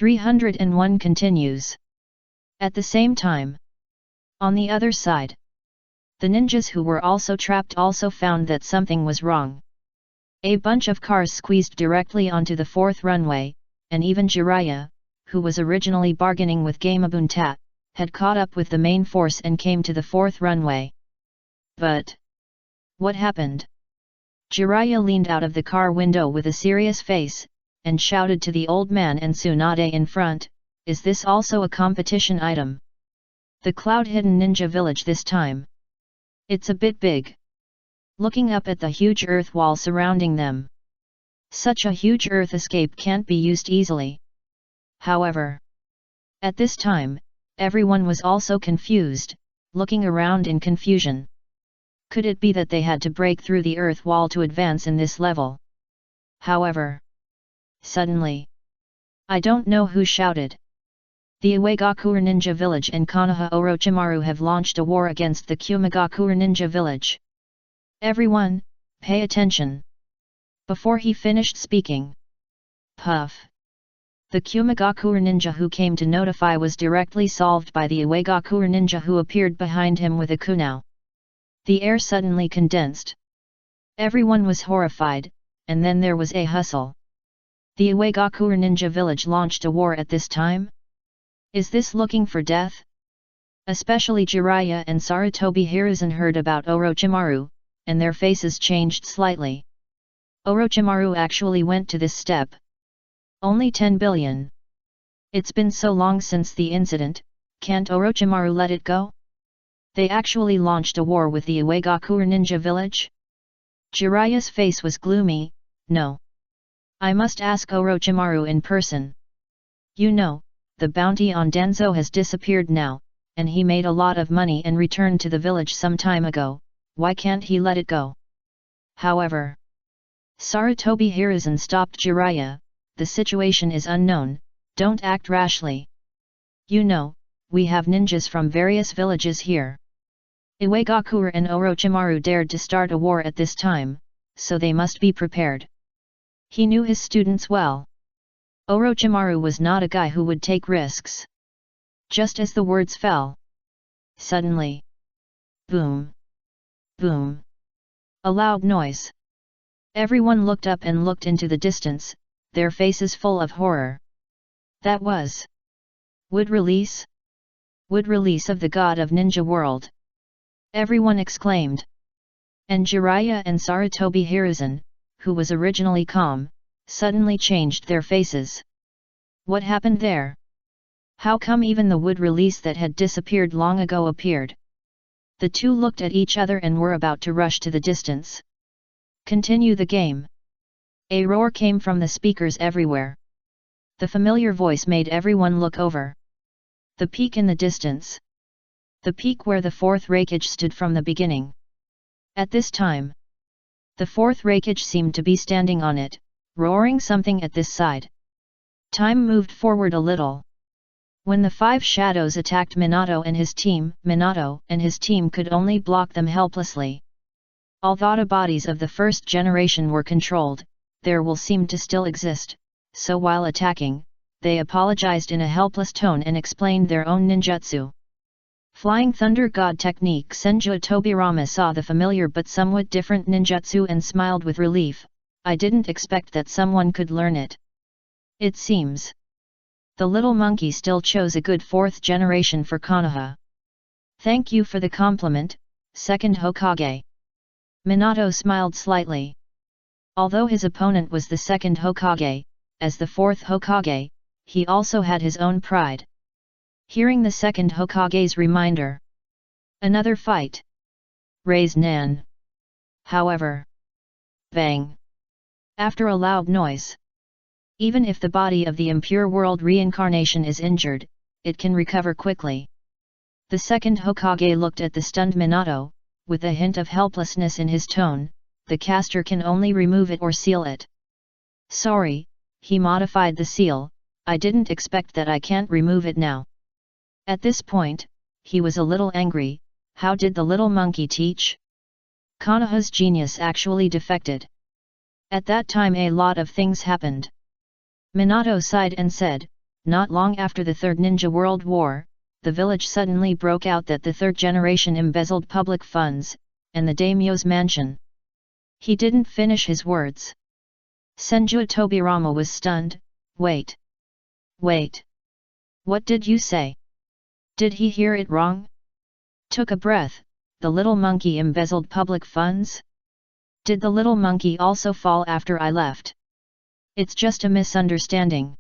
301 continues. At the same time, on the other side, the ninjas who were also trapped also found that something was wrong. A bunch of cars squeezed directly onto the fourth runway, and even Jiraiya, who was originally bargaining with Gamabunta, had caught up with the main force and came to the fourth runway. But what happened? Jiraiya leaned out of the car window with a serious face, and shouted to the old man and Tsunade in front, "Is this also a competition item? The cloud-hidden ninja village this time? It's a bit big." Looking up at the huge earth wall surrounding them. Such a huge earth escape can't be used easily. However, at this time, everyone was also confused, looking around in confusion. Could it be that they had to break through the earth wall to advance in this level? However, suddenly, I don't know who shouted. The Iwagakure Ninja Village and Konoha Orochimaru have launched a war against the Kumagakure Ninja Village. Everyone, pay attention. Before he finished speaking, puff. The Kumagakure ninja who came to notify was directly solved by the Iwagakure ninja who appeared behind him with a kunao. The air suddenly condensed. Everyone was horrified, and then there was a hustle. The Iwagakure ninja village launched a war at this time? Is this looking for death? Especially Jiraiya and Sarutobi Hiruzen heard about Orochimaru, and their faces changed slightly. Orochimaru actually went to this step. Only 10 billion. It's been so long since the incident, can't Orochimaru let it go? They actually launched a war with the Iwagakure ninja village? Jiraiya's face was gloomy. No. I must ask Orochimaru in person. You know, the bounty on Danzo has disappeared now, and he made a lot of money and returned to the village some time ago. Why can't he let it go? However, Sarutobi Hiruzen stopped Jiraiya. The situation is unknown, don't act rashly. You know, we have ninjas from various villages here. Iwagakure and Orochimaru dared to start a war at this time, so they must be prepared. He knew his students well. Orochimaru was not a guy who would take risks. Just as the words fell, suddenly, boom, boom, a loud noise. Everyone looked up and looked into the distance, their faces full of horror. That was wood release? Wood release of the god of ninja world. Everyone exclaimed. And Jiraiya and Sarutobi Hiruzen, who was originally calm, suddenly changed their faces. What happened there? How come even the wood release that had disappeared long ago appeared? The two looked at each other and were about to rush to the distance. Continue the game. A roar came from the speakers everywhere. The familiar voice made everyone look over. The peak in the distance. The peak where the fourth Reikage stood from the beginning. At this time, the fourth Reikage seemed to be standing on it, roaring something at this side. Time moved forward a little. When the five shadows attacked Minato and his team could only block them helplessly. Although the bodies of the first generation were controlled, their will seemed to still exist, so while attacking, they apologized in a helpless tone and explained their own ninjutsu. Flying Thunder God technique. Senju Tobirama saw the familiar but somewhat different ninjutsu and smiled with relief. I didn't expect that someone could learn it. It seems the little monkey still chose a good fourth generation for Konoha. Thank you for the compliment, second Hokage. Minato smiled slightly. Although his opponent was the second Hokage, as the fourth Hokage, he also had his own pride. Hearing the second Hokage's reminder. Another fight. Raise Nan. However. Bang. After a loud noise. Even if the body of the impure world reincarnation is injured, it can recover quickly. The second Hokage looked at the stunned Minato, with a hint of helplessness in his tone. The caster can only remove it or seal it. Sorry, he modified the seal, I didn't expect that I can't remove it now. At this point, he was a little angry. How did the little monkey teach? Konoha's genius actually defected. At that time a lot of things happened. Minato sighed and said, not long after the Third Ninja World War, the village suddenly broke out that the third generation embezzled public funds, and the daimyo's mansion. He didn't finish his words. Senju Tobirama was stunned. Wait. Wait. What did you say? Did he hear it wrong? Took a breath. The little monkey embezzled public funds? Did the little monkey also fall after I left? It's just a misunderstanding.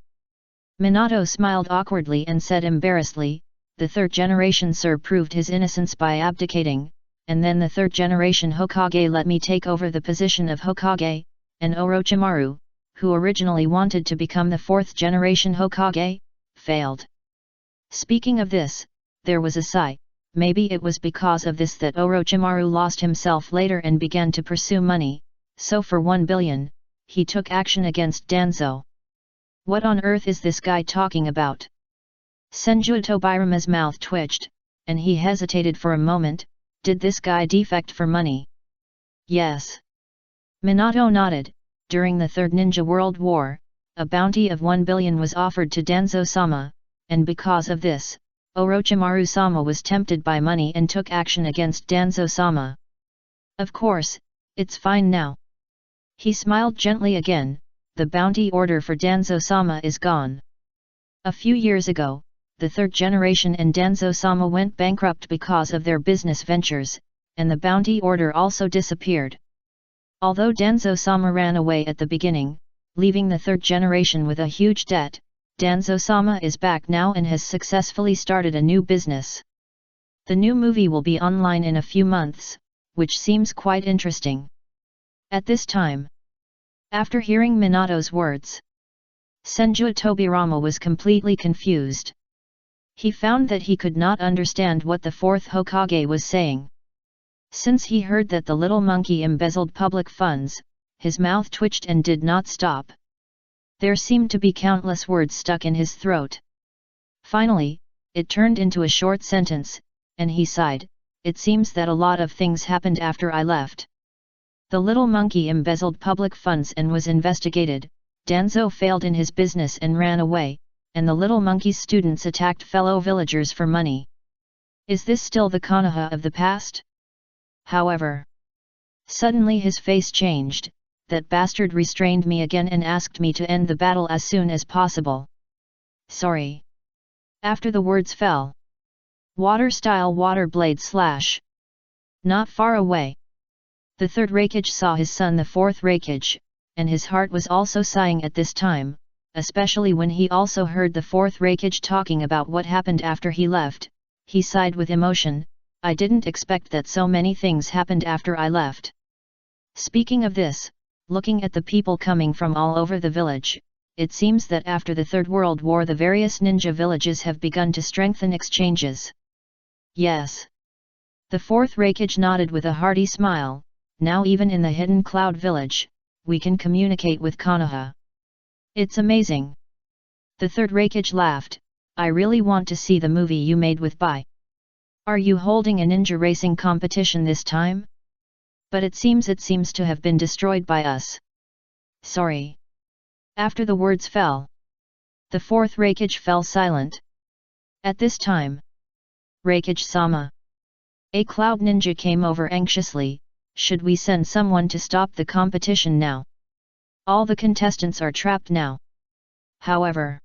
Minato smiled awkwardly and said embarrassedly, the third generation sir proved his innocence by abdicating, and then the third generation Hokage let me take over the position of Hokage, and Orochimaru, who originally wanted to become the fourth generation Hokage, failed. Speaking of this, there was a sigh. Maybe it was because of this that Orochimaru lost himself later and began to pursue money, so for 1 billion, he took action against Danzo. What on earth is this guy talking about? Senju Tobirama's mouth twitched, and he hesitated for a moment. Did this guy defect for money? Yes. Minato nodded. During the Third Ninja World War, a bounty of 1 billion was offered to Danzo-sama, and because of this, Orochimaru-sama was tempted by money and took action against Danzo-sama. Of course, it's fine now. He smiled gently again. The bounty order for Danzo-sama is gone. A few years ago, the third generation and Danzo-sama went bankrupt because of their business ventures, and the bounty order also disappeared. Although Danzo-sama ran away at the beginning, leaving the third generation with a huge debt, Danzo-sama is back now and has successfully started a new business. The new movie will be online in a few months, which seems quite interesting. At this time, after hearing Minato's words, Senju Tobirama was completely confused. He found that he could not understand what the fourth Hokage was saying. Since he heard that the little monkey embezzled public funds, his mouth twitched and did not stop. There seemed to be countless words stuck in his throat. Finally, it turned into a short sentence, and he sighed. It seems that a lot of things happened after I left. The little monkey embezzled public funds and was investigated, Danzo failed in his business and ran away, and the little monkey's students attacked fellow villagers for money. Is this still the Konoha of the past? However, suddenly his face changed. That bastard restrained me again and asked me to end the battle as soon as possible. Sorry. After the words fell. Water-style water blade slash. Not far away. The third Raikage saw his son the fourth Raikage, and his heart was also sighing at this time, especially when he also heard the fourth Raikage talking about what happened after he left. He sighed with emotion. I didn't expect that so many things happened after I left. Speaking of this, looking at the people coming from all over the village, it seems that after the Third World War the various ninja villages have begun to strengthen exchanges. Yes. The fourth Raikage nodded with a hearty smile. Now even in the Hidden Cloud village, we can communicate with Konoha. It's amazing. The third Raikage laughed. I really want to see the movie you made with Bai. Are you holding a ninja racing competition this time? But it seems to have been destroyed by us. Sorry. After the words fell, the fourth Raikage fell silent. At this time, Raikage-sama, a cloud ninja came over anxiously. Should we send someone to stop the competition now? All the contestants are trapped now. However,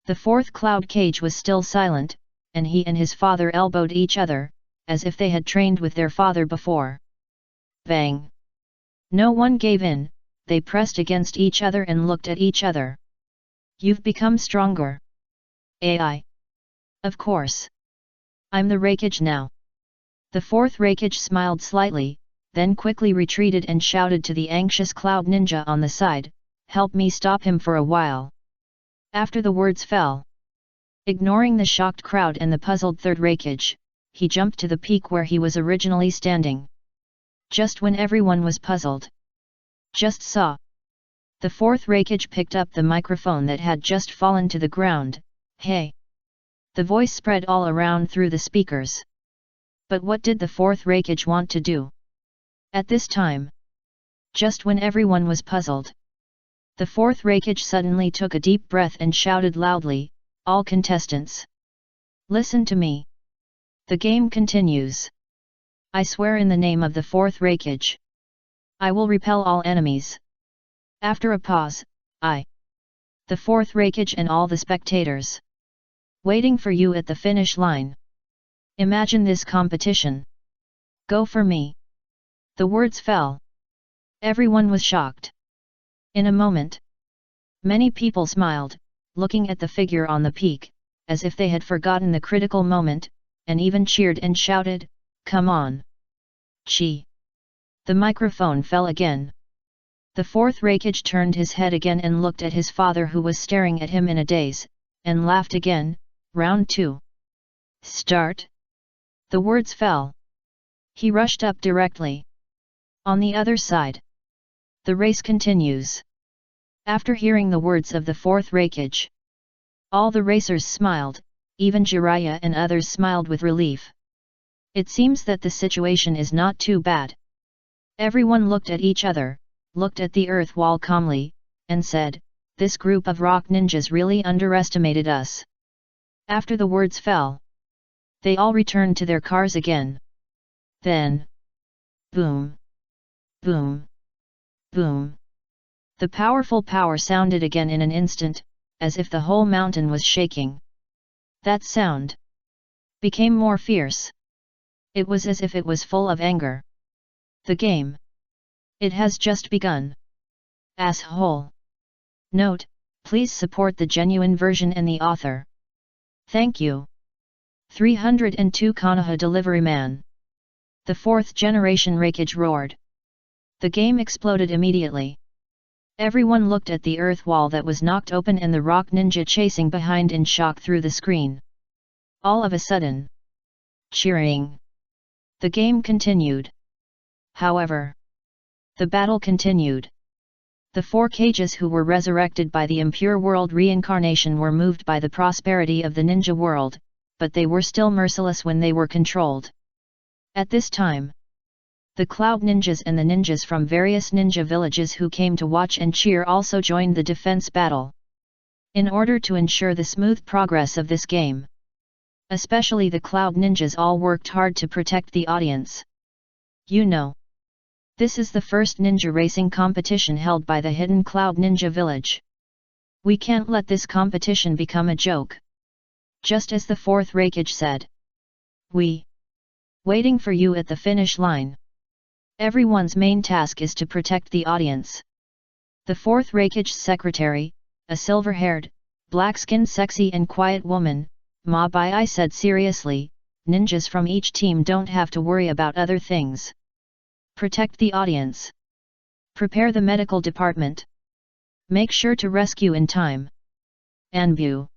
the fourth cloud cage was still silent, and he and his father elbowed each other, as if they had trained with their father before. Bang! No one gave in, they pressed against each other and looked at each other. You've become stronger. AI. Of course. I'm the Raikage now. The fourth Raikage smiled slightly, then quickly retreated and shouted to the anxious cloud ninja on the side, help me stop him for a while. After the words fell, ignoring the shocked crowd and the puzzled third Raikage, he jumped to the peak where he was originally standing. Just when everyone was puzzled. Just saw. The fourth Raikage picked up the microphone that had just fallen to the ground. Hey! The voice spread all around through the speakers. But what did the fourth Raikage want to do? At this time, just when everyone was puzzled, the fourth Raikage suddenly took a deep breath and shouted loudly, All contestants, listen to me. The game continues. I swear in the name of the fourth rakeage, I will repel all enemies. After a pause, I, the fourth rakeage and all the spectators, waiting for you at the finish line. Imagine this competition. Go for me. The words fell. Everyone was shocked. In a moment, many people smiled, looking at the figure on the peak, as if they had forgotten the critical moment, and even cheered and shouted, "Come on!" Chi! The microphone fell again. The fourth rakeage turned his head again and looked at his father, who was staring at him in a daze, and laughed again. Round 2. Start! The words fell. He rushed up directly. On the other side, the race continues. After hearing the words of the fourth rakeage, all the racers smiled, even Jiraiya and others smiled with relief. It seems that the situation is not too bad. Everyone looked at each other, looked at the earth wall calmly, and said, "This group of rock ninjas really underestimated us." After the words fell, they all returned to their cars again. Then, boom! Boom! Boom! The powerful power sounded again in an instant, as if the whole mountain was shaking. That sound became more fierce. It was as if it was full of anger. The game. It has just begun. Asshole. Note, please support the genuine version and the author. Thank you. 302 Konoha Delivery Man. The fourth generation rakeage roared. The game exploded immediately. Everyone looked at the earth wall that was knocked open and the rock ninja chasing behind in shock through the screen. All of a sudden, cheering. The game continued. However, the battle continued. The four cages who were resurrected by the impure world reincarnation were moved by the prosperity of the ninja world, but they were still merciless when they were controlled. At this time, the Cloud Ninjas and the ninjas from various ninja villages who came to watch and cheer also joined the defense battle. In order to ensure the smooth progress of this game, especially the Cloud Ninjas all worked hard to protect the audience. You know, this is the first ninja racing competition held by the hidden Cloud Ninja village. We can't let this competition become a joke. Just as the fourth rakeage said. Waiting for you at the finish line. Everyone's main task is to protect the audience. The fourth rakeage's secretary, a silver-haired, black-skinned sexy and quiet woman, Ma Bai said seriously, ninjas from each team don't have to worry about other things. Protect the audience. Prepare the medical department. Make sure to rescue in time. Anbu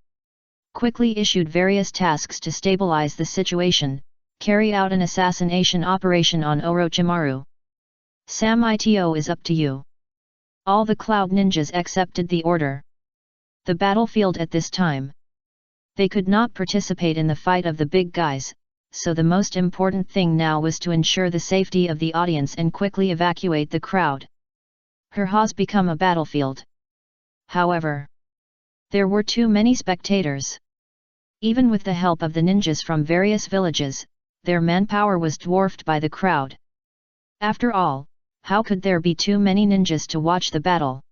quickly issued various tasks to stabilize the situation, carry out an assassination operation on Orochimaru. Sam Ito is up to you. All the Cloud Ninjas accepted the order. The battlefield at this time. They could not participate in the fight of the big guys, so the most important thing now was to ensure the safety of the audience and quickly evacuate the crowd. Her has become a battlefield. However, there were too many spectators. Even with the help of the ninjas from various villages, their manpower was dwarfed by the crowd. After all, how could there be too many ninjas to watch the battle?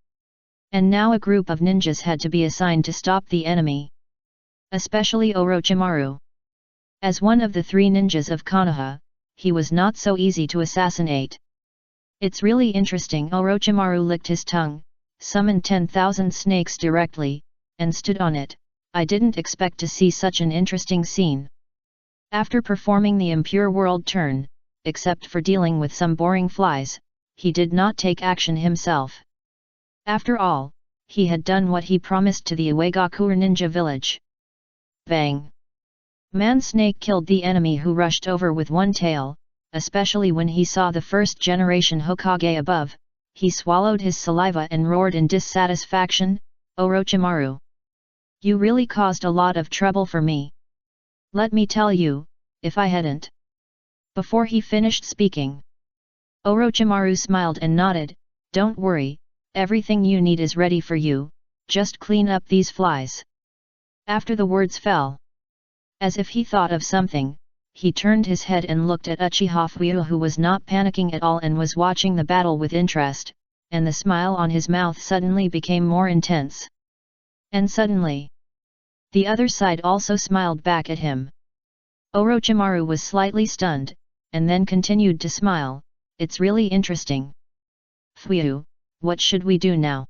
And now a group of ninjas had to be assigned to stop the enemy. Especially Orochimaru. As one of the three ninjas of Konoha, he was not so easy to assassinate. It's really interesting. Orochimaru licked his tongue, summoned 10,000 snakes directly, and stood on it. I didn't expect to see such an interesting scene. After performing the impure world turn, except for dealing with some boring flies, he did not take action himself. After all, he had done what he promised to the Uegakure ninja village. Bang! Man Snake killed the enemy who rushed over with one tail, especially when he saw the first generation Hokage above. He swallowed his saliva and roared in dissatisfaction, "Orochimaru! You really caused a lot of trouble for me. Let me tell you, if I hadn't..." Before he finished speaking, Orochimaru smiled and nodded, "Don't worry, everything you need is ready for you, just clean up these flies." After the words fell, as if he thought of something, he turned his head and looked at Uchiha Fuyu, who was not panicking at all and was watching the battle with interest, and the smile on his mouth suddenly became more intense. And suddenly, the other side also smiled back at him. Orochimaru was slightly stunned, and then continued to smile. It's really interesting. Fuyu, what should we do now?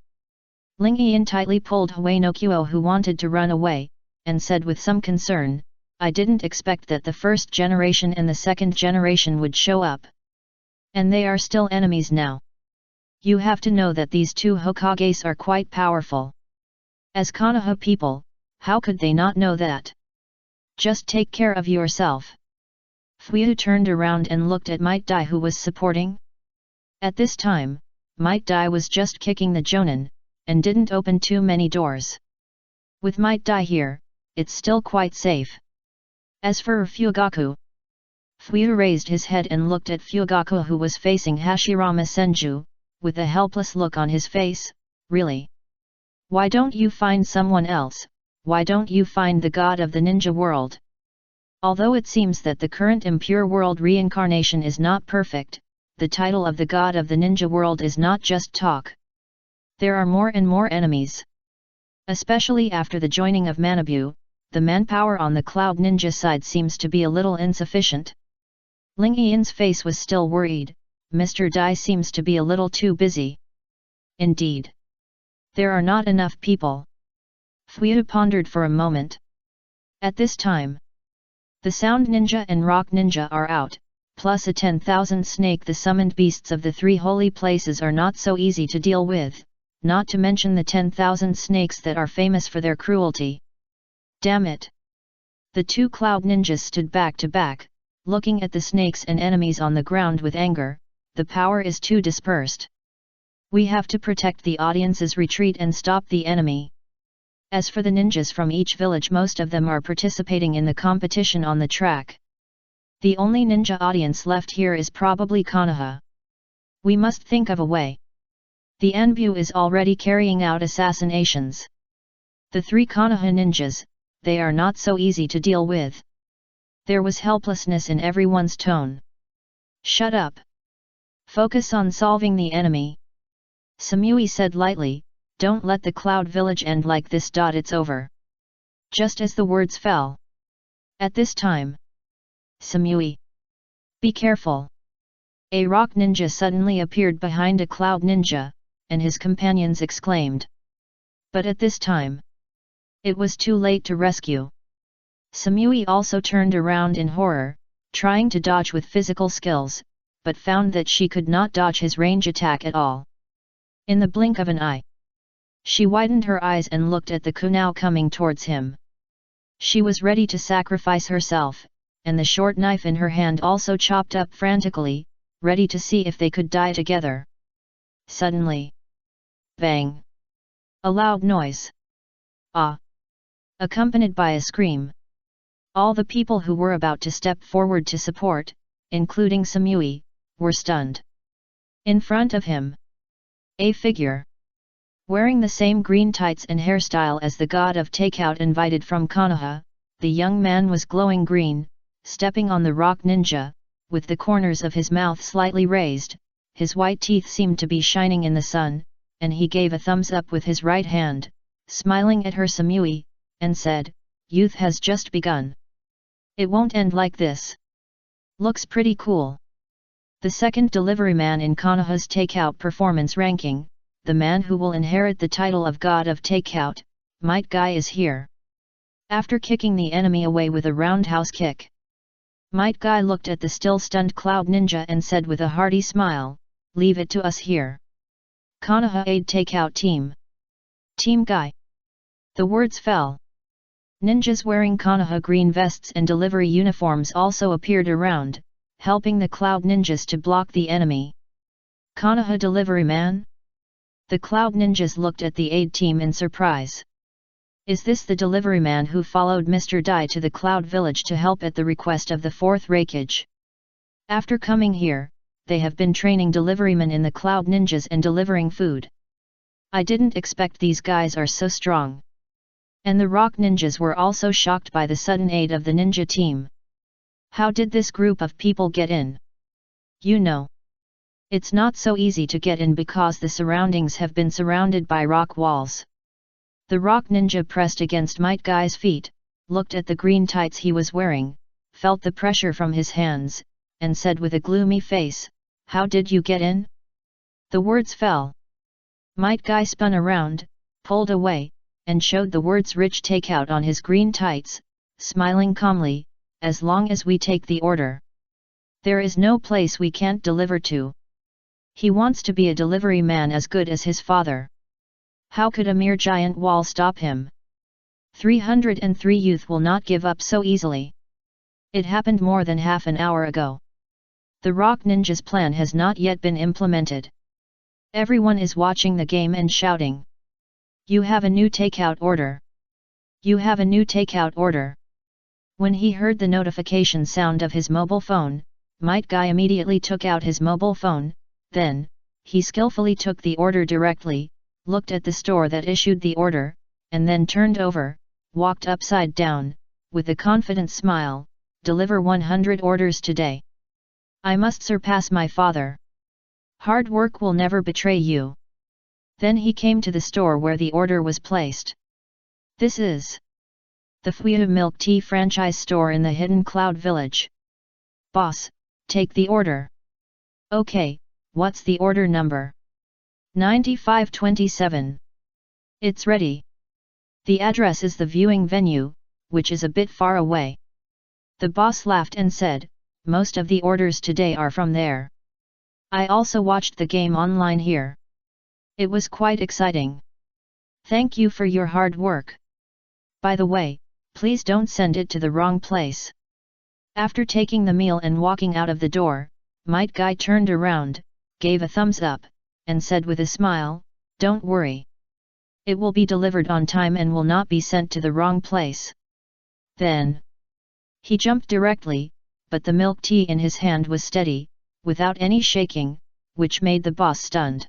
Ling Yin tightly pulled Huainokuo, who wanted to run away, and said with some concern, I didn't expect that the first generation and the second generation would show up. And they are still enemies now. You have to know that these two Hokages are quite powerful. As Konoha people, how could they not know that? Just take care of yourself. Fuyu turned around and looked at Might Dai, who was supporting. At this time, Might Dai was just kicking the Jonin, and didn't open too many doors. With Might Dai here, it's still quite safe. As for Fugaku, Fuyu raised his head and looked at Fugaku, who was facing Hashirama Senju, with a helpless look on his face. Really? Why don't you find someone else? Why don't you find the god of the ninja world? Although it seems that the current impure world reincarnation is not perfect, the title of the god of the ninja world is not just talk. There are more and more enemies. Especially after the joining of Manabu, the manpower on the Cloud Ninja side seems to be a little insufficient. Ling Yin's face was still worried. Mr. Dai seems to be a little too busy. Indeed. There are not enough people. Fuyu pondered for a moment. At this time, the Sound Ninja and Rock Ninja are out, plus a 10,000 snake. The summoned beasts of the three holy places are not so easy to deal with, not to mention the 10,000 snakes that are famous for their cruelty. Damn it! The two Cloud Ninjas stood back to back, looking at the snakes and enemies on the ground with anger. The power is too dispersed. We have to protect the audience's retreat and stop the enemy. As for the ninjas from each village, most of them are participating in the competition on the track. The only ninja audience left here is probably Konoha. We must think of a way. The Anbu is already carrying out assassinations. The three Konoha ninjas, they are not so easy to deal with. There was helplessness in everyone's tone. Shut up. Focus on solving the enemy. Samui said lightly, don't let the Cloud Village end like this. It's over. Just as the words fell. At this time, Samui, be careful. A rock ninja suddenly appeared behind a Cloud Ninja, and his companions exclaimed. But at this time, it was too late to rescue. Samui also turned around in horror, trying to dodge with physical skills, but found that she could not dodge his range attack at all. In the blink of an eye, she widened her eyes and looked at the kunai coming towards him. She was ready to sacrifice herself, and the short knife in her hand also chopped up frantically, ready to see if they could die together. Suddenly, bang! A loud noise. Ah! Accompanied by a scream. All the people who were about to step forward to support, including Samui, were stunned. In front of him, a figure, wearing the same green tights and hairstyle as the god of takeout invited from Konoha. The young man was glowing green, stepping on the rock ninja, with the corners of his mouth slightly raised. His white teeth seemed to be shining in the sun, and he gave a thumbs up with his right hand, smiling at her Samui, and said, "Youth has just begun. It won't end like this. Looks pretty cool." The second delivery man in Konoha's takeout performance ranking, the man who will inherit the title of God of Takeout, Might Guy, is here. After kicking the enemy away with a roundhouse kick, Might Guy looked at the still stunned Cloud Ninja and said with a hearty smile, "Leave it to us here. Konoha Aid Takeout Team. Team Guy." The words fell. Ninjas wearing Konoha green vests and delivery uniforms also appeared around, helping the Cloud Ninjas to block the enemy. Konoha delivery man? The Cloud Ninjas looked at the aid team in surprise. Is this the delivery man who followed Mr. Dai to the Cloud Village to help at the request of the 4th Raikage? After coming here, they have been training deliverymen in the Cloud Ninjas and delivering food. I didn't expect these guys are so strong. And the rock ninjas were also shocked by the sudden aid of the ninja team. How did this group of people get in? You know, it's not so easy to get in because the surroundings have been surrounded by rock walls. The rock ninja pressed against Might Guy's feet, looked at the green tights he was wearing, felt the pressure from his hands, and said with a gloomy face, "How did you get in?" The words fell. Might Guy spun around, pulled away, and showed the words "rich takeout" on his green tights, smiling calmly, "As long as we take the order. There is no place we can't deliver to." He wants to be a delivery man as good as his father. How could a mere giant wall stop him? 303 youth will not give up so easily. It happened more than half an hour ago. The rock ninja's plan has not yet been implemented. Everyone is watching the game and shouting, "You have a new takeout order! You have a new takeout order!" When he heard the notification sound of his mobile phone, Might Guy immediately took out his mobile phone. Then, he skillfully took the order directly, looked at the store that issued the order, and then turned over, walked upside down, with a confident smile, "Deliver 100 orders today. I must surpass my father. Hard work will never betray you." Then he came to the store where the order was placed. This is the Fuyu Milk Tea franchise store in the Hidden Cloud Village. "Boss, take the order." "Okay. What's the order number?" 9527. "It's ready. The address is the viewing venue, which is a bit far away." The boss laughed and said, "Most of the orders today are from there. I also watched the game online here. It was quite exciting. Thank you for your hard work. By the way, please don't send it to the wrong place." After taking the meal and walking out of the door, Might Guy turned around, gave a thumbs up, and said with a smile, "Don't worry. It will be delivered on time and will not be sent to the wrong place." Then he jumped directly, but the milk tea in his hand was steady, without any shaking, which made the boss stunned.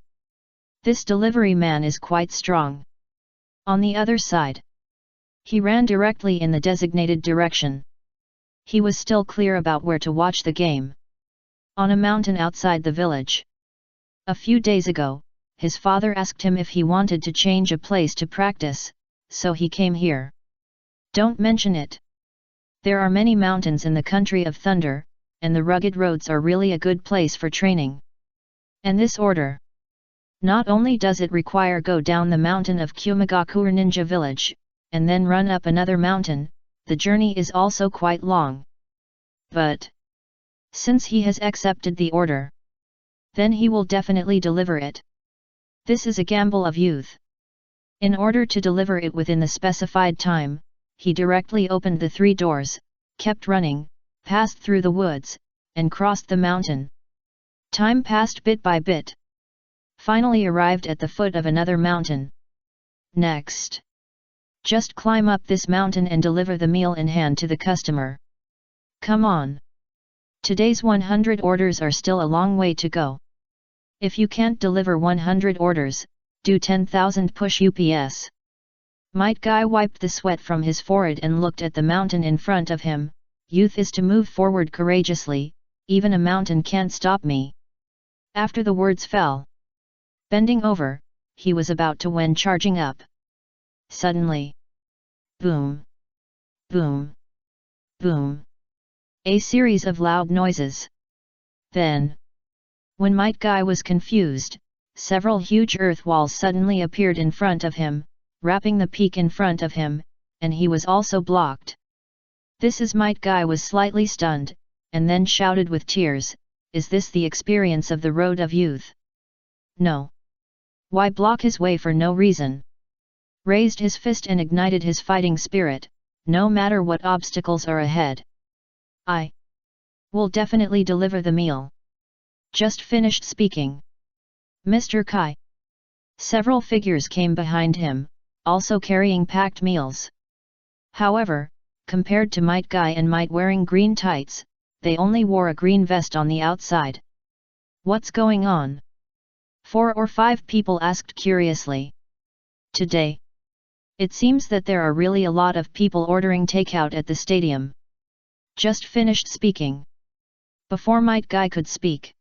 This delivery man is quite strong. On the other side, he ran directly in the designated direction. He was still clear about where to watch the game. On a mountain outside the village. A few days ago, his father asked him if he wanted to change a place to practice, so he came here. Don't mention it. There are many mountains in the country of thunder, and the rugged roads are really a good place for training. And this order. Not only does it require go down the mountain of Kumagakur Ninja Village, and then run up another mountain, the journey is also quite long. But since he has accepted the order, then he will definitely deliver it. This is a gamble of youth. In order to deliver it within the specified time, he directly opened the 3 doors, kept running, passed through the woods, and crossed the mountain. Time passed bit by bit. Finally arrived at the foot of another mountain. Next, just climb up this mountain and deliver the meal in hand to the customer. Come on. Today's 100 orders are still a long way to go. If you can't deliver 100 orders, do 10,000 push-ups. Might Guy wiped the sweat from his forehead and looked at the mountain in front of him. Youth is to move forward courageously, even a mountain can't stop me. After the words fell, bending over, he was about to when charging up. Suddenly, boom, boom, boom. A series of loud noises. Then, when Might Guy was confused, several huge earth walls suddenly appeared in front of him, wrapping the peak in front of him, and he was also blocked. This is Might Guy was slightly stunned, and then shouted with tears, "Is this the experience of the road of youth? No. Why block his way for no reason?" Raised his fist and ignited his fighting spirit, "No matter what obstacles are ahead, I will definitely deliver the meal." Just finished speaking, Mr. Kai. Several figures came behind him, also carrying packed meals. However, compared to Might Guy and Might wearing green tights, they only wore a green vest on the outside. What's going on? 4 or 5 people asked curiously. Today, It seems that there are really a lot of people ordering takeout at the stadium. Just finished speaking. Before Might Guy could speak,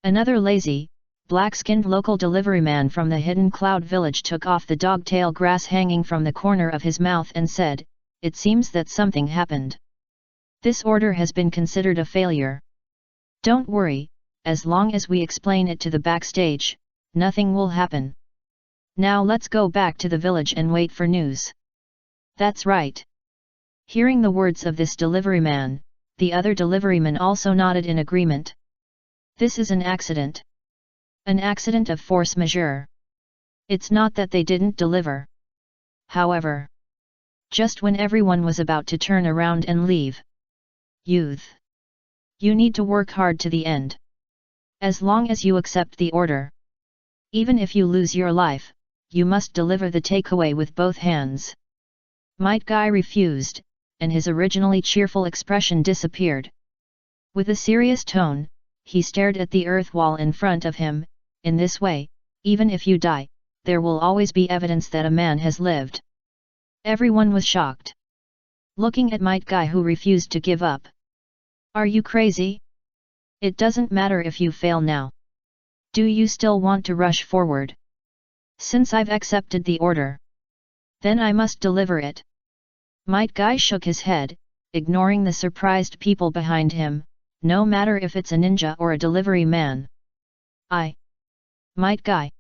another lazy, black-skinned local deliveryman from the hidden cloud village took off the dog-tail grass hanging from the corner of his mouth and said, "It seems that something happened. This order has been considered a failure. Don't worry, as long as we explain it to the backstage, nothing will happen. Now let's go back to the village and wait for news." That's right. Hearing the words of this deliveryman, the other deliveryman also nodded in agreement. This is an accident. An accident of force majeure. It's not that they didn't deliver. However, just when everyone was about to turn around and leave, "Youth, you need to work hard to the end. As long as you accept the order, even if you lose your life, you must deliver the takeaway with both hands." Might Guy refused, and his originally cheerful expression disappeared. With a serious tone, he stared at the earth wall in front of him. "In this way, even if you die, there will always be evidence that a man has lived." Everyone was shocked, looking at Might Guy, who refused to give up. "Are you crazy? It doesn't matter if you fail now. Do you still want to rush forward? Since I've accepted the order, then I must deliver it." Might Guy shook his head, ignoring the surprised people behind him. "No matter if it's a ninja or a delivery man, Might Guy,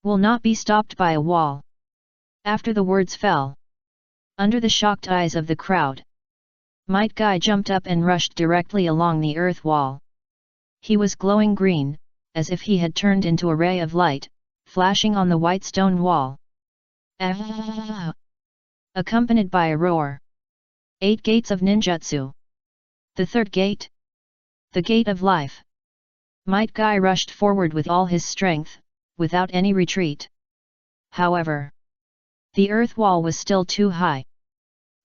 will not be stopped by a wall." After the words fell, under the shocked eyes of the crowd, Might Guy jumped up and rushed directly along the earth wall. He was glowing green, as if he had turned into a ray of light, flashing on the white stone wall. "Ah!" accompanied by a roar. 8 gates of ninjutsu. The third gate? The gate of life. Might Guy rushed forward with all his strength, without any retreat. However, the earth wall was still too high.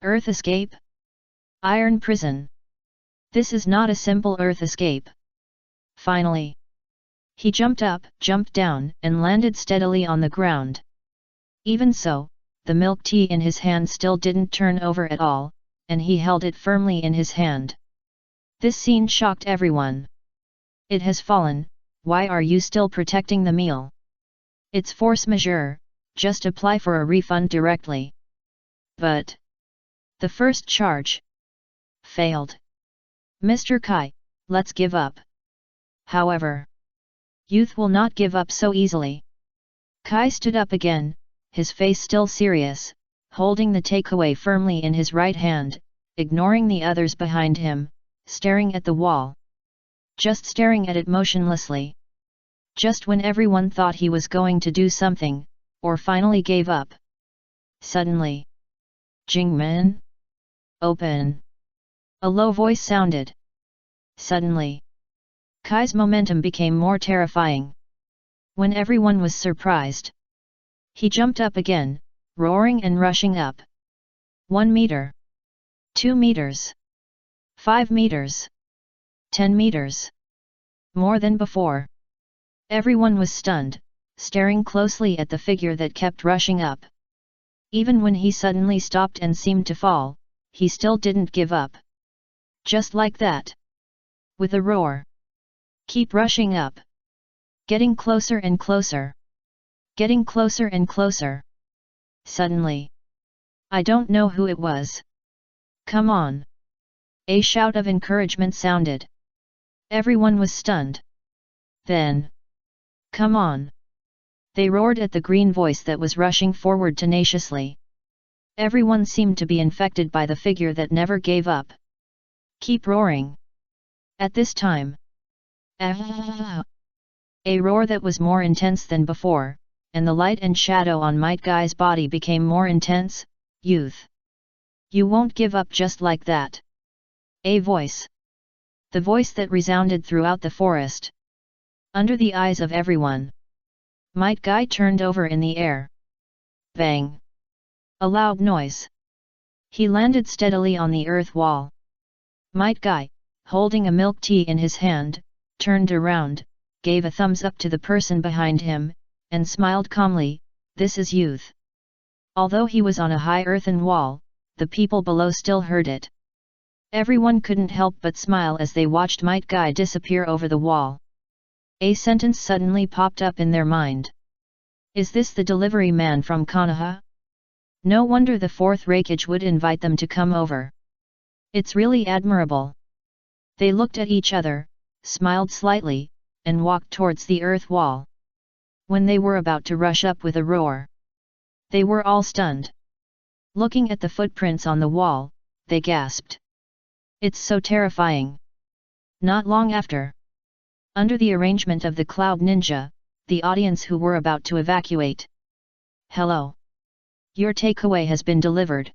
Earth escape? Iron prison. This is not a simple earth escape. Finally, he jumped up, jumped down, and landed steadily on the ground. Even so, the milk tea in his hand still didn't turn over at all, and he held it firmly in his hand. This scene shocked everyone. "It has fallen, why are you still protecting the meal? It's force majeure, just apply for a refund directly." But the first charge failed. "Mr. Kai, let's give up." However, youth will not give up so easily. Kai stood up again, his face still serious, holding the takeaway firmly in his right hand, ignoring the others behind him, staring at the wall. Just staring at it motionlessly. Just when everyone thought he was going to do something, or finally gave up, suddenly, "Jingmen? Open!" a low voice sounded. Suddenly, Kai's momentum became more terrifying. When everyone was surprised, he jumped up again, roaring and rushing up. 1 meter. 2 meters. 5 meters. 10 meters. More than before. Everyone was stunned, staring closely at the figure that kept rushing up. Even when he suddenly stopped and seemed to fall, he still didn't give up. Just like that. With a roar. Keep rushing up. Getting closer and closer. Getting closer and closer. Suddenly, I don't know who it was. "Come on!" A shout of encouragement sounded. Everyone was stunned. Then, "Come on!" they roared at the green voice that was rushing forward tenaciously. Everyone seemed to be infected by the figure that never gave up. "Keep roaring!" At this time, a roar that was more intense than before, and the light and shadow on Might Guy's body became more intense. "Youth! You won't give up just like that!" A voice. The voice that resounded throughout the forest. Under the eyes of everyone, Might Guy turned over in the air. Bang! A loud noise. He landed steadily on the earth wall. Might Guy, holding a milk tea in his hand, turned around, gave a thumbs up to the person behind him, and smiled calmly. "This is youth. Although he was on a high earthen wall, the people below still heard it. Everyone couldn't help but smile as they watched Might Guy disappear over the wall. A sentence suddenly popped up in their mind. Is this the delivery man from Konoha? No wonder the fourth Raikage would invite them to come over. It's really admirable. They looked at each other, smiled slightly, and walked towards the earth wall. When they were about to rush up with a roar, they were all stunned. Looking at the footprints on the wall, they gasped. It's so terrifying. Not long after, under the arrangement of the Cloud Ninja, the audience who were about to evacuate. Hello. Your takeaway has been delivered.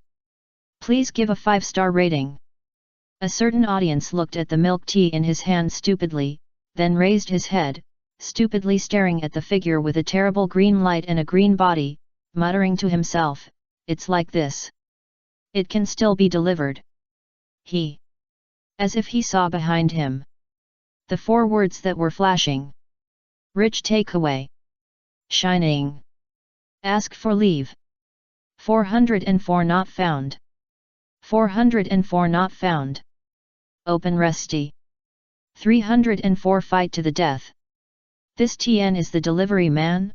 Please give a 5-star rating. A certain audience looked at the milk tea in his hand stupidly, then raised his head, stupidly staring at the figure with a terrible green light and a green body, muttering to himself, it's like this. It can still be delivered. As if he saw behind him the 4 words that were flashing. Rich takeaway. Shining. Ask for leave. 404 not found. 404 not found. Open resty. 304 fight to the death. This TN is the delivery man?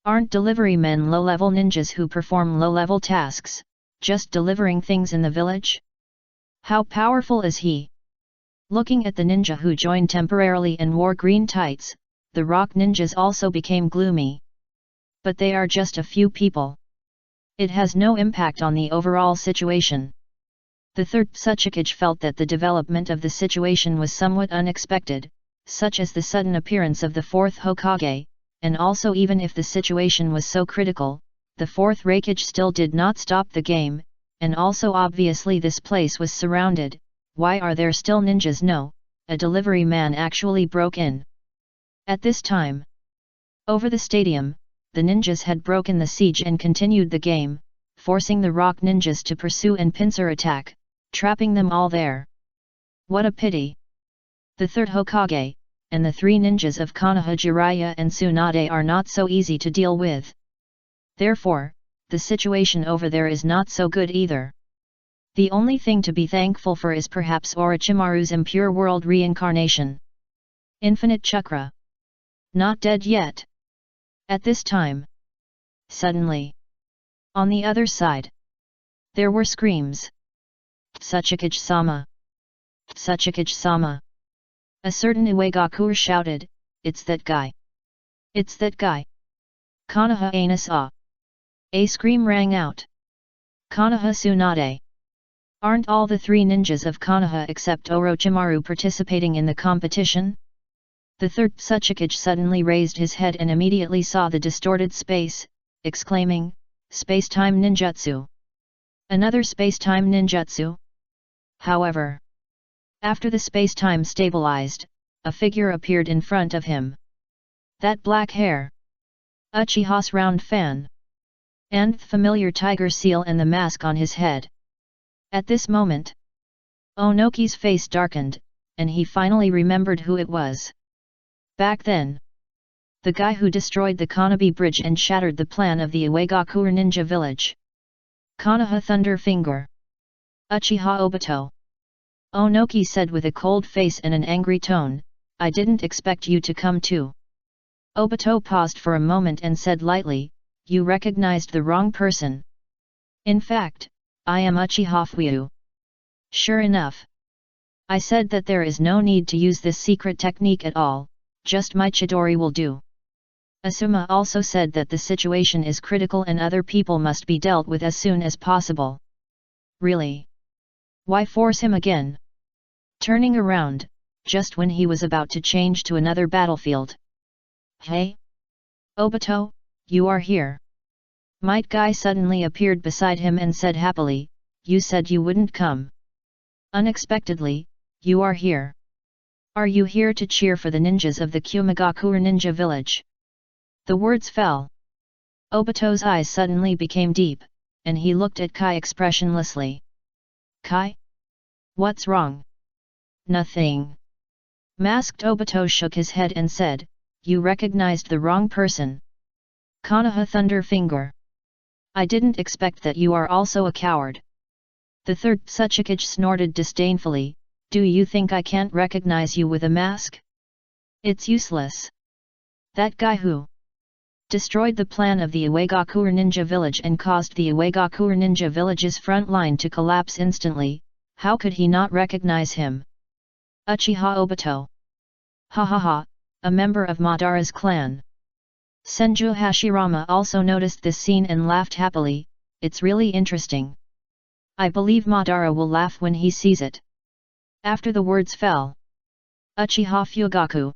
Aren't delivery men low-level ninjas who perform low-level tasks, just delivering things in the village? How powerful is he? Looking at the ninja who joined temporarily and wore green tights, the rock ninjas also became gloomy. But they are just a few people. It has no impact on the overall situation. The third Tsuchikage felt that the development of the situation was somewhat unexpected, such as the sudden appearance of the fourth Hokage, and also even if the situation was so critical, the fourth Raikage still did not stop the game, and also obviously this place was surrounded. Why are there still ninjas? No, a delivery man actually broke in. At this time, over the stadium, the ninjas had broken the siege and continued the game, forcing the rock ninjas to pursue and pincer attack, trapping them all there. What a pity! The third Hokage, and the 3 ninjas of Konoha Jiraiya and Tsunade are not so easy to deal with. Therefore, the situation over there is not so good either. The only thing to be thankful for is perhaps Orochimaru's impure world reincarnation. Infinite Chakra. Not dead yet. At this time, suddenly, on the other side, there were screams. Tsuchikage-sama! Tsuchikage-sama! A certain Uegaku shouted, it's that guy! It's that guy! Konoha Anus-a! A scream rang out. Konoha Tsunade! Aren't all the 3 ninjas of Konoha except Orochimaru participating in the competition? The third Tsuchikage suddenly raised his head and immediately saw the distorted space, exclaiming, Space-time ninjutsu! Another space-time ninjutsu? However, after the space-time stabilized, a figure appeared in front of him. That black hair! Uchiha's round fan! And the familiar tiger seal and the mask on his head. At this moment, Onoki's face darkened, and he finally remembered who it was. Back then, the guy who destroyed the Konobe Bridge and shattered the plan of the Uegaku ninja village. Konoha Thunderfinger. Uchiha Obito. Onoki said with a cold face and an angry tone, I didn't expect you to come too. Obito paused for a moment and said lightly, you recognized the wrong person. In fact, I am Uchiha Fuyu. Sure enough. I said that there is no need to use this secret technique at all, just my Chidori will do. Asuma also said that the situation is critical and other people must be dealt with as soon as possible. Really? Why force him again? Turning around, just when he was about to change to another battlefield. Hey? Obito, you are here. Might Guy suddenly appeared beside him and said happily, you said you wouldn't come. Unexpectedly, you are here. Are you here to cheer for the ninjas of the Kumagaku ninja village? The words fell. Obito's eyes suddenly became deep, and he looked at Kai expressionlessly. Kai? What's wrong? Nothing. Masked Obito shook his head and said, you recognized the wrong person. Konoha Thunderfinger. I didn't expect that you are also a coward. The third Tsuchikage snorted disdainfully, do you think I can't recognize you with a mask? It's useless. That guy who destroyed the plan of the Iwagakure ninja village and caused the Iwagakure ninja village's front line to collapse instantly, how could he not recognize him? Uchiha Obito. Ha ha ha, a member of Madara's clan. Senju Hashirama also noticed this scene and laughed happily, it's really interesting. I believe Madara will laugh when he sees it. After the words fell, Uchiha Fugaku,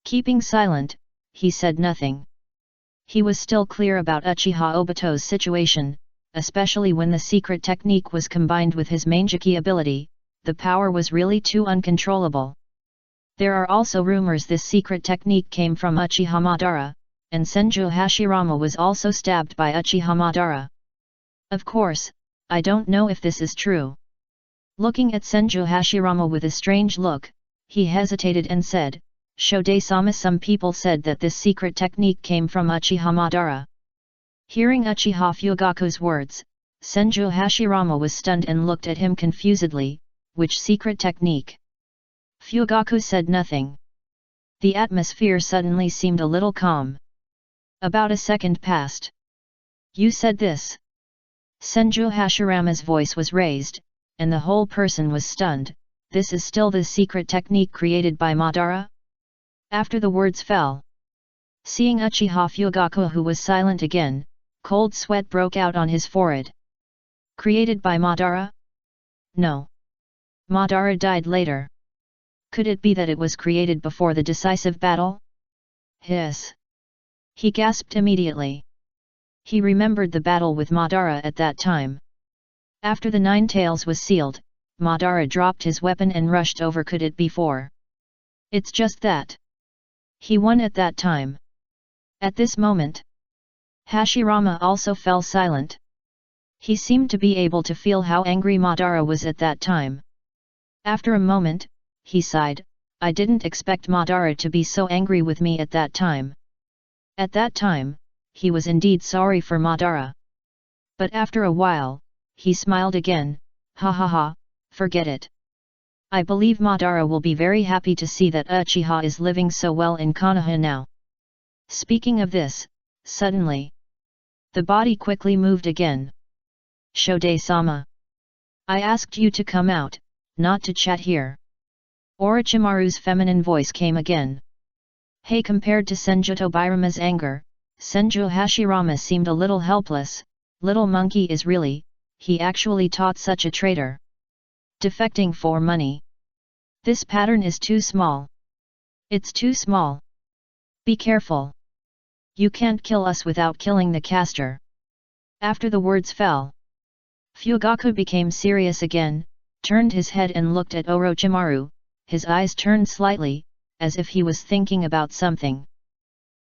keeping silent, he said nothing. He was still clear about Uchiha Obito's situation, especially when the secret technique was combined with his Mangeki ability, the power was really too uncontrollable. There are also rumors this secret technique came from Uchiha Madara, and Senju Hashirama was also stabbed by Uchiha Madara. Of course, I don't know if this is true. Looking at Senju Hashirama with a strange look, he hesitated and said, Shode-sama, some people said that this secret technique came from Uchiha Madara. Hearing Uchiha Fugaku's words, Senju Hashirama was stunned and looked at him confusedly, which secret technique? Fugaku said nothing. The atmosphere suddenly seemed a little calm. About a second passed. You said this. Senju Hashirama's voice was raised, and the whole person was stunned, this is still the secret technique created by Madara? After the words fell, seeing Uchiha Fugaku who was silent again, cold sweat broke out on his forehead. Created by Madara? No. Madara died later. Could it be that it was created before the decisive battle? Hiss. He gasped immediately. He remembered the battle with Madara at that time. After the Nine Tails was sealed, Madara dropped his weapon and rushed over. Could it be for? It's just that he won at that time. At this moment, Hashirama also fell silent. He seemed to be able to feel how angry Madara was at that time. After a moment, he sighed, I didn't expect Madara to be so angry with me at that time. At that time, he was indeed sorry for Madara. But after a while, he smiled again, ha ha ha, forget it. I believe Madara will be very happy to see that Uchiha is living so well in Konoha now. Speaking of this, suddenly, the body quickly moved again. Shode-sama. I asked you to come out, not to chat here. Orochimaru's feminine voice came again. Hey, compared to Senju Tobirama's anger, Senju Hashirama seemed a little helpless. Little monkey is really, he actually taught such a traitor. Defecting for money. This pattern is too small. It's too small. Be careful. You can't kill us without killing the caster. After the words fell, Fugaku became serious again, turned his head and looked at Orochimaru, his eyes turned slightly, as if he was thinking about something.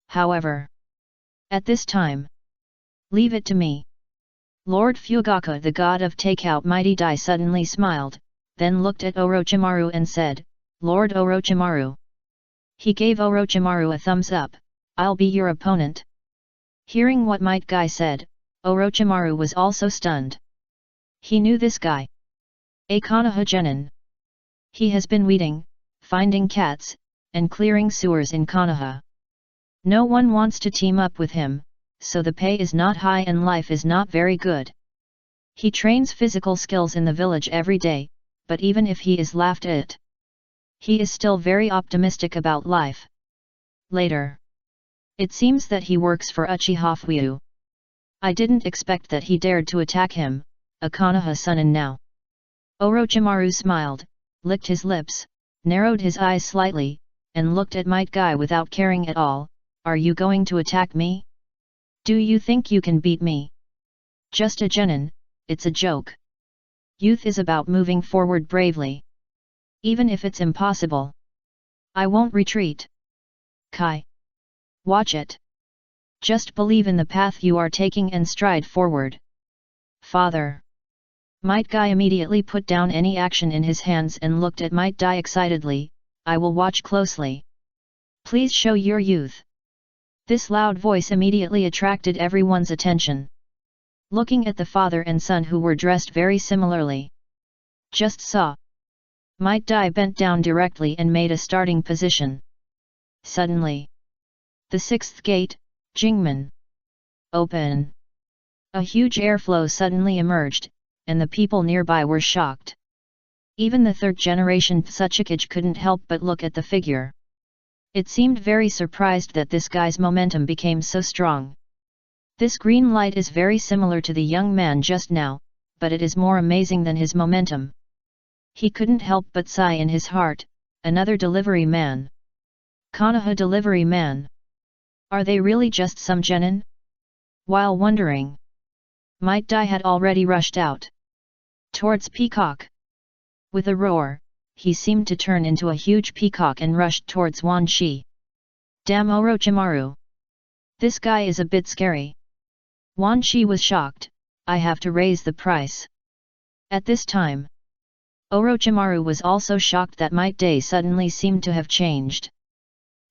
However, at this time, leave it to me. Lord Fugaku, the god of takeout mighty Dai, suddenly smiled, then looked at Orochimaru and said, Lord Orochimaru. He gave Orochimaru a thumbs up, I'll be your opponent. Hearing what Might Guy said, Orochimaru was also stunned. He knew this guy. A Konoha genin. He has been weeding, finding cats, and clearing sewers in Konoha. No one wants to team up with him, so the pay is not high and life is not very good. He trains physical skills in the village every day, but even if he is laughed at, he is still very optimistic about life. Later, it seems that he works for Uchiha Fuyu. I didn't expect that he dared to attack him, a Konoha Sunin now. Orochimaru smiled, licked his lips, narrowed his eyes slightly, and looked at Might Guy without caring at all. Are you going to attack me? Do you think you can beat me? Just a genin, it's a joke. Youth is about moving forward bravely. Even if it's impossible, I won't retreat. Kai. Watch it. Just believe in the path you are taking and stride forward. Father. Might Guy immediately put down any action in his hands and looked at Might Dai excitedly, I will watch closely. Please show your youth. This loud voice immediately attracted everyone's attention. looking at the father and son who were dressed very similarly. Just saw. Might Dai bent down directly and made a starting position. Suddenly. The sixth gate, Jingmen. Open. A huge airflow suddenly emerged, and the people nearby were shocked. Even the third-generation Tsuchikage couldn't help but look at the figure. It seemed very surprised that this guy's momentum became so strong. This green light is very similar to the young man just now, but it is more amazing than his momentum. He couldn't help but sigh in his heart, another delivery man. Konoha delivery man. Are they really just some genin? While wondering, Might Dai had already rushed out towards Peacock. With a roar, he seemed to turn into a huge peacock and rushed towards Wan Shi. Damn Orochimaru! This guy is a bit scary. Wan Shi was shocked. I have to raise the price. At this time, Orochimaru was also shocked that Might Dai suddenly seemed to have changed.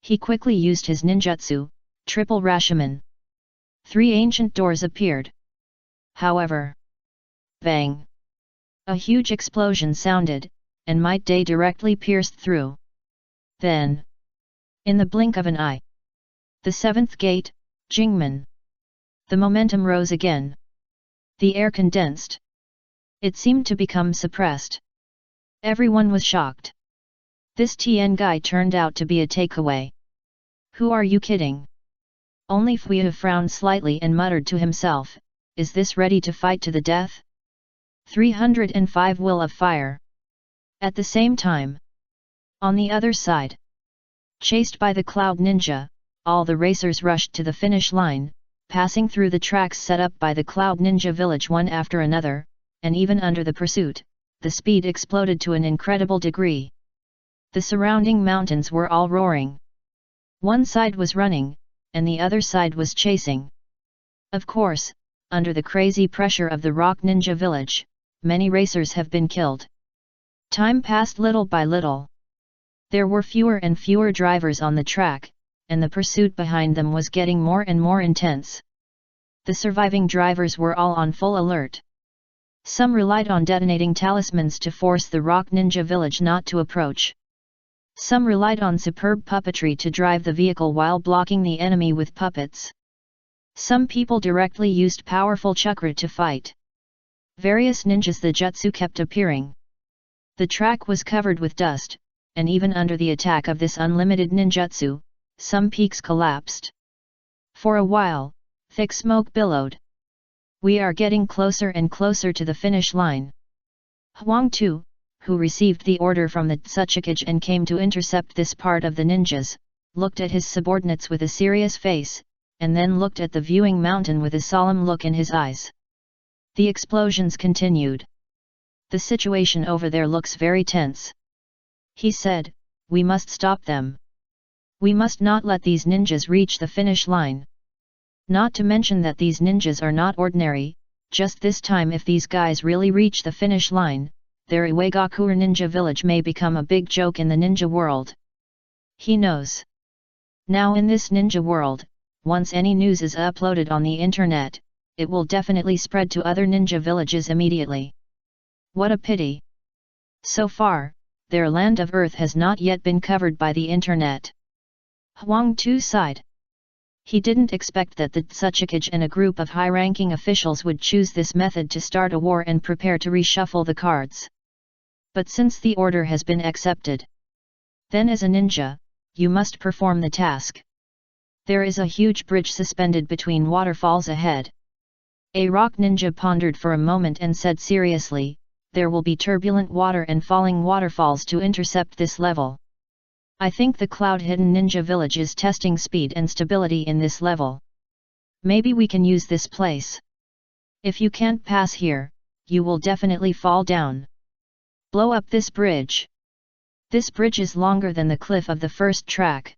He quickly used his ninjutsu, Triple Rashomon. 3 ancient doors appeared. However, bang! A huge explosion sounded, and Might Dai directly pierced through. Then, in the blink of an eye, the 7th gate, Jingmen. The momentum rose again. The air condensed. It seemed to become suppressed. Everyone was shocked. This Tien guy turned out to be a takeaway. Who are you kidding? Only Fuyu frowned slightly and muttered to himself, is this ready to fight to the death? 305 Will of Fire. At the same time, on the other side, chased by the Cloud Ninja, all the racers rushed to the finish line, passing through the tracks set up by the Cloud Ninja village one after another, and even under the pursuit, the speed exploded to an incredible degree. The surrounding mountains were all roaring. One side was running, and the other side was chasing. Of course, under the crazy pressure of the Rock Ninja village, many racers have been killed. Time passed little by little. There were fewer and fewer drivers on the track, and the pursuit behind them was getting more and more intense. The surviving drivers were all on full alert. Some relied on detonating talismans to force the Rock Ninja village not to approach. Some relied on superb puppetry to drive the vehicle while blocking the enemy with puppets. Some people directly used powerful chakra to fight. Various ninjas the jutsu kept appearing. The track was covered with dust, and even under the attack of this unlimited ninjutsu, some peaks collapsed. For a while, thick smoke billowed. We are getting closer and closer to the finish line. Huang Tu, who received the order from the Tsuchikage and came to intercept this part of the ninjas, looked at his subordinates with a serious face, and then looked at the viewing mountain with a solemn look in his eyes. The explosions continued. The situation over there looks very tense. He said, we must stop them. We must not let these ninjas reach the finish line. Not to mention that these ninjas are not ordinary, just this time if these guys really reach the finish line, their Iwagakure ninja village may become a big joke in the ninja world. He knows. Now in this ninja world, once any news is uploaded on the internet, it will definitely spread to other ninja villages immediately. What a pity. So far, their land of Earth has not yet been covered by the internet. Huang Tu sighed. He didn't expect that the Tsuchikage and a group of high-ranking officials would choose this method to start a war and prepare to reshuffle the cards. But since the order has been accepted, then as a ninja, you must perform the task. There is a huge bridge suspended between waterfalls ahead. A rock ninja pondered for a moment and said seriously, there will be turbulent water and falling waterfalls to intercept this level. I think the Cloud Hidden Ninja Village is testing speed and stability in this level. Maybe we can use this place. If you can't pass here, you will definitely fall down. Blow up this bridge. This bridge is longer than the cliff of the first track.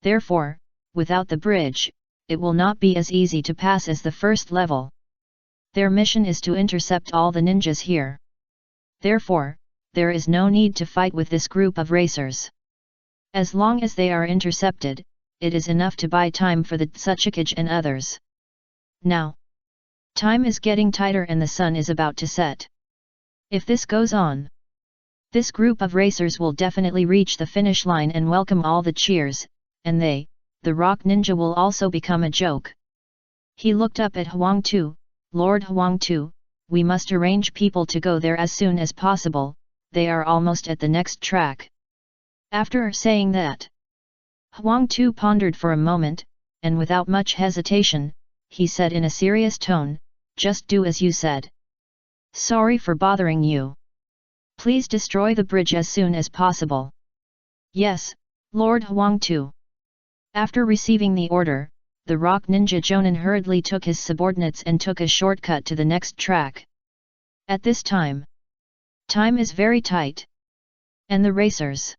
Therefore, without the bridge, it will not be as easy to pass as the first level. Their mission is to intercept all the ninjas here. Therefore, there is no need to fight with this group of racers. As long as they are intercepted, it is enough to buy time for the Tsuchikage and others. Now, Time is getting tighter and the sun is about to set. If this goes on, this group of racers will definitely reach the finish line and welcome all the cheers, and they, the rock ninja, will also become a joke. He looked up at Huang Tu. Lord Huang Tu, we must arrange people to go there as soon as possible, they are almost at the next track. After saying that, Huang Tu pondered for a moment, and without much hesitation, he said in a serious tone, just do as you said. Sorry for bothering you. Please destroy the bridge as soon as possible. Yes, Lord Huang Tu. After receiving the order, the rock ninja Jonan hurriedly took his subordinates and took a shortcut to the next track. At this time is very tight. And the racers.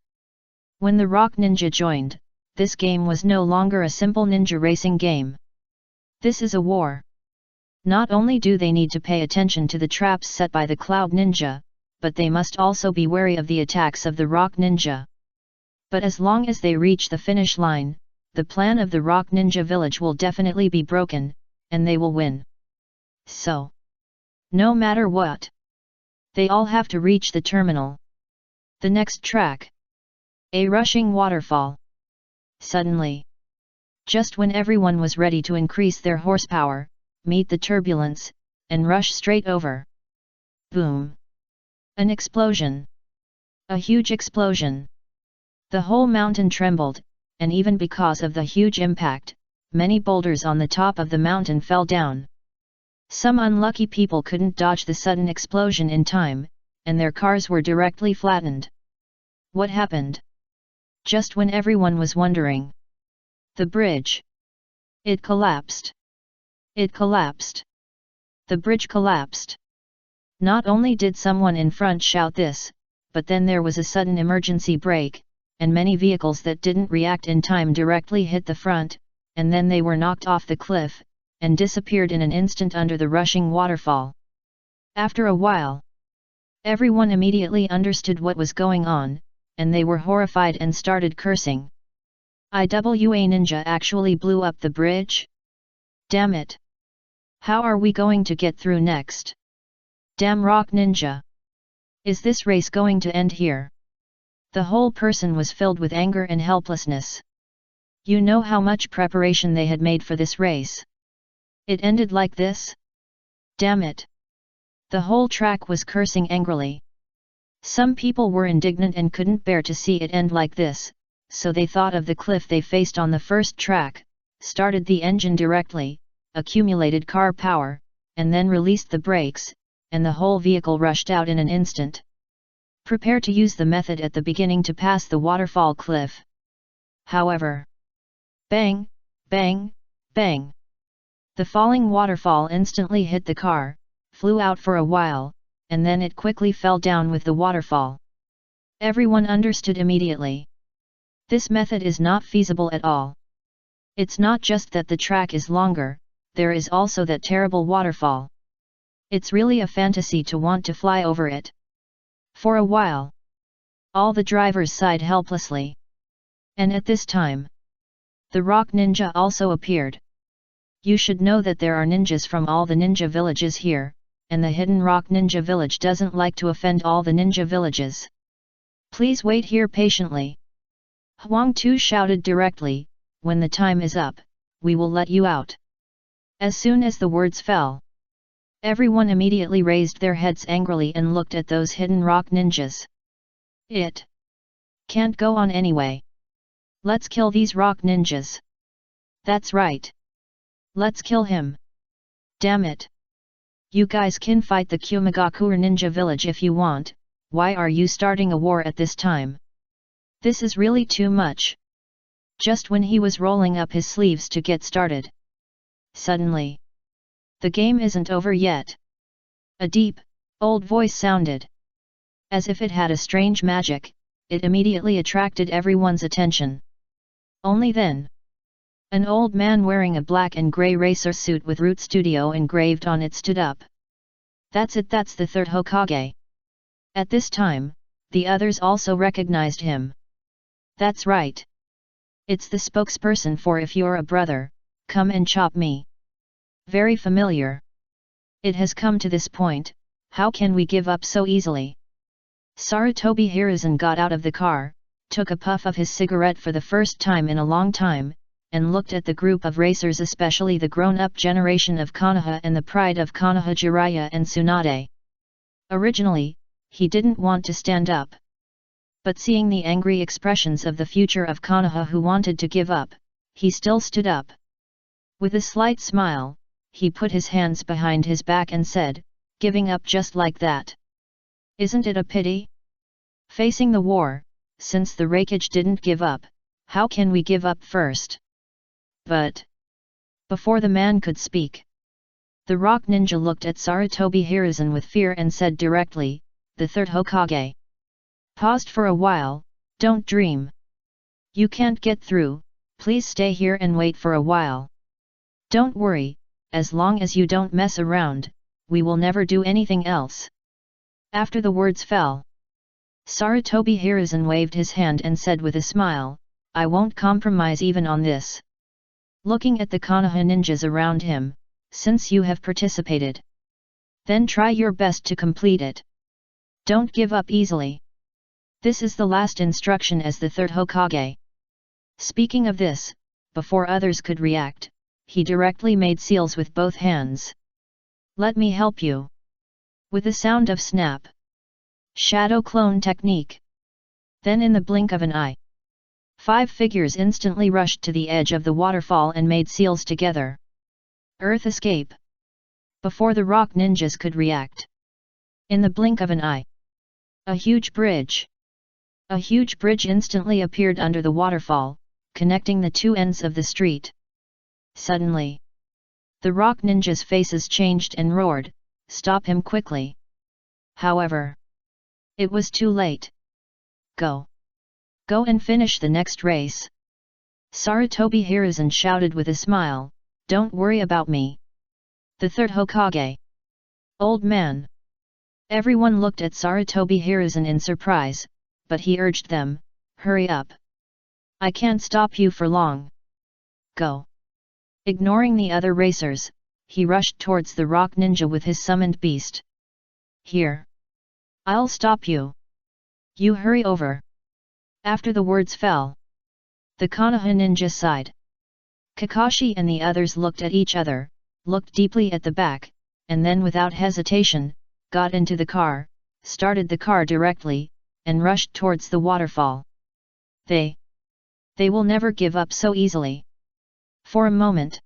When the rock ninja joined, this game was no longer a simple ninja racing game. This is a war. Not only do they need to pay attention to the traps set by the cloud ninja, but they must also be wary of the attacks of the rock ninja. But as long as they reach the finish line, the plan of the rock ninja village will definitely be broken, and they will win. So, no matter what, they all have to reach the terminal. The next track. A rushing waterfall. Suddenly, just when everyone was ready to increase their horsepower, meet the turbulence, and rush straight over. Boom! An explosion. A huge explosion. The whole mountain trembled, and even because of the huge impact, many boulders on the top of the mountain fell down. Some unlucky people couldn't dodge the sudden explosion in time, and their cars were directly flattened. What happened? Just when everyone was wondering. The bridge. It collapsed. It collapsed. The bridge collapsed. Not only did someone in front shout this, but then there was a sudden emergency brake, and many vehicles that didn't react in time directly hit the front, and then they were knocked off the cliff, and disappeared in an instant under the rushing waterfall. After a while, everyone immediately understood what was going on, and they were horrified and started cursing. IWA Ninja actually blew up the bridge? Damn it! How are we going to get through next? Damn Rock Ninja! Is this race going to end here? The whole person was filled with anger and helplessness. You know how much preparation they had made for this race. It ended like this? Damn it! The whole track was cursing angrily. Some people were indignant and couldn't bear to see it end like this, so they thought of the cliff they faced on the first track, started the engine directly, accumulated car power, and then released the brakes, and the whole vehicle rushed out in an instant. Prepare to use the method at the beginning to pass the waterfall cliff. However, bang, bang, bang. The falling waterfall instantly hit the car, flew out for a while, and then it quickly fell down with the waterfall. Everyone understood immediately. This method is not feasible at all. It's not just that the track is longer, there is also that terrible waterfall. It's really a fantasy to want to fly over it. For a while, all the drivers sighed helplessly. And at this time, the rock ninja also appeared. You should know that there are ninjas from all the ninja villages here, and the hidden rock ninja village doesn't like to offend all the ninja villages. Please wait here patiently. Huang Tu shouted directly, when the time is up, we will let you out. As soon as the words fell, everyone immediately raised their heads angrily and looked at those hidden rock ninjas. It can't go on anyway. Let's kill these rock ninjas. That's right. Let's kill him. Damn it. You guys can fight the Kumagakure ninja village if you want, why are you starting a war at this time? This is really too much. Just when he was rolling up his sleeves to get started, suddenly, the game isn't over yet. A deep, old voice sounded. As if it had a strange magic, it immediately attracted everyone's attention. Only then, an old man wearing a black and grey racer suit with Root Studio engraved on it stood up. That's it, that's the third Hokage. At this time, the others also recognized him. That's right. It's the spokesperson for If You're a Brother, Come and Chop Me. Very familiar. It has come to this point, how can we give up so easily? Sarutobi Hiruzen got out of the car, took a puff of his cigarette for the first time in a long time, and looked at the group of racers, especially the grown-up generation of Konoha and the pride of Konoha, Jiraiya and Tsunade. Originally, he didn't want to stand up. But seeing the angry expressions of the future of Konoha who wanted to give up, he still stood up. With a slight smile, he put his hands behind his back and said, "Giving up just like that? Isn't it a pity? Facing the war, since the Raikage didn't give up, how can we give up first?" But before the man could speak, the rock ninja looked at Sarutobi Hiruzen with fear and said directly, "The third Hokage." Paused for a while, "Don't dream. You can't get through, please stay here and wait for a while. Don't worry, as long as you don't mess around, we will never do anything else." After the words fell, Sarutobi Hiruzen waved his hand and said with a smile, "I won't compromise even on this." Looking at the Konoha ninjas around him, "Since you have participated, then try your best to complete it. Don't give up easily. This is the last instruction as the third Hokage." Speaking of this, before others could react, he directly made seals with both hands. "Let me help you." With a sound of snap. Shadow clone technique. Then in the blink of an eye, 5 figures instantly rushed to the edge of the waterfall and made seals together. Earth escape. Before the rock ninjas could react, in the blink of an eye, a huge bridge instantly appeared under the waterfall, connecting the two ends of the street. Suddenly, the rock ninjas' faces changed and roared, "Stop him quickly!" However, it was too late. Go and finish the next race." Sarutobi Hiruzen shouted with a smile, "Don't worry about me. The third Hokage." "Old man." Everyone looked at Sarutobi Hiruzen in surprise, but he urged them, "Hurry up. I can't stop you for long. Go." Ignoring the other racers, he rushed towards the rock ninja with his summoned beast. "Here. I'll stop you. You hurry over." After the words fell, the Konoha ninja sighed. Kakashi and the others looked at each other, looked deeply at the back, and then without hesitation, got into the car, started the car directly, and rushed towards the waterfall. They will never give up so easily. For a moment,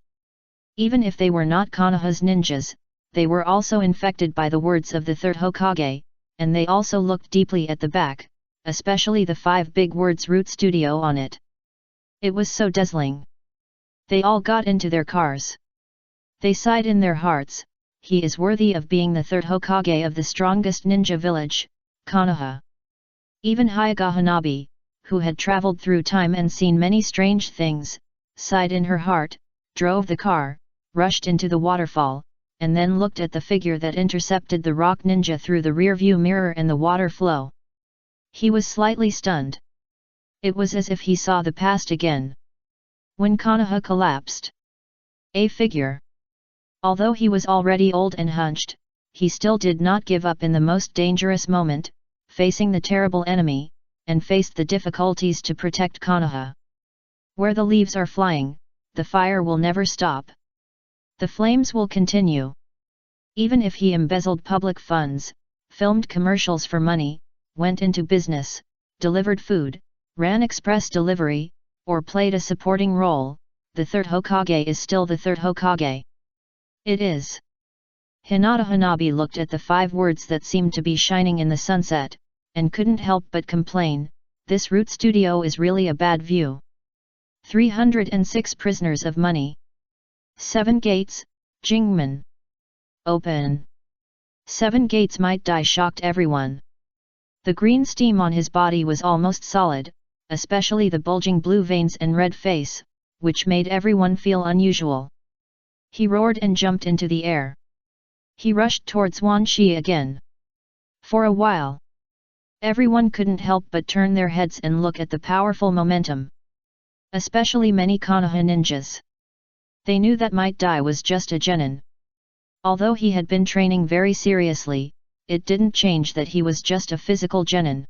even if they were not Konoha's ninjas, they were also infected by the words of the third Hokage, and they also looked deeply at the back, especially the 5 big words Root Studio on it. It was so dazzling. They all got into their cars. They sighed in their hearts, "He is worthy of being the third Hokage of the strongest ninja village, Konoha." Even Hyuga Hanabi, who had traveled through time and seen many strange things, sighed in her heart, drove the car, rushed into the waterfall, and then looked at the figure that intercepted the rock ninja through the rearview mirror and the water flow. He was slightly stunned. It was as if he saw the past again. When Konoha collapsed, a figure. Although he was already old and hunched, he still did not give up in the most dangerous moment, facing the terrible enemy, and faced the difficulties to protect Konoha. Where the leaves are flying, the fire will never stop. The flames will continue. Even if he embezzled public funds, filmed commercials for money, went into business, delivered food, ran express delivery, or played a supporting role, the third Hokage is still the third Hokage. It is. Hinata Hanabi looked at the 5 words that seemed to be shining in the sunset, and couldn't help but complain, "This Root Studio is really a bad view." 306 prisoners of money. 7 gates, Jingmen. Open. 7 gates might die shocked everyone. The green steam on his body was almost solid, especially the bulging blue veins and red face, which made everyone feel unusual. He roared and jumped into the air. He rushed towards Wan Shi again. For a while, everyone couldn't help but turn their heads and look at the powerful momentum. Especially many Konoha ninjas. They knew that Might Dai was just a genin. Although he had been training very seriously, it didn't change that he was just a physical genin.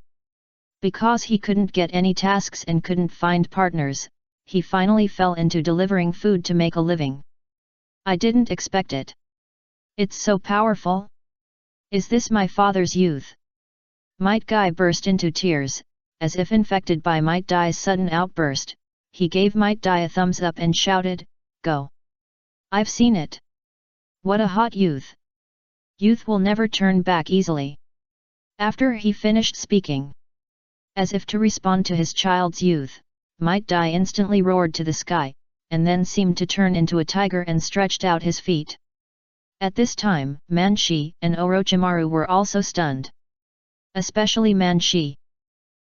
Because he couldn't get any tasks and couldn't find partners, he finally fell into delivering food to make a living. I didn't expect it. It's so powerful. Is this my father's youth? Might Guy burst into tears, as if infected by Might Dai's sudden outburst. He gave Might Dai a thumbs up and shouted, "Go! I've seen it! What a hot youth! Youth will never turn back easily." After he finished speaking, as if to respond to his child's youth, Might Dai instantly roared to the sky, and then seemed to turn into a tiger and stretched out his feet. At this time, Manshi and Orochimaru were also stunned. Especially Manshi.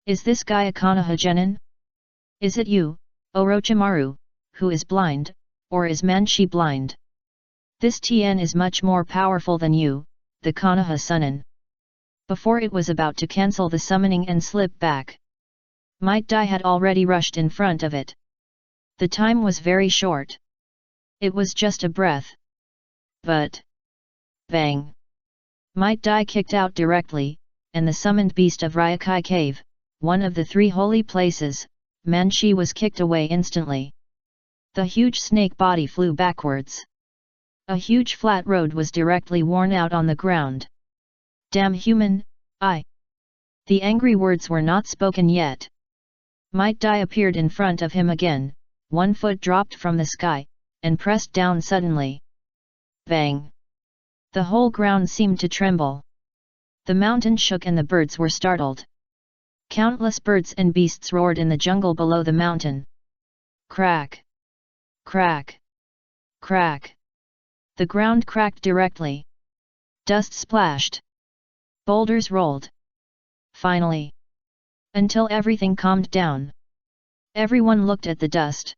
Is this guy a Konoha genin? Is it you, Orochimaru, who is blind, or is Manshi blind? This Tien is much more powerful than you, the Konoha Sunin. Before it was about to cancel the summoning and slip back, Might Dai had already rushed in front of it. The time was very short. It was just a breath. But... bang! Might Dai kicked out directly, and the summoned beast of Ryokai Cave, one of the 3 holy places, Manshi was kicked away instantly. The huge snake body flew backwards. A huge flat road was directly worn out on the ground. Damn human, I! The angry words were not spoken yet. Might Dai appeared in front of him again, 1 foot dropped from the sky, and pressed down suddenly. Bang! The whole ground seemed to tremble. The mountain shook and the birds were startled. Countless birds and beasts roared in the jungle below the mountain. Crack! Crack! Crack! The ground cracked directly. Dust splashed. Boulders rolled. Finally. Until everything calmed down. Everyone looked at the dust.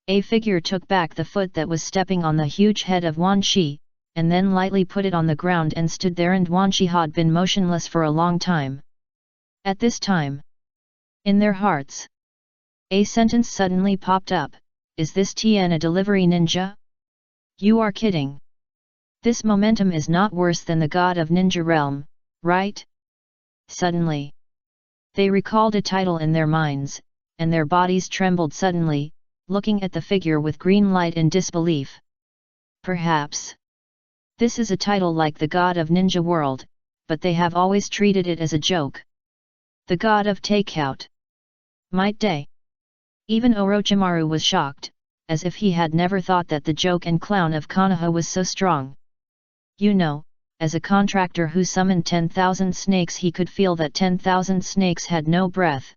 A figure took back the foot that was stepping on the huge head of Wan Shi, and then lightly put it on the ground and stood there, and Wan Shi had been motionless for a long time. At this time, in their hearts, a sentence suddenly popped up, "Is this Tien a delivery ninja? You are kidding. This momentum is not worse than the god of ninja realm, right?" Suddenly, they recalled a title in their minds, and their bodies trembled suddenly, looking at the figure with green light in disbelief. Perhaps this is a title like the god of ninja world, but they have always treated it as a joke. The god of takeout. Might Dai. Even Orochimaru was shocked, as if he had never thought that the joke and clown of Konoha was so strong. You know, as a contractor who summoned 10,000 snakes, he could feel that 10,000 snakes had no breath.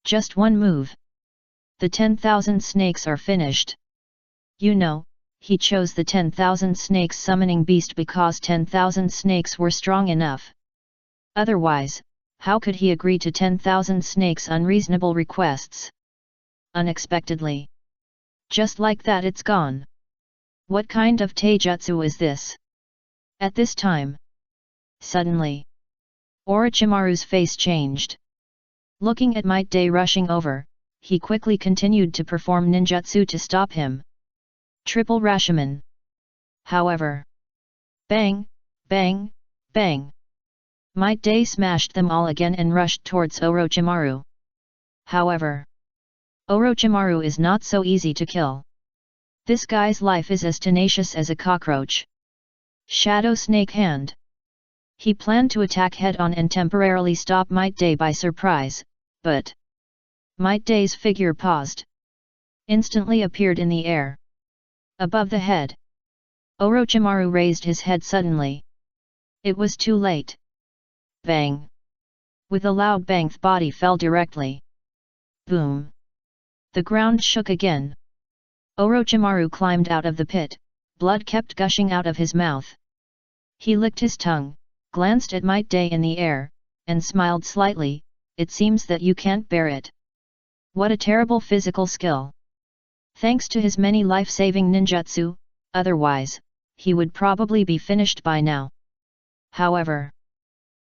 Just one move. The 10,000 snakes are finished. You know, he chose the 10,000 snakes summoning beast because 10,000 snakes were strong enough. Otherwise, how could he agree to 10,000 snakes' unreasonable requests? Unexpectedly. Just like that it's gone. What kind of taijutsu is this? At this time, suddenly, Orochimaru's face changed. Looking at Might Dai rushing over, he quickly continued to perform ninjutsu to stop him. Triple Rashomon. However, bang, bang, bang. Might Dai smashed them all again and rushed towards Orochimaru. However, Orochimaru is not so easy to kill. This guy's life is as tenacious as a cockroach. Shadow Snake Hand. He planned to attack head-on and temporarily stop Might Dai by surprise, but Might Dai's figure paused. Instantly appeared in the air. Above the head. Orochimaru raised his head suddenly. It was too late. Bang! With a loud bang, the body fell directly. Boom! The ground shook again. Orochimaru climbed out of the pit, blood kept gushing out of his mouth. He licked his tongue, glanced at Might Dai in the air, and smiled slightly. It seems that you can't bear it. What a terrible physical skill. Thanks to his many life-saving ninjutsu, otherwise, he would probably be finished by now. However,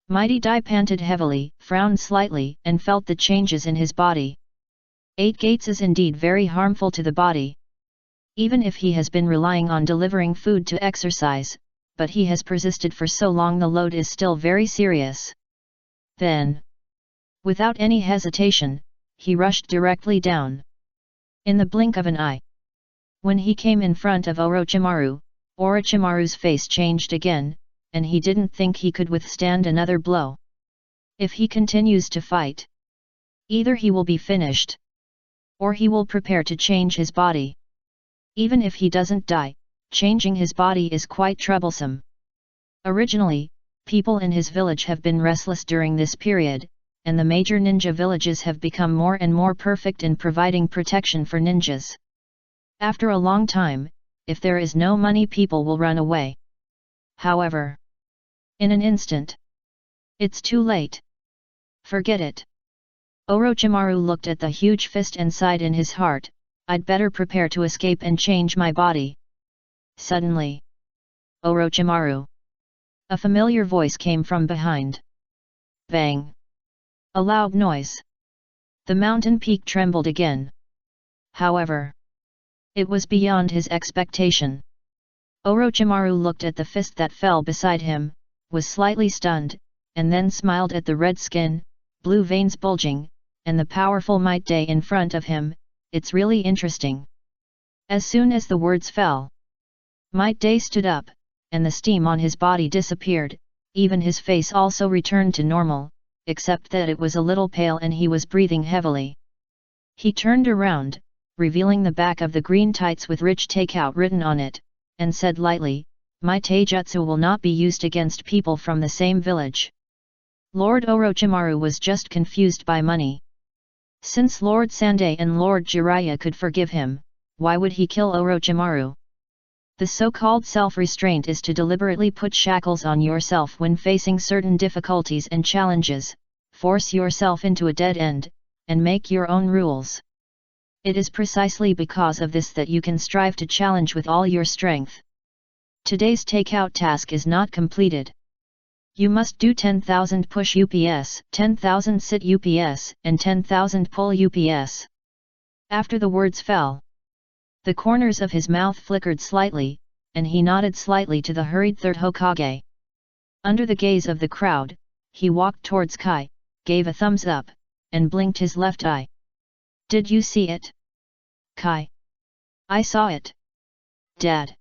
Mighty Dai panted heavily, frowned slightly, and felt the changes in his body. 8 gates is indeed very harmful to the body. Even if he has been relying on delivering food to exercise, but he has persisted for so long, the load is still very serious. Then, without any hesitation, he rushed directly down. In the blink of an eye. When he came in front of Orochimaru, Orochimaru's face changed again, and he didn't think he could withstand another blow. If he continues to fight, either he will be finished, or he will prepare to change his body. Even if he doesn't die, changing his body is quite troublesome. Originally, people in his village have been restless during this period, and the major ninja villages have become more and more perfect in providing protection for ninjas. After a long time, if there is no money, people will run away. However, in an instant, it's too late. Forget it. Orochimaru looked at the huge fist and sighed in his heart, I'd better prepare to escape and change my body. Suddenly, Orochimaru! A familiar voice came from behind. Bang! A loud noise. The mountain peak trembled again. However, it was beyond his expectation. Orochimaru looked at the fist that fell beside him, was slightly stunned, and then smiled at the red skin, blue veins bulging, and the powerful Might Day in front of him. It's really interesting. As soon as the words fell, Might Day stood up, and the steam on his body disappeared, even his face also returned to normal, except that it was a little pale and he was breathing heavily. He turned around, revealing the back of the green tights with rich takeout written on it, and said lightly, My taijutsu will not be used against people from the same village. Lord Orochimaru was just confused by money. Since Lord Sandai and Lord Jiraiya could forgive him, why would he kill Orochimaru? The so-called self-restraint is to deliberately put shackles on yourself when facing certain difficulties and challenges, force yourself into a dead end, and make your own rules. It is precisely because of this that you can strive to challenge with all your strength. Today's takeout task is not completed. You must do 10,000 push UPS, 10,000 sit UPS, and 10,000 pull UPS. After the words fell, the corners of his mouth flickered slightly, and he nodded slightly to the hurried third Hokage. Under the gaze of the crowd, he walked towards Kai, gave a thumbs up, and blinked his left eye. Did you see it? Kai. I saw it. Dad.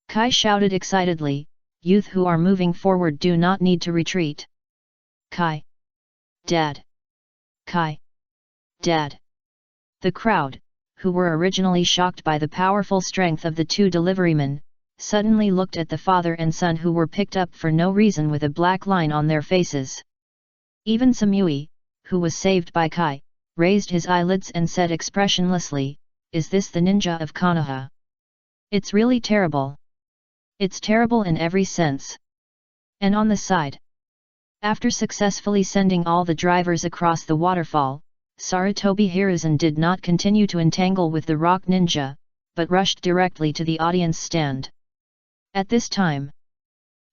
Kai shouted excitedly, youth who are moving forward do not need to retreat. Kai. Dad. Kai. Dad. The crowd, who were originally shocked by the powerful strength of the two deliverymen, suddenly looked at the father and son who were picked up for no reason with a black line on their faces. Even Samui, who was saved by Kai, raised his eyelids and said expressionlessly, Is this the ninja of Konoha? It's really terrible. It's terrible in every sense. And on the side, after successfully sending all the drivers across the waterfall, Sarutobi Hiruzen did not continue to entangle with the rock ninja, but rushed directly to the audience stand. At this time,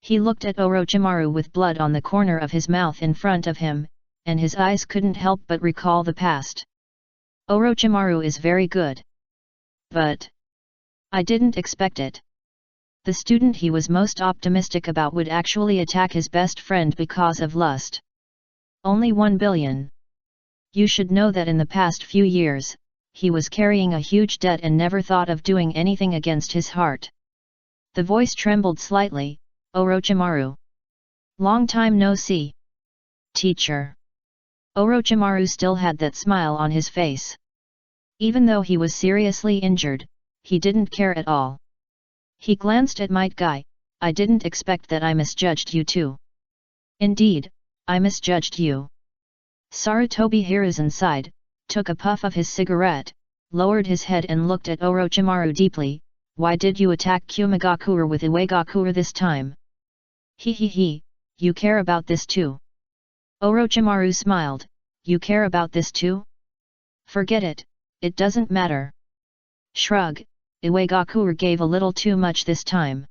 he looked at Orochimaru with blood on the corner of his mouth in front of him, and his eyes couldn't help but recall the past. Orochimaru is very good. But I didn't expect it. The student he was most optimistic about would actually attack his best friend because of lust. Only 1 billion. You should know that in the past few years, he was carrying a huge debt and never thought of doing anything against his heart. The voice trembled slightly, Orochimaru. Long time no see. Teacher. Orochimaru still had that smile on his face. Even though he was seriously injured, he didn't care at all. He glanced at Might Guy, I didn't expect that I misjudged you too. Indeed, I misjudged you. Sarutobi Hiruzen sighed, took a puff of his cigarette, lowered his head and looked at Orochimaru deeply, Why did you attack Kumagakure with Iwagakure this time? He, you care about this too? Orochimaru smiled, You care about this too? Forget it, it doesn't matter. Shrug, Iwagakure gave a little too much this time.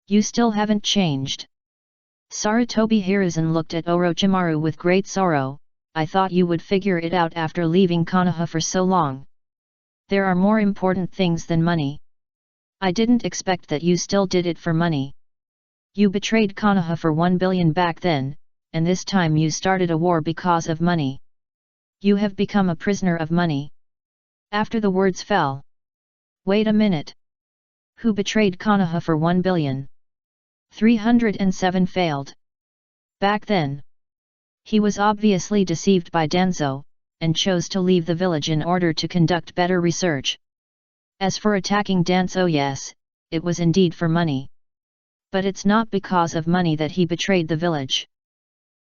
You still haven't changed. Sarutobi Hiruzen looked at Orochimaru with great sorrow, I thought you would figure it out after leaving Konoha for so long. There are more important things than money. I didn't expect that you still did it for money. You betrayed Konoha for 1 billion back then, and this time you started a war because of money. You have become a prisoner of money. After the words fell. Wait a minute. Who betrayed Konoha for 1 billion? 307 failed. Back then, he was obviously deceived by Danzo, and chose to leave the village in order to conduct better research. As for attacking Danzo, yes, it was indeed for money. But it's not because of money that he betrayed the village.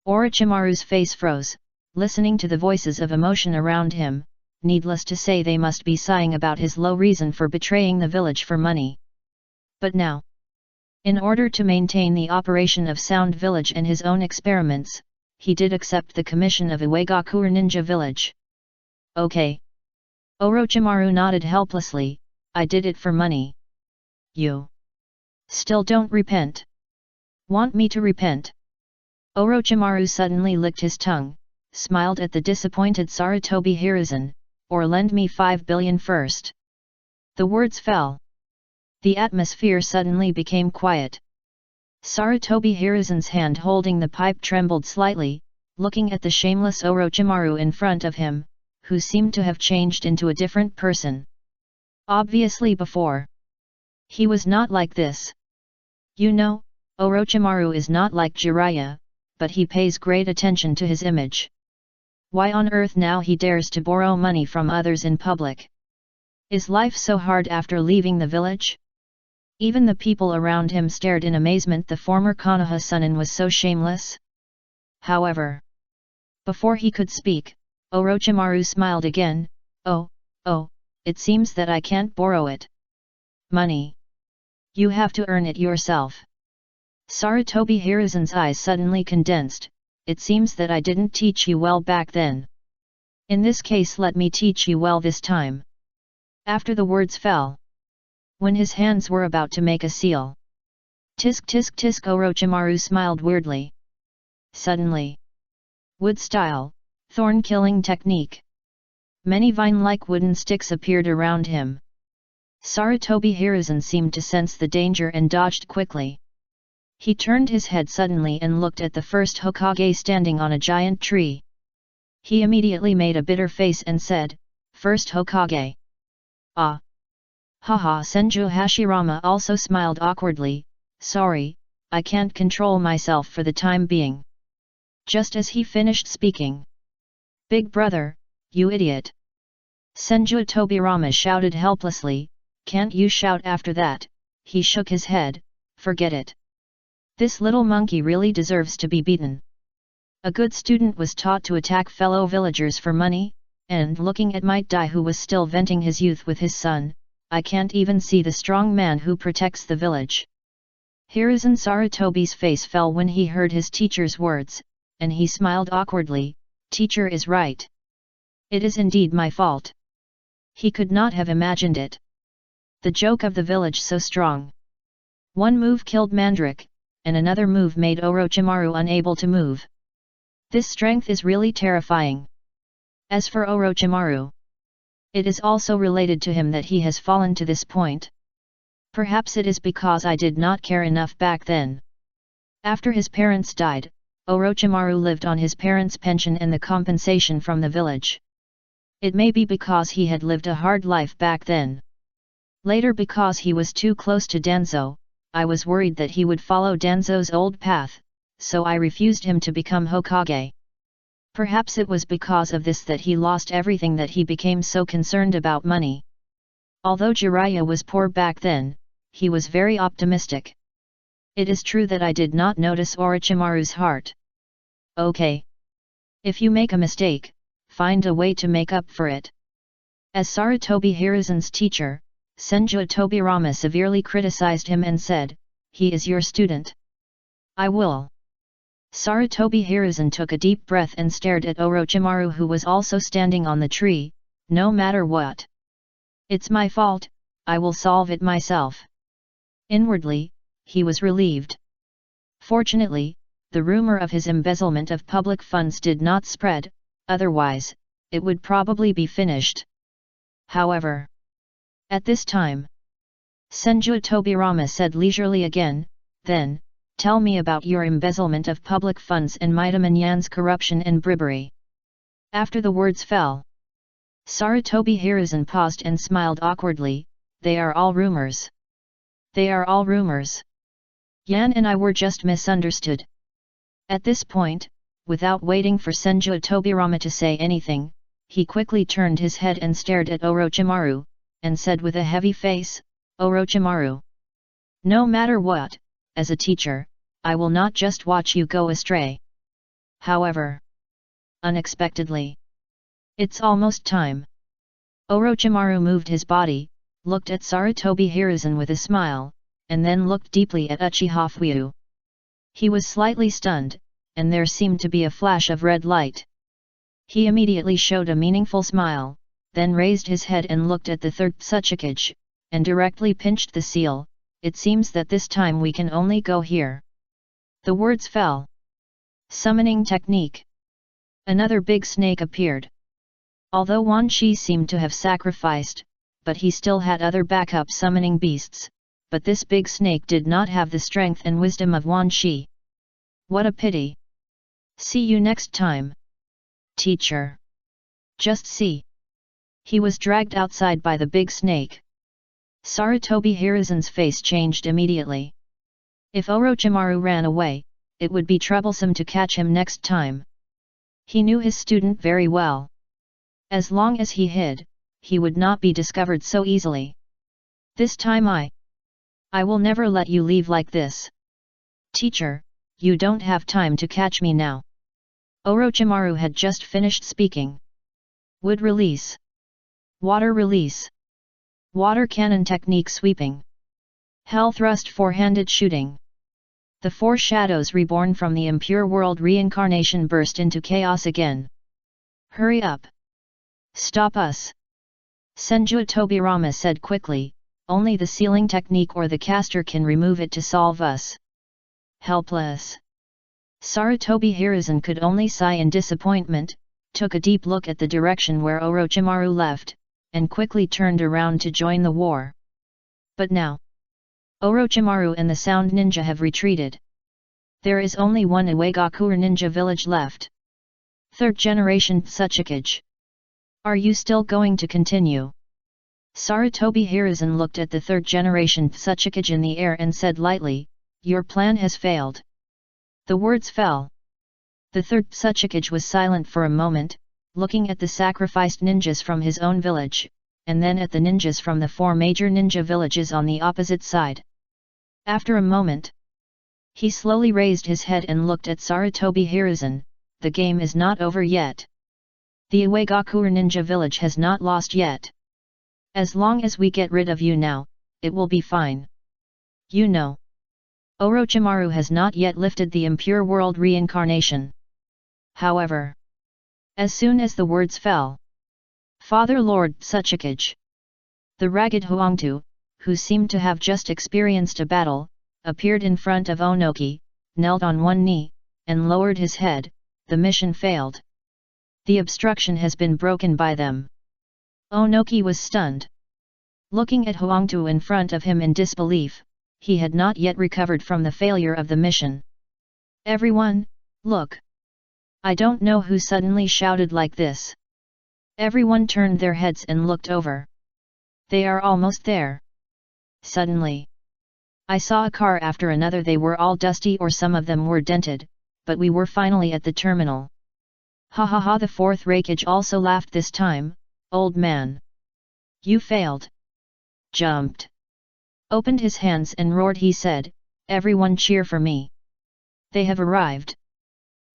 Orochimaru's face froze, listening to the voices of emotion around him. Needless to say, they must be sighing about his low reason for betraying the village for money. But now, in order to maintain the operation of Sound Village and his own experiments, he did accept the commission of Iwagakure Ninja Village. Okay. Orochimaru nodded helplessly. I did it for money. You still don't repent? Want me to repent? Orochimaru suddenly licked his tongue, smiled at the disappointed Sarutobi Hiruzen, or lend me 5 billion first. The words fell. The atmosphere suddenly became quiet. Sarutobi Hiruzen's hand holding the pipe trembled slightly, looking at the shameless Orochimaru in front of him, who seemed to have changed into a different person. Obviously before, he was not like this. You know, Orochimaru is not like Jiraiya, but he pays great attention to his image. Why on earth now he dares to borrow money from others in public? Is life so hard after leaving the village? Even the people around him stared in amazement. The former Konoha Sunin was so shameless. However, before he could speak, Orochimaru smiled again. Oh, it seems that I can't borrow it. Money. You have to earn it yourself. Sarutobi Hiruzen's eyes suddenly condensed. It seems that I didn't teach you well back then. In this case, let me teach you well this time. After the words fell, when his hands were about to make a seal, tisk tisk tisk, Orochimaru smiled weirdly. Suddenly, wood style, thorn killing technique. Many vine-like wooden sticks appeared around him. Sarutobi Hiruzen seemed to sense the danger and dodged quickly. He turned his head suddenly and looked at the first Hokage standing on a giant tree. He immediately made a bitter face and said, "First Hokage." Ah! Haha! Senju Hashirama also smiled awkwardly. Sorry, I can't control myself for the time being. Just as he finished speaking, "Big brother, you idiot!" Senju Tobirama shouted helplessly. Can't you shout after that? He shook his head. Forget it. This little monkey really deserves to be beaten. A good student was taught to attack fellow villagers for money, and looking at Might Dai, who was still venting his youth with his son, I can't even see the strong man who protects the village. Hiruzen Sarutobi's face fell when he heard his teacher's words, and he smiled awkwardly. Teacher is right. It is indeed my fault. He could not have imagined it. The joke of the village so strong. One move killed Mandrake, and another move made Orochimaru unable to move. This strength is really terrifying. As for Orochimaru, it is also related to him that he has fallen to this point. Perhaps it is because I did not care enough back then. After his parents died, Orochimaru lived on his parents' pension and the compensation from the village. It may be because he had lived a hard life back then. Later, because he was too close to Danzo, I was worried that he would follow Danzo's old path, so I refused him to become Hokage. Perhaps it was because of this that he lost everything, that he became so concerned about money. Although Jiraiya was poor back then, he was very optimistic. It is true that I did not notice Orochimaru's heart. Okay. If you make a mistake, find a way to make up for it. As Sarutobi Hiruzen's teacher, Senju Tobirama severely criticized him and said, "He is your student." I will. Sarutobi Hiruzen took a deep breath and stared at Orochimaru, who was also standing on the tree. No matter what. It's my fault, I will solve it myself. Inwardly, he was relieved. Fortunately, the rumor of his embezzlement of public funds did not spread, otherwise, it would probably be finished. However, at this time, Senju Tobirama said leisurely again, then, tell me about your embezzlement of public funds and Maidam Yan's corruption and bribery. After the words fell, Sarutobi Hiruzen paused and smiled awkwardly. They are all rumors. They are all rumors. Yan and I were just misunderstood. At this point, without waiting for Senju Tobirama to say anything, he quickly turned his head and stared at Orochimaru, and said with a heavy face, Orochimaru, no matter what, as a teacher, I will not just watch you go astray. However, unexpectedly, it's almost time. Orochimaru moved his body, looked at Sarutobi Hiruzen with a smile, and then looked deeply at Uchiha Fuyu. He was slightly stunned, and there seemed to be a flash of red light. He immediately showed a meaningful smile, then raised his head and looked at the third Tsuchikage, and directly pinched the seal. It seems that this time we can only go here. The words fell. Summoning technique. Another big snake appeared. Although Wan Shi seemed to have sacrificed, but he still had other backup summoning beasts, but this big snake did not have the strength and wisdom of Wan Shi. What a pity. See you next time, teacher. Just see. He was dragged outside by the big snake. Sarutobi Hiruzen's face changed immediately. If Orochimaru ran away, it would be troublesome to catch him next time. He knew his student very well. As long as he hid, he would not be discovered so easily. This time I will never let you leave like this. Teacher, you don't have time to catch me now. Orochimaru had just finished speaking. Wood release. Water release. Water cannon technique sweeping. Hell thrust four-handed shooting. The four shadows reborn from the impure world reincarnation burst into chaos again. Hurry up. Stop us. Senju Tobirama said quickly, only the sealing technique or the caster can remove it to solve us. Helpless. Sarutobi Hiruzen could only sigh in disappointment, took a deep look at the direction where Orochimaru left, and quickly turned around to join the war. But now, Orochimaru and the Sound Ninja have retreated. There is only one Iwagakure ninja village left. Third generation Tsuchikage. Are you still going to continue? Sarutobi Hiruzen looked at the third generation Tsuchikage in the air and said lightly, your plan has failed. The words fell. The third Tsuchikage was silent for a moment, looking at the sacrificed ninjas from his own village, and then at the ninjas from the four major ninja villages on the opposite side. After a moment, he slowly raised his head and looked at Sarutobi Hiruzen. The game is not over yet. The Iwagakure ninja village has not lost yet. As long as we get rid of you now, it will be fine. You know, Orochimaru has not yet lifted the impure world reincarnation. However, as soon as the words fell, Father Lord Tsuchikage, the ragged Huangtu, who seemed to have just experienced a battle, appeared in front of Onoki, knelt on one knee, and lowered his head. The mission failed. The obstruction has been broken by them. Onoki was stunned. Looking at Huangtu in front of him in disbelief, he had not yet recovered from the failure of the mission. Everyone, look! I don't know who suddenly shouted like this. Everyone turned their heads and looked over. They are almost there. Suddenly, I saw a car after another. They were all dusty or some of them were dented, but we were finally at the terminal. Ha ha ha! The fourth Raikage also laughed this time. Old man, you failed. Jumped. Opened his hands and roared. He said, everyone cheer for me. They have arrived.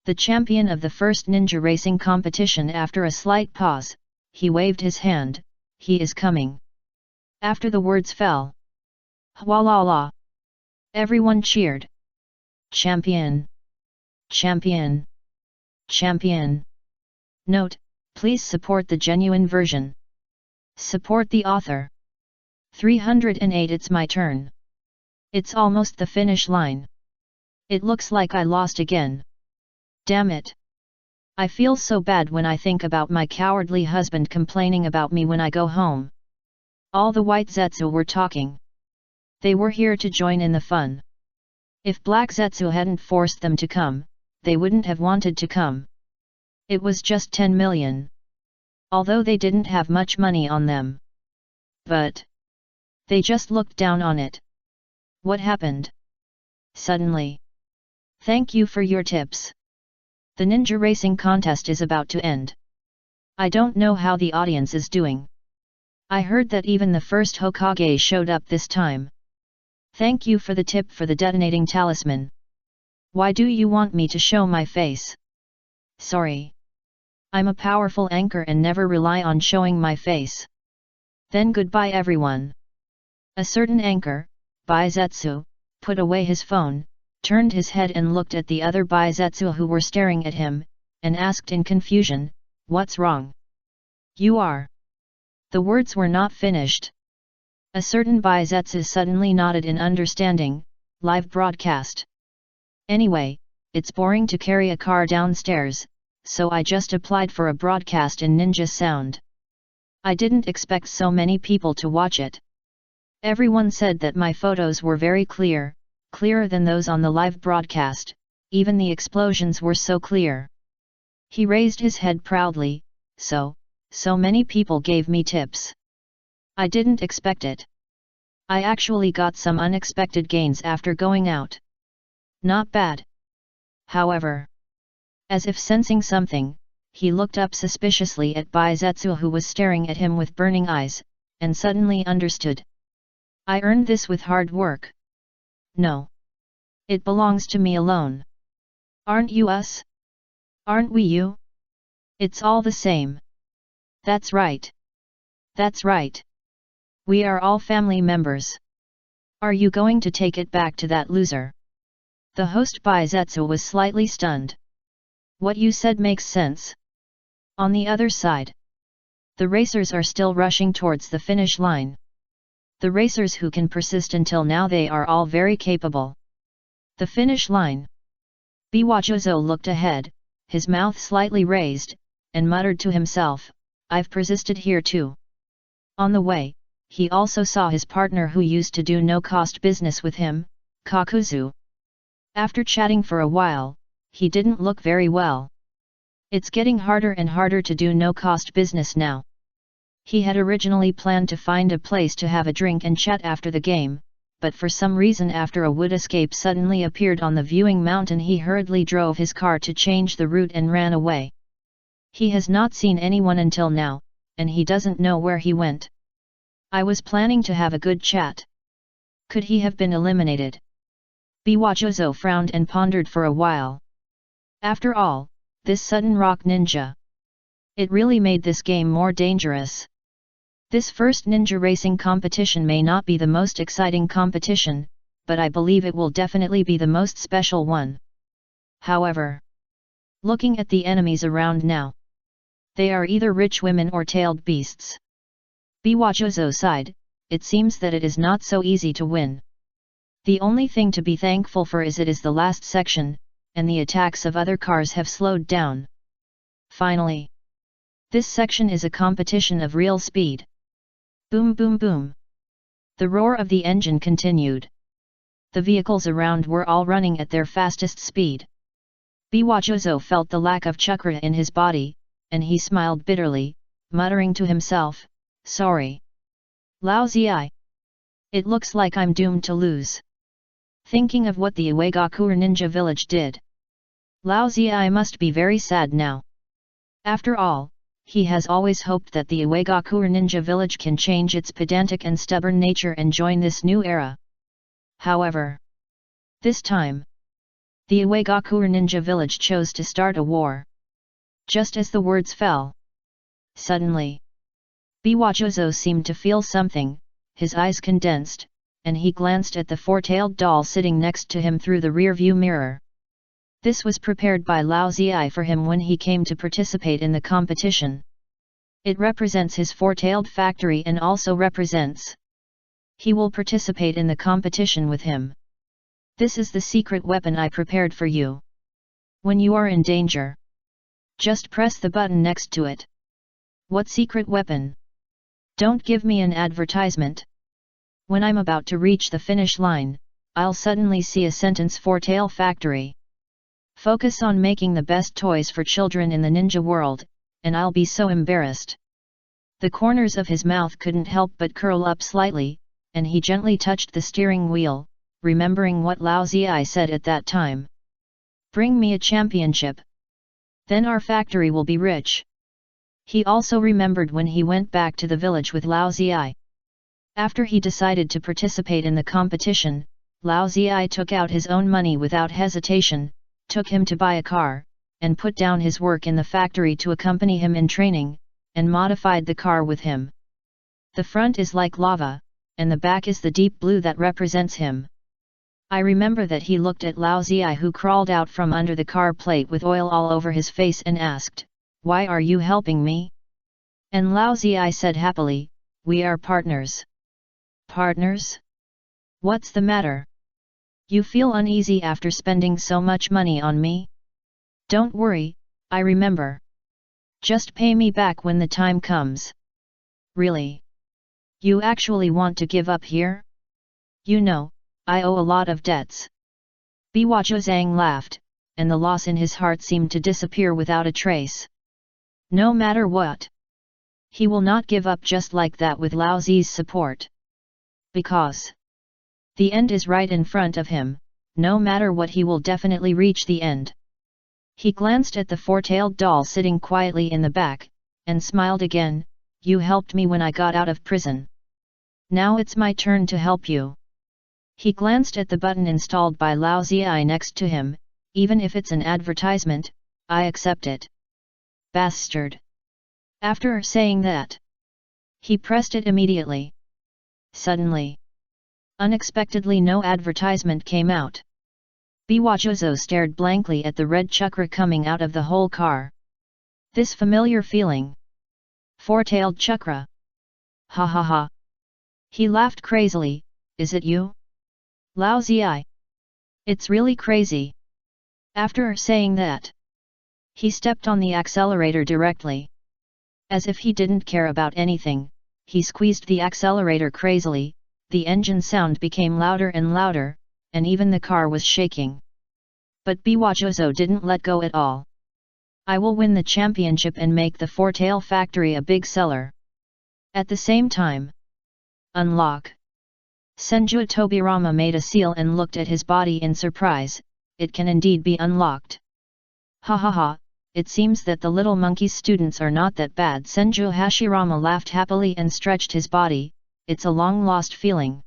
The champion of the first ninja racing competition. After a slight pause, he waved his hand. He is coming. After the words fell, Hwalala! Everyone cheered. Champion! Champion! Champion! Note, please support the genuine version. Support the author. 308. It's my turn. It's almost the finish line. It looks like I lost again. Damn it. I feel so bad when I think about my cowardly husband complaining about me when I go home. All the white Zetsu were talking. They were here to join in the fun. If Black Zetsu hadn't forced them to come, they wouldn't have wanted to come. It was just 10 million. Although they didn't have much money on them. But they just looked down on it. What happened? Suddenly. Thank you for your tips. The ninja racing contest is about to end. I don't know how the audience is doing. I heard that even the first Hokage showed up this time. Thank you for the tip for the detonating talisman. Why do you want me to show my face? Sorry. I'm a powerful anchor and never rely on showing my face. Then goodbye everyone. A certain anchor, Baizetsu, put away his phone, turned his head and looked at the other Baizetsu who were staring at him, and asked in confusion, "What's wrong?" "You are." The words were not finished. A certain Baizetsu suddenly nodded in understanding, "Live broadcast. Anyway, it's boring to carry a car downstairs, so I just applied for a broadcast in Ninja Sound. I didn't expect so many people to watch it. Everyone said that my photos were very clear, clearer than those on the live broadcast, even the explosions were so clear." He raised his head proudly, so many people gave me tips. I didn't expect it. I actually got some unexpected gains after going out. Not bad. However, as if sensing something, he looked up suspiciously at Baizetsu who was staring at him with burning eyes, and suddenly understood. I earned this with hard work. No. It belongs to me alone. Aren't you us? Aren't we you? It's all the same. That's right. That's right. We are all family members. Are you going to take it back to that loser? The host Baizetsu was slightly stunned. What you said makes sense. On the other side, the racers are still rushing towards the finish line. The racers who can persist until now, they are all very capable. The finish line. Biwajozo looked ahead, his mouth slightly raised, and muttered to himself, "I've persisted here too." On the way, he also saw his partner who used to do no-cost business with him, Kakuzu. After chatting for a while, he didn't look very well. It's getting harder and harder to do no-cost business now. He had originally planned to find a place to have a drink and chat after the game, but for some reason after a wood escape suddenly appeared on the viewing mountain, he hurriedly drove his car to change the route and ran away. He has not seen anyone until now, and he doesn't know where he went. I was planning to have a good chat. Could he have been eliminated? Biwajozo frowned and pondered for a while. After all, this sudden rock ninja. It really made this game more dangerous. This first ninja racing competition may not be the most exciting competition, but I believe it will definitely be the most special one. However, looking at the enemies around now, they are either rich women or tailed beasts. Biwajozo sighed, it seems that it is not so easy to win. The only thing to be thankful for is it is the last section, and the attacks of other cars have slowed down. Finally, this section is a competition of real speed. Boom boom boom. The roar of the engine continued. The vehicles around were all running at their fastest speed. Biwajozo felt the lack of chakra in his body, and he smiled bitterly, muttering to himself, "Sorry. Lousy eye. It looks like I'm doomed to lose." Thinking of what the Uegakure ninja village did. Lousy eye must be very sad now. After all, he has always hoped that the Uegakure ninja village can change its pedantic and stubborn nature and join this new era. However, this time, the Uegakure ninja village chose to start a war. Just as the words fell, suddenly, Biwajozo seemed to feel something, his eyes condensed, and he glanced at the four-tailed doll sitting next to him through the rear-view mirror. This was prepared by Lao Ziai for him when he came to participate in the competition. It represents his four-tailed factory and also represents he will participate in the competition with him. This is the secret weapon I prepared for you. When you are in danger, just press the button next to it. What secret weapon? Don't give me an advertisement. When I'm about to reach the finish line, I'll suddenly see a sentence for Tail Factory. Focus on making the best toys for children in the ninja world, and I'll be so embarrassed. The corners of his mouth couldn't help but curl up slightly, and he gently touched the steering wheel, remembering what Lao Ziyi said at that time. Bring me a championship. Then our factory will be rich. He also remembered when he went back to the village with Lao Ziyi. After he decided to participate in the competition, Lao Ziyi took out his own money without hesitation, took him to buy a car, and put down his work in the factory to accompany him in training, and modified the car with him. The front is like lava, and the back is the deep blue that represents him. I remember that he looked at Lao Ziyi, who crawled out from under the car plate with oil all over his face, and asked, "Why are you helping me?" And Lao Ziyi said happily, "We are partners." Partners? What's the matter? You feel uneasy after spending so much money on me? Don't worry, I remember. Just pay me back when the time comes. Really? You actually want to give up here? You know, I owe a lot of debts. Biwa Zhang laughed, and the loss in his heart seemed to disappear without a trace. No matter what, he will not give up just like that with Lao Zi's support. Because the end is right in front of him, no matter what he will definitely reach the end. He glanced at the four-tailed doll sitting quietly in the back, and smiled again. You helped me when I got out of prison. Now it's my turn to help you. He glanced at the button installed by Lao Ziyi next to him. Even if it's an advertisement, I accept it. Bastard. After saying that, he pressed it immediately. Suddenly, unexpectedly, no advertisement came out. Biwajozo stared blankly at the red chakra coming out of the whole car. This familiar feeling. Four-tailed chakra. Ha ha ha. He laughed crazily. Is it you? Lao Ziyi? It's really crazy. After saying that, he stepped on the accelerator directly. As if he didn't care about anything, he squeezed the accelerator crazily. The engine sound became louder and louder, and even the car was shaking. But Biwajozo didn't let go at all. I will win the championship and make the Four-Tail Factory a big seller. At the same time, unlock. Senju Tobirama made a seal and looked at his body in surprise. It can indeed be unlocked. Ha ha ha, it seems that the little monkey's students are not that bad. Senju Hashirama laughed happily and stretched his body. It's a long-lost feeling.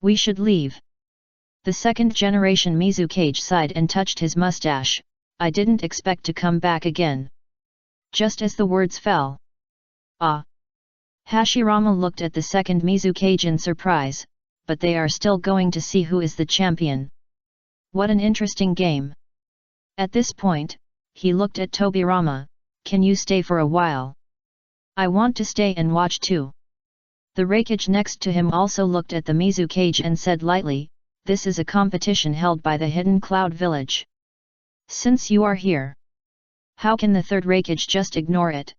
We should leave. The second-generation Mizukage sighed and touched his mustache. I didn't expect to come back again. Just as the words fell. Ah! Hashirama looked at the second Mizukage in surprise, but they are still going to see who is the champion. What an interesting game. At this point, he looked at Tobirama. Can you stay for a while? I want to stay and watch too. The Raikage next to him also looked at the Mizukage and said lightly, this is a competition held by the Hidden Cloud Village. Since you are here, how can the third Raikage just ignore it?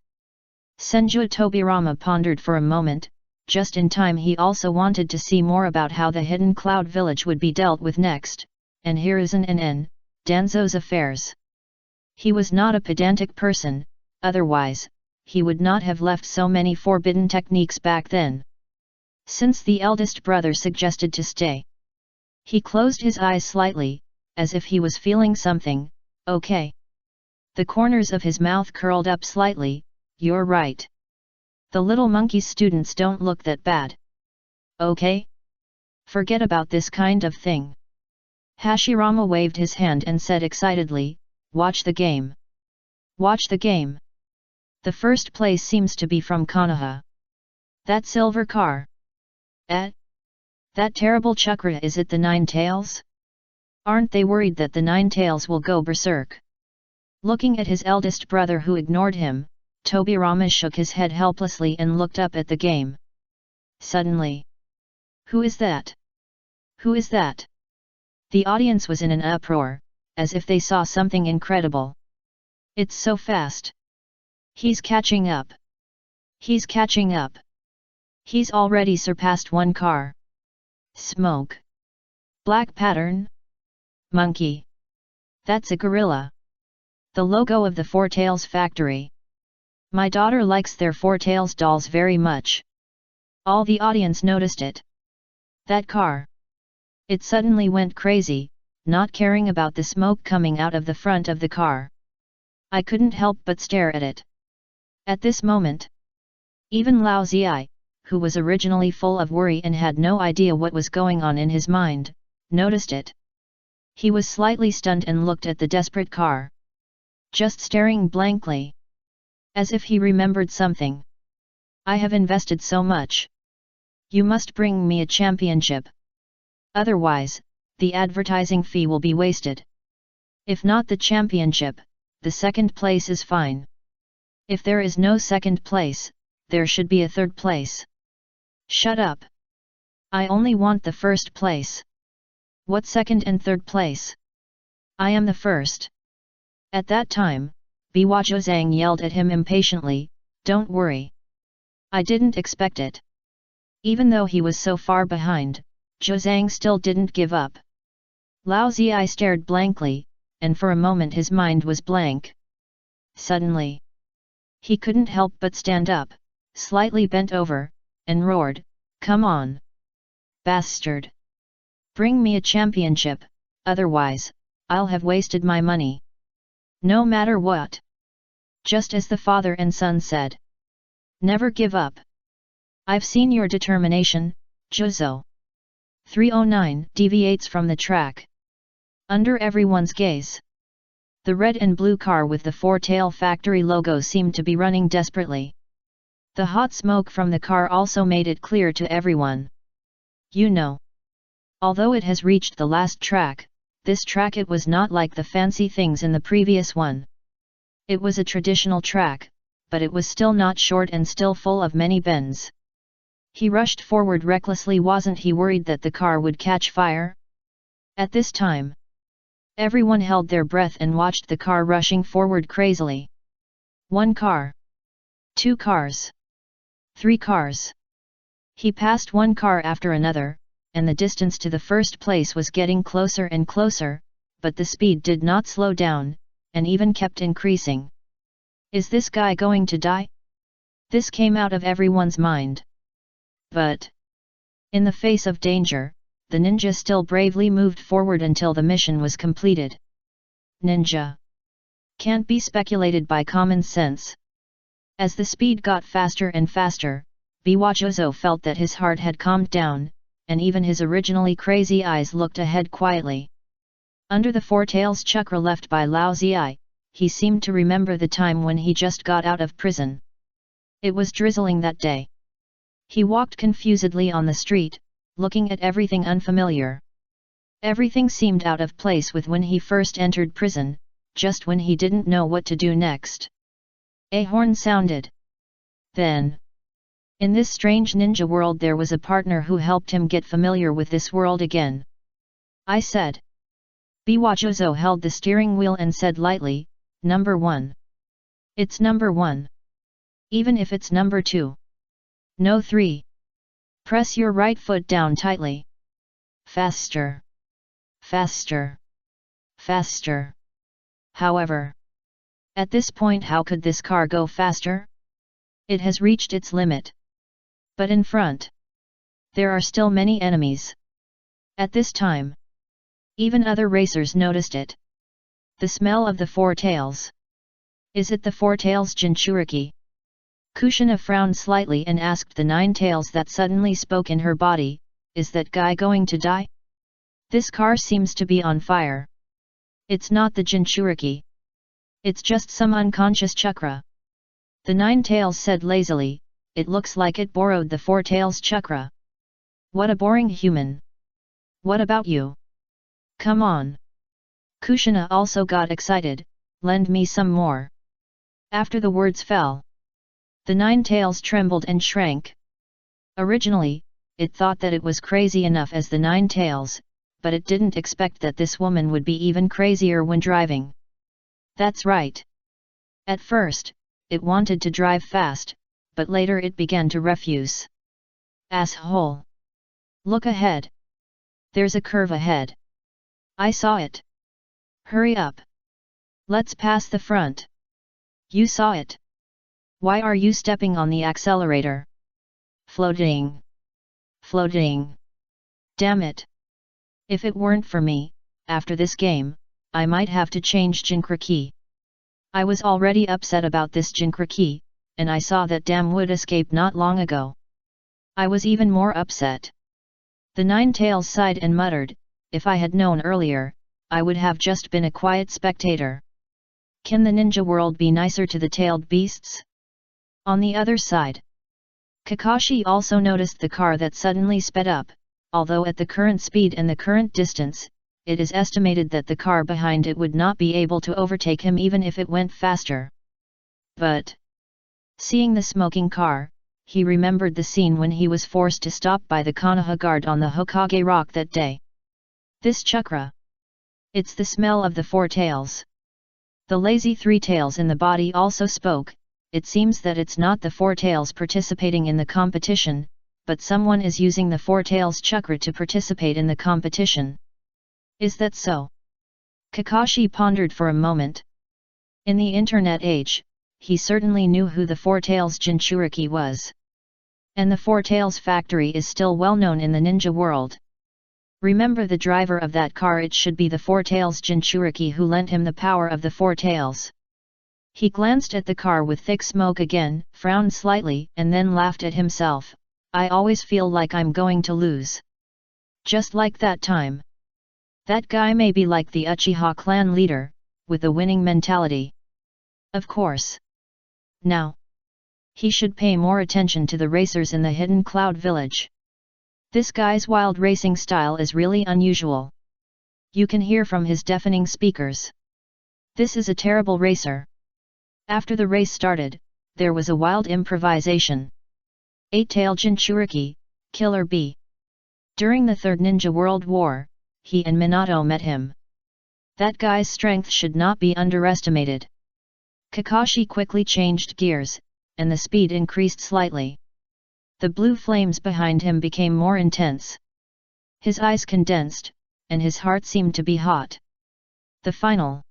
Senju Tobirama pondered for a moment. Just in time, he also wanted to see more about how the Hidden Cloud Village would be dealt with next, and Hiruzen and Danzo's affairs. He was not a pedantic person, otherwise, he would not have left so many forbidden techniques back then. Since the eldest brother suggested to stay, he closed his eyes slightly, as if he was feeling something. Okay. The corners of his mouth curled up slightly. You're right. The little monkey's students don't look that bad. Okay? Forget about this kind of thing. Hashirama waved his hand and said excitedly, watch the game. Watch the game. The first place seems to be from Konoha. That silver car. That terrible chakra, is it the Nine Tails? Aren't they worried that the Nine Tails will go berserk? Looking at his eldest brother who ignored him, Tobirama shook his head helplessly and looked up at the game. Suddenly. Who is that? Who is that? The audience was in an uproar, as if they saw something incredible. It's so fast. He's catching up. He's catching up. He's already surpassed one car. Smoke. Black pattern? Monkey. That's a gorilla. The logo of the Four Tails factory. My daughter likes their Four Tails dolls very much. All the audience noticed it. That car. It suddenly went crazy, not caring about the smoke coming out of the front of the car. I couldn't help but stare at it. At this moment, even Lao Ziai, who was originally full of worry and had no idea what was going on in his mind, noticed it. He was slightly stunned and looked at the desperate car. Just staring blankly. As if he remembered something. I have invested so much. You must bring me a championship. Otherwise, the advertising fee will be wasted. If not the championship, the second place is fine. If there is no second place, there should be a third place. Shut up. I only want the first place. What second and third place? I am the first. At that time, Biwa Zhang yelled at him impatiently, "Don't worry. I didn't expect it." Even though he was so far behind, Zhang still didn't give up. Lao Ziai stared blankly, and for a moment his mind was blank. Suddenly, he couldn't help but stand up, slightly bent over, and roared, "Come on! Bastard! Bring me a championship, otherwise, I'll have wasted my money. No matter what." Just as the father and son said. Never give up. I've seen your determination, Zhou. 309 deviates from the track. Under everyone's gaze. The red and blue car with the four-tail factory logo seemed to be running desperately. The hot smoke from the car also made it clear to everyone. You know. Although it has reached the last track, this track it was not like the fancy things in the previous one. It was a traditional track, but it was still not short and still full of many bends. He rushed forward recklessly. Wasn't he worried that the car would catch fire? At this time, everyone held their breath and watched the car rushing forward crazily. 1 car. 2 cars. 3 cars. He passed one car after another, and the distance to the first place was getting closer and closer, but the speed did not slow down, and even kept increasing. Is this guy going to die? This came out of everyone's mind. But, in the face of danger, the ninja still bravely moved forward until the mission was completed. Ninja. Can't be speculated by common sense. As the speed got faster and faster, Biwajozo felt that his heart had calmed down, and even his originally crazy eyes looked ahead quietly. Under the four tails chakra left by Lao Ziai, he seemed to remember the time when he just got out of prison. It was drizzling that day. He walked confusedly on the street, looking at everything unfamiliar. Everything seemed out of place with when he first entered prison, just when he didn't know what to do next. A horn sounded. Then, in this strange ninja world there was a partner who helped him get familiar with this world again. I said. Biwajozo held the steering wheel and said lightly, "Number 1. It's number 1. Even if it's number 2. No 3. Press your right foot down tightly. Faster. Faster. Faster." However, at this point how could this car go faster? It has reached its limit. But in front, there are still many enemies. At this time, even other racers noticed it. The smell of the four tails. Is it the four tails Jinchuriki? Kushina frowned slightly and asked the 9 tails that suddenly spoke in her body, "Is that guy going to die? This car seems to be on fire." "It's not the Jinchuriki. It's just some unconscious chakra." The 9 tails said lazily, "It looks like it borrowed the 4 tails chakra." "What a boring human. What about you? Come on." Kushina also got excited, "Lend me some more." After the words fell, the 9 tails trembled and shrank. Originally, it thought that it was crazy enough as the 9 tails, but it didn't expect that this woman would be even crazier when driving. That's right. At first, it wanted to drive fast, but later it began to refuse. Asshole! Look ahead, There's a curve ahead. I saw it. Hurry up. Let's pass the front. You saw it. Why are you stepping on the accelerator? Floating. Floating. Damn it. If it weren't for me, after this game, I might have to change Jinkraki. I was already upset about this Jinkraki, and I saw that Dam would escape not long ago. I was even more upset. The Nine-Tails sighed and muttered, if I had known earlier, I would have just been a quiet spectator. Can the ninja world be nicer to the tailed beasts? On the other side, Kakashi also noticed the car that suddenly sped up, although at the current speed and the current distance, it is estimated that the car behind it would not be able to overtake him even if it went faster. But, seeing the smoking car, he remembered the scene when he was forced to stop by the Konoha guard on the Hokage Rock that day. This chakra. It's the smell of the four tails. The lazy three tails in the body also spoke. It seems that it's not the four tails participating in the competition, but someone is using the four tails chakra to participate in the competition. Is that so? Kakashi pondered for a moment. In the internet age, he certainly knew who the Four Tails Jinchuriki was. And the Four Tails factory is still well known in the ninja world. Remember the driver of that car, it should be the Four Tails Jinchuriki who lent him the power of the Four Tails. He glanced at the car with thick smoke again, frowned slightly, and then laughed at himself. I always feel like I'm going to lose. Just like that time. That guy may be like the Uchiha clan leader, with a winning mentality. Of course. Now, he should pay more attention to the racers in the Hidden Cloud Village. This guy's wild racing style is really unusual. You can hear from his deafening speakers. This is a terrible racer. After the race started, there was a wild improvisation. Eight-Tail Jinchuriki, Killer Bee. During the Third Ninja World War, he and Minato met him. That guy's strength should not be underestimated. Kakashi quickly changed gears, and the speed increased slightly. The blue flames behind him became more intense. His eyes condensed, and his heart seemed to be hot. The final.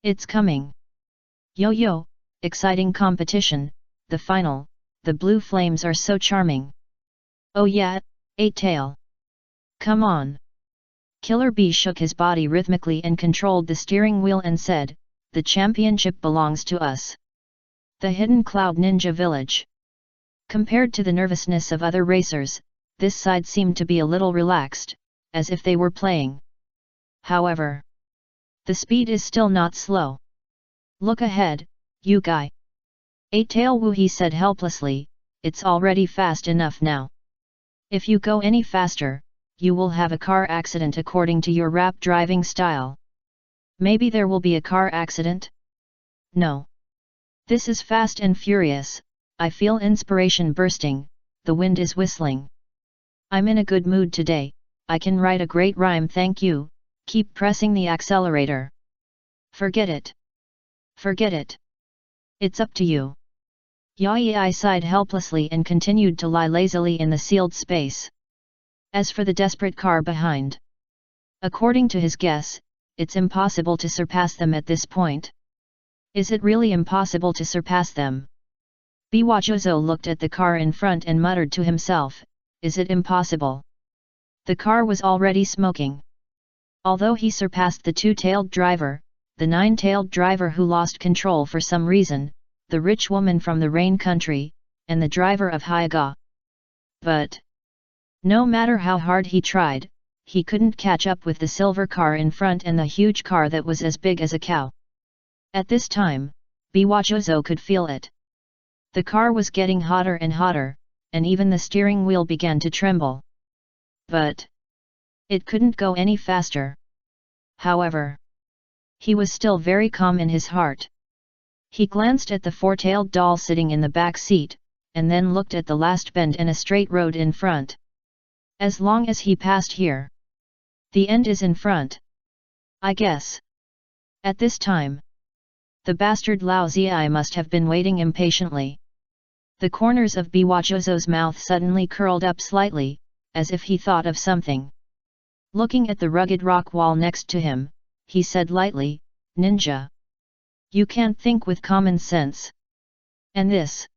It's coming. Yo-yo, exciting competition, the final, the blue flames are so charming. Oh yeah, Eight-Tail. Come on. Killer Bee shook his body rhythmically and controlled the steering wheel and said, the championship belongs to us. The Hidden Cloud Ninja Village. Compared to the nervousness of other racers, this side seemed to be a little relaxed, as if they were playing. However, the speed is still not slow. Look ahead, you guy. Eight-Tail Woohee said helplessly, it's already fast enough now. If you go any faster, you will have a car accident according to your rap driving style. Maybe there will be a car accident? No. This is Fast and Furious, I feel inspiration bursting, the wind is whistling. I'm in a good mood today, I can write a great rhyme, thank you, keep pressing the accelerator. Forget it. Forget it. It's up to you. Yai sighed helplessly and continued to lie lazily in the sealed space. As for the desperate car behind, according to his guess, it's impossible to surpass them at this point. Is it really impossible to surpass them? Biwajozo looked at the car in front and muttered to himself, is it impossible? The car was already smoking. Although he surpassed the two-tailed driver, the nine-tailed driver who lost control for some reason, the rich woman from the rain country, and the driver of Hyuga. But no matter how hard he tried, he couldn't catch up with the silver car in front and the huge car that was as big as a cow. At this time, Biwajozo could feel it. The car was getting hotter and hotter, and even the steering wheel began to tremble. But it couldn't go any faster. However, he was still very calm in his heart. He glanced at the four-tailed doll sitting in the back seat, and then looked at the last bend and a straight road in front. As long as he passed here, the end is in front, I guess. At this time, the bastard Lao Ziai must have been waiting impatiently. The corners of Biwajozo's mouth suddenly curled up slightly, as if he thought of something. Looking at the rugged rock wall next to him, he said lightly, "Ninja. You can't think with common sense. And this?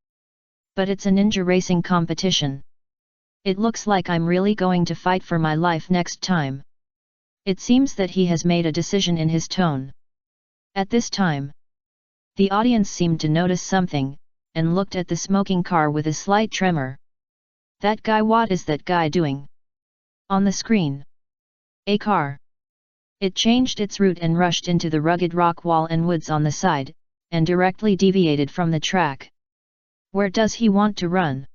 But it's a ninja racing competition. It looks like I'm really going to fight for my life next time." It seems that he has made a decision in his tone. At this time, the audience seemed to notice something, and looked at the smoking car with a slight tremor. "That guy, what is that guy doing?" On the screen. A car. It changed its route and rushed into the rugged rock wall and woods on the side, and directly deviated from the track. Where does he want to run?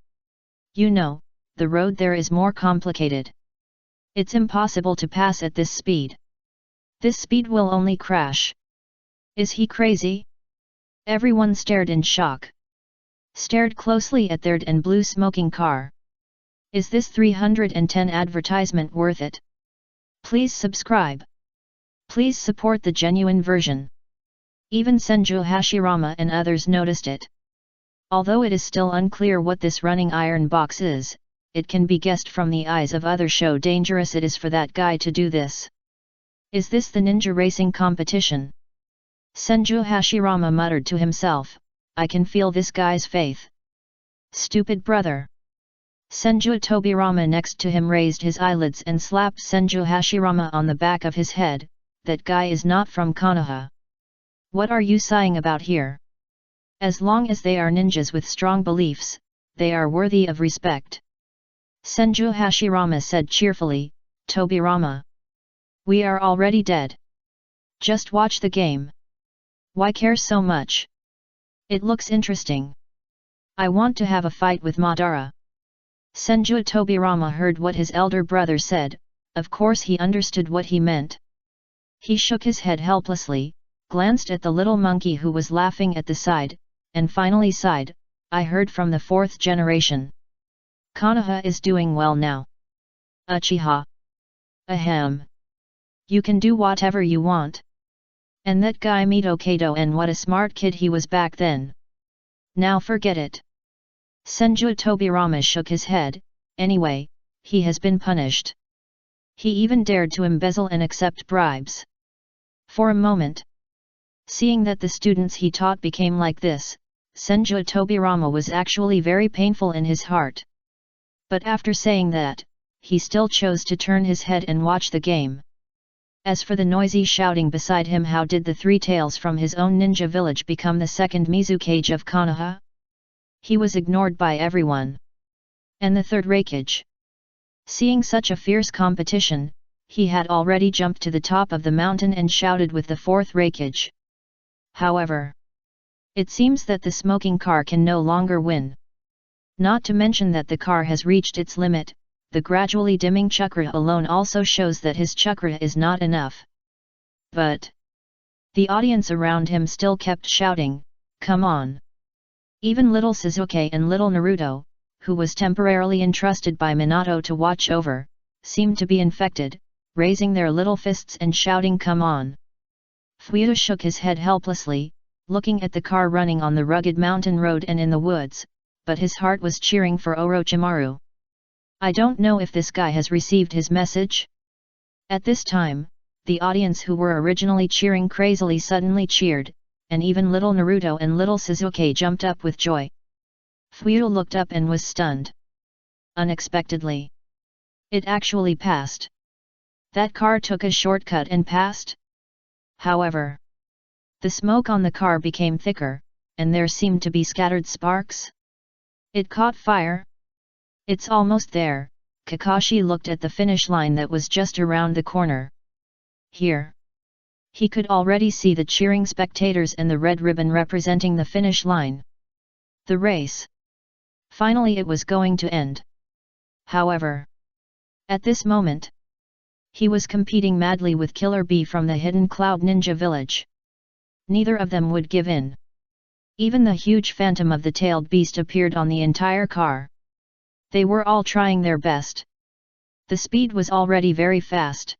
You know, the road there is more complicated. It's impossible to pass at this speed. This speed will only crash. Is he crazy? Everyone stared in shock. Stared closely at their red and blue smoking car. Is this 310 advertisement worth it? Please subscribe. Please support the genuine version. Even Senju Hashirama and others noticed it. Although it is still unclear what this running iron box is, it can be guessed from the eyes of others how dangerous it is for that guy to do this. Is this the ninja racing competition? Senju Hashirama muttered to himself, "I can feel this guy's faith. Stupid brother." Senju Tobirama next to him raised his eyelids and slapped Senju Hashirama on the back of his head. "That guy is not from Konoha. What are you sighing about here? As long as they are ninjas with strong beliefs, they are worthy of respect." Senju Hashirama said cheerfully, "Tobirama. We are already dead. Just watch the game. Why care so much? It looks interesting. I want to have a fight with Madara." Senju Tobirama heard what his elder brother said. Of course he understood what he meant. He shook his head helplessly, glanced at the little monkey who was laughing at the side, and finally sighed, "I heard from the fourth generation. Konoha is doing well now. Uchiha. Ahem. You can do whatever you want. And that guy Mito Kato, and what a smart kid he was back then. Now forget it." Senju Tobirama shook his head. Anyway, he has been punished. He even dared to embezzle and accept bribes. For a moment, seeing that the students he taught became like this, Senju Tobirama was actually very painful in his heart. But after saying that, he still chose to turn his head and watch the game. As for the noisy shouting beside him, how did the three tails from his own ninja village become the second Mizukage of Konoha? He was ignored by everyone. And the third Raikage. Seeing such a fierce competition, he had already jumped to the top of the mountain and shouted with the fourth Raikage. However, it seems that the smoking car can no longer win. Not to mention that the car has reached its limit. The gradually dimming chakra alone also shows that his chakra is not enough. But the audience around him still kept shouting, "Come on!" Even little Sasuke and little Naruto, who was temporarily entrusted by Minato to watch over, seemed to be infected, raising their little fists and shouting, "Come on!" Fuyuta shook his head helplessly, looking at the car running on the rugged mountain road and in the woods, but his heart was cheering for Orochimaru. I don't know if this guy has received his message. At this time, the audience who were originally cheering crazily suddenly cheered, and even little Naruto and little Sasuke jumped up with joy. Fuyuta looked up and was stunned. Unexpectedly, it actually passed. That car took a shortcut and passed? However, the smoke on the car became thicker, and there seemed to be scattered sparks. It caught fire. It's almost there. Kakashi looked at the finish line that was just around the corner. Here, he could already see the cheering spectators and the red ribbon representing the finish line. The race. Finally it was going to end. However, at this moment, he was competing madly with Killer Bee from the Hidden Cloud Ninja Village. Neither of them would give in. Even the huge phantom of the tailed beast appeared on the entire car. They were all trying their best. The speed was already very fast.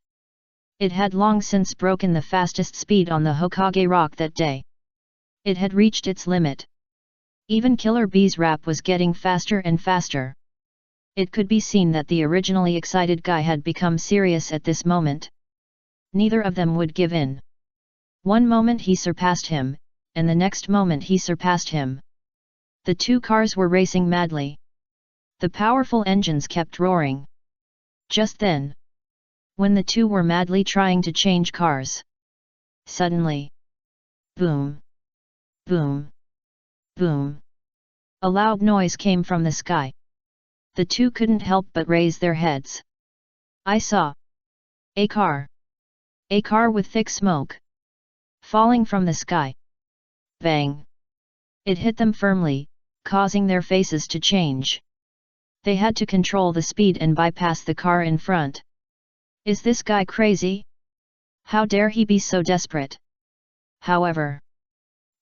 It had long since broken the fastest speed on the Hokage Rock that day. It had reached its limit. Even Killer Bee's rap was getting faster and faster. It could be seen that the originally excited guy had become serious at this moment. Neither of them would give in. One moment he surpassed him, and the next moment he surpassed him. The two cars were racing madly. The powerful engines kept roaring. Just then, when the two were madly trying to change cars, suddenly, boom, boom, boom, a loud noise came from the sky. The two couldn't help but raise their heads. I saw a car with thick smoke, falling from the sky. Bang! It hit them firmly, causing their faces to change. They had to control the speed and bypass the car in front. Is this guy crazy? How dare he be so desperate? However,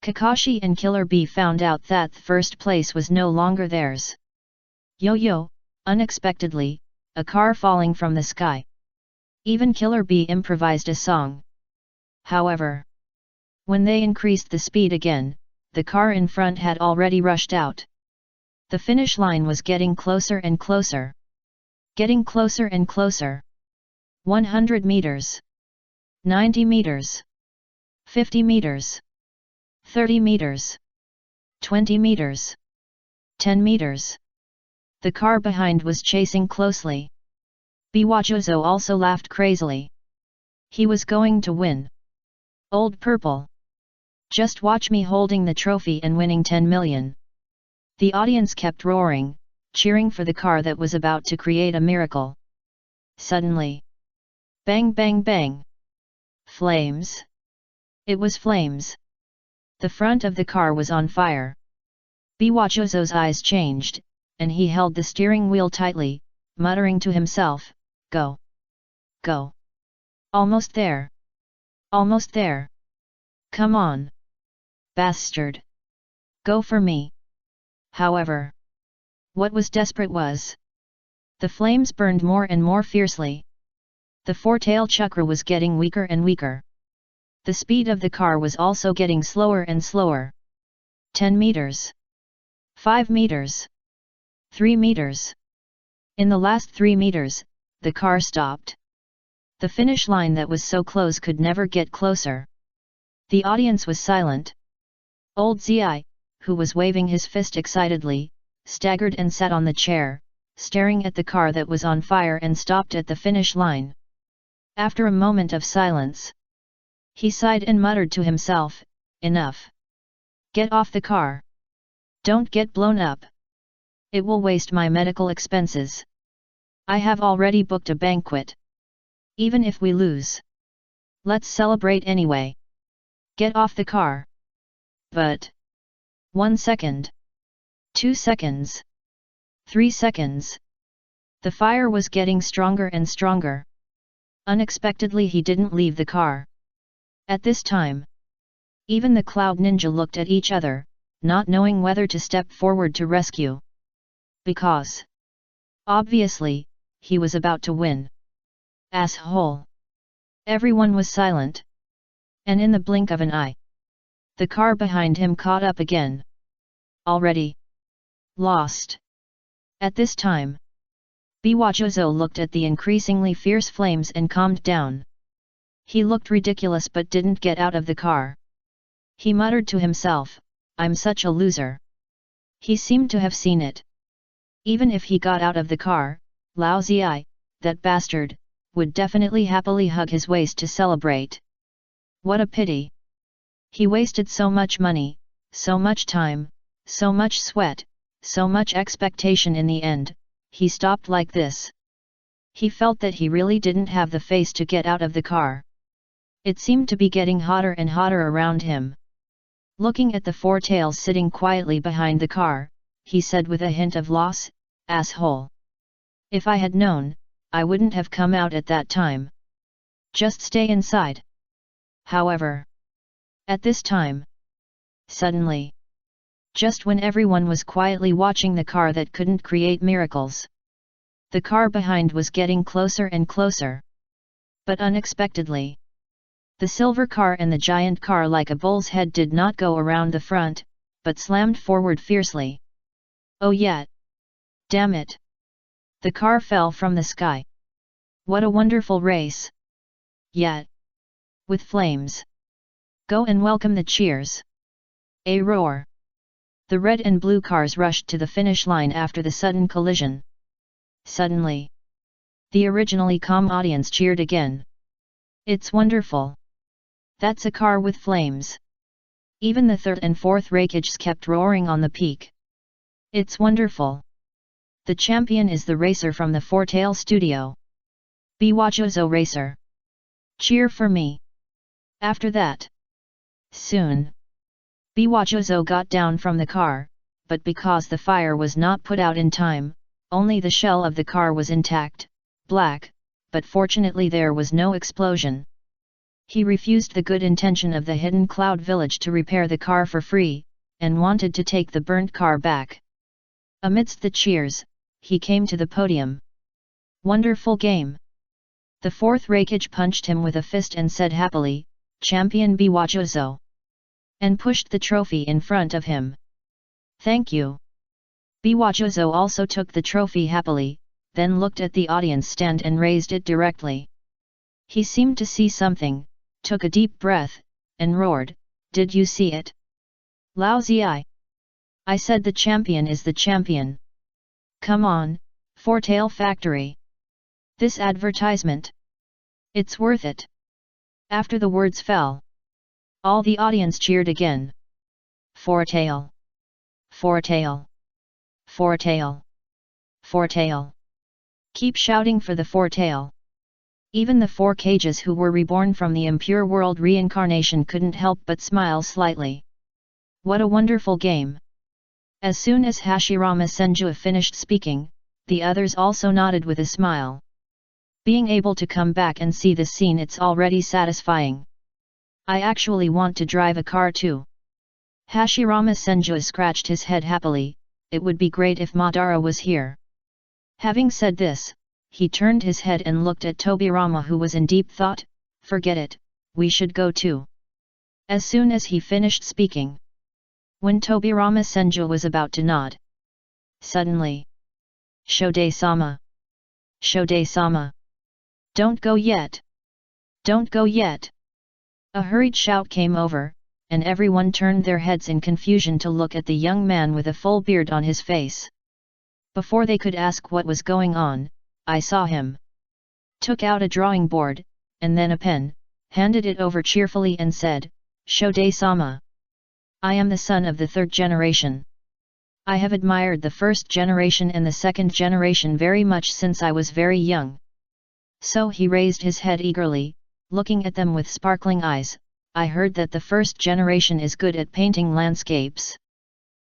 Kakashi and Killer Bee found out that the first place was no longer theirs. Yo-yo, unexpectedly, a car falling from the sky. Even Killer Bee improvised a song. However, when they increased the speed again, the car in front had already rushed out. The finish line was getting closer and closer. Getting closer and closer. 100 meters. 90 meters. 50 meters. 30 meters. 20 meters. 10 meters. The car behind was chasing closely. Biwajozo also laughed crazily. He was going to win. Old Purple. Just watch me holding the trophy and winning 10 million. The audience kept roaring, cheering for the car that was about to create a miracle. Suddenly, bang bang bang. Flames. It was flames. The front of the car was on fire. Biwajozo's eyes changed, and he held the steering wheel tightly, muttering to himself, "Go! Go! Almost there! Almost there! Come on! Bastard! Go for me!" However, what was desperate was, the flames burned more and more fiercely. The four-tail chakra was getting weaker and weaker. The speed of the car was also getting slower and slower. 10 meters. 5 meters. 3 meters. In the last 3 meters, the car stopped. The finish line that was so close could never get closer. The audience was silent. Old Zi, who was waving his fist excitedly, staggered and sat on the chair, staring at the car that was on fire and stopped at the finish line. After a moment of silence, he sighed and muttered to himself, "Enough. Get off the car. Don't get blown up. It will waste my medical expenses. I have already booked a banquet. Even if we lose, let's celebrate anyway. Get off the car." But 1 second. 2 seconds. 3 seconds. The fire was getting stronger and stronger. Unexpectedly he didn't leave the car. At this time, even the Cloud Ninja looked at each other, not knowing whether to step forward to rescue. Because, obviously, he was about to win. Asshole! Everyone was silent. And in the blink of an eye, the car behind him caught up again. Already lost. At this time, Biwajozo looked at the increasingly fierce flames and calmed down. He looked ridiculous but didn't get out of the car. He muttered to himself, "I'm such a loser." He seemed to have seen it. Even if he got out of the car, Lao Zi, that bastard, would definitely happily hug his waist to celebrate. What a pity! He wasted so much money, so much time, so much sweat, so much expectation. In the end, he stopped like this. He felt that he really didn't have the face to get out of the car. It seemed to be getting hotter and hotter around him. Looking at the four tails sitting quietly behind the car, he said with a hint of loss, "Asshole! If I had known, I wouldn't have come out at that time. Just stay inside." However, at this time, suddenly, just when everyone was quietly watching the car that couldn't create miracles, the car behind was getting closer and closer. But unexpectedly, the silver car and the giant car like a bull's head did not go around the front, but slammed forward fiercely. Oh yeah! Damn it! The car fell from the sky. What a wonderful race! Yet, with flames. Go and welcome the cheers. A roar. The red and blue cars rushed to the finish line after the sudden collision. Suddenly, the originally calm audience cheered again. It's wonderful. That's a car with flames. Even the third and fourth rakeges kept roaring on the peak. It's wonderful. The champion is the racer from the Four-Tail Studio. Biwajozo Racer. Cheer for me. After that. Soon. Biwajozo got down from the car, but because the fire was not put out in time, only the shell of the car was intact, black, but fortunately there was no explosion. He refused the good intention of the Hidden Cloud Village to repair the car for free, and wanted to take the burnt car back. Amidst the cheers, he came to the podium. Wonderful game! The fourth rakage punched him with a fist and said happily, Champion Biwajozo. And pushed the trophy in front of him. Thank you. Biwajozo also took the trophy happily, then looked at the audience stand and raised it directly. He seemed to see something, took a deep breath, and roared, Did you see it? Lousy eye! I said the champion is the champion. Come on, Four-Tail Factory. This advertisement. It's worth it. After the words fell, all the audience cheered again. Four-Tail. Four-Tail. Four-Tail. Four-Tail. Keep shouting for the Four-Tail. Even the four cages who were reborn from the impure world reincarnation couldn't help but smile slightly. What a wonderful game! As soon as Hashirama Senju finished speaking, the others also nodded with a smile. Being able to come back and see this scene, it's already satisfying. I actually want to drive a car too. Hashirama Senju scratched his head happily. It would be great if Madara was here. Having said this, he turned his head and looked at Tobirama, who was in deep thought. Forget it, we should go too. As soon as he finished speaking. When Tobirama Senju was about to nod. Suddenly. Shode-sama. Shode-sama. Don't go yet. Don't go yet. A hurried shout came over, and everyone turned their heads in confusion to look at the young man with a full beard on his face. Before they could ask what was going on, I saw him. Took out a drawing board, and then a pen, handed it over cheerfully and said, Shode-sama. I am the son of the third generation. I have admired the first generation and the second generation very much since I was very young. So he raised his head eagerly, looking at them with sparkling eyes. I heard that the first generation is good at painting landscapes.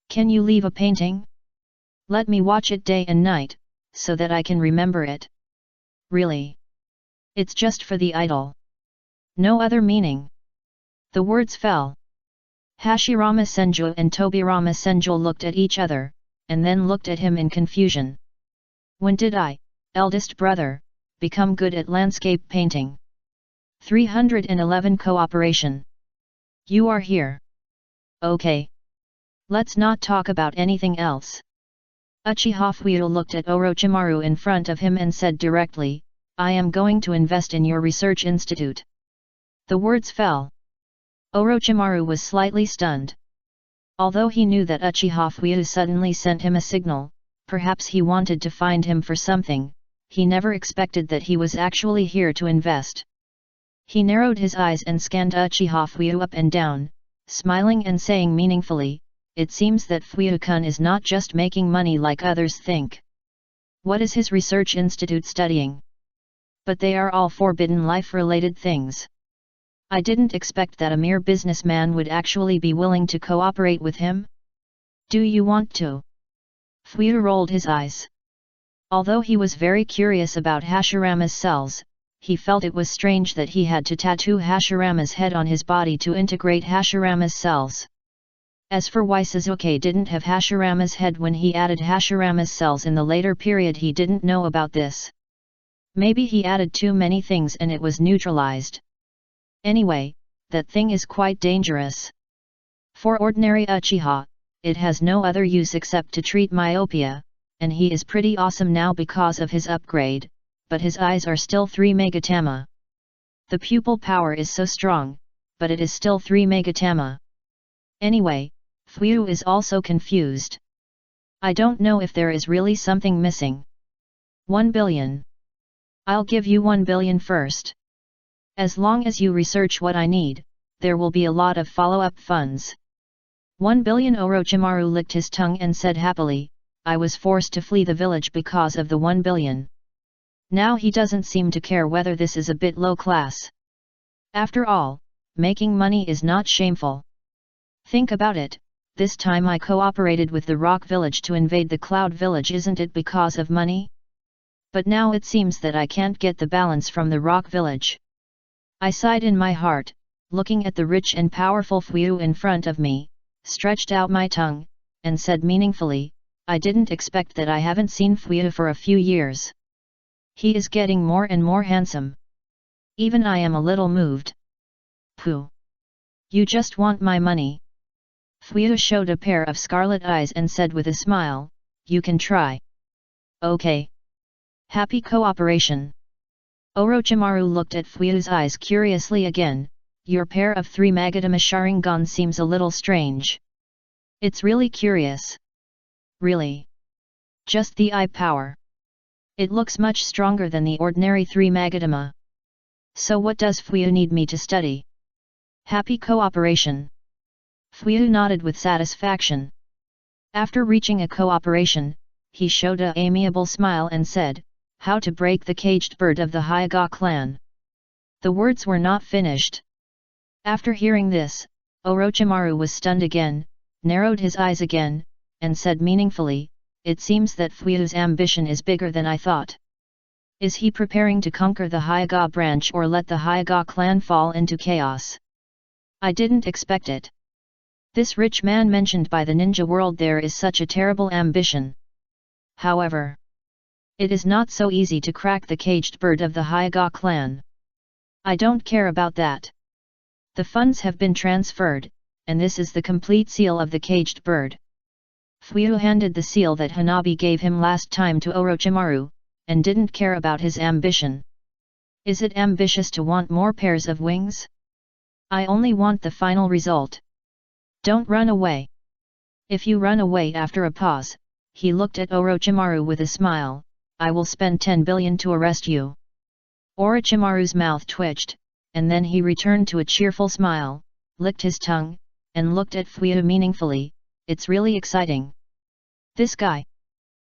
Can you leave a painting? Let me watch it day and night, so that I can remember it. Really? It's just for the idol. No other meaning. The words fell. Hashirama Senju and Tobirama Senju looked at each other, and then looked at him in confusion. When did I, eldest brother, become good at landscape painting? 311 Cooperation. You are here. Okay. Let's not talk about anything else. Uchiha Fuyu looked at Orochimaru in front of him and said directly, I am going to invest in your research institute. The words fell. Orochimaru was slightly stunned. Although he knew that Uchiha Fuyu suddenly sent him a signal, perhaps he wanted to find him for something, he never expected that he was actually here to invest. He narrowed his eyes and scanned Uchiha Fuyu up and down, smiling and saying meaningfully, it seems that Fuyu-kun is not just making money like others think. What is his research institute studying? But they are all forbidden life-related things. I didn't expect that a mere businessman would actually be willing to cooperate with him. Do you want to? Fuyu rolled his eyes. Although he was very curious about Hashirama's cells, he felt it was strange that he had to tattoo Hashirama's head on his body to integrate Hashirama's cells. As for why Sasuke didn't have Hashirama's head when he added Hashirama's cells in the later period, he didn't know about this. Maybe he added too many things and it was neutralized. Anyway, that thing is quite dangerous. For ordinary Uchiha, it has no other use except to treat myopia, and he is pretty awesome now because of his upgrade, but his eyes are still 3 megatama. The pupil power is so strong, but it is still 3 megatama. Anyway, Fuyu is also confused. I don't know if there is really something missing. 1 billion. I'll give you 1 billion first. As long as you research what I need, there will be a lot of follow-up funds. 1 billion. Orochimaru licked his tongue and said happily, I was forced to flee the village because of the 1 billion. Now he doesn't seem to care whether this is a bit low class. After all, making money is not shameful. Think about it, this time I cooperated with the Rock Village to invade the Cloud Village, isn't it because of money? But now it seems that I can't get the balance from the Rock Village. I sighed in my heart, looking at the rich and powerful Fuyu in front of me, stretched out my tongue, and said meaningfully, I didn't expect that. I haven't seen Fuyu for a few years. He is getting more and more handsome. Even I am a little moved. Pooh! You just want my money. Fuyu showed a pair of scarlet eyes and said with a smile, you can try. Okay. Happy cooperation. Orochimaru looked at Fuyu's eyes curiously again. Your pair of 3 Magatama Sharingan seems a little strange. It's really curious. Really? Just the eye power. It looks much stronger than the ordinary 3 Magatama. So what does Fuyu need me to study? Happy cooperation. Fuyu nodded with satisfaction. After reaching a cooperation, he showed a amiable smile and said, how to break the caged bird of the Hyuga clan. The words were not finished. After hearing this, Orochimaru was stunned again, narrowed his eyes again, and said meaningfully, it seems that Fuyu's ambition is bigger than I thought. Is he preparing to conquer the Hyuga branch or let the Hyuga clan fall into chaos? I didn't expect it. This rich man mentioned by the ninja world, there is such a terrible ambition. However, it is not so easy to crack the caged bird of the Hyuga clan. I don't care about that. The funds have been transferred, and this is the complete seal of the caged bird. Fuyu handed the seal that Hanabi gave him last time to Orochimaru, and didn't care about his ambition. Is it ambitious to want more pairs of wings? I only want the final result. Don't run away. If you run away. After a pause, he looked at Orochimaru with a smile, I will spend 10 billion to arrest you. Orochimaru's mouth twitched, and then he returned to a cheerful smile, licked his tongue, and looked at Fuyu meaningfully, it's really exciting. This guy.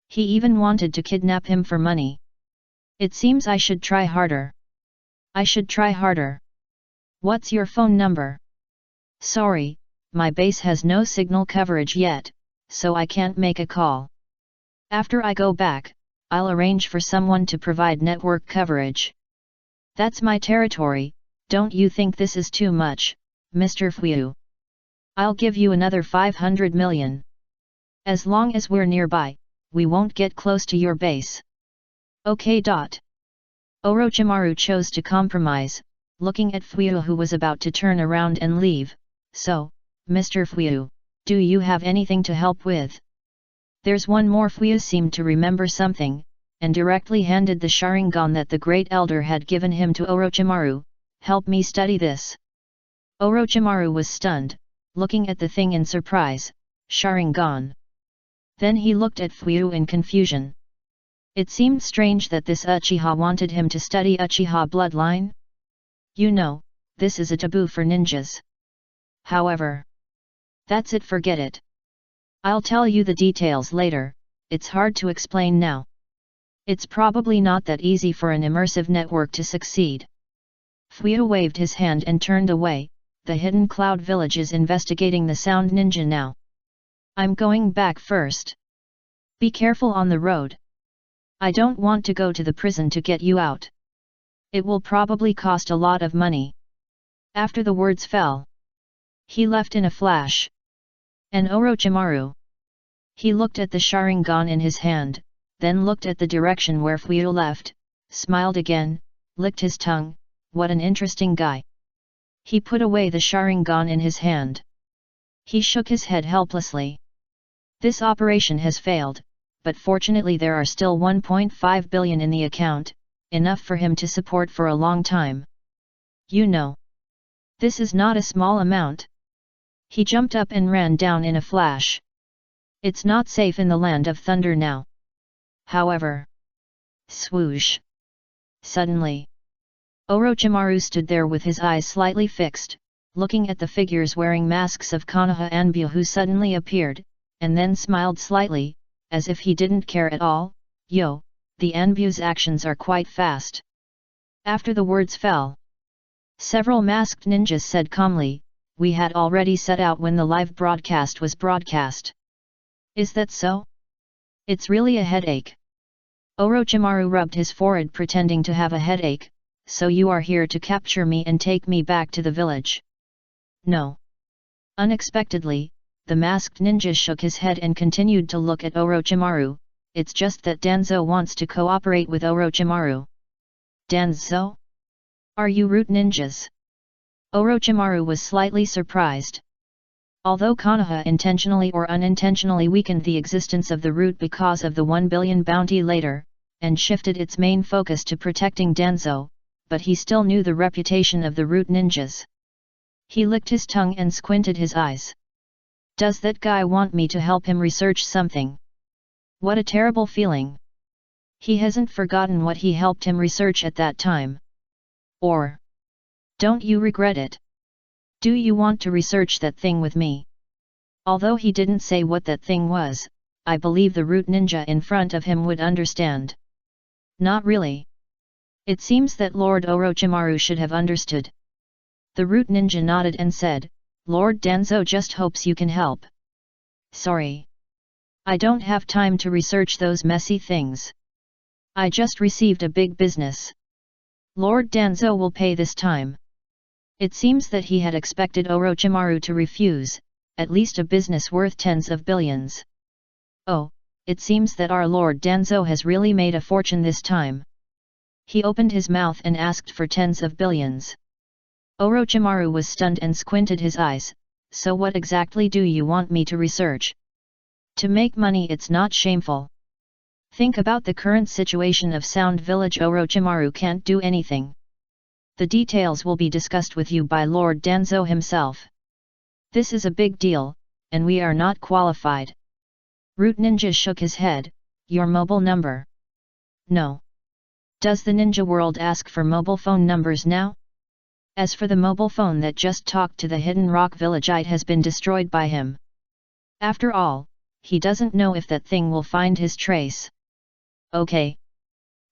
He even wanted to kidnap him for money. It seems I should try harder. I should try harder. What's your phone number? Sorry, my base has no signal coverage yet, so I can't make a call. After I go back, I'll arrange for someone to provide network coverage. That's my territory, don't you think this is too much, Mr. Fuyu? I'll give you another 500 million. As long as we're nearby, we won't get close to your base. Okay. Orochimaru chose to compromise, looking at Fuyu who was about to turn around and leave. So, Mr. Fuyu, do you have anything to help with? There's one more. Fuyu seemed to remember something, and directly handed the Sharingan that the Great Elder had given him to Orochimaru, help me study this. Orochimaru was stunned, looking at the thing in surprise, Sharingan. Then he looked at Fuyu in confusion. It seemed strange that this Uchiha wanted him to study Uchiha bloodline. You know, this is a taboo for ninjas. However, that's it, forget it. I'll tell you the details later, it's hard to explain now. It's probably not that easy for an immersive network to succeed. Fuyu waved his hand and turned away, the hidden cloud village is investigating the sound ninja now. I'm going back first. Be careful on the road. I don't want to go to the prison to get you out. It will probably cost a lot of money. After the words fell, he left in a flash. And Orochimaru? He looked at the Sharingan in his hand, then looked at the direction where Fuyu left, smiled again, licked his tongue, what an interesting guy. He put away the Sharingan in his hand. He shook his head helplessly. This operation has failed, but fortunately there are still 1.5 billion in the account, enough for him to support for a long time. You know. This is not a small amount. He jumped up and ran down in a flash. It's not safe in the land of thunder now. However. Swoosh. Suddenly. Orochimaru stood there with his eyes slightly fixed, looking at the figures wearing masks of Konoha and Buu who suddenly appeared, and then smiled slightly, as if he didn't care at all. Yo, the Anbu's actions are quite fast. After the words fell, several masked ninjas said calmly, we had already set out when the live broadcast was broadcast. Is that so? It's really a headache. Orochimaru rubbed his forehead pretending to have a headache. So you are here to capture me and take me back to the village? No. Unexpectedly, the masked ninja shook his head and continued to look at Orochimaru. It's just that Danzo wants to cooperate with Orochimaru. Danzo? Are you root ninjas? Orochimaru was slightly surprised. Although Konoha intentionally or unintentionally weakened the existence of the root because of the 1 billion bounty later, and shifted its main focus to protecting Danzo, but he still knew the reputation of the root ninjas. He licked his tongue and squinted his eyes. Does that guy want me to help him research something? What a terrible feeling. He hasn't forgotten what he helped him research at that time. Or, don't you regret it? Do you want to research that thing with me? Although he didn't say what that thing was, I believe the root ninja in front of him would understand. Not really. It seems that Lord Orochimaru should have understood. The root ninja nodded and said, Lord Danzo just hopes you can help. Sorry. I don't have time to research those messy things. I just received a big business. Lord Danzo will pay this time. It seems that he had expected Orochimaru to refuse, at least a business worth tens of billions. Oh, it seems that our Lord Danzo has really made a fortune this time. He opened his mouth and asked for tens of billions. Orochimaru was stunned and squinted his eyes. So what exactly do you want me to research? To make money it's not shameful. Think about the current situation of Sound Village. Orochimaru can't do anything. The details will be discussed with you by Lord Danzo himself. This is a big deal, and we are not qualified. Root Ninja shook his head. Your mobile number? No. Does the ninja world ask for mobile phone numbers now? As for the mobile phone that just talked to the Hidden Rock village, it has been destroyed by him. After all, he doesn't know if that thing will find his trace. Okay.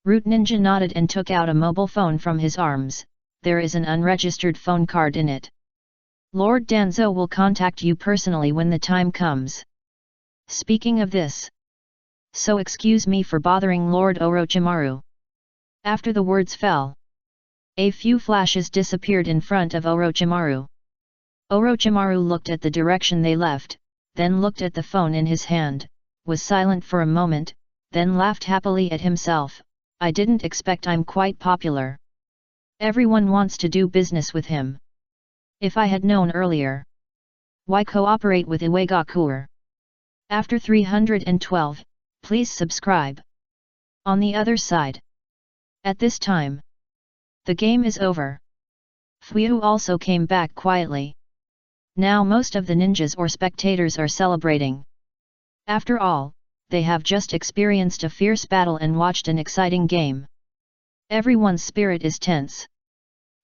Root Ninja nodded and took out a mobile phone from his arms. There is an unregistered phone card in it. Lord Danzo will contact you personally when the time comes. Speaking of this. So excuse me for bothering Lord Orochimaru. After the words fell, a few flashes disappeared in front of Orochimaru. Orochimaru looked at the direction they left, then looked at the phone in his hand, was silent for a moment, then laughed happily at himself. I didn't expect I'm quite popular. Everyone wants to do business with him. If I had known earlier. Why cooperate with Iwagakure? After 312, please subscribe. On the other side. At this time, the game is over. Fuyu also came back quietly. Now most of the ninjas or spectators are celebrating. After all, they have just experienced a fierce battle and watched an exciting game. Everyone's spirit is tense.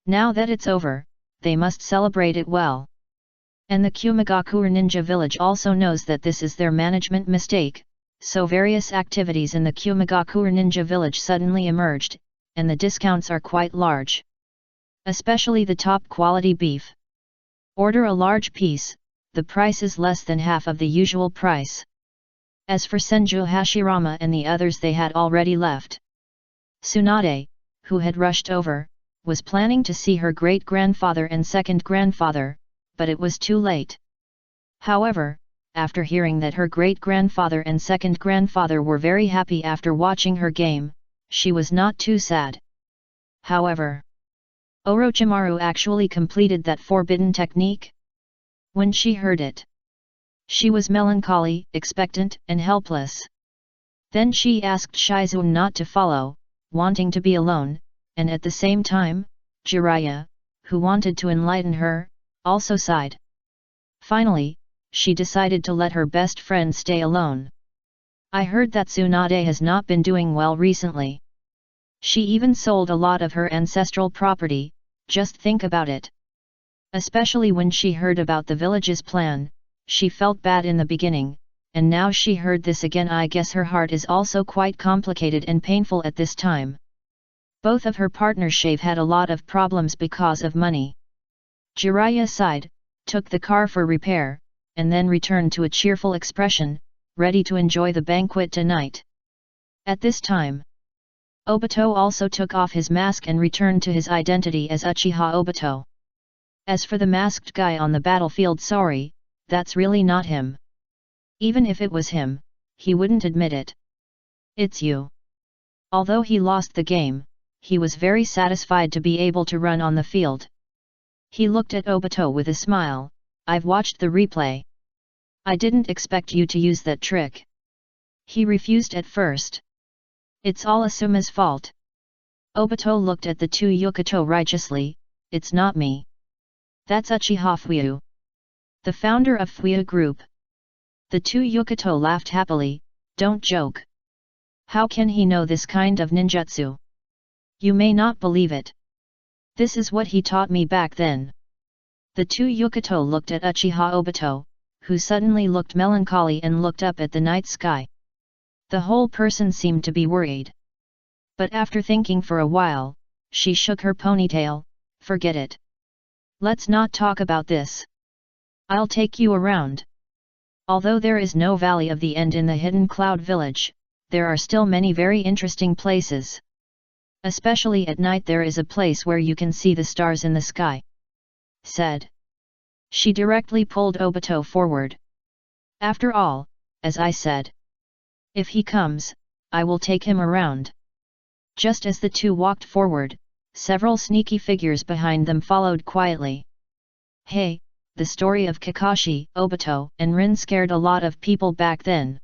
Now that it's over, they must celebrate it well. And the Kumagakure Ninja Village also knows that this is their management mistake, so various activities in the Kumagakure Ninja Village suddenly emerged, and the discounts are quite large. Especially the top quality beef. Order a large piece, the price is less than half of the usual price. As for Senju Hashirama and the others, they had already left. Tsunade, who had rushed over, was planning to see her great-grandfather and second-grandfather, but it was too late. However, after hearing that her great-grandfather and second-grandfather were very happy after watching her game, she was not too sad. However, Orochimaru actually completed that forbidden technique. When she heard it, she was melancholy, expectant, and helpless. Then she asked Shizun not to follow, wanting to be alone, and at the same time, Jiraiya, who wanted to enlighten her, also sighed. Finally, she decided to let her best friend stay alone. I heard that Tsunade has not been doing well recently. She even sold a lot of her ancestral property, just think about it. Especially when she heard about the village's plan, she felt bad in the beginning, and now she heard this again. I guess her heart is also quite complicated and painful at this time. Both of her partners had a lot of problems because of money. Jiraiya sighed, took the car for repair, and then returned to a cheerful expression, ready to enjoy the banquet tonight. At this time, Obito also took off his mask and returned to his identity as Uchiha Obito. As for the masked guy on the battlefield, sorry, that's really not him. Even if it was him, he wouldn't admit it. It's you. Although he lost the game, he was very satisfied to be able to run on the field. He looked at Obito with a smile. I've watched the replay. I didn't expect you to use that trick. He refused at first. It's all Asuma's fault. Obito looked at the two Yokito righteously. It's not me. That's Uchiha Fuyu, the founder of Fuyu Group. The two Yokito laughed happily. Don't joke. How can he know this kind of ninjutsu? You may not believe it. This is what he taught me back then. The two Yokito looked at Uchiha Obito, who suddenly looked melancholy and looked up at the night sky. The whole person seemed to be worried. But after thinking for a while, she shook her ponytail. Forget it. Let's not talk about this. I'll take you around. Although there is no Valley of the End in the Hidden Cloud Village, there are still many very interesting places. Especially at night there is a place where you can see the stars in the sky. Said. She directly pulled Obito forward. After all, as I said. If he comes, I will take him around. Just as the two walked forward, several sneaky figures behind them followed quietly. Hey, the story of Kakashi, Obito, and Rin scared a lot of people back then.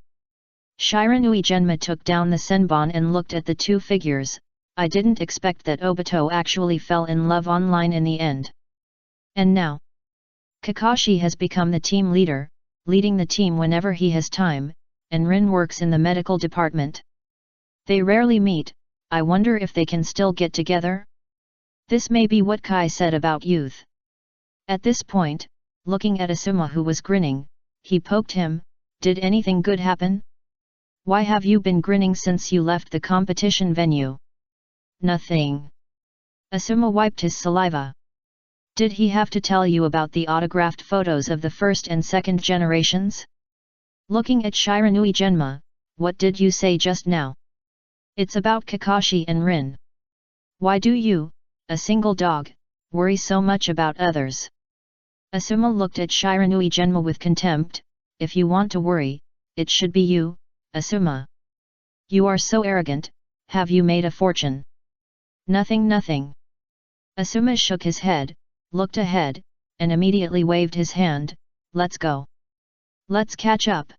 Shiranui Genma took down the senbon and looked at the two figures. I didn't expect that Obito actually fell in love online in the end. And now, Kakashi has become the team leader, leading the team whenever he has time, and Rin works in the medical department. They rarely meet. I wonder if they can still get together? This may be what Kai said about youth. At this point, looking at Asuma who was grinning, he poked him. Did anything good happen? Why have you been grinning since you left the competition venue? Nothing. Asuma wiped his saliva. Did he have to tell you about the autographed photos of the first and second generations? Looking at Shiranui Genma, what did you say just now? It's about Kakashi and Rin. Why do you, a single dog, worry so much about others? Asuma looked at Shiranui Genma with contempt. If you want to worry, it should be you, Asuma. You are so arrogant. Have you made a fortune? Nothing. Asuma shook his head, looked ahead, and immediately waved his hand. Let's go. Let's catch up.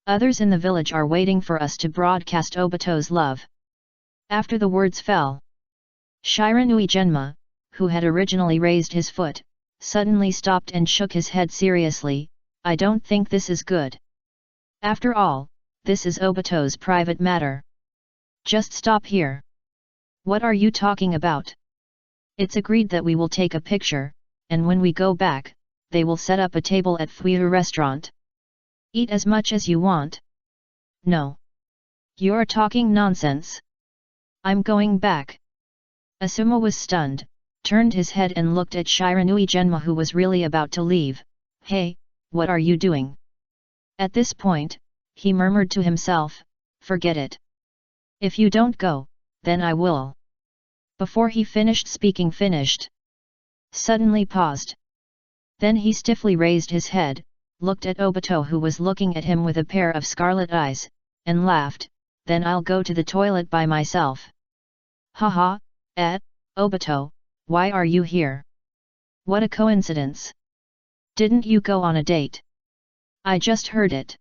Others in the village are waiting for us to broadcast Obito's love. After the words fell, Shiranui Genma, who had originally raised his foot, suddenly stopped and shook his head seriously. I don't think this is good. After all, this is Obito's private matter. Just stop here. What are you talking about? It's agreed that we will take a picture, and when we go back, they will set up a table at Fuyu restaurant. Eat as much as you want. No. You're talking nonsense. I'm going back. Asuma was stunned, turned his head and looked at Shiranui Genma who was really about to leave. Hey, what are you doing? At this point, he murmured to himself, forget it. If you don't go, then I will. Before he finished speaking suddenly paused. Then he stiffly raised his head, looked at Obito who was looking at him with a pair of scarlet eyes, and laughed. Then I'll go to the toilet by myself. Haha, Obito, why are you here? What a coincidence. Didn't you go on a date? I just heard it.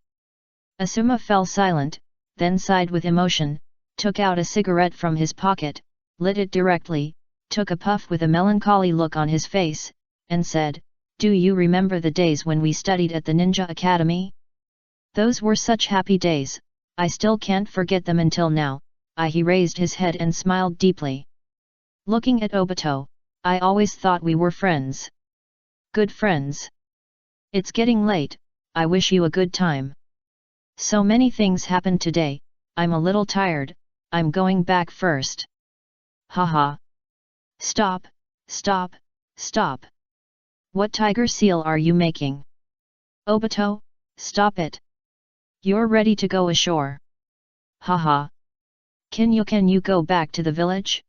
Asuma fell silent, then sighed with emotion, took out a cigarette from his pocket, lit it directly, took a puff with a melancholy look on his face, and said, "Do you remember the days when we studied at the Ninja Academy? Those were such happy days, I still can't forget them until now." He raised his head and smiled deeply. Looking at Obito, "I always thought we were friends. Good friends. It's getting late, I wish you a good time. So many things happened today, I'm a little tired, I'm going back first." Haha. Stop, stop, stop. What tiger seal are you making? Obito, stop it. You're ready to go ashore. Haha. Can you go back to the village?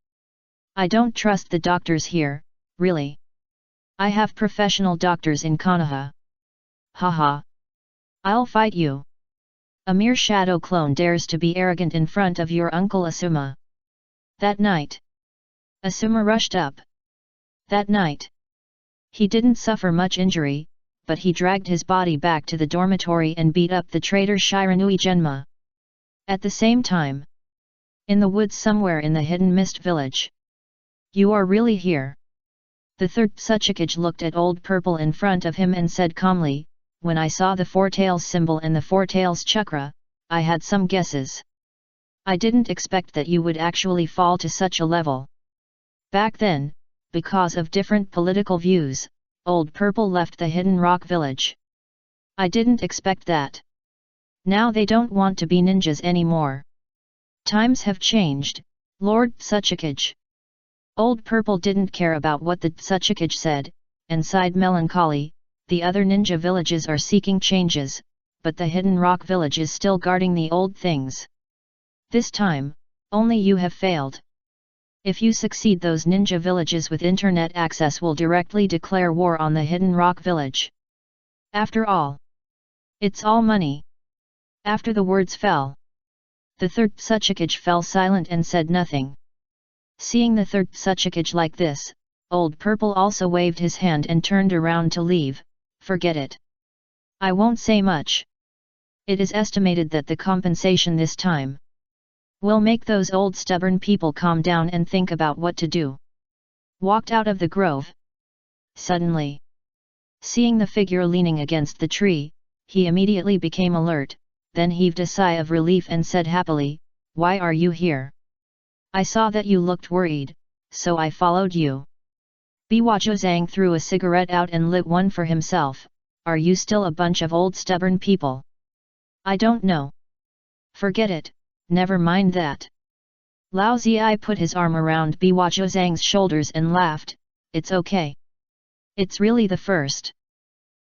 I don't trust the doctors here, really. I have professional doctors in Konoha. Haha. I'll fight you. A mere shadow clone dares to be arrogant in front of your uncle Asuma. That night, Asuma rushed up. That night, he didn't suffer much injury, but he dragged his body back to the dormitory and beat up the traitor Shiranui Genma. At the same time, in the woods somewhere in the hidden mist village. You are really here? The third Tsuchikage looked at Old Purple in front of him and said calmly, "When I saw the Four Tails symbol and the Four Tails chakra, I had some guesses. I didn't expect that you would actually fall to such a level." Back then, because of different political views, Old Purple left the Hidden Rock village. I didn't expect that. Now they don't want to be ninjas anymore. Times have changed, Lord Tsuchikage. Old Purple didn't care about what the Tsuchikage said, and sighed melancholy. The other ninja villages are seeking changes, but the Hidden Rock village is still guarding the old things. This time, only you have failed. If you succeed, those ninja villages with internet access will directly declare war on the Hidden Rock village. After all, it's all money. After the words fell, the third Tsuchikage fell silent and said nothing. Seeing the third Tsuchikage like this, Old Purple also waved his hand and turned around to leave. Forget it. I won't say much. It is estimated that the compensation this time will make those old stubborn people calm down and think about what to do. Walked out of the grove. Suddenly, seeing the figure leaning against the tree, he immediately became alert, then heaved a sigh of relief and said happily, "Why are you here? I saw that you looked worried, so I followed you." Biwajo Zhang threw a cigarette out and lit one for himself. "Are you still a bunch of old stubborn people?" "I don't know." "Forget it, never mind that." Lao Zi put his arm around Biwajo Zhang's shoulders and laughed, "It's okay. It's really the first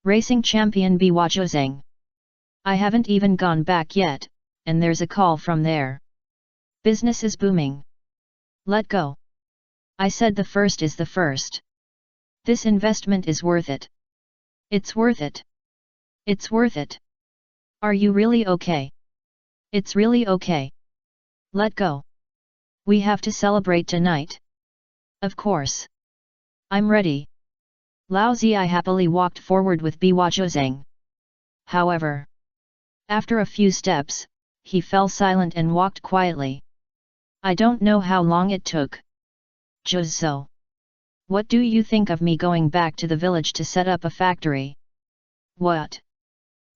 racing champion Biwajo Zhang. I haven't even gone back yet, and there's a call from there. Business is booming. Let go. I said the first is the first. This investment is worth it. It's worth it. It's worth it. Are you really okay? It's really okay. Let go. We have to celebrate tonight. Of course. I'm ready." Lao Zi happily walked forward with Biwajo Zhang. However, after a few steps, he fell silent and walked quietly. I don't know how long it took. "Jozo. What do you think of me going back to the village to set up a factory?" "What?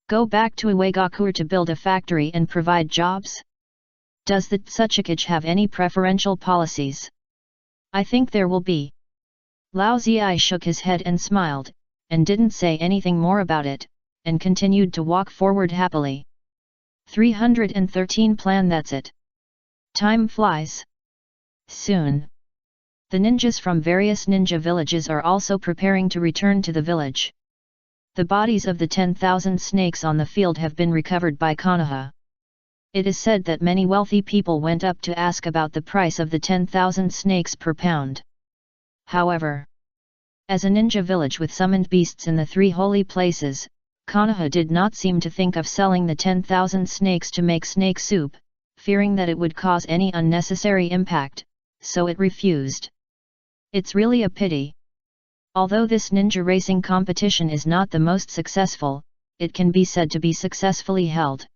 Go back to Iwagakure to build a factory and provide jobs? Does the Tsuchikage have any preferential policies?" "I think there will be." Lao Zi shook his head and smiled, and didn't say anything more about it, and continued to walk forward happily. 313 Plan. That's it. Time flies. Soon, the ninjas from various ninja villages are also preparing to return to the village. The bodies of the 10,000 snakes on the field have been recovered by Konoha. It is said that many wealthy people went up to ask about the price of the 10,000 snakes per pound. However, as a ninja village with summoned beasts in the three holy places, Konoha did not seem to think of selling the 10,000 snakes to make snake soup, fearing that it would cause any unnecessary impact, so it refused. It's really a pity. Although this ninja racing competition is not the most successful, it can be said to be successfully held.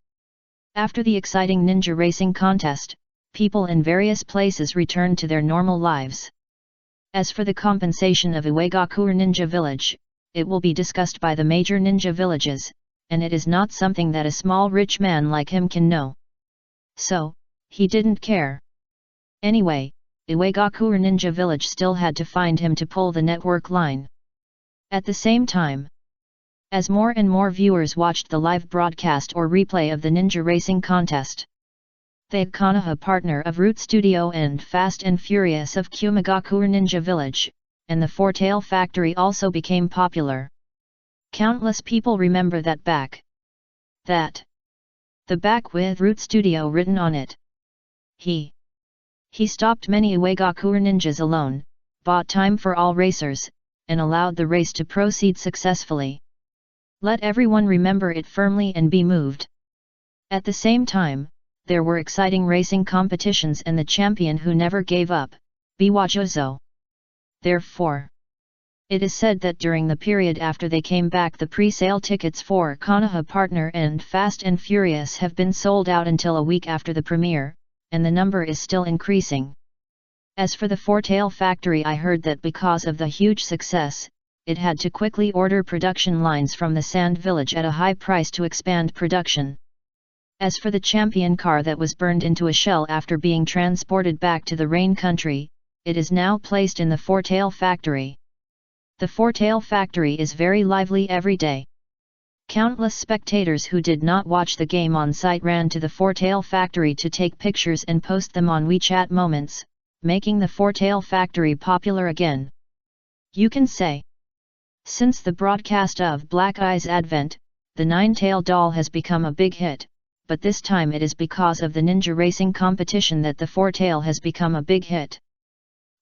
After the exciting ninja racing contest, people in various places returned to their normal lives. As for the compensation of Iwagakure Ninja Village, it will be discussed by the major ninja villages, and it is not something that a small rich man like him can know. So, he didn't care. Anyway, Iwagakure Ninja Village still had to find him to pull the network line. At the same time, as more and more viewers watched the live broadcast or replay of the ninja racing contest, the Konoha partner of Root Studio and Fast and Furious of Kumagakure Ninja Village, and the Four-Tail Factory also became popular. Countless people remember that back. The back with Root Studio written on it. He stopped many Iwagakure ninjas alone, bought time for all racers, and allowed the race to proceed successfully. Let everyone remember it firmly and be moved. At the same time, there were exciting racing competitions and the champion who never gave up, Biwajozo. Therefore, it is said that during the period after they came back, the pre-sale tickets for Konoha Partner and Fast and Furious have been sold out until a week after the premiere, and the number is still increasing. As for the Four-Tail Factory, I heard that because of the huge success, it had to quickly order production lines from the Sand Village at a high price to expand production. As for the champion car that was burned into a shell after being transported back to the Rain Country, it is now placed in the Four-Tail Factory. The Four-Tail Factory is very lively every day. Countless spectators who did not watch the game on site ran to the Four-Tail Factory to take pictures and post them on WeChat Moments, making the Four-Tail Factory popular again. You can say, since the broadcast of Black Eye's advent, the Nine-Tail Doll has become a big hit, but this time it is because of the ninja racing competition that the Four-Tail has become a big hit.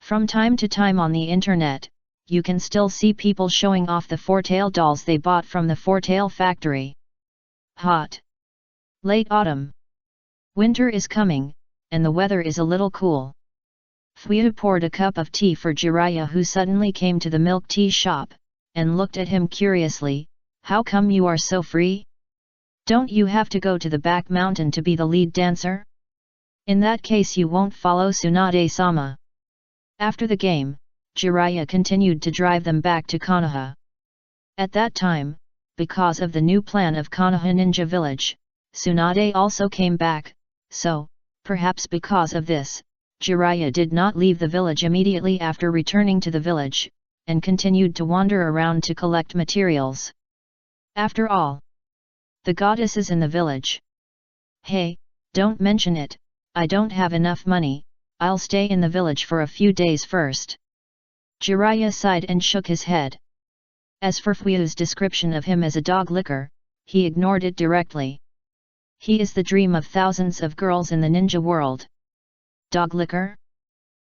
From time to time on the internet, you can still see people showing off the Four-Tail dolls they bought from the Four-Tail Factory. Hot. Late autumn. Winter is coming, and the weather is a little cool. Fuyu poured a cup of tea for Jiraiya, who suddenly came to the milk tea shop, and looked at him curiously. How come you are so free? Don't you have to go to the back mountain to be the lead dancer? In that case you won't follow Tsunade-sama. After the game, Jiraiya continued to drive them back to Konoha. At that time, because of the new plan of Konoha Ninja Village, Tsunade also came back, so, perhaps because of this, Jiraiya did not leave the village immediately after returning to the village, and continued to wander around to collect materials. After all, the goddess is in the village. Hey, don't mention it, I don't have enough money, I'll stay in the village for a few days first. Jiraiya sighed and shook his head. As for Fuyu's description of him as a dog licker, he ignored it directly. He is the dream of thousands of girls in the ninja world. Dog licker?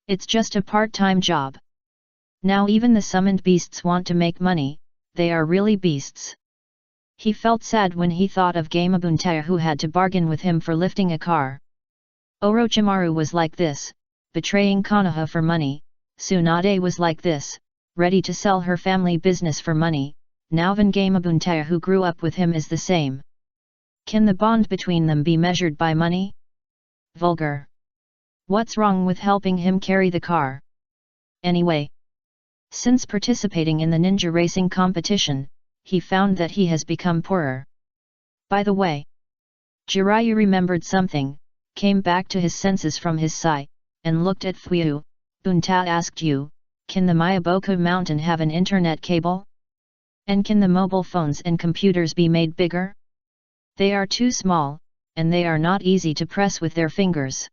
It's just a part-time job. Now even the summoned beasts want to make money, they are really beasts. He felt sad when he thought of Gamabuntai, who had to bargain with him for lifting a car. Orochimaru was like this, betraying Konoha for money. Tsunade was like this, ready to sell her family business for money. Now Van Gamabuntai, who grew up with him, is the same. Can the bond between them be measured by money? Vulgar. What's wrong with helping him carry the car? Anyway, since participating in the ninja racing competition, he found that he has become poorer. By the way, Jiraiya remembered something, came back to his senses from his sigh, and looked at Fuyu. Bunta asked you, can the Miyaboku mountain have an internet cable? And can the mobile phones and computers be made bigger? They are too small, and they are not easy to press with their fingers.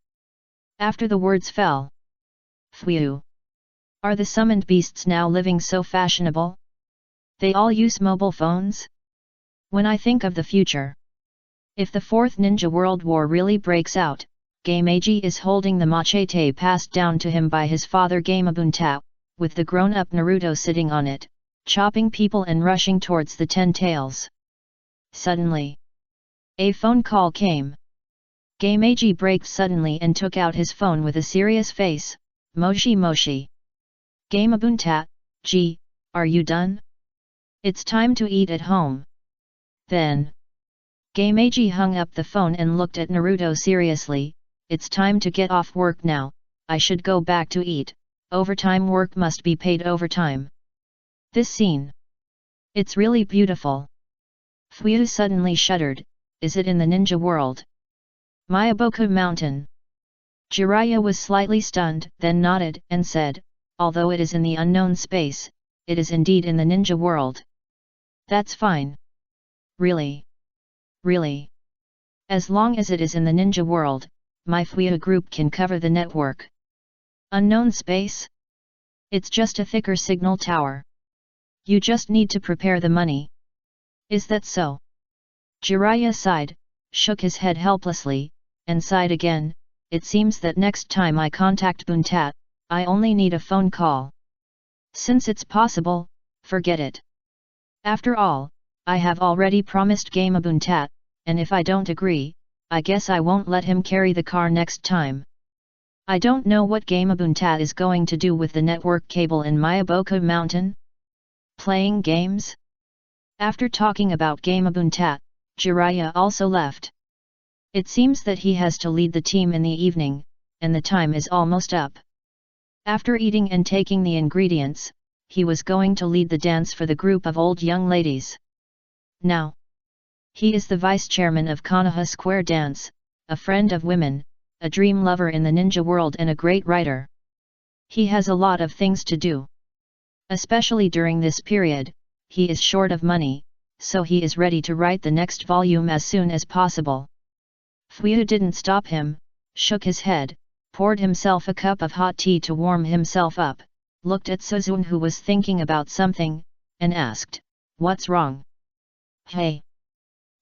After the words fell, Fuyu. Are the summoned beasts now living so fashionable? They all use mobile phones? When I think of the future, if the Fourth Ninja World War really breaks out, Gameiji is holding the machete passed down to him by his father Gamabunta, with the grown-up Naruto sitting on it, chopping people and rushing towards the Ten Tails. Suddenly, a phone call came. Gameiji braked suddenly and took out his phone with a serious face. Moshi Moshi. Gamabunta, gee, are you done? It's time to eat at home. Then, Gameiji hung up the phone and looked at Naruto seriously. It's time to get off work now, I should go back to eat, overtime work must be paid overtime. This scene. It's really beautiful. Fuyu suddenly shuddered, is it in the ninja world? Myaboku Mountain. Jiraiya was slightly stunned, then nodded, and said, although it is in the unknown space, it is indeed in the ninja world. That's fine. Really? Really? As long as it is in the ninja world, my Fuyu group can cover the network. Unknown space? It's just a thicker signal tower. You just need to prepare the money. Is that so? Jiraiya sighed, shook his head helplessly, and sighed again. It seems that next time I contact Buntat, I only need a phone call. Since it's possible, forget it. After all, I have already promised Game Buntat, and if I don't agree, I guess I won't let him carry the car next time. I don't know what Game Buntat is going to do with the network cable in Myaboku Mountain. Playing games? After talking about Game Buntat, Jiraiya also left. It seems that he has to lead the team in the evening, and the time is almost up. After eating and taking the ingredients, he was going to lead the dance for the group of old young ladies. Now, he is the vice chairman of Konoha Square Dance, a friend of women, a dream lover in the ninja world and a great writer. He has a lot of things to do. Especially during this period, he is short of money, so he is ready to write the next volume as soon as possible. Fuyu didn't stop him, shook his head, poured himself a cup of hot tea to warm himself up, looked at Suzune who was thinking about something, and asked, "What's wrong?" "Hey!"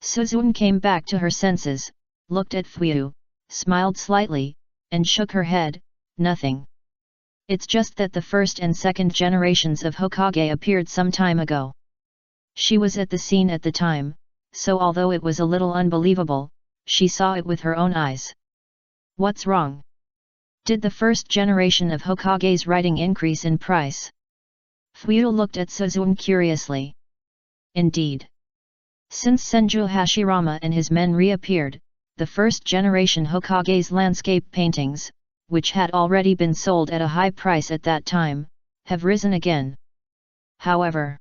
Suzune came back to her senses, looked at Fuyu, smiled slightly, and shook her head, "Nothing. It's just that the first and second generations of Hokage appeared some time ago." She was at the scene at the time, so although it was a little unbelievable, she saw it with her own eyes. "What's wrong? Did the first generation of Hokage's writing increase in price?" Fuyu looked at Suzune curiously. Indeed. Since Senju Hashirama and his men reappeared, the first generation Hokage's landscape paintings, which had already been sold at a high price at that time, have risen again. However,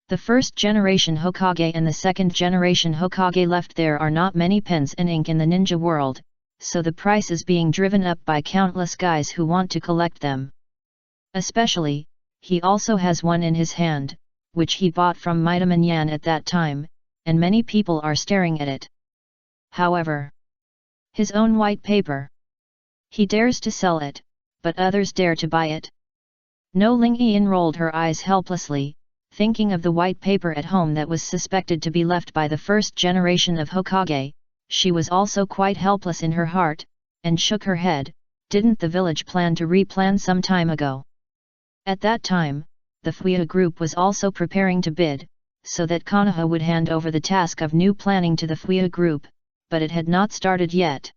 the first generation Hokage and the second generation Hokage left there are not many pens and ink in the ninja world, so the price is being driven up by countless guys who want to collect them. Especially, he also has one in his hand, which he bought from Midaman Yan at that time, and many people are staring at it. However, his own white paper. He dares to sell it, but others dare to buy it. No Ling-Yin rolled her eyes helplessly, thinking of the white paper at home that was suspected to be left by the first generation of Hokage. She was also quite helpless in her heart, and shook her head. Didn't the village plan to replan some time ago? At that time, the Fuyu group was also preparing to bid, so that Konoha would hand over the task of new planning to the Fuyu group, but it had not started yet.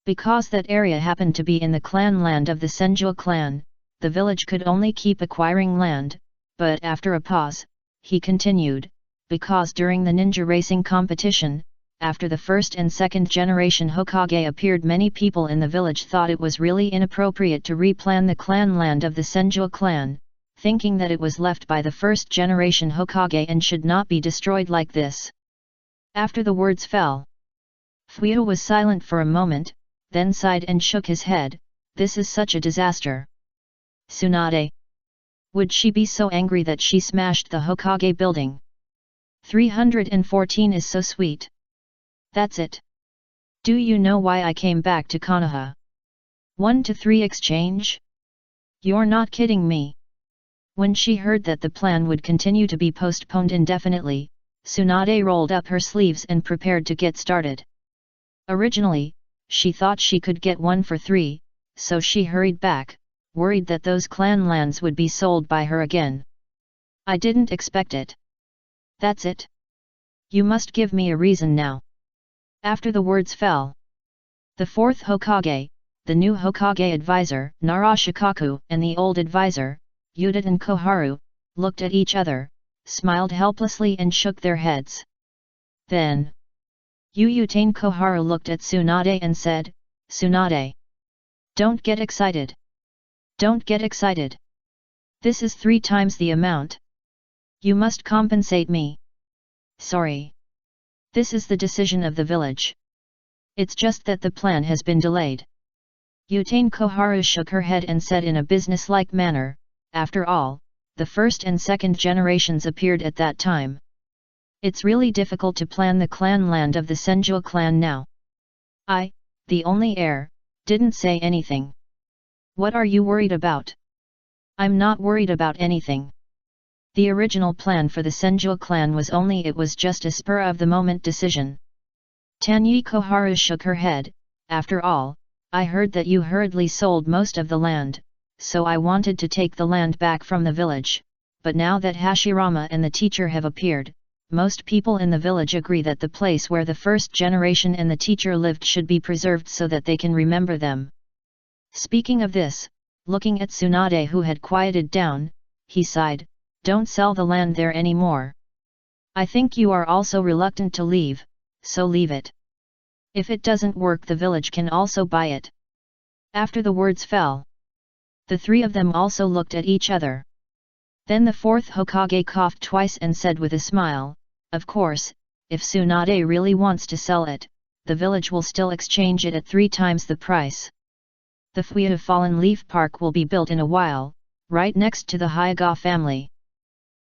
Because that area happened to be in the clan land of the Senju clan, the village could only keep acquiring land, but after a pause, he continued, because during the ninja racing competition, after the first and second generation Hokage appeared, many people in the village thought it was really inappropriate to replan the clan land of the Senju clan, thinking that it was left by the first generation Hokage and should not be destroyed like this. After the words fell, Fuyu was silent for a moment, then sighed and shook his head. This is such a disaster. Tsunade. Would she be so angry that she smashed the Hokage building? 314 is so sweet. That's it. Do you know why I came back to Konoha? 1-3 exchange? You're not kidding me. When she heard that the plan would continue to be postponed indefinitely, Tsunade rolled up her sleeves and prepared to get started. Originally, she thought she could get 1-3, so she hurried back, worried that those clan lands would be sold by her again. I didn't expect it. That's it. You must give me a reason now. After the words fell, the fourth Hokage, the new Hokage advisor, Narashikaku, and the old advisor, Udaten Koharu, looked at each other, smiled helplessly and shook their heads. Then, Yutane Koharu looked at Tsunade and said, Tsunade, don't get excited. Don't get excited. This is 3 times the amount. You must compensate me. Sorry. This is the decision of the village. It's just that the plan has been delayed. Yutane Koharu shook her head and said in a businesslike manner, after all, the first and second generations appeared at that time. It's really difficult to plan the clan land of the Senju clan now. I, the only heir, didn't say anything. What are you worried about? I'm not worried about anything. The original plan for the Senju clan was just a spur-of-the-moment decision. Tanyi Koharu shook her head, after all, I heard that you hurriedly sold most of the land, so I wanted to take the land back from the village, but now that Hashirama and the teacher have appeared, most people in the village agree that the place where the first generation and the teacher lived should be preserved so that they can remember them. Speaking of this, looking at Tsunade who had quieted down, he sighed, don't sell the land there anymore. I think you are also reluctant to leave, so leave it. If it doesn't work, the village can also buy it. After the words fell, the 3 of them also looked at each other. Then the 4th Hokage coughed twice and said with a smile, of course, if Tsunade really wants to sell it, the village will still exchange it at 3 times the price. The Fuya Fallen Leaf Park will be built in a while, right next to the Hyuga family.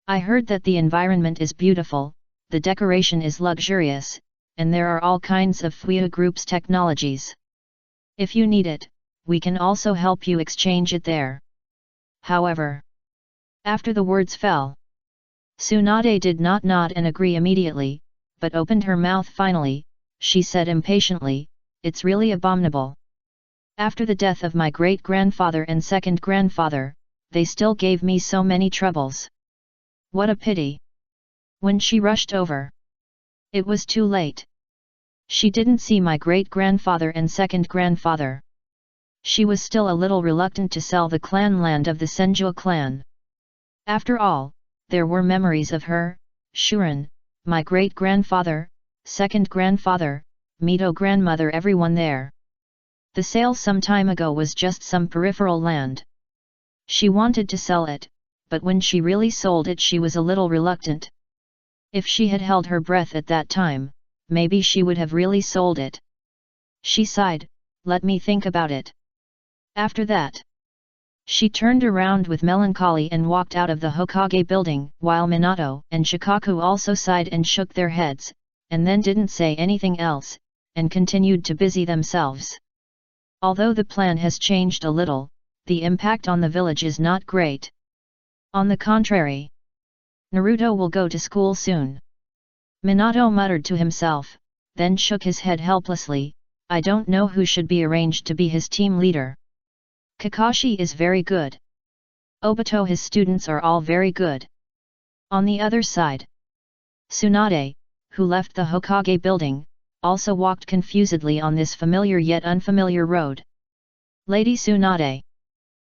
I heard that the environment is beautiful, the decoration is luxurious, and there are all kinds of Fuya Group's technologies. If you need it, we can also help you exchange it there. However, after the words fell, Tsunade did not nod and agree immediately, but opened her mouth finally. She said impatiently, it's really abominable. After the death of my great-grandfather and second-grandfather, they still gave me so many troubles. What a pity. When she rushed over, it was too late. She didn't see my great-grandfather and second-grandfather. She was still a little reluctant to sell the clan land of the Senju clan. After all, there were memories of her, Shuren, my great-grandfather, second-grandfather, Mito grandmother, everyone there. The sale some time ago was just some peripheral land. She wanted to sell it, but when she really sold it she was a little reluctant. If she had held her breath at that time, maybe she would have really sold it. She sighed, let me think about it. After that, she turned around with melancholy and walked out of the Hokage building, while Minato and Shikaku also sighed and shook their heads, and then didn't say anything else, and continued to busy themselves. Although the plan has changed a little, the impact on the village is not great. On the contrary, Naruto will go to school soon. Minato muttered to himself, then shook his head helplessly, I don't know who should be arranged to be his team leader. Kakashi is very good. Obito, his students are all very good. On the other side, Tsunade, who left the Hokage building, also walked confusedly on this familiar yet unfamiliar road. Lady Tsunade.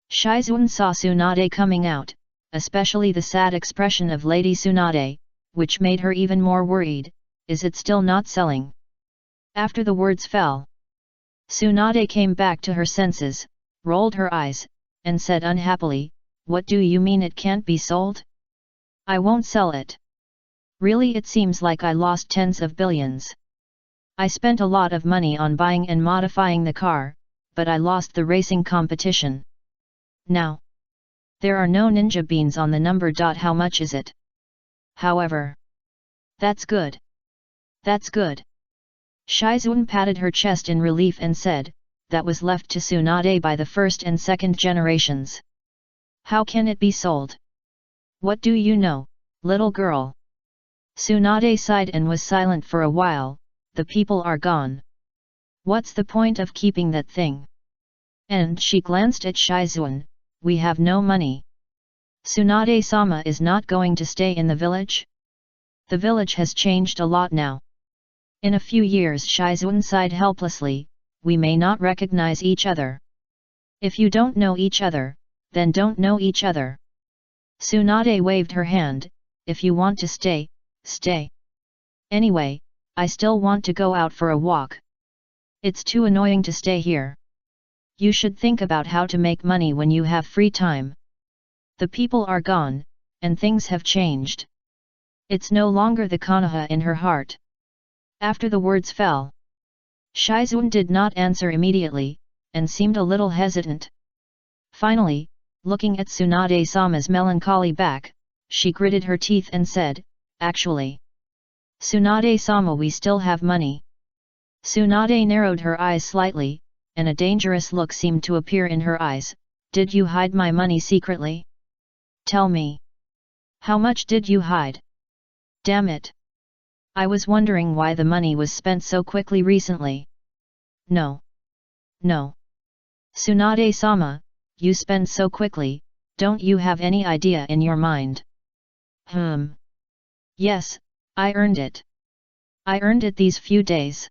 Shizuan saw Tsunade coming out, especially the sad expression of Lady Tsunade, which made her even more worried, is it still not selling? After the words fell, Tsunade came back to her senses, rolled her eyes, and said unhappily, what do you mean it can't be sold? I won't sell it. Really, it seems like I lost tens of billions. I spent a lot of money on buying and modifying the car, but I lost the racing competition. Now, there are no ninja beans on the number. How much is it? However, that's good. That's good. Shizuan patted her chest in relief and said, that was left to Tsunade by the first and second generations. How can it be sold? What do you know, little girl? Tsunade sighed and was silent for a while. The people are gone. What's the point of keeping that thing? And she glanced at Shizuan, we have no money. Tsunade-sama is not going to stay in the village? The village has changed a lot now. In a few years, Shizuan sighed helplessly, we may not recognize each other. If you don't know each other, then don't know each other. Tsunade waved her hand, if you want to stay, stay. Anyway, I still want to go out for a walk. It's too annoying to stay here. You should think about how to make money when you have free time. The people are gone, and things have changed. It's no longer the Konoha in her heart. After the words fell, Shizuan did not answer immediately, and seemed a little hesitant. Finally, looking at Tsunade-sama's melancholy back, she gritted her teeth and said, "Actually, Tsunade-sama, we still have money." Tsunade narrowed her eyes slightly, and a dangerous look seemed to appear in her eyes. "Did you hide my money secretly? Tell me. How much did you hide? Damn it. I was wondering why the money was spent so quickly recently." No. Tsunade-sama, you spend so quickly, don't you have any idea in your mind? Yes, I earned it. I earned it these few days.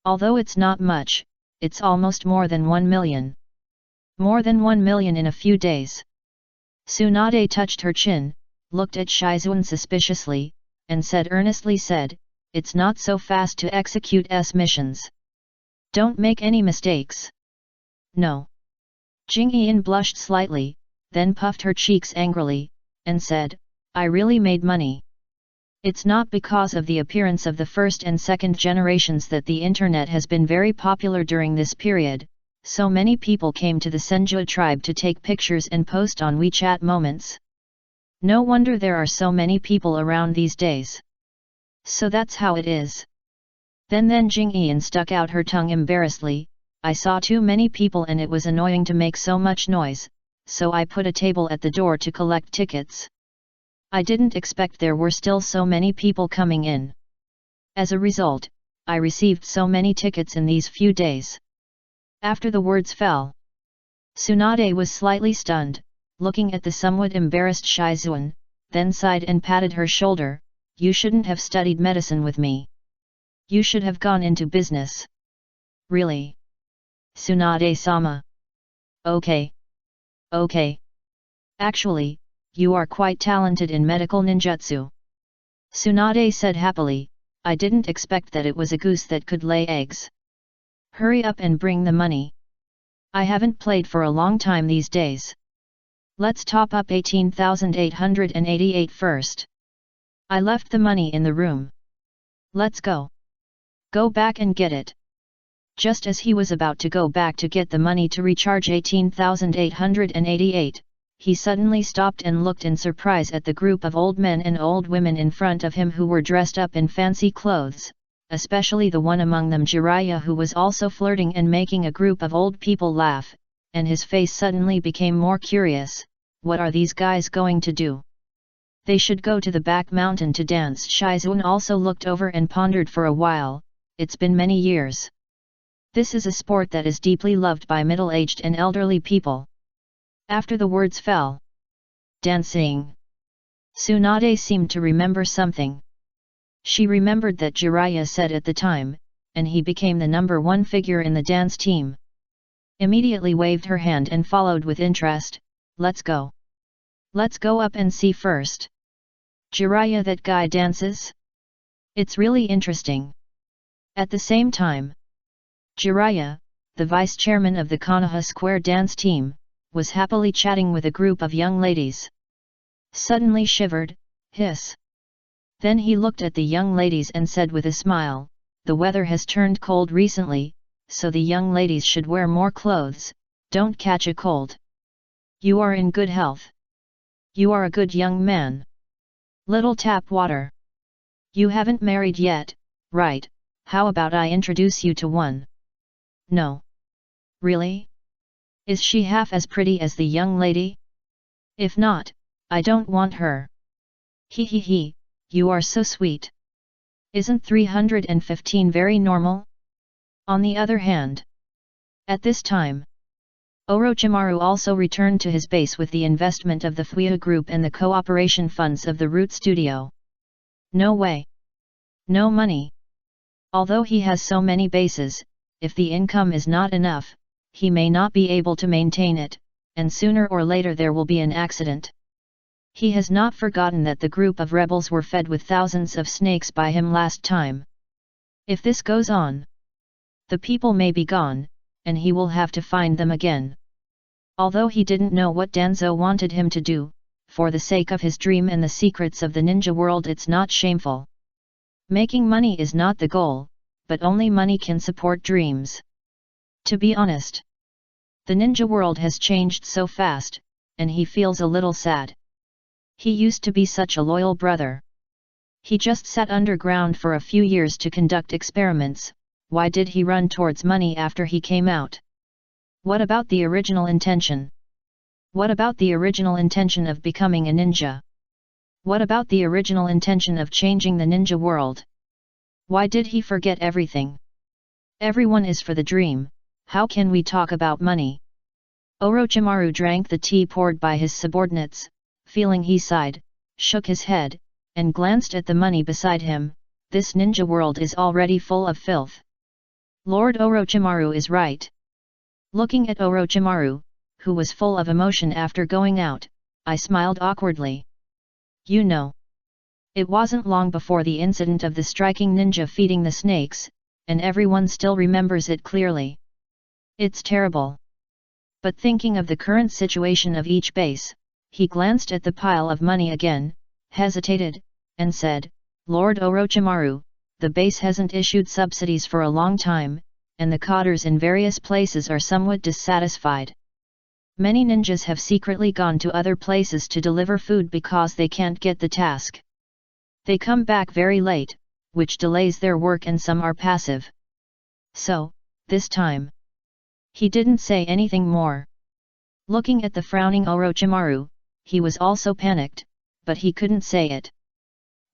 Although it's not much, it's almost more than 1 million. More than 1 million in a few days. Tsunade touched her chin, looked at Shizuan suspiciously, and earnestly said, "It's not so fast to execute missions. Don't make any mistakes." "No." Jingyan blushed slightly, then puffed her cheeks angrily, and said, "I really made money. It's not because of the appearance of the first and second generations that the internet has been very popular during this period. So many people came to the Senju tribe to take pictures and post on WeChat moments. No wonder there are so many people around these days. So that's how it is." Then Jingyan stuck out her tongue embarrassedly, "I saw too many people and it was annoying to make so much noise, so I put a table at the door to collect tickets. I didn't expect there were still so many people coming in. As a result, I received so many tickets in these few days." After the words fell, Tsunade was slightly stunned, looking at the somewhat embarrassed Shizuan, then sighed and patted her shoulder. "You shouldn't have studied medicine with me. You should have gone into business." "Really? Tsunade-sama? Okay. Actually, you are quite talented in medical ninjutsu." Tsunade said happily, "I didn't expect that it was a goose that could lay eggs. Hurry up and bring the money. I haven't played for a long time these days. Let's top up 18,888 first. I left the money in the room. Let's go. Go back and get it." Just as he was about to go back to get the money to recharge 18,888, he suddenly stopped and looked in surprise at the group of old men and old women in front of him who were dressed up in fancy clothes, especially the one among them Jiraiya, who was also flirting and making a group of old people laugh, and his face suddenly became more curious. What are these guys going to do? They should go to the back mountain to dance. Shizuan also looked over and pondered for a while. It's been many years. This is a sport that is deeply loved by middle-aged and elderly people. After the words fell, dancing. Tsunade seemed to remember something. She remembered that Jiraiya said at the time, and he became the number one figure in the dance team. Immediately waved her hand and followed with interest, "Let's go. Let's go up and see first. Jiraiya, that guy dances? It's really interesting." At the same time, Jiraiya, the vice-chairman of the Konoha Square dance team, was happily chatting with a group of young ladies. Suddenly shivered, hiss. Then he looked at the young ladies and said with a smile, "The weather has turned cold recently, so the young ladies should wear more clothes, don't catch a cold. You are in good health. You are a good young man. Little tap water. You haven't married yet, right? How about I introduce you to one?" "No. Really? Is she half as pretty as the young lady? If not, I don't want her." He, you are so sweet. Isn't 315 very normal?" On the other hand, at this time, Orochimaru also returned to his base with the investment of the Fuya Group and the cooperation funds of the Root Studio. No way. No money. Although he has so many bases, if the income is not enough, he may not be able to maintain it, and sooner or later there will be an accident. He has not forgotten that the group of rebels were fed with thousands of snakes by him last time. If this goes on, the people may be gone, and he will have to find them again. Although he didn't know what Danzo wanted him to do, for the sake of his dream and the secrets of the ninja world, it's not shameful. Making money is not the goal, but only money can support dreams. To be honest, the ninja world has changed so fast, and he feels a little sad. He used to be such a loyal brother. He just sat underground for a few years to conduct experiments. Why did he run towards money after he came out? What about the original intention? What about the original intention of becoming a ninja? What about the original intention of changing the ninja world? Why did he forget everything? Everyone is for the dream, how can we talk about money? Orochimaru drank the tea poured by his subordinates, feeling he sighed, shook his head, and glanced at the money beside him. This ninja world is already full of filth. Lord Orochimaru is right. Looking at Orochimaru, who was full of emotion after going out, I smiled awkwardly. You know, it wasn't long before the incident of the striking ninja feeding the snakes, and everyone still remembers it clearly. It's terrible. But thinking of the current situation of each base, he glanced at the pile of money again, hesitated, and said, Lord Orochimaru, the base hasn't issued subsidies for a long time, and the cotters in various places are somewhat dissatisfied. Many ninjas have secretly gone to other places to deliver food because they can't get the task. They come back very late, which delays their work, and some are passive. So, this time, he didn't say anything more. Looking at the frowning Orochimaru, he was also panicked, but he couldn't say it.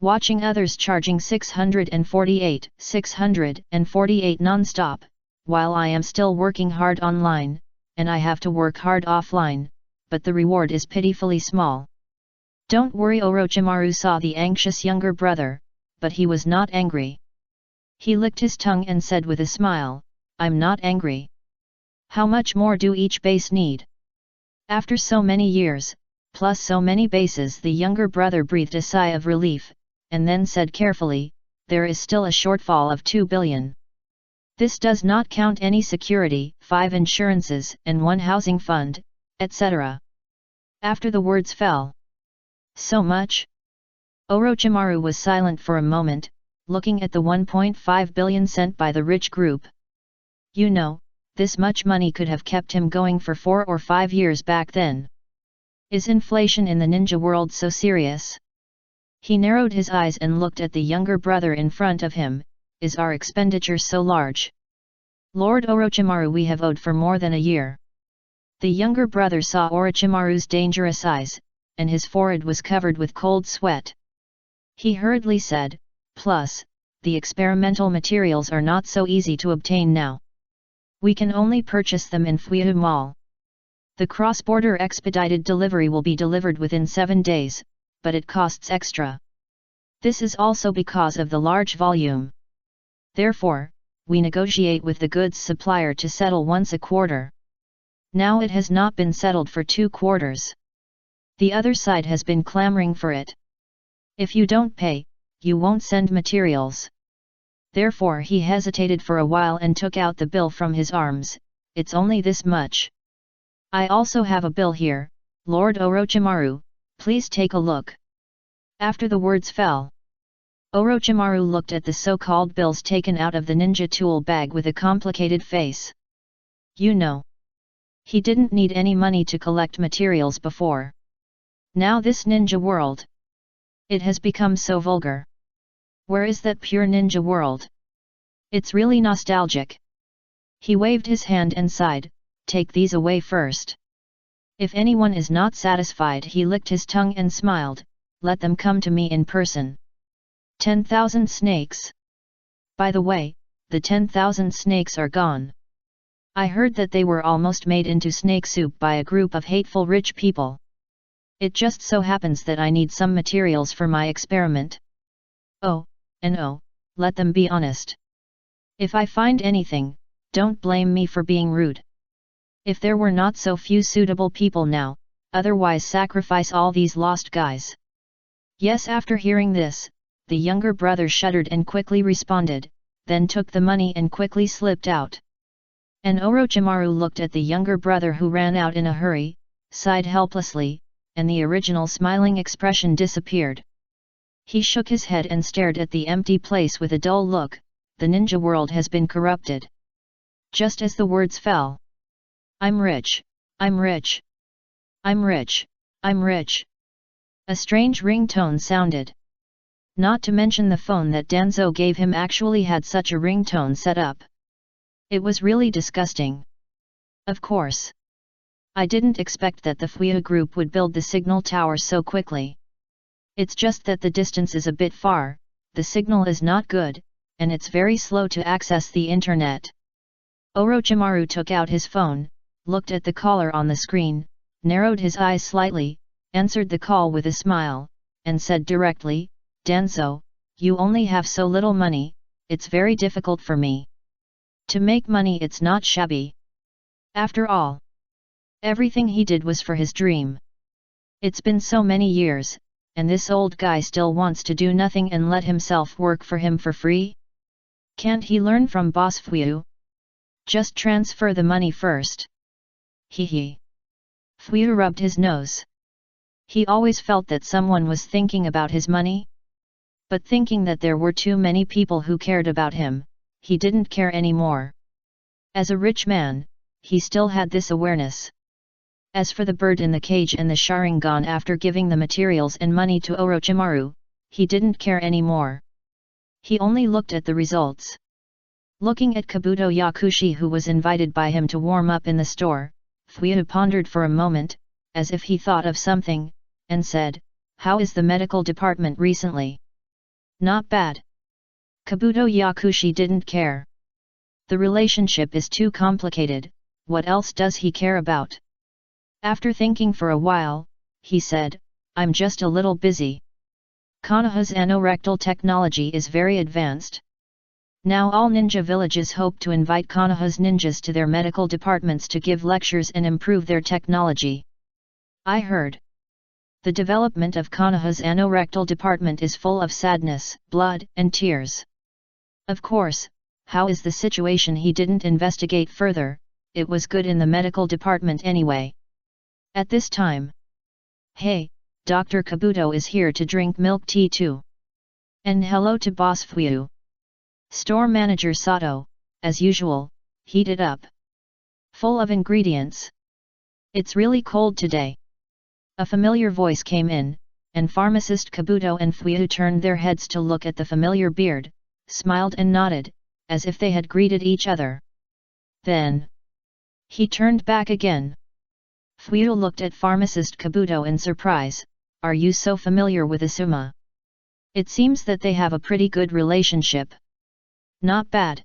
Watching others charging 648 non-stop, while I am still working hard online, and I have to work hard offline, but the reward is pitifully small. Don't worry, Orochimaru saw the anxious younger brother, but he was not angry. He licked his tongue and said with a smile, I'm not angry. How much more do each base need? After so many years, plus so many bases, the younger brother breathed a sigh of relief, and then said carefully, there is still a shortfall of 2 billion. This does not count any security, 5 insurances, and 1 housing fund, etc. After the words fell. So much? Orochimaru was silent for a moment, looking at the 1.5 billion sent by the rich group. You know, this much money could have kept him going for 4 or 5 years back then. Is inflation in the ninja world so serious? He narrowed his eyes and looked at the younger brother in front of him. Is our expenditure so large? Lord Orochimaru, we have owed for more than a year. The younger brother saw Orochimaru's dangerous eyes, and his forehead was covered with cold sweat. He hurriedly said, plus, the experimental materials are not so easy to obtain now. We can only purchase them in Fuyu Mall. The cross-border expedited delivery will be delivered within 7 days, but it costs extra. This is also because of the large volume. Therefore, we negotiate with the goods supplier to settle once a quarter. Now it has not been settled for 2 quarters. The other side has been clamoring for it. If you don't pay, you won't send materials. Therefore he hesitated for a while and took out the bill from his arms. It's only this much. I also have a bill here, Lord Orochimaru, please take a look. After the words fell, Orochimaru looked at the so-called bills taken out of the ninja tool bag with a complicated face. You know, he didn't need any money to collect materials before. Now this ninja world, it has become so vulgar. Where is that pure ninja world? It's really nostalgic. He waved his hand and sighed, take these away first. If anyone is not satisfied, he licked his tongue and smiled, let them come to me in person. 10,000 snakes. By the way, the 10,000 snakes are gone. I heard that they were almost made into snake soup by a group of hateful rich people. It just so happens that I need some materials for my experiment. Oh, and oh, let them be honest. If I find anything, don't blame me for being rude. If there were not so few suitable people now, otherwise sacrifice all these lost guys. Yes, after hearing this, the younger brother shuddered and quickly responded, then took the money and quickly slipped out. And Orochimaru looked at the younger brother who ran out in a hurry, sighed helplessly, and the original smiling expression disappeared. He shook his head and stared at the empty place with a dull look. The ninja world has been corrupted. Just as the words fell. I'm rich, I'm rich. I'm rich, I'm rich. A strange ringtone sounded. Not to mention the phone that Danzo gave him actually had such a ringtone set up. It was really disgusting. Of course. I didn't expect that the Fuyu group would build the signal tower so quickly. It's just that the distance is a bit far, the signal is not good, and it's very slow to access the internet. Orochimaru took out his phone, looked at the caller on the screen, narrowed his eyes slightly, answered the call with a smile, and said directly, Danzo, you only have so little money, it's very difficult for me. To make money it's not shabby. After all, everything he did was for his dream. It's been so many years, and this old guy still wants to do nothing and let himself work for him for free? Can't he learn from Boss Fuyu? Just transfer the money first. Hee. Fuyu rubbed his nose. He always felt that someone was thinking about his money. But thinking that there were too many people who cared about him, he didn't care anymore. As a rich man, he still had this awareness. As for the bird in the cage and the Sharingan after giving the materials and money to Orochimaru, he didn't care anymore. He only looked at the results. Looking at Kabuto Yakushi who was invited by him to warm up in the store, Fuyu pondered for a moment, as if he thought of something, and said, How is the medical department recently? Not bad. Kabuto Yakushi didn't care. The relationship is too complicated, what else does he care about? After thinking for a while, he said, I'm just a little busy. Konoha's anorectal technology is very advanced. Now all ninja villages hope to invite Konoha's ninjas to their medical departments to give lectures and improve their technology. I heard. The development of Konoha's anorectal department is full of sadness, blood, and tears. Of course, how is the situation? He didn't investigate further, it was good in the medical department anyway. At this time. Hey, Dr. Kabuto is here to drink milk tea too. And hello to Boss Fuyu. Store manager Sato, as usual, heated up. Full of ingredients. It's really cold today. A familiar voice came in, and pharmacist Kabuto and Fuyu turned their heads to look at the familiar beard, smiled and nodded, as if they had greeted each other. Then he turned back again. Fuyu looked at pharmacist Kabuto in surprise. Are you so familiar with Asuma? It seems that they have a pretty good relationship. Not bad.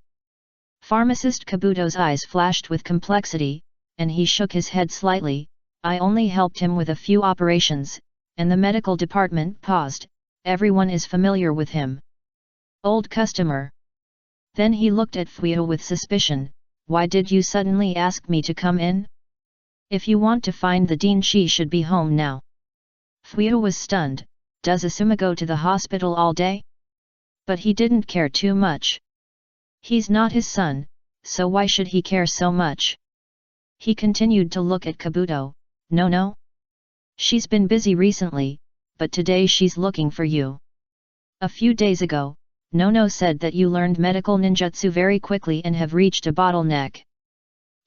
Pharmacist Kabuto's eyes flashed with complexity, and he shook his head slightly. I only helped him with a few operations, and the medical department paused. Everyone is familiar with him. Old customer. Then he looked at Fuyu with suspicion. Why did you suddenly ask me to come in? If you want to find the dean, she should be home now. Fuyu was stunned. Does Asuma go to the hospital all day? But he didn't care too much. He's not his son, so why should he care so much? He continued to look at Kabuto. No. She's been busy recently, but today she's looking for you. A few days ago, Nono said that you learned medical ninjutsu very quickly and have reached a bottleneck.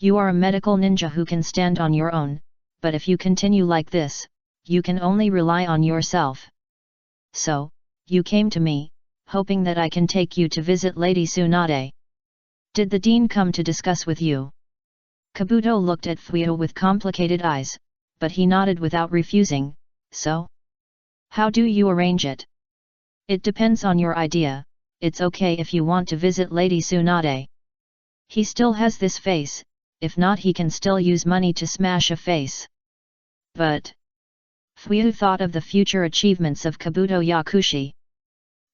You are a medical ninja who can stand on your own, but if you continue like this, you can only rely on yourself. So, you came to me, hoping that I can take you to visit Lady Tsunade. Did the dean come to discuss with you? Kabuto looked at Fuyu with complicated eyes, but he nodded without refusing. So? How do you arrange it? It depends on your idea. It's okay if you want to visit Lady Tsunade. He still has this face, if not he can still use money to smash a face. But Fuyu thought of the future achievements of Kabuto Yakushi.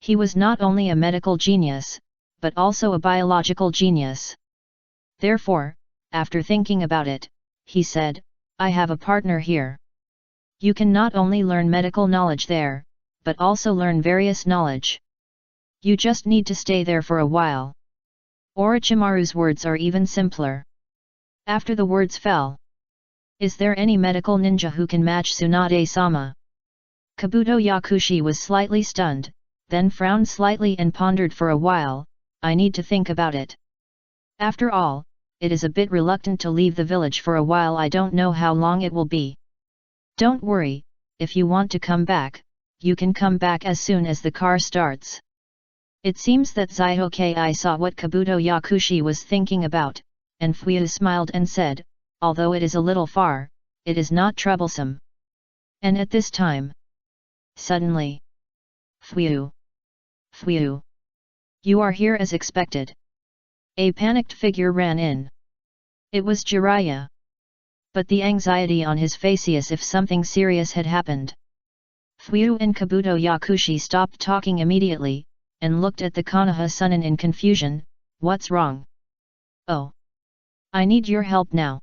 He was not only a medical genius, but also a biological genius. Therefore, after thinking about it, he said, I have a partner here. You can not only learn medical knowledge there, but also learn various knowledge. You just need to stay there for a while. Orochimaru's words are even simpler. After the words fell. Is there any medical ninja who can match Tsunade-sama? Kabuto Yakushi was slightly stunned, then frowned slightly and pondered for a while. I need to think about it. After all, it is a bit reluctant to leave the village for a while. I don't know how long it will be. Don't worry, if you want to come back, you can come back as soon as the car starts. It seems that Zyokei saw what Kabuto Yakushi was thinking about, and Fuyu smiled and said, although it is a little far, it is not troublesome. And at this time, suddenly, Fuyu! Fuyu! You are here as expected. A panicked figure ran in. It was Jiraiya. But the anxiety on his face as if something serious had happened. Fuyu and Kabuto Yakushi stopped talking immediately, and looked at the Konoha-sunin in confusion. What's wrong? Oh! I need your help now.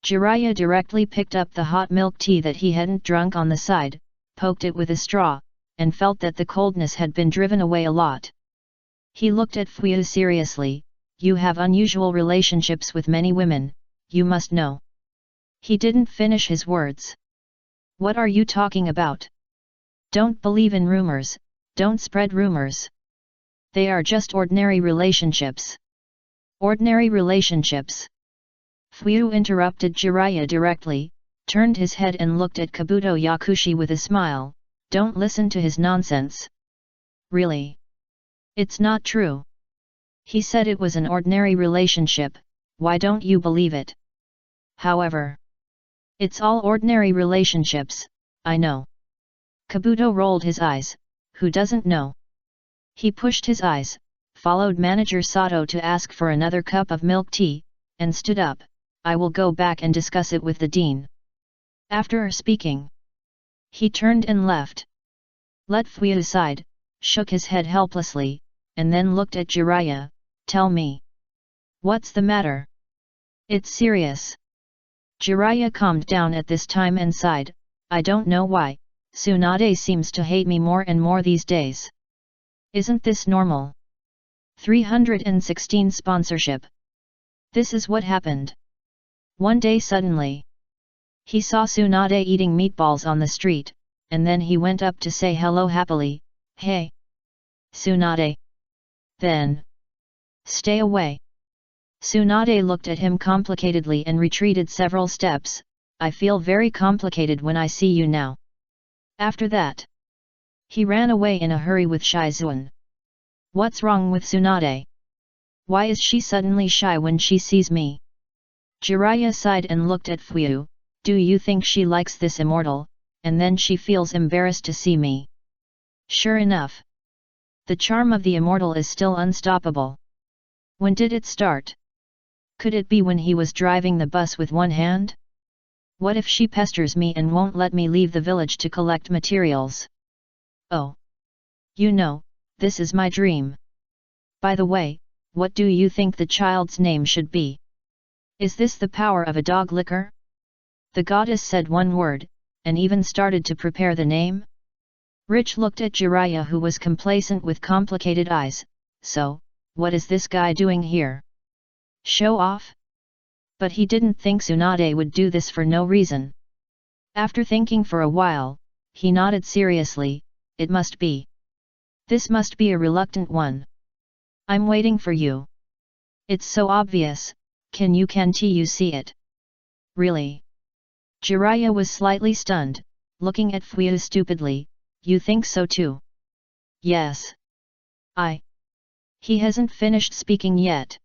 Jiraiya directly picked up the hot milk tea that he hadn't drunk on the side, poked it with a straw, and felt that the coldness had been driven away a lot. He looked at Fuyu seriously. You have unusual relationships with many women, you must know. He didn't finish his words. What are you talking about? Don't believe in rumors, don't spread rumors. They are just ordinary relationships. Ordinary relationships. Fuyu interrupted Jiraiya directly, turned his head and looked at Kabuto Yakushi with a smile. Don't listen to his nonsense. Really? It's not true. He said it was an ordinary relationship, why don't you believe it? However, it's all ordinary relationships, I know. Kabuto rolled his eyes, who doesn't know? He pushed his eyes, followed Manager Sato to ask for another cup of milk tea, and stood up. I will go back and discuss it with the dean. After speaking, he turned and left. Let Fuyu sighed, shook his head helplessly, and then looked at Jiraiya. Tell me. What's the matter? It's serious. Jiraiya calmed down at this time and sighed. I don't know why, Tsunade seems to hate me more and more these days. Isn't this normal? 316 Sponsorship. This is what happened. One day suddenly, he saw Tsunade eating meatballs on the street, and then he went up to say hello happily. Hey! Tsunade! Then, stay away. Tsunade looked at him complicatedly and retreated several steps. I feel very complicated when I see you now. After that, he ran away in a hurry with Shizuan. What's wrong with Tsunade? Why is she suddenly shy when she sees me? Jiraiya sighed and looked at Fuyu. Do you think she likes this immortal, and then she feels embarrassed to see me? Sure enough. The charm of the immortal is still unstoppable. When did it start? Could it be when he was driving the bus with one hand? What if she pesters me and won't let me leave the village to collect materials? Oh! You know, this is my dream. By the way, what do you think the child's name should be? Is this the power of a dog licker? The goddess said one word, and even started to prepare the name. Rich looked at Jiraiya who was complacent with complicated eyes. So, what is this guy doing here? Show off? But he didn't think Tsunade would do this for no reason. After thinking for a while, he nodded seriously. It must be. This must be a reluctant one. I'm waiting for you. It's so obvious, can't you see it? Really? Jiraiya was slightly stunned, looking at Fuyu stupidly. You think so too? Yes. He hasn't finished speaking yet.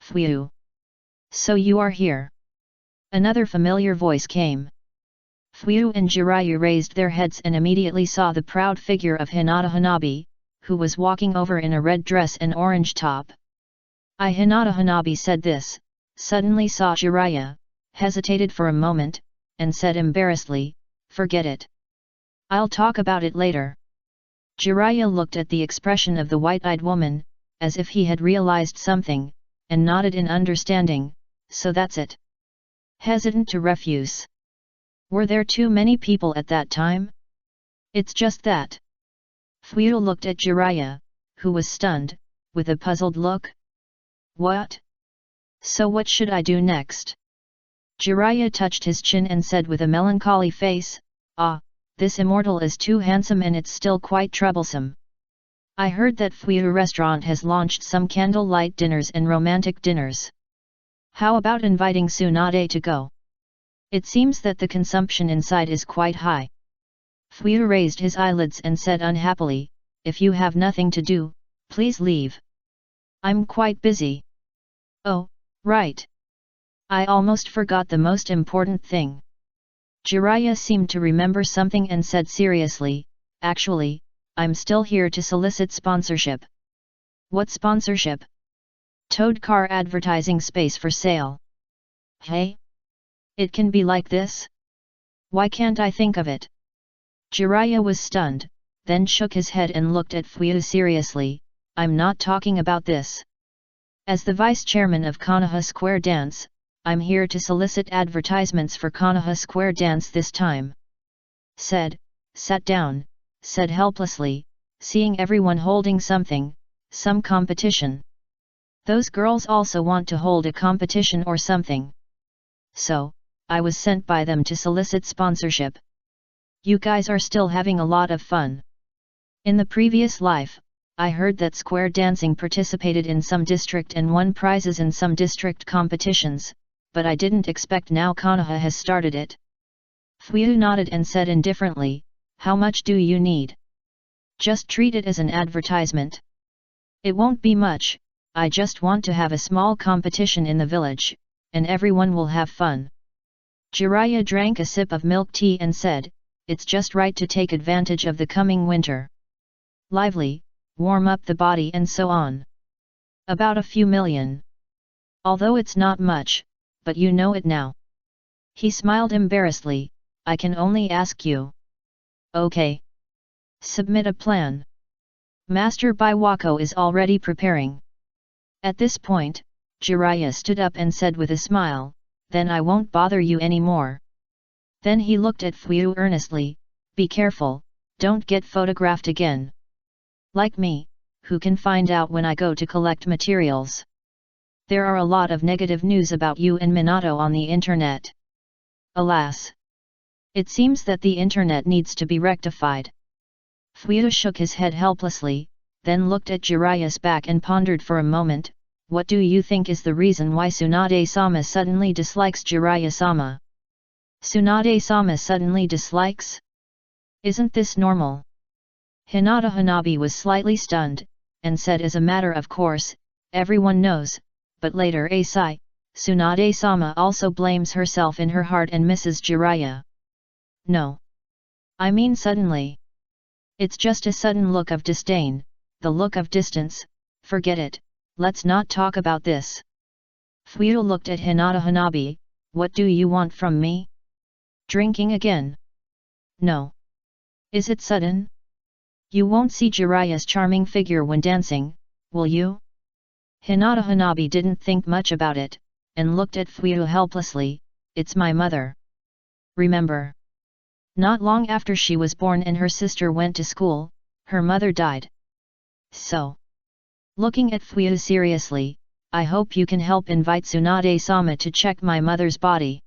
Fuyu. So you are here. Another familiar voice came. Fuyu and Jiraiya raised their heads and immediately saw the proud figure of Hinata Hanabi, who was walking over in a red dress and orange top. Hinata Hanabi said this, suddenly saw Jiraiya, hesitated for a moment, and said embarrassedly, forget it. I'll talk about it later. Jiraiya looked at the expression of the white-eyed woman, as if he had realized something, and nodded in understanding. So that's it. Hesitant to refuse. Were there too many people at that time? It's just that. Fuyu looked at Jiraiya, who was stunned, with a puzzled look. What? So what should I do next? Jiraiya touched his chin and said with a melancholy face, "Ah, this immortal is too handsome and it's still quite troublesome. I heard that Fuyu restaurant has launched some candlelight dinners and romantic dinners. How about inviting Tsunade to go? It seems that the consumption inside is quite high." Fuyu raised his eyelids and said unhappily, "If you have nothing to do, please leave. I'm quite busy." "Oh, right. I almost forgot the most important thing." Jiraiya seemed to remember something and said seriously, "Actually, I'm still here to solicit sponsorship." "What sponsorship?" "Toad car advertising space for sale." "Hey? It can be like this? Why can't I think of it?" Jiraiya was stunned, then shook his head and looked at Fuyu seriously. "I'm not talking about this. As the vice chairman of Konoha Square Dance, I'm here to solicit advertisements for Konoha Square Dance this time." Sat down, said helplessly, seeing everyone holding something, some competition. "Those girls also want to hold a competition or something. So, I was sent by them to solicit sponsorship. You guys are still having a lot of fun. In the previous life, I heard that square dancing participated in some district and won prizes in some district competitions, but I didn't expect now Konoha has started it." Fuyu nodded and said indifferently, "How much do you need?" "Just treat it as an advertisement. It won't be much, I just want to have a small competition in the village, and everyone will have fun." Jiraiya drank a sip of milk tea and said, "It's just right to take advantage of the coming winter. Lively, warm up the body and so on. About a few million. Although it's not much, but you know it now." He smiled embarrassedly, "I can only ask you." "Okay. Submit a plan. Master Biwako is already preparing." At this point, Jiraiya stood up and said with a smile, "Then I won't bother you anymore." Then he looked at Fuyu earnestly, "Be careful, don't get photographed again. Like me, who can find out when I go to collect materials? There are a lot of negative news about you and Minato on the internet. Alas! It seems that the internet needs to be rectified." Fuyu shook his head helplessly, then looked at Jiraiya's back and pondered for a moment. "What do you think is the reason why Tsunade-sama suddenly dislikes Jiraiya-sama?" "Tsunade-sama suddenly dislikes? Isn't this normal?" Hinata Hanabi was slightly stunned, and said as a matter of course, "Everyone knows, but later Asai, Tsunade-sama also blames herself in her heart and misses Jiraiya." "No. I mean suddenly. It's just a sudden look of disdain, the look of distance. Forget it, let's not talk about this." Fuyu looked at Hinata Hanabi, "What do you want from me? Drinking again?" "No. Is it sudden? You won't see Jiraiya's charming figure when dancing, will you?" Hinata Hanabi didn't think much about it, and looked at Fuyu helplessly. "It's my mother. Remember? Not long after she was born and her sister went to school, her mother died. So." Looking at Fuyu seriously, "I hope you can help invite Tsunade-sama to check my mother's body.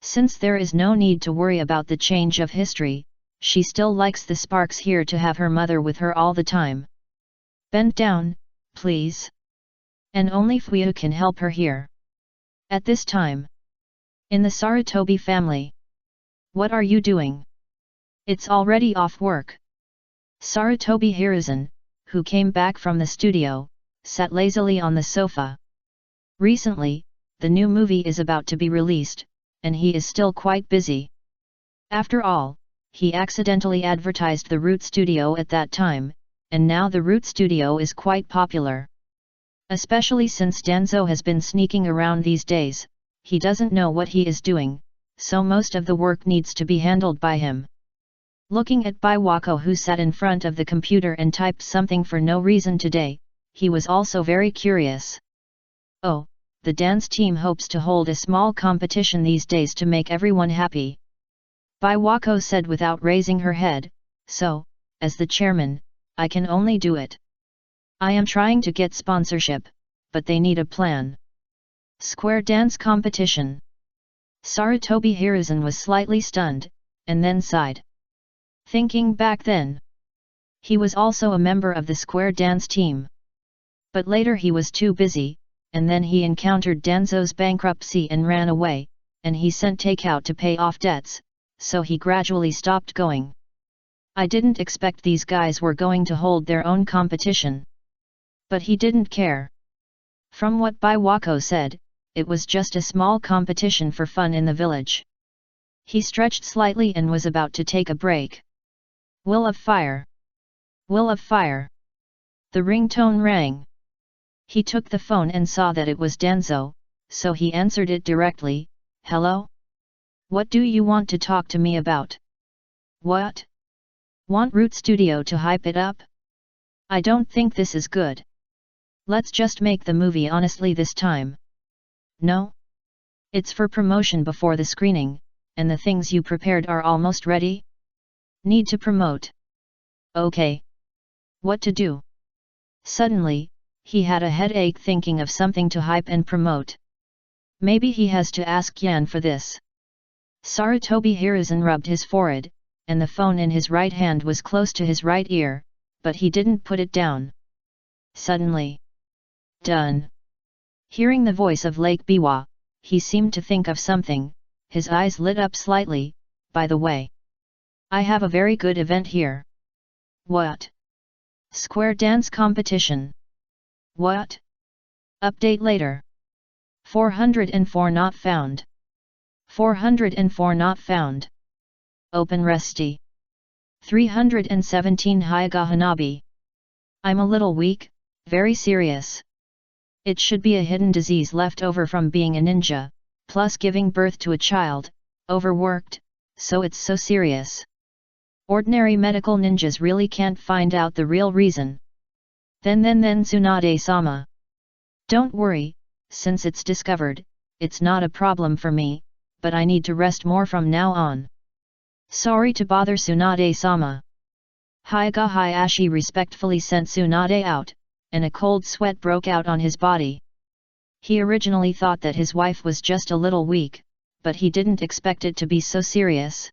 Since there is no need to worry about the change of history, she still likes the sparks here to have her mother with her all the time. Bend down, please." And only Fuyu can help her here. At this time, in the Sarutobi family. "What are you doing? It's already off work." Sarutobi Hiruzen, who came back from the studio, sat lazily on the sofa. Recently, the new movie is about to be released, and he is still quite busy. After all, he accidentally advertised the Root Studio at that time, and now the Root Studio is quite popular. Especially since Danzo has been sneaking around these days, he doesn't know what he is doing, so most of the work needs to be handled by him. Looking at Biwako, who sat in front of the computer and typed something for no reason today, he was also very curious. "Oh, the dance team hopes to hold a small competition these days to make everyone happy." Biwako said without raising her head, "So, as the chairman, I can only do it. I am trying to get sponsorship, but they need a plan. Square dance competition. Sarutobi Hiruzen was slightly stunned, and then sighed. Thinking back then, he was also a member of the square dance team. But later he was too busy, and then he encountered Danzo's bankruptcy and ran away, and he sent takeout to pay off debts, so he gradually stopped going. I didn't expect these guys were going to hold their own competition. But he didn't care. From what Biwako said, it was just a small competition for fun in the village. He stretched slightly and was about to take a break. Will of Fire! Will of Fire! The ringtone rang. He took the phone and saw that it was Danzo, so he answered it directly. Hello? What do you want to talk to me about? What? Want Root Studio to hype it up? I don't think this is good. Let's just make the movie honestly this time. No? It's for promotion before the screening, and the things you prepared are almost ready? Need to promote. Okay. What to do? Suddenly, he had a headache thinking of something to hype and promote. Maybe he has to ask Yan for this. Sarutobi Hiruzen rubbed his forehead, and the phone in his right hand was close to his right ear, but he didn't put it down. Suddenly. Done. Hearing the voice of Lake Biwa, he seemed to think of something, his eyes lit up slightly. By the way, I have a very good event here. What? Square dance competition. What? Update later. 404 not found. 404 not found. Open Resti. 317 Hyuga Hanabi. I'm a little weak, very serious. It should be a hidden disease left over from being a ninja, plus giving birth to a child, overworked, so it's so serious. Ordinary medical ninjas really can't find out the real reason. Then Tsunade-sama. Don't worry, since it's discovered, it's not a problem for me, but I need to rest more from now on. Sorry to bother Tsunade-sama. Hyuga Hayashi respectfully sent Tsunade out, and a cold sweat broke out on his body. He originally thought that his wife was just a little weak, but he didn't expect it to be so serious.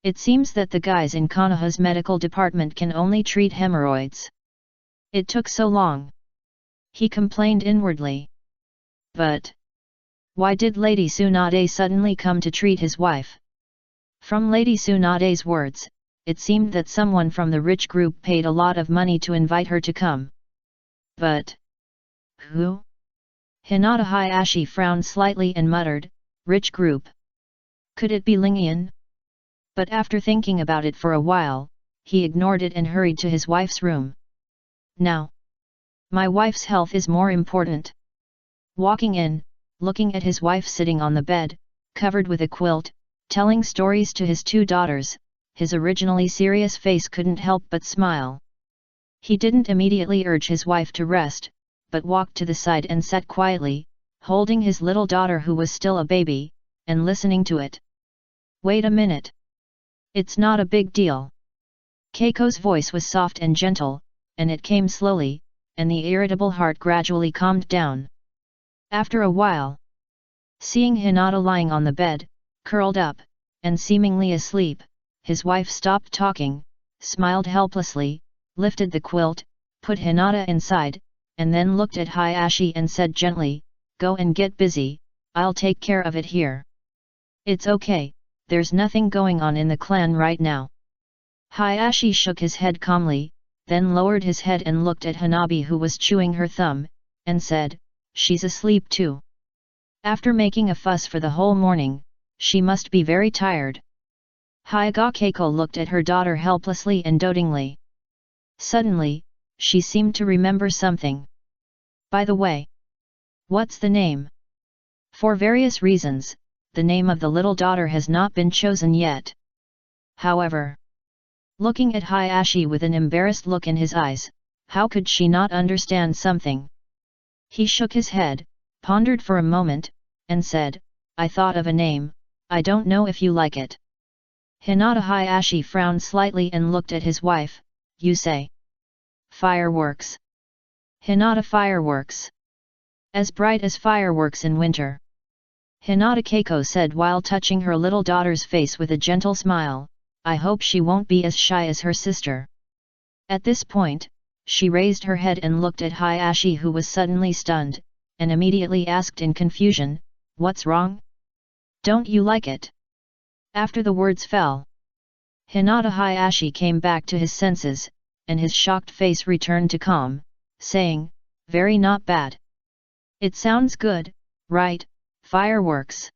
It seems that the guys in Konoha's medical department can only treat hemorrhoids. It took so long. He complained inwardly. But why did Lady Tsunade suddenly come to treat his wife? From Lady Tsunade's words, it seemed that someone from the rich group paid a lot of money to invite her to come. But who? Hinata Hayashi frowned slightly and muttered, rich group. Could it be Lingyan? But after thinking about it for a while, he ignored it and hurried to his wife's room. Now, my wife's health is more important. Walking in, looking at his wife sitting on the bed, covered with a quilt, telling stories to his two daughters, his originally serious face couldn't help but smile. He didn't immediately urge his wife to rest, but walked to the side and sat quietly, holding his little daughter who was still a baby, and listening to it. Wait a minute. It's not a big deal. Keiko's voice was soft and gentle, and it came slowly, and the irritable heart gradually calmed down. After a while, seeing Hinata lying on the bed, curled up, and seemingly asleep, his wife stopped talking, smiled helplessly, lifted the quilt, put Hinata inside, and then looked at Hayashi and said gently, "Go and get busy, I'll take care of it here." "It's okay, there's nothing going on in the clan right now." Hayashi shook his head calmly, then lowered his head and looked at Hanabi who was chewing her thumb, and said, "She's asleep too. After making a fuss for the whole morning, she must be very tired." Hyuga Keiko looked at her daughter helplessly and dotingly. Suddenly, she seemed to remember something. "By the way, what's the name?" For various reasons, the name of the little daughter has not been chosen yet. However, looking at Hayashi with an embarrassed look in his eyes, how could she not understand something? He shook his head, pondered for a moment, and said, "I thought of a name, I don't know if you like it." Hinata Hayashi frowned slightly and looked at his wife. "You say? Fireworks?" "Hinata Fireworks." As bright as fireworks in winter. Hinata Keiko said while touching her little daughter's face with a gentle smile, I hope she won't be as shy as her sister. At this point, she raised her head and looked at Hayashi, who was suddenly stunned, and immediately asked in confusion, what's wrong? Don't you like it? After the words fell, Hinata Hayashi came back to his senses, and his shocked face returned to calm, saying, very not bad. It sounds good, right? Fireworks.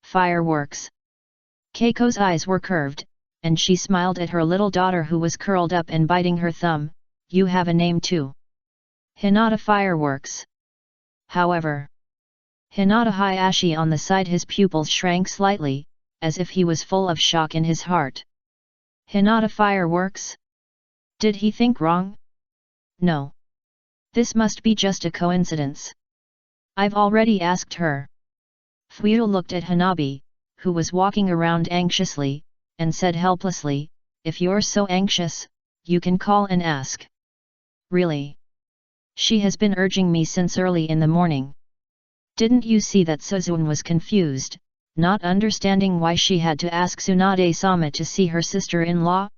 Fireworks. Keiko's eyes were curved, and she smiled at her little daughter who was curled up and biting her thumb. You have a name too. Hinata Fireworks. However, Hinata Hayashi on the side, his pupils shrank slightly, as if he was full of shock in his heart. Hinata Fireworks? Did he think wrong? No. This must be just a coincidence. I've already asked her. Fuyu looked at Hanabi, who was walking around anxiously, and said helplessly, if you're so anxious, you can call and ask. Really? She has been urging me since early in the morning. Didn't you see that Suzune was confused, not understanding why she had to ask Tsunade-sama to see her sister-in-law?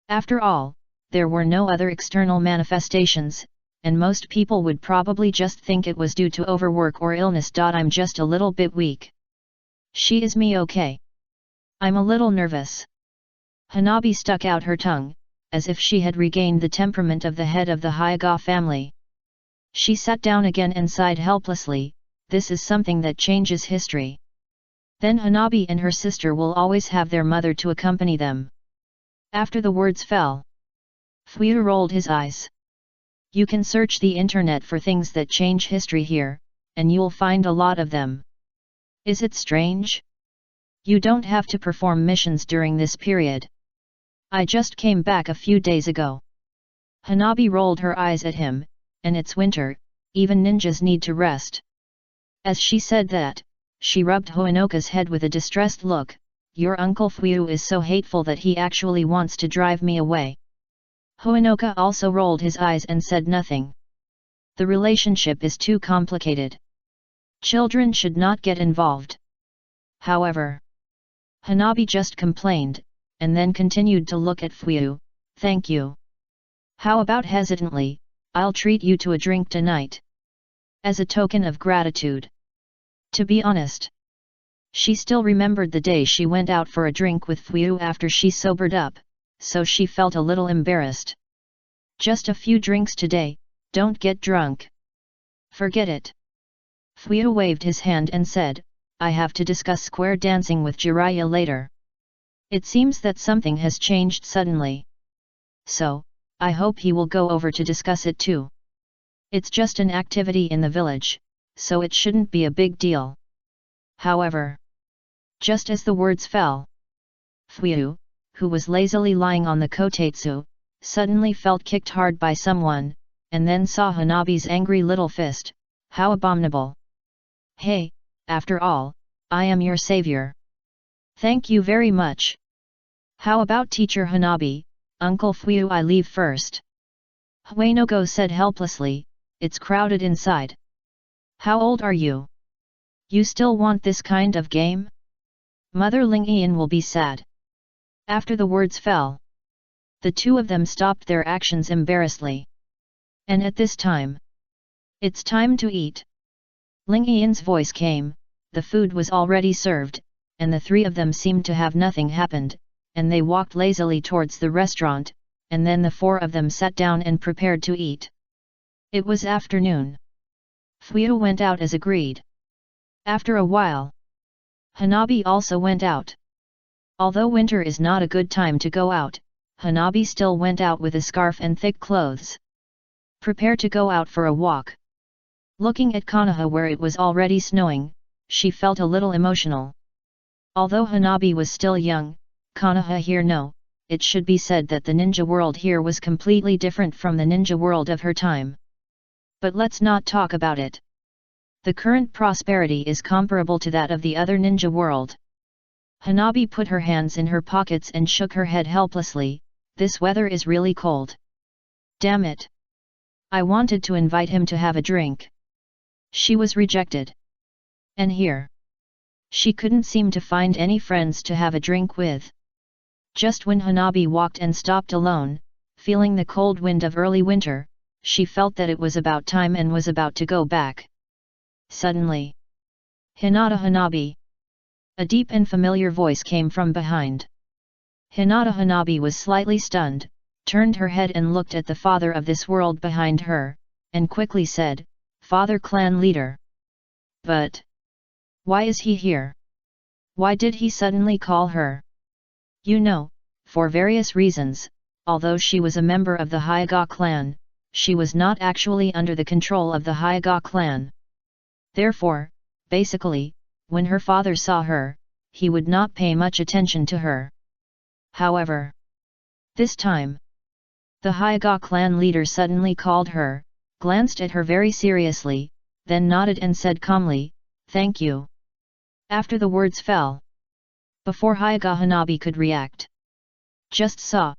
After all, there were no other external manifestations, and most people would probably just think it was due to overwork or illness. I'm just a little bit weak. She is me okay? I'm a little nervous. Hanabi stuck out her tongue, as if she had regained the temperament of the head of the Hyuga family. She sat down again and sighed helplessly, this is something that changes history. Then Hanabi and her sister will always have their mother to accompany them. After the words fell, Fuyu rolled his eyes. You can search the internet for things that change history here, and you'll find a lot of them. Is it strange? You don't have to perform missions during this period. I just came back a few days ago. Hanabi rolled her eyes at him, and it's winter, even ninjas need to rest. As she said that, she rubbed Hoenoka's head with a distressed look, your uncle Fuyu is so hateful that he actually wants to drive me away. Hoenoka also rolled his eyes and said nothing. The relationship is too complicated. Children should not get involved. However, Hanabi just complained, and then continued to look at Fuyu, thank you. How about hesitantly, I'll treat you to a drink tonight. As a token of gratitude. To be honest, she still remembered the day she went out for a drink with Fuyu after she sobered up, so she felt a little embarrassed. Just a few drinks today, don't get drunk. Forget it. Fuyu waved his hand and said, I have to discuss square dancing with Jiraiya later. It seems that something has changed suddenly. So, I hope he will go over to discuss it too. It's just an activity in the village, so it shouldn't be a big deal. However, just as the words fell, Fuyu, who was lazily lying on the kotetsu, suddenly felt kicked hard by someone, and then saw Hanabi's angry little fist. How abominable! Hey, after all, I am your savior. Thank you very much. How about Teacher Hanabi, Uncle Fuyu? I leave first. Huenogo said helplessly, it's crowded inside. How old are you? You still want this kind of game? Mother Lingian will be sad. After the words fell, the two of them stopped their actions embarrassedly. And at this time, it's time to eat. Lingian's voice came, the food was already served, and the three of them seemed to have nothing happened, and they walked lazily towards the restaurant, and then the four of them sat down and prepared to eat. It was afternoon. Fuyu went out as agreed. After a while, Hanabi also went out. Although winter is not a good time to go out, Hanabi still went out with a scarf and thick clothes. Prepare to go out for a walk. Looking at Konoha where it was already snowing, she felt a little emotional. Although Hanabi was still young, Konoha here it should be said that the ninja world here was completely different from the ninja world of her time. But let's not talk about it. The current prosperity is comparable to that of the other ninja world. Hanabi put her hands in her pockets and shook her head helplessly, this weather is really cold. Damn it! I wanted to invite him to have a drink. She was rejected. And here, she couldn't seem to find any friends to have a drink with. Just when Hanabi walked and stopped alone, feeling the cold wind of early winter, she felt that it was about time and was about to go back. Suddenly, Hinata Hanabi! A deep and familiar voice came from behind. Hinata Hanabi was slightly stunned, turned her head and looked at the father of this world behind her, and quickly said, "Father clan leader. But why is he here? Why did he suddenly call her?" You know, for various reasons, although she was a member of the Hyuga clan, she was not actually under the control of the Hyuga clan. Therefore, basically, when her father saw her, he would not pay much attention to her. However, this time, the Hyuga clan leader suddenly called her, glanced at her very seriously, then nodded and said calmly, "Thank you." After the words fell, before Hyuga Hanabi could react, just saw,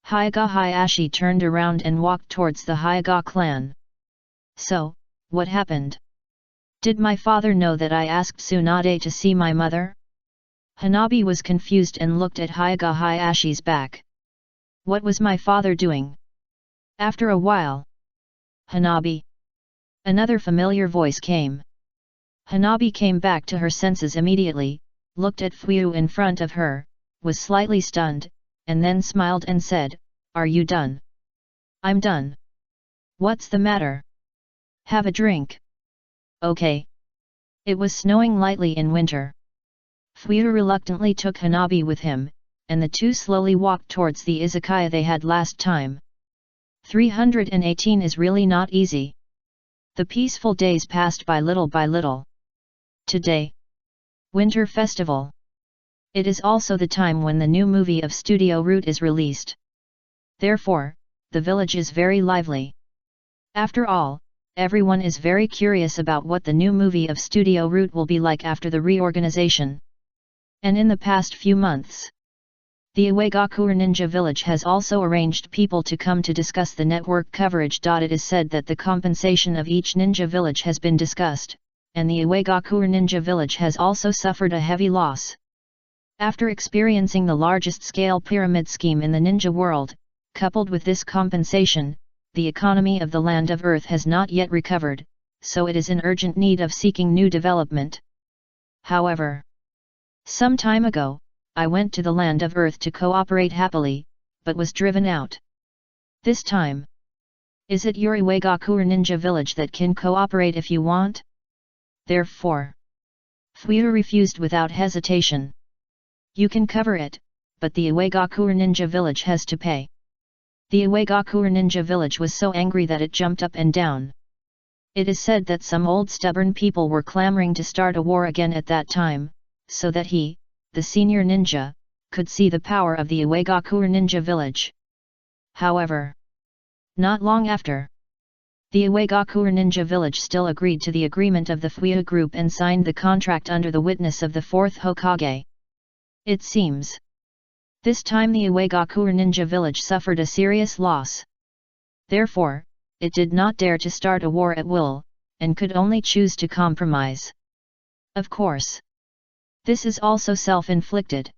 Hyuga Hayashi turned around and walked towards the Hyuga clan. "So, what happened? Did my father know that I asked Tsunade to see my mother?" Hanabi was confused and looked at Hyuga Hayashi's back. "What was my father doing?" After a while, "Hanabi!" Another familiar voice came. Hanabi came back to her senses immediately, looked at Fuyu in front of her, was slightly stunned, and then smiled and said, "Are you done?" "I'm done." "What's the matter?" "Have a drink." "Okay." It was snowing lightly in winter. Fuyu reluctantly took Hanabi with him, and the two slowly walked towards the izakaya they had last time. 318 is really not easy. The peaceful days passed by little. Today, Winter Festival. It is also the time when the new movie of Studio Root is released. Therefore, the village is very lively. After all, everyone is very curious about what the new movie of Studio Root will be like after the reorganization. And in the past few months, the Iwagakure Ninja Village has also arranged people to come to discuss the network coverage. It is said that the compensation of each ninja village has been discussed, and the Iwagakure Ninja Village has also suffered a heavy loss. After experiencing the largest scale pyramid scheme in the ninja world, coupled with this compensation, the economy of the Land of Earth has not yet recovered, so it is in urgent need of seeking new development. However, some time ago, I went to the Land of Earth to cooperate happily, but was driven out. This time, is it your Iwagakure Ninja Village that can cooperate if you want? Therefore, Fuyu refused without hesitation. You can cover it, but the Iwagakure Ninja Village has to pay. The Iwagakure Ninja Village was so angry that it jumped up and down. It is said that some old stubborn people were clamoring to start a war again at that time, so that he, the senior ninja, could see the power of the Iwagakure Ninja Village. However, not long after, the Iwagakure Ninja Village still agreed to the agreement of the Fuyu group and signed the contract under the witness of the fourth Hokage. It seems, this time the Iwagakure Ninja Village suffered a serious loss. Therefore, it did not dare to start a war at will, and could only choose to compromise. Of course, this is also self-inflicted.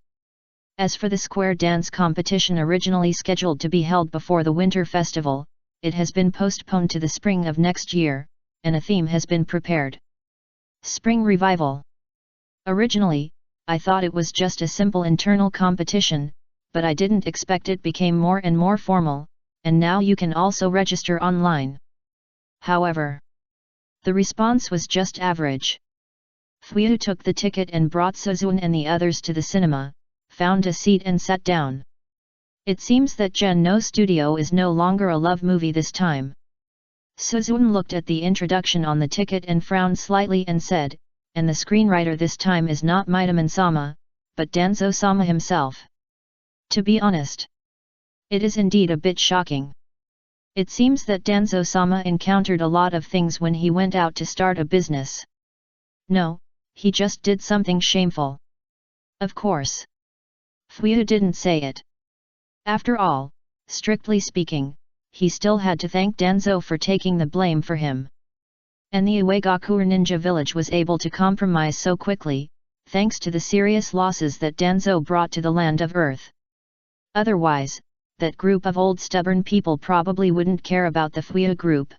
As for the square dance competition originally scheduled to be held before the Winter Festival, it has been postponed to the spring of next year, and a theme has been prepared. Spring Revival. Originally, I thought it was just a simple internal competition, but I didn't expect it became more and more formal, and now you can also register online. However, the response was just average. Fuyu took the ticket and brought Suzune and the others to the cinema, found a seat and sat down. It seems that Gen no Studio is no longer a love movie this time. Suzune looked at the introduction on the ticket and frowned slightly and said, "And the screenwriter this time is not Midaman-sama, but Danzo-sama himself." To be honest, it is indeed a bit shocking. It seems that Danzo-sama encountered a lot of things when he went out to start a business. No, he just did something shameful. Of course, Fuyu didn't say it. After all, strictly speaking, he still had to thank Danzo for taking the blame for him. And the Uegakure ninja village was able to compromise so quickly, thanks to the serious losses that Danzo brought to the land of Earth. Otherwise, that group of old stubborn people probably wouldn't care about the Fuya group.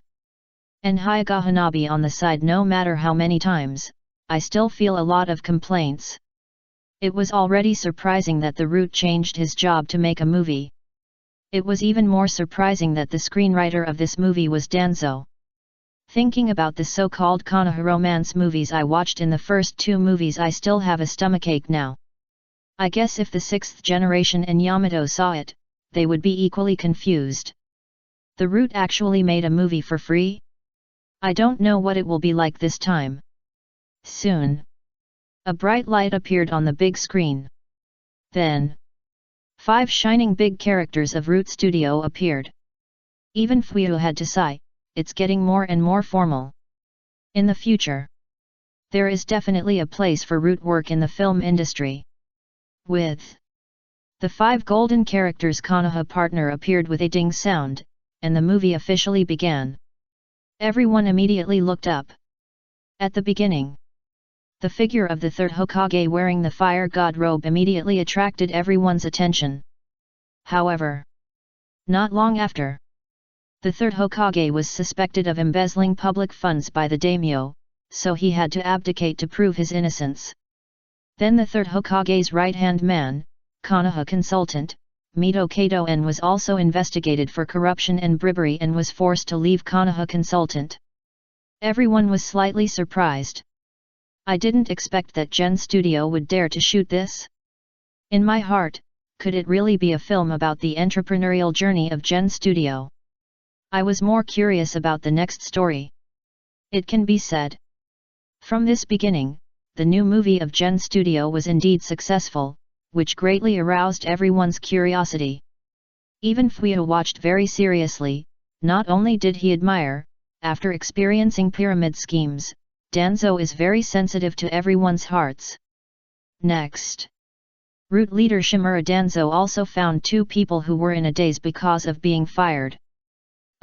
And Hyuga Hanabi on the side, no matter how many times, I still feel a lot of complaints. It was already surprising that the Root changed his job to make a movie. It was even more surprising that the screenwriter of this movie was Danzo. Thinking about the so-called Konoha romance movies I watched in the first 2 movies, I still have a stomachache now. I guess if the 6th generation and Yamato saw it, they would be equally confused. The Root actually made a movie for free? I don't know what it will be like this time. Soon. A bright light appeared on the big screen. Then 5 shining big characters of Root Studio appeared. Even Fuyu had to sigh, it's getting more and more formal. In the future, there is definitely a place for Root work in the film industry. With the 5 golden characters, Konoha partner appeared with a ding sound, and the movie officially began. Everyone immediately looked up. At the beginning, the figure of the 3rd Hokage wearing the fire god robe immediately attracted everyone's attention. However, not long after, the 3rd Hokage was suspected of embezzling public funds by the daimyo, so he had to abdicate to prove his innocence. Then the 3rd Hokage's right-hand man, Konoha consultant, Mito Kato-en, was also investigated for corruption and bribery and was forced to leave Konoha consultant. Everyone was slightly surprised. I didn't expect that Gen Studio would dare to shoot this. In my heart, could it really be a film about the entrepreneurial journey of Gen Studio? I was more curious about the next story. It can be said, from this beginning, the new movie of Gen Studio was indeed successful, which greatly aroused everyone's curiosity. Even Fuyu watched very seriously. Not only did he admire, after experiencing pyramid schemes, Danzo is very sensitive to everyone's hearts. Next, Root leader Shimura Danzo also found 2 people who were in a daze because of being fired.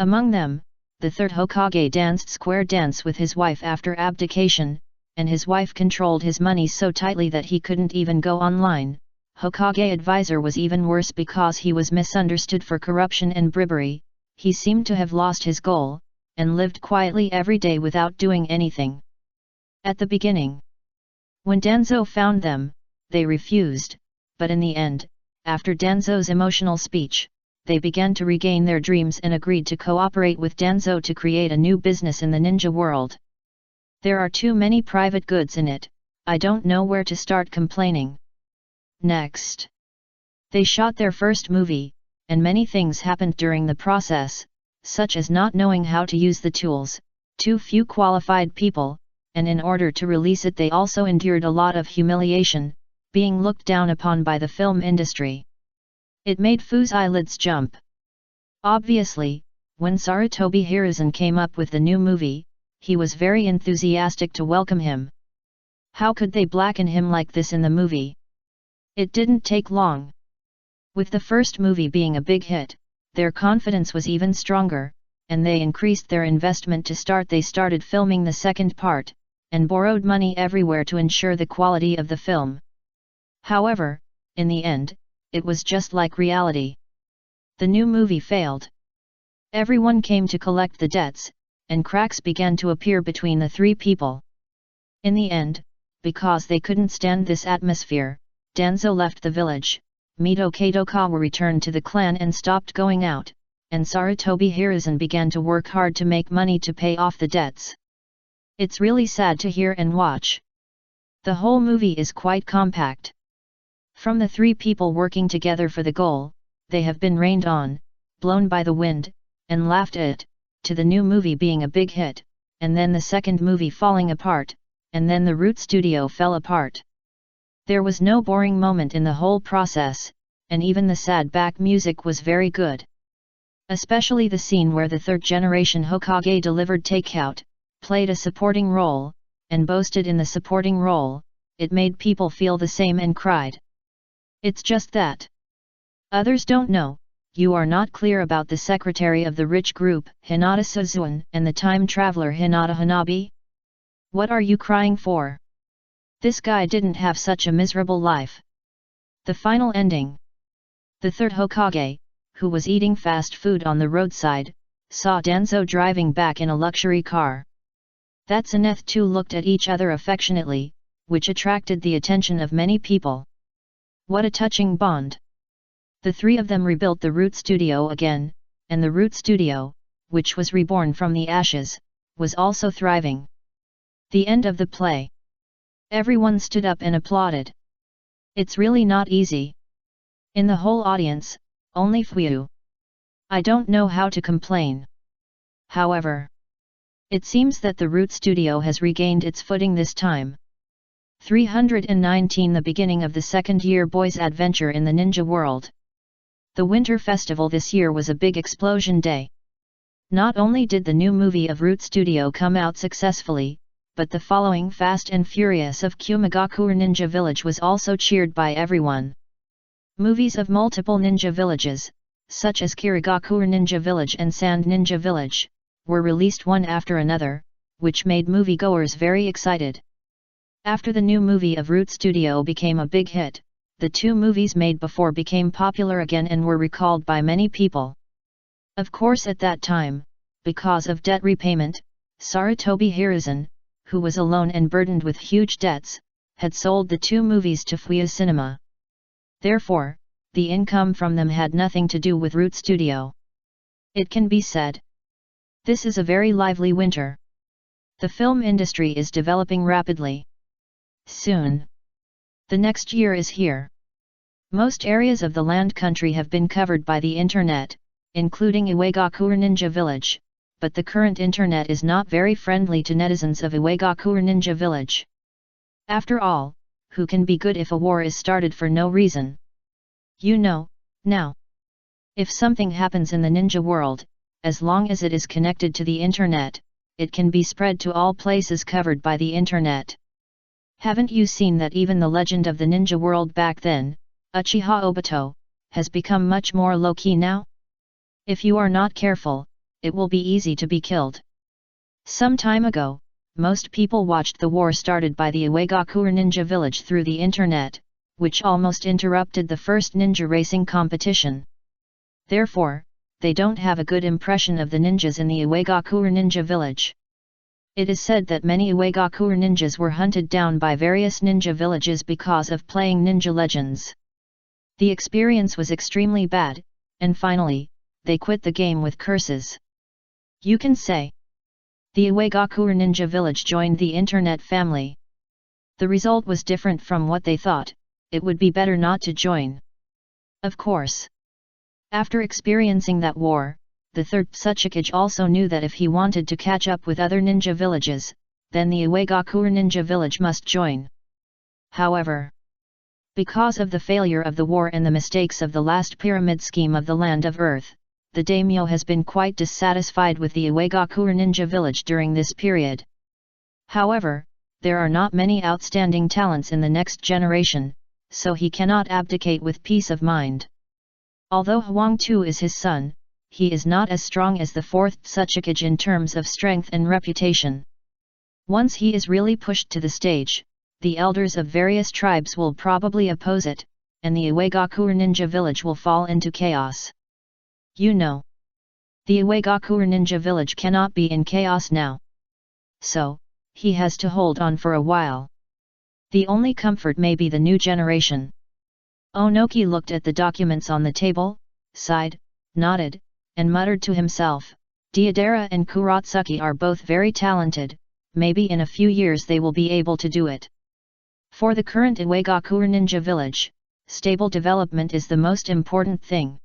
Among them, the 3rd Hokage danced square dance with his wife after abdication, and his wife controlled his money so tightly that he couldn't even go online. Hokage advisor was even worse because he was misunderstood for corruption and bribery. He seemed to have lost his goal, and lived quietly every day without doing anything. At the beginning, when Danzo found them, they refused, but in the end, after Danzo's emotional speech, they began to regain their dreams and agreed to cooperate with Danzo to create a new business in the ninja world. There are too many private goods in it, I don't know where to start complaining. Next, they shot their first movie, and many things happened during the process, such as not knowing how to use the tools, too few qualified people, and in order to release it they also endured a lot of humiliation, being looked down upon by the film industry. It made Fu's eyelids jump. Obviously, when Sarutobi Hiruzen came up with the new movie, he was very enthusiastic to welcome him. How could they blacken him like this in the movie? It didn't take long. With the first movie being a big hit, their confidence was even stronger, and they increased their investment to start. They started filming the second part, and borrowed money everywhere to ensure the quality of the film. However, in the end, it was just like reality. The new movie failed. Everyone came to collect the debts, and cracks began to appear between the 3 people. In the end, because they couldn't stand this atmosphere, Danzo left the village, Mito Kadokawa returned to the clan and stopped going out, and Sarutobi Hiruzen began to work hard to make money to pay off the debts. It's really sad to hear and watch. The whole movie is quite compact. From the 3 people working together for the goal, they have been rained on, blown by the wind, and laughed at, to the new movie being a big hit, and then the second movie falling apart, and then the Root Studio fell apart. There was no boring moment in the whole process, and even the sad back music was very good. Especially the scene where the 3rd generation Hokage delivered takeout, played a supporting role, and boasted in the supporting role. It made people feel the same and cried. It's just that others don't know, you are not clear about the secretary of the rich group, Hinata Suzuan, and the time traveler Hinata Hanabi? What are you crying for? This guy didn't have such a miserable life. The final ending. The third Hokage, who was eating fast food on the roadside, saw Danzo driving back in a luxury car. That Zenith two looked at each other affectionately, which attracted the attention of many people. What a touching bond! The three of them rebuilt the Root Studio again, and the Root Studio, which was reborn from the ashes, was also thriving. The end of the play. Everyone stood up and applauded. It's really not easy. In the whole audience, only few. I don't know how to complain. However, it seems that the Root Studio has regained its footing this time. 319 The beginning of the second-year boys' adventure in the ninja world. The Winter Festival this year was a big explosion day. Not only did the new movie of Root Studio come out successfully, but the following Fast and Furious of Kumagakure Ninja Village was also cheered by everyone. Movies of multiple ninja villages, such as Kirigakure Ninja Village and Sand Ninja Village, were released one after another, which made moviegoers very excited. After the new movie of Root Studio became a big hit, the two movies made before became popular again and were recalled by many people. Of course at that time, because of debt repayment, Sarutobi Hiruzen, who was alone and burdened with huge debts, had sold the two movies to Fuyu Cinema. Therefore, the income from them had nothing to do with Root Studio. It can be said, this is a very lively winter. The film industry is developing rapidly. Soon, the next year is here. Most areas of the land country have been covered by the internet, including Iwagakure Ninja Village, but the current internet is not very friendly to netizens of Iwagakure Ninja Village. After all, who can be good if a war is started for no reason? You know, now. If something happens in the ninja world, as long as it is connected to the internet, it can be spread to all places covered by the internet. Haven't you seen that even the legend of the ninja world back then, Uchiha Obito, has become much more low-key now? If you are not careful, it will be easy to be killed. Some time ago, most people watched the war started by the Iwagakure Ninja Village through the internet, which almost interrupted the first ninja racing competition. Therefore, they don't have a good impression of the ninjas in the Iwagakure Ninja Village. It is said that many Iwagakure ninjas were hunted down by various ninja villages because of playing Ninja Legends. The experience was extremely bad, and finally, they quit the game with curses. You can say, the Iwagakure Ninja Village joined the internet family. The result was different from what they thought. It would be better not to join. Of course. After experiencing that war, the third Tsuchikage also knew that if he wanted to catch up with other ninja villages, then the Iwagakure Ninja Village must join. However, because of the failure of the war and the mistakes of the last pyramid scheme of the Land of Earth, the daimyo has been quite dissatisfied with the Iwagakure Ninja Village during this period. However, there are not many outstanding talents in the next generation, so he cannot abdicate with peace of mind. Although Huang Tu is his son, he is not as strong as the fourth Tsuchikage in terms of strength and reputation. Once he is really pushed to the stage, the elders of various tribes will probably oppose it, and the Iwagakure Ninja Village will fall into chaos. You know, the Iwagakure Ninja Village cannot be in chaos now. So, he has to hold on for a while. The only comfort may be the new generation. Onoki looked at the documents on the table, sighed, nodded, and muttered to himself, Deidara and Kuratsuki are both very talented, maybe in a few years they will be able to do it. For the current Iwagakure Ninja Village, stable development is the most important thing.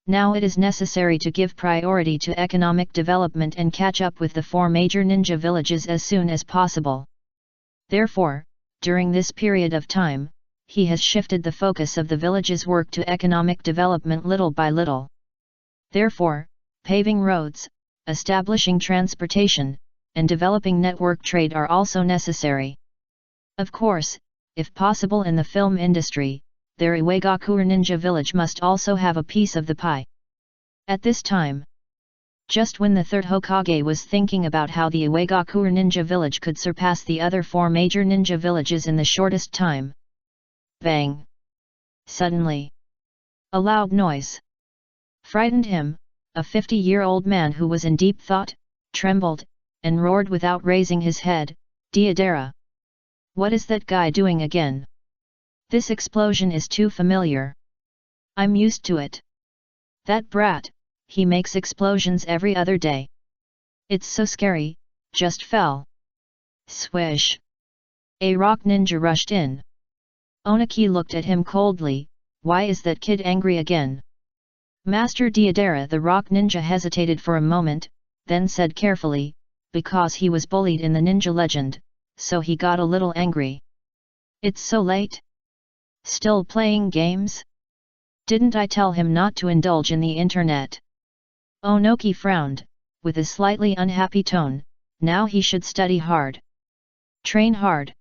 Now it is necessary to give priority to economic development and catch up with the four major ninja villages as soon as possible. Therefore, during this period of time, he has shifted the focus of the village's work to economic development little by little. Therefore, paving roads, establishing transportation, and developing network trade are also necessary. Of course, if possible in the film industry, their Iwagakure ninja village must also have a piece of the pie. At this time, just when the third Hokage was thinking about how the Iwagakure ninja village could surpass the other 4 major ninja villages in the shortest time. Bang! Suddenly, a loud noise frightened him. A 50-year-old man who was in deep thought, trembled, and roared without raising his head, "Deidara! What is that guy doing again? This explosion is too familiar. I'm used to it. That brat, he makes explosions every other day. It's so scary, just fell." Swish! A rock ninja rushed in. Onaki looked at him coldly. "Why is that kid angry again?" Master Deidara the rock ninja hesitated for a moment, then said carefully, "Because he was bullied in the ninja legend, so he got a little angry." "It's so late? Still playing games? Didn't I tell him not to indulge in the internet?" Onoki frowned, with a slightly unhappy tone. Now he should study hard. Train hard.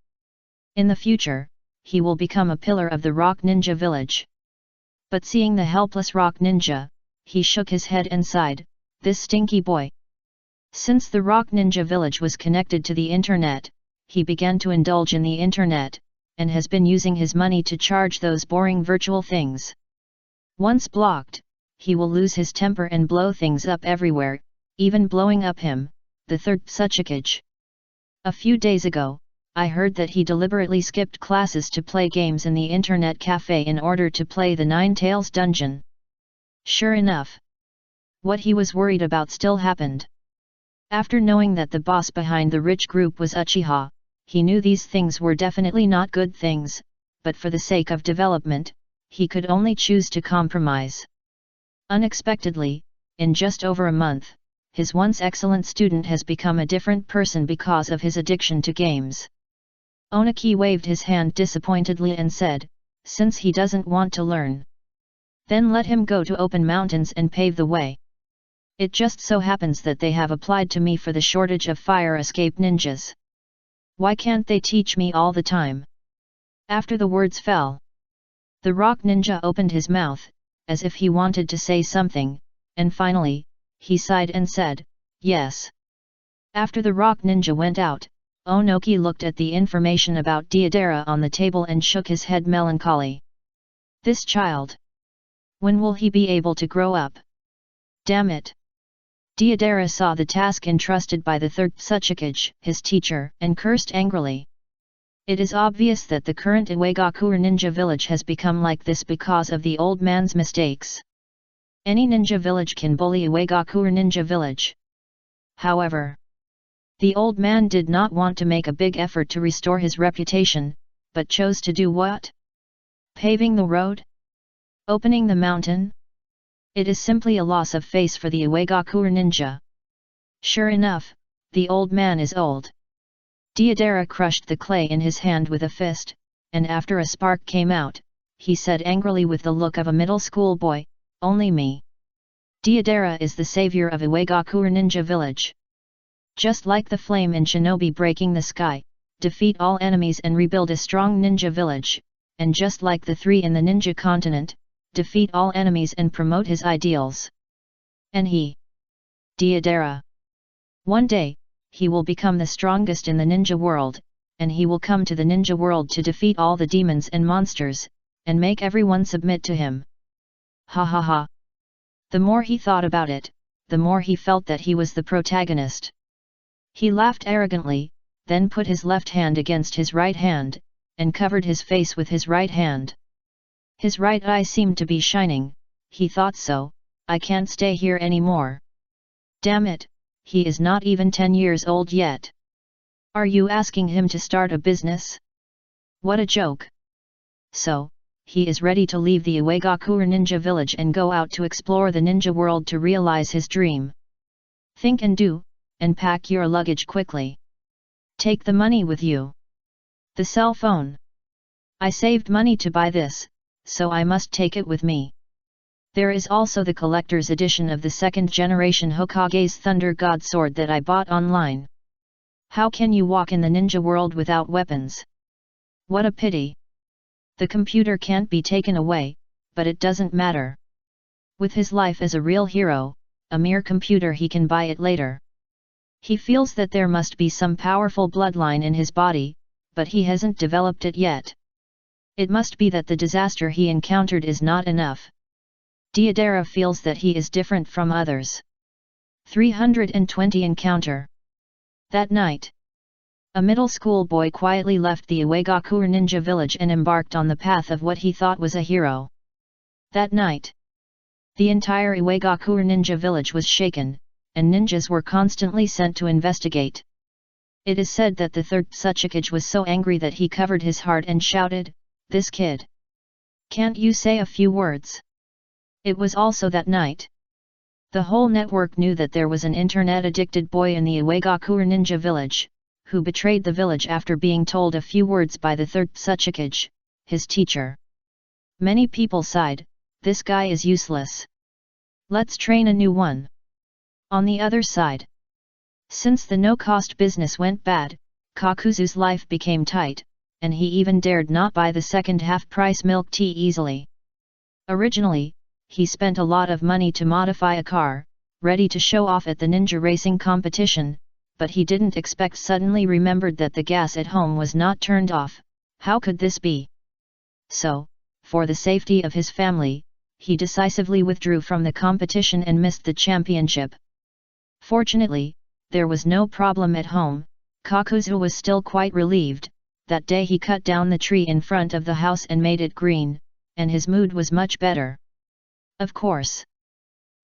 In the future, he will become a pillar of the rock ninja village. But seeing the helpless rock ninja, he shook his head and sighed, "This stinky boy." Since the rock ninja village was connected to the internet, he began to indulge in the internet, and has been using his money to charge those boring virtual things. Once blocked, he will lose his temper and blow things up everywhere, even blowing up him, the third Tsuchikage. A few days ago, I heard that he deliberately skipped classes to play games in the internet cafe in order to play the Nine Tails dungeon. Sure enough, what he was worried about still happened. After knowing that the boss behind the rich group was Uchiha, he knew these things were definitely not good things, but for the sake of development, he could only choose to compromise. Unexpectedly, in just over a month, his once excellent student has become a different person because of his addiction to games. Onaki waved his hand disappointedly and said, "Since he doesn't want to learn, then let him go to open mountains and pave the way. It just so happens that they have applied to me for the shortage of fire escape ninjas. Why can't they teach me all the time?" After the words fell, the rock ninja opened his mouth, as if he wanted to say something, and finally, he sighed and said, "Yes." After the rock ninja went out, Onoki looked at the information about Deidara on the table and shook his head melancholy. This child. When will he be able to grow up? Damn it! Deidara saw the task entrusted by the third Tsuchikage, his teacher, and cursed angrily. It is obvious that the current Iwagakure ninja village has become like this because of the old man's mistakes. Any ninja village can bully Iwagakure ninja village. However, the old man did not want to make a big effort to restore his reputation, but chose to do what? Paving the road? Opening the mountain? It is simply a loss of face for the Iwagakure ninja. Sure enough, the old man is old. Deidara crushed the clay in his hand with a fist, and after a spark came out, he said angrily with the look of a middle school boy, "Only me. Deidara is the savior of Iwagakure ninja village. Just like the flame in Shinobi breaking the sky, defeat all enemies and rebuild a strong ninja village, and just like the 3 in the ninja continent, defeat all enemies and promote his ideals. And he, Deidara, one day, he will become the strongest in the ninja world, and he will come to the ninja world to defeat all the demons and monsters, and make everyone submit to him." Ha ha ha! The more he thought about it, the more he felt that he was the protagonist. He laughed arrogantly, then put his left hand against his right hand, and covered his face with his right hand. His right eye seemed to be shining. He thought, "So, I can't stay here anymore. Damn it, he is not even 10 years old yet. Are you asking him to start a business? What a joke." So, he is ready to leave the Iwagakure ninja village and go out to explore the ninja world to realize his dream. Think and do, and pack your luggage quickly. Take the money with you. The cell phone. I saved money to buy this, so I must take it with me. There is also the collector's edition of the 2nd generation Hokage's Thunder God sword that I bought online. How can you walk in the ninja world without weapons? What a pity. The computer can't be taken away, but it doesn't matter. With his life as a real hero, a mere computer he can buy it later. He feels that there must be some powerful bloodline in his body, but he hasn't developed it yet. It must be that the disaster he encountered is not enough. Deodara feels that he is different from others. 320 Encounter. That night, a middle school boy quietly left the Iwagakure ninja village and embarked on the path of what he thought was a hero. That night, the entire Iwagakure ninja village was shaken, and ninjas were constantly sent to investigate. It is said that the third Tsuchikage was so angry that he covered his heart and shouted, "This kid! Can't you say a few words?" It was also that night. The whole network knew that there was an internet-addicted boy in the Iwagakure ninja village, who betrayed the village after being told a few words by the third Tsuchikage, his teacher. Many people sighed, "This guy is useless. Let's train a new one." On the other side, since the no-cost business went bad, Kakuzu's life became tight, and he even dared not buy the second half-price milk tea easily. Originally, he spent a lot of money to modify a car, ready to show off at the ninja racing competition, but he didn't expect suddenly remembered that the gas at home was not turned off. How could this be? So, for the safety of his family, he decisively withdrew from the competition and missed the championship. Fortunately, there was no problem at home. Kakuzu was still quite relieved. That day he cut down the tree in front of the house and made it green, and his mood was much better. Of course.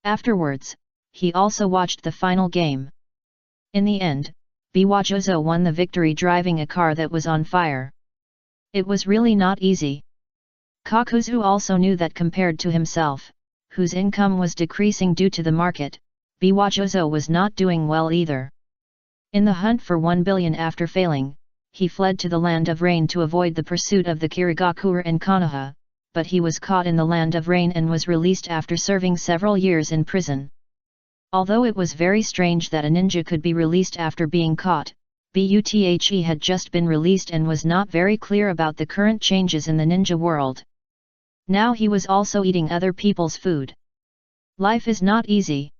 Afterwards, he also watched the final game. In the end, Biwajozo won the victory driving a car that was on fire. It was really not easy. Kakuzu also knew that compared to himself, whose income was decreasing due to the market, Biwajozo was not doing well either. In the hunt for 1 billion after failing, he fled to the land of rain to avoid the pursuit of the Kirigakure and Konoha, but he was caught in the land of rain and was released after serving several years in prison. Although it was very strange that a ninja could be released after being caught, Buthe had just been released and was not very clear about the current changes in the ninja world. Now he was also eating other people's food. Life is not easy.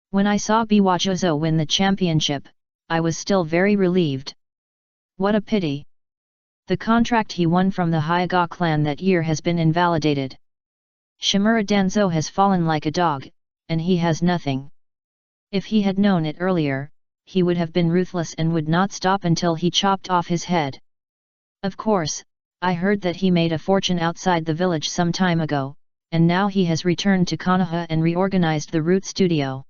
When I saw Biwajozo win the championship, I was still very relieved. What a pity. The contract he won from the Hyuga clan that year has been invalidated. Shimura Danzo has fallen like a dog, and he has nothing. If he had known it earlier, he would have been ruthless and would not stop until he chopped off his head. Of course, I heard that he made a fortune outside the village some time ago, and now he has returned to Konoha and reorganized the Root Studio.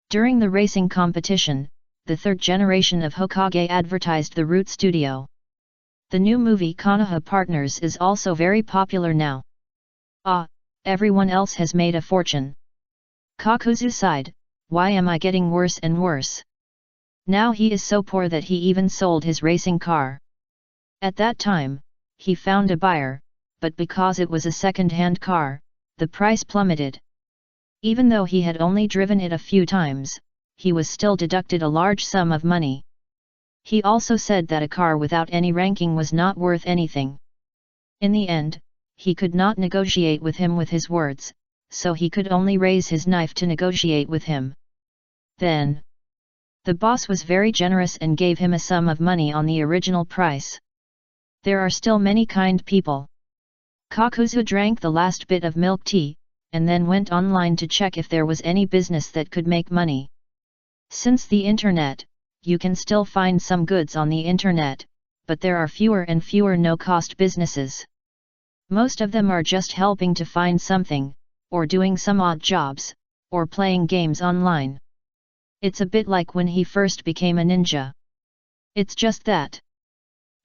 During the racing competition, the third generation of Hokage advertised the Root Studio. The new movie Konoha Partners is also very popular now. Ah, everyone else has made a fortune. Kakuzu sighed, why am I getting worse and worse? Now he is so poor that he even sold his racing car. At that time, he found a buyer, but because it was a second-hand car, the price plummeted. Even though he had only driven it a few times, he was still deducted a large sum of money. He also said that a car without any ranking was not worth anything. In the end, he could not negotiate with him with his words, so he could only raise his knife to negotiate with him. Then, the boss was very generous and gave him a sum of money on the original price. There are still many kind people. Kakuzu drank the last bit of milk tea, and then went online to check if there was any business that could make money. Since the internet, you can still find some goods on the internet, but there are fewer and fewer no-cost businesses. Most of them are just helping to find something, or doing some odd jobs, or playing games online. It's a bit like when he first became a ninja. It's just that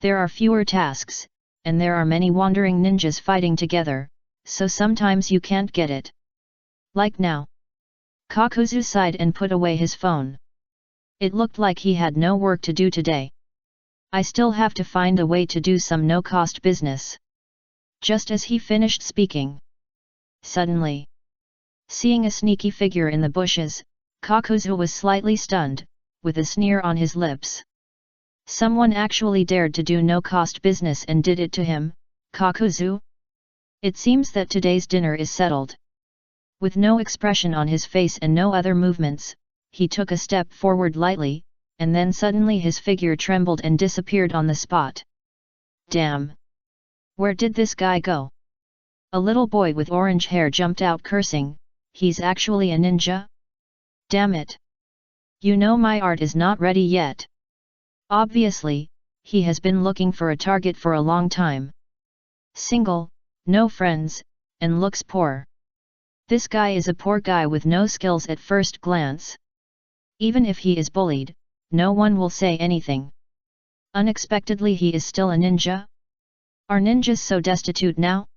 there are fewer tasks, and there are many wandering ninjas fighting together, so sometimes you can't get it. Like now. Kakuzu sighed and put away his phone. It looked like he had no work to do today. I still have to find a way to do some no-cost business. Just as he finished speaking, suddenly, seeing a sneaky figure in the bushes, Kakuzu was slightly stunned, with a sneer on his lips. Someone actually dared to do no-cost business and did it to him, Kakuzu? It seems that today's dinner is settled. With no expression on his face and no other movements, he took a step forward lightly, and then suddenly his figure trembled and disappeared on the spot. Damn! Where did this guy go? A little boy with orange hair jumped out cursing, he's actually a ninja? Damn it! You know my art is not ready yet. Obviously, he has been looking for a target for a long time. Single, no friends, and looks poor. This guy is a poor guy with no skills at first glance. Even if he is bullied, no one will say anything. Unexpectedly he is still a ninja? Are ninjas so destitute now?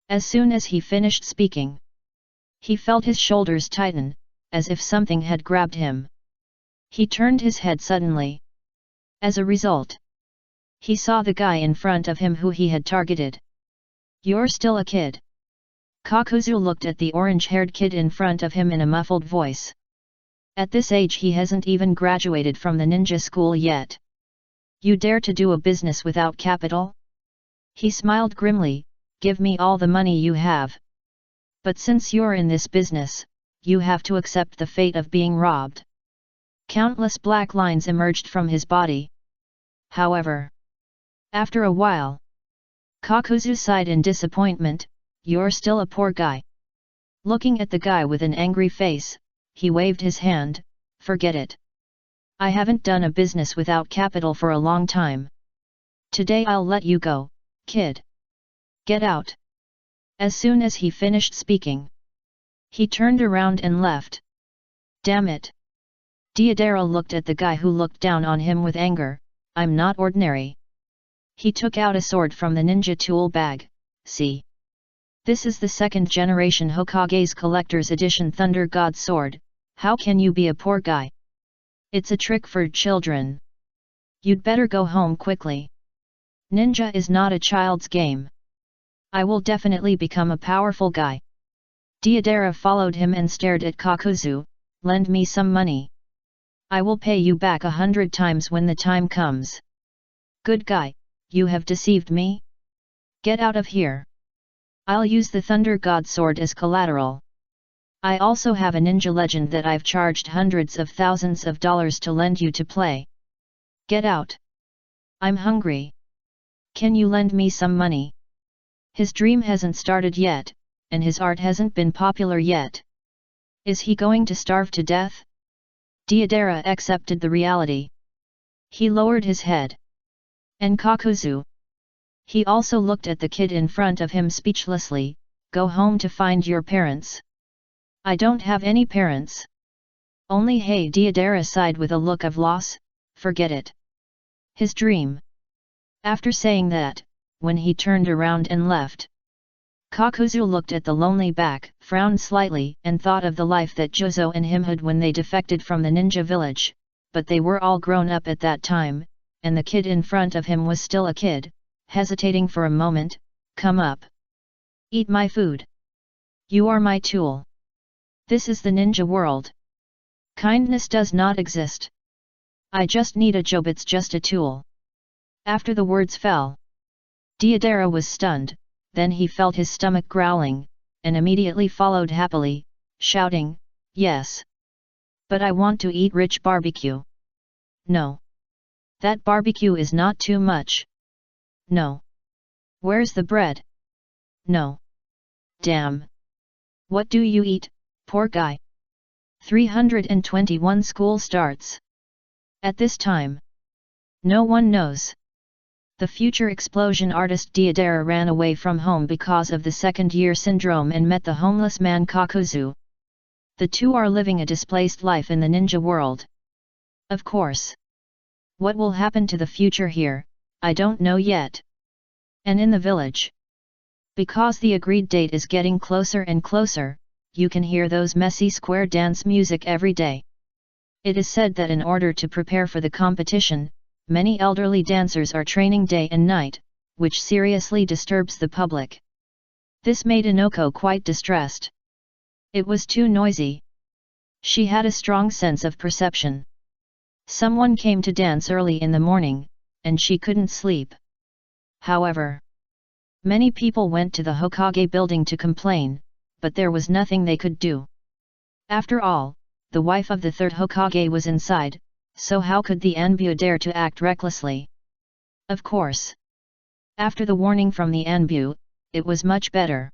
As soon as he finished speaking, he felt his shoulders tighten, as if something had grabbed him. He turned his head suddenly. As a result, he saw the guy in front of him who he had targeted. You're still a kid. Kakuzu looked at the orange-haired kid in front of him in a muffled voice. At this age he hasn't even graduated from the ninja school yet. You dare to do a business without capital? He smiled grimly, give me all the money you have. But since you're in this business, you have to accept the fate of being robbed. Countless black lines emerged from his body. However, after a while, Kakuzu sighed in disappointment, you're still a poor guy. Looking at the guy with an angry face, he waved his hand, forget it. I haven't done a business without capital for a long time. Today I'll let you go, kid. Get out. As soon as he finished speaking, he turned around and left. Damn it. Deidara looked at the guy who looked down on him with anger, I'm not ordinary. He took out a sword from the ninja tool bag, see. This is the second generation Hokage's Collector's Edition Thunder God Sword, how can you be a poor guy? It's a trick for children. You'd better go home quickly. Ninja is not a child's game. I will definitely become a powerful guy. Deidara followed him and stared at Kakuzu, lend me some money. I will pay you back 100 times when the time comes. Good guy, you have deceived me? Get out of here. I'll use the Thunder God Sword as collateral. I also have a ninja legend that I've charged hundreds of thousands of dollars to lend you to play. Get out. I'm hungry. Can you lend me some money? His dream hasn't started yet, and his art hasn't been popular yet. Is he going to starve to death? Deidara accepted the reality. He lowered his head. And Kakuzu? He also looked at the kid in front of him speechlessly, go home to find your parents. I don't have any parents. Only hey Deidara sighed with a look of loss, forget it. His dream. After saying that, when he turned around and left, Kakuzu looked at the lonely back, frowned slightly and thought of the life that Jozo and him had when they defected from the ninja village, but they were all grown up at that time, and the kid in front of him was still a kid. Hesitating for a moment, come up. Eat my food. You are my tool. This is the ninja world. Kindness does not exist. I just need a job, it's just a tool. After the words fell, Deidara was stunned, then he felt his stomach growling, and immediately followed happily, shouting, yes. But I want to eat rich barbecue. No. That barbecue is not too much. No. Where's the bread? No. Damn. What do you eat, poor guy? 321 school starts. At this time, no one knows. The future explosion artist Deidara ran away from home because of the second-year syndrome and met the homeless man Kakuzu. The two are living a displaced life in the ninja world. Of course. What will happen to the future here, I don't know yet. And in the village. Because the agreed date is getting closer and closer, you can hear those messy square dance music every day. It is said that in order to prepare for the competition, many elderly dancers are training day and night, which seriously disturbs the public. This made Inoko quite distressed. It was too noisy. She had a strong sense of perception. Someone came to dance early in the morning, and she couldn't sleep. However, Many people went to the Hokage building to complain, but there was nothing they could do. After all, the wife of the third Hokage was inside, so how could the Anbu dare to act recklessly? Of course. After the warning from the Anbu, it was much better.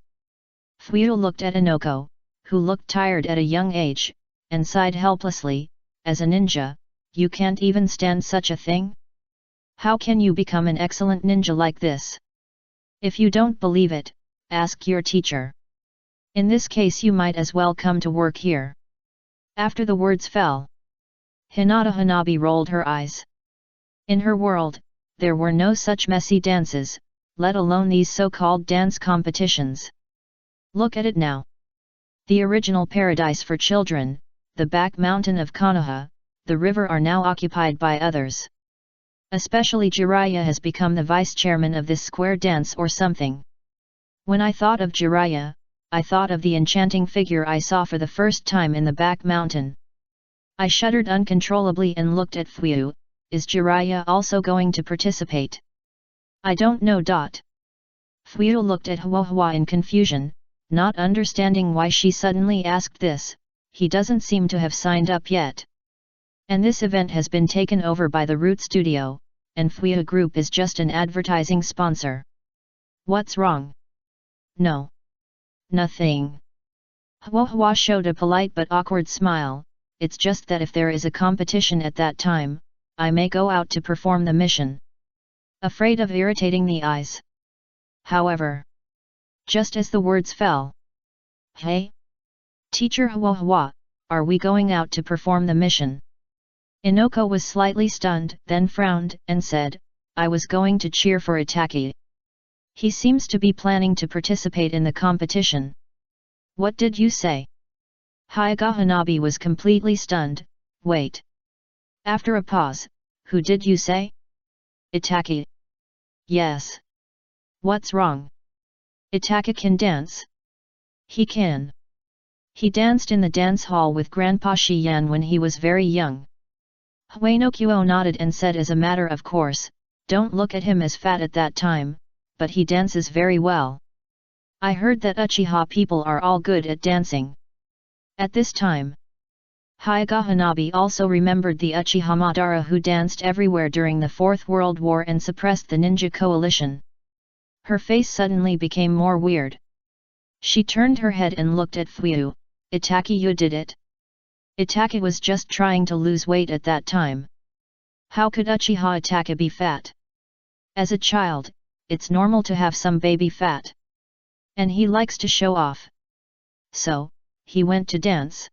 Fuyu looked at Inoko, who looked tired at a young age, and sighed helplessly. As a ninja, you can't even stand such a thing? How can you become an excellent ninja like this? If you don't believe it, ask your teacher. In this case you might as well come to work here. After the words fell, Hinata Hanabi rolled her eyes. In her world, there were no such messy dances, let alone these so-called dance competitions. Look at it now. The original paradise for children, the back mountain of Konoha, the river are now occupied by others. Especially Jiraiya has become the vice-chairman of this square dance or something. When I thought of Jiraiya, I thought of the enchanting figure I saw for the first time in the back mountain. I shuddered uncontrollably and looked at Fuyu. Is Jiraiya also going to participate? I don't know. Fuyu looked at Hua in confusion, not understanding why she suddenly asked this. He doesn't seem to have signed up yet. And this event has been taken over by the Root Studio, and Fuyu Group is just an advertising sponsor. What's wrong? No. Nothing. Hua showed a polite but awkward smile. It's just that if there is a competition at that time, I may go out to perform the mission. Afraid of irritating the eyes. However, just as the words fell. Hey? Teacher Hua, are we going out to perform the mission? Inoko was slightly stunned, then frowned, and said, I was going to cheer for Itaki. He seems to be planning to participate in the competition. What did you say? Hyuga Hanabi was completely stunned. Wait. After a pause, who did you say? Itaki. Yes. What's wrong? Itaki can dance. He can. He danced in the dance hall with Grandpa Shiyan when he was very young. Huanokuo nodded and said, as a matter of course, don't look at him as fat at that time, but he dances very well. I heard that Uchiha people are all good at dancing. At this time, Hyuga Hanabi also remembered the Uchiha Madara who danced everywhere during the Fourth World War and suppressed the ninja coalition. Her face suddenly became more weird. She turned her head and looked at Fuyu. Itaki, you did it? Itaki was just trying to lose weight at that time. How could Uchiha Itaki be fat? As a child, it's normal to have some baby fat. And he likes to show off. So, he went to dance.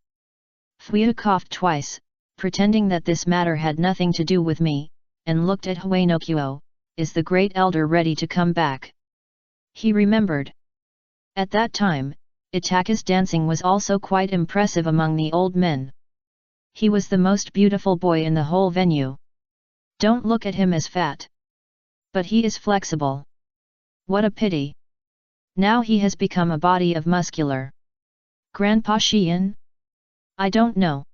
Fuyu coughed twice, pretending that this matter had nothing to do with me, and looked at Huanokuo. Is the great elder ready to come back? He remembered. At that time, Itaki's dancing was also quite impressive among the old men. He was the most beautiful boy in the whole venue. Don't look at him as fat. But he is flexible. What a pity. Now he has become a body of muscular. Grandpa Shiyan? I don't know.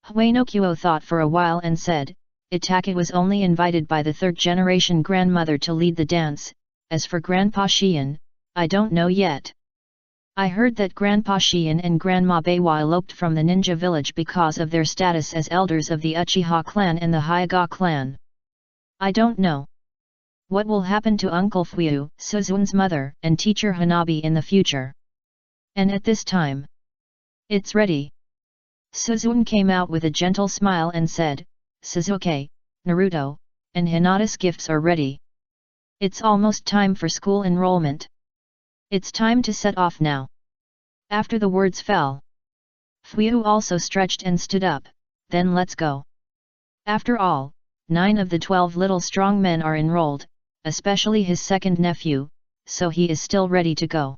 Huanokuo thought for a while and said, Itaki was only invited by the third-generation grandmother to lead the dance. As for Grandpa Shiyan, I don't know yet. I heard that Grandpa Shiyan and Grandma Beiwa eloped from the ninja village because of their status as elders of the Uchiha clan and the Hyuga clan. I don't know what will happen to Uncle Fuyu, Suzun's mother, and Teacher Hanabi in the future. And at this time, it's ready. Suzun came out with a gentle smile and said, Suzuki, Naruto, and Hinata's gifts are ready. It's almost time for school enrollment. It's time to set off now. After the words fell, Fuyu also stretched and stood up. Then let's go. After all, 9 of the 12 little strong men are enrolled, especially his second nephew, so he is still ready to go.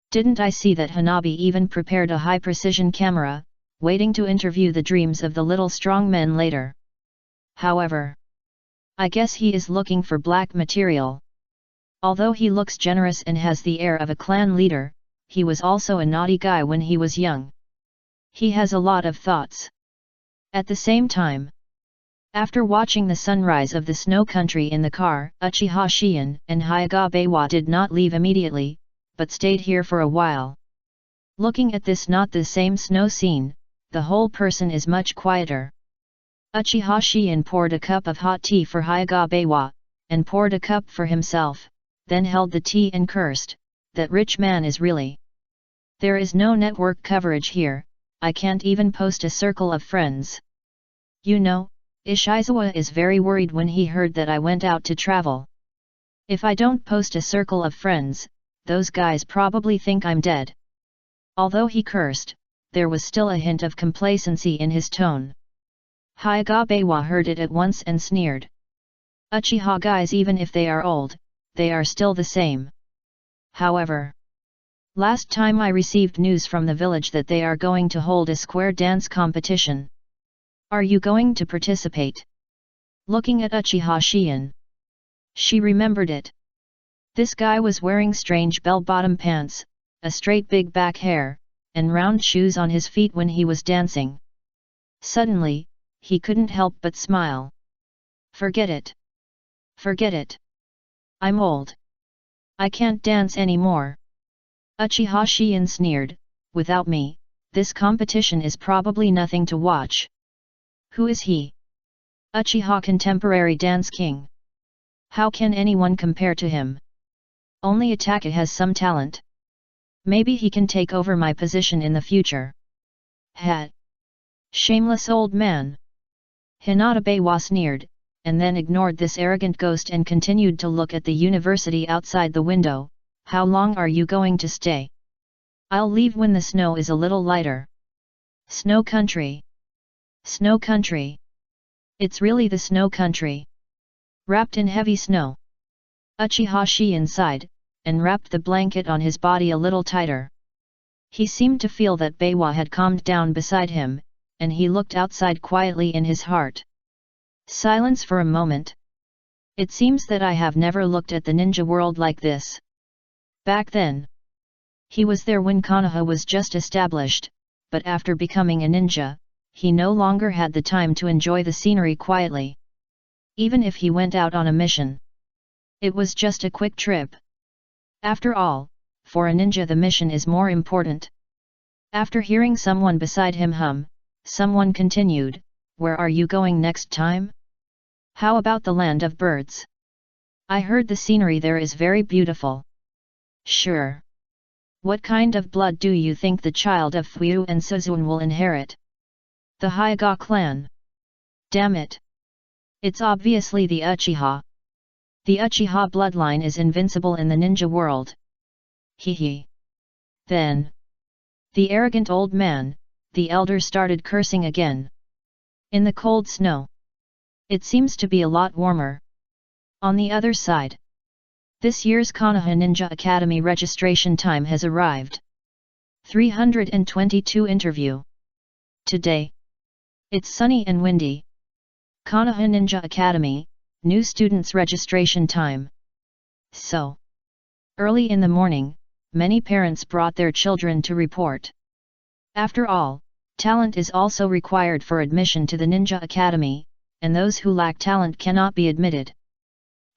Didn't I see that Hanabi even prepared a high-precision camera, waiting to interview the dreams of the little strong men later? However, I guess he is looking for black material. Although he looks generous and has the air of a clan leader, he was also a naughty guy when he was young. He has a lot of thoughts. At the same time, After watching the sunrise of the snow country in the car, Uchiha Shion and Hyuga Beiwa did not leave immediately, but stayed here for a while. Looking at this not the same snow scene, the whole person is much quieter. Uchiha Shion poured a cup of hot tea for Hyuga Beiwa, and poured a cup for himself, then held the tea and cursed, "That rich man is really. There is no network coverage here, I can't even post a circle of friends. You know, Ishizawa is very worried when he heard that I went out to travel. If I don't post a circle of friends, those guys probably think I'm dead." Although he cursed, there was still a hint of complacency in his tone. Hyuga Beiwa heard it at once and sneered. "Uchiha guys, even if they are old, they are still the same. However, last time I received news from the village that they are going to hold a square dance competition. Are you going to participate?" Looking at Uchiha Shion, she remembered it. This guy was wearing strange bell-bottom pants, a straight big back hair, and round shoes on his feet when he was dancing. Suddenly, he couldn't help but smile. "Forget it. Forget it. I'm old. I can't dance anymore." Uchiha Shion sneered, "Without me, this competition is probably nothing to watch." Who is he? Uchiha Contemporary Dance King. How can anyone compare to him? Only Ataka has some talent. Maybe he can take over my position in the future. Hat. Shameless old man. Hinata Beiwa sneered, and then ignored this arrogant ghost and continued to look at the university outside the window. "How long are you going to stay?" "I'll leave when the snow is a little lighter." Snow country. Snow country. It's really the snow country. Wrapped in heavy snow. Uchiha Shion sighed, and wrapped the blanket on his body a little tighter. He seemed to feel that Beiwa had calmed down beside him, and he looked outside quietly in his heart. Silence for a moment. It seems that I have never looked at the ninja world like this. Back then, he was there when Konoha was just established, but after becoming a ninja, he no longer had the time to enjoy the scenery quietly. Even if he went out on a mission, it was just a quick trip. After all, for a ninja the mission is more important. After hearing someone beside him hum, someone continued, "Where are you going next time?" "How about the land of birds? I heard the scenery there is very beautiful." "Sure. What kind of blood do you think the child of Fuyou and Suzune will inherit?" "The Hyuga clan." "Damn it. It's obviously the Uchiha. The Uchiha bloodline is invincible in the ninja world." Hee. Then, the arrogant old man, the elder, started cursing again. In the cold snow, it seems to be a lot warmer. On the other side, this year's Konoha Ninja Academy registration time has arrived. 322 interview. Today, it's sunny and windy. Konoha Ninja Academy, new students registration time. So, early in the morning, many parents brought their children to report. After all, talent is also required for admission to the Ninja Academy, and those who lack talent cannot be admitted.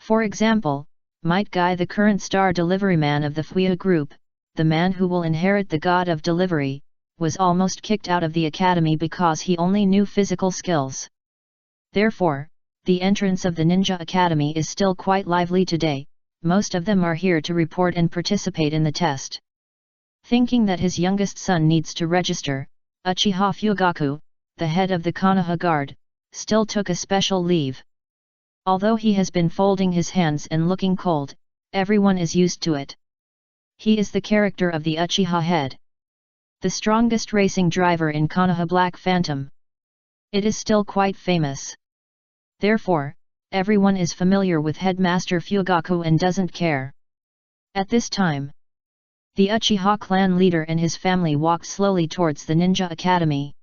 For example, Might Guy, the current star deliveryman of the Fuyou group, the man who will inherit the god of delivery, was almost kicked out of the academy because he only knew physical skills. Therefore, the entrance of the Ninja Academy is still quite lively today. Most of them are here to report and participate in the test. Thinking that his youngest son needs to register, Uchiha Fugaku, the head of the Konoha Guard, still took a special leave. Although he has been folding his hands and looking cold, everyone is used to it. He is the character of the Uchiha head. The strongest racing driver in Konoha Black Phantom. It is still quite famous. Therefore, everyone is familiar with Headmaster Fugaku and doesn't care. At this time, the Uchiha clan leader and his family walked slowly towards the Ninja Academy.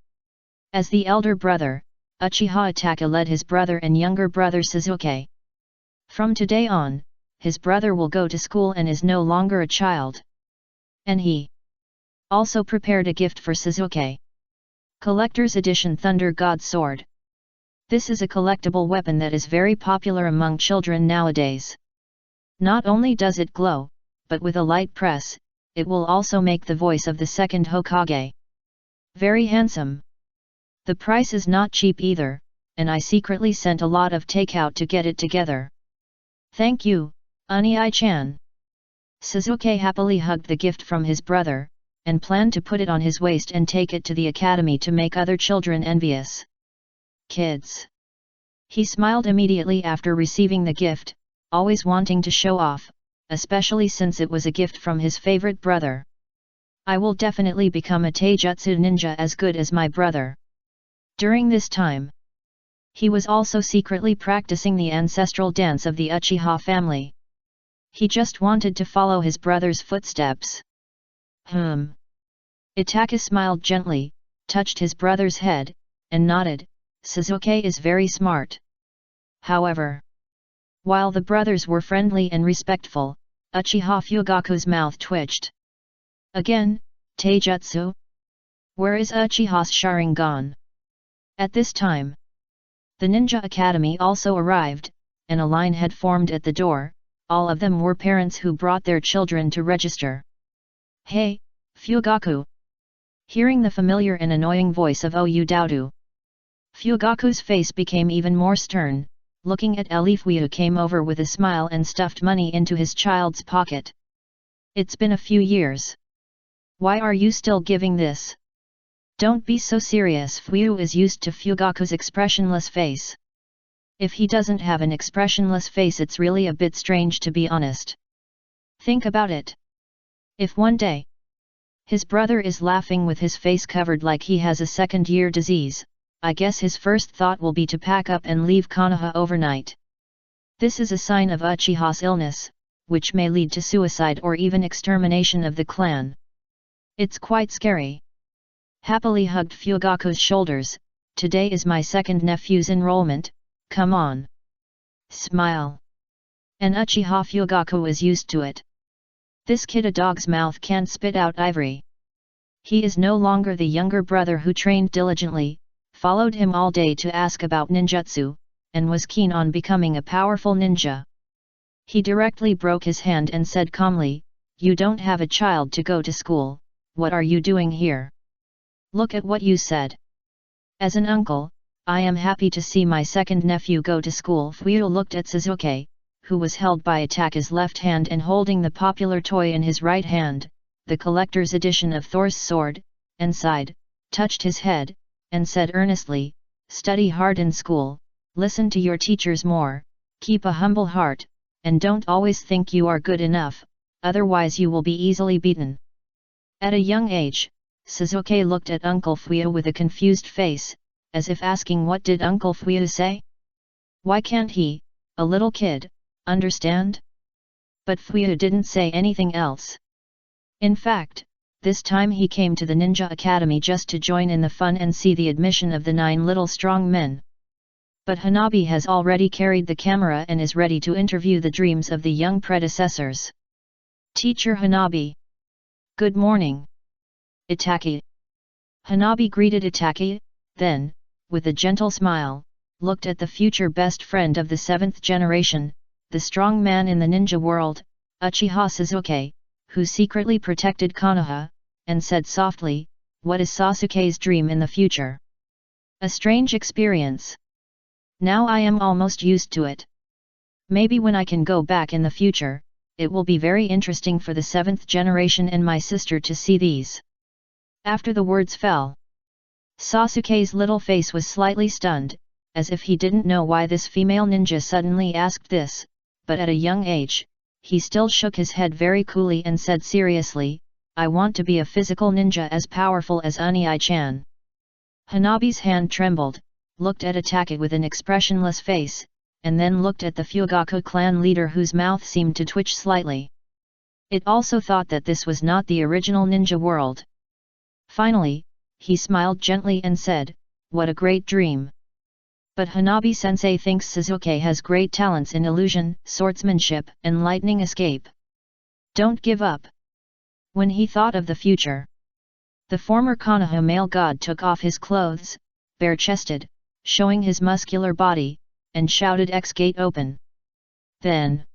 As the elder brother, Uchiha Ataka led his brother and younger brother Suzuki. From today on, his brother will go to school and is no longer a child. And he also prepared a gift for Suzuki. Collector's Edition Thunder God Sword. This is a collectible weapon that is very popular among children nowadays. Not only does it glow, but with a light press, it will also make the voice of the second Hokage. Very handsome. The price is not cheap either, and I secretly sent a lot of takeout to get it together. Thank you, Ani-chan. Sasuke happily hugged the gift from his brother, and planned to put it on his waist and take it to the academy to make other children envious. Kids. He smiled immediately after receiving the gift, always wanting to show off, especially since it was a gift from his favorite brother. I will definitely become a taijutsu ninja as good as my brother. During this time, he was also secretly practicing the ancestral dance of the Uchiha family. He just wanted to follow his brother's footsteps. Itachi smiled gently, touched his brother's head, and nodded. Sasuke is very smart. However, while the brothers were friendly and respectful, Uchiha Fugaku's mouth twitched. Again, taijutsu? Where is Uchiha's Sharingan? At this time, the Ninja Academy also arrived, and a line had formed at the door. All of them were parents who brought their children to register. Hey, Fugaku! Hearing the familiar and annoying voice of Oyu Daudu, Fugaku's face became even more stern. Looking at Elifuyu came over with a smile and stuffed money into his child's pocket. It's been a few years. Why are you still giving this? Don't be so serious. Fuyu is used to Fugaku's expressionless face. If he doesn't have an expressionless face, it's really a bit strange, to be honest. Think about it. If one day, his brother is laughing with his face covered like he has a second-year disease, I guess his first thought will be to pack up and leave Konoha overnight. This is a sign of Uchiha's illness, which may lead to suicide or even extermination of the clan. It's quite scary. Happily hugged Fugaku's shoulders. Today is my second nephew's enrollment, come on. Smile. And Uchiha Fugaku is used to it. This kid, a dog's mouth can't spit out ivory. He is no longer the younger brother who trained diligently, followed him all day to ask about ninjutsu, and was keen on becoming a powerful ninja. He directly broke his hand and said calmly, "You don't have a child to go to school, what are you doing here? Look at what you said. As an uncle, I am happy to see my second nephew go to school." Fuyu looked at Sasuke, who was held by Itachi's left hand and holding the popular toy in his right hand, the collector's edition of Thor's sword, and sighed, touched his head, and said earnestly, "Study hard in school, listen to your teachers more, keep a humble heart, and don't always think you are good enough, otherwise you will be easily beaten." At a young age, Sasuke looked at Uncle Fuyu with a confused face, as if asking, what did Uncle Fuyu say? Why can't he, a little kid, understand? But Fuyu didn't say anything else. In fact, this time he came to the Ninja Academy just to join in the fun and see the admission of the 9 little strong men. But Hanabi has already carried the camera and is ready to interview the dreams of the young predecessors. Teacher Hanabi. Good morning. Itachi. Hanabi greeted Itachi, then, with a gentle smile, looked at the future best friend of the 7th generation, the strong man in the ninja world, Uchiha Sasuke, who secretly protected Konoha, and said softly, "What is Sasuke's dream in the future?" A strange experience. Now I am almost used to it. Maybe when I can go back in the future, it will be very interesting for the 7th generation and my sister to see these. After the words fell, Sasuke's little face was slightly stunned, as if he didn't know why this female ninja suddenly asked this, but at a young age, he still shook his head very coolly and said seriously, "I want to be a physical ninja as powerful as Ani-chan." Hanabi's hand trembled, looked at Itachi with an expressionless face, and then looked at the Fugaku clan leader whose mouth seemed to twitch slightly. It also thought that this was not the original ninja world. Finally, he smiled gently and said, "What a great dream. But Hanabi-sensei thinks Sasuke has great talents in illusion, swordsmanship, and lightning escape. Don't give up." When he thought of the future, the former Konoha male god took off his clothes, bare-chested, showing his muscular body, and shouted, "X gate open." Then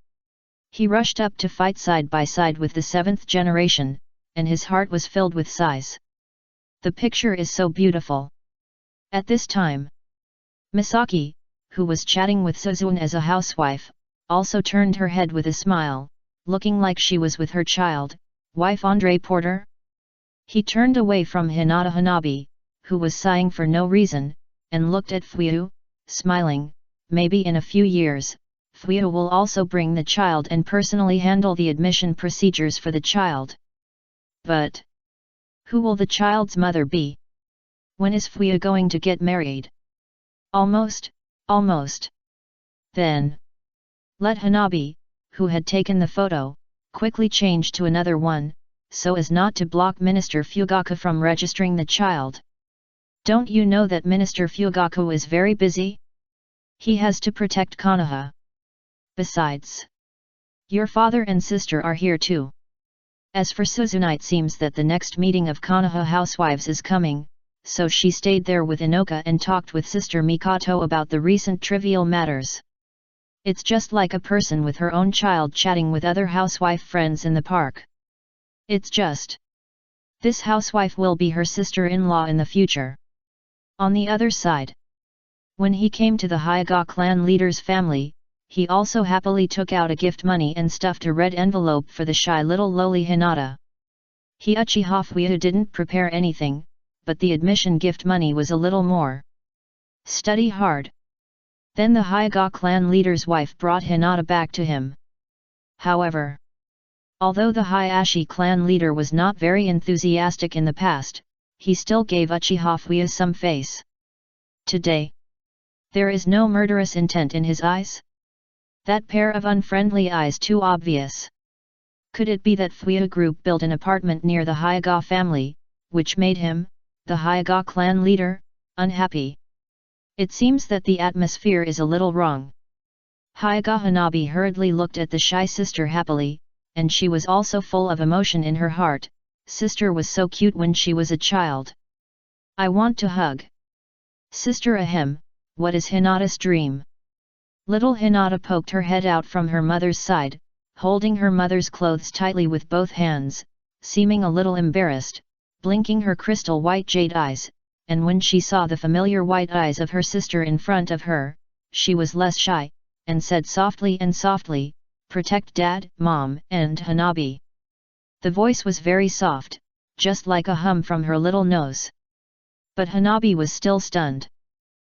he rushed up to fight side by side with the 7th generation, and his heart was filled with sighs. The picture is so beautiful. At this time, Misaki, who was chatting with Suzune as a housewife, also turned her head with a smile, looking like she was with her child, wife Andre Porter. He turned away from Hinata Hanabi, who was sighing for no reason, and looked at Fuyu, smiling. Maybe in a few years, Fuyu will also bring the child and personally handle the admission procedures for the child. But who will the child's mother be? When is Fuyu going to get married? Almost. Then let Hanabi, who had taken the photo, quickly change to another one, so as not to block Minister Fugaku from registering the child. Don't you know that Minister Fugaku is very busy? He has to protect Konoha. Besides, your father and sister are here too. As for Suzune, it seems that the next meeting of Konoha housewives is coming, so she stayed there with Inoka and talked with Sister Mikoto about the recent trivial matters. It's just like a person with her own child chatting with other housewife friends in the park. It's just. This housewife will be her sister-in-law in the future. On the other side, when he came to the Hyuga clan leader's family, he also happily took out a gift money and stuffed a red envelope for the shy little lowly Hinata. Uchiha Fuyu didn't prepare anything, but the admission gift money was a little more. Study hard. Then the Hyuga clan leader's wife brought Hinata back to him. However, although the Hayashi clan leader was not very enthusiastic in the past, he still gave Uchiha Fuyu some face. Today, there is no murderous intent in his eyes? That pair of unfriendly eyes too obvious. Could it be that Fuyu group built an apartment near the Hyuga family, which made him, the Hyuga clan leader, unhappy? It seems that the atmosphere is a little wrong. Hyuga Hanabi hurriedly looked at the shy sister happily, and she was also full of emotion in her heart. Sister was so cute when she was a child. I want to hug. Sister ahem, what is Hinata's dream? Little Hinata poked her head out from her mother's side, holding her mother's clothes tightly with both hands, seeming a little embarrassed, blinking her crystal white jade eyes, and when she saw the familiar white eyes of her sister in front of her, she was less shy, and said softly, "Protect Dad, Mom, and Hanabi." The voice was very soft, just like a hum from her little nose. But Hanabi was still stunned.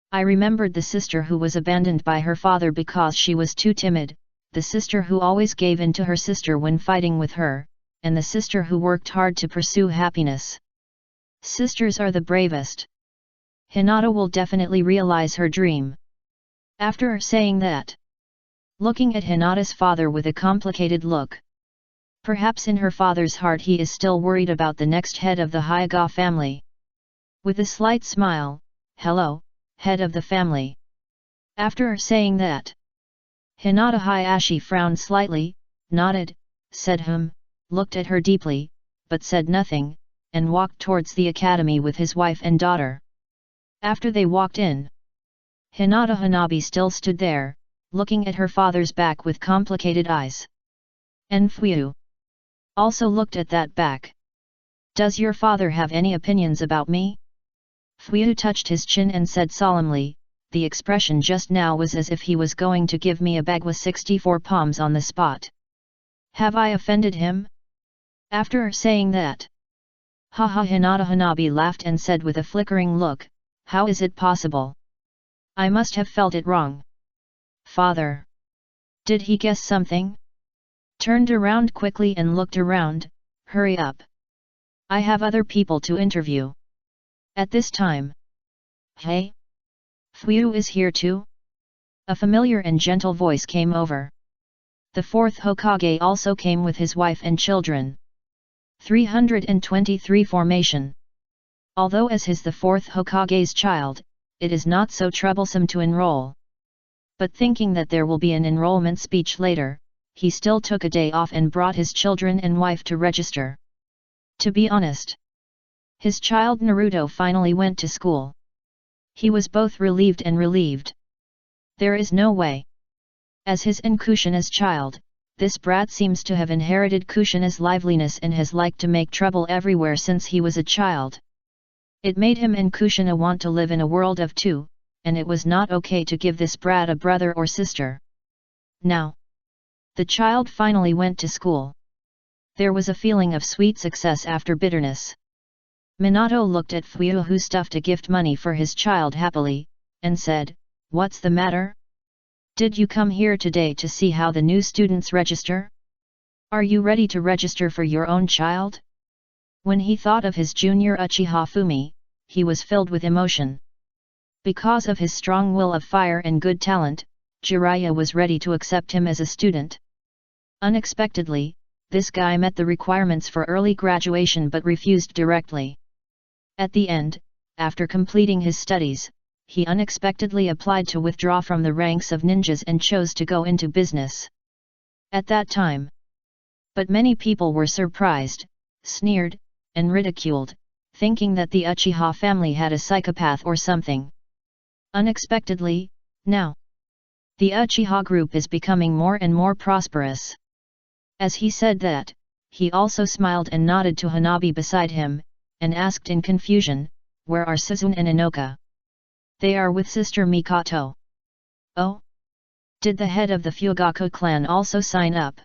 I remembered the sister who was abandoned by her father because she was too timid, the sister who always gave in to her sister when fighting with her, and the sister who worked hard to pursue happiness. Sisters are the bravest. Hinata will definitely realize her dream. After saying that, looking at Hinata's father with a complicated look. Perhaps in her father's heart he is still worried about the next head of the Hyuga family. With a slight smile, "Hello, head of the family." After saying that, Hinata Hayashi frowned slightly, nodded, said looked at her deeply, but said nothing, and walked towards the academy with his wife and daughter. After they walked in, Hinata Hanabi still stood there, looking at her father's back with complicated eyes. And Fuyu also looked at that back. "Does your father have any opinions about me?" Fuyu touched his chin and said solemnly, "The expression just now was as if he was going to give me a bagua 64 palms on the spot. Have I offended him?" After saying that, Hinata Hanabi laughed and said with a flickering look, "How is it possible? I must have felt it wrong. Father. Did he guess something?" Turned around quickly and looked around, "Hurry up. I have other people to interview." At this time, "Hey? Fuyu is here too?" A familiar and gentle voice came over. The fourth Hokage also came with his wife and children. 323 Formation. Although as his the fourth Hokage's child, it is not so troublesome to enroll. But thinking that there will be an enrollment speech later, he still took a day off and brought his children and wife to register. To be honest, his child Naruto finally went to school. He was both relieved and relieved. There is no way. As his and Kushina's child, this brat seems to have inherited Kushina's liveliness and has liked to make trouble everywhere since he was a child. It made him and Kushina want to live in a world of two, and it was not okay to give this brat a brother or sister. Now, the child finally went to school. There was a feeling of sweet success after bitterness. Minato looked at Fuyu, who stuffed a gift money for his child happily, and said, "What's the matter? Did you come here today to see how the new students register? Are you ready to register for your own child?" When he thought of his junior Uchiha Fumi, he was filled with emotion. Because of his strong will of fire and good talent, Jiraiya was ready to accept him as a student. Unexpectedly, this guy met the requirements for early graduation but refused directly. At the end, after completing his studies, he unexpectedly applied to withdraw from the ranks of ninjas and chose to go into business. At that time. But many people were surprised, sneered, and ridiculed, thinking that the Uchiha family had a psychopath or something. Unexpectedly, now, the Uchiha group is becoming more and more prosperous. As he said that, he also smiled and nodded to Hanabi beside him, and asked in confusion, "Where are Suzune and Inoka?" "They are with Sister Mikoto." "Oh? Did the head of the Fugaku clan also sign up?"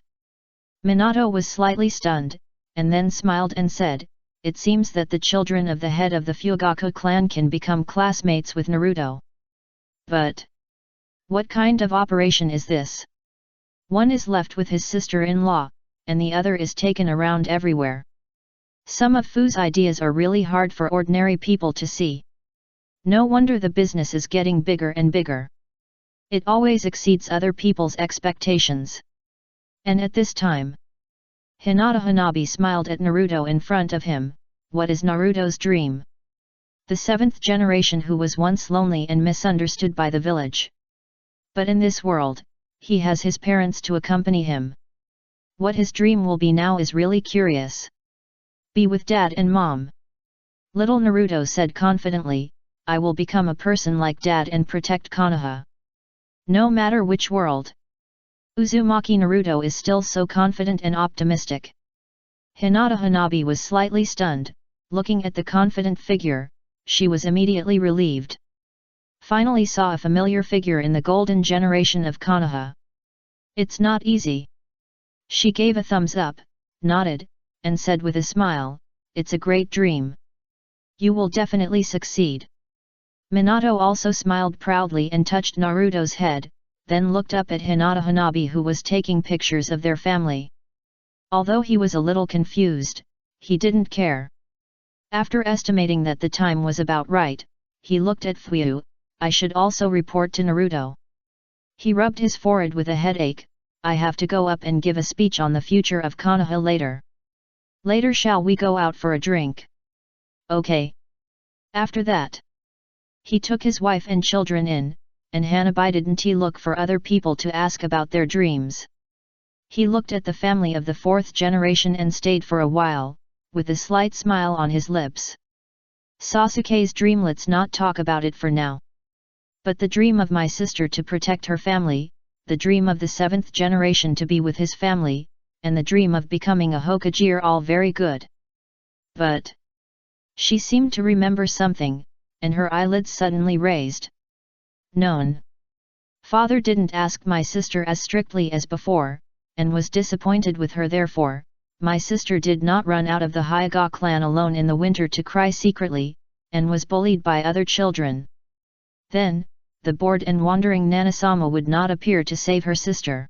Minato was slightly stunned, and then smiled and said, "It seems that the children of the head of the Fugaku clan can become classmates with Naruto. But what kind of operation is this? One is left with his sister-in-law, and the other is taken around everywhere. Some of Fu's ideas are really hard for ordinary people to see. No wonder the business is getting bigger and bigger. It always exceeds other people's expectations." And at this time, Hinata Hanabi smiled at Naruto in front of him. What is Naruto's dream? The seventh generation who was once lonely and misunderstood by the village. But in this world, he has his parents to accompany him. What his dream will be now is really curious. Be with Dad and Mom. Little Naruto said confidently, "I will become a person like Dad and protect Konoha. No matter which world." Uzumaki Naruto is still so confident and optimistic. Hinata Hanabi was slightly stunned, looking at the confident figure. She was immediately relieved. Finally saw a familiar figure in the golden generation of Konoha. It's not easy. She gave a thumbs up, nodded, and said with a smile, "It's a great dream. You will definitely succeed." Minato also smiled proudly and touched Naruto's head, then looked up at Hinata Hanabi, who was taking pictures of their family. Although he was a little confused, he didn't care. After estimating that the time was about right, he looked at Fuyu. "I should also report to Naruto." He rubbed his forehead with a headache. "I have to go up and give a speech on the future of Konoha later. Later shall we go out for a drink?" "Okay." After that, he took his wife and children in, and Hanabi didn't look for other people to ask about their dreams. He looked at the family of the fourth generation and stayed for a while, with a slight smile on his lips. Sasuke's dream, let's not talk about it for now. But the dream of my sister to protect her family, the dream of the seventh generation to be with his family, and the dream of becoming a Hokage are all very good. But she seemed to remember something, and her eyelids suddenly raised. "Known. Father didn't ask my sister as strictly as before, and was disappointed with her. Therefore, my sister did not run out of the Hyuga clan alone in the winter to cry secretly, and was bullied by other children. Then, the bored and wandering Nanasama would not appear to save her sister."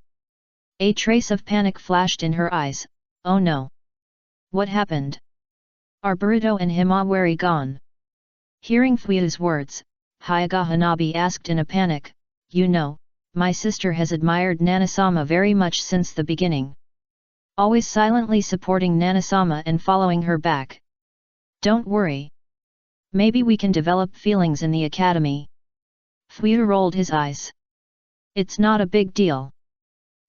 A trace of panic flashed in her eyes. "Oh no! What happened? Are Boruto and Himawari gone?" Hearing Fuyu's words, Hyuga Hanabi asked in a panic, "You know, my sister has admired Nanasama very much since the beginning. Always silently supporting Nanasama and following her back. Don't worry. Maybe we can develop feelings in the academy." Fuyu rolled his eyes. "It's not a big deal.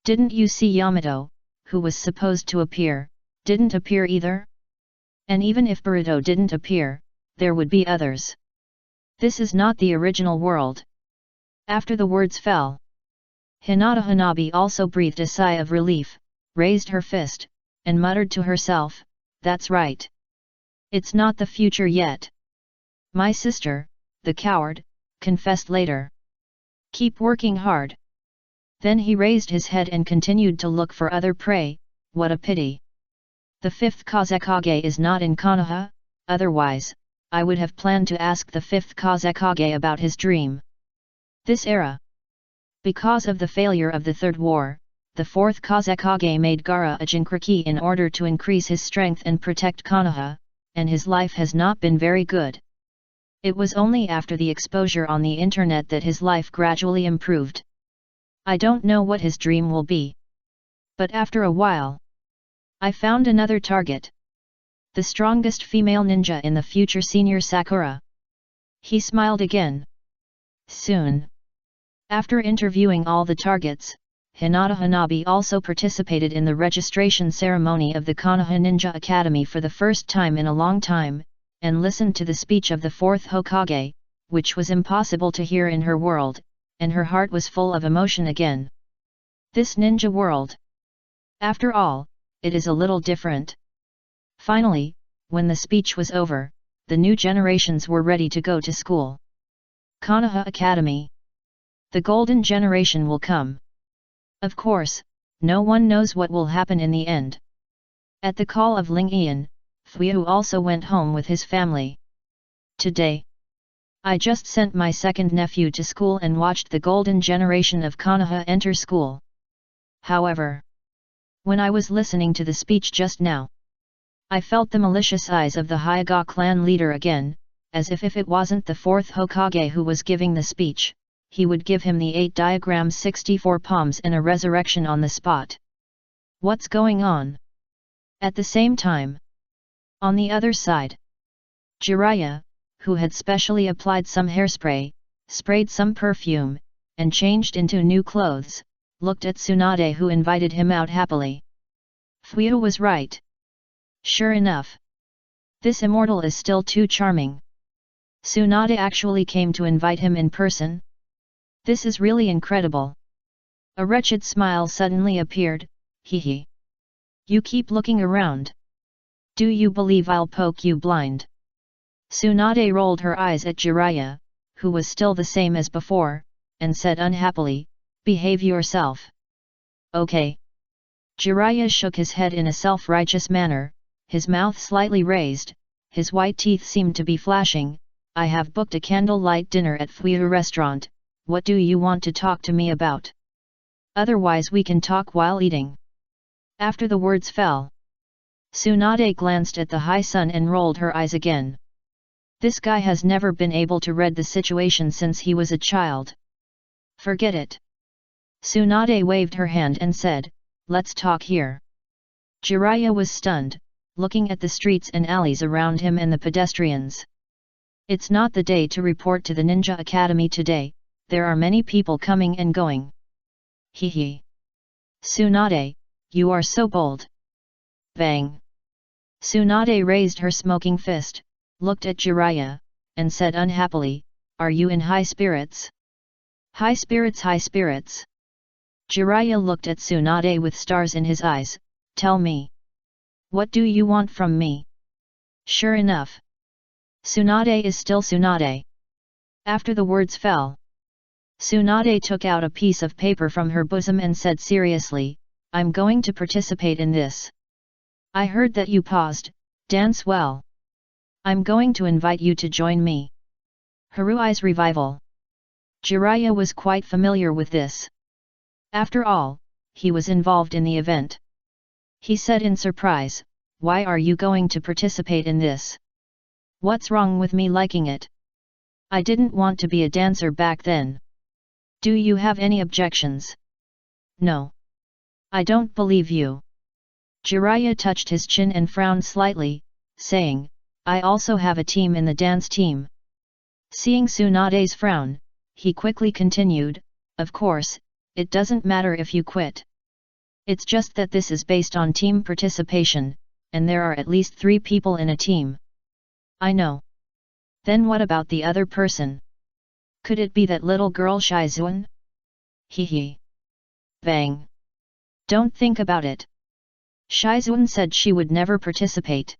Didn't you see Yamato, who was supposed to appear, didn't appear either? And even if Boruto didn't appear, there would be others. This is not the original world. After the words fell, Hinata Hanabi also breathed a sigh of relief, raised her fist, and muttered to herself, "That's right. It's not the future yet. My sister, the coward, confessed later. Keep working hard." Then he raised his head and continued to look for other prey. What a pity. The fifth Kazekage is not in Konoha, otherwise, I would have planned to ask the fifth Kazekage about his dream. This era. Because of the failure of the Third War, the fourth Kazekage made Gaara a Jinkriki in order to increase his strength and protect Konoha, and his life has not been very good. It was only after the exposure on the internet that his life gradually improved. I don't know what his dream will be. But after a while, I found another target. The strongest female ninja in the future, Senior Sakura. He smiled again. Soon. After interviewing all the targets, Hinata Hanabi also participated in the registration ceremony of the Konoha Ninja Academy for the first time in a long time, and listened to the speech of the fourth Hokage, which was impossible to hear in her world, and her heart was full of emotion again. This ninja world. After all, it is a little different. Finally, when the speech was over, the new generations were ready to go to school. Konoha Academy. The golden generation will come. Of course, no one knows what will happen in the end. At the call of Ling Ian, Fuyou also went home with his family. Today, I just sent my second nephew to school and watched the golden generation of Konoha enter school. However, when I was listening to the speech just now, I felt the malicious eyes of the Hyuga clan leader again, as if it wasn't the fourth Hokage who was giving the speech, he would give him the 8 diagrams, 64 palms and a resurrection on the spot. What's going on? At the same time, on the other side, Jiraiya, who had specially applied some hairspray, sprayed some perfume, and changed into new clothes, looked at Tsunade, who invited him out happily. Fuyou was right. Sure enough, this immortal is still too charming. Tsunade actually came to invite him in person? This is really incredible. A wretched smile suddenly appeared, hee. You keep looking around. Do you believe I'll poke you blind? Tsunade rolled her eyes at Jiraiya, who was still the same as before, and said unhappily, behave yourself. Okay. Jiraiya shook his head in a self-righteous manner, his mouth slightly raised, his white teeth seemed to be flashing. I have booked a candlelight dinner at Fuyou restaurant, what do you want to talk to me about? Otherwise we can talk while eating. After the words fell, Tsunade glanced at the high sun and rolled her eyes again. This guy has never been able to read the situation since he was a child. Forget it. Tsunade waved her hand and said, let's talk here. Jiraiya was stunned, looking at the streets and alleys around him and the pedestrians. It's not the day to report to the Ninja Academy today, there are many people coming and going. Hee. Tsunade, you are so bold. Bang. Tsunade raised her smoking fist, looked at Jiraiya, and said unhappily, are you in high spirits? High spirits, high spirits. Jiraiya looked at Tsunade with stars in his eyes, tell me. What do you want from me? Sure enough. Tsunade is still Tsunade. After the words fell, Tsunade took out a piece of paper from her bosom and said seriously, I'm going to participate in this. I heard that you paused, dance well. I'm going to invite you to join me. Harui's revival. Jiraiya was quite familiar with this. After all, he was involved in the event. He said in surprise, why are you going to participate in this? What's wrong with me liking it? I didn't want to be a dancer back then. Do you have any objections? No. I don't believe you. Jiraiya touched his chin and frowned slightly, saying, I also have a team in the dance team. Seeing Tsunade's frown, he quickly continued, of course, it doesn't matter if you quit. It's just that this is based on team participation, and there are at least 3 people in a team. I know. Then what about the other person? Could it be that little girl Shizuan? Hee. Bang. Don't think about it. Shizuan said she would never participate.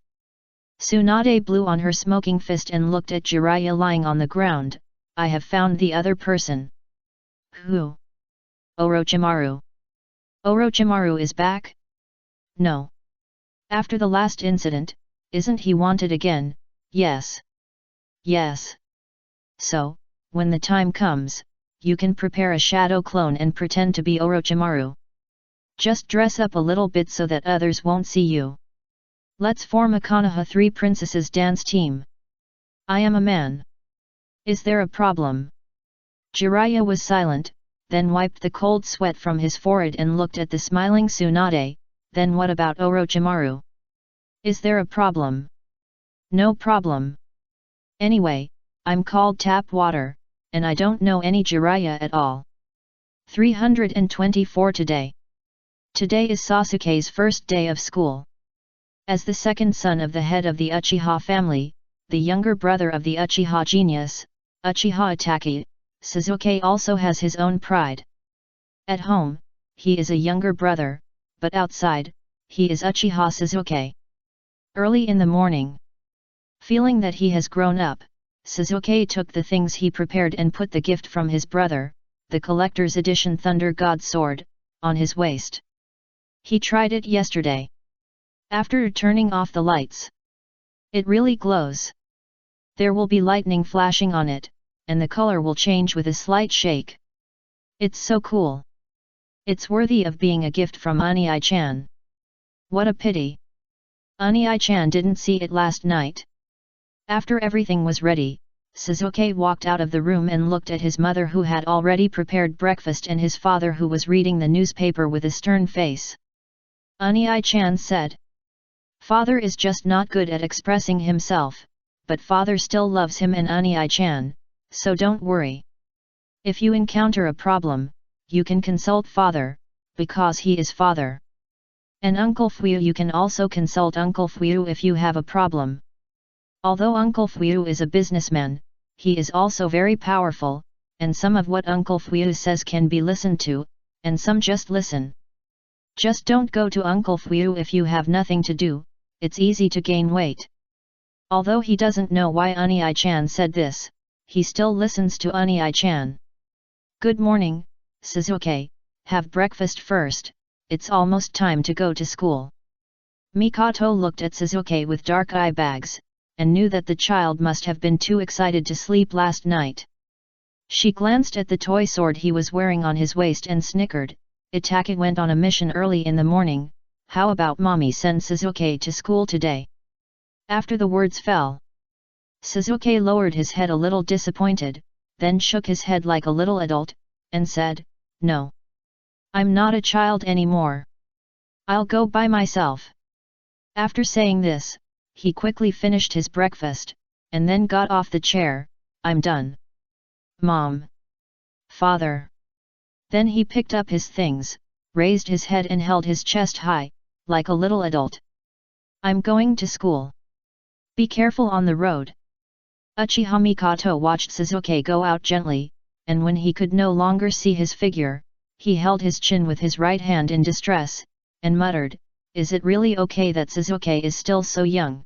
Tsunade blew on her smoking fist and looked at Jiraiya lying on the ground. I have found the other person. Who? Orochimaru. Orochimaru is back? No. After the last incident, isn't he wanted again? Yes. Yes. So, when the time comes, you can prepare a shadow clone and pretend to be Orochimaru. Just dress up a little bit so that others won't see you. Let's form a Konoha 3 Princesses dance team. I am a man. Is there a problem? Jiraiya was silent, then wiped the cold sweat from his forehead and looked at the smiling Tsunade. Then what about Orochimaru? Is there a problem? No problem. Anyway, I'm called Tap Water, and I don't know any Jiraiya at all. 324 today. Today is Sasuke's first day of school. As the second son of the head of the Uchiha family, the younger brother of the Uchiha genius, Uchiha Itachi, Sasuke also has his own pride. At home, he is a younger brother, but outside, he is Uchiha Sasuke. Early in the morning, feeling that he has grown up, Sasuke took the things he prepared and put the gift from his brother, the collector's edition Thunder God sword, on his waist. He tried it yesterday. After turning off the lights, it really glows. There will be lightning flashing on it, and the color will change with a slight shake. It's so cool. It's worthy of being a gift from Unii-chan. What a pity. Unii-chan didn't see it last night. After everything was ready, Sasuke walked out of the room and looked at his mother who had already prepared breakfast and his father who was reading the newspaper with a stern face. Unii-chan said, "Father is just not good at expressing himself, but father still loves him and Unii-chan, so don't worry. If you encounter a problem, you can consult father, because he is father. And Uncle Fuyu, you can also consult Uncle Fuyu if you have a problem. Although Uncle Fuyu is a businessman, he is also very powerful, and some of what Uncle Fuyu says can be listened to, and some just listen. Just don't go to Uncle Fuyu if you have nothing to do, it's easy to gain weight." Although he doesn't know why Unii-chan said this, he still listens to Unii-chan. "Good morning, Sasuke, have breakfast first, it's almost time to go to school." Mikoto looked at Sasuke with dark eye bags, and knew that the child must have been too excited to sleep last night. She glanced at the toy sword he was wearing on his waist and snickered. Itachi went on a mission early in the morning, how about mommy send Sasuke to school today? After the words fell, Sasuke lowered his head a little disappointed, then shook his head like a little adult, and said, "No. I'm not a child anymore. I'll go by myself." After saying this, he quickly finished his breakfast, and then got off the chair. "I'm done. Mom. Father." Then he picked up his things, raised his head and held his chest high, like a little adult. "I'm going to school. Be careful on the road." Uchiha Mikoto watched Sasuke go out gently, and when he could no longer see his figure, he held his chin with his right hand in distress, and muttered, "Is it really okay that Sasuke is still so young?"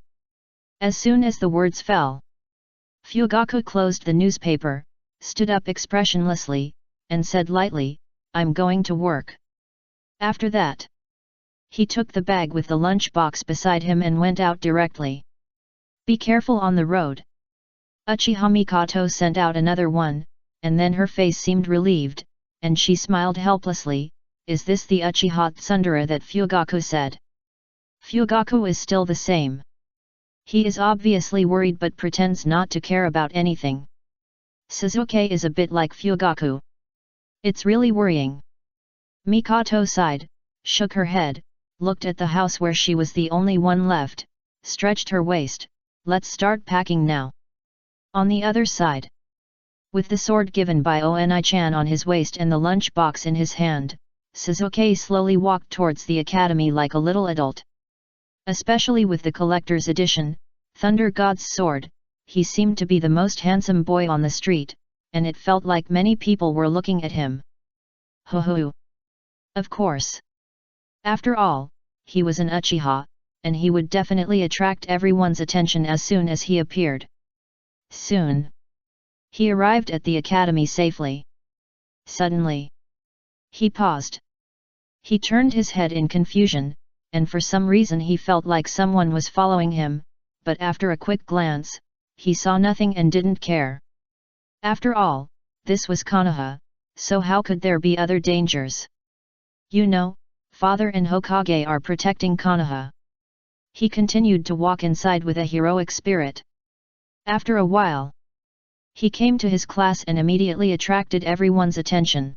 As soon as the words fell, Fugaku closed the newspaper, stood up expressionlessly, and said lightly, "I'm going to work." After that, he took the bag with the lunch box beside him and went out directly. "Be careful on the road." Uchiha Mikoto sent out another one, and then her face seemed relieved, and she smiled helplessly. "Is this the Uchiha Tsundere that Fugaku said?" Fugaku is still the same. He is obviously worried but pretends not to care about anything. Sasuke is a bit like Fugaku. It's really worrying. Mikoto sighed, shook her head, looked at the house where she was the only one left, stretched her waist. "Let's start packing now." On the other side, with the sword given by Onii-chan on his waist and the lunch box in his hand, Sasuke slowly walked towards the academy like a little adult. Especially with the collector's edition, Thunder God's sword, he seemed to be the most handsome boy on the street, and it felt like many people were looking at him. Ho ho! Of course. After all, he was an Uchiha, and he would definitely attract everyone's attention as soon as he appeared. Soon, he arrived at the academy safely. Suddenly, he paused. He turned his head in confusion, and for some reason he felt like someone was following him, but after a quick glance, he saw nothing and didn't care. After all, this was Konoha, so how could there be other dangers? You know, Father and Hokage are protecting Konoha. He continued to walk inside with a heroic spirit. After a while, he came to his class and immediately attracted everyone's attention.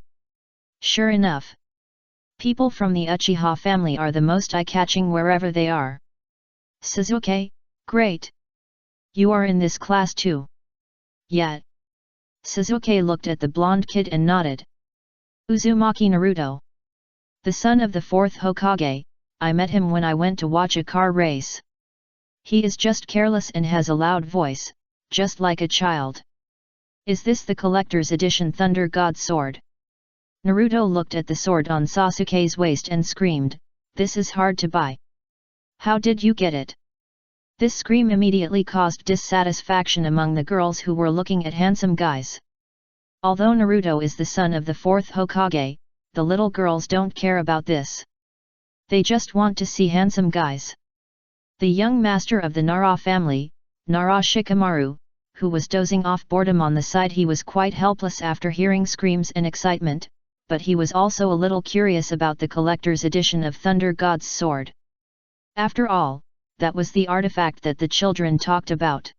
Sure enough, people from the Uchiha family are the most eye-catching wherever they are. Sasuke, great! You are in this class too. Yet. Sasuke looked at the blonde kid and nodded. Uzumaki Naruto. The son of the fourth Hokage, I met him when I went to watch a car race. He is just careless and has a loud voice, just like a child. Is this the collector's edition Thunder God sword? Naruto looked at the sword on Sasuke's waist and screamed, "This is hard to buy. How did you get it?" This scream immediately caused dissatisfaction among the girls who were looking at handsome guys. Although Naruto is the son of the fourth Hokage, the little girls don't care about this. They just want to see handsome guys. The young master of the Nara family, Nara Shikamaru, who was dozing off boredom on the side, he was quite helpless after hearing screams and excitement, but he was also a little curious about the collector's edition of Thunder God's sword. After all, that was the artifact that the children talked about.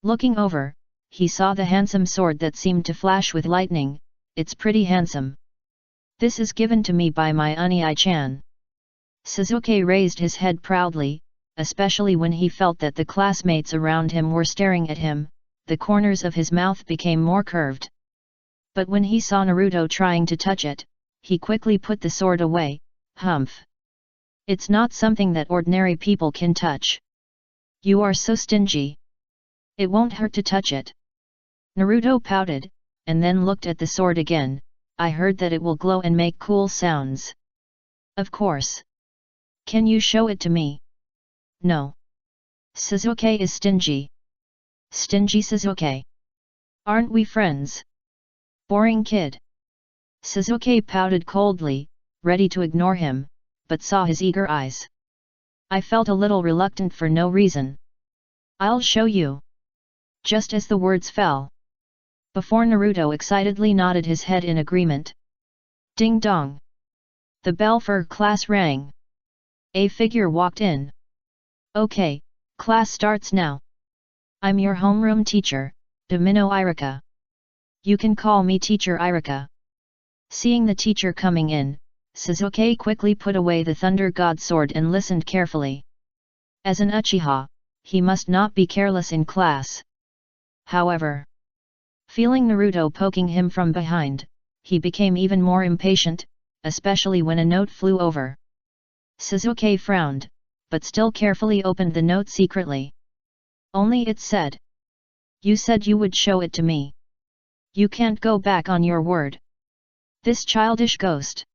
Looking over, he saw the handsome sword that seemed to flash with lightning. It's pretty handsome. This is given to me by my Unii-chan. Sasuke raised his head proudly, especially when he felt that the classmates around him were staring at him. The corners of his mouth became more curved. But when he saw Naruto trying to touch it, he quickly put the sword away. Humph! It's not something that ordinary people can touch. You are so stingy. It won't hurt to touch it. Naruto pouted, and then looked at the sword again. I heard that it will glow and make cool sounds. Of course. Can you show it to me? No. Sasuke is stingy. Stingy Sasuke. Aren't we friends? Boring kid. Sasuke pouted coldly, ready to ignore him, but saw his eager eyes. I felt a little reluctant for no reason. I'll show you. Just as the words fell. Before Naruto excitedly nodded his head in agreement. Ding dong. The bell for class rang. A figure walked in. Okay, class starts now. I'm your homeroom teacher, Domino Irika. You can call me Teacher Irika. Seeing the teacher coming in, Sasuke quickly put away the Thunder God sword and listened carefully. As an Uchiha, he must not be careless in class. However, feeling Naruto poking him from behind, he became even more impatient, especially when a note flew over. Sasuke frowned, but still carefully opened the note secretly. Only it said, "You said you would show it to me. You can't go back on your word. This childish ghost."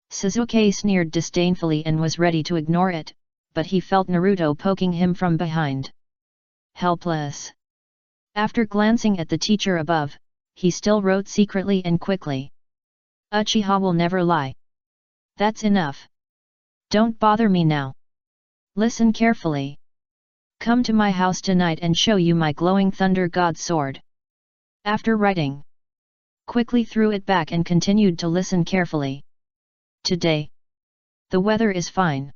Sasuke sneered disdainfully and was ready to ignore it, but he felt Naruto poking him from behind. Helpless. After glancing at the teacher above, he still wrote secretly and quickly. Uchiha will never lie. That's enough. Don't bother me now. Listen carefully. Come to my house tonight and show you my glowing Thunder God sword. After writing, quickly threw it back and continued to listen carefully. Today, the weather is fine.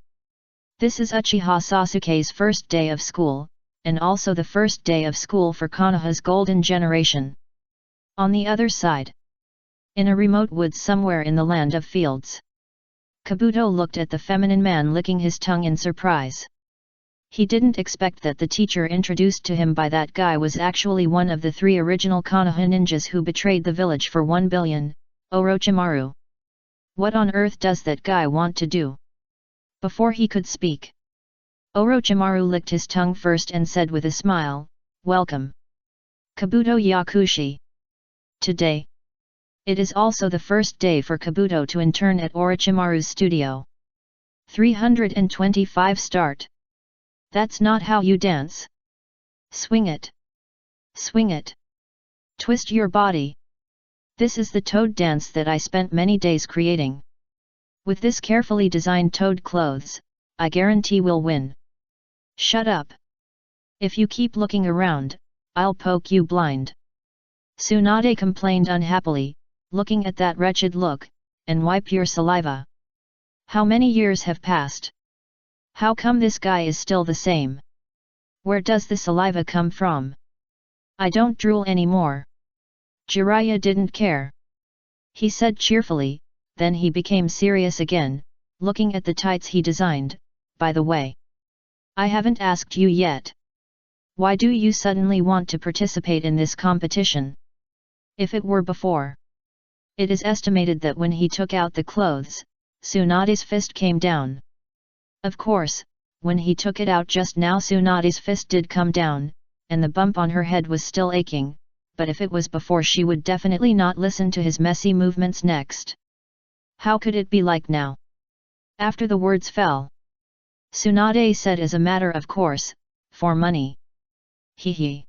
This is Uchiha Sasuke's first day of school, and also the first day of school for Konoha's golden generation. On the other side, in a remote woods somewhere in the land of fields, Kabuto looked at the feminine man licking his tongue in surprise. He didn't expect that the teacher introduced to him by that guy was actually one of the 3 original Konoha ninjas who betrayed the village for 1 billion, Orochimaru. What on earth does that guy want to do? Before he could speak, Orochimaru licked his tongue first and said with a smile, welcome. Kabuto Yakushi. Today. It is also the first day for Kabuto to intern at Orochimaru's studio. 325 start. That's not how you dance. Swing it. Swing it. Twist your body. This is the toad dance that I spent many days creating. With this carefully designed toad clothes, I guarantee we'll win. Shut up. If you keep looking around, I'll poke you blind. Tsunade complained unhappily, looking at that wretched look, and wipe your saliva. How many years have passed? How come this guy is still the same? Where does the saliva come from? I don't drool anymore. Jiraiya didn't care. He said cheerfully, then he became serious again, looking at the tights he designed. By the way, I haven't asked you yet. Why do you suddenly want to participate in this competition? If it were before. It is estimated that when he took out the clothes, Tsunade's fist came down. Of course, when he took it out just now Tsunade's fist did come down, and the bump on her head was still aching, but if it was before she would definitely not listen to his messy movements next. How could it be like now? After the words fell, Tsunade said as a matter of course, for money. Hee.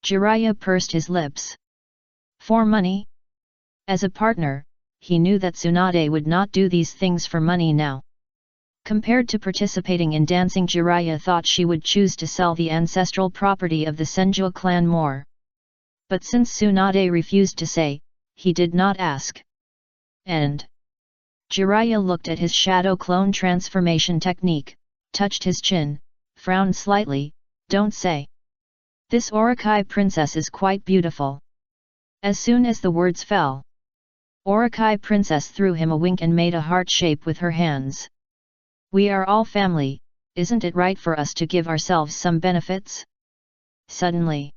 Jiraiya pursed his lips. For money? As a partner, he knew that Tsunade would not do these things for money now. Compared to participating in dancing, Jiraiya thought she would choose to sell the ancestral property of the Senju clan more. But since Tsunade refused to say, he did not ask. And Jiraiya looked at his shadow clone transformation technique, touched his chin, frowned slightly. Don't say. This Orokai princess is quite beautiful. As soon as the words fell, Orokai princess threw him a wink and made a heart shape with her hands. We are all family, isn't it right for us to give ourselves some benefits? Suddenly,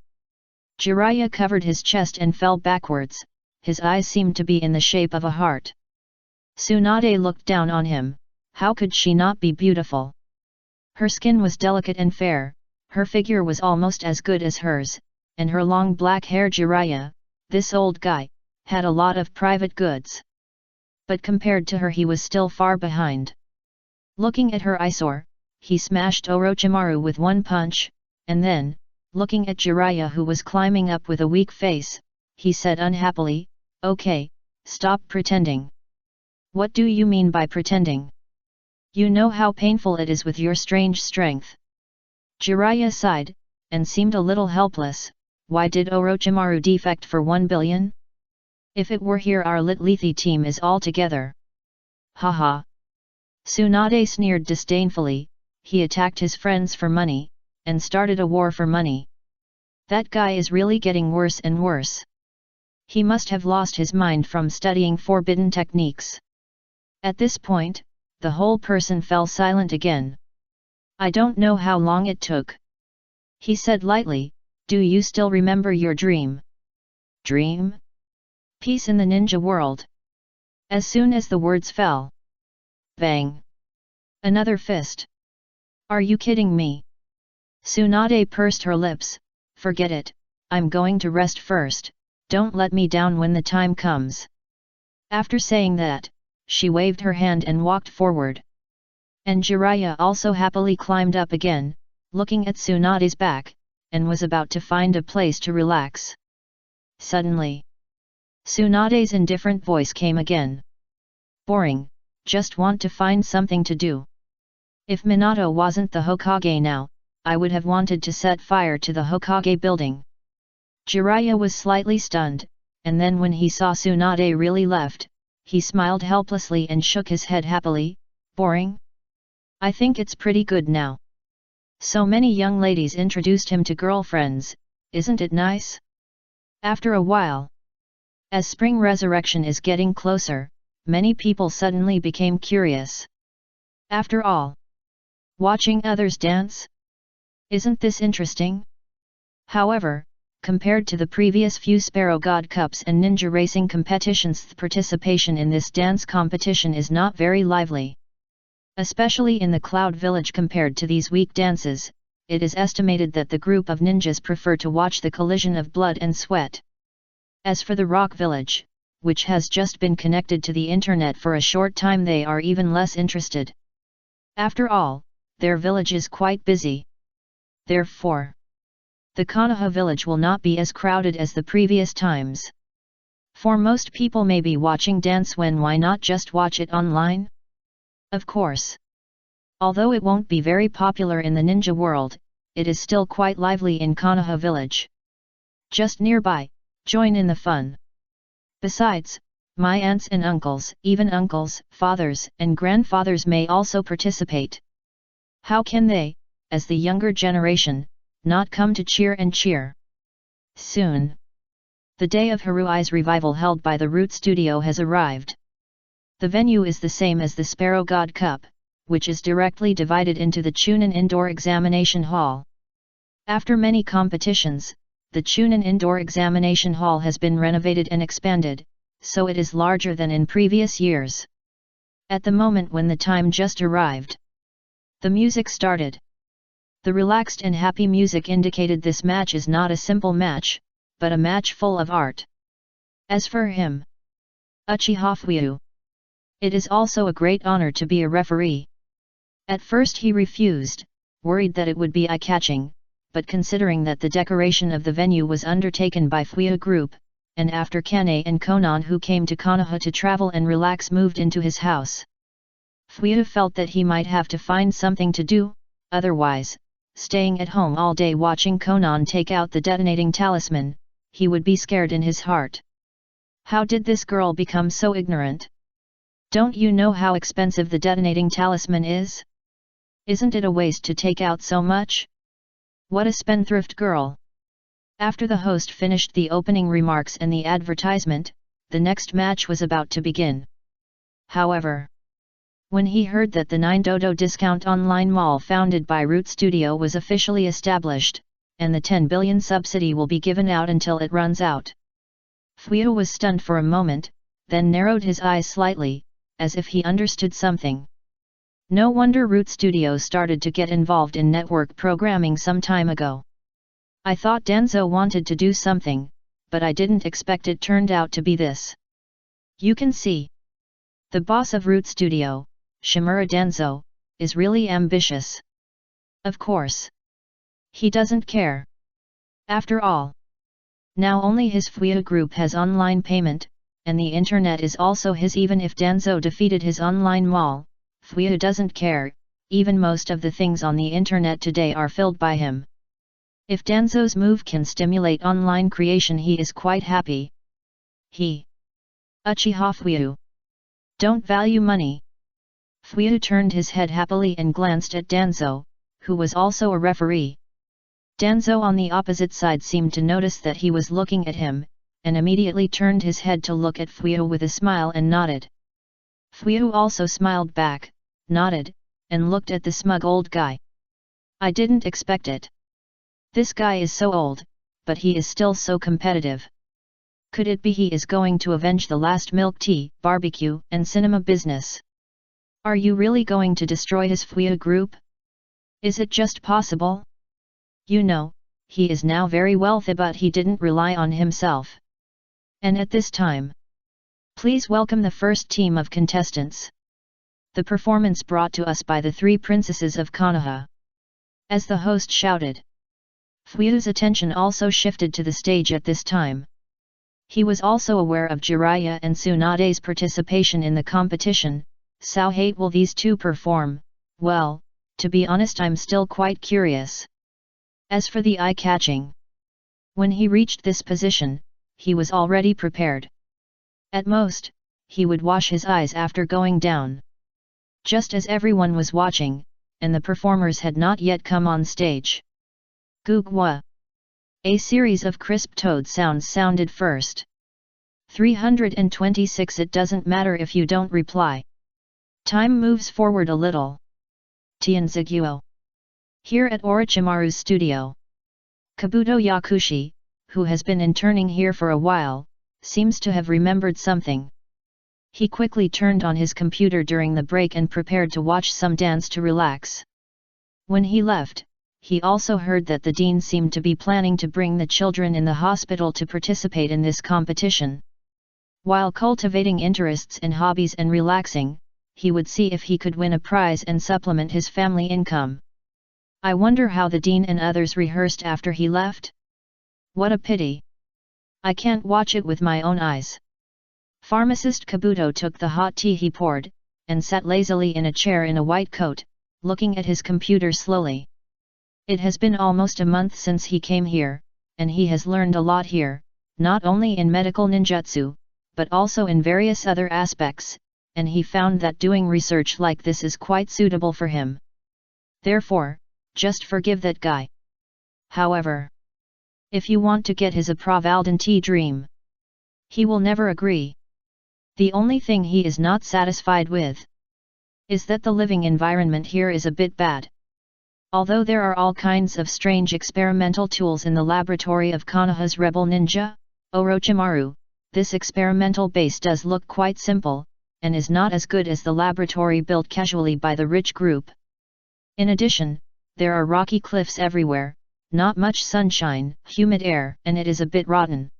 Jiraiya covered his chest and fell backwards, his eyes seemed to be in the shape of a heart. Tsunade looked down on him. How could she not be beautiful? Her skin was delicate and fair, her figure was almost as good as hers, and her long black hair. Jiraiya, this old guy, had a lot of private goods. But compared to her he was still far behind. Looking at her eyesore, he smashed Orochimaru with one punch, and then, looking at Jiraiya who was climbing up with a weak face, he said unhappily, okay, stop pretending. What do you mean by pretending? You know how painful it is with your strange strength. Jiraiya sighed, and seemed a little helpless. Why did Orochimaru defect for 1 billion? If it were here our Litlethi team is all together. Haha. Tsunade sneered disdainfully. He attacked his friends for money, and started a war for money. That guy is really getting worse and worse. He must have lost his mind from studying forbidden techniques. At this point, the whole person fell silent again. I don't know how long it took. He said lightly, do you still remember your dream? Dream? Peace in the ninja world. As soon as the words fell. Bang! Another fist. Are you kidding me? Tsunade pursed her lips. Forget it, I'm going to rest first, don't let me down when the time comes. After saying that, she waved her hand and walked forward. And Jiraiya also happily climbed up again, looking at Tsunade's back, and was about to find a place to relax. Suddenly, Tsunade's indifferent voice came again. Boring, just want to find something to do. If Minato wasn't the Hokage now, I would have wanted to set fire to the Hokage building. Jiraiya was slightly stunned, and then when he saw Tsunade really left, he smiled helplessly and shook his head happily. Boring? I think it's pretty good now. So many young ladies introduced him to girlfriends, isn't it nice? After a while, as spring resurrection is getting closer, many people suddenly became curious. After all, watching others dance? Isn't this interesting? However, compared to the previous few Sparrow God Cups and ninja racing competitions, the participation in this dance competition is not very lively. Especially in the Cloud Village compared to these weak dances, it is estimated that the group of ninjas prefer to watch the collision of blood and sweat. As for the rock village, which has just been connected to the internet for a short time, they are even less interested. After all, their village is quite busy. Therefore, the Konoha village will not be as crowded as the previous times. For most people may be watching dance when why not just watch it online? Of course. Although it won't be very popular in the ninja world, it is still quite lively in Konoha village. Just nearby, join in the fun. Besides, my aunts and uncles, even uncles, fathers, and grandfathers may also participate. How can they, as the younger generation, not come to cheer and cheer? Soon, the day of Harui's revival held by the Root Studio has arrived. The venue is the same as the Sparrow God Cup, which is directly divided into the Chunin Indoor Examination Hall. After many competitions, the Chunin Indoor Examination Hall has been renovated and expanded, so it is larger than in previous years. At the moment when the time just arrived, the music started. The relaxed and happy music indicated this match is not a simple match, but a match full of art. As for him, Uchiha Fuyu, it is also a great honor to be a referee. At first he refused, worried that it would be eye-catching, but considering that the decoration of the venue was undertaken by Fuyu Group, and after Kane and Konan who came to Konoha to travel and relax moved into his house, Fuyu felt that he might have to find something to do, otherwise, staying at home all day watching Konan take out the detonating talisman, he would be scared in his heart. How did this girl become so ignorant? Don't you know how expensive the detonating talisman is? Isn't it a waste to take out so much? What a spendthrift girl! After the host finished the opening remarks and the advertisement, the next match was about to begin. However, when he heard that the 9 Dodo discount online mall founded by Root Studio was officially established, and the 10 billion subsidy will be given out until it runs out, Fuyu was stunned for a moment, then narrowed his eyes slightly, as if he understood something. No wonder Root Studio started to get involved in network programming some time ago. I thought Danzo wanted to do something, but I didn't expect it turned out to be this. You can see. The boss of Root Studio, Shimura Danzo, is really ambitious. Of course. He doesn't care. After all, now only his Fuyu Group has online payment, and the internet is also his. Even if Danzo defeated his online mall, Fuyu doesn't care, even most of the things on the internet today are filled by him. If Danzo's move can stimulate online creation, he is quite happy. He, Uchiha Fuyu, don't value money. Fuyu turned his head happily and glanced at Danzo, who was also a referee. Danzo on the opposite side seemed to notice that he was looking at him, and immediately turned his head to look at Fuyu with a smile and nodded. Fuyu also smiled back, nodded, and looked at the smug old guy. I didn't expect it. This guy is so old, but he is still so competitive. Could it be he is going to avenge the last milk tea, barbecue, and cinema business? Are you really going to destroy his Fuyu Group? Is it just possible? You know, he is now very wealthy, but he didn't rely on himself. And at this time, please welcome the first team of contestants. The performance brought to us by the 3 princesses of Konoha. As the host shouted, Fuyu's attention also shifted to the stage at this time. He was also aware of Jiraiya and Tsunade's participation in the competition. So how will these two perform? Well, to be honest, I'm still quite curious. As for the eye-catching, when he reached this position, he was already prepared. At most, he would wash his eyes after going down. Just as everyone was watching, and the performers had not yet come on stage. Gugwa. A series of crisp toad sounds sounded first. 326. It doesn't matter if you don't reply. Time moves forward a little. Tianziguo. Here at Orochimaru's studio, Kabuto Yakushi, who has been interning here for a while, seems to have remembered something. He quickly turned on his computer during the break and prepared to watch some dance to relax. When he left, he also heard that the dean seemed to be planning to bring the children in the hospital to participate in this competition. While cultivating interests and hobbies and relaxing, he would see if he could win a prize and supplement his family income. I wonder how the dean and others rehearsed after he left? What a pity. I can't watch it with my own eyes. Pharmacist Kabuto took the hot tea he poured, and sat lazily in a chair in a white coat, looking at his computer slowly. It has been almost a month since he came here, and he has learned a lot here, not only in medical ninjutsu, but also in various other aspects, and he found that doing research like this is quite suitable for him. Therefore, just forgive that guy. However, if you want to get his approval tea dream, he will never agree. The only thing he is not satisfied with is that the living environment here is a bit bad. Although there are all kinds of strange experimental tools in the laboratory of Konoha's rebel ninja, Orochimaru, this experimental base does look quite simple, and is not as good as the laboratory built casually by the rich group. In addition, there are rocky cliffs everywhere, not much sunshine, humid air, and it is a bit rotten.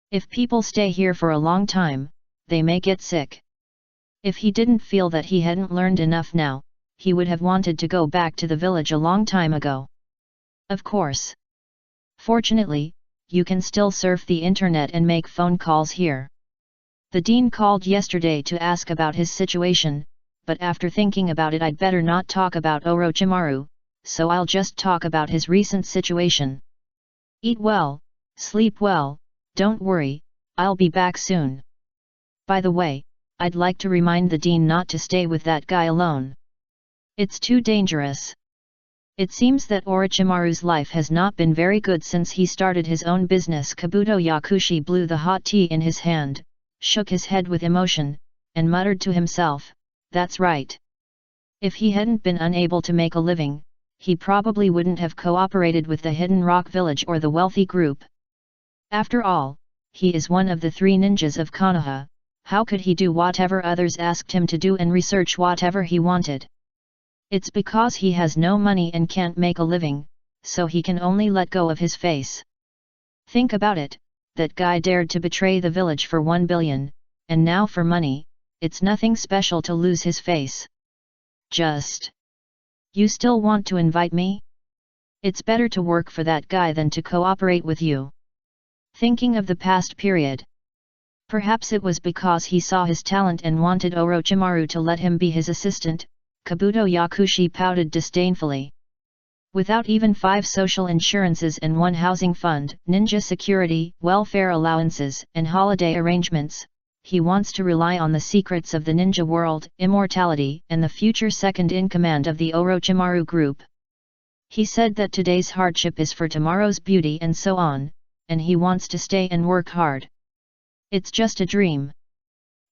If people stay here for a long time, they may get sick. If he didn't feel that he hadn't learned enough now, he would have wanted to go back to the village a long time ago. Of course. Fortunately, you can still surf the internet and make phone calls here. The dean called yesterday to ask about his situation, but after thinking about it I'd better not talk about Orochimaru, so I'll just talk about his recent situation. Eat well, sleep well, don't worry, I'll be back soon. By the way, I'd like to remind the dean not to stay with that guy alone. It's too dangerous. It seems that Orochimaru's life has not been very good since he started his own business. Kabuto Yakushi blew the hot tea in his hand, shook his head with emotion, and muttered to himself, "That's right. If he hadn't been unable to make a living, he probably wouldn't have cooperated with the Hidden Rock Village or the wealthy group. After all, he is one of the 3 ninjas of Konoha. How could he do whatever others asked him to do and research whatever he wanted? It's because he has no money and can't make a living, so he can only let go of his face. Think about it, that guy dared to betray the village for 1 billion, and now for money, it's nothing special to lose his face. Just. You still want to invite me? It's better to work for that guy than to cooperate with you." Thinking of the past period. Perhaps it was because he saw his talent and wanted Orochimaru to let him be his assistant, Kabuto Yakushi pouted disdainfully. Without even 5 social insurances and 1 housing fund, ninja security, welfare allowances, and holiday arrangements, he wants to rely on the secrets of the ninja world, immortality, and the future second-in-command of the Orochimaru group. He said that today's hardship is for tomorrow's beauty and so on, and he wants to stay and work hard. It's just a dream.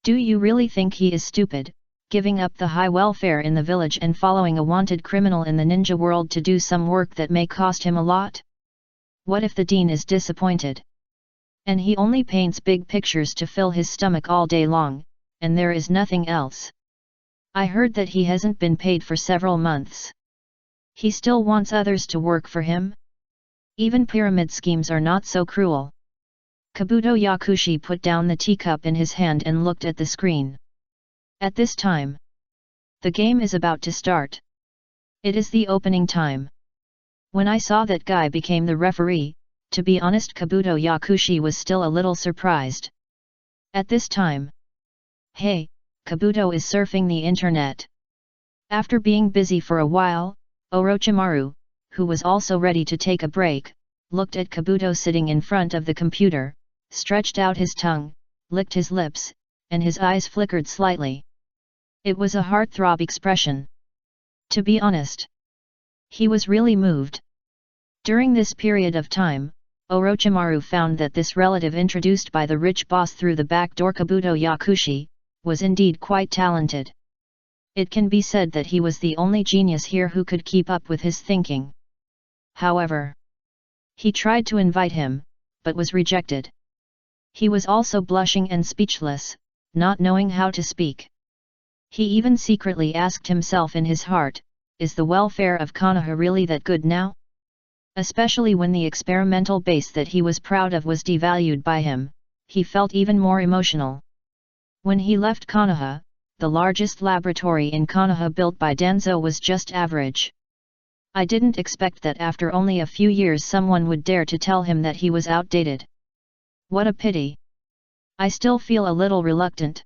Do you really think he is stupid, giving up the high welfare in the village and following a wanted criminal in the ninja world to do some work that may cost him a lot? What if the dean is disappointed? And he only paints big pictures to fill his stomach all day long, and there is nothing else. I heard that he hasn't been paid for several months. He still wants others to work for him? Even pyramid schemes are not so cruel. Kabuto Yakushi put down the teacup in his hand and looked at the screen. At this time, the game is about to start. It is the opening time. When I saw that guy became the referee, to be honest, Kabuto Yakushi was still a little surprised. At this time, hey, Kabuto is surfing the internet. After being busy for a while, Orochimaru, who was also ready to take a break, looked at Kabuto sitting in front of the computer, stretched out his tongue, licked his lips, and his eyes flickered slightly. It was a heartthrob expression. To be honest, he was really moved. During this period of time, Orochimaru found that this relative introduced by the rich boss through the back door, Kabuto Yakushi, was indeed quite talented. It can be said that he was the only genius here who could keep up with his thinking. However, he tried to invite him, but was rejected. He was also blushing and speechless, not knowing how to speak. He even secretly asked himself in his heart, is the welfare of Konoha really that good now? Especially when the experimental base that he was proud of was devalued by him, he felt even more emotional. When he left Konoha, the largest laboratory in Konoha built by Danzo was just average. I didn't expect that after only a few years someone would dare to tell him that he was outdated. What a pity. I still feel a little reluctant.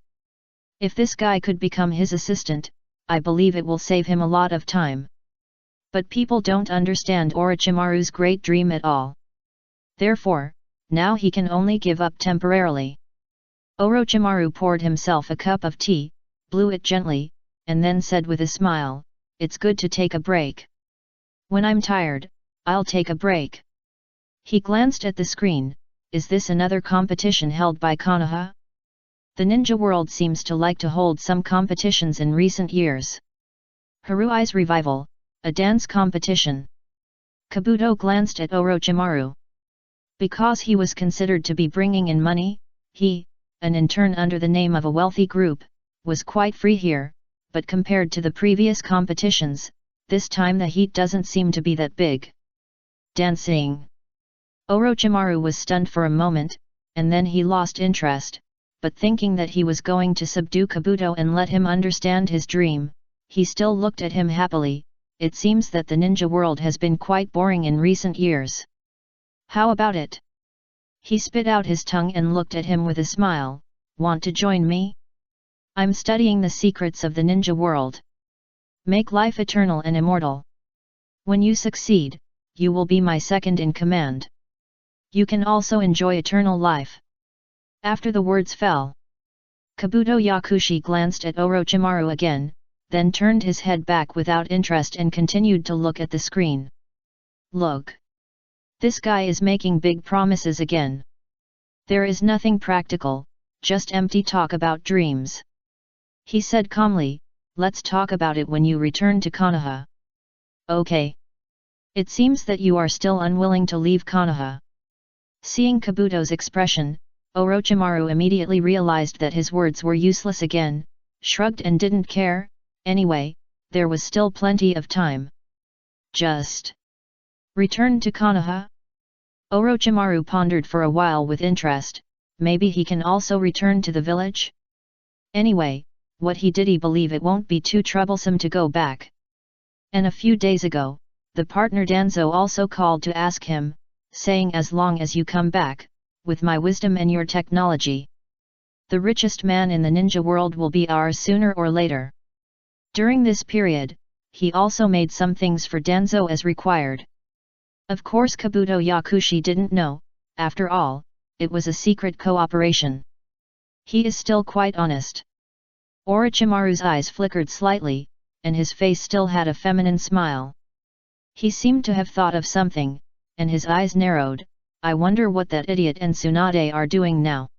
If this guy could become his assistant, I believe it will save him a lot of time. But people don't understand Orochimaru's great dream at all. Therefore, now he can only give up temporarily. Orochimaru poured himself a cup of tea, blew it gently, and then said with a smile, "It's good to take a break. When I'm tired, I'll take a break." He glanced at the screen. Is this another competition held by Konoha? The ninja world seems to like to hold some competitions in recent years. Harui's Revival, a dance competition. Kabuto glanced at Orochimaru. Because he was considered to be bringing in money, he, an intern under the name of a wealthy group, was quite free here, but compared to the previous competitions, this time the heat doesn't seem to be that big. Dancing. Orochimaru was stunned for a moment, and then he lost interest, but thinking that he was going to subdue Kabuto and let him understand his dream, he still looked at him happily. It seems that the ninja world has been quite boring in recent years. How about it? He spit out his tongue and looked at him with a smile. Want to join me? I'm studying the secrets of the ninja world. Make life eternal and immortal. When you succeed, you will be my second in command. You can also enjoy eternal life. After the words fell, Kabuto Yakushi glanced at Orochimaru again, then turned his head back without interest and continued to look at the screen. Look. This guy is making big promises again. There is nothing practical, just empty talk about dreams. He said calmly, let's talk about it when you return to Konoha. Okay. It seems that you are still unwilling to leave Konoha. Seeing Kabuto's expression, Orochimaru immediately realized that his words were useless again, shrugged and didn't care. Anyway, there was still plenty of time. Just return to Konoha? Orochimaru pondered for a while with interest. Maybe he can also return to the village? Anyway, what he believe it won't be too troublesome to go back. And a few days ago, the partner Danzo also called to ask him, saying as long as you come back, with my wisdom and your technology, the richest man in the ninja world will be ours sooner or later. During this period, he also made some things for Danzo as required. Of course Kabuto Yakushi didn't know, after all, it was a secret cooperation. He is still quite honest. Orochimaru's eyes flickered slightly, and his face still had a feminine smile. He seemed to have thought of something, and his eyes narrowed. I wonder what that idiot and Tsunade are doing now.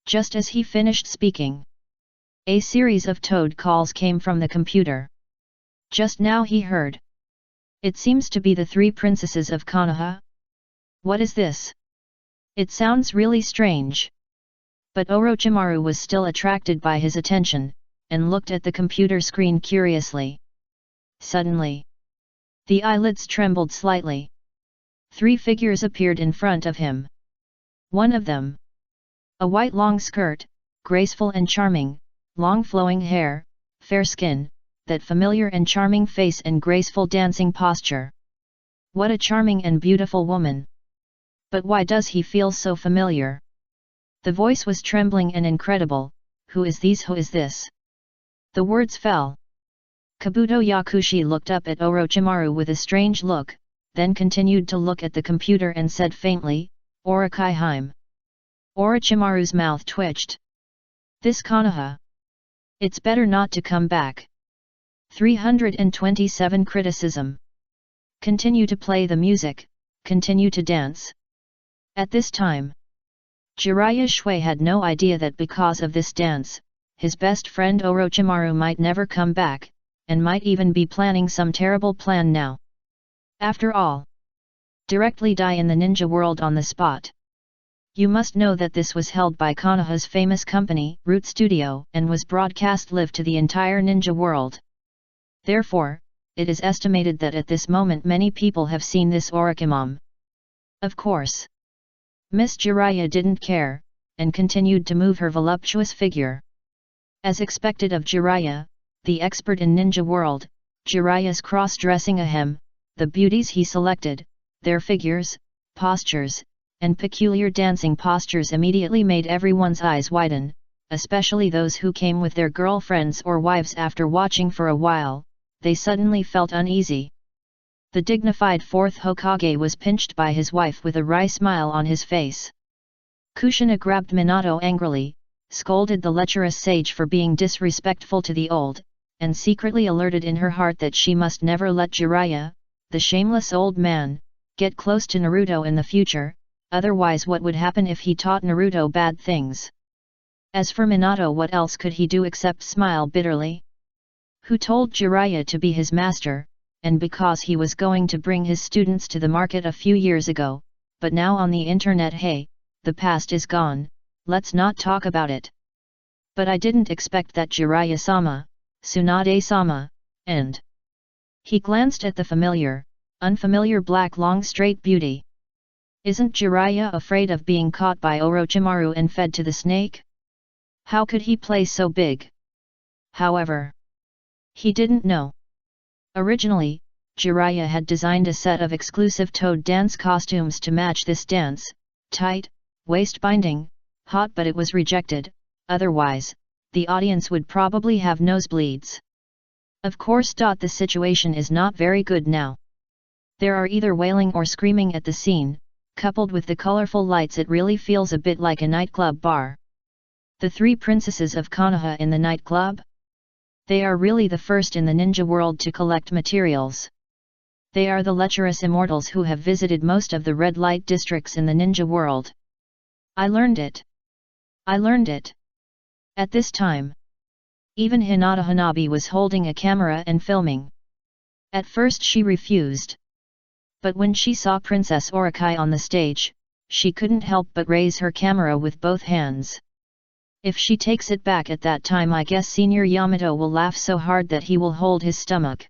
Just as he finished speaking, a series of toad calls came from the computer. Just now he heard. It seems to be the three princesses of Konoha. What is this? It sounds really strange. But Orochimaru was still attracted by his attention, and looked at the computer screen curiously. Suddenly, the eyelids trembled slightly. Three figures appeared in front of him. One of them, a white long skirt, graceful and charming, long flowing hair, fair skin, that familiar and charming face and graceful dancing posture. What a charming and beautiful woman! But why does he feel so familiar? The voice was trembling and incredible. Who is these? Who is this? The words fell. Kabuto Yakushi looked up at Orochimaru with a strange look, then continued to look at the computer and said faintly, Orokai Heim. Orochimaru's mouth twitched. This Konoha. It's better not to come back. 327 Criticism. Continue to play the music, continue to dance. At this time, Jiraiya Shui had no idea that because of this dance, his best friend Orochimaru might never come back, and might even be planning some terrible plan now. After all, directly die in the ninja world on the spot. You must know that this was held by Konoha's famous company, Root Studio, and was broadcast live to the entire ninja world. Therefore, it is estimated that at this moment many people have seen this Orichalcum. Of course, Miss Jiraiya didn't care, and continued to move her voluptuous figure. As expected of Jiraiya, the expert in ninja world, Jiraiya's cross-dressing ahem, the beauties he selected, their figures, postures, and peculiar dancing postures immediately made everyone's eyes widen, especially those who came with their girlfriends or wives. After watching for a while, they suddenly felt uneasy. The dignified fourth Hokage was pinched by his wife with a wry smile on his face. Kushina grabbed Minato angrily, scolded the lecherous sage for being disrespectful to the old, and secretly alerted in her heart that she must never let Jiraiya, the shameless old man, get close to Naruto in the future, otherwise what would happen if he taught Naruto bad things? As for Minato, what else could he do except smile bitterly? Who told Jiraiya to be his master, and because he was going to bring his students to the market a few years ago, but now on the internet, hey, the past is gone, let's not talk about it. But I didn't expect that Jiraiya-sama, Tsunade-sama, and... He glanced at the unfamiliar black long straight beauty. Isn't Jiraiya afraid of being caught by Orochimaru and fed to the snake? How could he play so big? However, he didn't know. Originally, Jiraiya had designed a set of exclusive toad dance costumes to match this dance, tight, waist-binding, hot, but it was rejected, otherwise, the audience would probably have nosebleeds. Of course. The situation is not very good now. There are either wailing or screaming at the scene, coupled with the colorful lights it really feels a bit like a nightclub bar. The three princesses of Konoha in the nightclub? They are really the first in the ninja world to collect materials. They are the lecherous immortals who have visited most of the red light districts in the ninja world. I learned it. At this time, even Hinata Hanabi was holding a camera and filming. At first she refused. But when she saw Princess Orokai on the stage, she couldn't help but raise her camera with both hands. If she takes it back at that time, I guess Senior Yamato will laugh so hard that he will hold his stomach.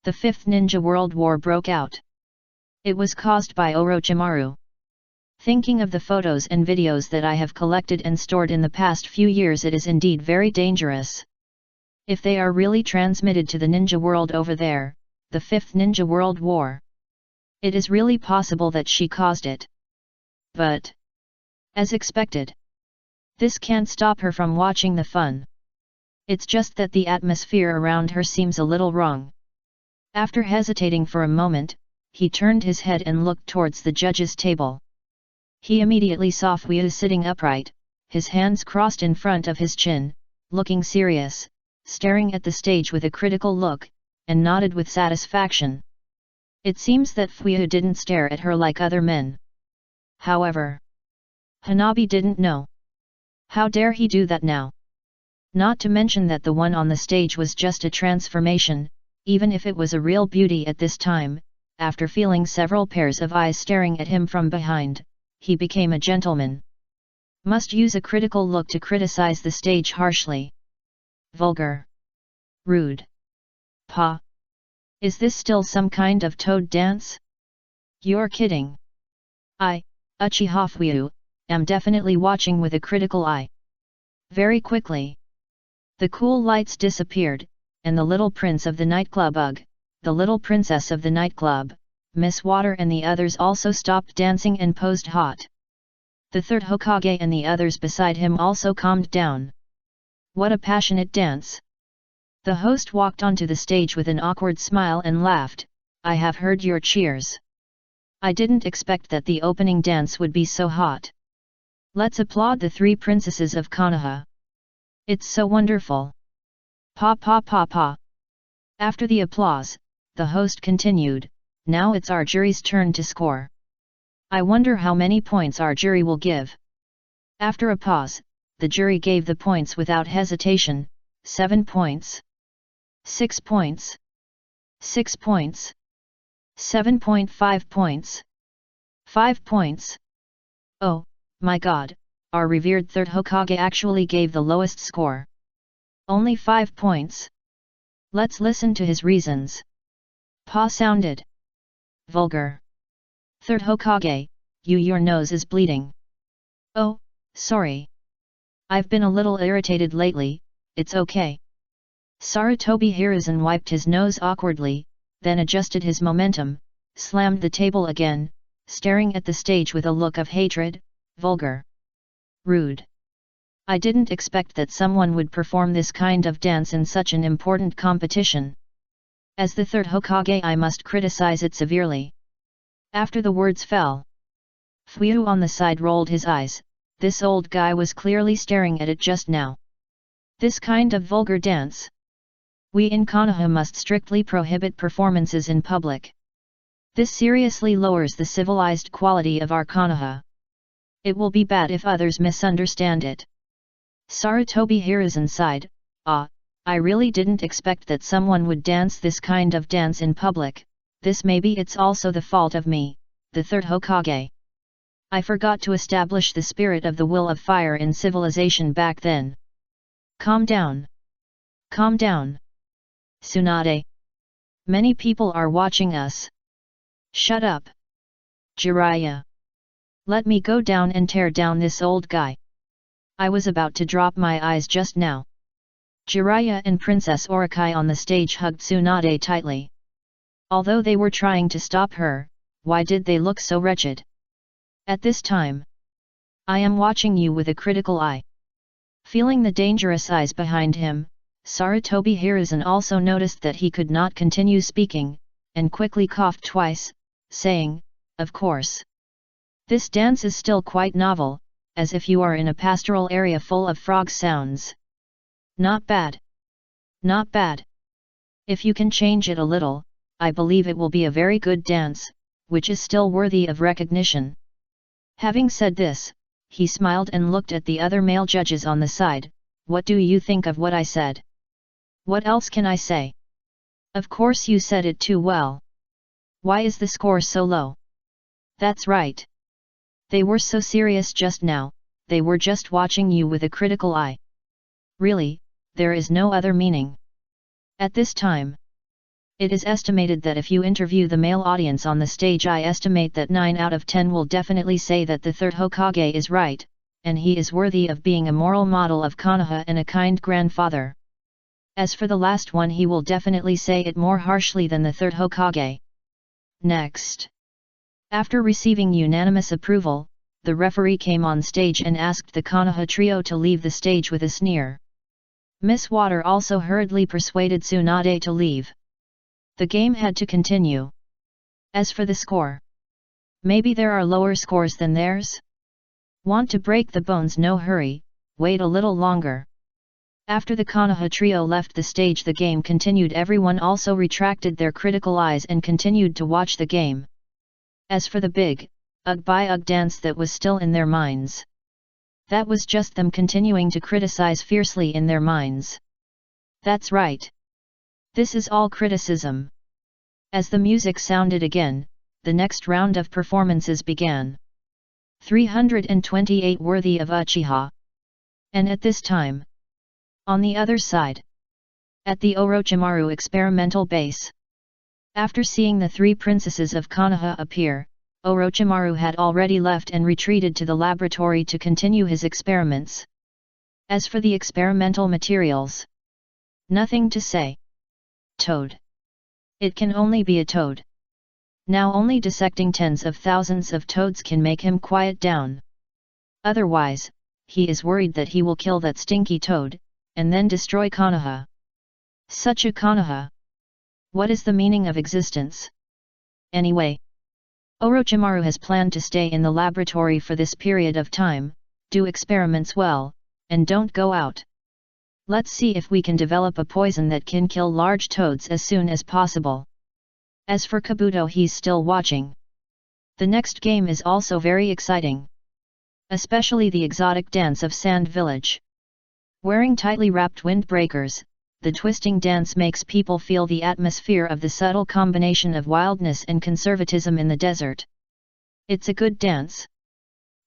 The Fifth Ninja World War broke out. It was caused by Orochimaru. Thinking of the photos and videos that I have collected and stored in the past few years, it is indeed very dangerous. If they are really transmitted to the ninja world over there, the Fifth Ninja World War, it is really possible that she caused it. But, as expected, this can't stop her from watching the fun. It's just that the atmosphere around her seems a little wrong. After hesitating for a moment, he turned his head and looked towards the judges' table. He immediately saw Fuyu sitting upright, his hands crossed in front of his chin, looking serious, staring at the stage with a critical look, and nodded with satisfaction. It seems that Fuyu didn't stare at her like other men. However, Hanabi didn't know. How dare he do that now? Not to mention that the one on the stage was just a transformation, even if it was a real beauty at this time. After feeling several pairs of eyes staring at him from behind, he became a gentleman. Must use a critical look to criticize the stage harshly. Vulgar. Rude. Pa. Is this still some kind of toad dance? You're kidding. I, Uchiha Fuyu, am definitely watching with a critical eye. Very quickly, the cool lights disappeared, and the little prince of the nightclub the little princess of the nightclub, Miss Water and the others also stopped dancing and posed hot. The third Hokage and the others beside him also calmed down. What a passionate dance! The host walked onto the stage with an awkward smile and laughed. I have heard your cheers. I didn't expect that the opening dance would be so hot. Let's applaud the three princesses of Konoha. It's so wonderful. Pa pa pa pa. After the applause, the host continued, now it's our jury's turn to score. I wonder how many points our jury will give. After a pause, the jury gave the points without hesitation. 7 points. 6 points. 6 points. 7.5 points. 5 points. Oh, my God, our revered third Hokage actually gave the lowest score. Only 5 points. Let's listen to his reasons. Pa sounded vulgar. Third Hokage, your nose is bleeding. Oh, sorry. I've been a little irritated lately, it's okay. Sarutobi Hiruzen wiped his nose awkwardly, then adjusted his momentum, slammed the table again, staring at the stage with a look of hatred. Vulgar. Rude. I didn't expect that someone would perform this kind of dance in such an important competition. As the third Hokage, I must criticize it severely. After the words fell, Fuyu on the side rolled his eyes. This old guy was clearly staring at it just now. This kind of vulgar dance. We in Konoha must strictly prohibit performances in public. This seriously lowers the civilized quality of our Konoha. It will be bad if others misunderstand it. Sarutobi Hiruzen sighed. I really didn't expect that someone would dance this kind of dance in public. Maybe it's also the fault of me, the third Hokage. I forgot to establish the spirit of the will of fire in civilization back then. Calm down. Calm down. Tsunade. Many people are watching us. Shut up. Jiraiya. Let me go down and tear down this old guy. I was about to drop my eyes just now. Jiraiya and Princess Orokai on the stage hugged Tsunade tightly. Although they were trying to stop her, why did they look so wretched? At this time, I am watching you with a critical eye. Feeling the dangerous eyes behind him, Sarutobi Hiruzen also noticed that he could not continue speaking, and quickly coughed twice, saying, of course. This dance is still quite novel, as if you are in a pastoral area full of frog sounds. Not bad. Not bad. If you can change it a little, I believe it will be a very good dance, which is still worthy of recognition. Having said this, he smiled and looked at the other male judges on the side. What do you think of what I said? What else can I say? Of course you said it too well. Why is the score so low? That's right. They were so serious just now, they were just watching you with a critical eye. Really, there is no other meaning. At this time, it is estimated that if you interview the male audience on the stage, I estimate that 9 out of 10 will definitely say that the third Hokage is right, and he is worthy of being a moral model of Konoha and a kind grandfather. As for the last one, he will definitely say it more harshly than the third Hokage. Next. After receiving unanimous approval, the referee came on stage and asked the Konoha trio to leave the stage with a sneer. Miss Water also hurriedly persuaded Tsunade to leave. The game had to continue. As for the score, maybe there are lower scores than theirs? Want to break the bones? No hurry, wait a little longer. After the Konoha trio left the stage, the game continued. Everyone also retracted their critical eyes and continued to watch the game. As for the big, ugh by ugh dance that was still in their minds, that was just them continuing to criticize fiercely in their minds. That's right. This is all criticism. As the music sounded again, the next round of performances began. 328 worthy of Uchiha. And at this time, on the other side, at the Orochimaru experimental base, after seeing the 3 princesses of Konoha appear, Orochimaru had already left and retreated to the laboratory to continue his experiments. As for the experimental materials, nothing to say. Toad. It can only be a toad. Now only dissecting tens of thousands of toads can make him quiet down. Otherwise, he is worried that he will kill that stinky toad, and then destroy Konoha. Such a Konoha. What is the meaning of existence? Anyway, Orochimaru has planned to stay in the laboratory for this period of time, do experiments well, and don't go out. Let's see if we can develop a poison that can kill large toads as soon as possible. As for Kabuto, he's still watching. The next game is also very exciting. Especially the exotic dance of Sand Village. Wearing tightly wrapped windbreakers, the twisting dance makes people feel the atmosphere of the subtle combination of wildness and conservatism in the desert. It's a good dance.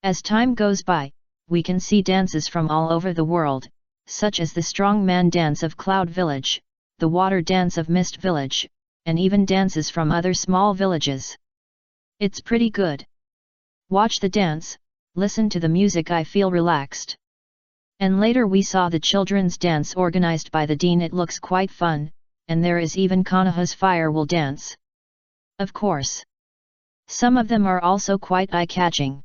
As time goes by, we can see dances from all over the world, such as the strongman dance of Cloud Village, the water dance of Mist Village, and even dances from other small villages. It's pretty good. Watch the dance, listen to the music, I feel relaxed. And later we saw the children's dance organized by the dean, it looks quite fun, and there is even Konoha's firewool dance. Of course. Some of them are also quite eye-catching.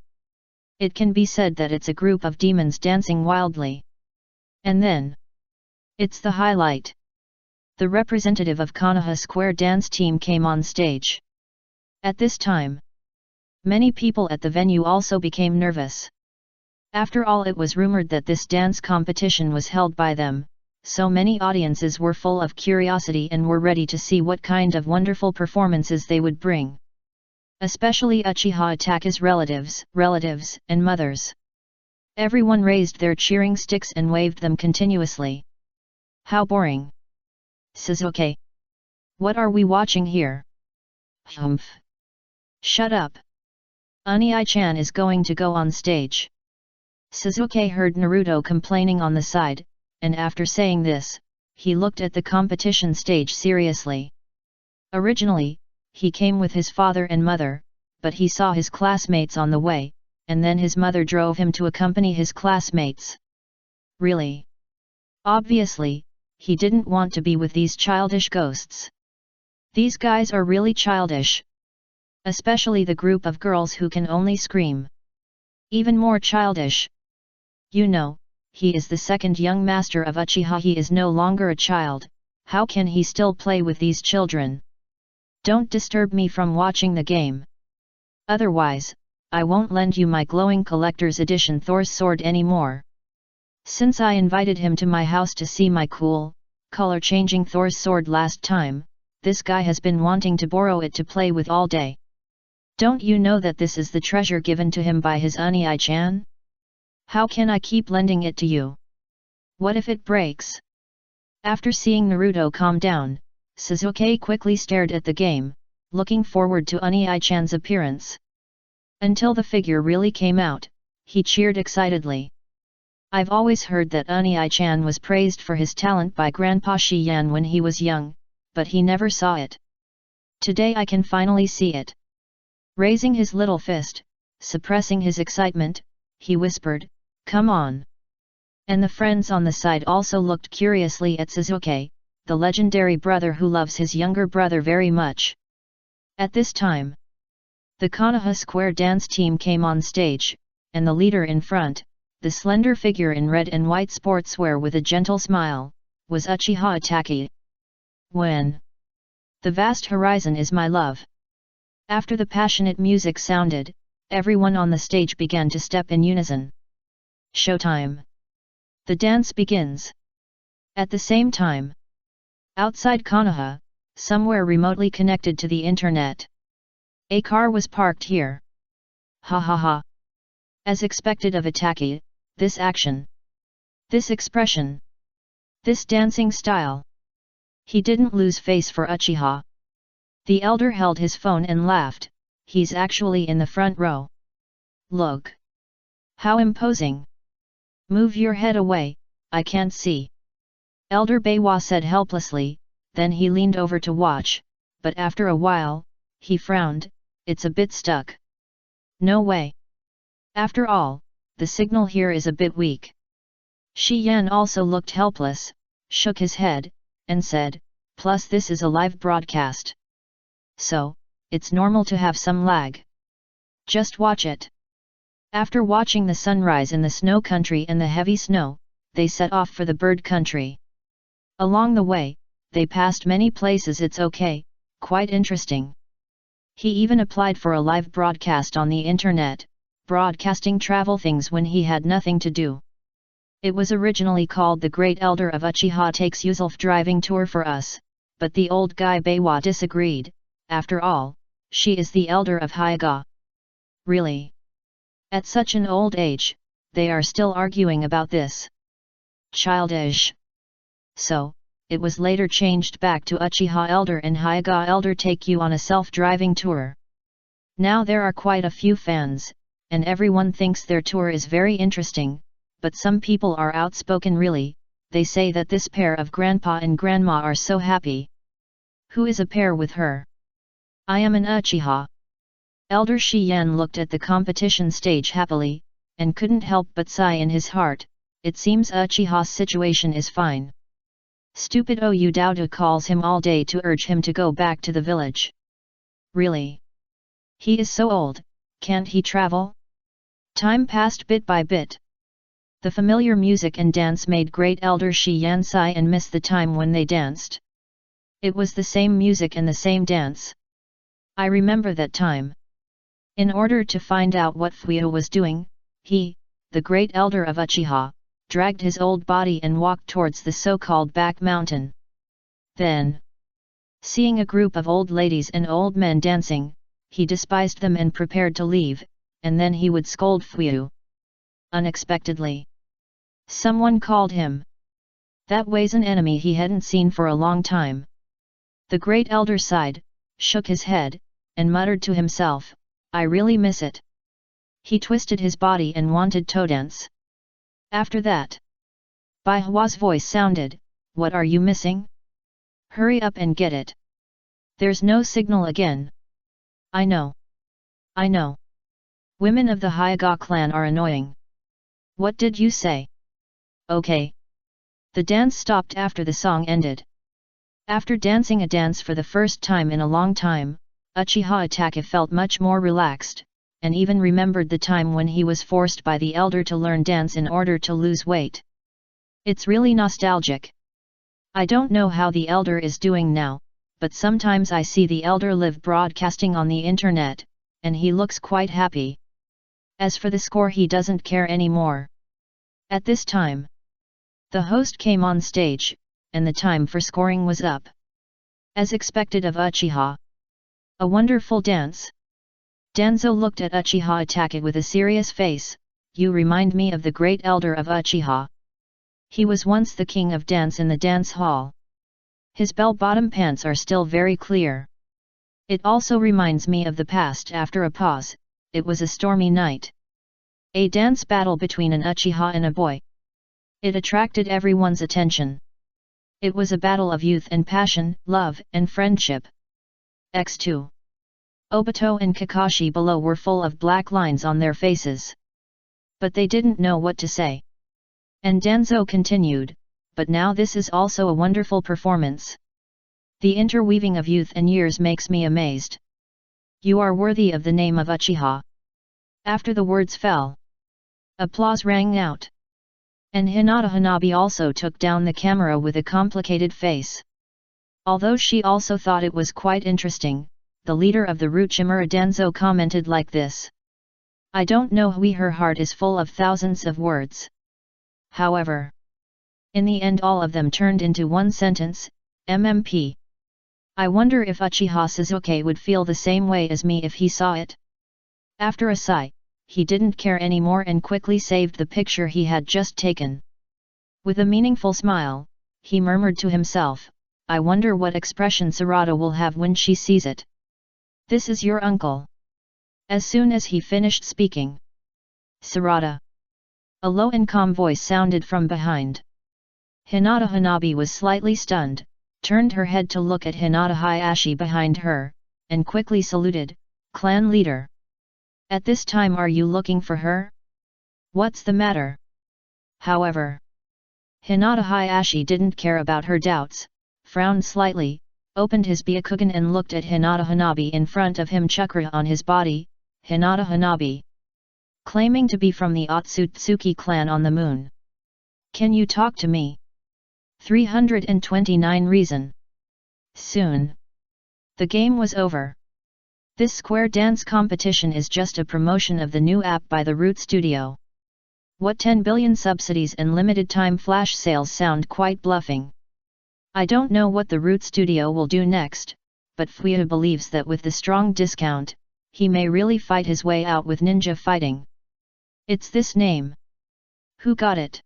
It can be said that it's a group of demons dancing wildly. And then, it's the highlight. The representative of Konoha Square dance team came on stage. At this time, many people at the venue also became nervous. After all, it was rumored that this dance competition was held by them, so many audiences were full of curiosity and were ready to see what kind of wonderful performances they would bring. Especially Uchiha Itachi's relatives, and mothers. Everyone raised their cheering sticks and waved them continuously. How boring. Sasuke. What are we watching here? Humph. Shut up. Unii-chan is going to go on stage. Sasuke heard Naruto complaining on the side, and after saying this, he looked at the competition stage seriously. Originally, he came with his father and mother, but he saw his classmates on the way, and then his mother drove him to accompany his classmates. Really? Obviously, he didn't want to be with these childish ghosts. These guys are really childish. Especially the group of girls who can only scream. Even more childish. You know, he is the second young master of Uchiha. He is no longer a child. How can he still play with these children? Don't disturb me from watching the game. Otherwise, I won't lend you my glowing collector's edition Thor's sword anymore. Since I invited him to my house to see my cool, color-changing Thor's sword last time, this guy has been wanting to borrow it to play with all day. Don't you know that this is the treasure given to him by his Unii-chan? How can I keep lending it to you? What if it breaks? After seeing Naruto calm down, Sasuke quickly stared at the game, looking forward to Unii-chan's appearance. Until the figure really came out, he cheered excitedly. I've always heard that Unii-chan was praised for his talent by Grandpa Shiyan when he was young, but he never saw it. Today I can finally see it. Raising his little fist, suppressing his excitement, he whispered, "Come on." And the friends on the side also looked curiously at Sasuke, the legendary brother who loves his younger brother very much. At this time, the Konoha Square dance team came on stage, and the leader in front, the slender figure in red and white sportswear with a gentle smile, was Uchiha Itachi. When the vast horizon is my love. After the passionate music sounded, everyone on the stage began to step in unison. Showtime. The dance begins. At the same time, outside Konoha, somewhere remotely connected to the internet, a car was parked here. Ha ha ha. As expected of Itachi, this action, this expression, this dancing style. He didn't lose face for Uchiha. The elder held his phone and laughed. He's actually in the front row. Look. How imposing. Move your head away, I can't see. Elder Beiwa said helplessly, then he leaned over to watch, but after a while, he frowned, it's a bit stuck. No way. After all, the signal here is a bit weak. Shi Yan also looked helpless, shook his head, and said, plus this is a live broadcast. So, it's normal to have some lag. Just watch it. After watching the sunrise in the snow country and the heavy snow, they set off for the bird country. Along the way, they passed many places. It's okay, quite interesting. He even applied for a live broadcast on the internet, broadcasting travel things when he had nothing to do. It was originally called The Great Elder of Uchiha Takes Yuzulf Driving Tour for Us, but the old guy Beiwa disagreed. After all, she is the elder of Hyuga. Really? At such an old age, they are still arguing about this. Childish. So, it was later changed back to Uchiha Elder and Hyuga Elder take you on a self-driving tour. Now there are quite a few fans, and everyone thinks their tour is very interesting, but some people are outspoken really, they say that this pair of grandpa and grandma are so happy. Who is a pair with her? I am an Uchiha. Elder Shiyan looked at the competition stage happily, and couldn't help but sigh in his heart. It seems Uchiha's situation is fine. Stupid Oyudauda calls him all day to urge him to go back to the village. Really? He is so old, can't he travel? Time passed bit by bit. The familiar music and dance made great Elder Shiyan sigh and miss the time when they danced. It was the same music and the same dance. I remember that time. In order to find out what Fuyu was doing, he, the great elder of Uchiha, dragged his old body and walked towards the so-called back mountain. Then, seeing a group of old ladies and old men dancing, he despised them and prepared to leave, and then he would scold Fuyu. Unexpectedly, someone called him. That was an enemy he hadn't seen for a long time. The great elder sighed, shook his head, and muttered to himself, I really miss it. He twisted his body and wanted to dance. After that, Bai Hua's voice sounded, what are you missing? Hurry up and get it. There's no signal again. I know. I know. Women of the Hyaga clan are annoying. What did you say? Okay. The dance stopped after the song ended. After dancing a dance for the first time in a long time, Uchiha Itachi felt much more relaxed, and even remembered the time when he was forced by the elder to learn dance in order to lose weight. It's really nostalgic. I don't know how the elder is doing now, but sometimes I see the elder live broadcasting on the internet, and he looks quite happy. As for the score, he doesn't care anymore. At this time, the host came on stage, and the time for scoring was up. As expected of Uchiha. A wonderful dance. Danzo looked at Uchiha Itachi with a serious face. You remind me of the great elder of Uchiha. He was once the king of dance in the dance hall. His bell-bottom pants are still very clear. It also reminds me of the past. After a pause, it was a stormy night. A dance battle between an Uchiha and a boy. It attracted everyone's attention. It was a battle of youth and passion, love and friendship. X2. Obito and Kakashi below were full of black lines on their faces. But they didn't know what to say. And Danzo continued, but now this is also a wonderful performance. The interweaving of youth and years makes me amazed. You are worthy of the name of Uchiha. After the words fell, applause rang out. And Hinata Hanabi also took down the camera with a complicated face. Although she also thought it was quite interesting, the leader of the Orochimaru Danzo commented like this. I don't know why her heart is full of thousands of words. However, in the end all of them turned into one sentence, MMP. I wonder if Uchiha Sasuke would feel the same way as me if he saw it. After a sigh, he didn't care anymore and quickly saved the picture he had just taken. With a meaningful smile, he murmured to himself, I wonder what expression Sarada will have when she sees it. This is your uncle. As soon as he finished speaking, Sarada. A low and calm voice sounded from behind. Hinata Hanabi was slightly stunned, turned her head to look at Hinata Hayashi behind her, and quickly saluted, Clan leader. At this time are you looking for her? What's the matter? However, Hinata Hayashi didn't care about her doubts, frowned slightly, opened his Byakugan and looked at Hinata Hanabi in front of him, chakra on his body. Hinata Hanabi, claiming to be from the Otsutsuki clan on the moon. Can you talk to me? 329 Reason. Soon. The game was over. This square dance competition is just a promotion of the new app by the Root Studio. What 10 billion subsidies and limited time flash sales sound quite bluffing. I don't know what the Root Studio will do next, but Fuyu believes that with the strong discount, he may really fight his way out with ninja fighting. It's this name. Who got it?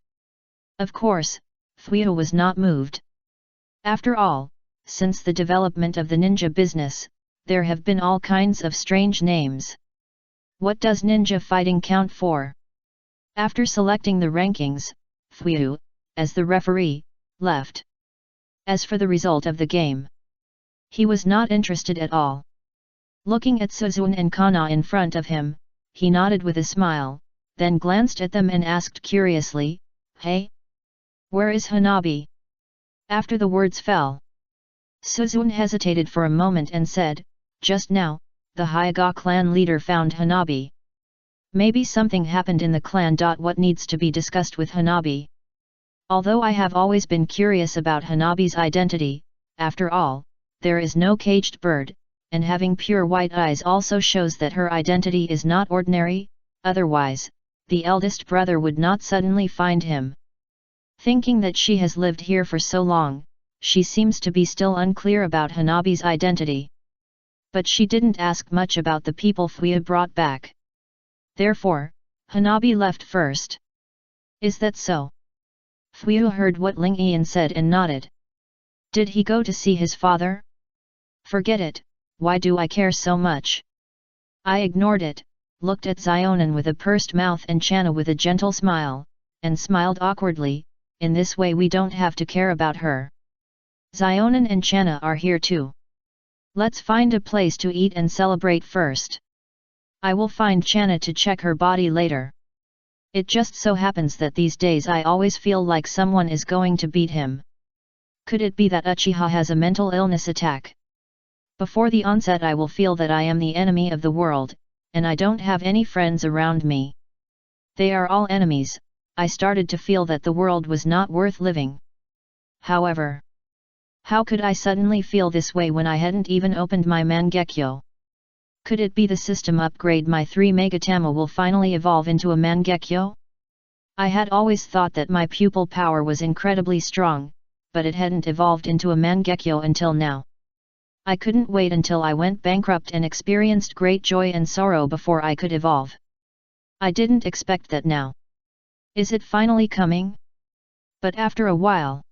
Of course, Fuyu was not moved. After all, since the development of the ninja business, there have been all kinds of strange names. What does ninja fighting count for? After selecting the rankings, Fuyu, as the referee, left. As for the result of the game, He was not interested at all. Looking at Suzune and Kana in front of him, he nodded with a smile, then glanced at them and asked curiously, "Hey? Where is Hanabi?" After the words fell, Suzune hesitated for a moment and said, "Just now, the Hyuga clan leader found Hanabi. Maybe something happened in the clan. What needs to be discussed with Hanabi? Although I have always been curious about Hanabi's identity, after all, there is no caged bird, and having pure white eyes also shows that her identity is not ordinary, otherwise, the eldest brother would not suddenly find him." Thinking that she has lived here for so long, she seems to be still unclear about Hanabi's identity. But she didn't ask much about the people Fuya brought back. Therefore, Hanabi left first. "Is that so?" Fuya heard what Ling Yian said and nodded. "Did he go to see his father?" "Forget it, why do I care so much?" I ignored it, looked at Xionan with a pursed mouth and Channa with a gentle smile, and smiled awkwardly. In this way we don't have to care about her. Xionan and Channa are here too. Let's find a place to eat and celebrate first. I will find Channa to check her body later. It just so happens that these days I always feel like someone is going to beat him. Could it be that Uchiha has a mental illness attack? Before the onset I will feel that I am the enemy of the world, and I don't have any friends around me. They are all enemies. I started to feel that the world was not worth living. However, how could I suddenly feel this way when I hadn't even opened my Mangekyo? Could it be the system upgrade? My 3 Megatama will finally evolve into a Mangekyo? I had always thought that my pupil power was incredibly strong, but it hadn't evolved into a Mangekyo until now. I couldn't wait until I went bankrupt and experienced great joy and sorrow before I could evolve. I didn't expect that now. Is it finally coming? But after a while,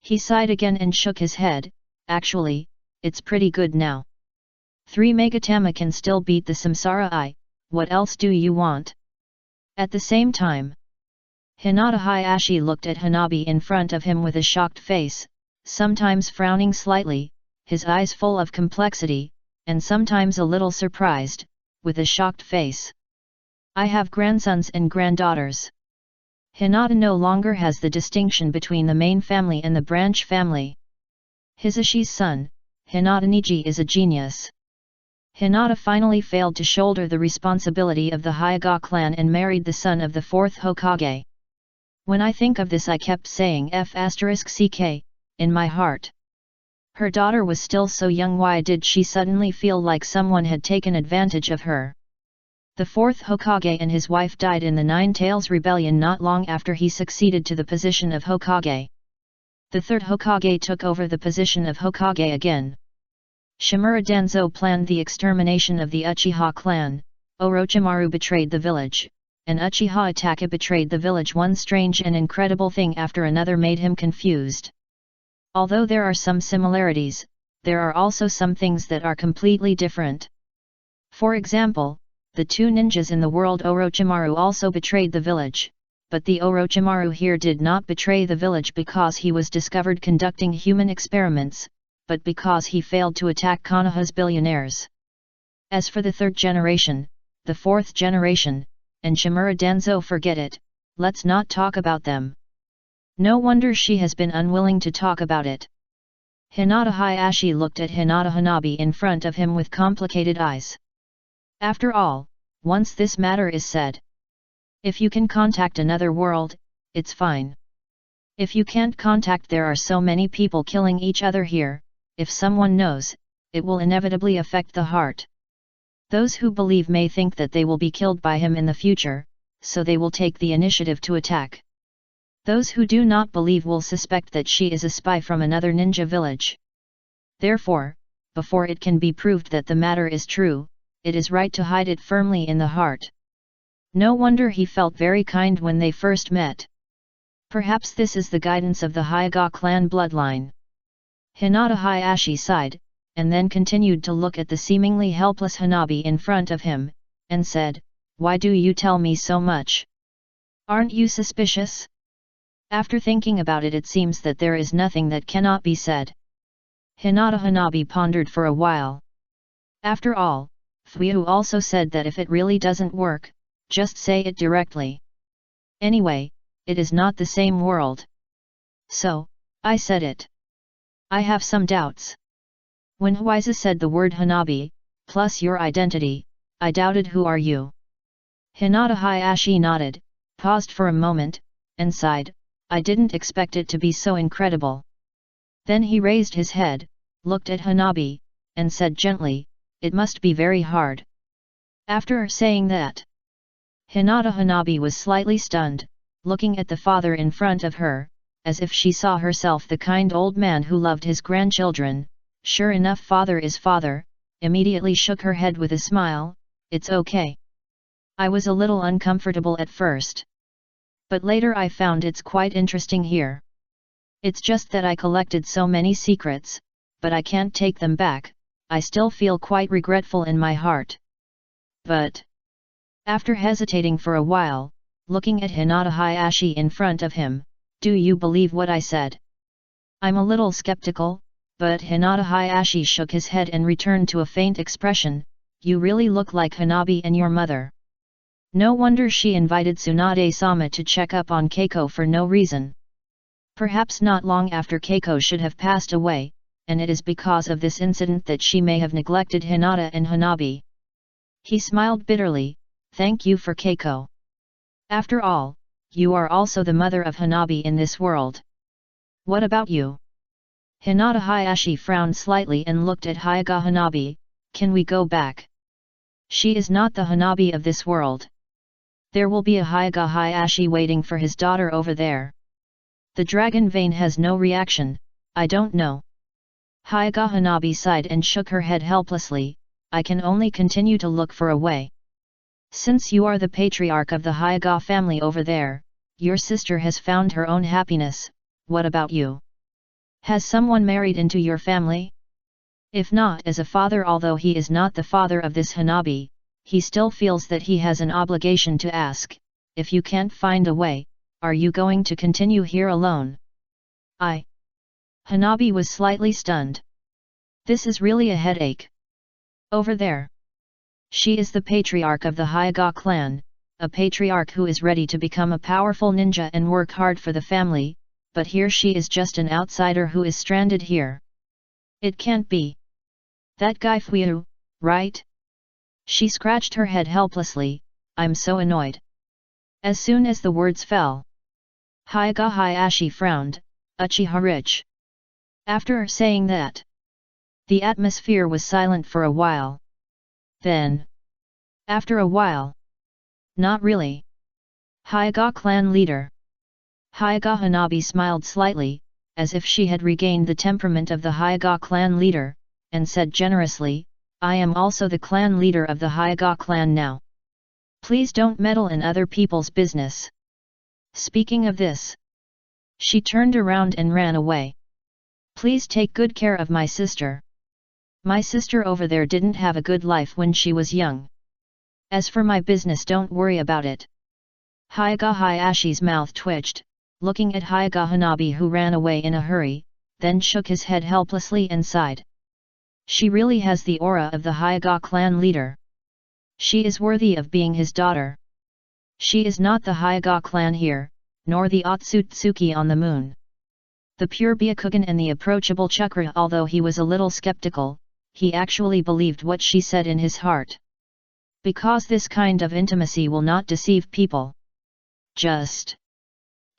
he sighed again and shook his head. Actually, it's pretty good now. 3 Megatama can still beat the Samsara Eye. What else do you want? At the same time, Hinata Hayashi looked at Hanabi in front of him with a shocked face, sometimes frowning slightly, his eyes full of complexity, and sometimes a little surprised, with a shocked face. I have grandsons and granddaughters. Hinata no longer has the distinction between the main family and the branch family. Hisashi's son, Hinata Niji, is a genius. Hinata finally failed to shoulder the responsibility of the Hyuga clan and married the son of the 4th Hokage. When I think of this I kept saying F***ck, in my heart. Her daughter was still so young, why did she suddenly feel like someone had taken advantage of her? The 4th Hokage and his wife died in the Nine Tails Rebellion not long after he succeeded to the position of Hokage. The 3rd Hokage took over the position of Hokage again. Shimura Danzo planned the extermination of the Uchiha clan, Orochimaru betrayed the village, and Uchiha Itachi betrayed the village. One strange and incredible thing after another made him confused. Although there are some similarities, there are also some things that are completely different. For example, the 2 ninjas in the world Orochimaru also betrayed the village, but the Orochimaru here did not betray the village because he was discovered conducting human experiments, but because he failed to attack Konoha's billionaires. As for the 3rd generation, the 4th generation, and Shimura Danzo, forget it, let's not talk about them. No wonder she has been unwilling to talk about it. Hinata Hayashi looked at Hinata Hanabi in front of him with complicated eyes. After all, once this matter is said, if you can contact another world, it's fine. If you can't contact, there are so many people killing each other here. If someone knows, it will inevitably affect the heart. Those who believe may think that they will be killed by him in the future, so they will take the initiative to attack. Those who do not believe will suspect that she is a spy from another ninja village. Therefore, before it can be proved that the matter is true, it is right to hide it firmly in the heart. No wonder he felt very kind when they first met. Perhaps this is the guidance of the Hyuga clan bloodline. Hinata Hayashi sighed, and then continued to look at the seemingly helpless Hanabi in front of him, and said, "Why do you tell me so much? Aren't you suspicious?" After thinking about it, it seems that there is nothing that cannot be said. Hinata Hanabi pondered for a while. After all, Fuyu also said that if it really doesn't work, just say it directly. Anyway, it is not the same world. So, I said it. I have some doubts. When Huiza said the word Hanabi, plus your identity, I doubted who are you. Hinata Hayashi nodded, paused for a moment, and sighed, I didn't expect it to be so incredible. Then he raised his head, looked at Hanabi, and said gently, it must be very hard. After saying that, Hinata Hanabi was slightly stunned, looking at the father in front of her, as if she saw herself the kind old man who loved his grandchildren. Sure enough, father is father, immediately shook her head with a smile, it's okay. I was a little uncomfortable at first. But later I found it's quite interesting here. It's just that I collected so many secrets, but I can't take them back, I still feel quite regretful in my heart. But, after hesitating for a while, looking at Hinata Hayashi in front of him, do you believe what I said? I'm a little skeptical, but Hinata Hayashi shook his head and returned to a faint expression, you really look like Hanabi and your mother. No wonder she invited Tsunade-sama to check up on Keiko for no reason. Perhaps not long after Keiko should have passed away, and it is because of this incident that she may have neglected Hinata and Hanabi. He smiled bitterly, thank you for Keiko. After all, you are also the mother of Hanabi in this world. What about you? Hinata Hayashi frowned slightly and looked at Hyaga Hanabi, can we go back? She is not the Hanabi of this world. There will be a Hyaga Hayashi waiting for his daughter over there. The dragon vein has no reaction, I don't know. Hyaga Hanabi sighed and shook her head helplessly, I can only continue to look for a way. Since you are the patriarch of the Hyaga family over there, your sister has found her own happiness, what about you? Has someone married into your family? If not as a father, although he is not the father of this Hanabi, he still feels that he has an obligation to ask, if you can't find a way, are you going to continue here alone? Hanabi was slightly stunned. This is really a headache. Over there. She is the patriarch of the Hyaga clan, a patriarch who is ready to become a powerful ninja and work hard for the family, but here she is just an outsider who is stranded here. It can't be. That guy Fuyu, right? She scratched her head helplessly, I'm so annoyed. As soon as the words fell, Hyaga Hayashi frowned, Uchiha Rich. After saying that, the atmosphere was silent for a while. Then, after a while, not really. Hyaga clan leader. Hyaga Hanabi smiled slightly, as if she had regained the temperament of the Hyaga clan leader, and said generously, I am also the clan leader of the Hyaga clan now. Please don't meddle in other people's business. Speaking of this, she turned around and ran away. Please take good care of my sister. My sister over there didn't have a good life when she was young. As for my business, don't worry about it. Hyaga Hayashi's mouth twitched, looking at Hyaga Hanabi, who ran away in a hurry, then shook his head helplessly and sighed. She really has the aura of the Hyaga clan leader. She is worthy of being his daughter. She is not the Hyaga clan here, nor the Otsutsuki on the moon. The pure Byakugan and the approachable Chakra. Although he was a little skeptical, he actually believed what she said in his heart. Because this kind of intimacy will not deceive people. Just.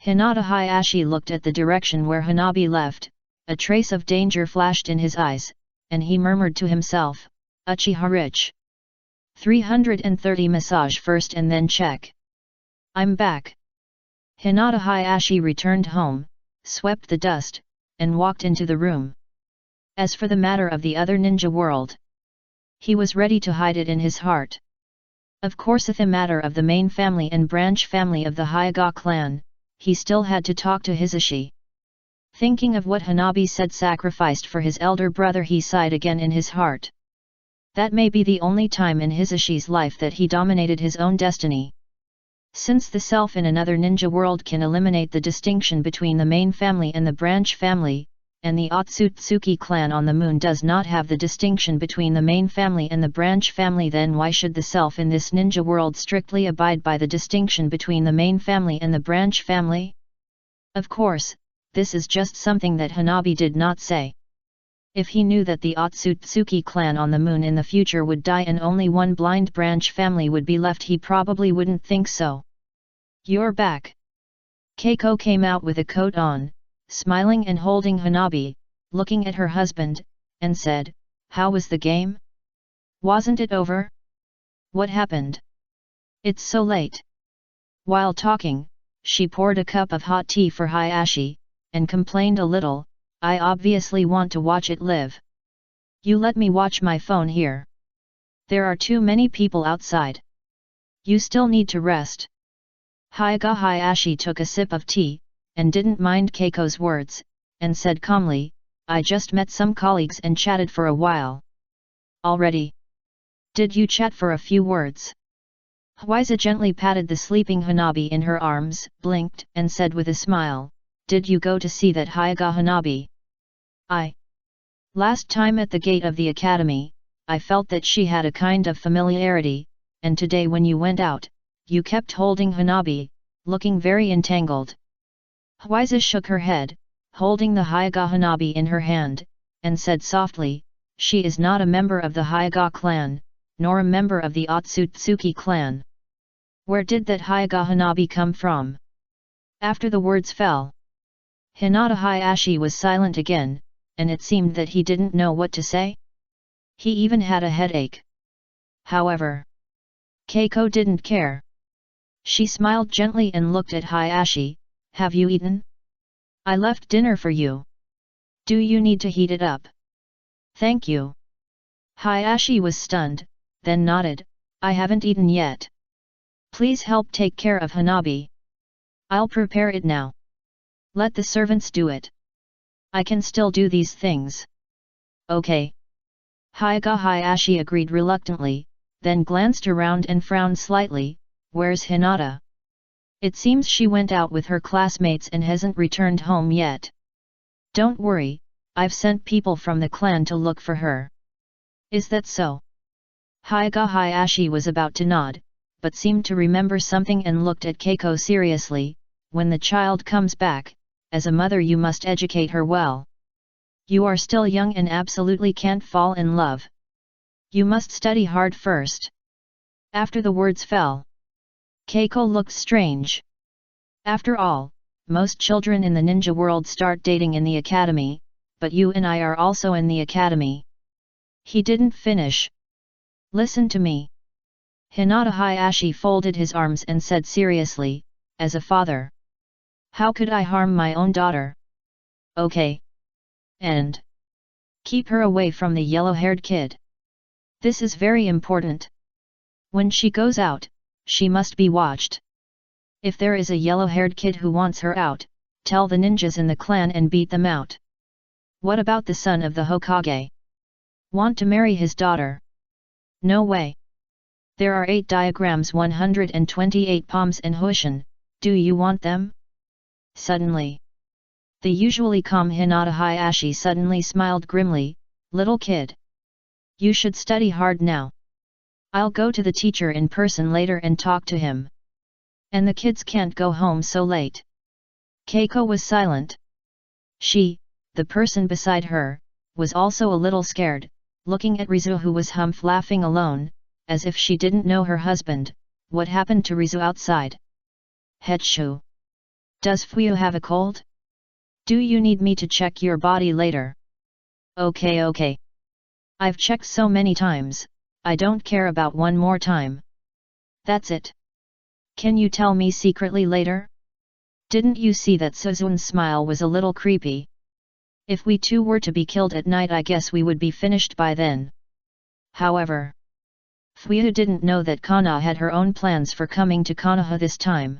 Hinata Hayashi looked at the direction where Hanabi left, a trace of danger flashed in his eyes, and he murmured to himself, Uchiha Rich. 330 massage first and then check. I'm back. Hinata Hayashi returned home, swept the dust, and walked into the room. As for the matter of the other ninja world, he was ready to hide it in his heart. Of course, if the matter of the main family and branch family of the Hyaga clan, he still had to talk to Hisashi. Thinking of what Hanabi said sacrificed for his elder brother, he sighed again in his heart. That may be the only time in Hisashi's life that he dominated his own destiny. Since the self in another ninja world can eliminate the distinction between the main family and the branch family, and the Otsutsuki clan on the moon does not have the distinction between the main family and the branch family, then why should the self in this ninja world strictly abide by the distinction between the main family and the branch family? Of course, this is just something that Hanabi did not say. If he knew that the Otsutsuki clan on the moon in the future would die and only one blind branch family would be left, he probably wouldn't think so. You're back. Keiko came out with a coat on, smiling and holding Hanabi, looking at her husband, and said, "How was the game? Wasn't it over? What happened? It's so late." While talking, she poured a cup of hot tea for Hayashi, and complained a little, "I obviously want to watch it live. You let me watch my phone here. There are too many people outside. You still need to rest." Hayashi took a sip of tea, and didn't mind Keiko's words, and said calmly, "I just met some colleagues and chatted for a while." "Already? Did you chat for a few words?" Hwaiza gently patted the sleeping Hanabi in her arms, blinked, and said with a smile, "Did you go to see that Hyaga Hanabi?" Last time at the gate of the academy, I felt that she had a kind of familiarity, and today when you went out, you kept holding Hanabi, looking very entangled." Hwaiza shook her head, holding the Hyaga Hanabi in her hand, and said softly, "She is not a member of the Hyaga clan, nor a member of the Otsutsuki clan. Where did that Hyaga Hanabi come from?" After the words fell, Hinata Hayashi was silent again, and it seemed that he didn't know what to say. He even had a headache. However, Keiko didn't care. She smiled gently and looked at Hayashi. "Have you eaten? I left dinner for you. Do you need to heat it up?" "Thank you." Hayashi was stunned, then nodded, "I haven't eaten yet. Please help take care of Hanabi. I'll prepare it now. Let the servants do it. I can still do these things." "Okay." Hyaga Hayashi agreed reluctantly, then glanced around and frowned slightly. "Where's Hinata? It seems she went out with her classmates and hasn't returned home yet." "Don't worry, I've sent people from the clan to look for her." "Is that so?" Hyaga Hayashi was about to nod, but seemed to remember something and looked at Keiko seriously. "When the child comes back, as a mother you must educate her well. You are still young and absolutely can't fall in love. You must study hard first." After the words fell, Keiko looked strange. After all, most children in the ninja world start dating in the academy, but you and I are also in the academy. He didn't finish. "Listen to me." Hinata Hayashi folded his arms and said seriously, "As a father, how could I harm my own daughter? Okay. And keep her away from the yellow-haired kid. This is very important. When she goes out, she must be watched. If there is a yellow-haired kid who wants her out, tell the ninjas in the clan and beat them out." "What about the son of the Hokage? Want to marry his daughter?" "No way. There are 8 diagrams, 128 palms and Hushin, do you want them?" Suddenly, the usually calm Hinata Hayashi suddenly smiled grimly. "Little kid. You should study hard now. I'll go to the teacher in person later and talk to him. And the kids can't go home so late." Keiko was silent. She, the person beside her, was also a little scared, looking at Rizu who was laughing alone, as if she didn't know her husband. "What happened to Rizu outside? Hetshu. Does Fuyu have a cold? Do you need me to check your body later?" Okay. I've checked so many times, I don't care about one more time." "That's it. Can you tell me secretly later?" Didn't you see that Suzun's smile was a little creepy? "If we two were to be killed at night I guess we would be finished by then." However, Fuyu didn't know that Kana had her own plans for coming to Konoha this time.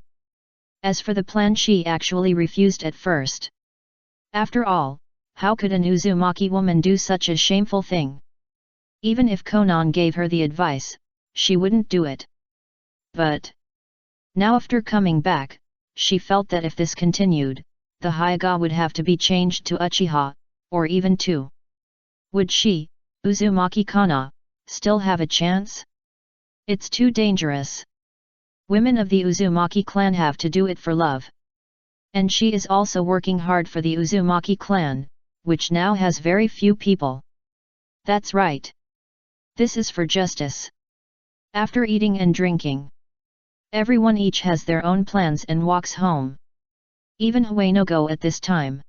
As for the plan, she actually refused at first. After all, how could an Uzumaki woman do such a shameful thing? Even if Konan gave her the advice, she wouldn't do it. But now after coming back, she felt that if this continued, the Hyaga would have to be changed to Uchiha, or even 2. Would she, Uzumaki Kana, still have a chance? It's too dangerous. Women of the Uzumaki clan have to do it for love. And she is also working hard for the Uzumaki clan, which now has very few people. That's right. This is for justice. After eating and drinking, everyone each has their own plans and walks home. Even Huenogo at this time.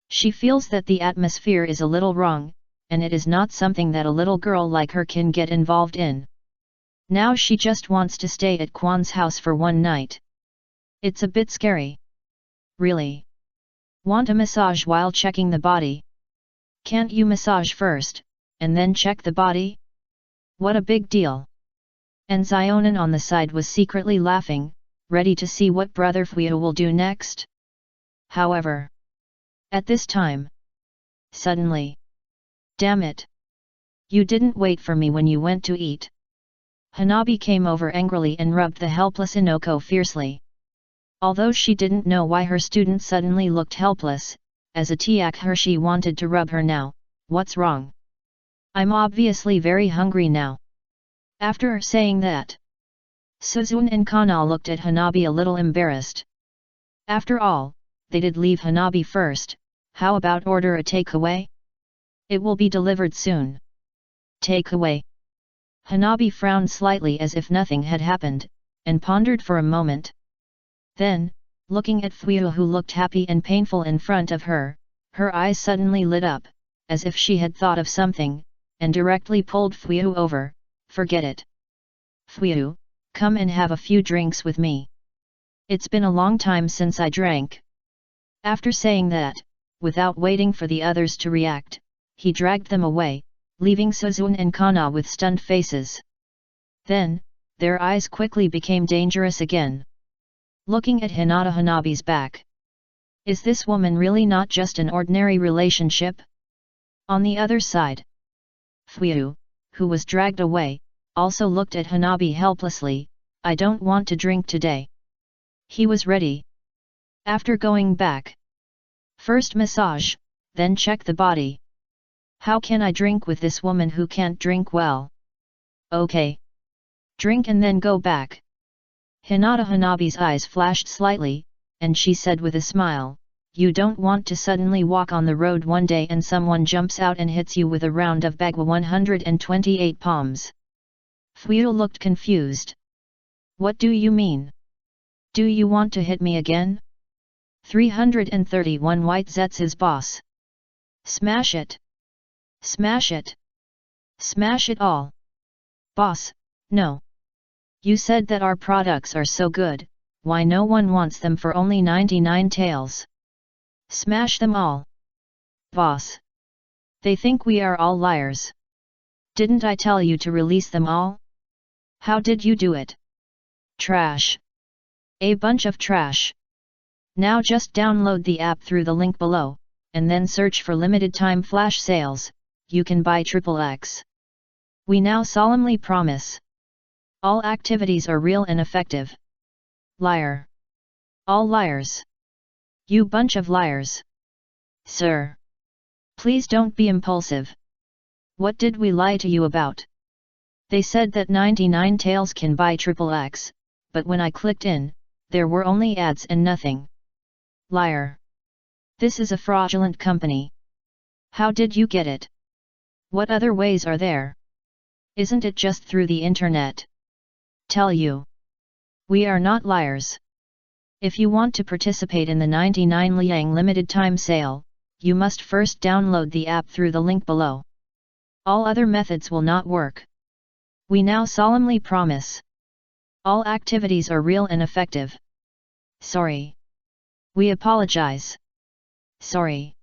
She feels that the atmosphere is a little wrong, and it is not something that a little girl like her can get involved in. Now she just wants to stay at Kwan's house for one night. It's a bit scary. Really? Want a massage while checking the body? Can't you massage first, and then check the body? What a big deal. And Zionin on the side was secretly laughing, ready to see what Brother Fuyu will do next. However, at this time, suddenly, damn it! You didn't wait for me when you went to eat. Hanabi came over angrily and rubbed the helpless Inoko fiercely. Although she didn't know why her student suddenly looked helpless, as a tiak Hershey wanted to rub her now. What's wrong? I'm obviously very hungry now. After saying that, Suzune and Kana looked at Hanabi a little embarrassed. After all, they did leave Hanabi first. How about order a takeaway? It will be delivered soon. Takeaway. Hanabi frowned slightly as if nothing had happened, and pondered for a moment. Then, looking at Fuyu who looked happy and painful in front of her, her eyes suddenly lit up, as if she had thought of something, and directly pulled Fuyu over. Forget it. Fuyu, come and have a few drinks with me. It's been a long time since I drank. After saying that, without waiting for the others to react, he dragged them away, leaving Suzune and Kana with stunned faces. Then, their eyes quickly became dangerous again. Looking at Hinata Hanabi's back. Is this woman really not just an ordinary relationship? On the other side, Fuyu, who was dragged away, also looked at Hanabi helplessly. I don't want to drink today. He was ready. After going back. First massage, then check the body. How can I drink with this woman who can't drink well? Okay. Drink and then go back. Hinata Hanabi's eyes flashed slightly, and she said with a smile, you don't want to suddenly walk on the road one day and someone jumps out and hits you with a round of Bagua 128 palms. Fuyu looked confused. What do you mean? Do you want to hit me again? 331 White Zetsu's boss. Smash it! Smash it! Smash it all! Boss, no. You said that our products are so good, why no one wants them for only 99 taels? Smash them all! Boss! They think we are all liars. Didn't I tell you to release them all? How did you do it? Trash! A bunch of trash! Now just download the app through the link below, and then search for limited time flash sales. You can buy XXX. We now solemnly promise. All activities are real and effective. Liar. All liars. You bunch of liars. Sir. Please don't be impulsive. What did we lie to you about? They said that 99 taels can buy XXX, but when I clicked in, there were only ads and nothing. Liar. This is a fraudulent company. How did you get it? What other ways are there? Isn't it just through the internet? Tell you. We are not liars. If you want to participate in the 99 liang limited time sale, you must first download the app through the link below. All other methods will not work. We now solemnly promise. All activities are real and effective. Sorry. We apologize. Sorry.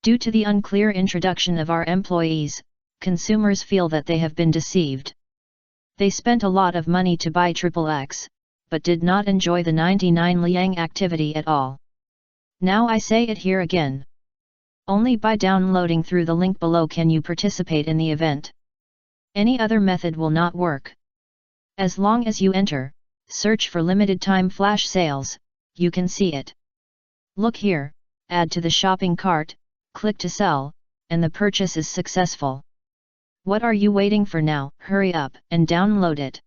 Due to the unclear introduction of our employees, consumers feel that they have been deceived. They spent a lot of money to buy XXX, but did not enjoy the 99 liang activity at all. Now I say it here again. Only by downloading through the link below can you participate in the event. Any other method will not work. As long as you enter, search for limited time flash sales, you can see it. Look here, add to the shopping cart, click to sell, and the purchase is successful. What are you waiting for now? Hurry up and download it.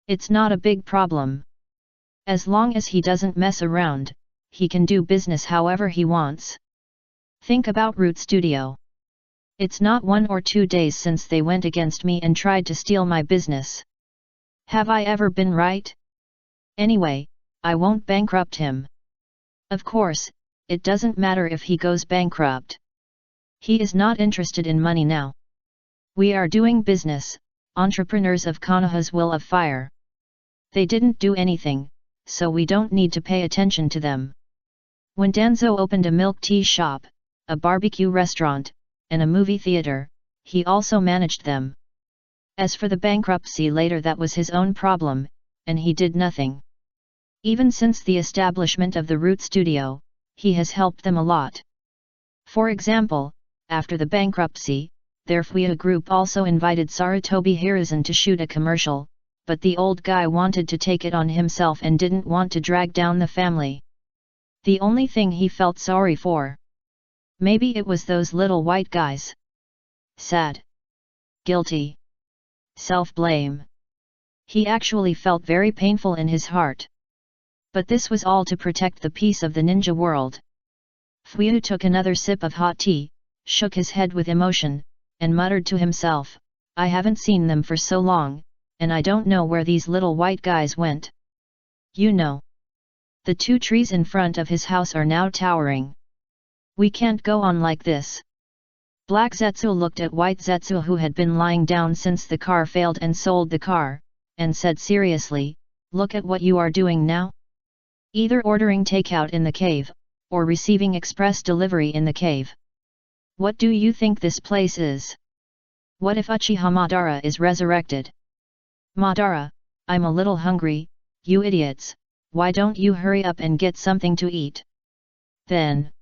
It's not a big problem. As long as he doesn't mess around, he can do business however he wants. Think about Root Studio. It's not 1 or 2 days since they went against me and tried to steal my business. Have I ever been right? Anyway, I won't bankrupt him. Of course, it doesn't matter if he goes bankrupt. He is not interested in money now. We are doing business, entrepreneurs of Konoha's Will of Fire. They didn't do anything, so we don't need to pay attention to them. When Danzo opened a milk tea shop, a barbecue restaurant, and a movie theater, he also managed them. As for the bankruptcy later, that was his own problem, and he did nothing. Even since the establishment of the Root Studio, he has helped them a lot. For example, after the bankruptcy, their FUIA group also invited Sarutobi Hiruzen to shoot a commercial, but the old guy wanted to take it on himself and didn't want to drag down the family. The only thing he felt sorry for. Maybe it was those little white guys. Sad. Guilty. Self-blame. He actually felt very painful in his heart. But this was all to protect the peace of the ninja world. Fuyu took another sip of hot tea, shook his head with emotion, and muttered to himself, I haven't seen them for so long, and I don't know where these little white guys went. You know. The 2 trees in front of his house are now towering. We can't go on like this. Black Zetsu looked at White Zetsu, who had been lying down since the car failed and sold the car, and said seriously, look at what you are doing now. Either ordering takeout in the cave, or receiving express delivery in the cave. What do you think this place is? What if Uchiha Madara is resurrected? Madara, I'm a little hungry, you idiots, why don't you hurry up and get something to eat? Then.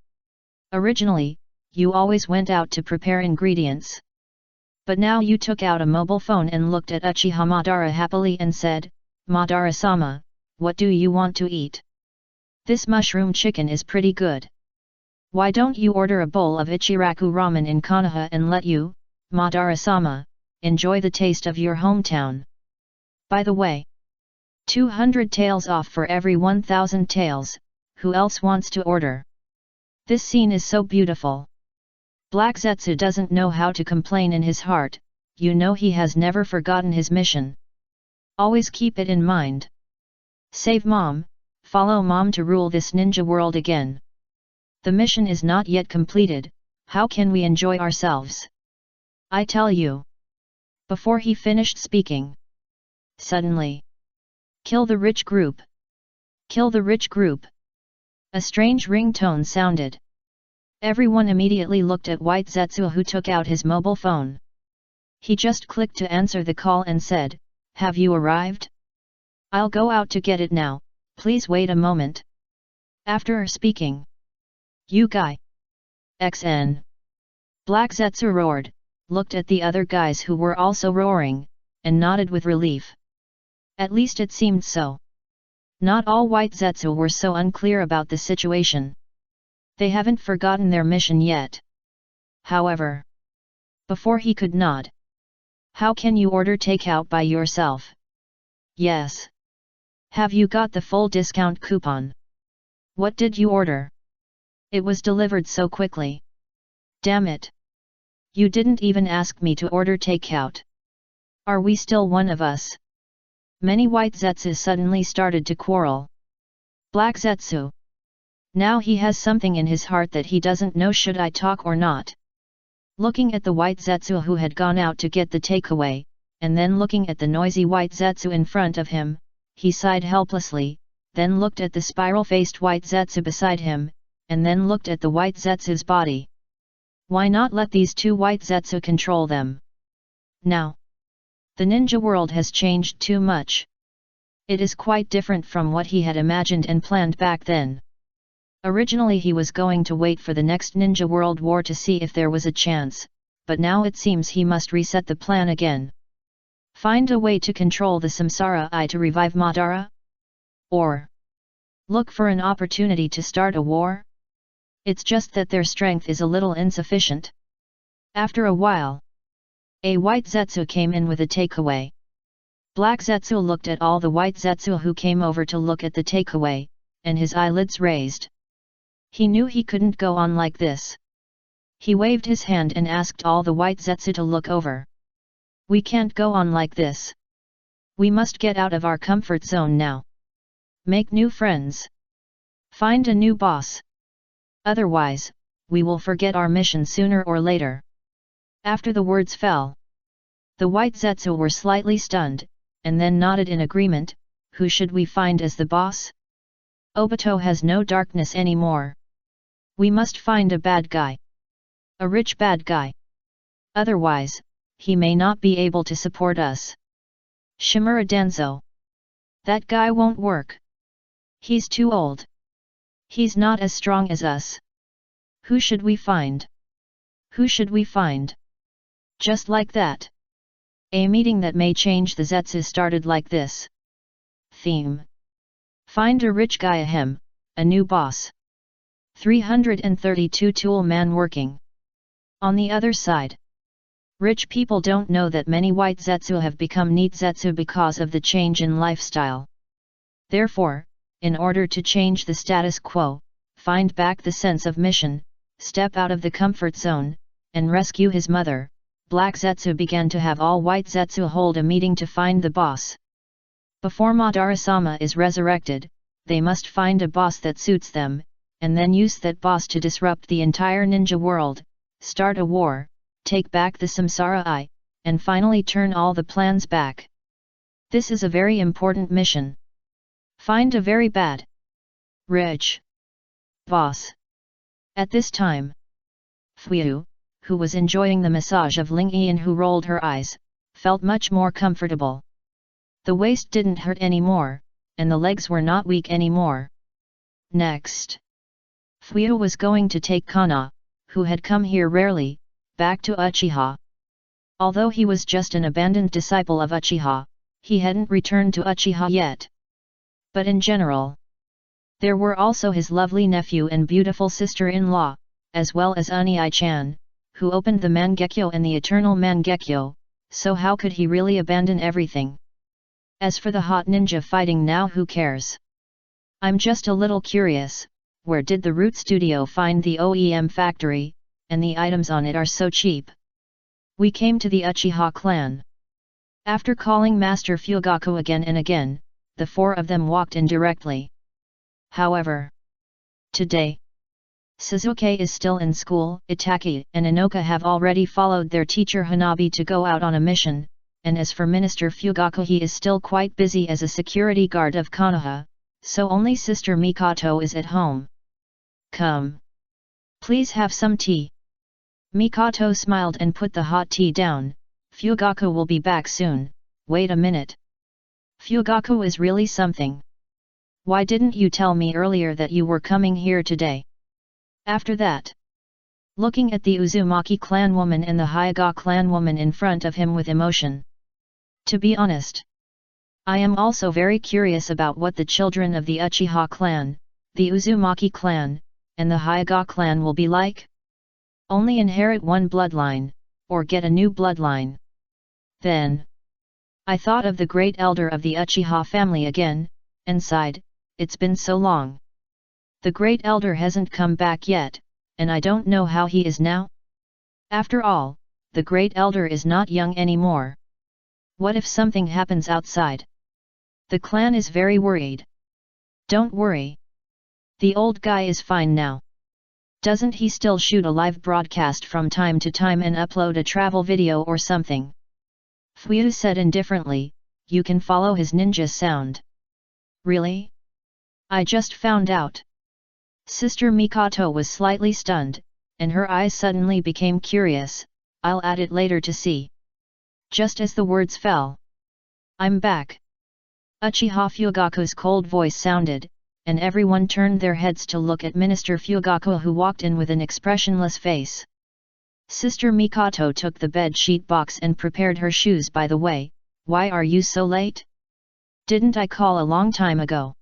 Originally, you always went out to prepare ingredients. But now you took out a mobile phone and looked at Uchiha Madara happily and said, Madara-sama, what do you want to eat? This mushroom chicken is pretty good. Why don't you order a bowl of Ichiraku ramen in Konoha and let you, Madara-sama, enjoy the taste of your hometown? By the way, 200 taels off for every 1000 taels, who else wants to order? This scene is so beautiful. Black Zetsu doesn't know how to complain in his heart, you know he has never forgotten his mission. Always keep it in mind. Save Mom, follow Mom to rule this ninja world again. The mission is not yet completed, how can we enjoy ourselves? I tell you. Before he finished speaking. Suddenly. Kill the rich group. Kill the rich group. A strange ringtone sounded. Everyone immediately looked at White Zetsu, who took out his mobile phone. He just clicked to answer the call and said, have you arrived? I'll go out to get it now, please wait a moment. After speaking. You guy. XN. Black Zetsu roared, looked at the other guys who were also roaring, and nodded with relief. At least it seemed so. Not all White Zetsu were so unclear about the situation. They haven't forgotten their mission yet. However. Before he could nod. How can you order takeout by yourself? Yes. Have you got the full discount coupon? What did you order? It was delivered so quickly. Damn it. You didn't even ask me to order takeout. Are we still one of us? Many White Zetsu suddenly started to quarrel. Black Zetsu. Now he has something in his heart that he doesn't know should I talk or not. Looking at the White Zetsu who had gone out to get the takeaway, and then looking at the noisy White Zetsu in front of him, he sighed helplessly, then looked at the spiral-faced White Zetsu beside him, and then looked at the White Zetsu's body. Why not let these 2 White Zetsu control them? Now. The ninja world has changed too much. It is quite different from what he had imagined and planned back then. Originally he was going to wait for the next Ninja World War to see if there was a chance, but now it seems he must reset the plan again. Find a way to control the Samsara Eye to revive Madara? Or look for an opportunity to start a war? It's just that their strength is a little insufficient. After a while, a white Zetsu came in with a takeaway. Black Zetsu looked at all the white Zetsu who came over to look at the takeaway, and his eyelids raised. He knew he couldn't go on like this. He waved his hand and asked all the white Zetsu to look over. We can't go on like this. We must get out of our comfort zone now. Make new friends. Find a new boss. Otherwise, we will forget our mission sooner or later. After the words fell, the white Zetsu were slightly stunned, and then nodded in agreement. Who should we find as the boss? Obito has no darkness anymore. We must find a bad guy. A rich bad guy. Otherwise, he may not be able to support us. Shimura Danzo. That guy won't work. He's too old. He's not as strong as us. Who should we find? Who should we find? Just like that. A meeting that may change the Zetsu started like this. Theme. Find a rich guy, ahem, a new boss. 332 Tool man working. On the other side, rich people don't know that many white Zetsu have become neat Zetsu because of the change in lifestyle. Therefore, in order to change the status quo, find back the sense of mission, step out of the comfort zone, and rescue his mother, Black Zetsu began to have all white Zetsu hold a meeting to find the boss. Before Madara-sama is resurrected, they must find a boss that suits them, and then use that boss to disrupt the entire ninja world, start a war, take back the Samsara Eye, and finally turn all the plans back. This is a very important mission. Find a very bad, rich boss. At this time, Fuyu, who was enjoying the massage of Ling Yi and who rolled her eyes, felt much more comfortable. The waist didn't hurt anymore, and the legs were not weak anymore. Next, Fuyu was going to take Kana, who had come here rarely, back to Uchiha. Although he was just an abandoned disciple of Uchiha, he hadn't returned to Uchiha yet. But in general, there were also his lovely nephew and beautiful sister-in-law, as well as Unai-chan, who opened the Mangekyo and the Eternal Mangekyo, so how could he really abandon everything? As for the hot ninja fighting now, who cares? I'm just a little curious, where did the Root Studio find the OEM factory, and the items on it are so cheap? We came to the Uchiha clan. After calling Master Fugaku again and again, the four of them walked in directly. However, today, Suzuki is still in school, Itaki and Inoka have already followed their teacher Hanabi to go out on a mission, and as for Minister Fugaku, he is still quite busy as a security guard of Konoha, so only Sister Mikoto is at home. Come. Please have some tea. Mikoto smiled and put the hot tea down. Fugaku will be back soon. Wait a minute. Fugaku is really something. Why didn't you tell me earlier that you were coming here today? After that, looking at the Uzumaki clan woman and the Hyuga clan woman in front of him with emotion. To be honest, I am also very curious about what the children of the Uchiha clan, the Uzumaki clan, and the Hyuga clan will be like. Only inherit one bloodline, or get a new bloodline. Then, I thought of the great elder of the Uchiha family again, and sighed, it's been so long. The great elder hasn't come back yet, and I don't know how he is now. After all, the great elder is not young anymore. What if something happens outside? The clan is very worried. Don't worry. The old guy is fine now. Doesn't he still shoot a live broadcast from time to time and upload a travel video or something? Fuyu said indifferently, you can follow his ninja sound. Really? I just found out. Sister Mikoto was slightly stunned, and her eyes suddenly became curious. I'll add it later to see. Just as the words fell, I'm back. Uchiha Fugaku's cold voice sounded, and everyone turned their heads to look at Minister Fugaku, who walked in with an expressionless face. Sister Mikoto took the bed sheet box and prepared her shoes. By the way, why are you so late? Didn't I call a long time ago?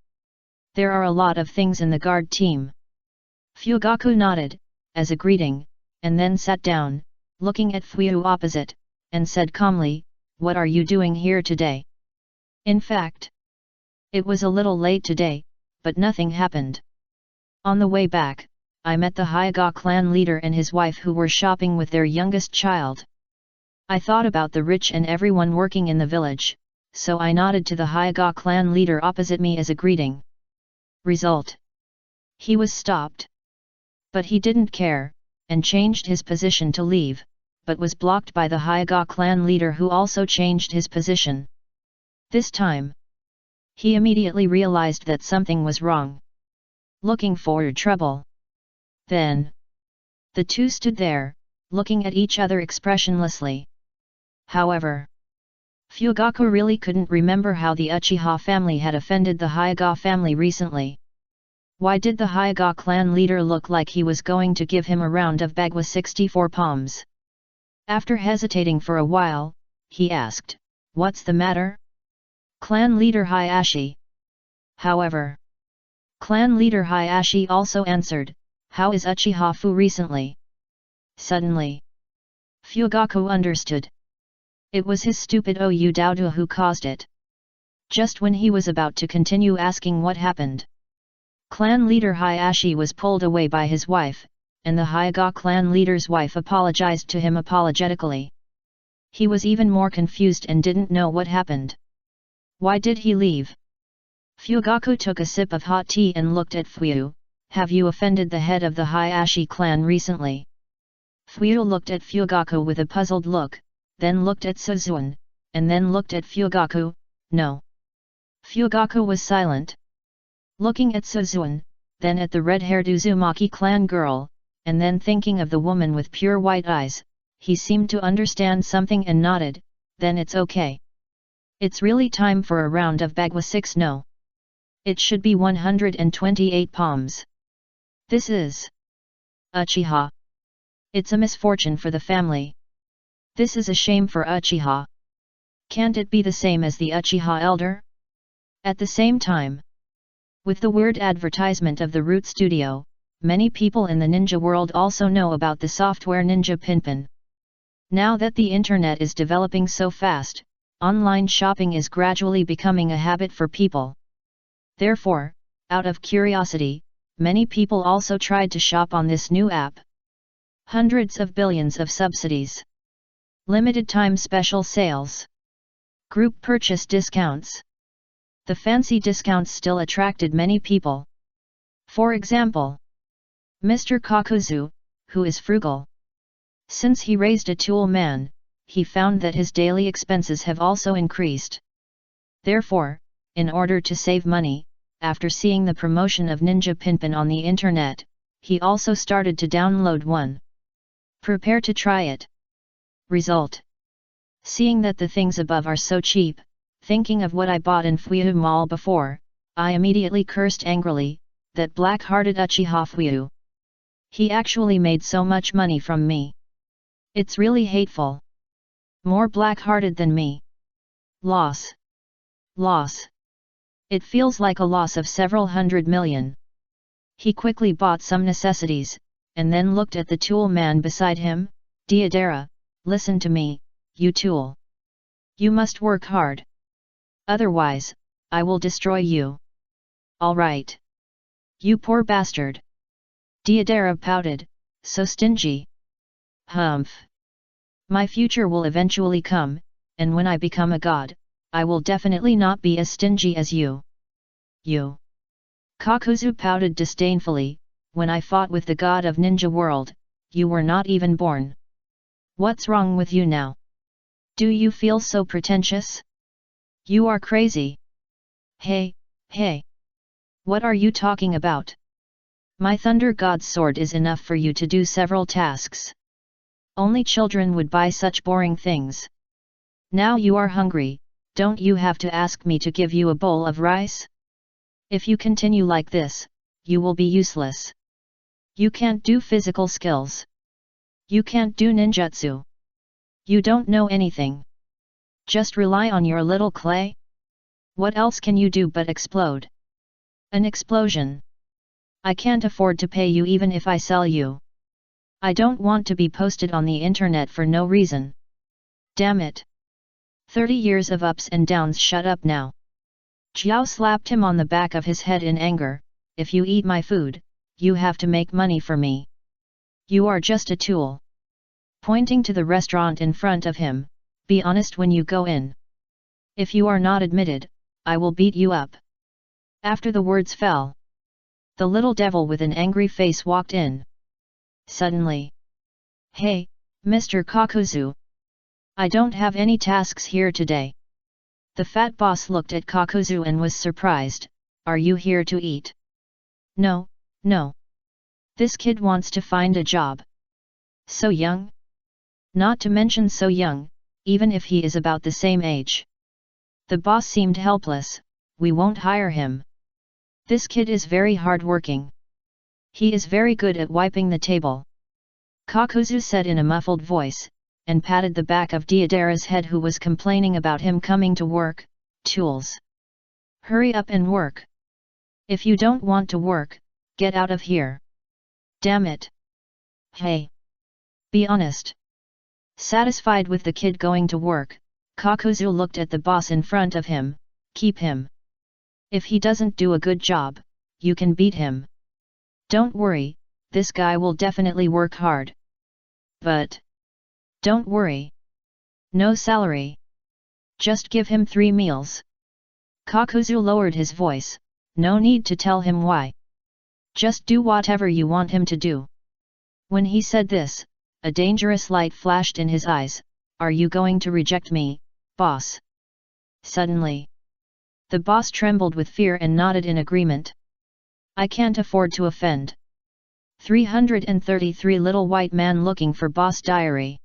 There are a lot of things in the guard team. Fugaku nodded, as a greeting, and then sat down, looking at Fuyu opposite, and said calmly, "What are you doing here today?" In fact, it was a little late today, but nothing happened. On the way back, I met the Hyaga clan leader and his wife who were shopping with their youngest child. I thought about the rich and everyone working in the village, so I nodded to the Hyaga clan leader opposite me as a greeting. Result: he was stopped. But he didn't care, and changed his position to leave, but was blocked by the Hyaga clan leader who also changed his position. This time, he immediately realized that something was wrong. Looking for trouble. Then, the two stood there, looking at each other expressionlessly. However, Fugaku really couldn't remember how the Uchiha family had offended the Hyaga family recently. Why did the Hyaga clan leader look like he was going to give him a round of bagua 64 palms? After hesitating for a while, he asked, "What's the matter?" Clan leader Hayashi. However, clan leader Hayashi also answered, "How is Uchiha Fu recently?" Suddenly, Fugaku understood. It was his stupid Ou Doudou who caused it. Just when he was about to continue asking what happened, clan leader Hayashi was pulled away by his wife, and the Hyaga clan leader's wife apologized to him apologetically. He was even more confused and didn't know what happened. Why did he leave? Fugaku took a sip of hot tea and looked at Fuyu. "Have you offended the head of the Hayashi clan recently?" Fuyu looked at Fugaku with a puzzled look, then looked at Suzuan, and then looked at Fugaku. "No." Fugaku was silent. Looking at Suzuan, then at the red-haired Uzumaki clan girl, and then thinking of the woman with pure white eyes, he seemed to understand something and nodded. "Then it's okay. It's really time for a round of bagua 6 no. It should be 128 palms. This is Uchiha. It's a misfortune for the family. This is a shame for Uchiha. Can't it be the same as the Uchiha elder?" At the same time, with the word advertisement of the Root Studio, many people in the ninja world also know about the software Ninja Pinpin. Now that the internet is developing so fast, online shopping is gradually becoming a habit for people. Therefore, out of curiosity, many people also tried to shop on this new app. Hundreds of billions of subsidies. Limited time special sales. Group purchase discounts. The fancy discounts still attracted many people. For example, Mr. Kakuzu, who is frugal. Since he raised a tool man, he found that his daily expenses have also increased. Therefore, in order to save money, after seeing the promotion of Ninja Pinpin on the internet, he also started to download one. Prepare to try it. Result: seeing that the things above are so cheap, thinking of what I bought in Fuyu Mall before, I immediately cursed angrily, that black-hearted Uchiha Fuyu. He actually made so much money from me. It's really hateful. More black-hearted than me. Loss. Loss. It feels like a loss of several hundred million. He quickly bought some necessities, and then looked at the tool man beside him. "Diodara, listen to me, you tool. You must work hard. Otherwise, I will destroy you." "All right. You poor bastard." Diodara pouted, "So stingy." "Humph. My future will eventually come, and when I become a god, I will definitely not be as stingy as you." "You." Kakuzu pouted disdainfully, "When I fought with the god of ninja world, you were not even born. What's wrong with you now? Do you feel so pretentious? You are crazy." Hey. What are you talking about? My Thunder God's sword is enough for you to do several tasks. Only children would buy such boring things. Now you are hungry, don't you have to ask me to give you a bowl of rice? If you continue like this, you will be useless. You can't do physical skills. You can't do ninjutsu. You don't know anything. Just rely on your little clay? What else can you do but explode? An explosion. I can't afford to pay you even if I sell you. I don't want to be posted on the internet for no reason. Damn it. 30 years of ups and downs, shut up now. Jiao slapped him on the back of his head in anger. If you eat my food, you have to make money for me. You are just a tool. Pointing to the restaurant in front of him, be honest when you go in. If you are not admitted, I will beat you up. After the words fell, the little devil with an angry face walked in. Suddenly. Hey, Mr. Kakuzu. I don't have any tasks here today. The fat boss looked at Kakuzu and was surprised. Are you here to eat? No, no. This kid wants to find a job. So young? Not to mention so young, even if he is about the same age. The boss seemed helpless. We won't hire him. This kid is very hardworking. He is very good at wiping the table. Kakuzu said in a muffled voice, and patted the back of Deidara's head, who was complaining about him coming to work. Tools. Hurry up and work. If you don't want to work, get out of here. Damn it. Hey. Be honest. Satisfied with the kid going to work, Kakuzu looked at the boss in front of him. Keep him. If he doesn't do a good job, you can beat him. Don't worry, this guy will definitely work hard. But don't worry. No salary. Just give him 3 meals. Kakuzu lowered his voice. No need to tell him why. Just do whatever you want him to do. When he said this, a dangerous light flashed in his eyes. Are you going to reject me, boss? Suddenly, the boss trembled with fear and nodded in agreement. I can't afford to offend. 333 Little White Man looking for Boss Diary.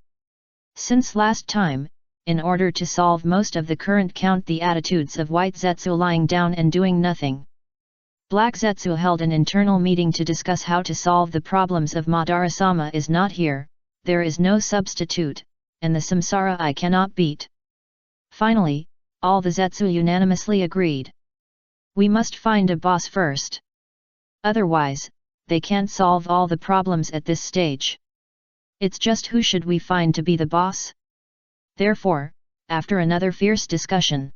Since last time, in order to solve most of the current count the attitudes of White Zetsu lying down and doing nothing, Black Zetsu held an internal meeting to discuss how to solve the problems of Madara-sama is not here, there is no substitute, and the samsara I cannot beat. Finally, all the Zetsu unanimously agreed. We must find a boss first. Otherwise, they can't solve all the problems at this stage. It's just who should we find to be the boss? Therefore, after another fierce discussion,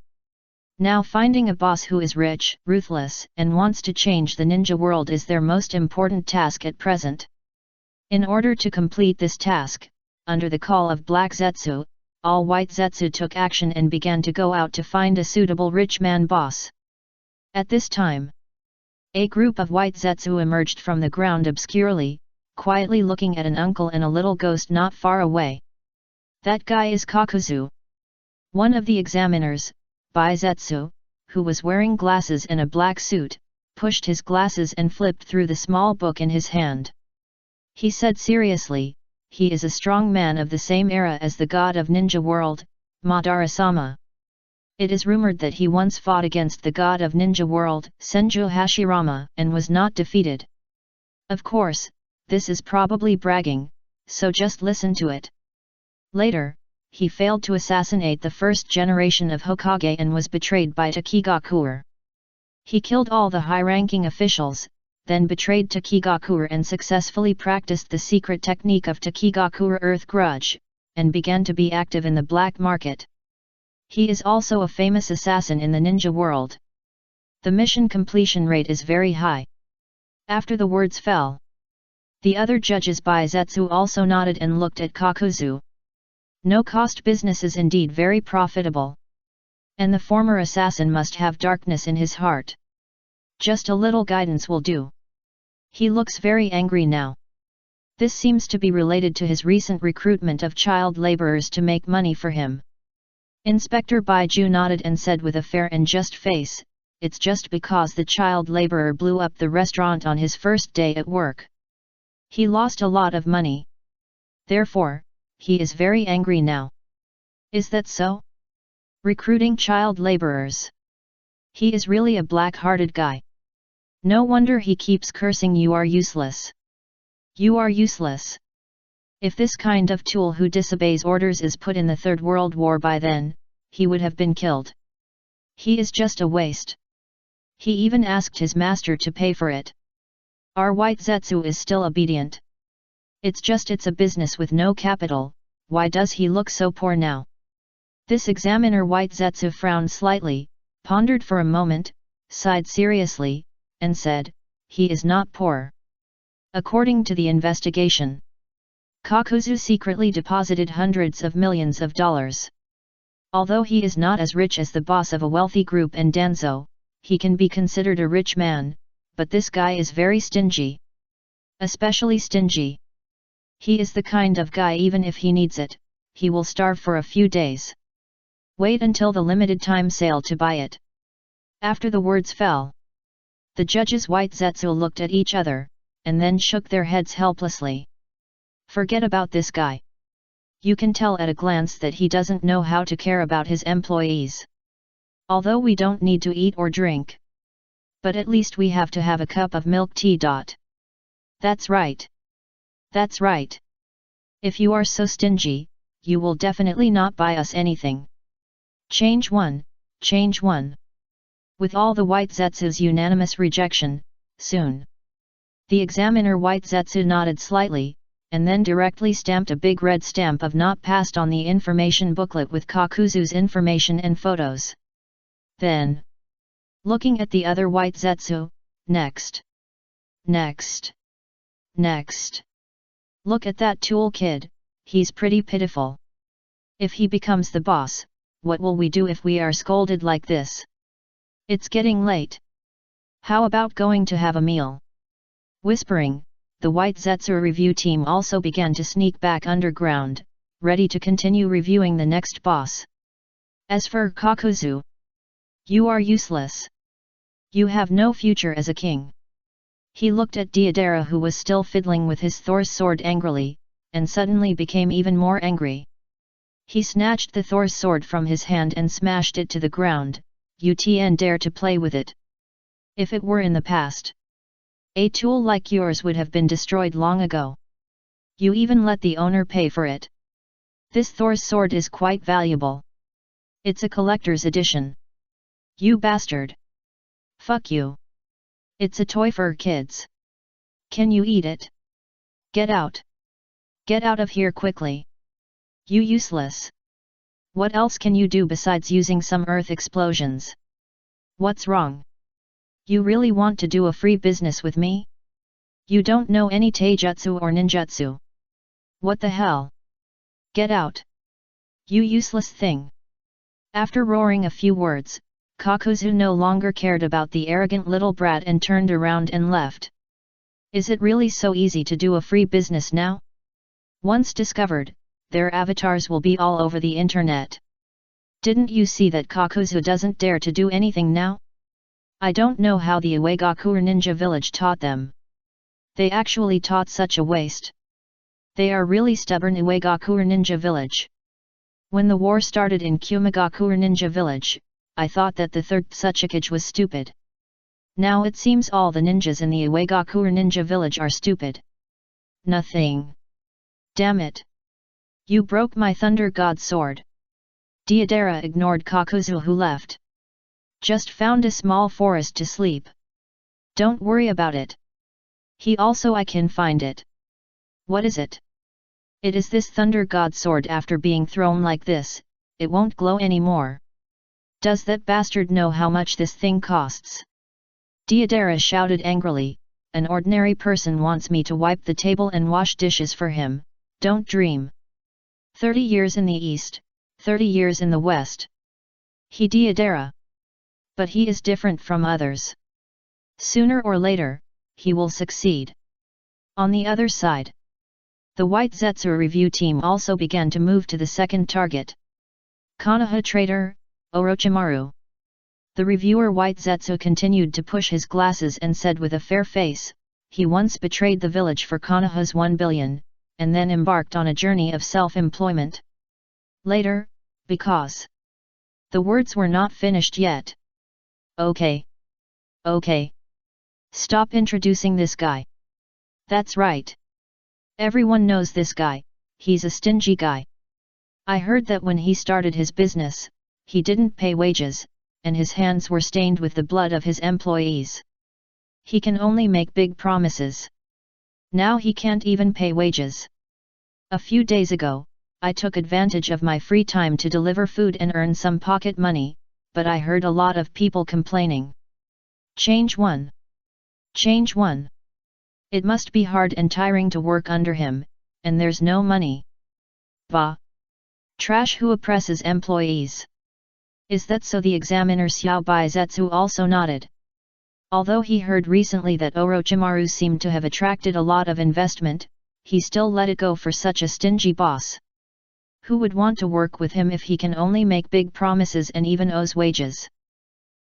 now finding a boss who is rich, ruthless, and wants to change the ninja world is their most important task at present. In order to complete this task, under the call of Black Zetsu, all White Zetsu took action and began to go out to find a suitable rich man boss. At this time, a group of White Zetsu emerged from the ground obscurely, quietly looking at an uncle and a little ghost not far away. That guy is Kakuzu. One of the examiners, Baizetsu, who was wearing glasses and a black suit, pushed his glasses and flipped through the small book in his hand. He said seriously, he is a strong man of the same era as the god of ninja world, Madara-sama. It is rumored that he once fought against the god of ninja world, Senju Hashirama, and was not defeated. Of course, this is probably bragging, so just listen to it. Later, he failed to assassinate the first generation of Hokage and was betrayed by Takigakuer. He killed all the high-ranking officials, then betrayed Takigakuer and successfully practiced the secret technique of Takigakuer Earth Grudge, and began to be active in the black market. He is also a famous assassin in the ninja world. The mission completion rate is very high. After the words fell, the other judges Baizetsu also nodded and looked at Kakuzu. No-cost business is indeed very profitable. And the former assassin must have darkness in his heart. Just a little guidance will do. He looks very angry now. This seems to be related to his recent recruitment of child laborers to make money for him. Inspector Baiju nodded and said with a fair and just face, it's just because the child laborer blew up the restaurant on his first day at work. He lost a lot of money. Therefore, he is very angry now. Is that so? Recruiting child laborers. He is really a black-hearted guy. No wonder he keeps cursing, you are useless. You are useless. If this kind of tool who disobeys orders is put in the Third World War by then, he would have been killed. He is just a waste. He even asked his master to pay for it. Our white Zetsu is still obedient. It's a business with no capital, why does he look so poor now? This examiner white Zetsu frowned slightly, pondered for a moment, sighed seriously, and said, he is not poor. According to the investigation, Kakuzu secretly deposited hundreds of millions of dollars. Although he is not as rich as the boss of a wealthy group and Danzo, he can be considered a rich man, but this guy is very stingy. Especially stingy. He is the kind of guy even if he needs it, he will starve for a few days. Wait until the limited time sale to buy it. After the words fell, the judges white Zetsu looked at each other, and then shook their heads helplessly. Forget about this guy. You can tell at a glance that he doesn't know how to care about his employees. Although we don't need to eat or drink. But at least we have to have a cup of milk tea. That's right. That's right. If you are so stingy, you will definitely not buy us anything. Change one, change one. With all the white Zetsu's unanimous rejection, soon. The examiner white Zetsu nodded slightly, and then directly stamped a big red stamp of not passed on the information booklet with Kakuzu's information and photos. Then, looking at the other white Zetsu, next. Next. Next. Look at that tool kid, he's pretty pitiful. If he becomes the boss, what will we do if we are scolded like this? It's getting late. How about going to have a meal? Whispering, the white Zetsu review team also began to sneak back underground, ready to continue reviewing the next boss. As for Kakuzu, you are useless. You have no future as a king. He looked at Deidara who was still fiddling with his Thor's sword angrily, and suddenly became even more angry. He snatched the Thor's sword from his hand and smashed it to the ground. UTN dare to play with it. If it were in the past, a tool like yours would have been destroyed long ago. You even let the owner pay for it. This Thor's sword is quite valuable. It's a collector's edition. You bastard. Fuck you. It's a toy for kids. Can you eat it? Get out. Get out of here quickly. You useless. What else can you do besides using some earth explosions? What's wrong? You really want to do a free business with me? You don't know any taijutsu or ninjutsu. What the hell? Get out. You useless thing. After roaring a few words, Kakuzu no longer cared about the arrogant little brat and turned around and left. Is it really so easy to do a free business now? Once discovered, their avatars will be all over the internet. Didn't you see that Kakuzu doesn't dare to do anything now? I don't know how the Uegakure Ninja Village taught them. They actually taught such a waste. They are really stubborn Uegakure Ninja Village. When the war started in Kumagakure Ninja Village, I thought that the third Tsuchikage was stupid. Now it seems all the ninjas in the Uegakure Ninja Village are stupid. Nothing. Damn it. You broke my Thunder God sword. Deidara ignored Kakuzu who left. Just found a small forest to sleep. Don't worry about it. He also I can find it. What is it? It is this Thunder God sword. After being thrown like this, it won't glow anymore. Does that bastard know how much this thing costs? Deidara shouted angrily, an ordinary person wants me to wipe the table and wash dishes for him, don't dream. 30 years in the east, 30 years in the west. He Deidara. But he is different from others. Sooner or later, he will succeed. On the other side, the white Zetsu review team also began to move to the second target. Konoha traitor, Orochimaru. The reviewer white Zetsu continued to push his glasses and said with a fair face, he once betrayed the village for Konoha's 1 billion, and then embarked on a journey of self-employment. Later, because the words were not finished yet. Okay. Okay. Stop introducing this guy. That's right. Everyone knows this guy, he's a stingy guy. I heard that when he started his business, he didn't pay wages, and his hands were stained with the blood of his employees. He can only make big promises. Now he can't even pay wages. A few days ago, I took advantage of my free time to deliver food and earn some pocket money, but I heard a lot of people complaining. Change 1. Change 1. It must be hard and tiring to work under him, and there's no money. Bah! Trash who oppresses employees. Is that so? The examiner Xiao Baizetsu also nodded. Although he heard recently that Orochimaru seemed to have attracted a lot of investment, he still let it go for such a stingy boss. Who would want to work with him if he can only make big promises and even owes wages?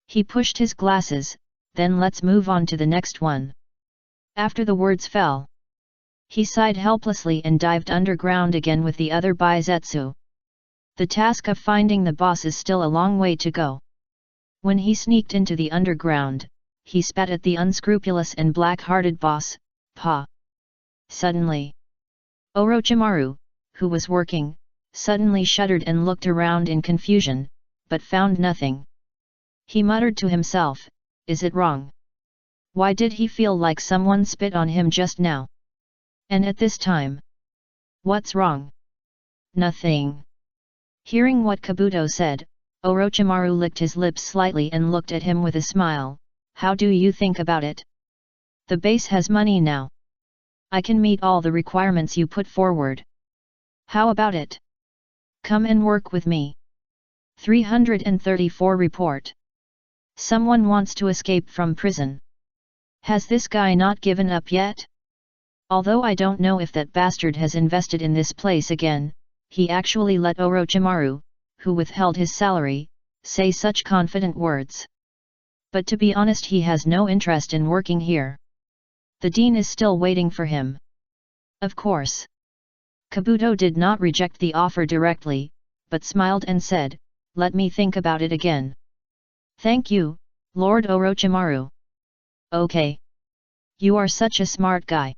He pushed his glasses, then let's move on to the next one. After the words fell, he sighed helplessly and dived underground again with the other Baizetsu. The task of finding the boss is still a long way to go. When he sneaked into the underground, he spat at the unscrupulous and black-hearted boss, Pa. Suddenly, Orochimaru, who was working, suddenly shuddered and looked around in confusion, but found nothing. He muttered to himself, "Is it wrong? Why did he feel like someone spit on him just now? And at this time? What's wrong?" "Nothing." Hearing what Kabuto said, Orochimaru licked his lips slightly and looked at him with a smile. "How do you think about it? The base has money now. I can meet all the requirements you put forward. How about it? Come and work with me." 334 Report. Someone wants to escape from prison. Has this guy not given up yet? Although I don't know if that bastard has invested in this place again, he actually let Orochimaru, who withheld his salary, say such confident words. But to be honest, he has no interest in working here. The dean is still waiting for him. Of course. Kabuto did not reject the offer directly, but smiled and said, "Let me think about it again." "Thank you, Lord Orochimaru." "Okay. You are such a smart guy.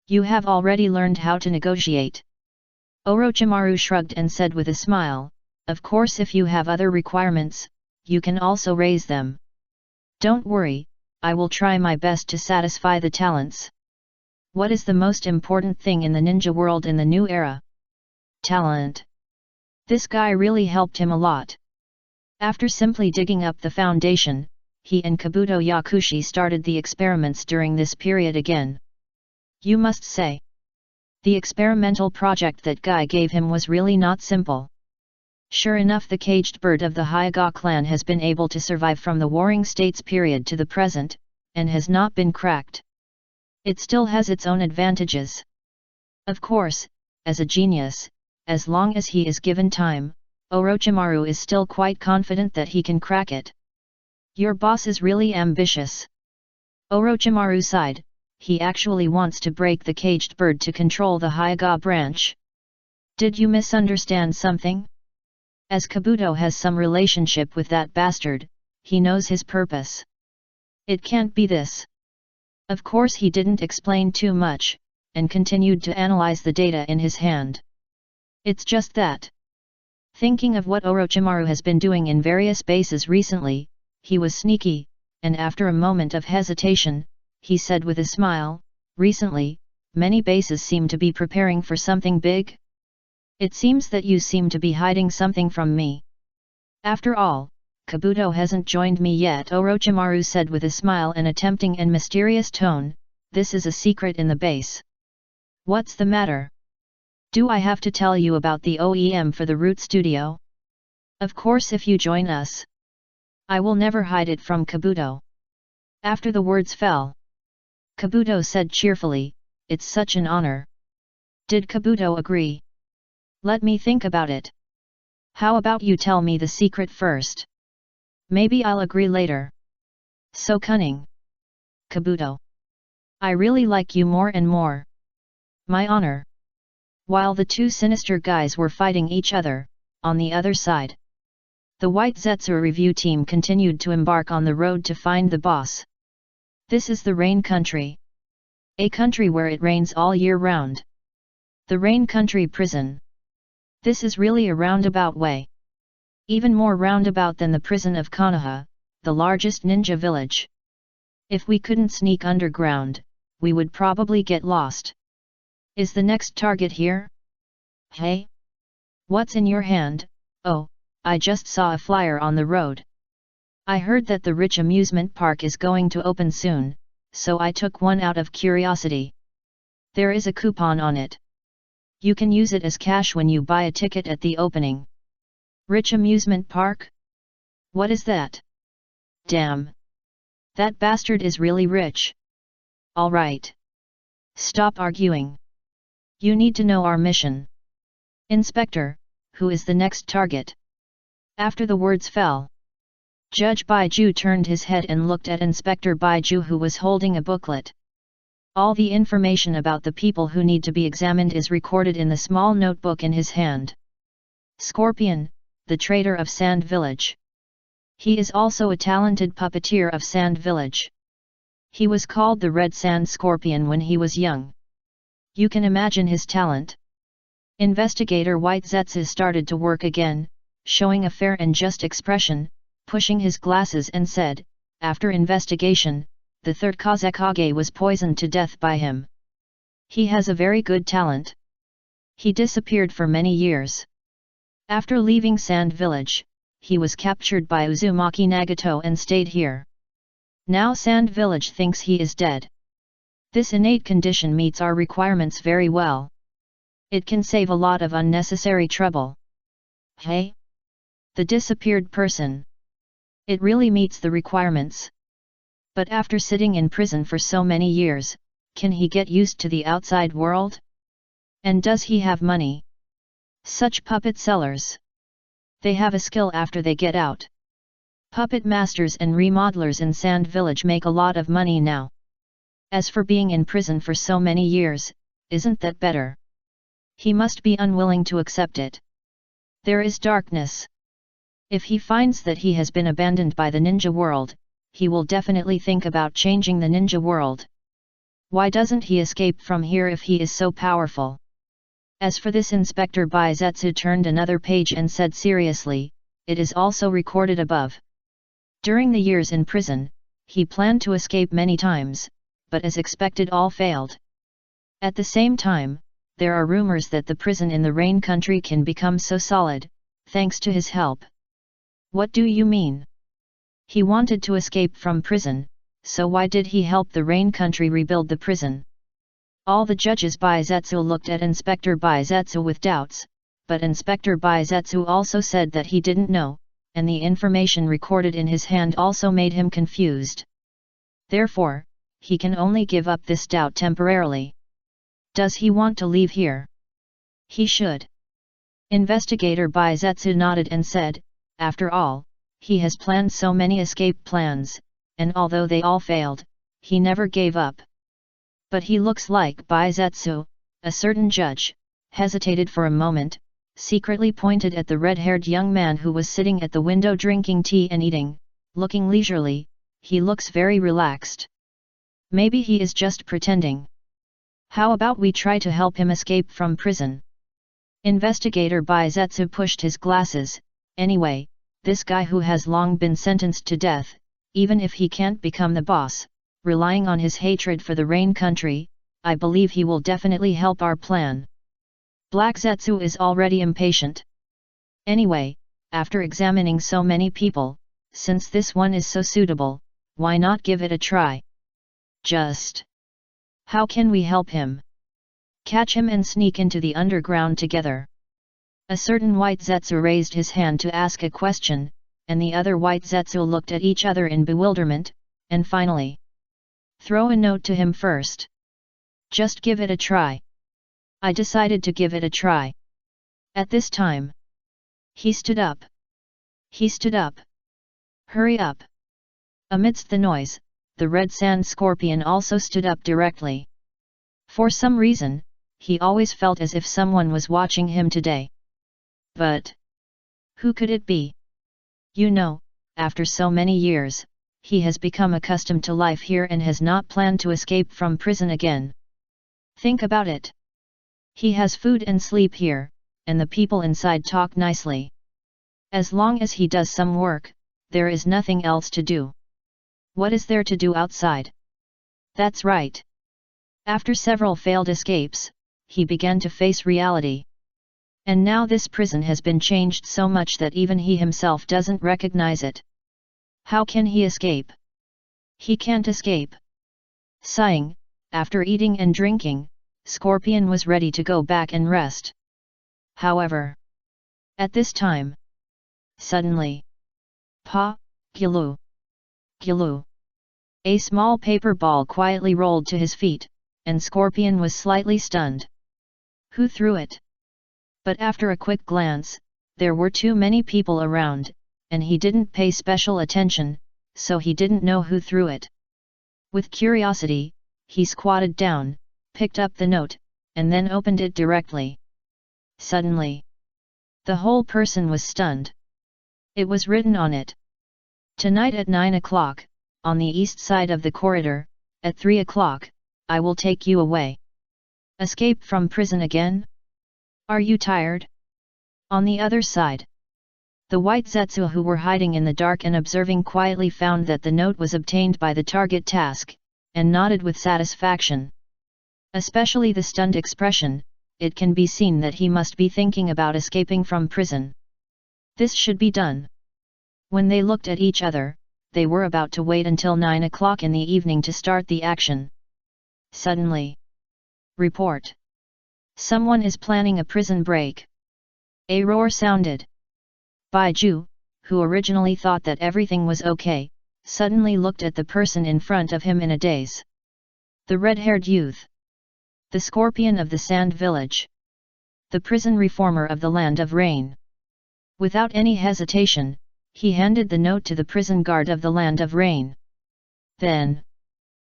You have already learned how to negotiate." Orochimaru shrugged and said with a smile, "Of course, if you have other requirements, you can also raise them. Don't worry, I will try my best to satisfy the talents." What is the most important thing in the ninja world in the new era? Talent. This guy really helped him a lot. After simply digging up the foundation, he and Kabuto Yakushi started the experiments during this period again. You must say, the experimental project that guy gave him was really not simple. Sure enough, the caged bird of the Hyuga clan has been able to survive from the Warring States period to the present, and has not been cracked. It still has its own advantages. Of course, as a genius, as long as he is given time, Orochimaru is still quite confident that he can crack it. Your boss is really ambitious. Orochimaru sighed. He actually wants to break the caged bird to control the Hyuga branch. Did you misunderstand something? As Kabuto has some relationship with that bastard, he knows his purpose. It can't be this. Of course, he didn't explain too much, and continued to analyze the data in his hand. It's just that. Thinking of what Orochimaru has been doing in various bases recently, he was sneaky, and after a moment of hesitation, he said with a smile, "Recently, many bases seem to be preparing for something big? It seems that you seem to be hiding something from me." "After all, Kabuto hasn't joined me yet," Orochimaru said with a smile and a tempting and mysterious tone. "This is a secret in the base." "What's the matter? Do I have to tell you about the OEM for the Root Studio? Of course, if you join us. I will never hide it from Kabuto." After the words fell, Kabuto said cheerfully, "It's such an honor." Did Kabuto agree? "Let me think about it. How about you tell me the secret first? Maybe I'll agree later." So cunning. Kabuto. I really like you more and more. My honor. While the two sinister guys were fighting each other, on the other side, the White Zetsu review team continued to embark on the road to find the boss. This is the Rain Country. A country where it rains all year round. The Rain Country prison. This is really a roundabout way. Even more roundabout than the prison of Konoha, the largest ninja village. If we couldn't sneak underground, we would probably get lost. Is the next target here? Hey? What's in your hand? Oh, I just saw a flyer on the road. I heard that the rich amusement park is going to open soon, so I took one out of curiosity. There is a coupon on it. You can use it as cash when you buy a ticket at the opening. Rich amusement park? What is that? Damn. That bastard is really rich. All right. Stop arguing. You need to know our mission. Inspector, who is the next target? After the words fell, Judge Baiju turned his head and looked at Inspector Baiju, who was holding a booklet. All the information about the people who need to be examined is recorded in the small notebook in his hand. Scorpion, the trader of Sand Village. He is also a talented puppeteer of Sand Village. He was called the Red Sand Scorpion when he was young. You can imagine his talent. Investigator White Zetsu started to work again, showing a fair and just expression, pushing his glasses, and said, after investigation, the third Kazekage was poisoned to death by him. He has a very good talent. He disappeared for many years. After leaving Sand Village, he was captured by Uzumaki Nagato and stayed here. Now Sand Village thinks he is dead. This innate condition meets our requirements very well. It can save a lot of unnecessary trouble. Hey? The disappeared person. It really meets the requirements. But after sitting in prison for so many years, can he get used to the outside world? And does he have money? Such puppet sellers. They have a skill after they get out. Puppet masters and remodelers in Sand Village make a lot of money now. As for being in prison for so many years, isn't that better? He must be unwilling to accept it. There is darkness. If he finds that he has been abandoned by the ninja world, he will definitely think about changing the ninja world. Why doesn't he escape from here if he is so powerful? As for this, Inspector Baizetsu turned another page and said seriously, it is also recorded above. During the years in prison, he planned to escape many times, but as expected all failed. At the same time, there are rumors that the prison in the Rain Country can become so solid, thanks to his help. What do you mean? He wanted to escape from prison, so why did he help the Rain Country rebuild the prison? All the judges Baizetsu looked at Inspector Baizetsu with doubts, but Inspector Baizetsu also said that he didn't know, and the information recorded in his hand also made him confused. Therefore, he can only give up this doubt temporarily. Does he want to leave here? He should. Investigator Baizetsu nodded and said, after all, he has planned so many escape plans, and although they all failed, he never gave up. But he looks like Baizetsu, a certain judge, hesitated for a moment, secretly pointed at the red-haired young man who was sitting at the window drinking tea and eating, looking leisurely. He looks very relaxed. Maybe he is just pretending. How about we try to help him escape from prison? Investigator Baizetsu pushed his glasses. Anyway, this guy who has long been sentenced to death, even if he can't become the boss, relying on his hatred for the Rain Country, I believe he will definitely help our plan. Black Zetsu is already impatient. Anyway, after examining so many people, since this one is so suitable, why not give it a try? Just. How can we help him? Catch him and sneak into the underground together. A certain White Zetsu raised his hand to ask a question, and the other White Zetsu looked at each other in bewilderment, and finally, throw a note to him first. Just give it a try. I decided to give it a try. At this time, he stood up. He stood up. Hurry up. Amidst the noise, the Red Sand Scorpion also stood up directly. For some reason, he always felt as if someone was watching him today. But who could it be? You know, after so many years, he has become accustomed to life here and has not planned to escape from prison again. Think about it. He has food and sleep here, and the people inside talk nicely. As long as he does some work, there is nothing else to do. What is there to do outside? That's right. After several failed escapes, he began to face reality. And now this prison has been changed so much that even he himself doesn't recognize it. How can he escape? He can't escape. Sighing, after eating and drinking, Scorpion was ready to go back and rest. However, at this time, suddenly, Pa, Gilu, Gilu. A small paper ball quietly rolled to his feet, and Scorpion was slightly stunned. Who threw it? But after a quick glance, there were too many people around, and he didn't pay special attention, so he didn't know who threw it. With curiosity, he squatted down, picked up the note, and then opened it directly. Suddenly, the whole person was stunned. It was written on it. Tonight at 9 o'clock, on the east side of the corridor, at 3 o'clock, I will take you away. Escape from prison again? Are you tired? On the other side, the white Zetsu who were hiding in the dark and observing quietly found that the note was obtained by the target task, and nodded with satisfaction. Especially the stunned expression, it can be seen that he must be thinking about escaping from prison. This should be done. When they looked at each other, they were about to wait until 9 o'clock in the evening to start the action. Suddenly, report. Someone is planning a prison break. A roar sounded. Baiju, who originally thought that everything was okay, suddenly looked at the person in front of him in a daze. The red-haired youth. The Scorpion of the Sand Village. The prison reformer of the Land of Rain. Without any hesitation, he handed the note to the prison guard of the Land of Rain. Then,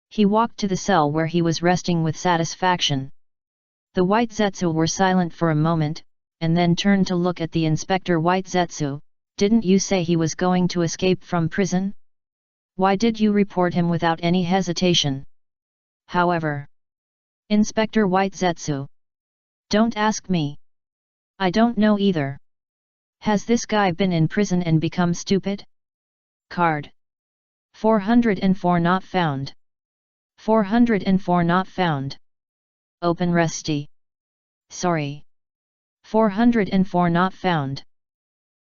he walked to the cell where he was resting with satisfaction. The White Zetsu were silent for a moment, and then turned to look at the Inspector. White Zetsu, didn't you say he was going to escape from prison? Why did you report him without any hesitation? However, Inspector White Zetsu. Don't ask me. I don't know either. Has this guy been in prison and become stupid? Card. 404 not found. 404 not found. Open Resty. Sorry. 404 not found.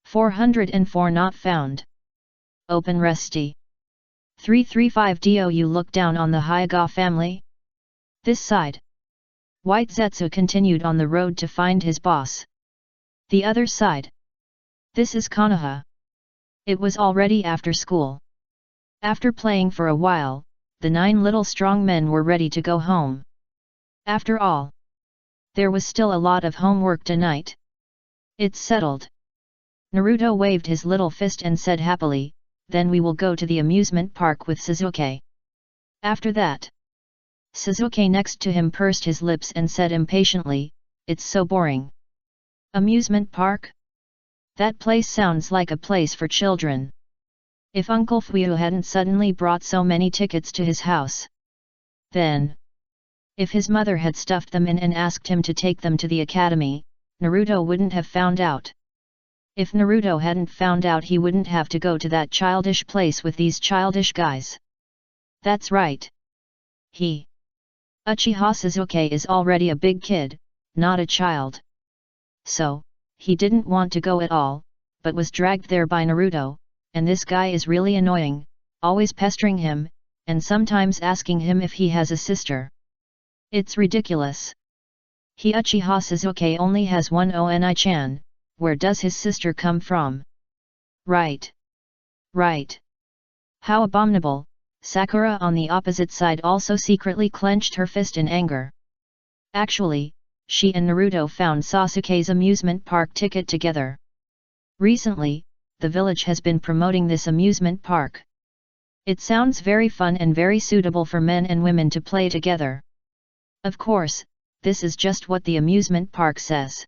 404 not found. Open Resty. 335 Do you look down on the Hyuga family? This side. White Zetsu continued on the road to find his boss. The other side. This is Konoha. It was already after school. After playing for a while, the 9 little strong men were ready to go home. After all, there was still a lot of homework tonight. It's settled. Naruto waved his little fist and said happily, then we will go to the amusement park with Sasuke. After that, Sasuke next to him pursed his lips and said impatiently, it's so boring. Amusement park? That place sounds like a place for children. If Uncle Fuyu hadn't suddenly brought so many tickets to his house. Then, if his mother had stuffed them in and asked him to take them to the academy, Naruto wouldn't have found out. If Naruto hadn't found out, he wouldn't have to go to that childish place with these childish guys. That's right. Uchiha Sasuke is already a big kid, not a child. So, he didn't want to go at all, but was dragged there by Naruto, and this guy is really annoying, always pestering him, and sometimes asking him if he has a sister. It's ridiculous. Uchiha Sasuke only has one Oni-chan, where does his sister come from? Right. Right. How abominable. Sakura on the opposite side also secretly clenched her fist in anger. Actually, she and Naruto found Sasuke's amusement park ticket together. Recently, the village has been promoting this amusement park. It sounds very fun and very suitable for men and women to play together. Of course, this is just what the amusement park says.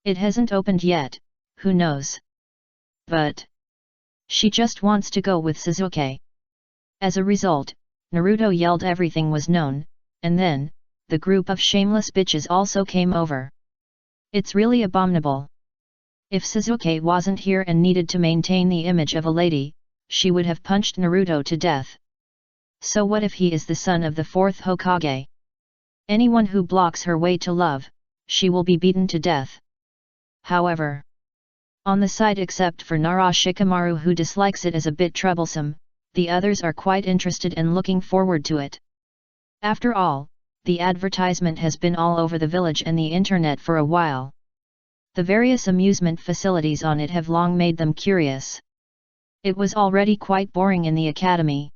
It hasn't opened yet, who knows? But she just wants to go with Sasuke. As a result, Naruto yelled everything was known, and then, the group of shameless bitches also came over. It's really abominable. If Sasuke wasn't here and needed to maintain the image of a lady, she would have punched Naruto to death. So what if he is the son of the fourth Hokage? Anyone who blocks her way to love, she will be beaten to death. However, on the side except for Nara Shikamaru who dislikes it as a bit troublesome, the others are quite interested and looking forward to it. After all, the advertisement has been all over the village and the internet for a while. The various amusement facilities on it have long made them curious. It was already quite boring in the academy.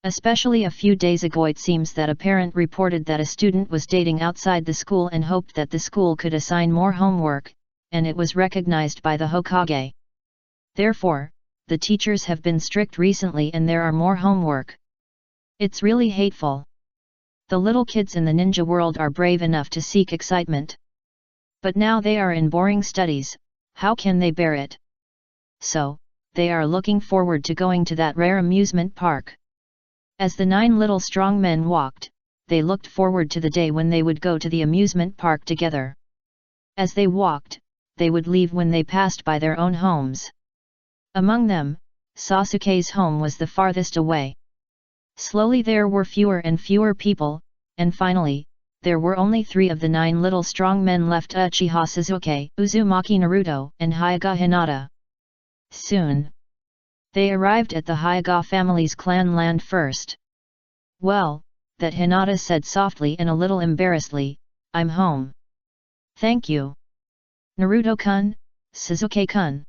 Especially a few days ago it seems that a parent reported that a student was dating outside the school and hoped that the school could assign more homework, and it was recognized by the Hokage. Therefore, the teachers have been strict recently and there are more homework. It's really hateful. The little kids in the ninja world are brave enough to seek excitement. But now they are in boring studies, how can they bear it? So, they are looking forward to going to that rare amusement park. As the 9 little strong men walked, they looked forward to the day when they would go to the amusement park together. As they walked, they would leave when they passed by their own homes. Among them, Sasuke's home was the farthest away. Slowly there were fewer and fewer people, and finally, there were only 3 of the 9 little strong men left: Uchiha Sasuke, Uzumaki Naruto, and Hyuga Hinata. Soon, they arrived at the Hyuga family's clan land first. "Well," that Hinata said softly and a little embarrassedly, "I'm home." "Thank you, Naruto-kun, Sasuke-kun."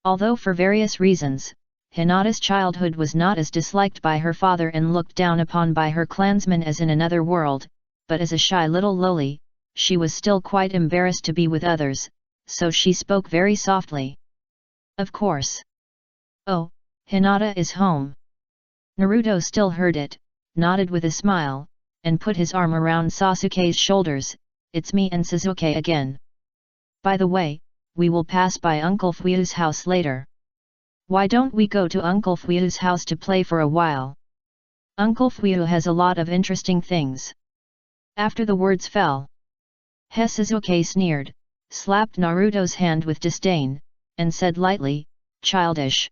Although for various reasons, Hinata's childhood was not as disliked by her father and looked down upon by her clansmen as in another world, but as a shy little loli, she was still quite embarrassed to be with others, so she spoke very softly. "Of course." "Oh, Hinata is home." Naruto still heard it, nodded with a smile, and put his arm around Sasuke's shoulders. "It's me and Sasuke again. By the way, we will pass by Uncle Fuyu's house later. Why don't we go to Uncle Fuyu's house to play for a while? Uncle Fuyu has a lot of interesting things." After the words fell, Sasuke sneered, slapped Naruto's hand with disdain, and said lightly, "Childish."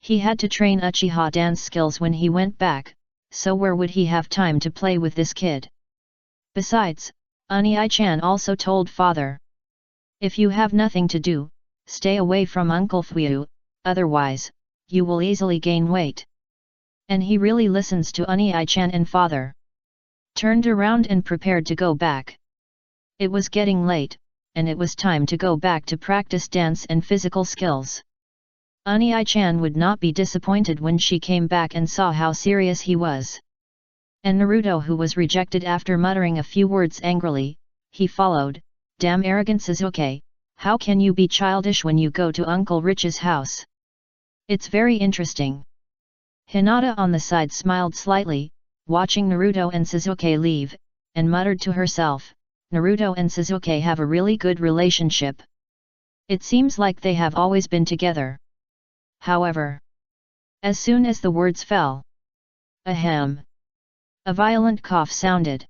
He had to train Uchiha dance skills when he went back, so where would he have time to play with this kid? Besides, Unii-chan also told father, "If you have nothing to do, stay away from Uncle Fuyu, otherwise, you will easily gain weight." And he really listens to Unii-chan and father. Turned around and prepared to go back. It was getting late, and it was time to go back to practice dance and physical skills. Unii-chan would not be disappointed when she came back and saw how serious he was. And Naruto, who was rejected after muttering a few words angrily, he followed, "Damn arrogant Sasuke, how can you be childish when you go to Uncle Rich's house? It's very interesting." Hinata on the side smiled slightly, watching Naruto and Sasuke leave, and muttered to herself, "Naruto and Sasuke have a really good relationship. It seems like they have always been together." However, as soon as the words fell, ahem! A violent cough sounded.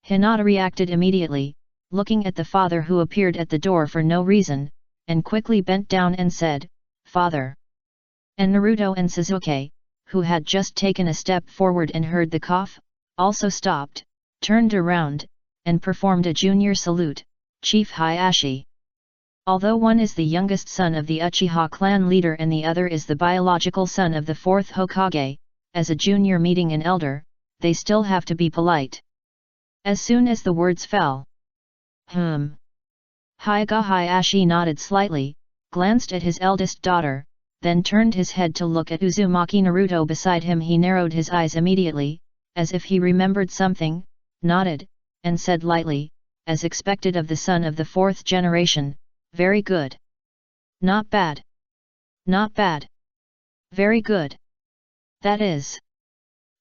Hinata reacted immediately, looking at the father who appeared at the door for no reason, and quickly bent down and said, "Father." And Naruto and Sasuke, who had just taken a step forward and heard the cough, also stopped, turned around, and performed a junior salute, "Chief Hayashi." Although one is the youngest son of the Uchiha clan leader and the other is the biological son of the fourth Hokage, as a junior meeting an elder, they still have to be polite. As soon as the words fell, Hyuga Hayashi nodded slightly, glanced at his eldest daughter, then turned his head to look at Uzumaki Naruto beside him. He narrowed his eyes immediately, as if he remembered something, nodded, and said lightly, as expected of the son of the fourth generation, "Very good. Not bad. Not bad. Very good." That is,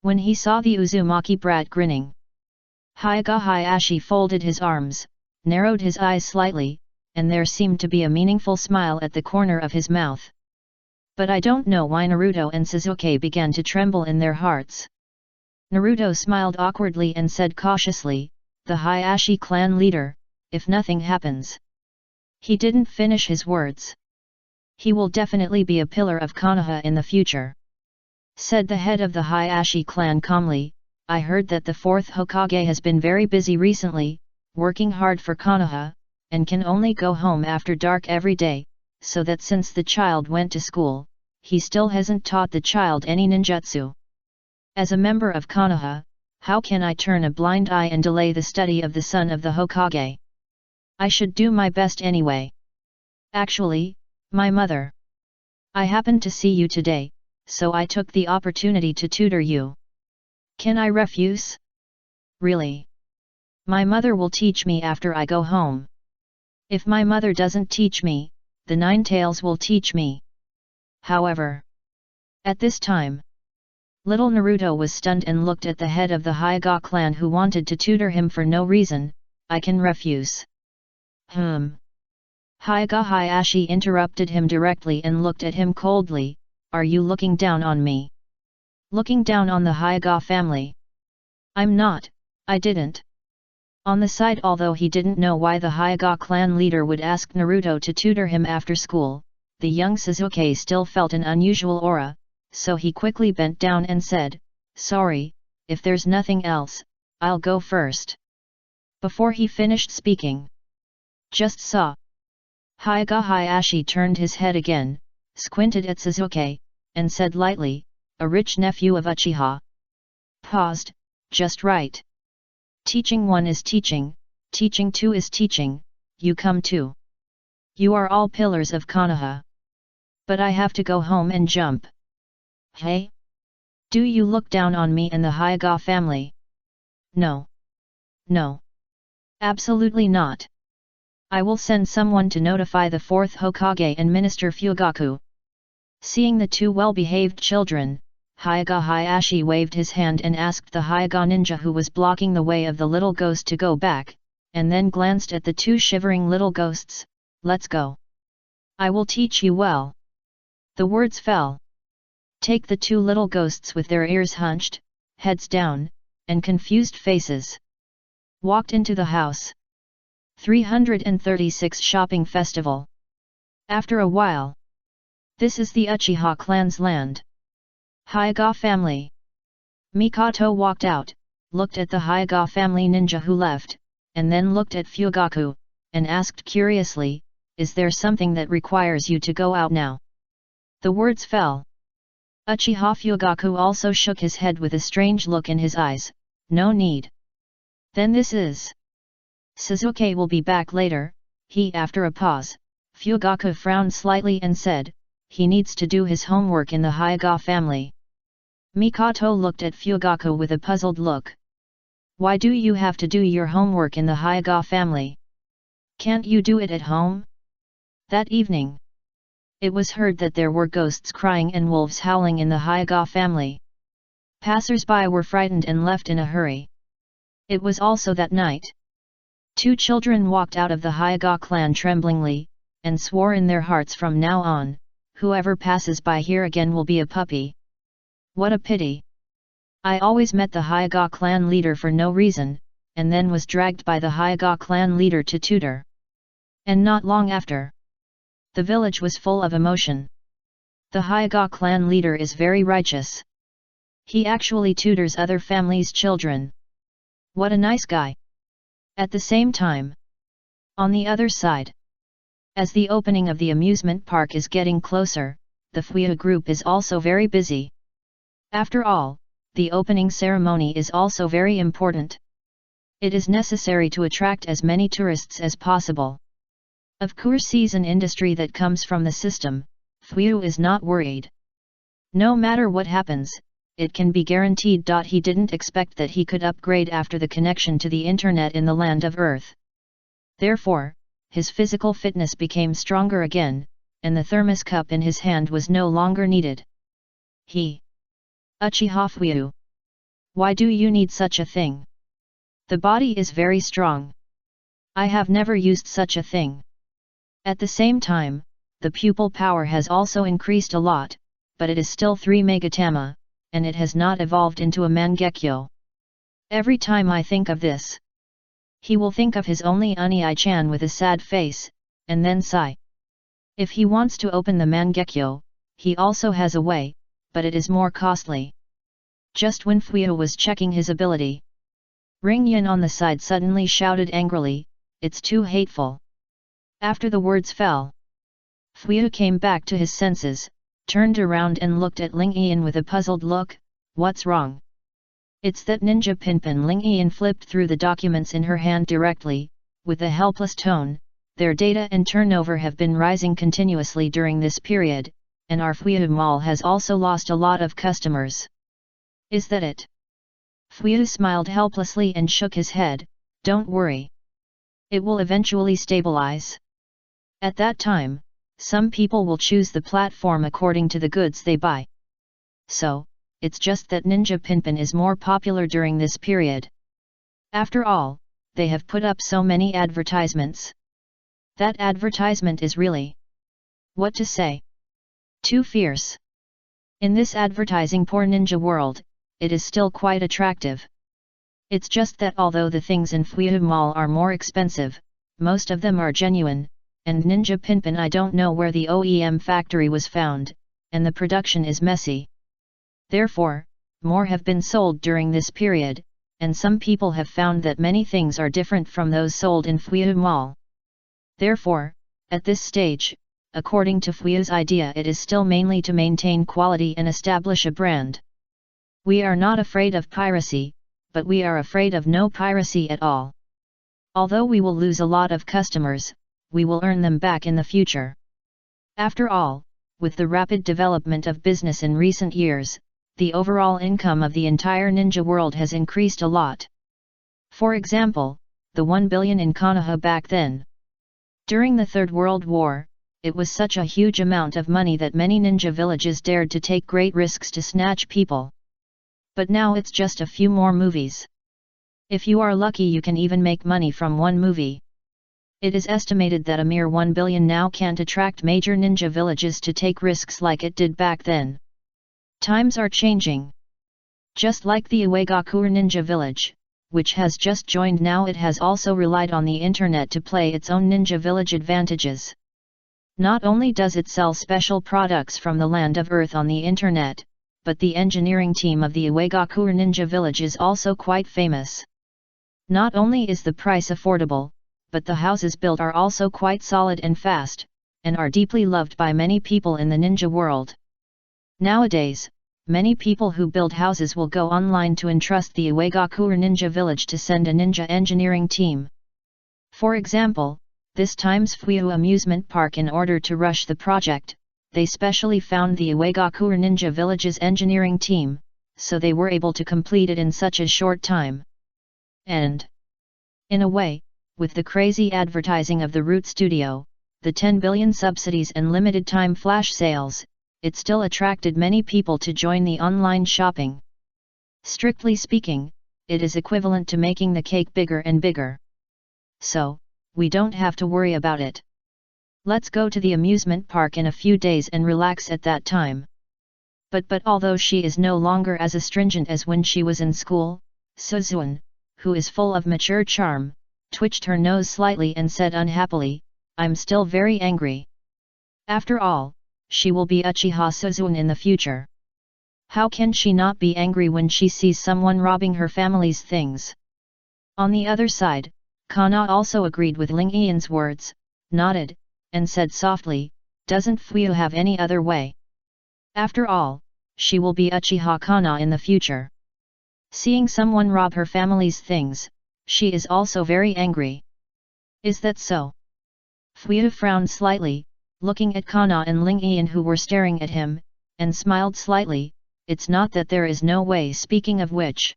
when he saw the Uzumaki brat grinning, Hyuga Hayashi folded his arms, narrowed his eyes slightly, and there seemed to be a meaningful smile at the corner of his mouth. But I don't know why Naruto and Sasuke began to tremble in their hearts. Naruto smiled awkwardly and said cautiously, "The Hayashi clan leader, if nothing happens." He didn't finish his words. "He will definitely be a pillar of Konoha in the future." Said the head of the Hayashi clan calmly, I heard that the 4th Hokage has been very busy recently, working hard for Konoha, and can only go home after dark every day, so that since the child went to school, he still hasn't taught the child any ninjutsu. As a member of Konoha, how can I turn a blind eye and delay the study of the son of the Hokage? I should do my best anyway. Actually, my mother. I happened to see you today, so I took the opportunity to tutor you. Can I refuse? Really? My mother will teach me after I go home. If my mother doesn't teach me, the Nine Tails will teach me. However, at this time, little Naruto was stunned and looked at the head of the Hyuga clan who wanted to tutor him for no reason. I can refuse. Hyuga Hayashi interrupted him directly and looked at him coldly. Are you looking down on me? Looking down on the Hyuga family? I'm not, I didn't. On the side, although he didn't know why the Hyuga clan leader would ask Naruto to tutor him after school, the young Sasuke still felt an unusual aura, so he quickly bent down and said, sorry, if there's nothing else, I'll go first. Before he finished speaking, just saw Hyuga Hayashi turned his head again, squinted at Sasuke, and said lightly, a rich nephew of Uchiha. Paused, just right. Teaching 1 is teaching, teaching 2 is teaching, you come too. You are all pillars of Konoha. But I have to go home and jump. Hey? Do you look down on me and the Hyuga family? No. No. Absolutely not. I will send someone to notify the 4th Hokage and Minister Fugaku. Seeing the two well-behaved children, Hyuga Hayashi waved his hand and asked the Hyuga ninja who was blocking the way of the little ghost to go back, and then glanced at the two shivering little ghosts, let's go. I will teach you well. The words fell. Take the two little ghosts with their ears hunched, heads down, and confused faces. Walked into the house. 336 Shopping Festival. After a while. This is the Uchiha clan's land. Hyuga family. Mikoto walked out, looked at the Hyuga family ninja who left, and then looked at Fugaku, and asked curiously, is there something that requires you to go out now? The words fell. Uchiha Fugaku also shook his head with a strange look in his eyes, no need. Then this is. Sasuke will be back later, after a pause, Fugaku frowned slightly and said, he needs to do his homework in the Hyuga family. Mikoto looked at Fugaku with a puzzled look. Why do you have to do your homework in the Hyuga family? Can't you do it at home? That evening, it was heard that there were ghosts crying and wolves howling in the Hyuga family. Passers-by were frightened and left in a hurry. It was also that night. Two children walked out of the Hyuga clan tremblingly, and swore in their hearts from now on, whoever passes by here again will be a puppy. What a pity. I always met the Hyuga clan leader for no reason, and then was dragged by the Hyuga clan leader to tutor. And not long after, the village was full of emotion. The Hyuga clan leader is very righteous. He actually tutors other families' children. What a nice guy. At the same time, on the other side, as the opening of the amusement park is getting closer, the Fuyu group is also very busy. After all, the opening ceremony is also very important. It is necessary to attract as many tourists as possible. Of course, he's an industry that comes from the system, Fuyu is not worried. No matter what happens, it can be guaranteed. He didn't expect that he could upgrade after the connection to the internet in the land of Earth. Therefore, his physical fitness became stronger again, and the thermos cup in his hand was no longer needed. Uchiha Fuyu. Why do you need such a thing? The body is very strong. I have never used such a thing. At the same time, the pupil power has also increased a lot, but it is still 3 Megatama, and it has not evolved into a Mangekyo. Every time I think of this, he will think of his only Unii-chan with a sad face, and then sigh. If he wants to open the Mangekyo, he also has a way, but it is more costly. Just when Fuyu was checking his ability, Ring Yin on the side suddenly shouted angrily, "It's too hateful." After the words fell, Fuyu came back to his senses, turned around and looked at Ling Yin with a puzzled look. "What's wrong?" "It's that Ninja Pinpin." Ling Yin flipped through the documents in her hand directly, with a helpless tone. "Their data and turnover have been rising continuously during this period, and our Fuyu Mall has also lost a lot of customers." "Is that it?" Fuyu smiled helplessly and shook his head. "Don't worry. It will eventually stabilize. At that time, some people will choose the platform according to the goods they buy. So, it's just that Ninja Pinpin is more popular during this period. After all, they have put up so many advertisements. That advertisement is really, what to say, too fierce. In this advertising poor ninja world, it is still quite attractive. It's just that although the things in Fuyu Mall are more expensive, most of them are genuine, and Ninja Pinpin I don't know where the OEM factory was found, and the production is messy. Therefore, more have been sold during this period, and some people have found that many things are different from those sold in Fuyu Mall. Therefore, at this stage, according to Fuyu's idea, it is still mainly to maintain quality and establish a brand. We are not afraid of piracy, but we are afraid of no piracy at all. Although we will lose a lot of customers, we will earn them back in the future. After all, with the rapid development of business in recent years, the overall income of the entire ninja world has increased a lot. For example, the 1 billion in Konoha back then. During the Third World War, it was such a huge amount of money that many ninja villages dared to take great risks to snatch people. But now it's just a few more movies. If you are lucky, you can even make money from one movie. It is estimated that a mere 1 billion now can't attract major ninja villages to take risks like it did back then. Times are changing. Just like the Uegakure Ninja Village, which has just joined now, it has also relied on the internet to play its own ninja village advantages. Not only does it sell special products from the land of Earth on the internet, but the engineering team of the Uegakure Ninja Village is also quite famous. Not only is the price affordable, but the houses built are also quite solid and fast, and are deeply loved by many people in the ninja world. Nowadays, many people who build houses will go online to entrust the Uegakure Ninja Village to send a ninja engineering team. For example, this time's Fuyu amusement park, in order to rush the project, they specially found the Uegakure Ninja Village's engineering team, so they were able to complete it in such a short time. And, in a way, with the crazy advertising of the Root Studio, the 10 billion subsidies and limited time flash sales, it still attracted many people to join the online shopping. Strictly speaking, it is equivalent to making the cake bigger and bigger. So, we don't have to worry about it. Let's go to the amusement park in a few days and relax at that time. But although she is no longer as astringent as when she was in school, Suzuan, who is full of mature charm, twitched her nose slightly and said unhappily, "I'm still very angry. After all, she will be Uchiha Suzuan in the future. How can she not be angry when she sees someone robbing her family's things?" On the other side, Kana also agreed with Ling Yan's words, nodded, and said softly, "Doesn't Fuyu have any other way? After all, she will be Uchiha Kana in the future. Seeing someone rob her family's things, she is also very angry. Is that so?" Fuyu frowned slightly, looking at Kana and Ling Yan, who were staring at him, and smiled slightly. "It's not that there is no way. Speaking of which,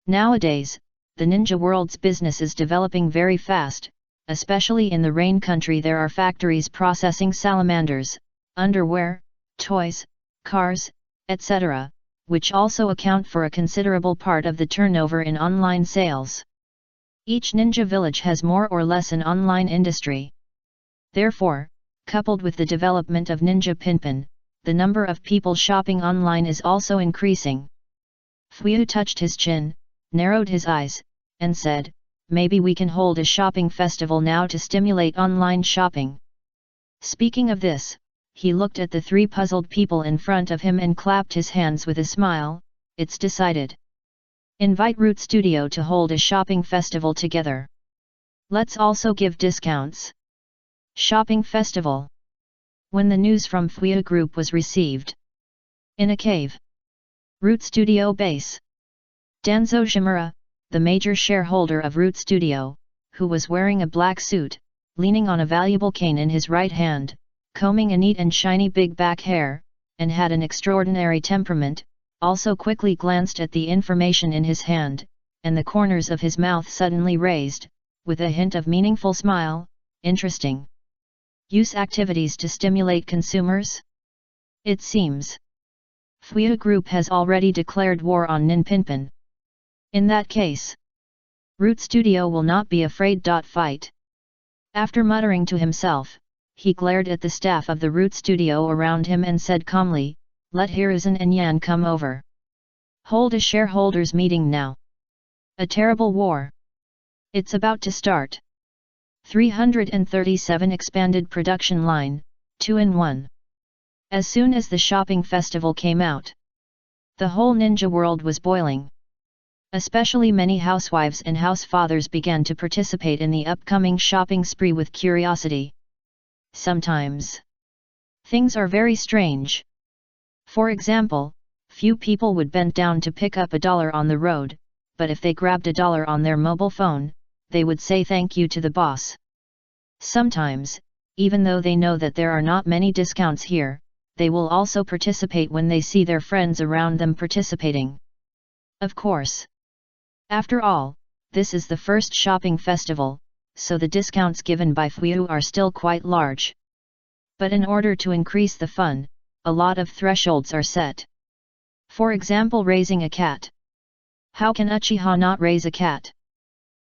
nowadays, the ninja world's business is developing very fast. Especially in the Rain country, there are factories processing salamanders, underwear, toys, cars, etc., which also account for a considerable part of the turnover in online sales. Each ninja village has more or less an online industry. Therefore, coupled with the development of Ninja Pinpin, the number of people shopping online is also increasing." Fuyu touched his chin, narrowed his eyes, and said, "Maybe we can hold a shopping festival now to stimulate online shopping." Speaking of this, he looked at the three puzzled people in front of him and clapped his hands with a smile. It's decided. Invite Root Studio to hold a shopping festival together. Let's also give discounts. Shopping festival. When the news from FANFIC Group was received. In a cave. Root Studio base. Danzo Shimura, the major shareholder of Root Studio, who was wearing a black suit, leaning on a valuable cane in his right hand, combing a neat and shiny big back hair, and had an extraordinary temperament, also quickly glanced at the information in his hand, and the corners of his mouth suddenly raised, with a hint of meaningful smile. Interesting. Use activities to stimulate consumers? It seems. FANFIC Group has already declared war on Ninpinpin. In that case, Root Studio will not be afraid. Fight. After muttering to himself, he glared at the staff of the Root Studio around him and said calmly, "Let Hiruzen and Yan come over. Hold a shareholders meeting now. A terrible war. It's about to start." 337 Expanded production line, 2-in-1. As soon as the shopping festival came out, the whole ninja world was boiling. Especially many housewives and housefathers began to participate in the upcoming shopping spree with curiosity. Sometimes, things are very strange. For example, few people would bend down to pick up $1 on the road, but if they grabbed $1 on their mobile phone, they would say thank you to the boss. Sometimes, even though they know that there are not many discounts here, they will also participate when they see their friends around them participating. Of course. After all, this is the first shopping festival, so the discounts given by FANFIC are still quite large. But in order to increase the fun, a lot of thresholds are set. For example, raising a cat. How can Uchiha not raise a cat?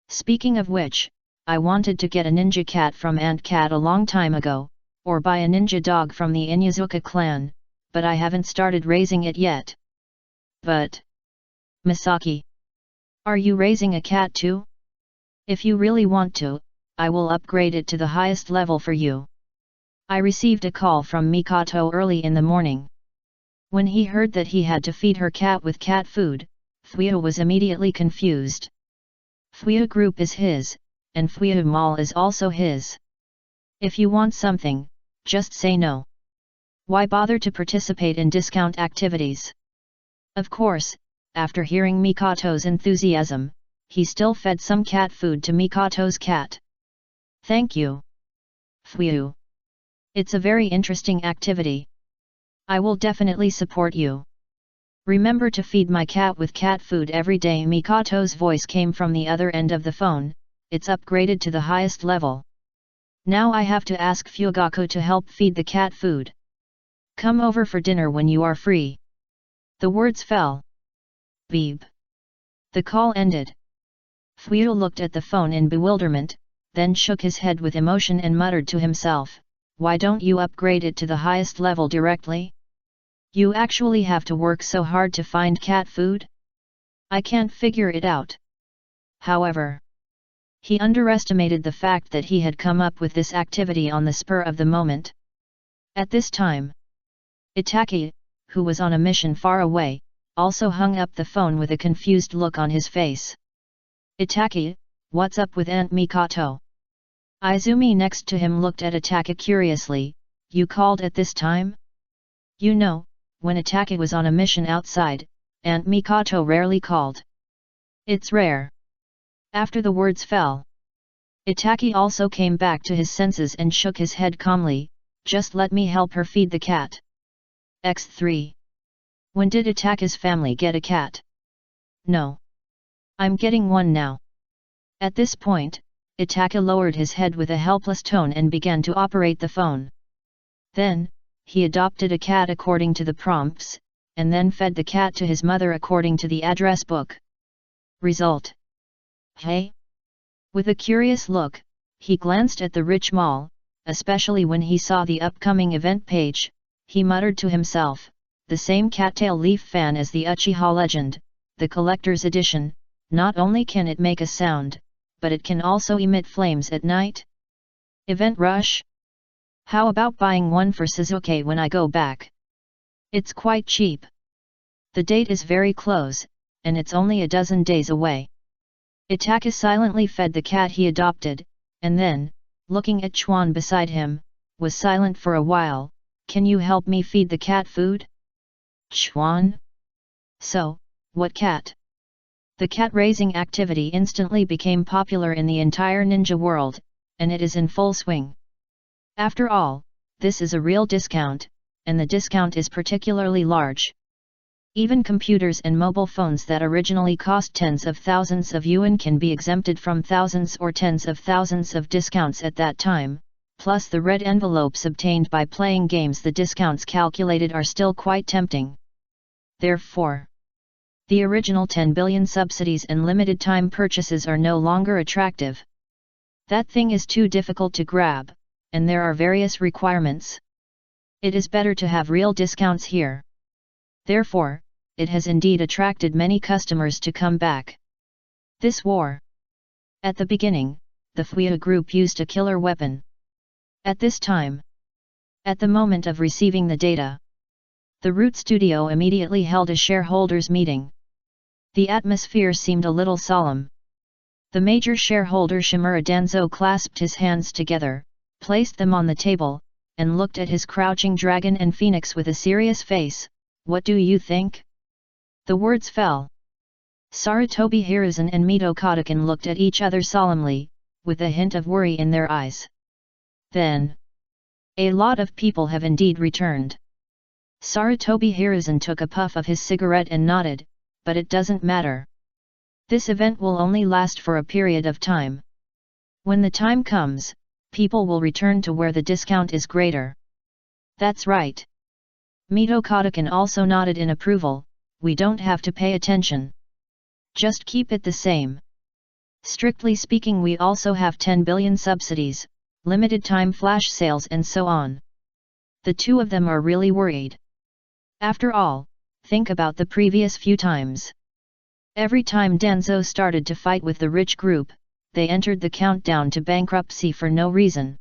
Speaking of which, I wanted to get a ninja cat from Ant Cat a long time ago, or buy a ninja dog from the Inyazuka clan, but I haven't started raising it yet. But, Misaki, are you raising a cat too? If you really want to, I will upgrade it to the highest level for you. I received a call from Mikoto early in the morning. When he heard that he had to feed her cat with cat food, FANFIC was immediately confused. FANFIC Group is his, and FANFIC Mall is also his. If you want something, just say no. Why bother to participate in discount activities? Of course, after hearing Mikoto's enthusiasm, he still fed some cat food to Mikoto's cat. Thank you. FANFIC. It's a very interesting activity. I will definitely support you. Remember to feed my cat with cat food every day. Mikoto's voice came from the other end of the phone. It's upgraded to the highest level. Now I have to ask Fugaku to help feed the cat food. Come over for dinner when you are free. The words fell. Beep. The call ended. FANFIC looked at the phone in bewilderment, then shook his head with emotion and muttered to himself, "Why don't you upgrade it to the highest level directly? You actually have to work so hard to find cat food? I can't figure it out." However, he underestimated the fact that he had come up with this activity on the spur of the moment. At this time, Itaki, who was on a mission far away, also hung up the phone with a confused look on his face. "Itaki, what's up with Aunt Mikoto?" Izumi next to him looked at Itaki curiously. "You called at this time?" You know, when Itaki was on a mission outside, Aunt Mikoto rarely called. It's rare. After the words fell, Itaki also came back to his senses and shook his head calmly. "Just let me help her feed the cat." X3. When did Itaki's family get a cat? No. I'm getting one now. At this point, Itaki lowered his head with a helpless tone and began to operate the phone. Then, he adopted a cat according to the prompts, and then fed the cat to his mother according to the address book. Result. Hey? With a curious look, he glanced at the rich mall, especially when he saw the upcoming event page. He muttered to himself, "The same cattail leaf fan as the Uchiha Legend, the collector's edition. Not only can it make a sound, but it can also emit flames at night? Event rush? How about buying one for Suzuki when I go back? It's quite cheap. The date is very close, and it's only a dozen days away. Itaka silently fed the cat he adopted, and then, looking at Chuan beside him, was silent for a while. Can you help me feed the cat food? Chuan? So, what cat? The cat-raising activity instantly became popular in the entire ninja world, and it is in full swing. After all, this is a real discount, and the discount is particularly large. Even computers and mobile phones that originally cost tens of thousands of yuan can be exempted from thousands or tens of thousands of discounts at that time, plus the red envelopes obtained by playing games. The discounts calculated are still quite tempting. Therefore, the original 10 billion subsidies and limited time purchases are no longer attractive. That thing is too difficult to grab, and there are various requirements. It is better to have real discounts here. Therefore, it has indeed attracted many customers to come back. This war. At the beginning, the FANFIC group used a killer weapon. At this time, at the moment of receiving the data, the Root Studio immediately held a shareholders' meeting. The atmosphere seemed a little solemn. The major shareholder Shimura Danzo clasped his hands together, placed them on the table, and looked at his crouching dragon and phoenix with a serious face. What do you think? The words fell. Sarutobi Hiruzen and Mito Kodokan looked at each other solemnly, with a hint of worry in their eyes. Then, a lot of people have indeed returned. Sarutobi Hiruzen took a puff of his cigarette and nodded, but it doesn't matter. This event will only last for a period of time. When the time comes, people will return to where the discount is greater. That's right. Mito Kodokan also nodded in approval. We don't have to pay attention. Just keep it the same. Strictly speaking, we also have 10 billion subsidies, limited time flash sales and so on. The two of them are really worried. After all, think about the previous few times. Every time Danzo started to fight with the rich group, they entered the countdown to bankruptcy for no reason.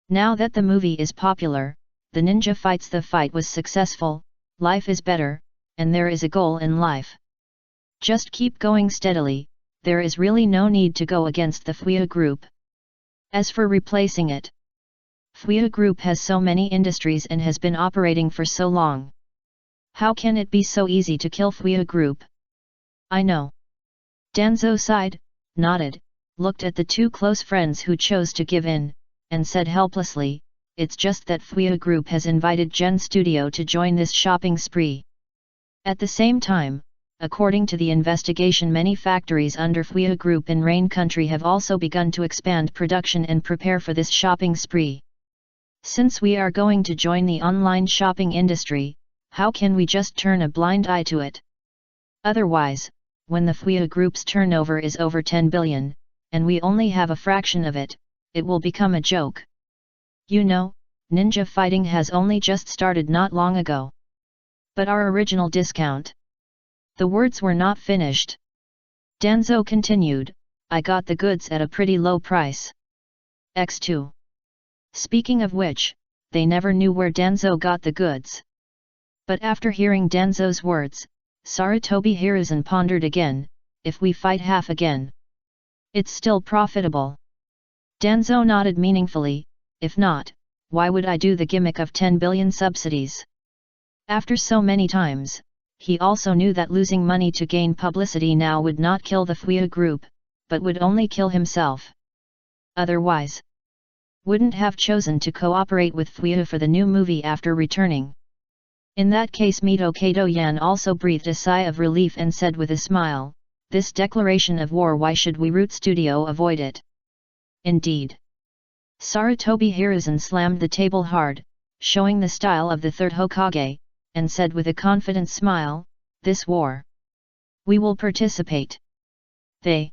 Now that the movie is popular, the ninja fights the fight was successful, life is better, and there is a goal in life. Just keep going steadily, there is really no need to go against the FANFIC group. As for replacing it, FANFIC group has so many industries and has been operating for so long. How can it be so easy to kill FANFIC group? I know. Danzo sighed, nodded, looked at the two close friends who chose to give in, and said helplessly, it's just that FANFIC group has invited Gen Studio to join this shopping spree. At the same time, according to the investigation, many factories under FANFIC group in Rain Country have also begun to expand production and prepare for this shopping spree. Since we are going to join the online shopping industry, how can we just turn a blind eye to it? Otherwise, when the FANFIC group's turnover is over 10 billion, and we only have a fraction of it, it will become a joke. You know, ninja fighting has only just started not long ago. But our original discount. The words were not finished. Danzo continued, I got the goods at a pretty low price. X2. Speaking of which, they never knew where Danzo got the goods. But after hearing Danzo's words, Sarutobi Hiruzen pondered again, if we fight half again, it's still profitable. Danzo nodded meaningfully, if not, why would I do the gimmick of 10 billion subsidies? After so many times, he also knew that losing money to gain publicity now would not kill the FANFIC group, but would only kill himself. Otherwise, wouldn't have chosen to cooperate with FANFIC for the new movie after returning. In that case, Mito Kato-yan also breathed a sigh of relief and said with a smile, this declaration of war, why should we Root Studio avoid it? Indeed. Sarutobi Hiruzen slammed the table hard, showing the style of the third Hokage, and said with a confident smile, this war, we will participate. They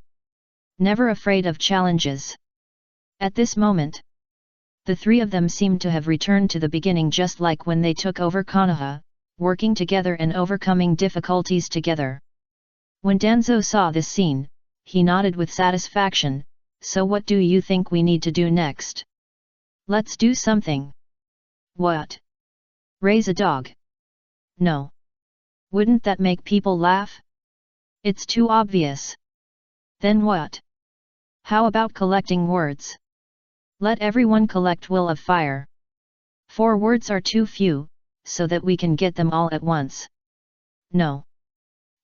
never afraid of challenges. At this moment, the three of them seemed to have returned to the beginning, just like when they took over Konoha, working together and overcoming difficulties together. When Danzo saw this scene, he nodded with satisfaction. So what do you think we need to do next? Let's do something. What? Raise a dog? No. Wouldn't that make people laugh? It's too obvious. Then what? How about collecting words? Let everyone collect Will of Fire. 4 words are too few, so that we can get them all at once. No.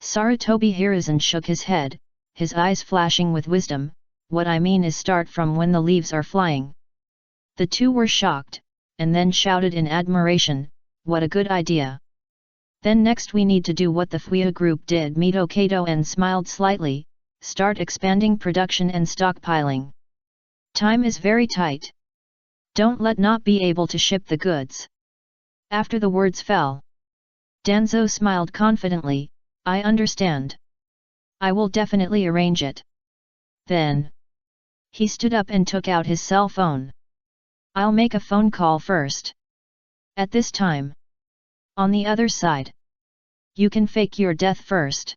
Sarutobi Hiruzen shook his head, his eyes flashing with wisdom. What I mean is start from when the leaves are flying. The two were shocked, and then shouted in admiration, what a good idea. Then next we need to do what the Fuya group did. Mito Kato and smiled slightly, start expanding production and stockpiling. Time is very tight. Don't let not be able to ship the goods. After the words fell, Danzo smiled confidently, I understand. I will definitely arrange it. Then he stood up and took out his cell phone. I'll make a phone call first. At this time, on the other side, you can fake your death first.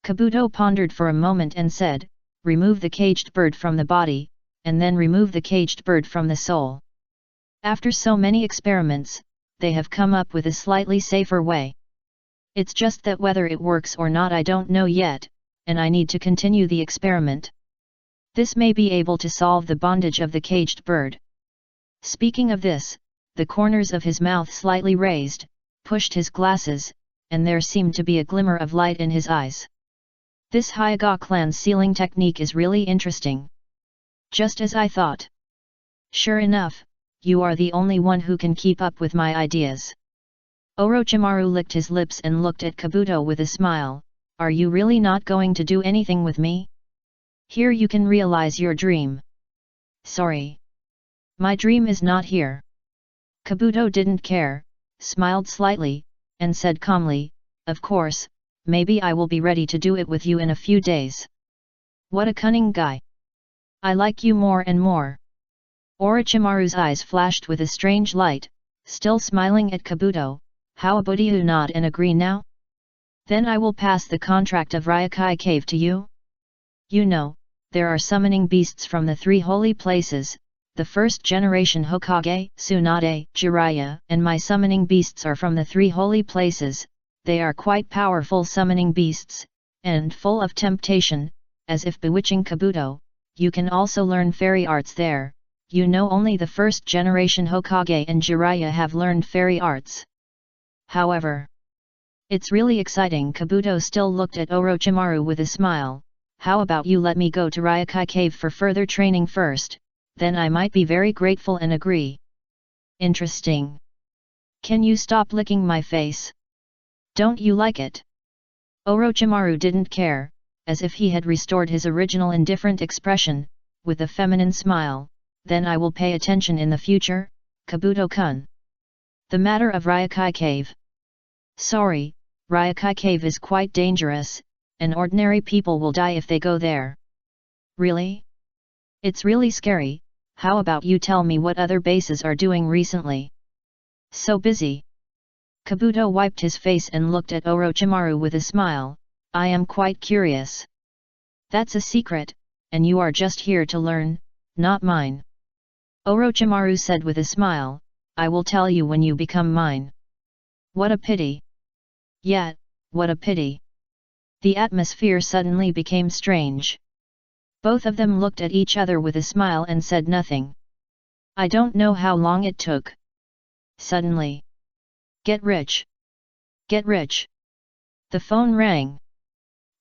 Kabuto pondered for a moment and said, remove the caged bird from the body, and then remove the caged bird from the soul. After so many experiments, they have come up with a slightly safer way. It's just that whether it works or not I don't know yet, and I need to continue the experiment. This may be able to solve the bondage of the caged bird. Speaking of this, the corners of his mouth slightly raised, pushed his glasses, and there seemed to be a glimmer of light in his eyes. This Hyuga clan's sealing technique is really interesting. Just as I thought. Sure enough, you are the only one who can keep up with my ideas. Orochimaru licked his lips and looked at Kabuto with a smile, are you really not going to do anything with me? Here you can realize your dream. Sorry. My dream is not here. Kabuto didn't care, smiled slightly, and said calmly, of course, maybe I will be ready to do it with you in a few days. What a cunning guy. I like you more and more. Orochimaru's eyes flashed with a strange light, still smiling at Kabuto, how about you nod and agree now? Then I will pass the contract of Ryokai Cave to you. You know, there are summoning beasts from the 3 holy places, the first generation Hokage, Tsunade, Jiraiya, and my summoning beasts are from the 3 holy places. They are quite powerful summoning beasts, and full of temptation, as if bewitching Kabuto. You can also learn fairy arts there. You know only the first generation Hokage and Jiraiya have learned fairy arts. However, it's really exciting. Kabuto still looked at Orochimaru with a smile. How about you let me go to Ryokai Cave for further training first, then I might be very grateful and agree. Interesting. Can you stop licking my face? Don't you like it? Orochimaru didn't care, as if he had restored his original indifferent expression, with a feminine smile, then I will pay attention in the future, Kabuto-kun. The matter of Ryokai Cave. Sorry, Ryokai Cave is quite dangerous, and ordinary people will die if they go there. Really? It's really scary. How about you tell me what other bases are doing recently? So busy. Kabuto wiped his face and looked at Orochimaru with a smile. I am quite curious. That's a secret, and you are just here to learn, not mine. Orochimaru said with a smile, I will tell you when you become mine. What a pity. Yet, what a pity. The atmosphere suddenly became strange. Both of them looked at each other with a smile and said nothing. I don't know how long it took. Suddenly. Get rich. Get rich. The phone rang.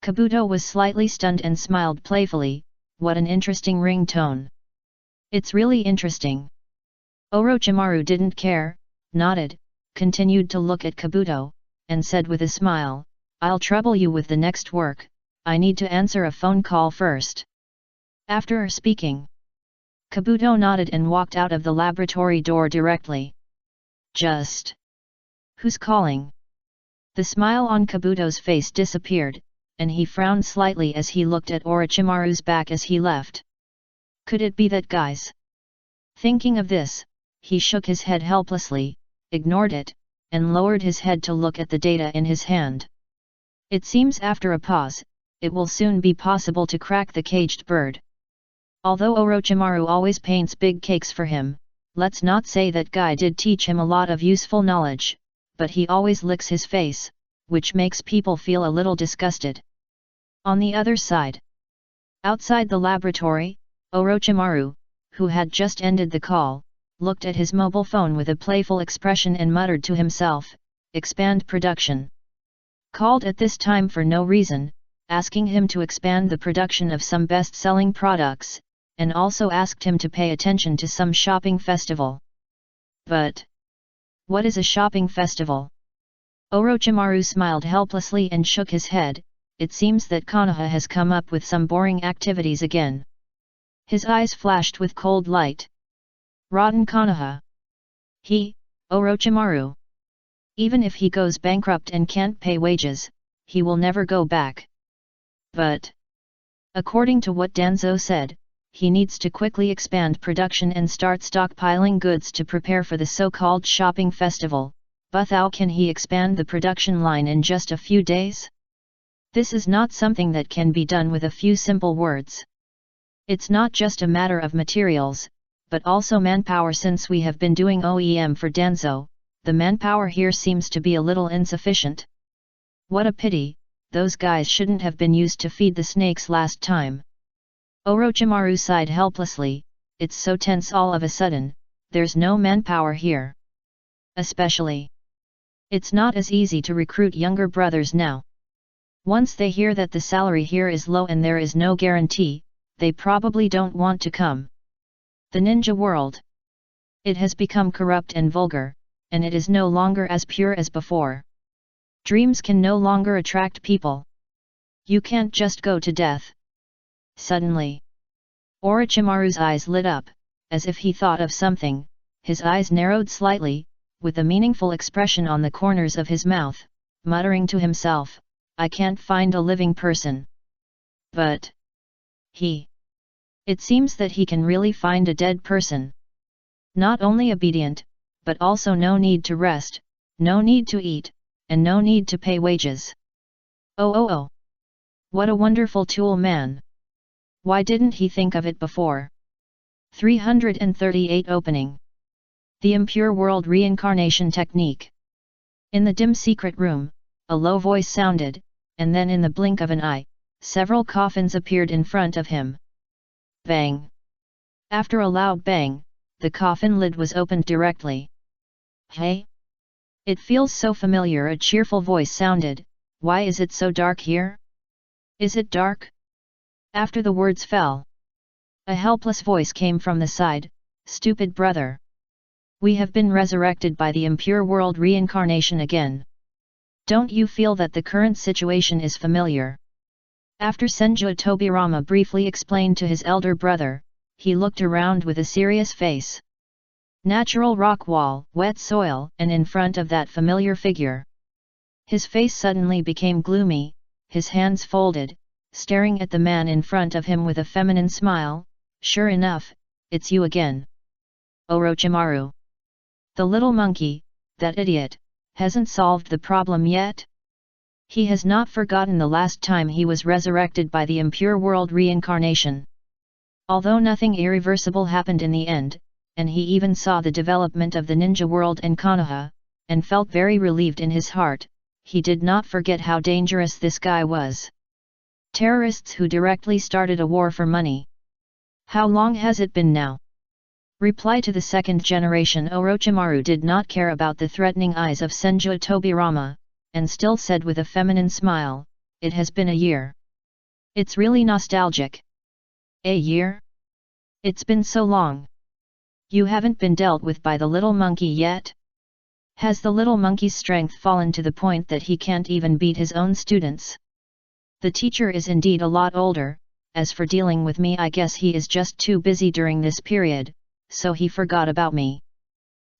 Kabuto was slightly stunned and smiled playfully, what an interesting ringtone. It's really interesting. Orochimaru didn't care, nodded, continued to look at Kabuto, and said with a smile, I'll trouble you with the next work, I need to answer a phone call first. After speaking, Kabuto nodded and walked out of the laboratory door directly. Just. Who's calling? The smile on Kabuto's face disappeared, and he frowned slightly as he looked at Orochimaru's back as he left. Could it be that guys? Thinking of this, he shook his head helplessly, ignored it, and lowered his head to look at the data in his hand. It seems after a pause, it will soon be possible to crack the caged bird. Although Orochimaru always paints big cakes for him, let's not say that guy did teach him a lot of useful knowledge, but he always licks his face, which makes people feel a little disgusted. On the other side, outside the laboratory, Orochimaru, who had just ended the call, looked at his mobile phone with a playful expression and muttered to himself, "Expand production." Called at this time for no reason, asking him to expand the production of some best-selling products, and also asked him to pay attention to some shopping festival. But what is a shopping festival? Orochimaru smiled helplessly and shook his head. It seems that Konoha has come up with some boring activities again. His eyes flashed with cold light. Rotten Konoha. Orochimaru. Even if he goes bankrupt and can't pay wages, he will never go back. But according to what Danzo said, he needs to quickly expand production and start stockpiling goods to prepare for the so-called shopping festival, but how can he expand the production line in just a few days? This is not something that can be done with a few simple words. It's not just a matter of materials, but also manpower. Since we have been doing OEM for Danzo, the manpower here seems to be a little insufficient. What a pity, those guys shouldn't have been used to feed the snakes last time. Orochimaru sighed helplessly. It's so tense all of a sudden, there's no manpower here. Especially, it's not as easy to recruit younger brothers now. Once they hear that the salary here is low and there is no guarantee, they probably don't want to come. The ninja world. It has become corrupt and vulgar, and it is no longer as pure as before. Dreams can no longer attract people. You can't just go to death. Suddenly, Orochimaru's eyes lit up, as if he thought of something. His eyes narrowed slightly, with a meaningful expression on the corners of his mouth, muttering to himself, "I can't find a living person. But it seems that he can really find a dead person. Not only obedient, but also no need to rest, no need to eat, and no need to pay wages. Oh! What a wonderful tool, man! Why didn't he think of it before?" 338 Opening. The Impure World Reincarnation Technique. In the dim secret room, a low voice sounded, and then in the blink of an eye, several coffins appeared in front of him. Bang! After a loud bang, the coffin lid was opened directly. "Hey? It feels so familiar," a cheerful voice sounded. "Why is it so dark here? Is it dark?" After the words fell, a helpless voice came from the side, "Stupid brother. We have been resurrected by the impure world reincarnation again. Don't you feel that the current situation is familiar?" After Senju Tobirama briefly explained to his elder brother, he looked around with a serious face. Natural rock wall, wet soil, and in front of that familiar figure. His face suddenly became gloomy, his hands folded, staring at the man in front of him with a feminine smile. "Sure enough, it's you again. Orochimaru. The little monkey, that idiot, hasn't solved the problem yet? He has not forgotten the last time he was resurrected by the impure world reincarnation. Although nothing irreversible happened in the end, and he even saw the development of the ninja world and Konoha, and felt very relieved in his heart, he did not forget how dangerous this guy was. Terrorists who directly started a war for money. How long has it been now?" Reply to the second generation. Orochimaru did not care about the threatening eyes of Senju Tobirama, and still said with a feminine smile, "It has been a year. It's really nostalgic." "A year? It's been so long. You haven't been dealt with by the little monkey yet? Has the little monkey's strength fallen to the point that he can't even beat his own students? The teacher is indeed a lot older. As for dealing with me, I guess he is just too busy during this period, so he forgot about me."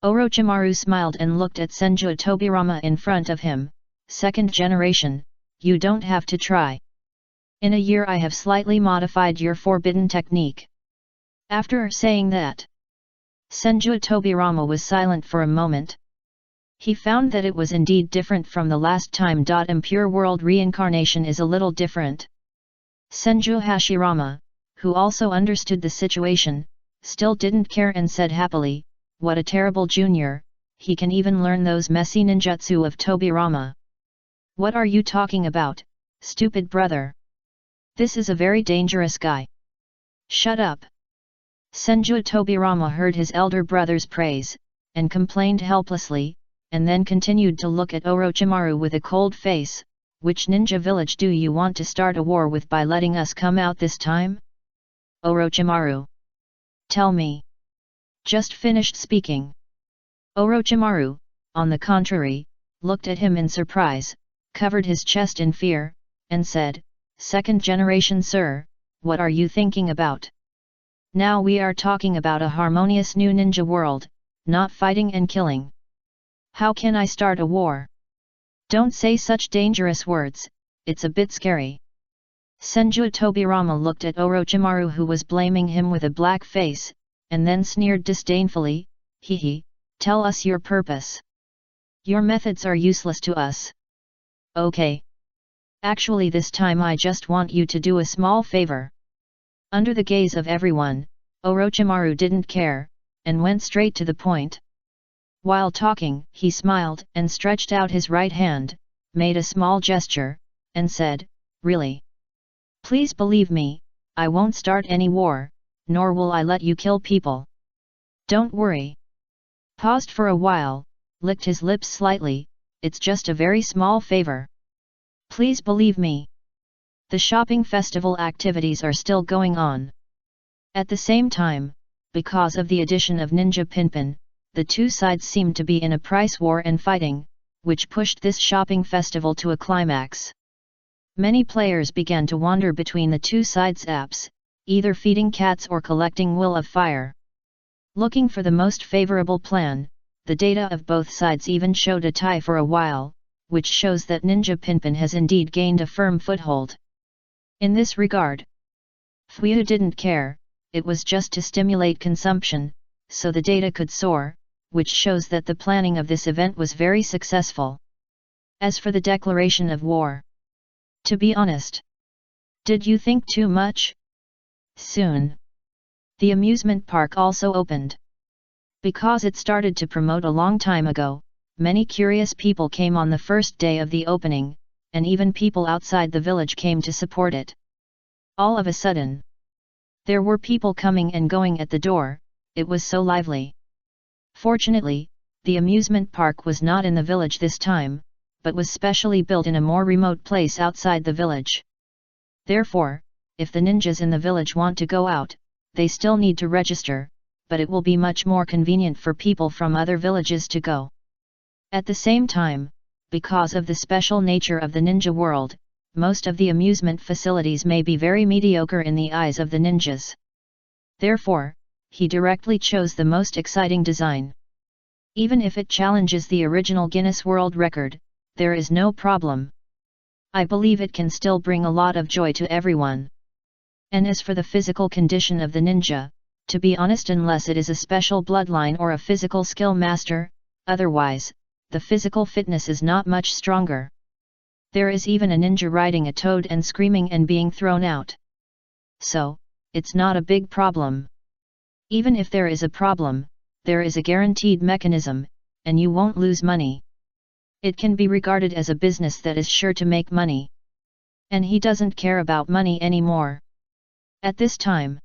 Orochimaru smiled and looked at Senju Tobirama in front of him. "Second generation, you don't have to try. In a year I have slightly modified your forbidden technique." After saying that, Senju Tobirama was silent for a moment. He found that it was indeed different from the last time. Impure world reincarnation is a little different. Senju Hashirama, who also understood the situation, still didn't care and said happily, what a terrible junior, he can even learn those messy ninjutsu of Tobirama. What are you talking about, stupid brother? This is a very dangerous guy. Shut up. Senju Tobirama heard his elder brother's praise, and complained helplessly, and then continued to look at Orochimaru with a cold face. Which ninja village do you want to start a war with by letting us come out this time? Orochimaru. Tell me. Just finished speaking. Orochimaru, on the contrary, looked at him in surprise, covered his chest in fear, and said, "Second generation sir, what are you thinking about? Now we are talking about a harmonious new ninja world, not fighting and killing. How can I start a war? Don't say such dangerous words, it's a bit scary." Senju Tobirama looked at Orochimaru, who was blaming him with a black face, and then sneered disdainfully, "Hehe, tell us your purpose. Your methods are useless to us." "Okay. Actually this time I just want you to do a small favor." Under the gaze of everyone, Orochimaru didn't care, and went straight to the point. While talking, he smiled and stretched out his right hand, made a small gesture, and said, "Really? Please believe me, I won't start any war, nor will I let you kill people. Don't worry." Paused for a while, licked his lips slightly, "It's just a very small favor. Please believe me." The shopping festival activities are still going on. At the same time, because of the addition of Ninja Pinpin, the two sides seemed to be in a price war and fighting, which pushed this shopping festival to a climax. Many players began to wander between the two sides' apps, either feeding cats or collecting will of fire. Looking for the most favorable plan, the data of both sides even showed a tie for a while, which shows that Ninja Pinpin has indeed gained a firm foothold. In this regard, Fuyu didn't care, it was just to stimulate consumption, so the data could soar, which shows that the planning of this event was very successful. As for the declaration of war, to be honest, did you think too much? Soon, the amusement park also opened. Because it started to promote a long time ago, many curious people came on the first day of the opening, and even people outside the village came to support it. All of a sudden, there were people coming and going at the door, it was so lively. Fortunately, the amusement park was not in the village this time, but was specially built in a more remote place outside the village. Therefore, if the ninjas in the village want to go out, they still need to register, but it will be much more convenient for people from other villages to go. At the same time, because of the special nature of the ninja world, most of the amusement facilities may be very mediocre in the eyes of the ninjas. Therefore, he directly chose the most exciting design. Even if it challenges the original Guinness World Record, there is no problem. I believe it can still bring a lot of joy to everyone. And as for the physical condition of the ninja, to be honest, unless it is a special bloodline or a physical skill master, otherwise, the physical fitness is not much stronger. There is even a ninja riding a toad and screaming and being thrown out. So, it's not a big problem. Even if there is a problem, there is a guaranteed mechanism, and you won't lose money. It can be regarded as a business that is sure to make money. And he doesn't care about money anymore. At this time,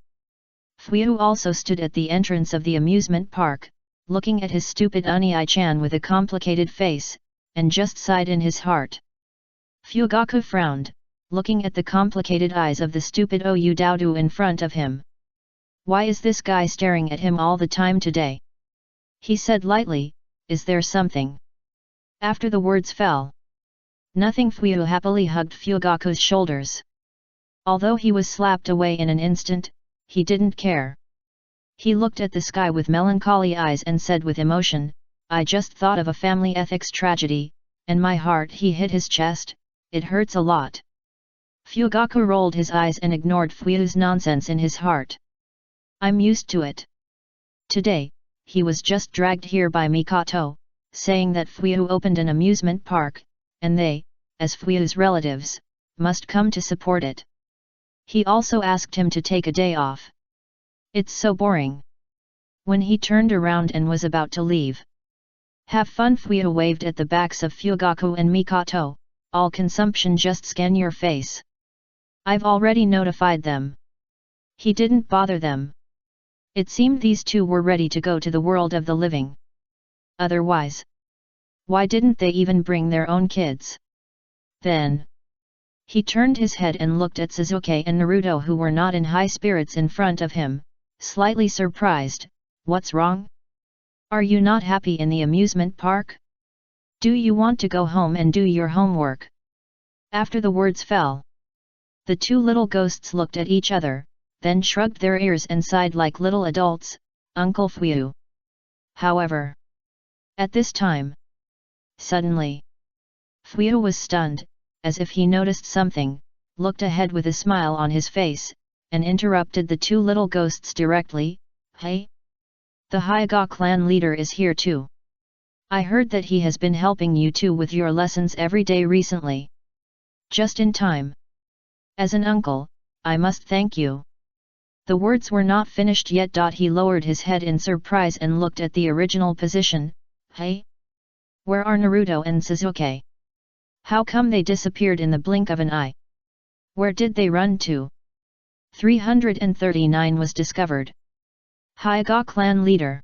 Fuyu also stood at the entrance of the amusement park, looking at his stupid Unai-chan with a complicated face, and just sighed in his heart. Fugaku frowned, looking at the complicated eyes of the stupid Oudoudu in front of him. "Why is this guy staring at him all the time today?" he said lightly, "Is there something?" After the words fell, "Nothing." Fuyu happily hugged Fugaku's shoulders. Although he was slapped away in an instant, he didn't care. He looked at the sky with melancholy eyes and said with emotion, "I just thought of a family ethics tragedy, and my heart." He hit his chest, "It hurts a lot." Fugaku rolled his eyes and ignored Fuyu's nonsense in his heart. "I'm used to it. Today, he was just dragged here by Mikoto, saying that Fuyu opened an amusement park, and they, as Fuyu's relatives, must come to support it. He also asked him to take a day off. It's so boring. When he turned around and was about to leave. Have fun. Fuyu waved at the backs of Fugaku and Mikoto, all consumption, just scan your face. I've already notified them. He didn't bother them. It seemed these two were ready to go to the world of the living. Otherwise, why didn't they even bring their own kids? Then, he turned his head and looked at Sasuke and Naruto, who were not in high spirits in front of him, slightly surprised. What's wrong? Are you not happy in the amusement park? Do you want to go home and do your homework? After the words fell, the two little ghosts looked at each other, then shrugged their ears and sighed like little adults. Uncle Fuyu. However, at this time, suddenly, Fuyu was stunned, as if he noticed something, looked ahead with a smile on his face, and interrupted the two little ghosts directly. Hey? The Hyuga clan leader is here too. I heard that he has been helping you two with your lessons every day recently. Just in time. As an uncle, I must thank you. The words were not finished yet. He lowered his head in surprise and looked at the original position. Hey? Where are Naruto and Sasuke? How come they disappeared in the blink of an eye? Where did they run to? 339 was discovered. Hyuga clan leader.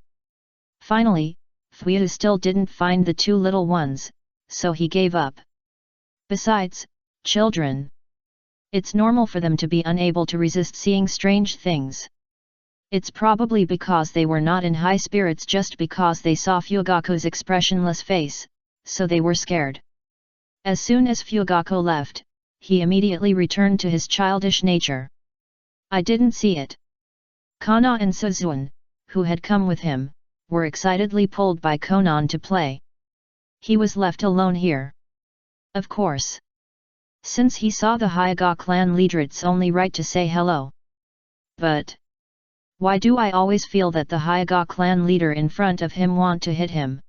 Finally, Fuyu still didn't find the two little ones, so he gave up. Besides, children. It's normal for them to be unable to resist seeing strange things. It's probably because they were not in high spirits, just because they saw Fugaku's expressionless face, so they were scared. As soon as Fugaku left, he immediately returned to his childish nature. I didn't see it. Kana and Suzune, who had come with him, were excitedly pulled by Konan to play. He was left alone here. Of course. Since he saw the Hyuga clan leader, it's only right to say hello. But why do I always feel that the Hyuga clan leader in front of him want to hit him?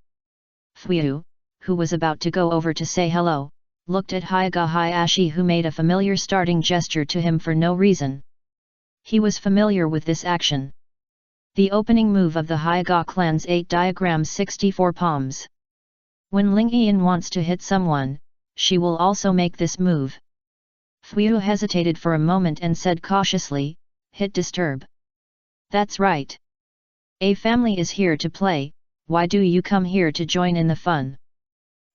Fuyu, who was about to go over to say hello, looked at Hyuga Hayashi, who made a familiar starting gesture to him for no reason. He was familiar with this action. The opening move of the Hyuga clan's 8 diagram 64 palms. When Ling Yian wants to hit someone, she will also make this move. Fuyu hesitated for a moment and said cautiously, hit disturb. That's right. A family is here to play, why do you come here to join in the fun?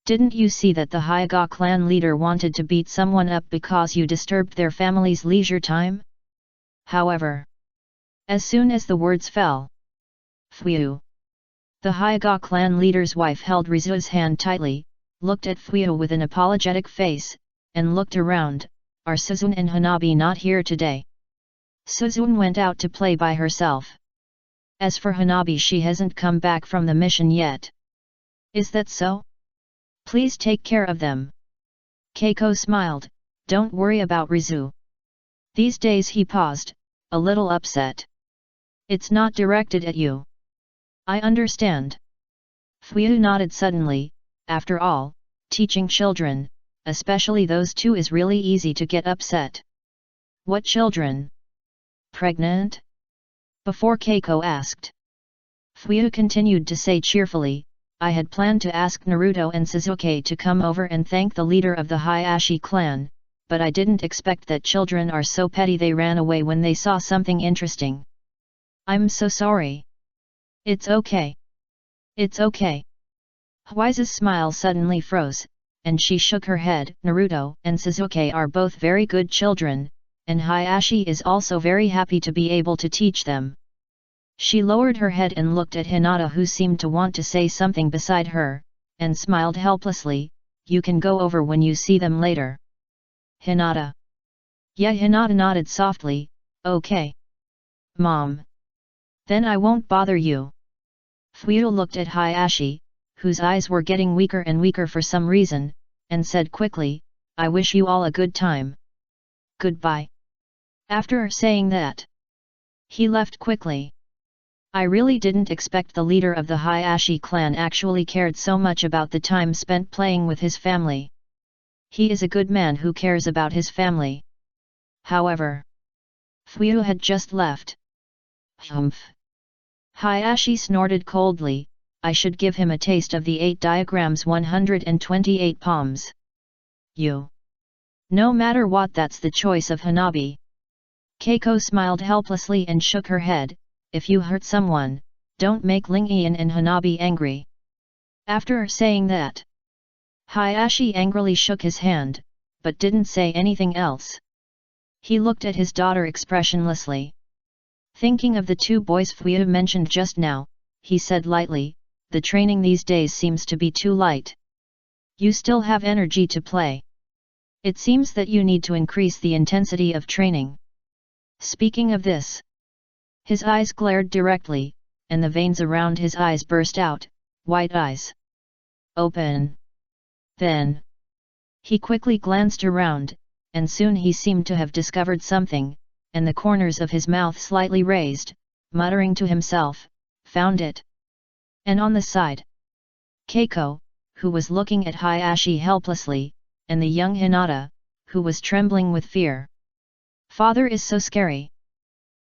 Didn't you see that the Hyuga clan leader wanted to beat someone up because you disturbed their family's leisure time? However, as soon as the words fell, Fuyu, the Hyuga clan leader's wife, held Rizu's hand tightly, looked at Fuyu with an apologetic face, and looked around. Are Suzune and Hanabi not here today? Suzune went out to play by herself. As for Hanabi, she hasn't come back from the mission yet. Is that so? Please take care of them. Keiko smiled. Don't worry about Rizu. These days. He paused, a little upset. It's not directed at you. I understand. Fuyu nodded suddenly. After all, teaching children, especially those two, is really easy to get upset. What children? Pregnant? Before Keiko asked. Fuyu continued to say cheerfully, I had planned to ask Naruto and Sasuke to come over and thank the leader of the Hayashi clan, but I didn't expect that children are so petty they ran away when they saw something interesting. I'm so sorry. It's okay. It's okay. Huiza's smile suddenly froze, and she shook her head. Naruto and Sasuke are both very good children, and Hayashi is also very happy to be able to teach them. She lowered her head and looked at Hinata, who seemed to want to say something beside her, and smiled helplessly. You can go over when you see them later. Hinata. Yeah, Hinata nodded softly. Okay. Mom. Then I won't bother you. Fuyu looked at Hayashi, whose eyes were getting weaker and weaker for some reason, and said quickly, I wish you all a good time. Goodbye. After saying that, he left quickly. I really didn't expect the leader of the Hayashi clan actually cared so much about the time spent playing with his family. He is a good man who cares about his family. However, Fuyu had just left. Humph. Hayashi snorted coldly, I should give him a taste of the 8 diagrams 128 palms. You. No matter what, that's the choice of Hanabi. Keiko smiled helplessly and shook her head, if you hurt someone, don't make Ling-Ian and Hanabi angry. After saying that, Hayashi angrily shook his hand, but didn't say anything else. He looked at his daughter expressionlessly. Thinking of the 2 boys Fuyu mentioned just now, he said lightly, the training these days seems to be too light. You still have energy to play. It seems that you need to increase the intensity of training. Speaking of this, his eyes glared directly, and the veins around his eyes burst out, white eyes. Open. Then, he quickly glanced around, and soon he seemed to have discovered something, and the corners of his mouth slightly raised, muttering to himself, found it. And on the side, Keiko, who was looking at Hayashi helplessly, and the young Hinata, who was trembling with fear. Father is so scary.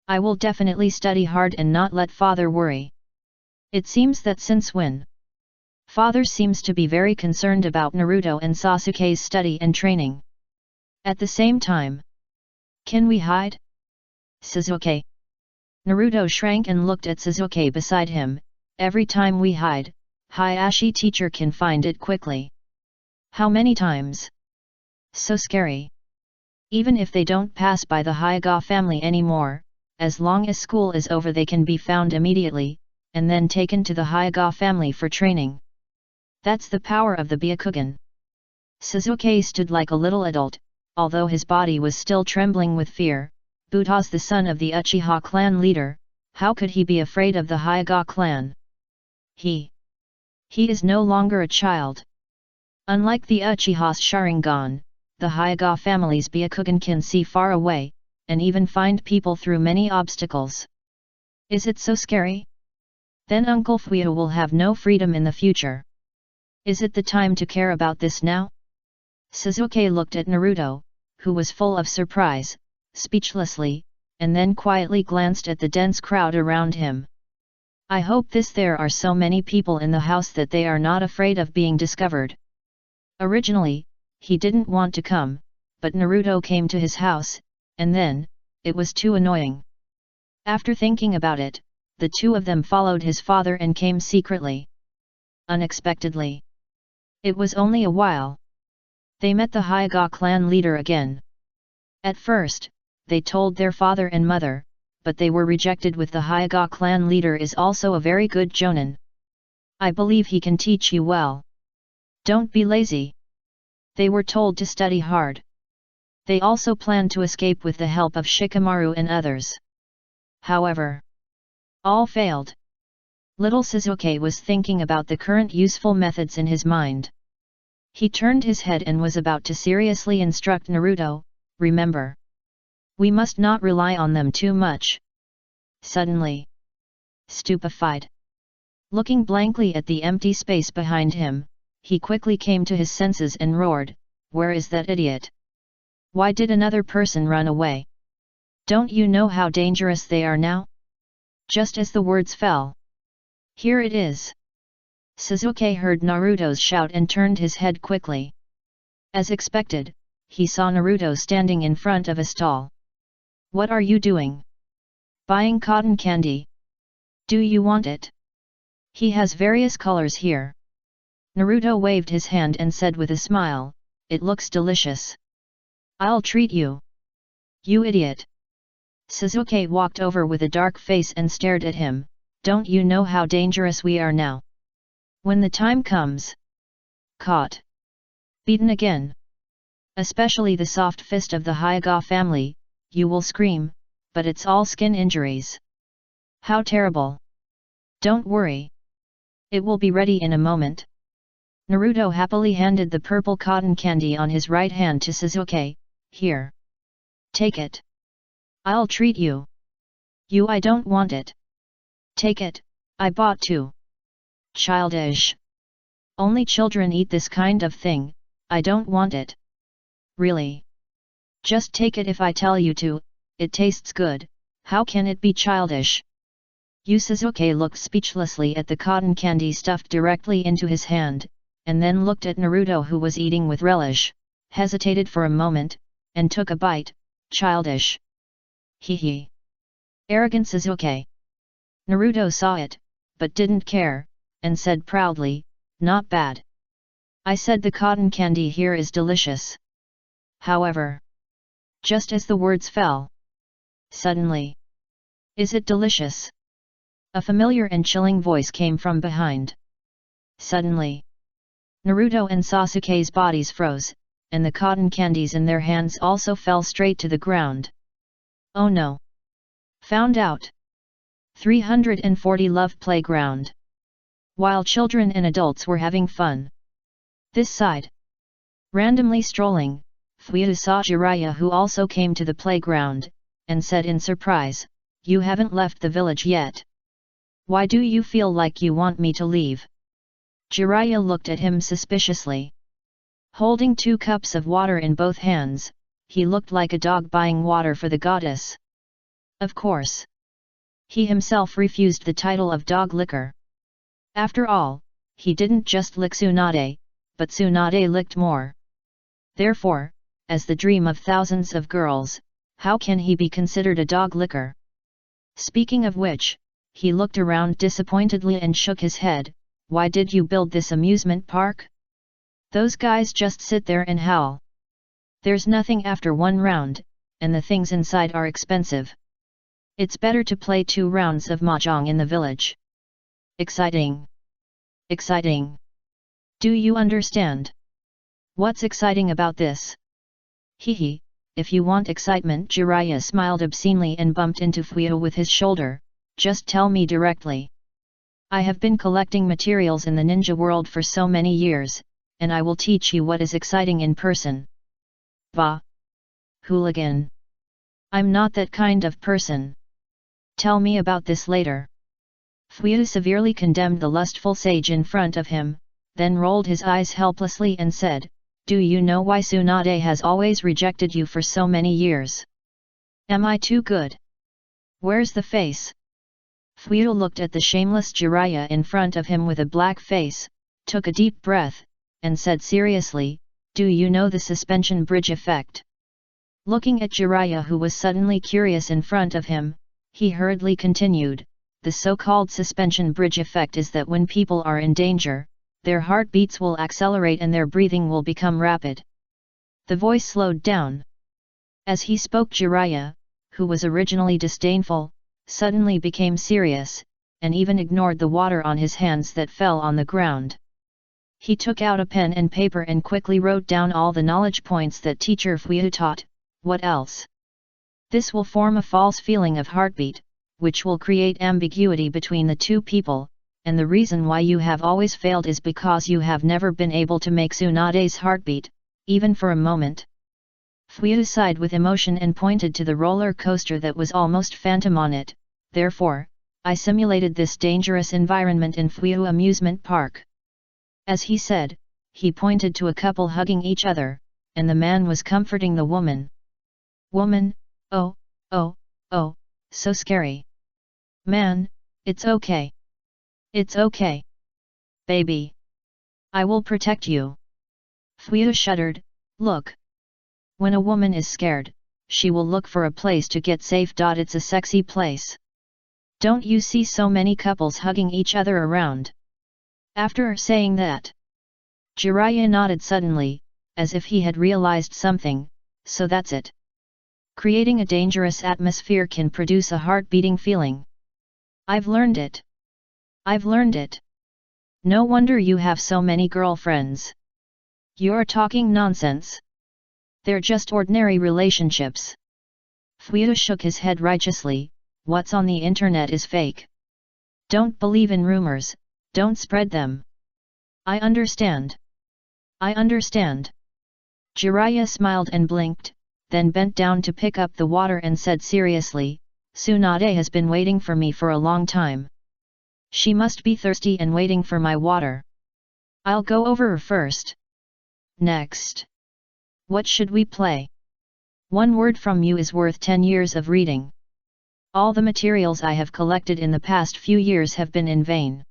I will definitely study hard and not let father worry. It seems that since when? Father seems to be very concerned about Naruto and Sasuke's study and training. At the same time, can we hide? Sasuke. Naruto shrank and looked at Sasuke beside him. Every time we hide, Hayashi teacher can find it quickly. How many times? So scary. Even if they don't pass by the Hyuga family anymore, as long as school is over they can be found immediately, and then taken to the Hyuga family for training. That's the power of the Byakugan. Sasuke stood like a little adult, although his body was still trembling with fear. Buta's the son of the Uchiha clan leader, how could he be afraid of the Hyuga clan? He is no longer a child. Unlike the Uchiha's Sharingan, the Hyuga family's Byakugan can see far away, and even find people through many obstacles. Is it so scary? Then Uncle Fuyu will have no freedom in the future. Is it the time to care about this now? Sasuke looked at Naruto, who was full of surprise, speechlessly, and then quietly glanced at the dense crowd around him. I hope there are so many people in the house that they are not afraid of being discovered. Originally, he didn't want to come, but Naruto came to his house, and then, it was too annoying. After thinking about it, the 2 of them followed his father and came secretly. Unexpectedly. It was only a while. They met the Hyuga clan leader again. At first, they told their father and mother, but they were rejected with the Hyuga clan leader is also a very good jonin. I believe he can teach you well. Don't be lazy. They were told to study hard. They also planned to escape with the help of Shikamaru and others. However, all failed. Little Sasuke was thinking about the current useful methods in his mind. He turned his head and was about to seriously instruct Naruto, remember. We must not rely on them too much. Suddenly, stupefied, looking blankly at the empty space behind him, he quickly came to his senses and roared, where is that idiot? Why did another person run away? Don't you know how dangerous they are now? Just as the words fell. Here it is. Sasuke heard Naruto's shout and turned his head quickly. As expected, he saw Naruto standing in front of a stall. What are you doing? Buying cotton candy. Do you want it? He has various colors here. Naruto waved his hand and said with a smile, it looks delicious. I'll treat you. You idiot. Sasuke walked over with a dark face and stared at him, don't you know how dangerous we are now? When the time comes. Caught. Beaten again. Especially the soft fist of the Hyuga family, you will scream, but it's all skin injuries. How terrible. Don't worry. It will be ready in a moment. Naruto happily handed the purple cotton candy on his right hand to Sasuke, here. Take it. I'll treat you. I don't want it. Take it, I bought 2. Childish. Only children eat this kind of thing, I don't want it. Really? Just take it if I tell you to, it tastes good, how can it be childish? Yu Suzuki looked speechlessly at the cotton candy stuffed directly into his hand, and then looked at Naruto, who was eating with relish, hesitated for a moment, and took a bite. Childish. Hee. Arrogant Suzuki. Naruto saw it, but didn't care, and said proudly, not bad. I said the cotton candy here is delicious. However, just as the words fell, suddenly, is it delicious? A familiar and chilling voice came from behind. Suddenly, Naruto and Sasuke's bodies froze, and the cotton candies in their hands also fell straight to the ground. Oh no! Found out! 340 Love Playground. While children and adults were having fun. This side. Randomly strolling, Fuyuta saw Jiraiya, who also came to the playground, and said in surprise, "You haven't left the village yet. Why do you feel like you want me to leave?" Jiraiya looked at him suspiciously. Holding 2 cups of water in both hands, he looked like a dog buying water for the goddess. Of course. He himself refused the title of dog licker. After all, he didn't just lick Tsunade, but Tsunade licked more. Therefore, as the dream of thousands of girls, how can he be considered a dog licker? Speaking of which, he looked around disappointedly and shook his head. Why did you build this amusement park? Those guys just sit there and howl. There's nothing after 1 round, and the things inside are expensive. It's better to play 2 rounds of mahjong in the village. Exciting. Exciting. Do you understand? What's exciting about this? Hehe, if you want excitement. Jiraiya smiled obscenely and bumped into Fuyuta with his shoulder. Just tell me directly. I have been collecting materials in the ninja world for so many years, and I will teach you what is exciting in person. Bah! Hooligan! I'm not that kind of person. Tell me about this later. Fuyuta severely condemned the lustful sage in front of him, then rolled his eyes helplessly and said, "Do you know why Tsunade has always rejected you for so many years? Am I too good? Where's the face?" Fuyuta looked at the shameless Jiraiya in front of him with a black face, took a deep breath, and said seriously, "Do you know the suspension bridge effect?" Looking at Jiraiya, who was suddenly curious in front of him, he hurriedly continued, "The so-called suspension bridge effect is that when people are in danger, their heartbeats will accelerate and their breathing will become rapid." The voice slowed down. As he spoke, Jiraiya, who was originally disdainful, suddenly became serious, and even ignored the water on his hands that fell on the ground. He took out a pen and paper and quickly wrote down all the knowledge points that teacher Fuyuta taught. What else? This will form a false feeling of heartbeat, which will create ambiguity between the 2 people, and the reason why you have always failed is because you have never been able to make Tsunade's heartbeat, even for a moment. Fuyuta sighed with emotion and pointed to the roller coaster that was almost phantom on it. Therefore, I simulated this dangerous environment in Fuyuta amusement park. As he said, he pointed to a couple hugging each other, and the man was comforting the woman. Woman, oh, so scary. Man, it's okay. It's okay. Baby. I will protect you. Fuyuta shuddered. Look. When a woman is scared, she will look for a place to get safe. It's a sexy place. Don't you see so many couples hugging each other around? After saying that, Jiraiya nodded suddenly, as if he had realized something. So that's it. Creating a dangerous atmosphere can produce a heart-beating feeling. I've learned it. I've learned it. No wonder you have so many girlfriends. You're talking nonsense. They're just ordinary relationships. Fuyuta shook his head righteously. What's on the internet is fake. Don't believe in rumors, don't spread them. I understand. I understand. Jiraiya smiled and blinked, then bent down to pick up the water and said seriously, Tsunade has been waiting for me for a long time. She must be thirsty and waiting for my water. I'll go over her first. Next. What should we play? 1 word from you is worth 10 years of reading. All the materials I have collected in the past few years have been in vain.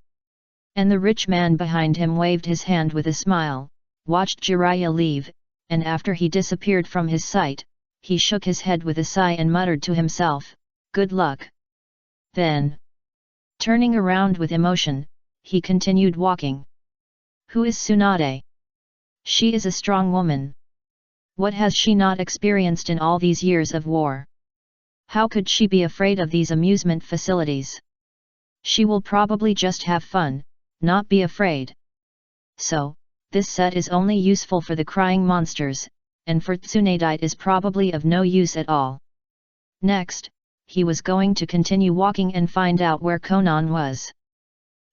And the rich man behind him waved his hand with a smile, watched Jiraiya leave, and after he disappeared from his sight, he shook his head with a sigh and muttered to himself, "Good luck." Then, turning around with emotion, he continued walking. Who is Tsunade? She is a strong woman. What has she not experienced in all these years of war? How could she be afraid of these amusement facilities? She will probably just have fun, not be afraid. So, this set is only useful for the crying monsters, and for Tsunade it is probably of no use at all. Next, he was going to continue walking and find out where Conan was.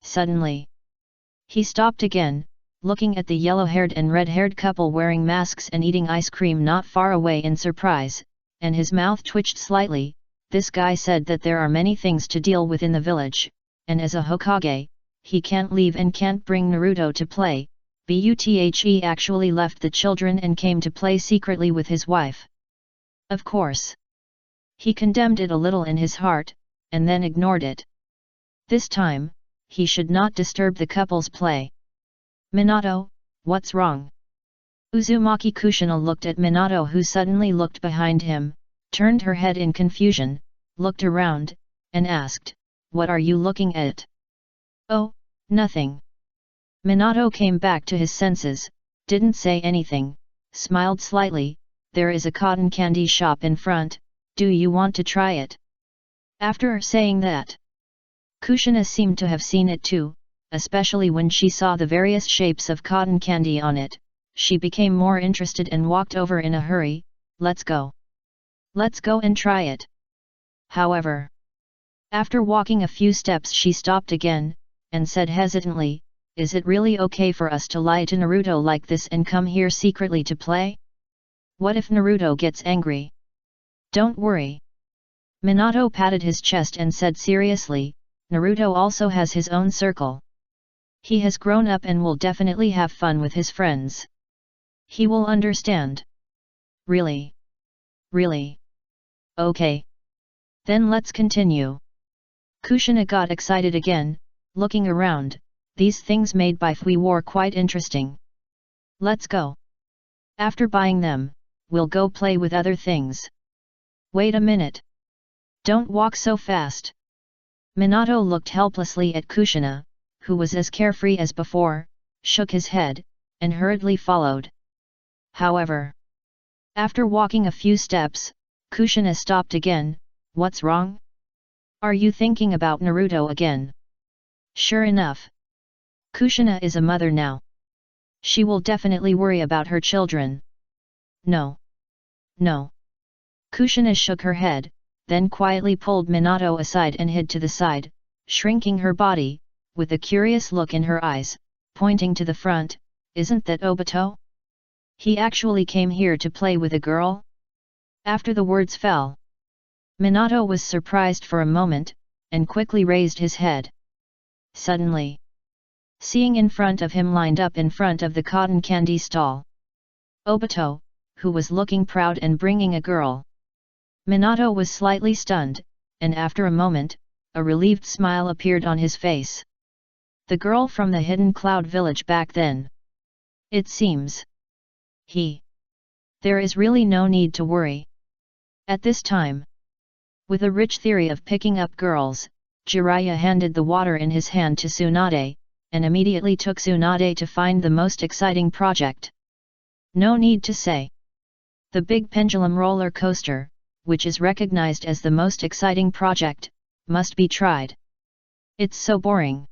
Suddenly, he stopped again, looking at the yellow-haired and red-haired couple wearing masks and eating ice cream not far away in surprise, and his mouth twitched slightly. This guy said that there are many things to deal with in the village, and as a Hokage, he can't leave and can't bring Naruto to play, but he actually left the children and came to play secretly with his wife. Of course. He condemned it a little in his heart, and then ignored it. This time, he should not disturb the couple's play. Minato, what's wrong? Uzumaki Kushina looked at Minato, who suddenly looked behind him, turned her head in confusion, looked around, and asked, "What are you looking at?" "Oh, nothing." Minato came back to his senses, didn't say anything, smiled slightly. "There is a cotton candy shop in front, do you want to try it?" After saying that, Kushina seemed to have seen it too, especially when she saw the various shapes of cotton candy on it. She became more interested and walked over in a hurry. "Let's go. Let's go and try it." However, after walking a few steps she stopped again, and said hesitantly, "Is it really okay for us to lie to Naruto like this and come here secretly to play? What if Naruto gets angry?" "Don't worry." Minato patted his chest and said seriously, "Naruto also has his own circle. He has grown up and will definitely have fun with his friends. He will understand." "Really? Really? Okay. Then let's continue." Kushina got excited again, looking around. These things made by Fui were quite interesting. "Let's go. After buying them, we'll go play with other things." "Wait a minute. Don't walk so fast." Minato looked helplessly at Kushina, who was as carefree as before, shook his head, and hurriedly followed. However, after walking a few steps, Kushina stopped again. "What's wrong? Are you thinking about Naruto again?" Sure enough, Kushina is a mother now. She will definitely worry about her children. "No. No." Kushina shook her head, then quietly pulled Minato aside and hid to the side, shrinking her body, with a curious look in her eyes, pointing to the front. "Isn't that Obito? He actually came here to play with a girl?" After the words fell, Minato was surprised for a moment, and quickly raised his head. Suddenly, seeing in front of him lined up in front of the cotton candy stall, Obito, who was looking proud and bringing a girl. Minato was slightly stunned, and after a moment, a relieved smile appeared on his face. The girl from the hidden cloud village back then. It seems. There is really no need to worry. At this time, with a rich theory of picking up girls, Jiraiya handed the water in his hand to Tsunade, and immediately took Tsunade to find the most exciting project. No need to say. The big pendulum roller coaster, which is recognized as the most exciting project, must be tried. It's so boring.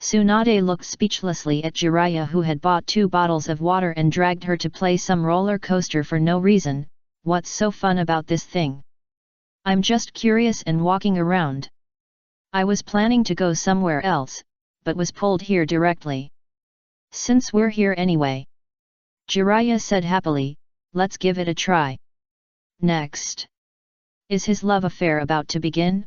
Tsunade looked speechlessly at Jiraiya, who had bought 2 bottles of water and dragged her to play some roller coaster for no reason. "What's so fun about this thing? I'm just curious and walking around. I was planning to go somewhere else, but was pulled here directly. Since we're here anyway," Jiraiya said happily, "let's give it a try." Next. Is his love affair about to begin?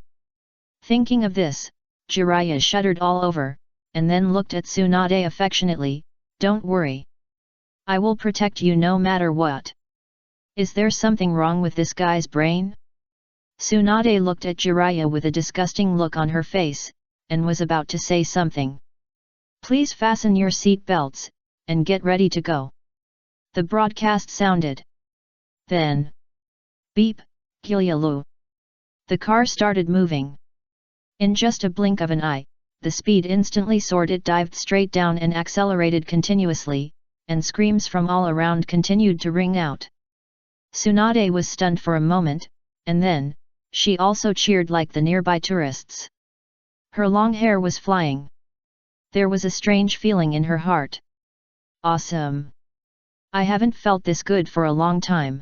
Thinking of this, Jiraiya shuddered all over, and then looked at Tsunade affectionately. "Don't worry. I will protect you no matter what. Is there something wrong with this guy's brain?" Tsunade looked at Jiraiya with a disgusting look on her face, and was about to say something. "Please fasten your seat belts, and get ready to go." The broadcast sounded. Then, beep, Gilyalu. The car started moving. In just a blink of an eye, the speed instantly soared. It dived straight down and accelerated continuously, and screams from all around continued to ring out. Tsunade was stunned for a moment, and then, she also cheered like the nearby tourists. Her long hair was flying. There was a strange feeling in her heart. Awesome! I haven't felt this good for a long time.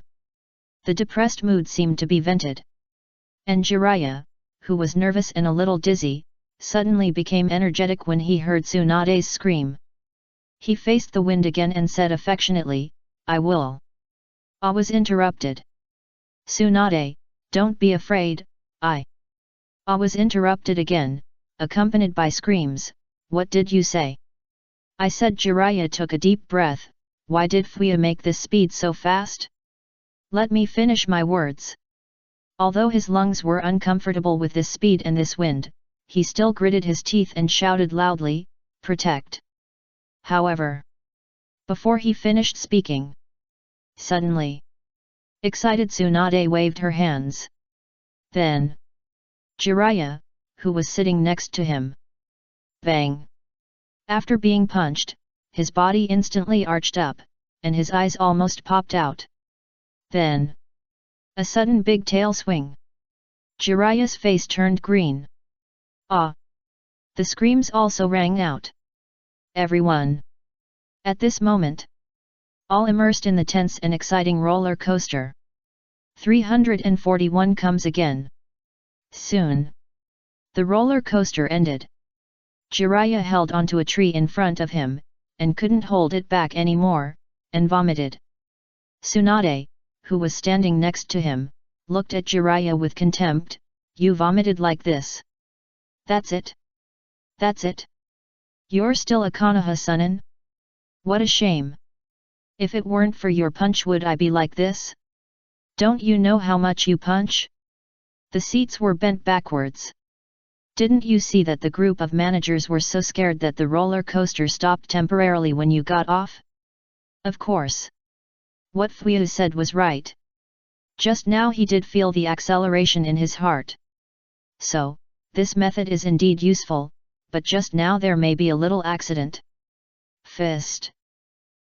The depressed mood seemed to be vented. And Jiraiya, who was nervous and a little dizzy, suddenly became energetic when he heard Tsunade's scream. He faced the wind again and said affectionately, "I will." I was interrupted. "Tsunade, don't be afraid, I was interrupted again, accompanied by screams. "What did you say?" I said. Jiraiya took a deep breath. "Why did Fuya make this speed so fast? Let me finish my words." Although his lungs were uncomfortable with this speed and this wind, he still gritted his teeth and shouted loudly, "Protect!" However, before he finished speaking, suddenly, excited Tsunade waved her hands. Then, Jiraiya, who was sitting next to him, bang! After being punched, his body instantly arched up, and his eyes almost popped out. Then, a sudden big tail swing. Jiraiya's face turned green. Ah! The screams also rang out. Everyone, at this moment, all immersed in the tense and exciting roller coaster. 341 comes again. Soon, the roller coaster ended. Jiraiya held onto a tree in front of him, and couldn't hold it back anymore, and vomited. Tsunade, who was standing next to him, looked at Jiraiya with contempt. "You vomited like this? That's it? That's it? You're still a Konoha-sunin? What a shame! If it weren't for your punch, would I be like this? Don't you know how much you punch?" The seats were bent backwards. "Didn't you see that the group of managers were so scared that the roller coaster stopped temporarily when you got off?" Of course. What Fuyu said was right. Just now he did feel the acceleration in his heart. So, this method is indeed useful, but just now there may be a little accident. Fist.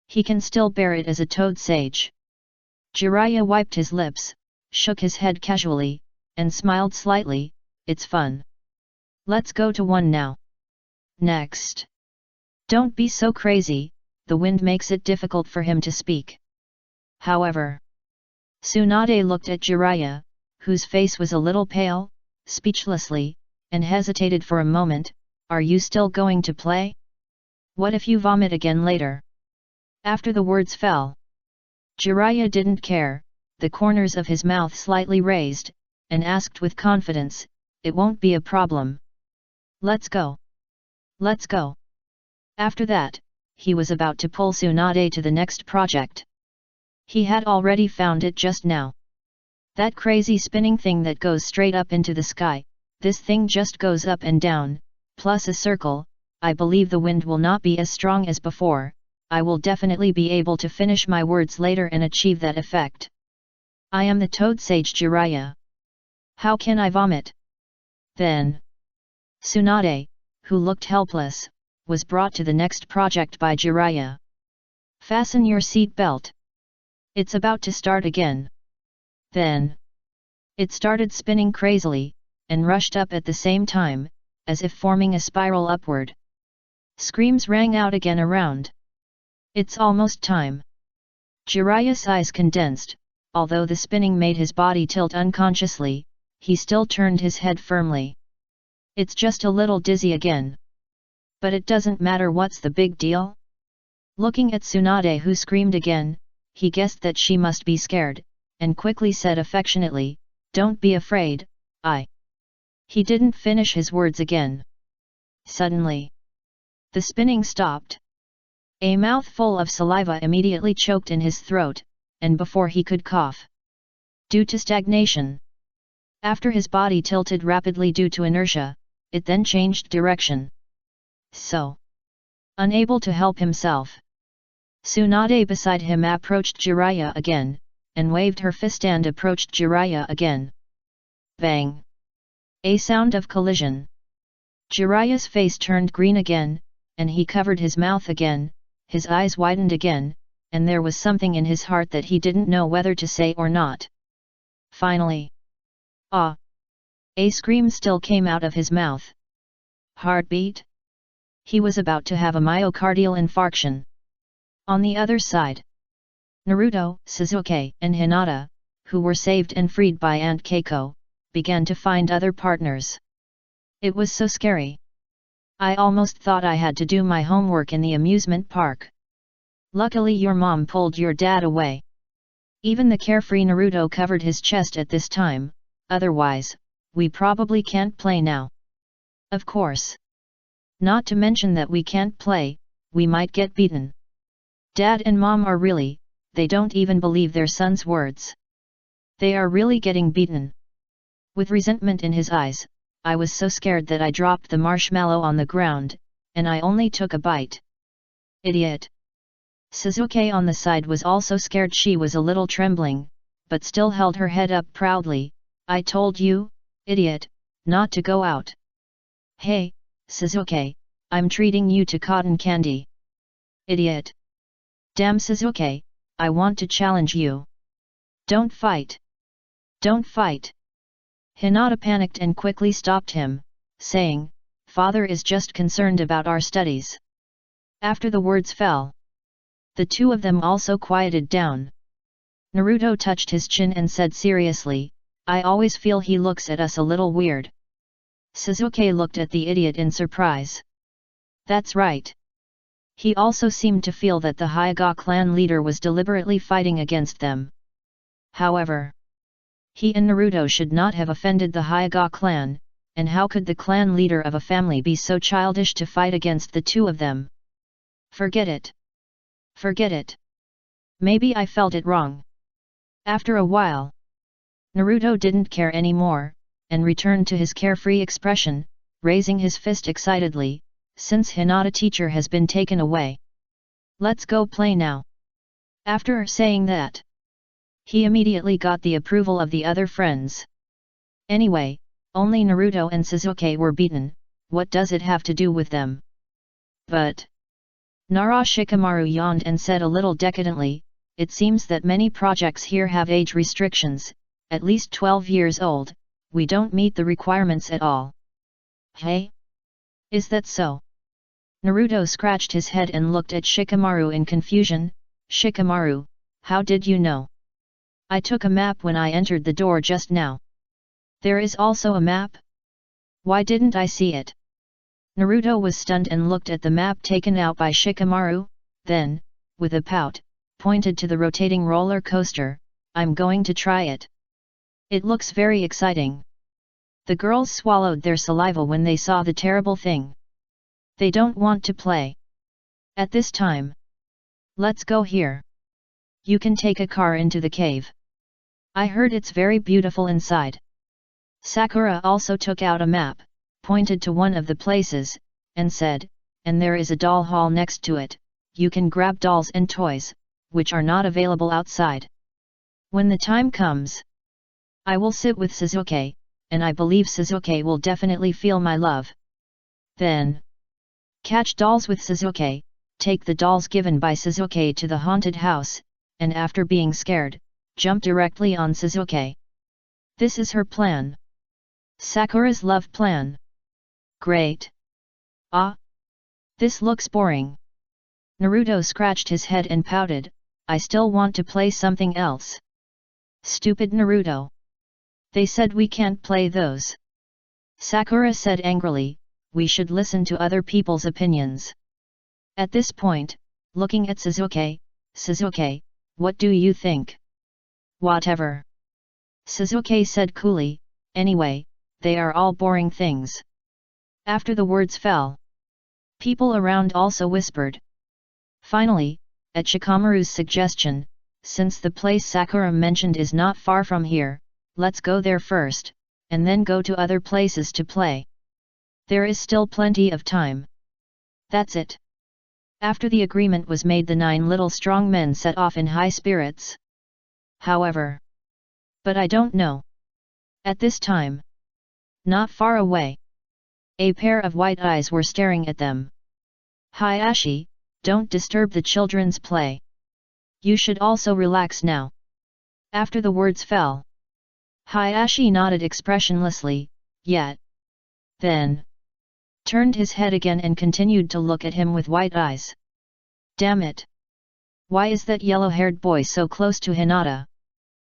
He can still bear it as a toad sage. Jiraiya wiped his lips, shook his head casually, and smiled slightly. "It's fun. Let's go to one now. Next." "Don't be so crazy," the wind makes it difficult for him to speak. However, Tsunade looked at Jiraiya, whose face was a little pale, speechlessly, and hesitated for a moment. "Are you still going to play? What if you vomit again later?" After the words fell, Jiraiya didn't care, the corners of his mouth slightly raised, and asked with confidence, "It won't be a problem. Let's go. Let's go." After that, he was about to pull Tsunade to the next project. He had already found it just now. That crazy spinning thing that goes straight up into the sky, this thing just goes up and down, plus a circle. I believe the wind will not be as strong as before. I will definitely be able to finish my words later and achieve that effect. I am the Toad Sage Jiraiya. How can I vomit? Then, Tsunade, who looked helpless, was brought to the next project by Jiraiya. "Fasten your seat belt. It's about to start again." Then, it started spinning crazily, and rushed up at the same time, as if forming a spiral upward. Screams rang out again around. "It's almost time." Jiraiya's eyes condensed. Although the spinning made his body tilt unconsciously, he still turned his head firmly. "It's just a little dizzy again. But it doesn't matter, what's the big deal?" Looking at Tsunade, who screamed again, he guessed that she must be scared, and quickly said affectionately, "Don't be afraid, I..." He didn't finish his words again. Suddenly, the spinning stopped. A mouthful of saliva immediately choked in his throat, and before he could cough, due to stagnation, After his body tilted rapidly due to inertia, it then changed direction. So, unable to help himself, Tsunade beside him approached Jiraiya again, and waved her fist and approached Jiraiya again. Bang! A sound of collision. Jiraiya's face turned green again, and he covered his mouth again, his eyes widened again, and there was something in his heart that he didn't know whether to say or not. Finally, "Ah!" A scream still came out of his mouth. Heartbeat? He was about to have a myocardial infarction. On the other side, Naruto, Sasuke, and Hinata, who were saved and freed by Aunt Keiko, began to find other partners. It was so scary. I almost thought I had to do my homework in the amusement park. Luckily your mom pulled your dad away. Even the carefree Naruto covered his chest at this time, otherwise, we probably can't play now. Of course. Not to mention that we can't play, we might get beaten. Dad and mom are really, they don't even believe their son's words. They are really getting beaten. With resentment in his eyes, I was so scared that I dropped the marshmallow on the ground, and I only took a bite. Idiot. Sasuke on the side was also scared. She was a little trembling, but still held her head up proudly. I told you, idiot, not to go out. Hey, Sasuke, I'm treating you to cotton candy. Idiot. Damn Sasuke, I want to challenge you. Don't fight. Don't fight. Hinata panicked and quickly stopped him, saying, Father is just concerned about our studies. After the words fell, the two of them also quieted down. Naruto touched his chin and said seriously, I always feel he looks at us a little weird. Sasuke looked at the idiot in surprise. That's right. He also seemed to feel that the Hyuga clan leader was deliberately fighting against them. However, he and Naruto should not have offended the Hyuga clan, and how could the clan leader of a family be so childish to fight against the two of them? Forget it. Forget it. Maybe I felt it wrong. After a while, Naruto didn't care anymore, and returned to his carefree expression, raising his fist excitedly, since Hinata teacher has been taken away. Let's go play now. After saying that, he immediately got the approval of the other friends. Anyway, only Naruto and Sasuke were beaten, what does it have to do with them? But Nara Shikamaru yawned and said a little decadently, it seems that many projects here have age restrictions, at least 12 years old, we don't meet the requirements at all. Hey? Is that so? Naruto scratched his head and looked at Shikamaru in confusion. Shikamaru, how did you know? I took a map when I entered the door just now. There is also a map? Why didn't I see it? Naruto was stunned and looked at the map taken out by Shikamaru, then, with a pout, pointed to the rotating roller coaster, I'm going to try it. It looks very exciting. The girls swallowed their saliva when they saw the terrible thing. They don't want to play. At this time. Let's go here. You can take a car into the cave. I heard it's very beautiful inside. Sakura also took out a map, pointed to one of the places, and said, and there is a doll hall next to it, you can grab dolls and toys, which are not available outside. When the time comes, I will sit with Sasuke, and I believe Sasuke will definitely feel my love. Then, catch dolls with Sasuke, take the dolls given by Sasuke to the haunted house, and after being scared, jump directly on Sasuke. This is her plan. Sakura's love plan. Great. Ah. This looks boring. Naruto scratched his head and pouted, I still want to play something else. Stupid Naruto. They said we can't play those. Sakura said angrily, we should listen to other people's opinions. At this point, looking at Sasuke, Sasuke, what do you think? Whatever. Sasuke said coolly, anyway, they are all boring things. After the words fell, people around also whispered. Finally, at Shikamaru's suggestion, since the place Sakura mentioned is not far from here, let's go there first, and then go to other places to play. There is still plenty of time. That's it. After the agreement was made, the 9 little strong men set off in high spirits. However, but I don't know. At this time, not far away, a pair of white eyes were staring at them. Hayashi, don't disturb the children's play. You should also relax now. After the words fell, Hayashi nodded expressionlessly, yet then turned his head again and continued to look at him with white eyes. Damn it! Why is that yellow-haired boy so close to Hinata?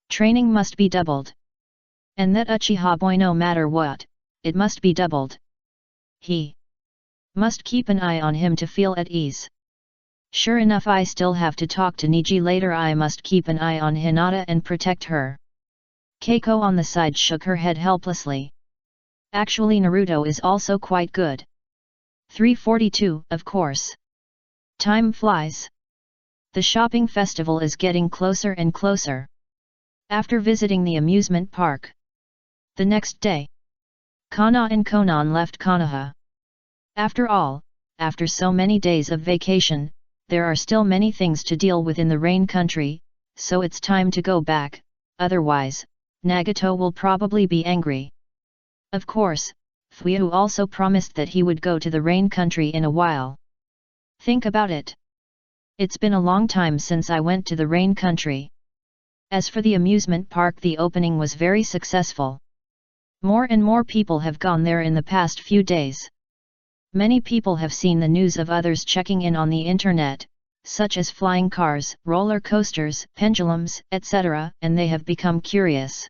Training must be doubled. And that Uchiha boy, no matter what, it must be doubled. He must keep an eye on him to feel at ease. Sure enough, I still have to talk to Niji later. I must keep an eye on Hinata and protect her. Keiko on the side shook her head helplessly. Actually, Naruto is also quite good. 342, of course. Time flies. The shopping festival is getting closer and closer. After visiting the amusement park, the next day, Kana and Konan left Konoha. After all, after so many days of vacation, there are still many things to deal with in the rain country, so it's time to go back, otherwise, Nagato will probably be angry. Of course, Fuyu also promised that he would go to the rain country in a while. Think about it. It's been a long time since I went to the rain country. As for the amusement park, the opening was very successful. More and more people have gone there in the past few days. Many people have seen the news of others checking in on the internet, such as flying cars, roller coasters, pendulums, etc., and they have become curious.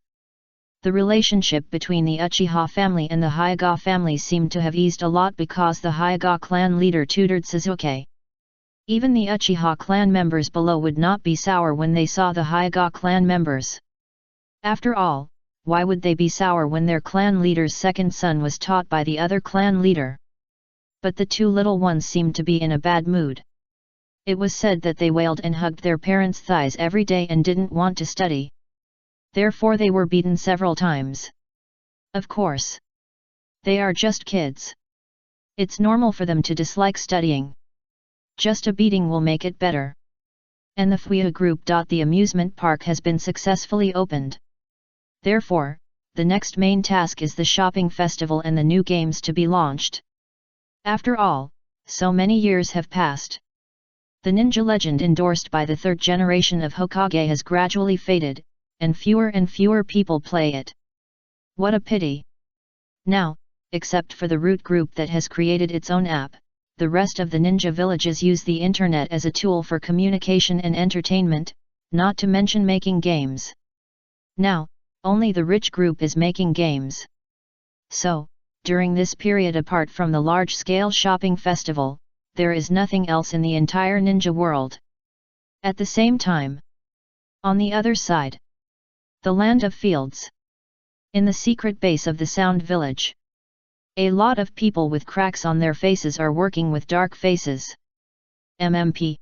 The relationship between the Uchiha family and the Hyuga family seemed to have eased a lot because the Hyuga clan leader tutored Sasuke. Even the Uchiha clan members below would not be sour when they saw the Hyuga clan members. After all, why would they be sour when their clan leader's second son was taught by the other clan leader? But the 2 little ones seemed to be in a bad mood. It was said that they wailed and hugged their parents' thighs every day and didn't want to study. Therefore they were beaten several times. Of course. They are just kids. It's normal for them to dislike studying. Just a beating will make it better. And the Fuyu group. The amusement park has been successfully opened. Therefore, the next main task is the shopping festival and the new games to be launched. After all, so many years have passed. The ninja legend endorsed by the 3rd generation of Hokage has gradually faded, and fewer people play it. What a pity! Now, except for the root group that has created its own app, the rest of the ninja villages use the internet as a tool for communication and entertainment, not to mention making games. Now, only the rich group is making games. So, during this period, apart from the large-scale shopping festival, there is nothing else in the entire ninja world. At the same time, on the other side, the land of fields. In the secret base of the Sound Village, a lot of people with cracks on their faces are working with dark faces. MMP.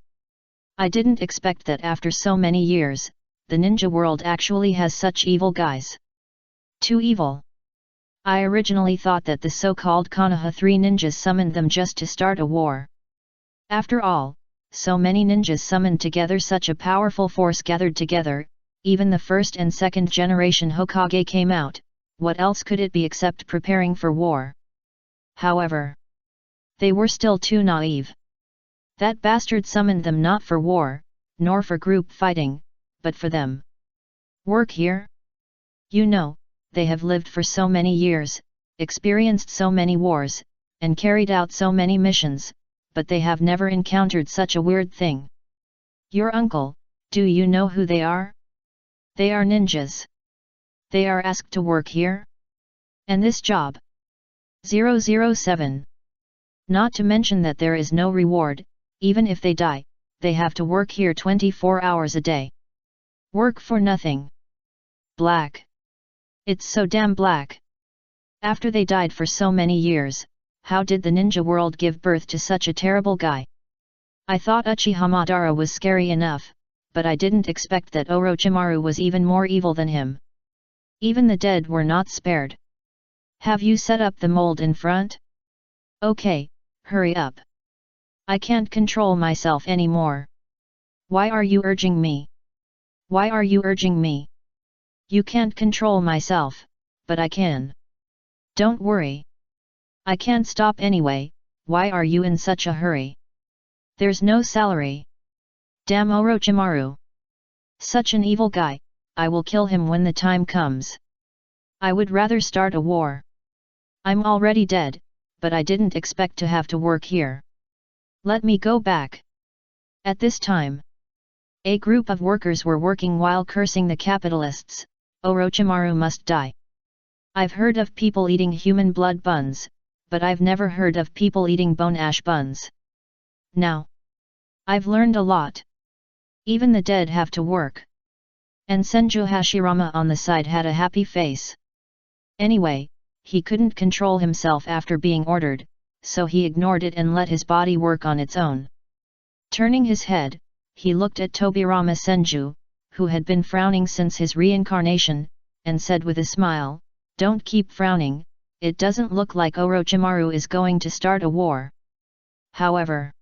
I didn't expect that after so many years, the ninja world actually has such evil guys. Too evil. I originally thought that the so-called Konoha 3 ninjas summoned them just to start a war. After all, so many ninjas summoned together, such a powerful force gathered together, even the 1st and 2nd generation Hokage came out, what else could it be except preparing for war? However, they were still too naive. That bastard summoned them not for war, nor for group fighting, but for them. Work here? You know, they have lived for so many years, experienced so many wars, and carried out so many missions, but they have never encountered such a weird thing. Your uncle, do you know who they are? They are ninjas. They are asked to work here? And this job? 007. Not to mention that there is no reward, even if they die, they have to work here 24 hours a day. Work for nothing. Black. It's so damn black. After they died for so many years, how did the ninja world give birth to such a terrible guy? I thought Uchiha Madara was scary enough, but I didn't expect that Orochimaru was even more evil than him. Even the dead were not spared. Have you set up the mold in front? Okay, hurry up. I can't control myself anymore. Why are you urging me? Why are you urging me? You can't control myself, but I can. Don't worry. I can't stop anyway. Why are you in such a hurry? There's no salary. Damn Orochimaru. Such an evil guy, I will kill him when the time comes. I would rather start a war. I'm already dead, but I didn't expect to have to work here. Let me go back. At this time, a group of workers were working while cursing the capitalists. Orochimaru must die. I've heard of people eating human blood buns, but I've never heard of people eating bone ash buns. Now, I've learned a lot. Even the dead have to work. And Senju Hashirama on the side had a happy face. Anyway, he couldn't control himself after being ordered, so he ignored it and let his body work on its own. Turning his head, he looked at Tobirama Senju, who had been frowning since his reincarnation, and said with a smile, "Don't keep frowning, it doesn't look like Orochimaru is going to start a war. However,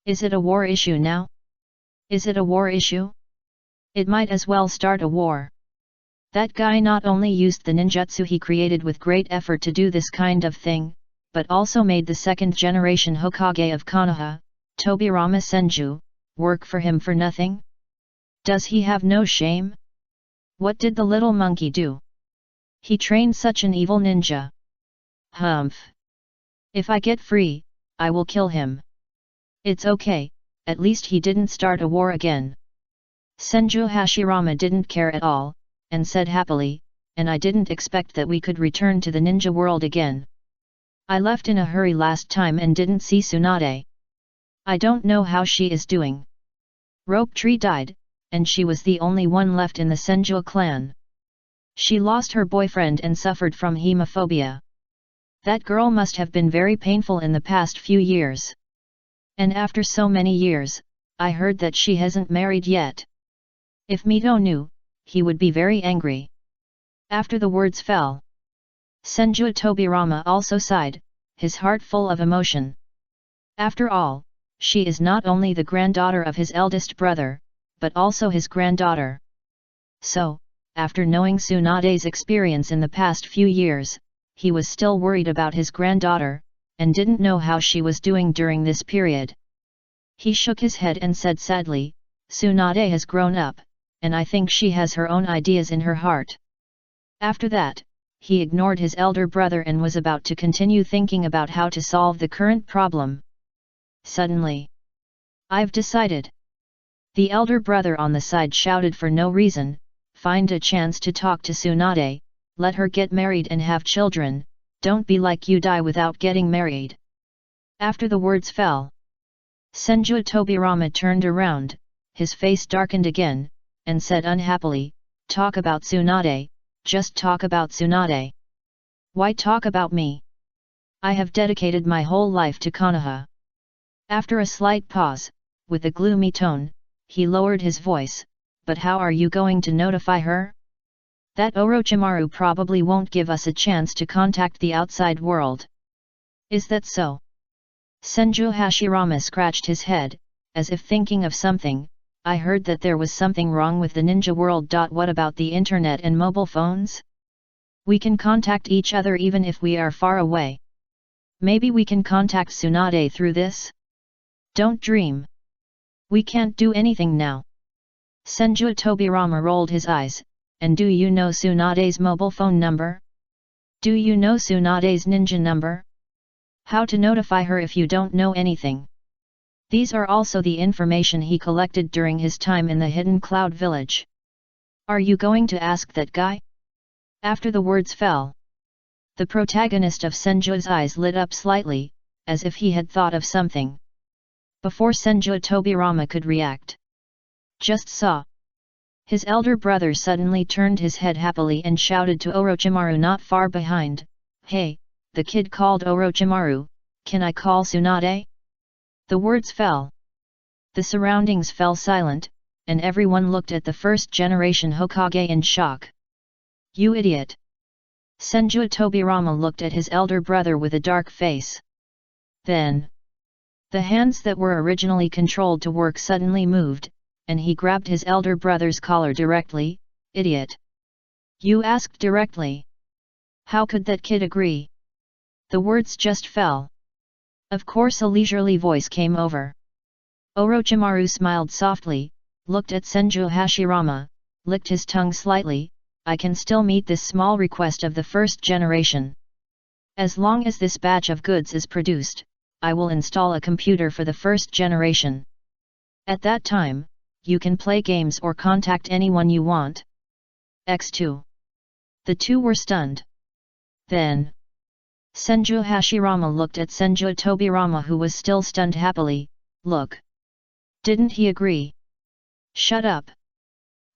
is it a war issue now? Is it a war issue? It might as well start a war. That guy not only used the ninjutsu he created with great effort to do this kind of thing, but also made the second-generation Hokage of Konoha, Tobirama Senju, work for him for nothing? Does he have no shame? What did the little monkey do? He trained such an evil ninja. Humph! If I get free, I will kill him. It's okay, at least he didn't start a war again." Senju Hashirama didn't care at all, and said happily, "And I didn't expect that we could return to the ninja world again. I left in a hurry last time and didn't see Tsunade. I don't know how she is doing. Rope Tree died, and she was the only one left in the Senju clan. She lost her boyfriend and suffered from hemophobia. That girl must have been very painful in the past few years. And after so many years, I heard that she hasn't married yet. If Mito knew, he would be very angry." After the words fell, Senju Tobirama also sighed, his heart full of emotion. After all, she is not only the granddaughter of his eldest brother, but also his granddaughter. So, after knowing Tsunade's experience in the past few years, he was still worried about his granddaughter, and didn't know how she was doing during this period. He shook his head and said sadly, "Tsunade has grown up, and I think she has her own ideas in her heart." After that, he ignored his elder brother and was about to continue thinking about how to solve the current problem. Suddenly, "I've decided!" The elder brother on the side shouted for no reason, "Find a chance to talk to Tsunade, let her get married and have children, don't be like you die without getting married." After the words fell, Senju Tobirama turned around, his face darkened again, and said unhappily, "Talk about Tsunade, just talk about Tsunade. Why talk about me? I have dedicated my whole life to Konoha." After a slight pause, with a gloomy tone, he lowered his voice, "But how are you going to notify her? That Orochimaru probably won't give us a chance to contact the outside world. Is that so?" Senju Hashirama scratched his head, as if thinking of something. "I heard that there was something wrong with the ninja world. What about the internet and mobile phones? We can contact each other even if we are far away. Maybe we can contact Tsunade through this? Don't dream. We can't do anything now." Senju Tobirama rolled his eyes, "And do you know Tsunade's mobile phone number? Do you know Tsunade's ninja number? How to notify her if you don't know anything?" These are also the information he collected during his time in the Hidden Cloud Village. "Are you going to ask that guy?" After the words fell, the protagonist of Senju's eyes lit up slightly, as if he had thought of something. Before Senju Tobirama could react, just saw. His elder brother suddenly turned his head happily and shouted to Orochimaru not far behind, "Hey, the kid called Orochimaru, can I call Tsunade?" The words fell. The surroundings fell silent, and everyone looked at the first-generation Hokage in shock. "You idiot! Senju Tobirama looked at his elder brother with a dark face. Then, the hands that were originally controlled to work suddenly moved, and he grabbed his elder brother's collar directly. Idiot! You asked directly. How could that kid agree? The words just fell. Of course a leisurely voice came over. Orochimaru smiled softly, looked at Senju Hashirama, licked his tongue slightly. I can still meet this small request of the first generation. As long as this batch of goods is produced, I will install a computer for the first generation. At that time, you can play games or contact anyone you want. X2. The two were stunned. Then, Senju Hashirama looked at Senju Tobirama, who was still stunned happily. Look. Didn't he agree? Shut up.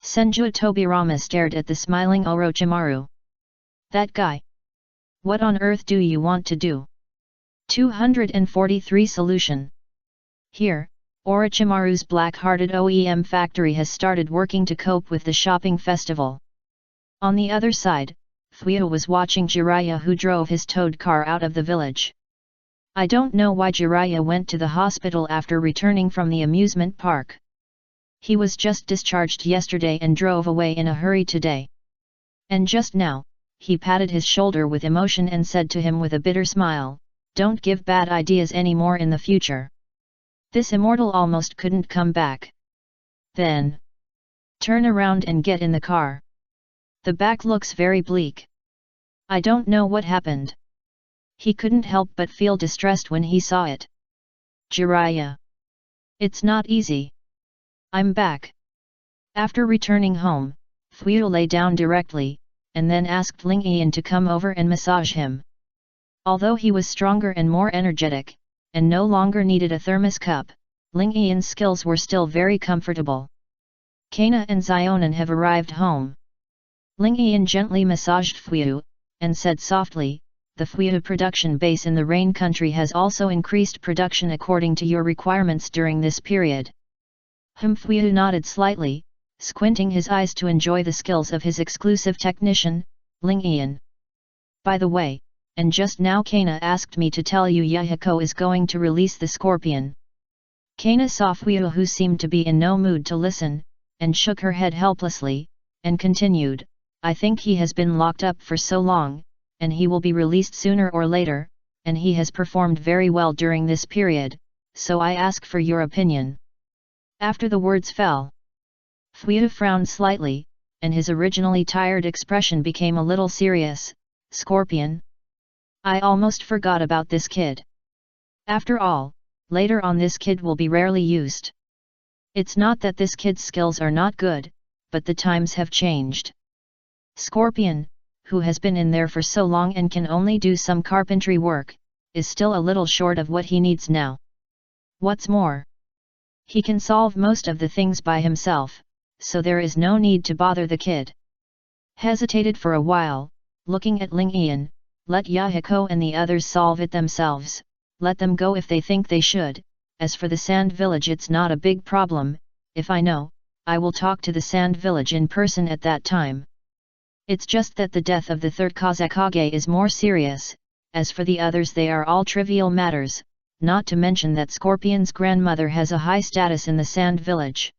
Senju Tobirama stared at the smiling Orochimaru. That guy. What on earth do you want to do? 243 Solution. Here, Orochimaru's black-hearted OEM factory has started working to cope with the shopping festival. On the other side, Fuyu was watching Jiraiya, who drove his towed car out of the village. I don't know why Jiraiya went to the hospital after returning from the amusement park. He was just discharged yesterday and drove away in a hurry today. And just now, he patted his shoulder with emotion and said to him with a bitter smile, "Don't give bad ideas anymore in the future. This immortal almost couldn't come back. Then, turn around and get in the car. The back looks very bleak. I don't know what happened." He couldn't help but feel distressed when he saw it. Jiraiya. It's not easy. I'm back. After returning home, Fuyu lay down directly, and then asked Ling Yian to come over and massage him. Although he was stronger and more energetic, and no longer needed a thermos cup, Ling Yian's skills were still very comfortable. Kana and Xionan have arrived home. Ling Yian gently massaged Fuyu, and said softly, "The Fuyu production base in the Rain country has also increased production according to your requirements during this period." Fuyu nodded slightly, squinting his eyes to enjoy the skills of his exclusive technician, Ling Yian. "By the way, and just now Kana asked me to tell you Yahiko is going to release the scorpion." Kana saw Fuyu, who seemed to be in no mood to listen, and shook her head helplessly, and continued, "I think he has been locked up for so long, and he will be released sooner or later, and he has performed very well during this period, so I ask for your opinion." After the words fell, Fuyu frowned slightly, and his originally tired expression became a little serious. "Scorpion? I almost forgot about this kid. After all, later on this kid will be rarely used. It's not that this kid's skills are not good, but the times have changed. Scorpion, who has been in there for so long and can only do some carpentry work, is still a little short of what he needs now. What's more, he can solve most of the things by himself, so there is no need to bother the kid." Hesitated for a while, looking at Ling Yian. "Let Yahiko and the others solve it themselves, let them go if they think they should. As for the Sand Village, it's not a big problem. If I know, I will talk to the Sand Village in person at that time. It's just that the death of the third Kazekage is more serious. As for the others, they are all trivial matters, not to mention that Scorpion's grandmother has a high status in the Sand Village.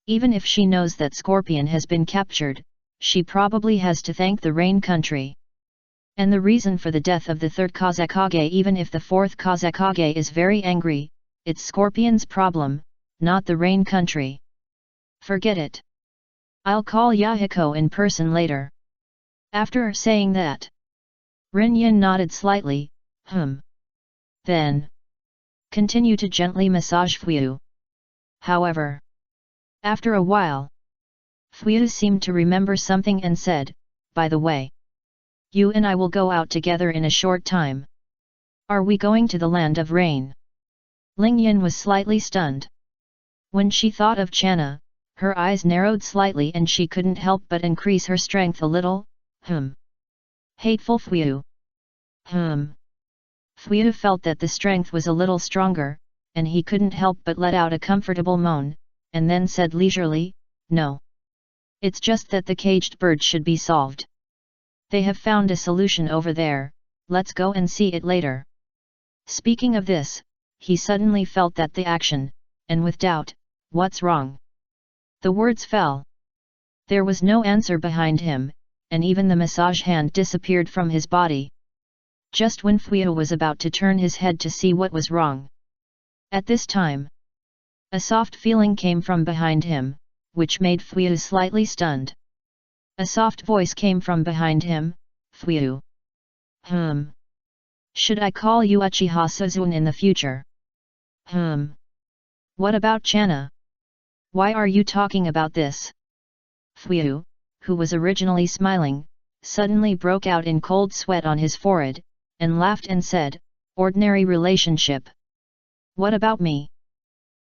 Even if she knows that Scorpion has been captured, she probably has to thank the Rain country. And the reason for the death of the third Kazekage, even if the fourth Kazekage is very angry, it's Scorpion's problem, not the Rain country. Forget it. I'll call Yahiko in person later." After saying that, Rinyan nodded slightly. Then, continue to gently massage Fuyu. However, after a while, Fuyu seemed to remember something and said, "By the way, you and I will go out together in a short time. Are we going to the land of rain?" Ling Yan was slightly stunned. When she thought of Channa, her eyes narrowed slightly and she couldn't help but increase her strength a little. Hateful Fuyu. Fuyu felt that the strength was a little stronger, and he couldn't help but let out a comfortable moan, and then said leisurely, "No. It's just that the caged bird should be solved. They have found a solution over there, let's go and see it later. Speaking of this, he suddenly felt that the action, and with doubt, what's wrong? The words fell. There was no answer behind him, and even the massage hand disappeared from his body. Just when Fuyu was about to turn his head to see what was wrong. At this time, a soft feeling came from behind him, which made Fuyu slightly stunned. A soft voice came from behind him, Fuyu. Should I call you Uchiha Suzune in the future? What about Channa? Why are you talking about this? Fuyu, who was originally smiling, suddenly broke out in cold sweat on his forehead, and laughed and said, ordinary relationship. What about me?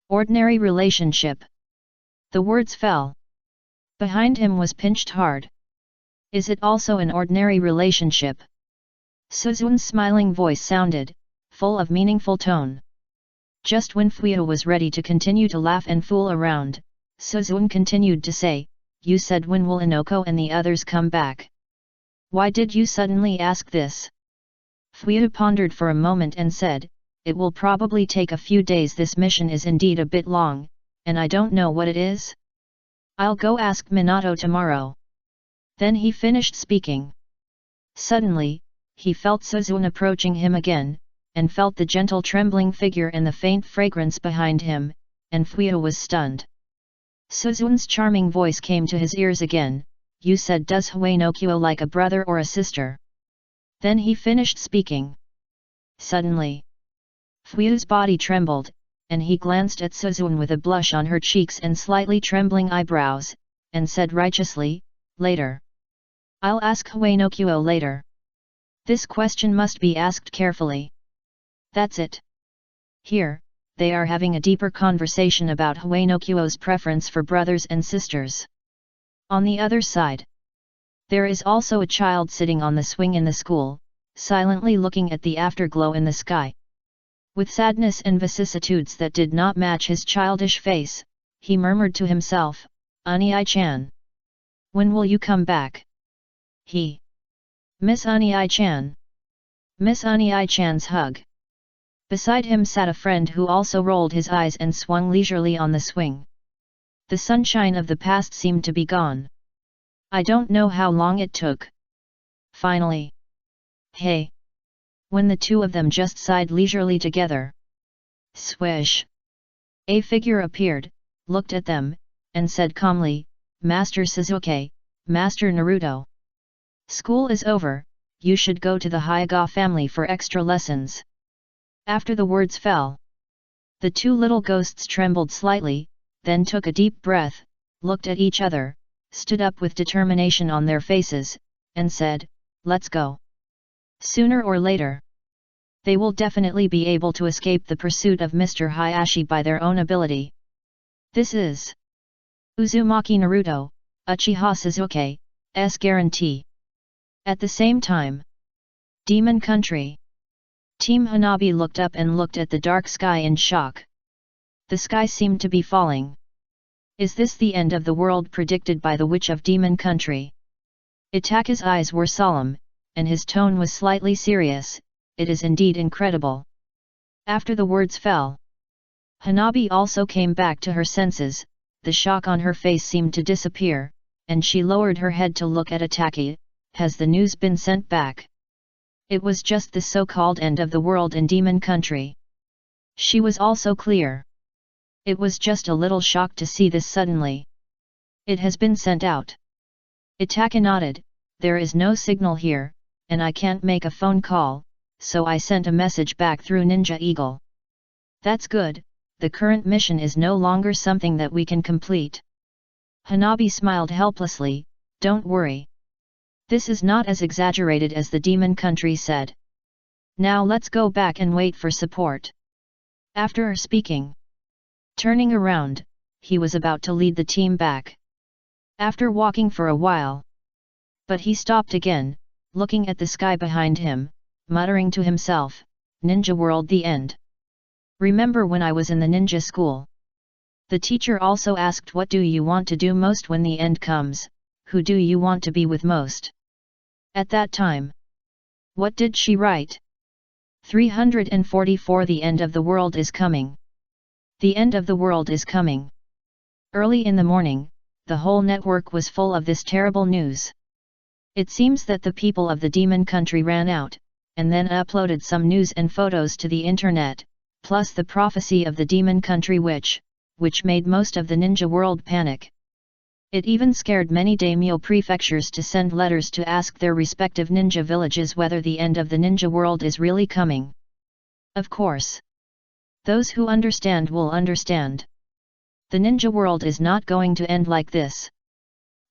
Ordinary relationship. The words fell. Behind him was pinched hard. Is it also an ordinary relationship? Suzune's smiling voice sounded, full of meaningful tone. Just when Fuyu was ready to continue to laugh and fool around, Suzune continued to say, you said when will Inoko and the others come back? Why did you suddenly ask this? Fuyu pondered for a moment and said, it will probably take a few days. This mission is indeed a bit long, and I don't know what it is. I'll go ask Minato tomorrow. Then he finished speaking. Suddenly, he felt Suzune approaching him again, and felt the gentle trembling figure and the faint fragrance behind him, and Fuyu was stunned. Suzune's charming voice came to his ears again, you said does Hoenokyo like a brother or a sister? Then he finished speaking. Suddenly, Fuyu's body trembled, and he glanced at Suzune with a blush on her cheeks and slightly trembling eyebrows, and said righteously, later. I'll ask Hoenokyo later. This question must be asked carefully. That's it. Here, they are having a deeper conversation about Hoenokyo's preference for brothers and sisters. On the other side, there is also a child sitting on the swing in the school, silently looking at the afterglow in the sky. With sadness and vicissitudes that did not match his childish face, he murmured to himself, Unii-chan. When will you come back? He. Miss Unii-chan. Miss Unii-chan's hug. Beside him sat a friend who also rolled his eyes and swung leisurely on the swing. The sunshine of the past seemed to be gone. I don't know how long it took. Finally. Hey! When the two of them just sighed leisurely together. Swish! A figure appeared, looked at them, and said calmly, Master Sasuke, Master Naruto. School is over, you should go to the Hyuga family for extra lessons. After the words fell, the two little ghosts trembled slightly, then took a deep breath, looked at each other, stood up with determination on their faces, and said, let's go. Sooner or later, they will definitely be able to escape the pursuit of Mr. Hayashi by their own ability. This is Uzumaki Naruto, Uchiha Sasuke's guarantee. At the same time, Demon Country. Team Hanabi looked up and looked at the dark sky in shock. The sky seemed to be falling. Is this the end of the world predicted by the witch of Demon Country? Itaka's eyes were solemn, and his tone was slightly serious. It is indeed incredible. After the words fell, Hanabi also came back to her senses, the shock on her face seemed to disappear, and she lowered her head to look at Itaka. Has the news been sent back? It was just the so-called end of the world in Demon Country. She was also clear. It was just a little shock to see this suddenly. It has been sent out. Itaka nodded, there is no signal here, and I can't make a phone call, so I sent a message back through Ninja Eagle. That's good, the current mission is no longer something that we can complete. Hanabi smiled helplessly, don't worry. This is not as exaggerated as the Demon Country said. Now let's go back and wait for support. After speaking, turning around, he was about to lead the team back. After walking for a while, but he stopped again, looking at the sky behind him, muttering to himself, Ninja World the end. Remember when I was in the ninja school? The teacher also asked what do you want to do most when the end comes, who do you want to be with most? At that time. What did she write? 344 The end of the world is coming. The end of the world is coming. Early in the morning, the whole network was full of this terrible news. It seems that the people of the demon country ran out, and then uploaded some news and photos to the internet, plus the prophecy of the demon country which made most of the ninja world panic. It even scared many daimyo prefectures to send letters to ask their respective ninja villages whether the end of the ninja world is really coming. Of course. Those who understand will understand. The ninja world is not going to end like this.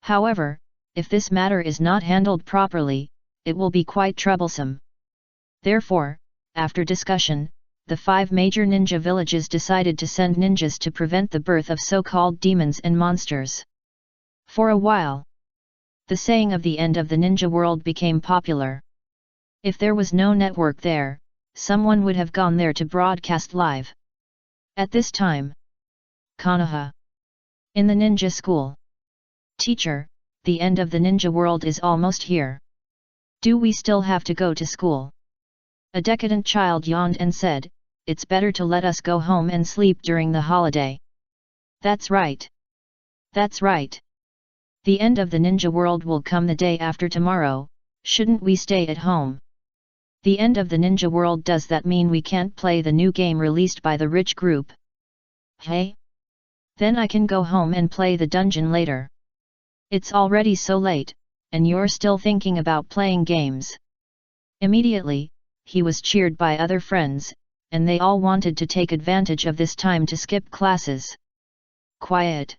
However, if this matter is not handled properly, it will be quite troublesome. Therefore, after discussion, the 5 major ninja villages decided to send ninjas to prevent the birth of so-called demons and monsters. For a while, the saying of the end of the ninja world became popular. If there was no network there, someone would have gone there to broadcast live. At this time, Konoha. In the ninja school. Teacher, the end of the ninja world is almost here. Do we still have to go to school? A decadent child yawned and said, it's better to let us go home and sleep during the holiday. That's right. That's right. The end of the ninja world will come the day after tomorrow, shouldn't we stay at home? The end of the ninja world, does that mean we can't play the new game released by the rich group? Hey? Then I can go home and play the dungeon later. It's already so late, and you're still thinking about playing games. Immediately, he was cheered by other friends, and they all wanted to take advantage of this time to skip classes. Quiet.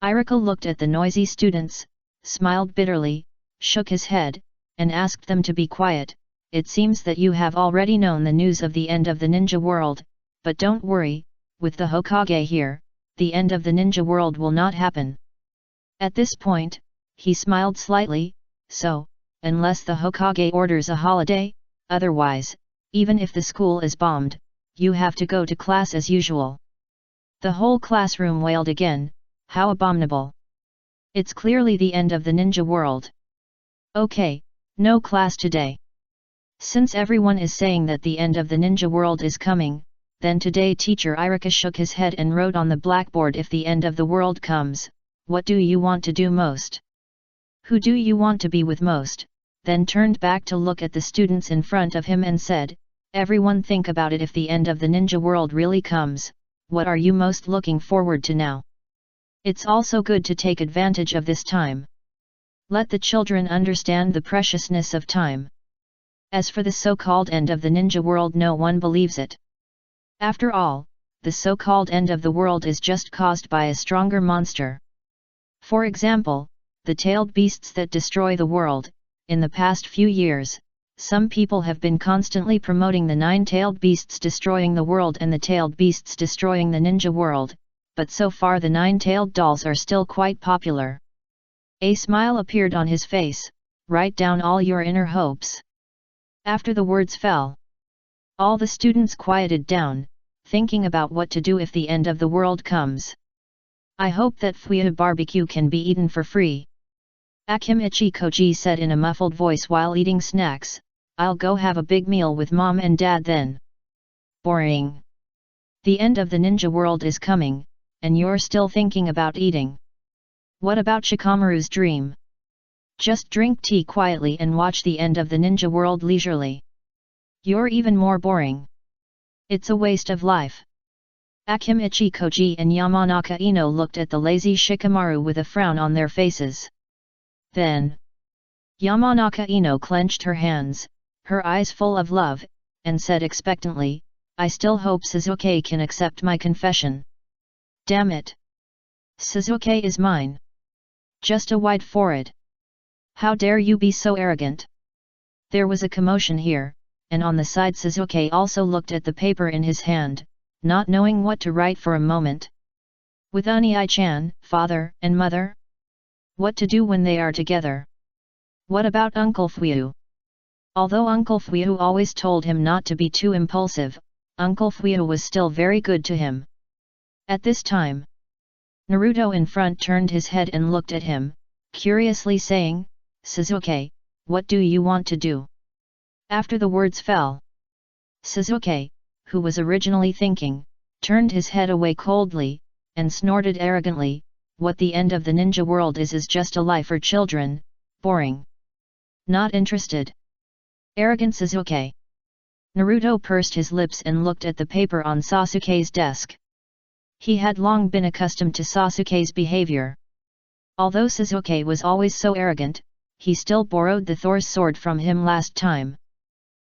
Irika looked at the noisy students, smiled bitterly, shook his head, and asked them to be quiet. It seems that you have already known the news of the end of the ninja world, but don't worry, with the Hokage here, the end of the ninja world will not happen. At this point, he smiled slightly, so, unless the Hokage orders a holiday, otherwise, even if the school is bombed, you have to go to class as usual. The whole classroom wailed again, how abominable. It's clearly the end of the ninja world. Okay, no class today. Since everyone is saying that the end of the ninja world is coming, then today teacher Irika shook his head and wrote on the blackboard, if the end of the world comes, what do you want to do most? Who do you want to be with most? Then turned back to look at the students in front of him and said, everyone think about it, if the end of the ninja world really comes, what are you most looking forward to now? It's also good to take advantage of this time. Let the children understand the preciousness of time. As for the so-called end of the ninja world, no one believes it. After all, the so-called end of the world is just caused by a stronger monster. For example, the tailed beasts that destroy the world. In the past few years, some people have been constantly promoting the 9-tailed beasts destroying the world and the tailed beasts destroying the ninja world, but so far the 9-tailed dolls are still quite popular. A smile appeared on his face. Write down all your inner hopes. After the words fell, all the students quieted down, thinking about what to do if the end of the world comes. I hope that Fuya barbecue can be eaten for free. Akimichi Koji said in a muffled voice while eating snacks, I'll go have a big meal with mom and dad then. Boring. The end of the ninja world is coming, and you're still thinking about eating. What about Shikamaru's dream? Just drink tea quietly and watch the end of the ninja world leisurely. You're even more boring. It's a waste of life. Akimichi Koji and Yamanaka Ino looked at the lazy Shikamaru with a frown on their faces. Then, Yamanaka Ino clenched her hands, her eyes full of love, and said expectantly, I still hope Sasuke can accept my confession. Damn it! Sasuke is mine. Just a white forehead. How dare you be so arrogant? There was a commotion here, and on the side Sasuke also looked at the paper in his hand, not knowing what to write for a moment. With Unii-chan, father and mother? What to do when they are together? What about Uncle Fuyu? Although Uncle Fuyu always told him not to be too impulsive, Uncle Fuyu was still very good to him. At this time, Naruto in front turned his head and looked at him, curiously saying, Sasuke, what do you want to do? After the words fell, Sasuke, who was originally thinking, turned his head away coldly, and snorted arrogantly, what the end of the ninja world is just a lie for children, boring. Not interested. Arrogant Sasuke. Naruto pursed his lips and looked at the paper on Sasuke's desk. He had long been accustomed to Sasuke's behavior. Although Sasuke was always so arrogant, he still borrowed the Thor's sword from him last time.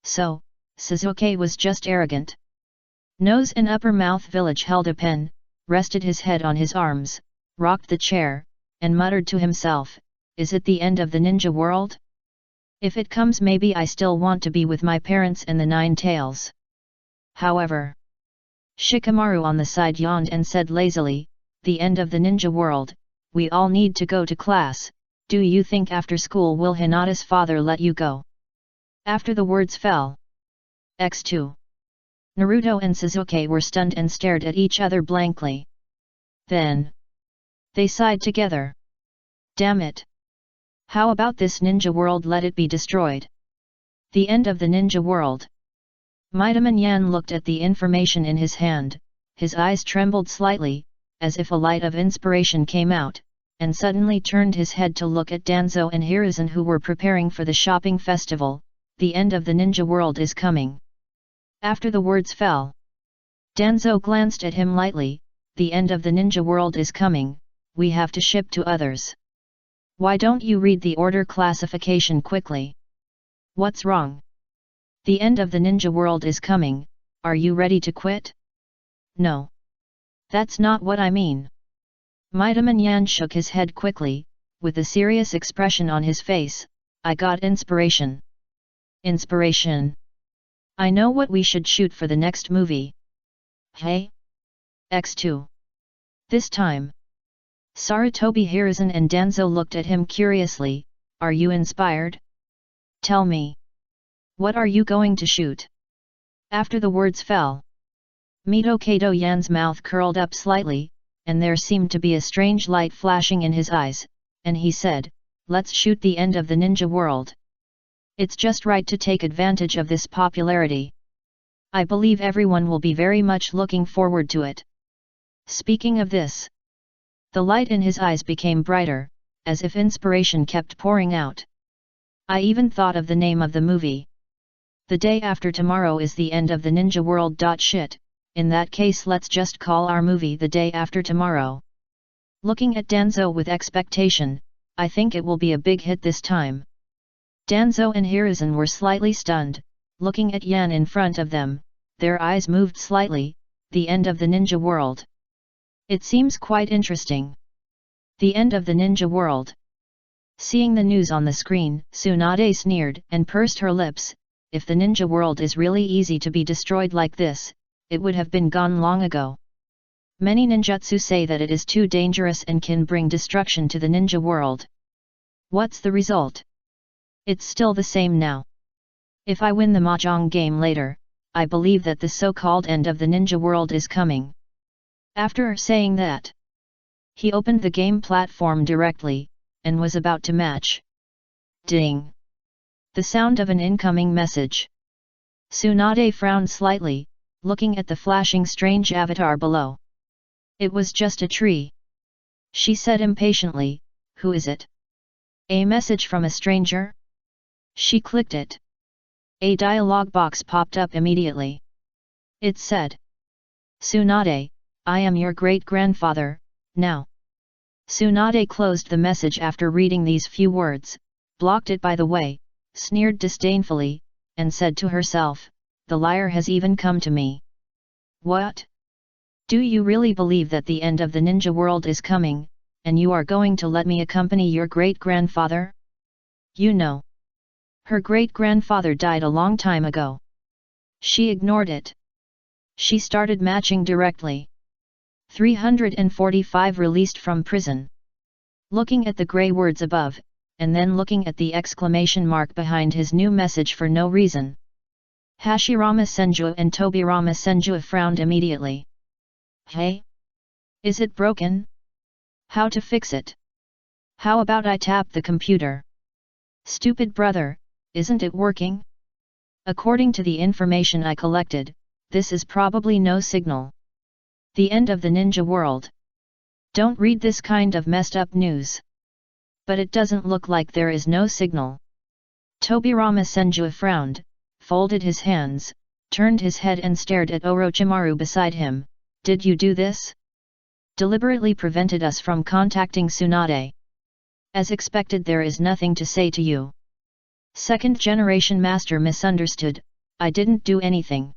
So, Sasuke was just arrogant. Nose and upper mouth village held a pen, rested his head on his arms, rocked the chair, and muttered to himself, is it the end of the ninja world? If it comes, maybe I still want to be with my parents and the Nine Tails. However, Shikamaru on the side yawned and said lazily, the end of the ninja world, we all need to go to class, do you think after school will Hinata's father let you go? After the words fell, X2. Naruto and Sasuke were stunned and stared at each other blankly. Then, they sighed together. Damn it! How about this ninja world, let it be destroyed? The end of the ninja world. Midaman Yan looked at the information in his hand, his eyes trembled slightly, as if a light of inspiration came out, and suddenly turned his head to look at Danzo and Hiruzen, who were preparing for the shopping festival. The end of the ninja world is coming. After the words fell, Danzo glanced at him lightly, the end of the ninja world is coming, we have to ship to others. Why don't you read the order classification quickly? What's wrong? The end of the ninja world is coming, are you ready to quit? No. That's not what I mean. Midaman Yan shook his head quickly, with a serious expression on his face, I got inspiration. Inspiration? I know what we should shoot for the next movie. Hey? X2. This time, Sarutobi, Hiruzen and Danzo looked at him curiously, are you inspired? Tell me. What are you going to shoot? After the words fell, Mito Kato Yan's mouth curled up slightly, and there seemed to be a strange light flashing in his eyes, and he said, let's shoot the end of the ninja world. It's just right to take advantage of this popularity. I believe everyone will be very much looking forward to it. Speaking of this, the light in his eyes became brighter, as if inspiration kept pouring out. I even thought of the name of the movie. The day after tomorrow is the end of the ninja world. Shit, in that case let's just call our movie The Day After Tomorrow. Looking at Danzo with expectation, I think it will be a big hit this time. Danzo and Hiruzen were slightly stunned, looking at Yan in front of them, their eyes moved slightly, the end of the ninja world. It seems quite interesting. The end of the ninja world. Seeing the news on the screen, Tsunade sneered and pursed her lips, if the ninja world is really easy to be destroyed like this, it would have been gone long ago. Many ninjutsu say that it is too dangerous and can bring destruction to the ninja world. What's the result? It's still the same now. If I win the mahjong game later, I believe that the so-called end of the ninja world is coming. After saying that, he opened the game platform directly, and was about to match. Ding! The sound of an incoming message. Tsunade frowned slightly, looking at the flashing strange avatar below. It was just a tree. She said impatiently, who is it? A message from a stranger? She clicked it. A dialog box popped up immediately. It said, Tsunade, I am your great-grandfather, now. Tsunade closed the message after reading these few words, blocked it by the way, sneered disdainfully, and said to herself, the liar has even come to me. What? Do you really believe that the end of the ninja world is coming, and you are going to let me accompany your great-grandfather? You know. Her great-grandfather died a long time ago. She ignored it. She started matching directly. 345 released from prison. Looking at the grey words above, and then looking at the exclamation mark behind his new message for no reason. Hashirama Senju and Tobirama Senju frowned immediately. Hey? Is it broken? How to fix it? How about I tap the computer? Stupid brother, isn't it working? According to the information I collected, this is probably no signal. The end of the ninja world. Don't read this kind of messed up news. But it doesn't look like there is no signal. Tobirama Senju frowned, folded his hands, turned his head and stared at Orochimaru beside him. Did you do this? Deliberately prevented us from contacting Tsunade. As expected, there is nothing to say to you. Second generation master misunderstood, I didn't do anything.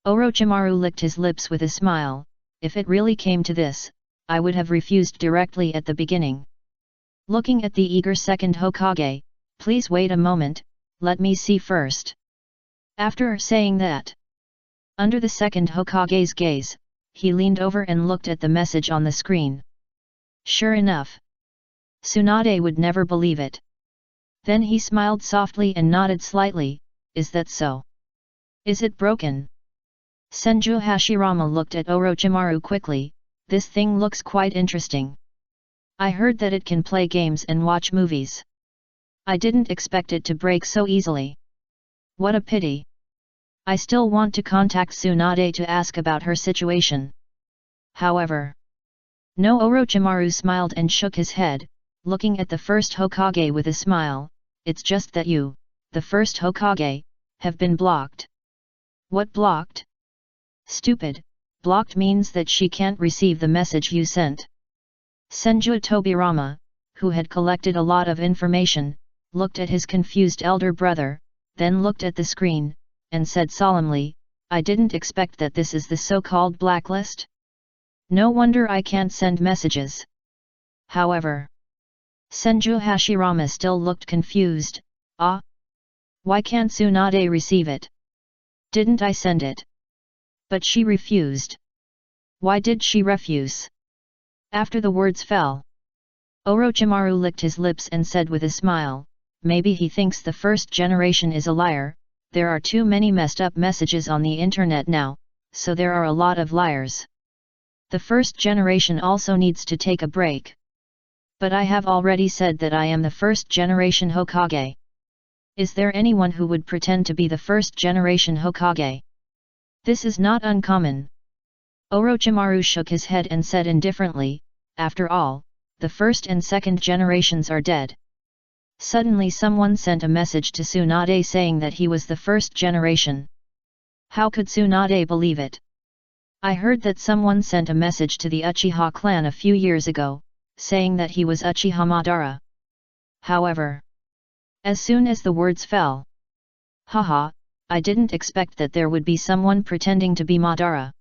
Orochimaru licked his lips with a smile. If it really came to this, I would have refused directly at the beginning. Looking at the eager second Hokage, please wait a moment, let me see first. After saying that, under the second Hokage's gaze, he leaned over and looked at the message on the screen. Sure enough, Tsunade would never believe it. Then he smiled softly and nodded slightly. Is that so? Is it broken? Senju Hashirama looked at Orochimaru quickly. This thing looks quite interesting. I heard that it can play games and watch movies. I didn't expect it to break so easily. What a pity. I still want to contact Tsunade to ask about her situation. However, no. Orochimaru smiled and shook his head, looking at the first Hokage with a smile. It's just that you, the first Hokage, have been blocked. What blocked? Stupid, blocked means that she can't receive the message you sent. Senju Tobirama, who had collected a lot of information, looked at his confused elder brother, then looked at the screen, and said solemnly, I didn't expect that this is the so-called blacklist. No wonder I can't send messages. However, Senju Hashirama still looked confused. Ah? Why can't Tsunade receive it? Didn't I send it? But she refused. Why did she refuse? After the words fell, Orochimaru licked his lips and said with a smile, maybe he thinks the first generation is a liar. There are too many messed up messages on the internet now, so there are a lot of liars. The first generation also needs to take a break. But I have already said that I am the first generation Hokage. Is there anyone who would pretend to be the first generation Hokage? This is not uncommon. Orochimaru shook his head and said indifferently, after all, the first and second generations are dead. Suddenly someone sent a message to Tsunade saying that he was the first generation. How could Tsunade believe it? I heard that someone sent a message to the Uchiha clan a few years ago, saying that he was Uchiha Madara. However, as soon as the words fell, haha, I didn't expect that there would be someone pretending to be Madara.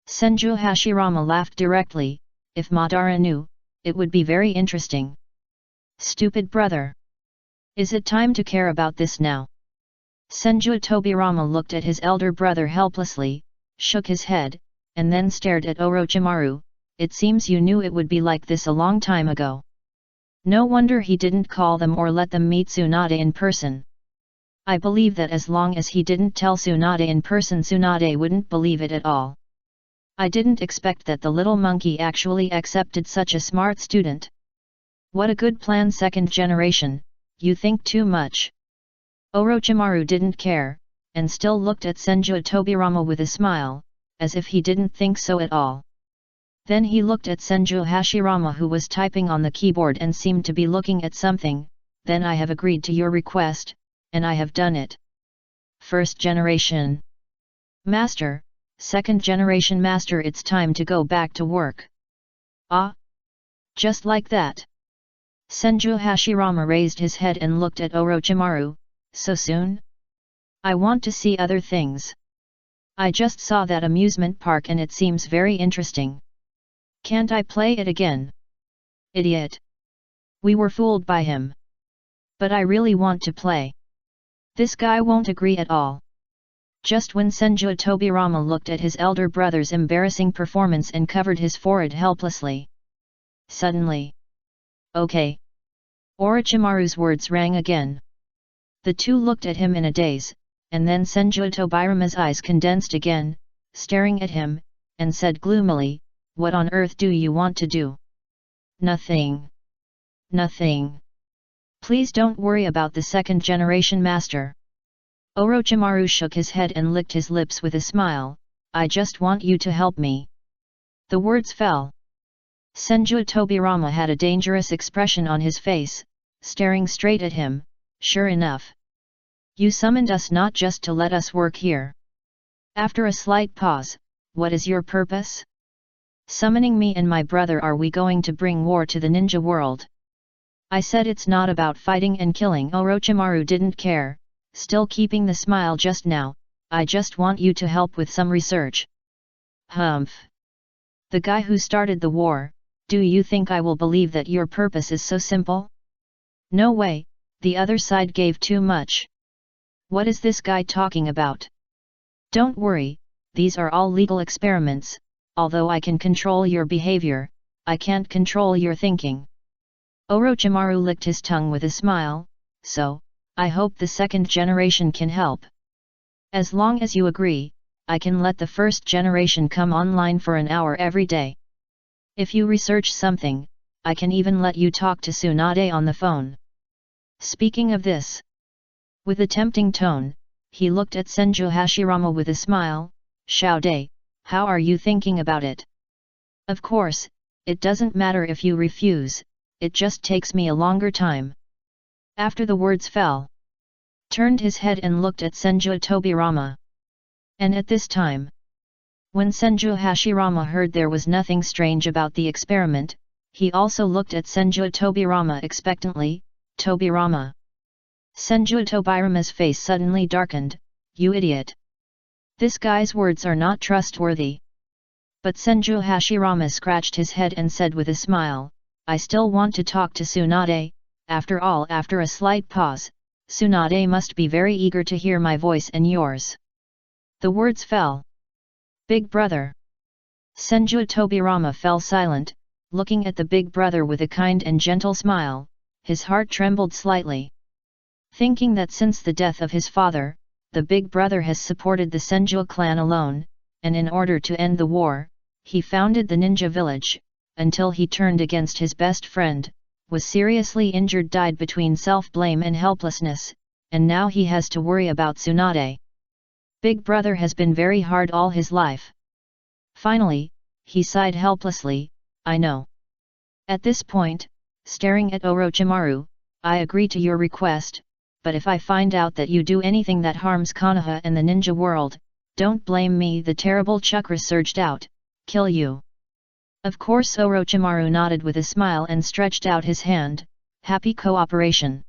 Senju Hashirama laughed directly. If Madara knew, it would be very interesting. Stupid brother. Is it time to care about this now? Senju Tobirama looked at his elder brother helplessly, shook his head, and then stared at Orochimaru. It seems you knew it would be like this a long time ago. No wonder he didn't call them or let them meet Tsunade in person. I believe that as long as he didn't tell Tsunade in person, Tsunade wouldn't believe it at all. I didn't expect that the little monkey actually accepted such a smart student. What a good plan, second generation, you think too much. Orochimaru didn't care, and still looked at Senju Tobirama with a smile, as if he didn't think so at all. Then he looked at Senju Hashirama, who was typing on the keyboard and seemed to be looking at something. Then I have agreed to your request, and I have done it. First generation master, second generation master, it's time to go back to work. Ah? Just like that. Senju Hashirama raised his head and looked at Orochimaru. So soon? I want to see other things. I just saw that amusement park and it seems very interesting. Can't I play it again? Idiot. We were fooled by him. But I really want to play. This guy won't agree at all. Just when Senju Tobirama looked at his elder brother's embarrassing performance and covered his forehead helplessly. Suddenly. Okay. Orochimaru's words rang again. The two looked at him in a daze, and then Senju Tobirama's eyes condensed again, staring at him, and said gloomily, what on earth do you want to do? Nothing. Nothing. Please don't worry about the second generation master. Orochimaru shook his head and licked his lips with a smile. I just want you to help me. The words fell. Senju Tobirama had a dangerous expression on his face, staring straight at him. Sure enough. You summoned us not just to let us work here. After a slight pause, what is your purpose? Summoning me and my brother, are we going to bring war to the ninja world? I said it's not about fighting and killing. Orochimaru didn't care, still keeping the smile just now. I just want you to help with some research. Humph. The guy who started the war, do you think I will believe that your purpose is so simple? No way, the other side gave too much. What is this guy talking about? Don't worry, these are all legal experiments, although I can control your behavior, I can't control your thinking. Orochimaru licked his tongue with a smile, so, I hope the second generation can help. As long as you agree, I can let the first generation come online for an hour every day. If you research something, I can even let you talk to Tsunade on the phone. Speaking of this. With a tempting tone, he looked at Senju Hashirama with a smile. Xiaode, how are you thinking about it? Of course, it doesn't matter if you refuse, it just takes me a longer time. After the words fell, turned his head and looked at Senju Tobirama. And at this time, when Senju Hashirama heard there was nothing strange about the experiment, he also looked at Senju Tobirama expectantly. Tobirama. Senju Tobirama's face suddenly darkened. You idiot. This guy's words are not trustworthy. But Senju Hashirama scratched his head and said with a smile, I still want to talk to Tsunade. After all, after a slight pause, Tsunade must be very eager to hear my voice and yours. The words fell. Big brother. Senju Tobirama fell silent, looking at the big brother with a kind and gentle smile. His heart trembled slightly. Thinking that since the death of his father, the big brother has supported the Senju clan alone, and in order to end the war, he founded the ninja village, until he turned against his best friend, was seriously injured, died between self-blame and helplessness, and now he has to worry about Tsunade. Big brother has been very hard all his life. Finally, he sighed helplessly, I know. At this point, staring at Orochimaru, I agree to your request, but if I find out that you do anything that harms Konoha and the ninja world, don't blame me. The terrible chakra surged out, kill you. Of course. Orochimaru nodded with a smile and stretched out his hand, happy cooperation.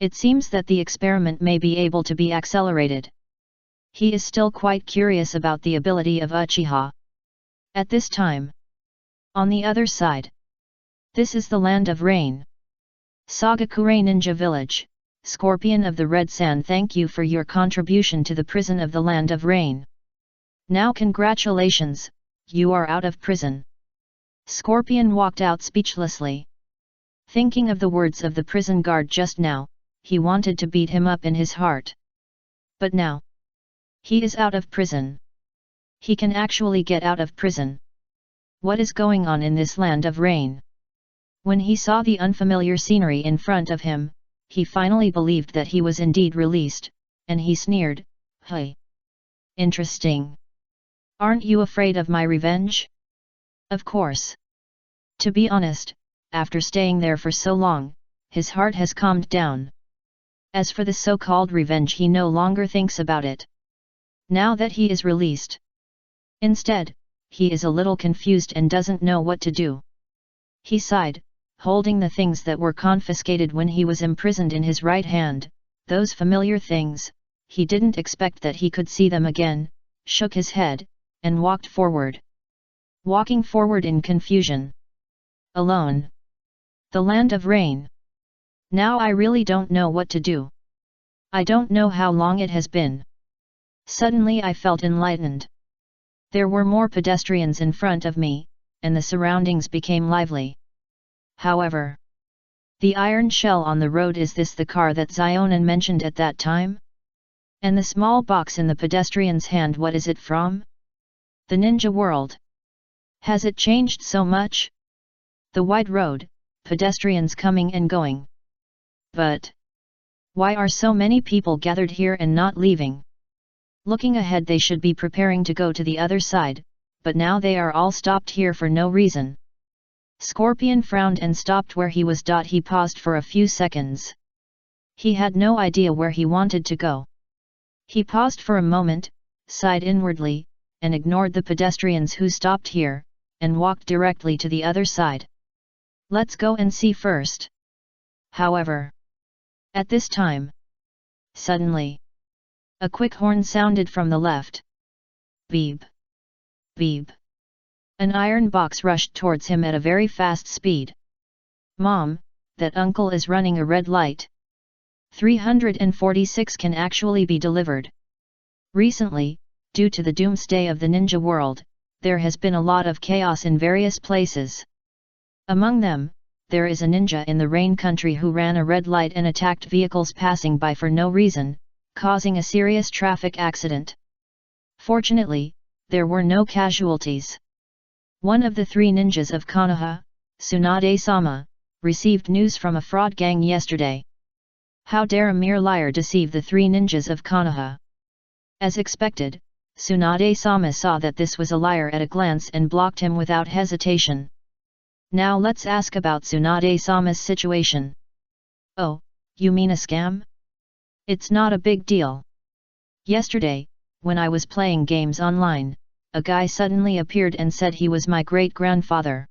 It seems that the experiment may be able to be accelerated. He is still quite curious about the ability of Uchiha. At this time, on the other side, this is the land of rain. Sagakure Ninja Village, Scorpion of the Red Sand, thank you for your contribution to the prison of the land of rain. Now congratulations, you are out of prison. Scorpion walked out speechlessly. Thinking of the words of the prison guard just now, he wanted to beat him up in his heart. But now, he is out of prison. He can actually get out of prison. What is going on in this land of rain? When he saw the unfamiliar scenery in front of him, he finally believed that he was indeed released, and he sneered, Hey! Interesting. Aren't you afraid of my revenge? Of course. To be honest, after staying there for so long, his heart has calmed down. As for the so-called revenge, he no longer thinks about it. Now that he is released. Instead, he is a little confused and doesn't know what to do. He sighed, holding the things that were confiscated when he was imprisoned in his right hand, those familiar things, he didn't expect that he could see them again, shook his head, and walked forward. Walking forward in confusion. Alone. The land of rain. Now I really don't know what to do. I don't know how long it has been. Suddenly I felt enlightened. There were more pedestrians in front of me, and the surroundings became lively. However, the iron shell on the road, is this the car that Zionan mentioned at that time? And the small box in the pedestrian's hand, what is it from? The ninja world. Has it changed so much? The wide road, pedestrians coming and going. But why are so many people gathered here and not leaving? Looking ahead, they should be preparing to go to the other side, but now they are all stopped here for no reason. Scorpion frowned and stopped where he was. He paused for a few seconds. He had no idea where he wanted to go. He paused for a moment, sighed inwardly, and ignored the pedestrians who stopped here, and walked directly to the other side. Let's go and see first. However, at this time, suddenly, a quick horn sounded from the left. Beep! Beep! An iron box rushed towards him at a very fast speed. Mom, that uncle is running a red light. 346 can actually be delivered. Recently, due to the doomsday of the ninja world, there has been a lot of chaos in various places. Among them, there is a ninja in the Rain country who ran a red light and attacked vehicles passing by for no reason, causing a serious traffic accident. Fortunately, there were no casualties. One of the 3 ninjas of Konoha, Tsunade-sama, received news from a fraud gang yesterday. How dare a mere liar deceive the 3 ninjas of Konoha? As expected, Tsunade-sama saw that this was a liar at a glance and blocked him without hesitation. Now let's ask about Tsunade-sama's situation. Oh, you mean a scam? It's not a big deal. Yesterday, when I was playing games online, a guy suddenly appeared and said he was my great-grandfather.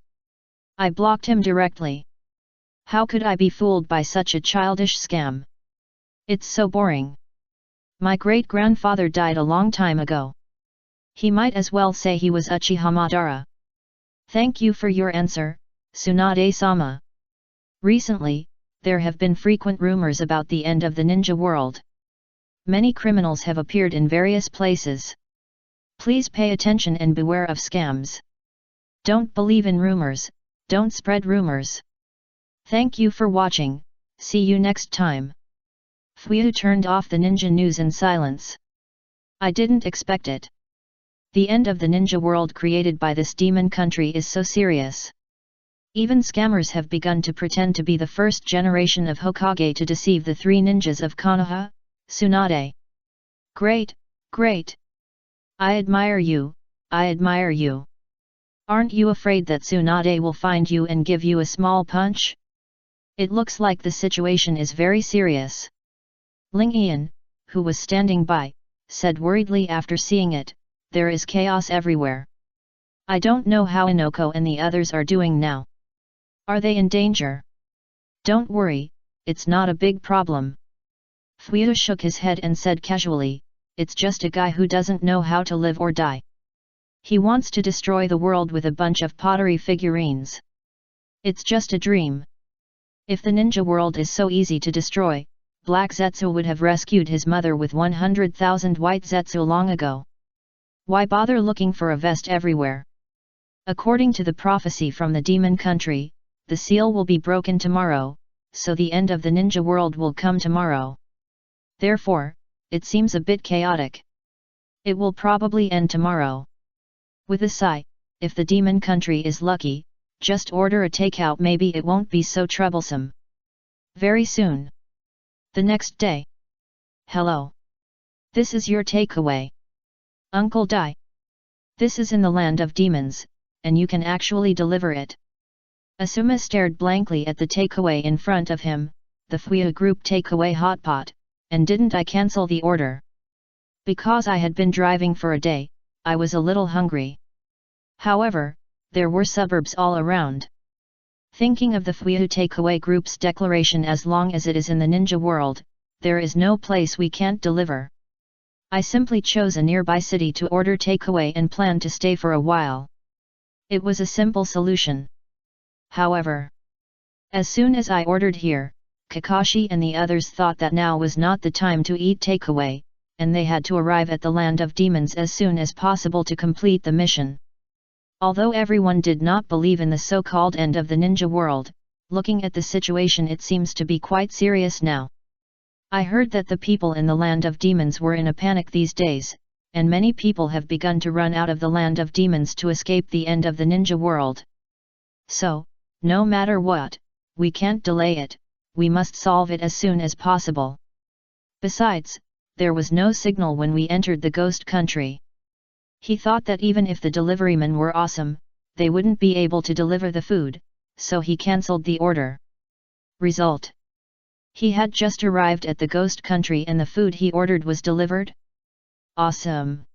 I blocked him directly. How could I be fooled by such a childish scam? It's so boring. My great-grandfather died a long time ago. He might as well say he was Uchiha Madara. Thank you for your answer, Tsunade-sama. Recently, there have been frequent rumors about the end of the ninja world. Many criminals have appeared in various places. Please pay attention and beware of scams. Don't believe in rumors, don't spread rumors. Thank you for watching, see you next time. Fuyu turned off the ninja news in silence. I didn't expect it. The end of the ninja world created by this demon country is so serious. Even scammers have begun to pretend to be the first generation of Hokage to deceive the 3 ninjas of Konoha, Tsunade. Great, great! I admire you, I admire you. Aren't you afraid that Tsunade will find you and give you a small punch? It looks like the situation is very serious. Ling Ian, who was standing by, said worriedly after seeing it, there is chaos everywhere. I don't know how Inoko and the others are doing now. Are they in danger? Don't worry, it's not a big problem. Fuyu shook his head and said casually, it's just a guy who doesn't know how to live or die. He wants to destroy the world with a bunch of pottery figurines. It's just a dream. If the ninja world is so easy to destroy, Black Zetsu would have rescued his mother with 100,000 white Zetsu long ago. Why bother looking for a vest everywhere? According to the prophecy from the demon country, the seal will be broken tomorrow, so the end of the ninja world will come tomorrow. Therefore, it seems a bit chaotic. It will probably end tomorrow. With a sigh, if the demon country is lucky, just order a takeout, maybe it won't be so troublesome. Very soon. The next day. Hello. This is your takeaway. Uncle Dai. This is in the land of demons, and you can actually deliver it. Asuma stared blankly at the takeaway in front of him, the Fuyu group takeaway hotpot, and didn't I cancel the order? Because I had been driving for a day, I was a little hungry. However, there were suburbs all around. Thinking of the Fuyu takeaway group's declaration, as long as it is in the ninja world, there is no place we can't deliver. I simply chose a nearby city to order takeaway and planned to stay for a while. It was a simple solution. However, as soon as I ordered here, Kakashi and the others thought that now was not the time to eat takeaway, and they had to arrive at the land of demons as soon as possible to complete the mission. Although everyone did not believe in the so-called end of the ninja world, looking at the situation it seems to be quite serious now. I heard that the people in the land of demons were in a panic these days, and many people have begun to run out of the land of demons to escape the end of the ninja world. So, no matter what, we can't delay it, we must solve it as soon as possible. Besides, there was no signal when we entered the ghost country. He thought that even if the deliverymen were awesome, they wouldn't be able to deliver the food, so he cancelled the order. Result: he had just arrived at the ghost country and the food he ordered was delivered? Awesome!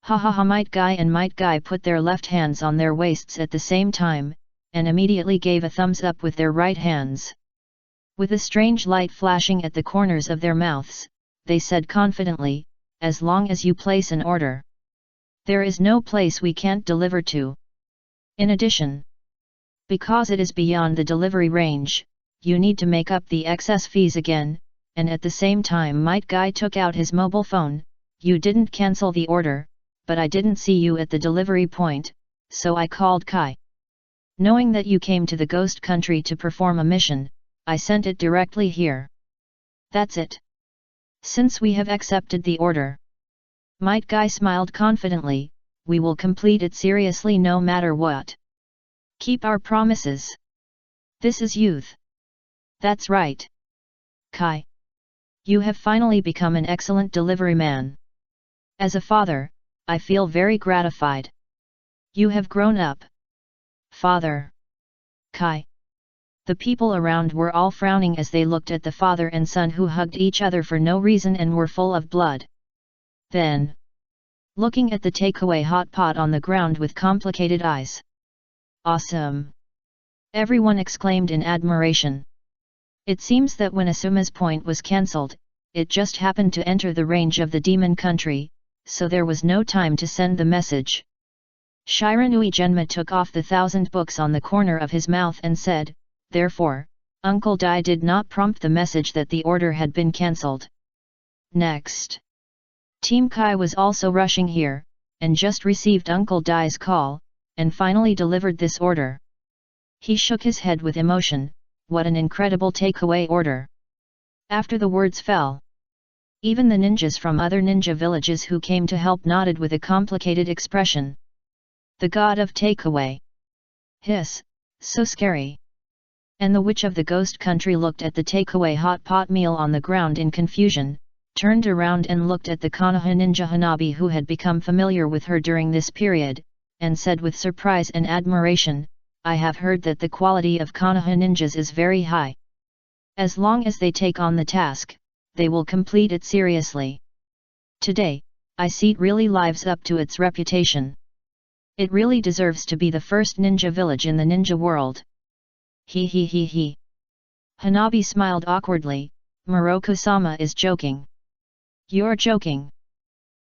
Ha ha ha! Might Guy and Might Guy put their left hands on their waists at the same time, and immediately gave a thumbs up with their right hands. With a strange light flashing at the corners of their mouths, they said confidently, "As long as you place an order, there is no place we can't deliver to. In addition, because it is beyond the delivery range, you need to make up the excess fees again," and at the same time Might Guy took out his mobile phone. "You didn't cancel the order, but I didn't see you at the delivery point, so I called Kai. Knowing that you came to the ghost country to perform a mission, I sent it directly here. That's it. Since we have accepted the order," Might Guy smiled confidently, "we will complete it seriously no matter what. Keep our promises. This is youth." "That's right. Kai. You have finally become an excellent delivery man. As a father, I feel very gratified. You have grown up." "Father. Kai." The people around were all frowning as they looked at the father and son who hugged each other for no reason and were full of blood. Then, looking at the takeaway hot pot on the ground with complicated eyes. "Awesome!" everyone exclaimed in admiration. It seems that when Asuma's point was cancelled, it just happened to enter the range of the demon country, so there was no time to send the message. Shiranui Genma took off the 1,000 books on the corner of his mouth and said, "Therefore, Uncle Dai did not prompt the message that the order had been cancelled." Next, Team Kai was also rushing here, and just received Uncle Dai's call, and finally delivered this order. He shook his head with emotion. What an incredible takeaway order! After the words fell, even the ninjas from other ninja villages who came to help nodded with a complicated expression. The god of takeaway. Hiss, so scary. And the witch of the ghost country looked at the takeaway hot pot meal on the ground in confusion, turned around and looked at the Konoha ninja Hanabi who had become familiar with her during this period, and said with surprise and admiration, "I have heard that the quality of Konoha ninjas is very high. As long as they take on the task, they will complete it seriously. Today, I see it really lives up to its reputation. It really deserves to be the first ninja village in the ninja world." He he he he. Hanabi smiled awkwardly. "Moroku-sama is joking." "You're joking."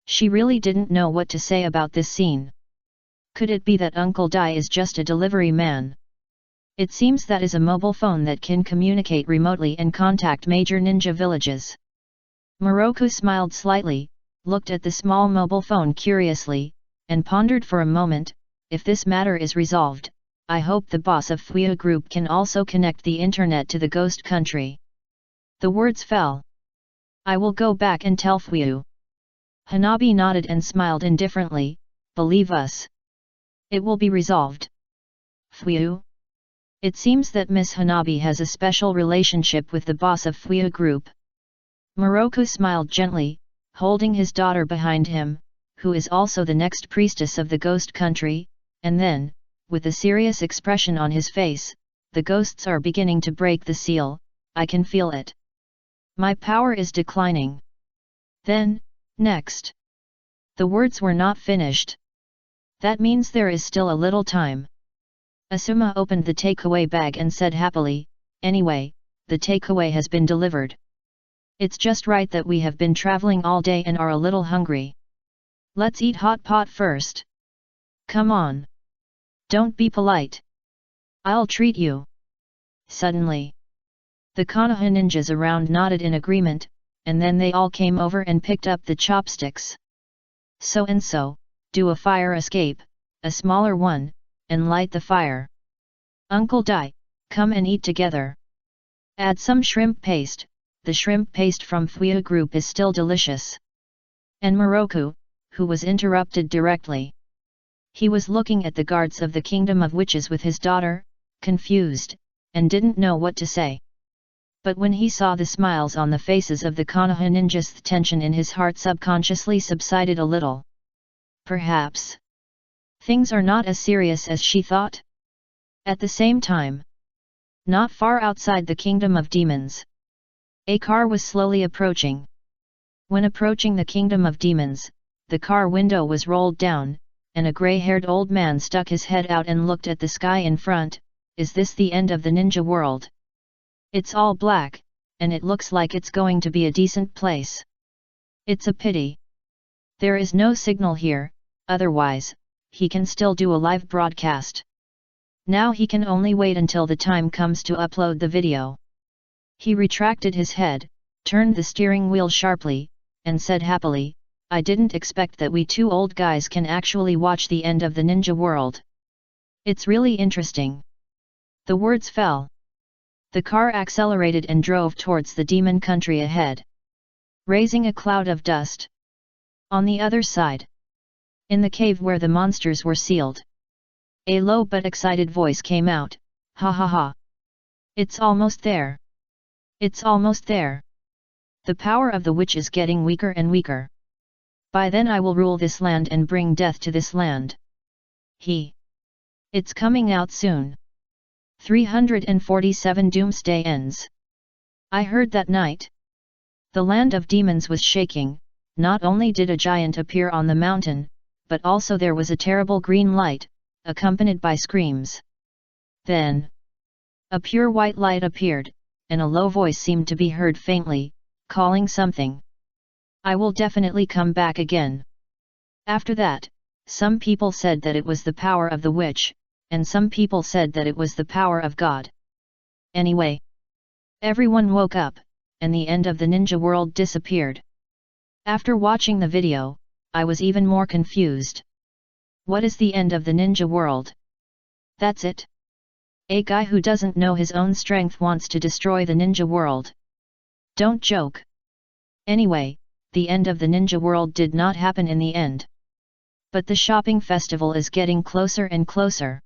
She really didn't know what to say about this scene. Could it be that Uncle Dai is just a delivery man? It seems that is a mobile phone that can communicate remotely and contact major ninja villages. Moroku smiled slightly, looked at the small mobile phone curiously, and pondered for a moment. If this matter is resolved, I hope the boss of Fuya Group can also connect the internet to the ghost country. The words fell. "I will go back and tell Fuyu." Hanabi nodded and smiled indifferently. "Believe us. It will be resolved." Fuyu? It seems that Miss Hanabi has a special relationship with the boss of Fuya Group. Moroku smiled gently, holding his daughter behind him, who is also the next priestess of the ghost country, and then, with a serious expression on his face, "The ghosts are beginning to break the seal, I can feel it. My power is declining." Then, next. The words were not finished. "That means there is still a little time." Asuma opened the takeaway bag and said happily, "Anyway, the takeaway has been delivered. It's just right that we have been traveling all day and are a little hungry. Let's eat hot pot first. Come on. Don't be polite. I'll treat you." Suddenly, the Konoha ninjas around nodded in agreement, and then they all came over and picked up the chopsticks. "So and so, do a fire escape, a smaller one, and light the fire. Uncle Dai, come and eat together. Add some shrimp paste, the shrimp paste from Fuya Group is still delicious." And Moroku, who was interrupted directly. He was looking at the guards of the Kingdom of Witches with his daughter, confused, and didn't know what to say. But when he saw the smiles on the faces of the Konoha ninjas, the tension in his heart subconsciously subsided a little. Perhaps things are not as serious as she thought? At the same time, not far outside the kingdom of demons, a car was slowly approaching. When approaching the kingdom of demons, the car window was rolled down, and a grey-haired old man stuck his head out and looked at the sky in front. Is this the end of the ninja world? It's all black, and it looks like it's going to be a decent place. It's a pity there is no signal here, otherwise, he can still do a live broadcast. Now he can only wait until the time comes to upload the video. He retracted his head, turned the steering wheel sharply, and said happily, I didn't expect that we two old guys can actually watch the end of the ninja world. It's really interesting. The words fell. The car accelerated and drove towards the demon country ahead, raising a cloud of dust. On the other side, in the cave where the monsters were sealed, a low but excited voice came out, ha ha ha. It's almost there. It's almost there. The power of the witch is getting weaker and weaker. By then I will rule this land and bring death to this land. It's coming out soon. 347 Doomsday Ends. I heard that night. The land of demons was shaking. Not only did a giant appear on the mountain, but also there was a terrible green light, accompanied by screams. Then, a pure white light appeared, and a low voice seemed to be heard faintly, calling something. I will definitely come back again. After that, some people said that it was the power of the witch, and some people said that it was the power of God. Anyway, everyone woke up, and the end of the ninja world disappeared. After watching the video, I was even more confused. What is the end of the ninja world? That's it? A guy who doesn't know his own strength wants to destroy the ninja world. Don't joke. Anyway, the end of the ninja world did not happen in the end. But the shopping festival is getting closer and closer.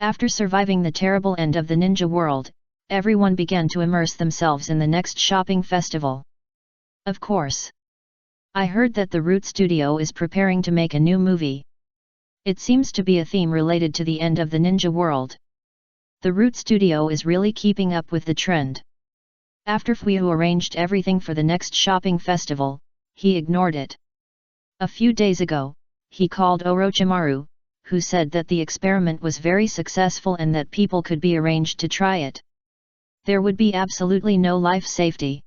After surviving the terrible end of the ninja world, everyone began to immerse themselves in the next shopping festival. Of course. I heard that the Root Studio is preparing to make a new movie. It seems to be a theme related to the end of the ninja world. The Root Studio is really keeping up with the trend. After Fuyu arranged everything for the next shopping festival, he ignored it. A few days ago, he called Orochimaru, who said that the experiment was very successful and that people could be arranged to try it. There would be absolutely no life safety.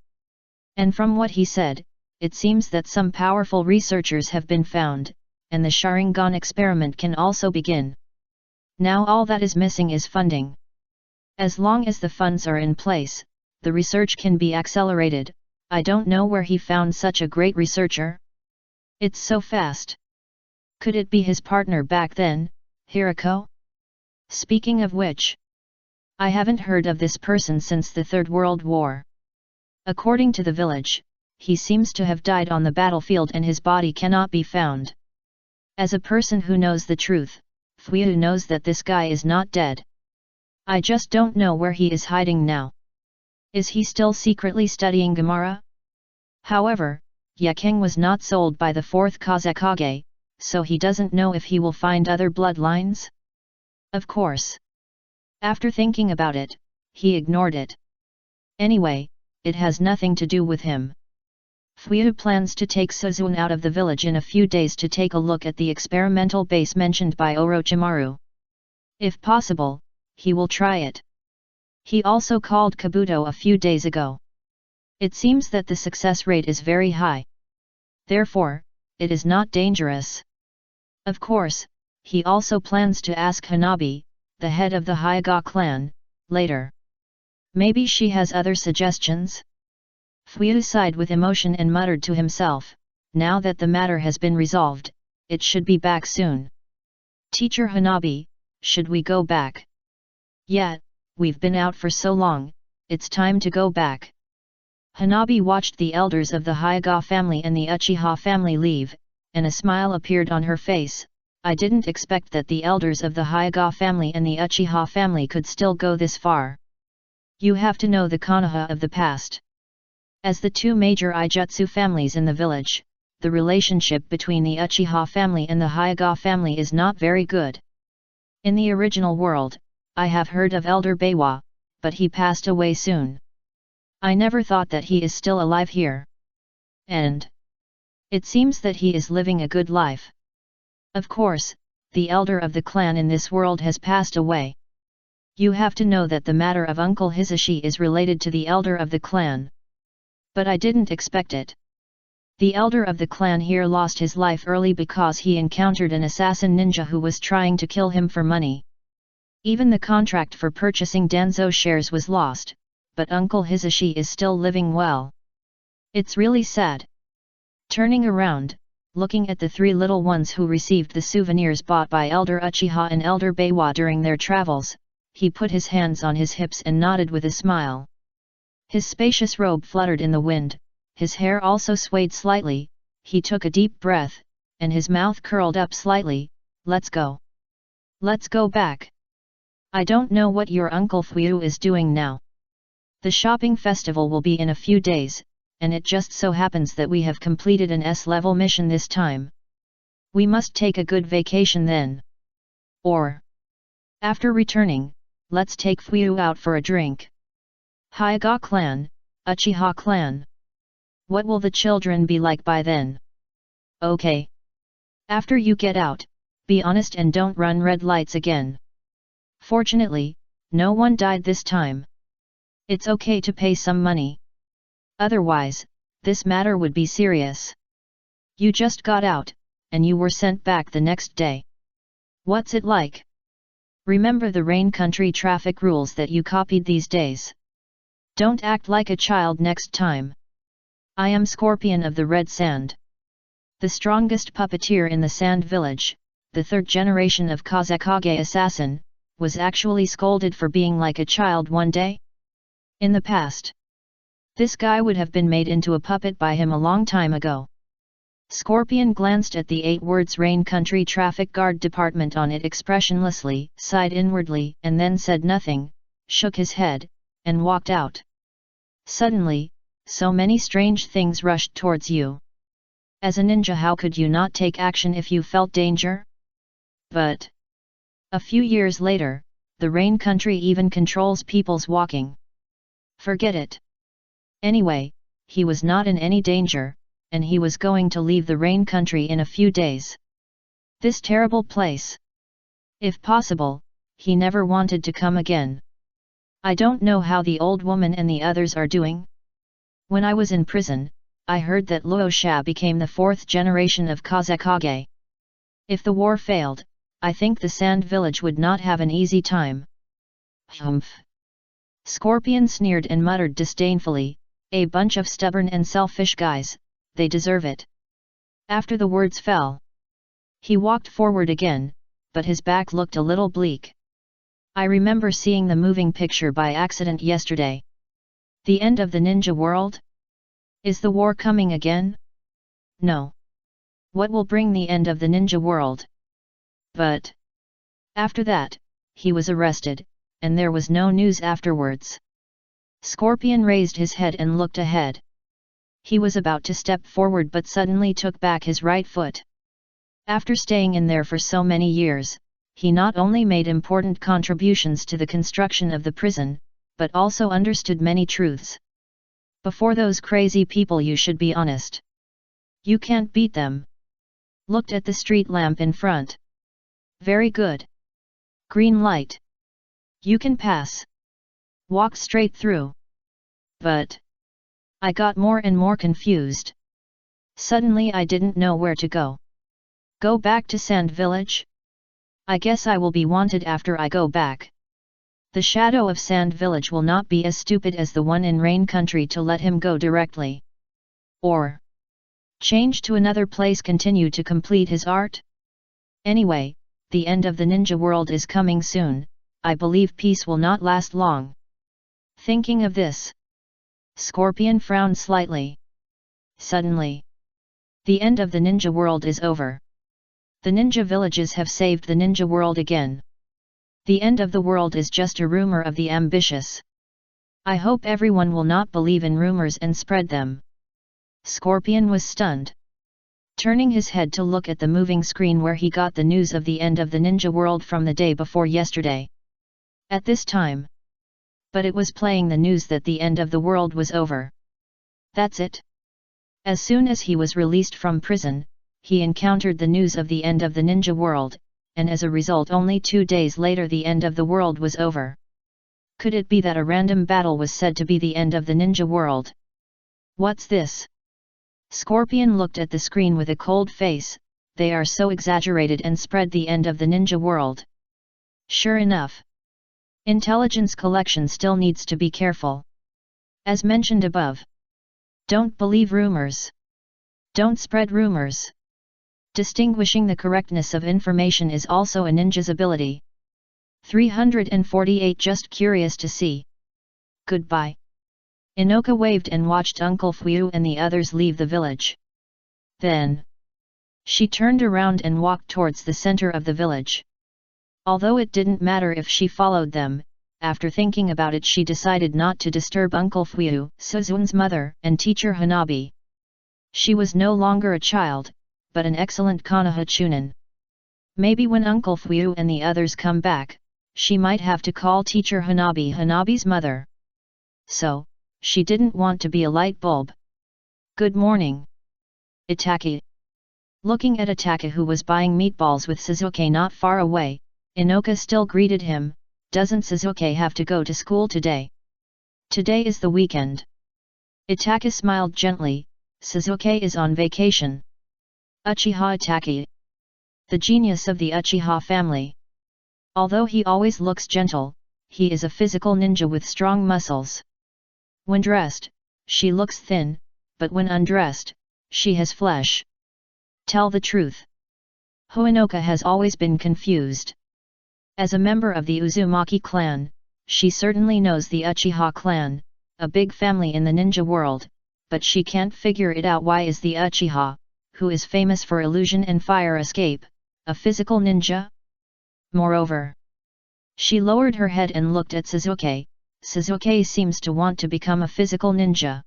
And from what he said, it seems that some powerful researchers have been found, and the Sharingan experiment can also begin. Now all that is missing is funding. As long as the funds are in place, the research can be accelerated. I don't know where he found such a great researcher. It's so fast. Could it be his partner back then, Hirako? Speaking of which, I haven't heard of this person since the Third World War. According to the village, he seems to have died on the battlefield and his body cannot be found. As a person who knows the truth, Fuyu knows that this guy is not dead. I just don't know where he is hiding now. Is he still secretly studying Gemara? However, Yakeng was not sold by the 4th Kazekage, so he doesn't know if he will find other bloodlines? Of course. After thinking about it, he ignored it. Anyway, it has nothing to do with him. Fuyu plans to take Suzune out of the village in a few days to take a look at the experimental base mentioned by Orochimaru. If possible, he will try it. He also called Kabuto a few days ago. It seems that the success rate is very high. Therefore, it is not dangerous. Of course, he also plans to ask Hanabi, the head of the Hyuga clan, later. Maybe she has other suggestions? Fuyu sighed with emotion and muttered to himself, now that the matter has been resolved, it should be back soon. Teacher Hanabi, should we go back? Yeah, we've been out for so long, it's time to go back. Hanabi watched the elders of the Hyuga family and the Uchiha family leave, and a smile appeared on her face. I didn't expect that the elders of the Hyuga family and the Uchiha family could still go this far. You have to know the Konoha of the past. As the two major Ijutsu families in the village, the relationship between the Uchiha family and the Hyuga family is not very good. In the original world, I have heard of Elder Beiwa, but he passed away soon. I never thought that he is still alive here. And it seems that he is living a good life. Of course, the elder of the clan in this world has passed away. You have to know that the matter of Uncle Hisashi is related to the elder of the clan. But I didn't expect it. The elder of the clan here lost his life early because he encountered an assassin ninja who was trying to kill him for money. Even the contract for purchasing Danzo shares was lost, but Uncle Hisashi is still living well. It's really sad. Turning around, looking at the three little ones who received the souvenirs bought by Elder Uchiha and Elder Beiwa during their travels, he put his hands on his hips and nodded with a smile. His spacious robe fluttered in the wind, his hair also swayed slightly, he took a deep breath, and his mouth curled up slightly. Let's go. Let's go back. I don't know what your Uncle Fuyu is doing now. The shopping festival will be in a few days, and it just so happens that we have completed an S-level mission this time. We must take a good vacation then. Or, after returning, let's take Fuyu out for a drink. Hyuga clan, Uchiha clan. What will the children be like by then? Okay. After you get out, be honest and don't run red lights again. Fortunately, no one died this time. It's okay to pay some money. Otherwise, this matter would be serious. You just got out, and you were sent back the next day. What's it like? Remember the rain country traffic rules that you copied these days. Don't act like a child next time. I am Scorpion of the Red Sand. The strongest puppeteer in the Sand Village, the third generation of Kazekage assassin, was actually scolded for being like a child one day? In the past. This guy would have been made into a puppet by him a long time ago. Scorpion glanced at the 8 words Rain Country Traffic Guard Department on it expressionlessly, sighed inwardly, and then said nothing, shook his head, and walked out. Suddenly, so many strange things rushed towards you. As a ninja, how could you not take action if you felt danger? But a few years later, the Rain Country even controls people's walking. Forget it. Anyway, he was not in any danger, and he was going to leave the Rain Country in a few days. This terrible place. If possible, he never wanted to come again. I don't know how the old woman and the others are doing. When I was in prison, I heard that Luo Sha became the 4th generation of Kazekage. If the war failed, I think the Sand Village would not have an easy time. Humph. Scorpion sneered and muttered disdainfully, a bunch of stubborn and selfish guys, they deserve it. After the words fell, he walked forward again, but his back looked a little bleak. I remember seeing the moving picture by accident yesterday. The end of the ninja world? Is the war coming again? No. What will bring the end of the ninja world? But after that, he was arrested, and there was no news afterwards. Scorpion raised his head and looked ahead. He was about to step forward but suddenly took back his right foot. After staying in there for so many years, he not only made important contributions to the construction of the prison, but also understood many truths. Before those crazy people you should be honest. You can't beat them. Looked at the street lamp in front. Very good. Green light. You can pass. Walk straight through. But I got more and more confused. Suddenly I didn't know where to go. Go back to Sand Village? I guess I will be wanted after I go back. The shadow of Sand Village will not be as stupid as the one in Rain Country to let him go directly. Or change to another place, continue to complete his art? Anyway, the end of the ninja world is coming soon. I believe peace will not last long. Thinking of this, Scorpion frowned slightly. Suddenly, the end of the ninja world is over. The ninja villages have saved the ninja world again. The end of the world is just a rumor of the ambitious. I hope everyone will not believe in rumors and spread them. Scorpion was stunned. Turning his head to look at the moving screen where he got the news of the end of the ninja world from the day before yesterday. At this time. But it was playing the news that the end of the world was over. That's it. As soon as he was released from prison, he encountered the news of the end of the ninja world, and as a result only 2 days later the end of the world was over. Could it be that a random battle was said to be the end of the ninja world? What's this? Scorpion looked at the screen with a cold face. They are so exaggerated and spread the end of the ninja world. Sure enough. Intelligence collection still needs to be careful. As mentioned above. Don't believe rumors. Don't spread rumors. Distinguishing the correctness of information is also a ninja's ability. 348 Just curious to see. Goodbye. Inoka waved and watched Uncle Fuyu and the others leave the village. Then, she turned around and walked towards the center of the village. Although it didn't matter if she followed them, after thinking about it she decided not to disturb Uncle Fuyu, Suzun's mother, and teacher Hanabi. She was no longer a child, but an excellent Konoha Chunin. Maybe when Uncle Fuyu and the others come back, she might have to call teacher Hanabi Hanabi's mother. So, she didn't want to be a light bulb. Good morning. Itaki. Looking at Itaka who was buying meatballs with Suzuki not far away, Inoka still greeted him. Doesn't Suzuki have to go to school today? Today is the weekend. Itaka smiled gently. Suzuki is on vacation. Uchiha Itaki. The genius of the Uchiha family. Although he always looks gentle, he is a physical ninja with strong muscles. When dressed, she looks thin, but when undressed, she has flesh. Tell the truth. Hoenoka has always been confused. As a member of the Uzumaki clan, she certainly knows the Uchiha clan, a big family in the ninja world, but she can't figure it out why is the Uchiha, who is famous for illusion and fire escape, a physical ninja? Moreover, she lowered her head and looked at Suzuki. Suzuki seems to want to become a physical ninja.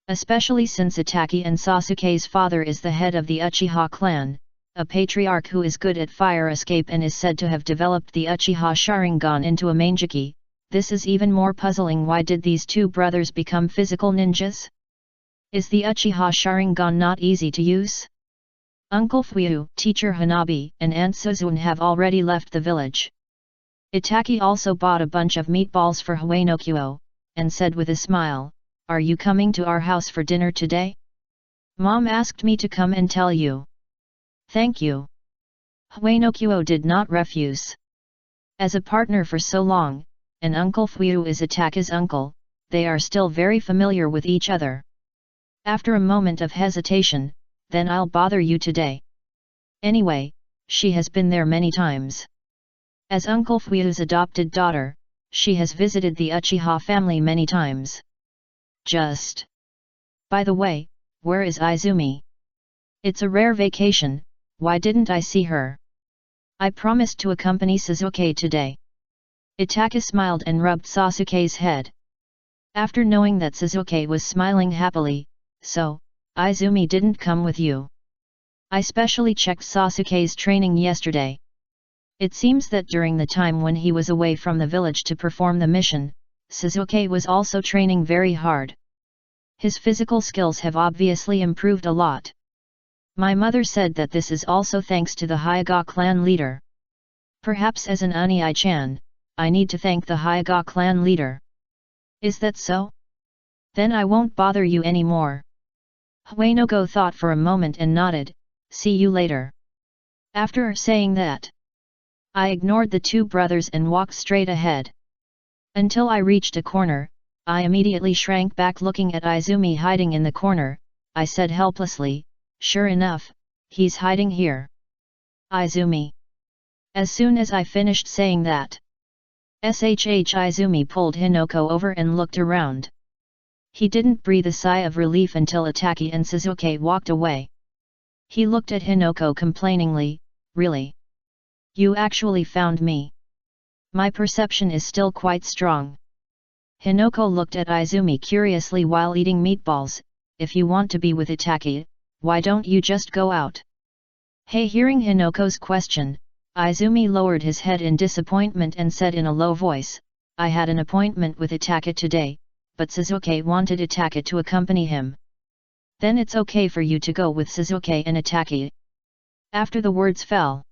Especially since Itaki and Sasuke's father is the head of the Uchiha clan, a patriarch who is good at fire escape and is said to have developed the Uchiha Sharingan into a Manjiki. This is even more puzzling. Why did these two brothers become physical ninjas? Is the Uchiha Sharingan not easy to use? Uncle Fuyu, teacher Hanabi, and Aunt Suzun have already left the village. Itaki also bought a bunch of meatballs for Hoenokuo, and said with a smile, "Are you coming to our house for dinner today? Mom asked me to come and tell you." Thank you. Hoenokuo did not refuse. As a partner for so long, and Uncle Fuyu is Itaka's uncle, they are still very familiar with each other. After a moment of hesitation, "Then I'll bother you today. Anyway, she has been there many times. As Uncle Fuyu's adopted daughter, she has visited the Uchiha family many times. Just. By the way, where is Izumi? It's a rare vacation, why didn't I see her? I promised to accompany Suzuki today." Itaka smiled and rubbed Sasuke's head. After knowing that Suzuki was smiling happily, "So, Izumi didn't come with you? I specially checked Sasuke's training yesterday. It seems that during the time when he was away from the village to perform the mission, Suzuki was also training very hard. His physical skills have obviously improved a lot. My mother said that this is also thanks to the Hyuga clan leader. Perhaps as an Unii-chan, I need to thank the Hyuga clan leader. Is that so? Then I won't bother you anymore." Hoenogo thought for a moment and nodded. "See you later." After saying that, I ignored the two brothers and walked straight ahead. Until I reached a corner, I immediately shrank back looking at Izumi hiding in the corner. I said helplessly, "Sure enough, he's hiding here. Izumi." As soon as I finished saying that, Izumi pulled Hinoko over and looked around. He didn't breathe a sigh of relief until Itaki and Suzuki walked away. He looked at Hinoko complainingly, "Really? You actually found me? My perception is still quite strong." Hinoko looked at Izumi curiously while eating meatballs. If you want to be with Itaki, why don't you just go out? Hey, hearing Hinoko's question, Izumi lowered his head in disappointment and said in a low voice, I had an appointment with Itaka today, but Suzuki wanted Itaka to accompany him. Then it's okay for you to go with Suzuki and Itaki. After the words fell,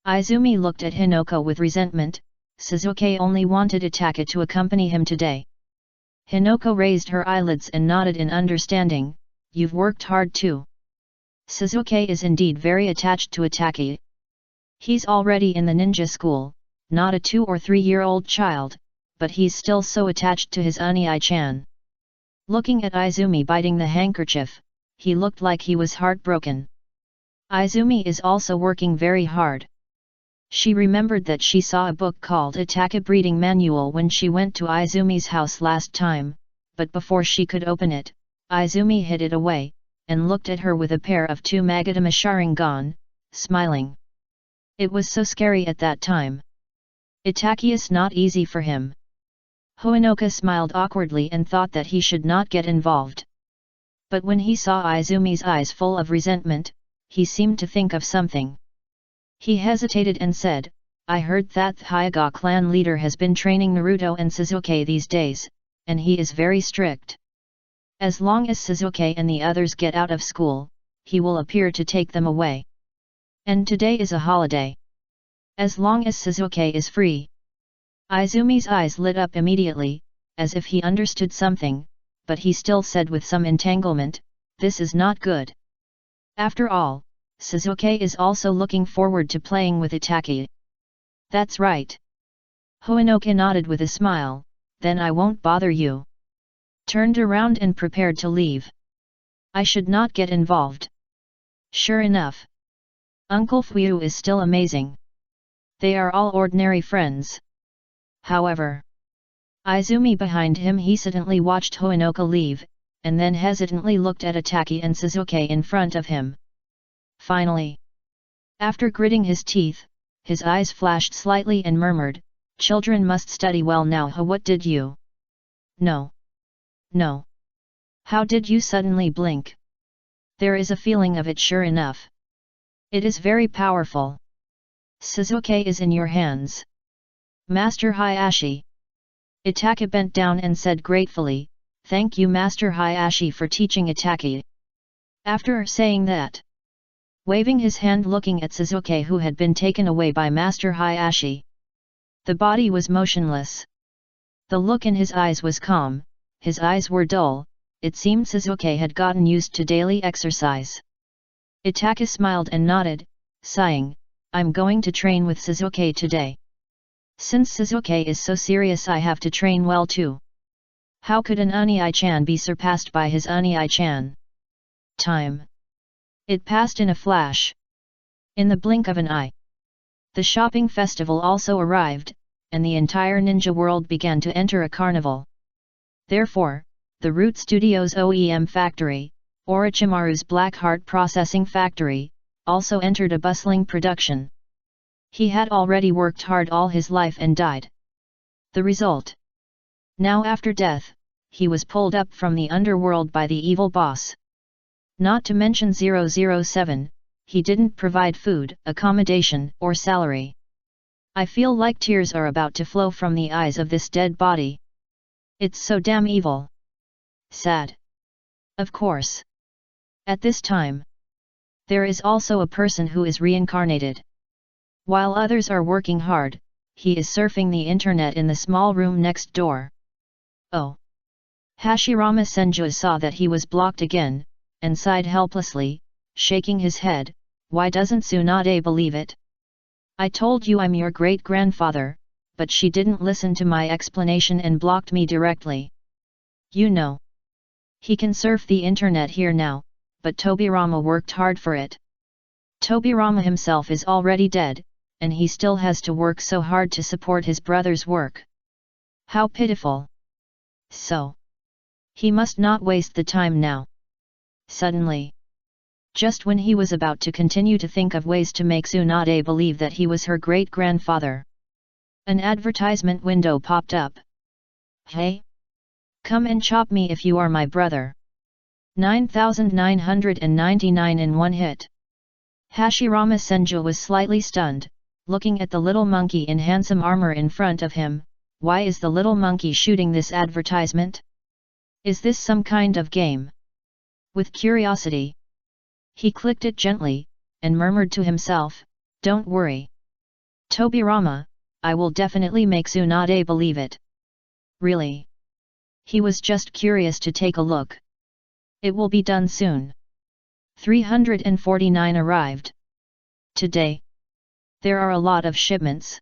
Izumi looked at Hinoko with resentment. Suzuki only wanted Itaka to accompany him today. Hinoko raised her eyelids and nodded in understanding. You've worked hard too. Suzuki is indeed very attached to Itaki. He's already in the ninja school, not a 2 or 3-year-old child, but he's still so attached to his Unii-chan. Looking at Izumi biting the handkerchief, he looked like he was heartbroken. Izumi is also working very hard. She remembered that she saw a book called Itaka Breeding Manual when she went to Izumi's house last time, but before she could open it, Izumi hid it away, and looked at her with a pair of 2 Magatama Sharingan, smiling. It was so scary at that time. Itaki is not easy for him. Hoenoka smiled awkwardly and thought that he should not get involved. But when he saw Izumi's eyes full of resentment, he seemed to think of something. He hesitated and said, I heard that the Hyuga clan leader has been training Naruto and Suzuki these days, and he is very strict. As long as Suzuki and the others get out of school, he will appear to take them away. And today is a holiday. As long as Suzuki is free. Izumi's eyes lit up immediately, as if he understood something, but he still said with some entanglement, this is not good. After all, Suzuki is also looking forward to playing with Itaki. That's right. Hoenoka nodded with a smile, then I won't bother you. Turned around and prepared to leave. I should not get involved. Sure enough. Uncle Fuyu is still amazing. They are all ordinary friends. However, Izumi behind him hesitantly watched Hoenoka leave, and then hesitantly looked at Itaki and Suzuki in front of him. Finally, after gritting his teeth, his eyes flashed slightly and murmured, Children must study well now. What did you? No. No. How did you suddenly blink? There is a feeling of it sure enough. It is very powerful. Suzuki is in your hands. Master Hayashi. Itaka bent down and said gratefully, Thank you Master Hayashi for teaching Itaki. After saying that, waving his hand looking at Suzuki who had been taken away by Master Hayashi. The body was motionless. The look in his eyes was calm, his eyes were dull, it seemed Suzuki had gotten used to daily exercise. Itaka smiled and nodded, sighing, I'm going to train with Suzuki today. Since Suzuki is so serious I have to train well too. How could an Unii-chan be surpassed by his Unii-chan? Time. It passed in a flash. In the blink of an eye. The shopping festival also arrived, and the entire ninja world began to enter a carnival. Therefore, the Root Studios OEM factory, Orochimaru's Black Heart Processing Factory, also entered a bustling production. He had already worked hard all his life and died. The result. Now after death, he was pulled up from the underworld by the evil boss. Not to mention 007, he didn't provide food, accommodation, or salary. I feel like tears are about to flow from the eyes of this dead body. It's so damn evil. Sad. Of course. At this time, there is also a person who is reincarnated. While others are working hard, he is surfing the internet in the small room next door. Oh. Hashirama Senju saw that he was blocked again, and sighed helplessly, shaking his head, why doesn't Tsunade believe it? I told you I'm your great-grandfather, but she didn't listen to my explanation and blocked me directly. You know. He can surf the internet here now, but Tobirama worked hard for it. Tobirama himself is already dead, and he still has to work so hard to support his brother's work. How pitiful. So. He must not waste the time now. Suddenly. Just when he was about to continue to think of ways to make Tsunade believe that he was her great-grandfather. An advertisement window popped up. Hey? Come and chop me if you are my brother. 9999 in one hit. Hashirama Senju was slightly stunned, looking at the little monkey in handsome armor in front of him. Why is the little monkey shooting this advertisement? Is this some kind of game? With curiosity, he clicked it gently, and murmured to himself, "Don't worry, Tobirama, I will definitely make Tsunade believe it." Really? He was just curious to take a look. It will be done soon. 349 arrived. Today, there are a lot of shipments.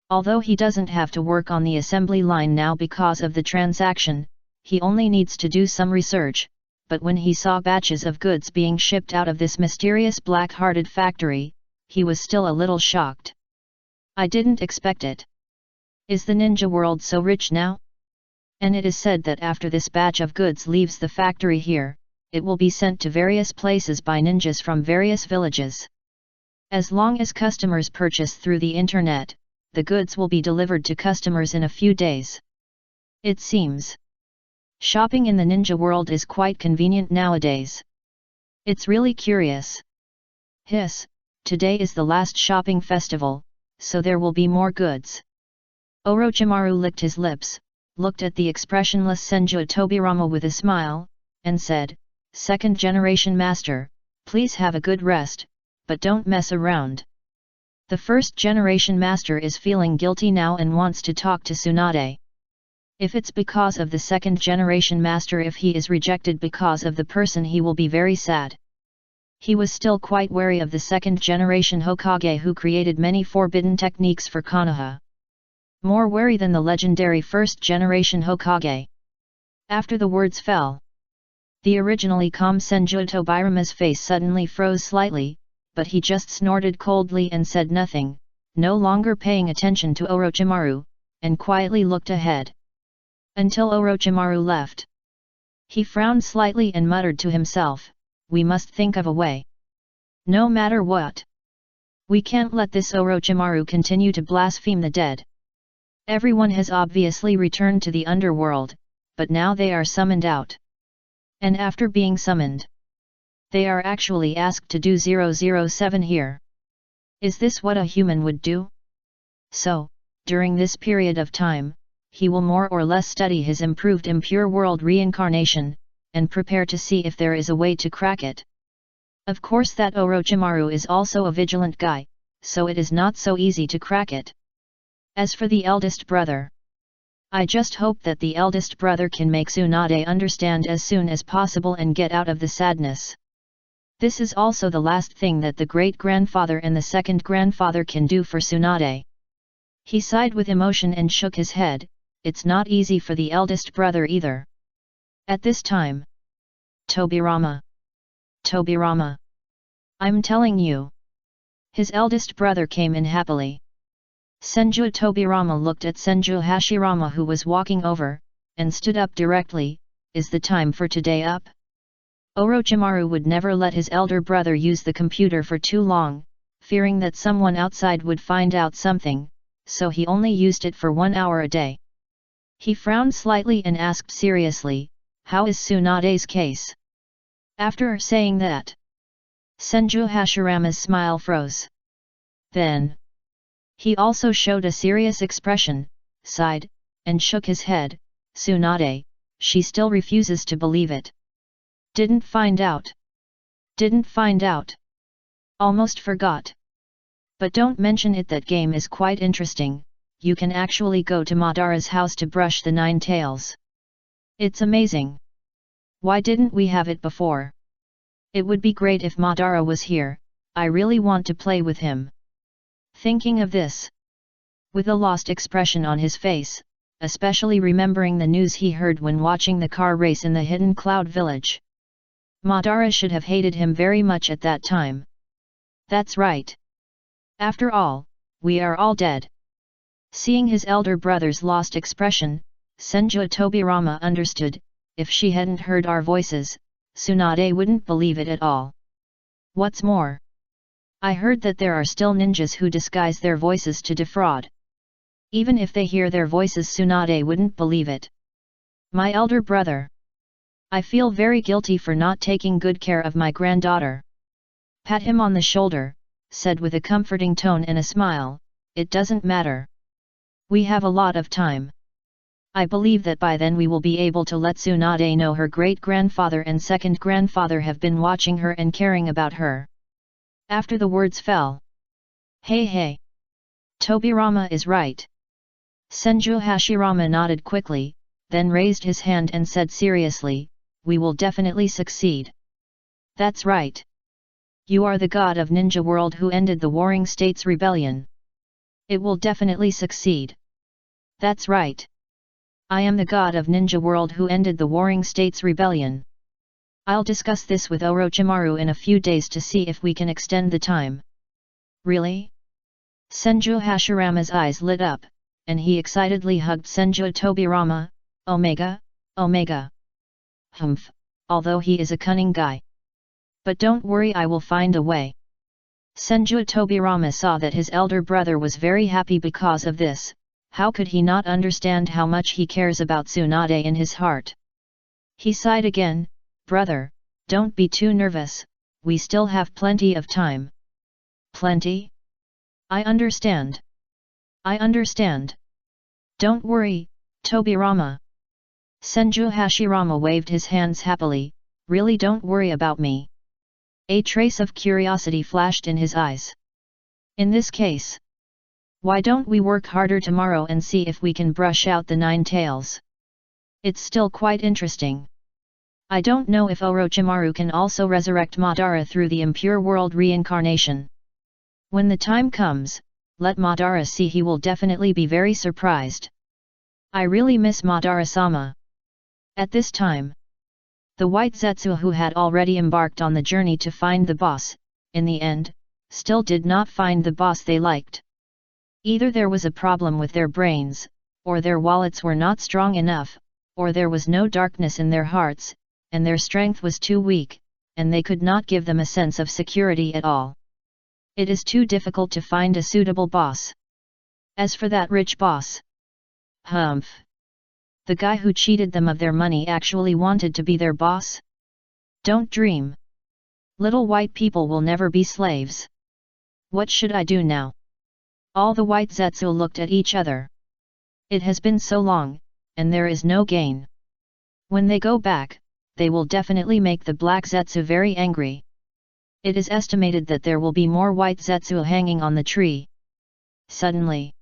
Although he doesn't have to work on the assembly line now because of the transaction, he only needs to do some research, but when he saw batches of goods being shipped out of this mysterious black-hearted factory, he was still a little shocked. I didn't expect it. Is the ninja world so rich now? And it is said that after this batch of goods leaves the factory here, it will be sent to various places by ninjas from various villages. As long as customers purchase through the internet, the goods will be delivered to customers in a few days. It seems shopping in the ninja world is quite convenient nowadays. It's really curious. Hiss, today is the last shopping festival, so there will be more goods. Orochimaru licked his lips, looked at the expressionless Senju Tobirama with a smile, and said, "Second generation master, please have a good rest, but don't mess around." The first generation master is feeling guilty now and wants to talk to Tsunade. If it's because of the second generation master, if he is rejected because of the person, he will be very sad. He was still quite wary of the second generation Hokage who created many forbidden techniques for Konoha. More wary than the legendary first generation Hokage. After the words fell, the originally calm Senju Tobirama's face suddenly froze slightly, but he just snorted coldly and said nothing, no longer paying attention to Orochimaru, and quietly looked ahead. Until Orochimaru left. He frowned slightly and muttered to himself, "We must think of a way. No matter what. We can't let this Orochimaru continue to blaspheme the dead." Everyone has obviously returned to the underworld, but now they are summoned out. And after being summoned, they are actually asked to do 007 here. Is this what a human would do? So, during this period of time, he will more or less study his improved impure world reincarnation, and prepare to see if there is a way to crack it. Of course that Orochimaru is also a vigilant guy, so it is not so easy to crack it. As for the eldest brother, I just hope that the eldest brother can make Tsunade understand as soon as possible and get out of the sadness. This is also the last thing that the great-grandfather and the second grandfather can do for Tsunade. He sighed with emotion and shook his head. It's not easy for the eldest brother either. At this time, Tobirama, I'm telling you. His eldest brother came in happily. Senju Tobirama looked at Senju Hashirama, who was walking over, and stood up directly. Is the time for today up? Orochimaru would never let his elder brother use the computer for too long, fearing that someone outside would find out something, so he only used it for 1 hour a day. He frowned slightly and asked seriously, "How is Tsunade's case?" After saying that, Senju Hashirama's smile froze. Then, he also showed a serious expression, sighed, and shook his head. "Tsunade, she still refuses to believe it. Didn't find out. Almost forgot. But don't mention it, that game is quite interesting. You can actually go to Madara's house to brush the 9 tails. It's amazing. Why didn't we have it before? It would be great if Madara was here, I really want to play with him." Thinking of this, with a lost expression on his face, especially remembering the news he heard when watching the car race in the hidden cloud village. Madara should have hated him very much at that time. That's right. After all, we are all dead. Seeing his elder brother's lost expression, Senju Tobirama understood. If she hadn't heard our voices, Tsunade wouldn't believe it at all. What's more, I heard that there are still ninjas who disguise their voices to defraud. Even if they hear their voices, Tsunade wouldn't believe it. My elder brother. I feel very guilty for not taking good care of my granddaughter. Pat him on the shoulder, said with a comforting tone and a smile, it doesn't matter. We have a lot of time. I believe that by then we will be able to let Tsunade know her great-grandfather and second-grandfather have been watching her and caring about her. After the words fell. Hey. Tobirama is right. Senju Hashirama nodded quickly, then raised his hand and said seriously, we will definitely succeed. That's right. You are the god of Ninja World who ended the Warring States rebellion. It will definitely succeed. That's right. I am the god of Ninja World who ended the Warring States rebellion. I'll discuss this with Orochimaru in a few days to see if we can extend the time. Really? Senju Hashirama's eyes lit up, and he excitedly hugged Senju Tobirama, Omega. Humph, although he is a cunning guy. But don't worry, I will find a way. Senju Tobirama saw that his elder brother was very happy because of this. How could he not understand how much he cares about Tsunade in his heart? He sighed again, brother, don't be too nervous, we still have plenty of time. Plenty? I understand. Don't worry, Tobirama. Senju Hashirama waved his hands happily, really don't worry about me. A trace of curiosity flashed in his eyes. In this case, why don't we work harder tomorrow and see if we can brush out the 9 tails? It's still quite interesting. I don't know if Orochimaru can also resurrect Madara through the impure world reincarnation. When the time comes, let Madara see, he will definitely be very surprised. I really miss Madara-sama. At this time, the White Zetsu, who had already embarked on the journey to find the boss, in the end, still did not find the boss they liked. Either there was a problem with their brains, or their wallets were not strong enough, or there was no darkness in their hearts, and their strength was too weak, and they could not give them a sense of security at all. It is too difficult to find a suitable boss. As for that rich boss, humph. The guy who cheated them of their money actually wanted to be their boss? Don't dream. Little white people will never be slaves. What should I do now? All the White Zetsu looked at each other. It has been so long, and there is no gain. When they go back, they will definitely make the Black Zetsu very angry. It is estimated that there will be more White Zetsu hanging on the tree. Suddenly,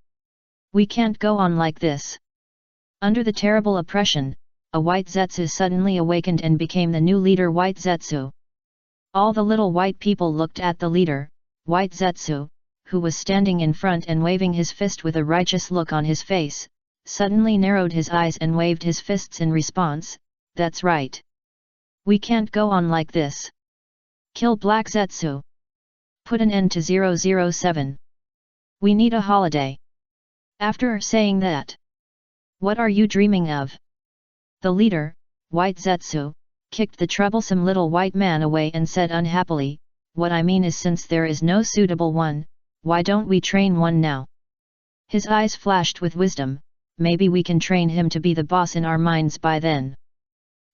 we can't go on like this. Under the terrible oppression, a White Zetsu suddenly awakened and became the new leader, White Zetsu. All the little white people looked at the leader, White Zetsu, who was standing in front and waving his fist with a righteous look on his face, suddenly narrowed his eyes and waved his fists in response. That's right. We can't go on like this. Kill Black Zetsu. Put an end to 007. We need a holiday. After saying that, what are you dreaming of? The leader, White Zetsu, kicked the troublesome little white man away and said unhappily, what I mean is, since there is no suitable one, why don't we train one now? His eyes flashed with wisdom, maybe we can train him to be the boss in our minds by then.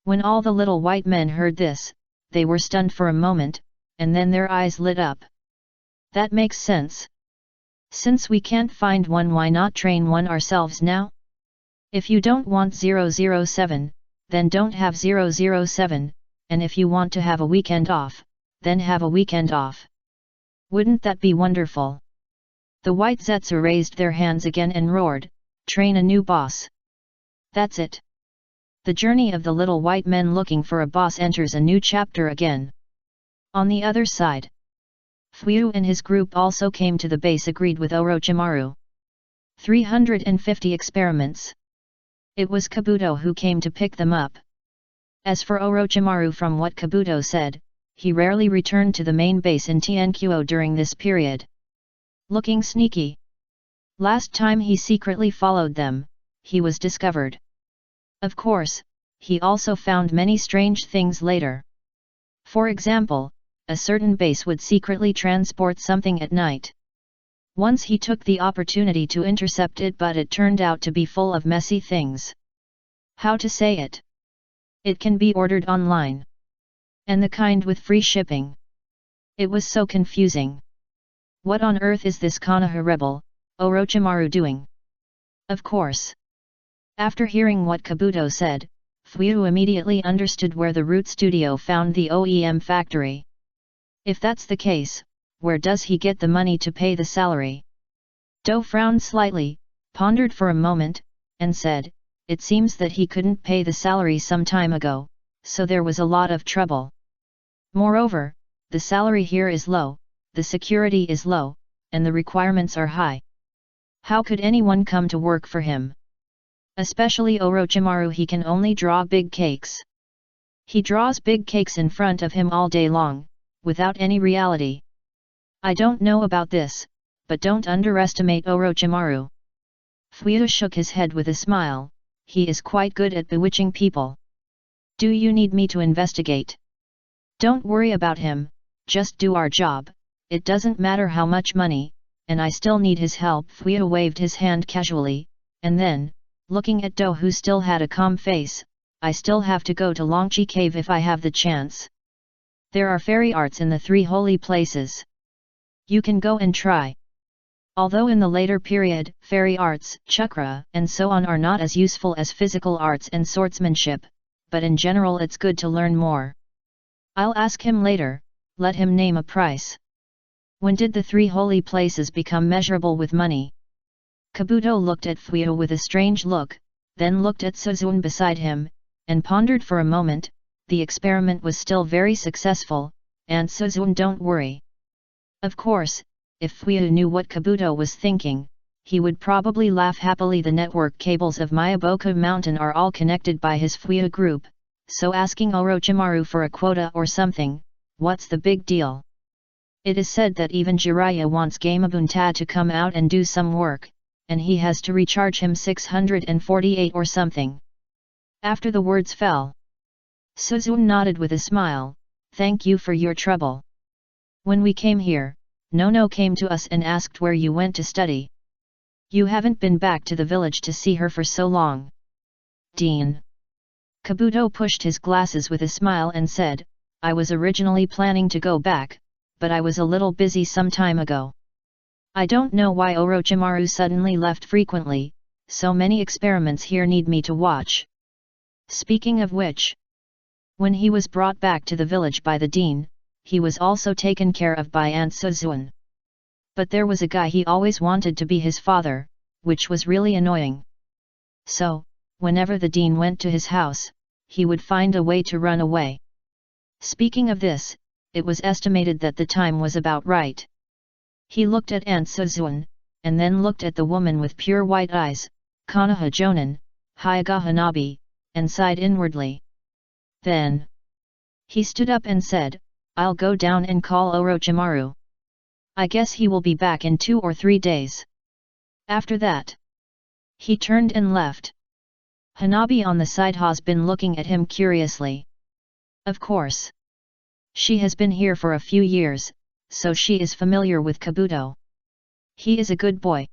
When all the little white men heard this, they were stunned for a moment, and then their eyes lit up. That makes sense. Since we can't find one, why not train one ourselves now? If you don't want 007, then don't have 007, and if you want to have a weekend off, then have a weekend off. Wouldn't that be wonderful? The White Zetsu raised their hands again and roared, train a new boss. That's it. The journey of the little white men looking for a boss enters a new chapter again. On the other side, Fuyu and his group also came to the base, agreed with Orochimaru. 350 experiments. It was Kabuto who came to pick them up. As for Orochimaru, from what Kabuto said, he rarely returned to the main base in Tianquo during this period. Looking sneaky. Last time he secretly followed them, he was discovered. Of course, he also found many strange things later. For example, a certain base would secretly transport something at night. Once he took the opportunity to intercept it, but it turned out to be full of messy things. How to say it? It can be ordered online. And the kind with free shipping. It was so confusing. What on earth is this Konoha rebel, Orochimaru doing? Of course. After hearing what Kabuto said, Fuyuhu immediately understood where the root studio found the OEM factory. If that's the case, where does he get the money to pay the salary? Do frowned slightly, pondered for a moment, and said, it seems that he couldn't pay the salary some time ago, so there was a lot of trouble. Moreover, the salary here is low, the security is low, and the requirements are high. How could anyone come to work for him? Especially Orochimaru, he can only draw big cakes. He draws big cakes in front of him all day long, without any reality. I don't know about this, but don't underestimate Orochimaru. Fuyuhu shook his head with a smile, he is quite good at bewitching people. Do you need me to investigate? Don't worry about him, just do our job, it doesn't matter how much money, and I still need his help. Fuyuhu waved his hand casually, and then, looking at Do who still had a calm face, I still have to go to Longchi Cave if I have the chance. There are fairy arts in the 3 holy places. You can go and try. Although in the later period, fairy arts, chakra, and so on are not as useful as physical arts and swordsmanship, but in general it's good to learn more. I'll ask him later, let him name a price. When did the 3 holy places become measurable with money? Kabuto looked at Fuyuhu with a strange look, then looked at Suzune beside him, and pondered for a moment. The experiment was still very successful, and Suzune, don't worry. Of course, if Fuyuhu knew what Kabuto was thinking, he would probably laugh happily. The network cables of Myaboku Mountain are all connected by his Fuyuhu group, so asking Orochimaru for a quota or something, what's the big deal? It is said that even Jiraiya wants Gamabunta to come out and do some work, and he has to recharge him 648 or something. After the words fell, Suzune nodded with a smile, thank you for your trouble. When we came here, Nono came to us and asked where you went to study. You haven't been back to the village to see her for so long. Dean. Kabuto pushed his glasses with a smile and said, I was originally planning to go back, but I was a little busy some time ago. I don't know why Orochimaru suddenly left frequently, so many experiments here need me to watch. Speaking of which, when he was brought back to the village by the dean, he was also taken care of by Aunt Suzune. But there was a guy he always wanted to be his father, which was really annoying. So, whenever the dean went to his house, he would find a way to run away. Speaking of this, it was estimated that the time was about right. He looked at Aunt Suzune, and then looked at the woman with pure white eyes, Konoha Jonin, Hyuga Hanabi, and sighed inwardly. Then, he stood up and said, I'll go down and call Orochimaru. I guess he will be back in 2 or 3 days. After that, he turned and left. Hanabi on the side has been looking at him curiously. Of course. She has been here for a few years, so she is familiar with Kabuto. He is a good boy.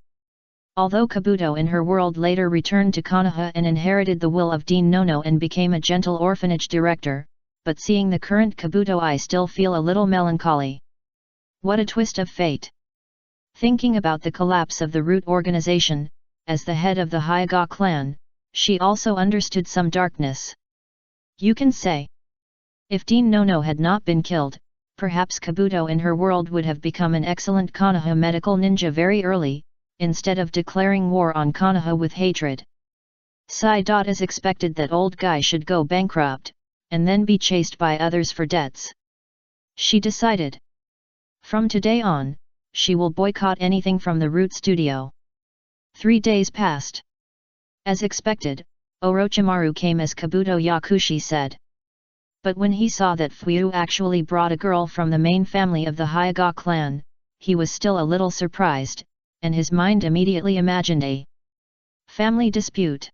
Although Kabuto in her world later returned to Konoha and inherited the will of Dean Nono and became a gentle orphanage director, but seeing the current Kabuto I still feel a little melancholy. What a twist of fate. Thinking about the collapse of the root organization, as the head of the Hyuga clan, she also understood some darkness. You can say, if Dean Nono had not been killed, perhaps Kabuto in her world would have become an excellent Konoha medical ninja very early, instead of declaring war on Konoha with hatred. As expected that old guy should go bankrupt, and then be chased by others for debts. She decided. From today on, she will boycott anything from the root studio. 3 days passed. As expected, Orochimaru came as Kabuto Yakushi said. But when he saw that Fuyuhu actually brought a girl from the main family of the Hyuga clan, he was still a little surprised, and his mind immediately imagined a family dispute.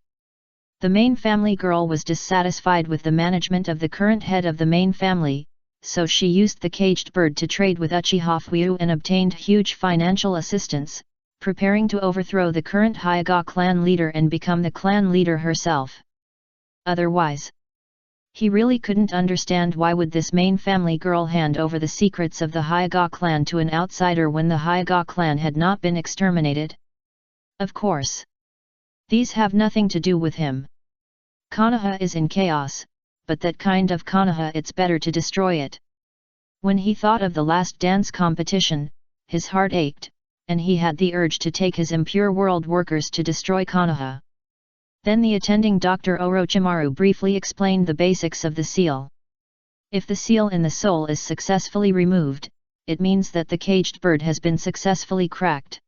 The main family girl was dissatisfied with the management of the current head of the main family, so she used the caged bird to trade with Uchiha Fuyuhu and obtained huge financial assistance, preparing to overthrow the current Hyuga clan leader and become the clan leader herself. otherwise. He really couldn't understand why would this main family girl hand over the secrets of the Hyuga clan to an outsider when the Hyuga clan had not been exterminated. Of course. These have nothing to do with him. Konoha is in chaos, but that kind of Konoha it's better to destroy it. When he thought of the last dance competition, his heart ached, and he had the urge to take his impure world workers to destroy Konoha. Then the attending Dr. Orochimaru briefly explained the basics of the seal. If the seal in the soul is successfully removed, it means that the caged bird has been successfully cracked.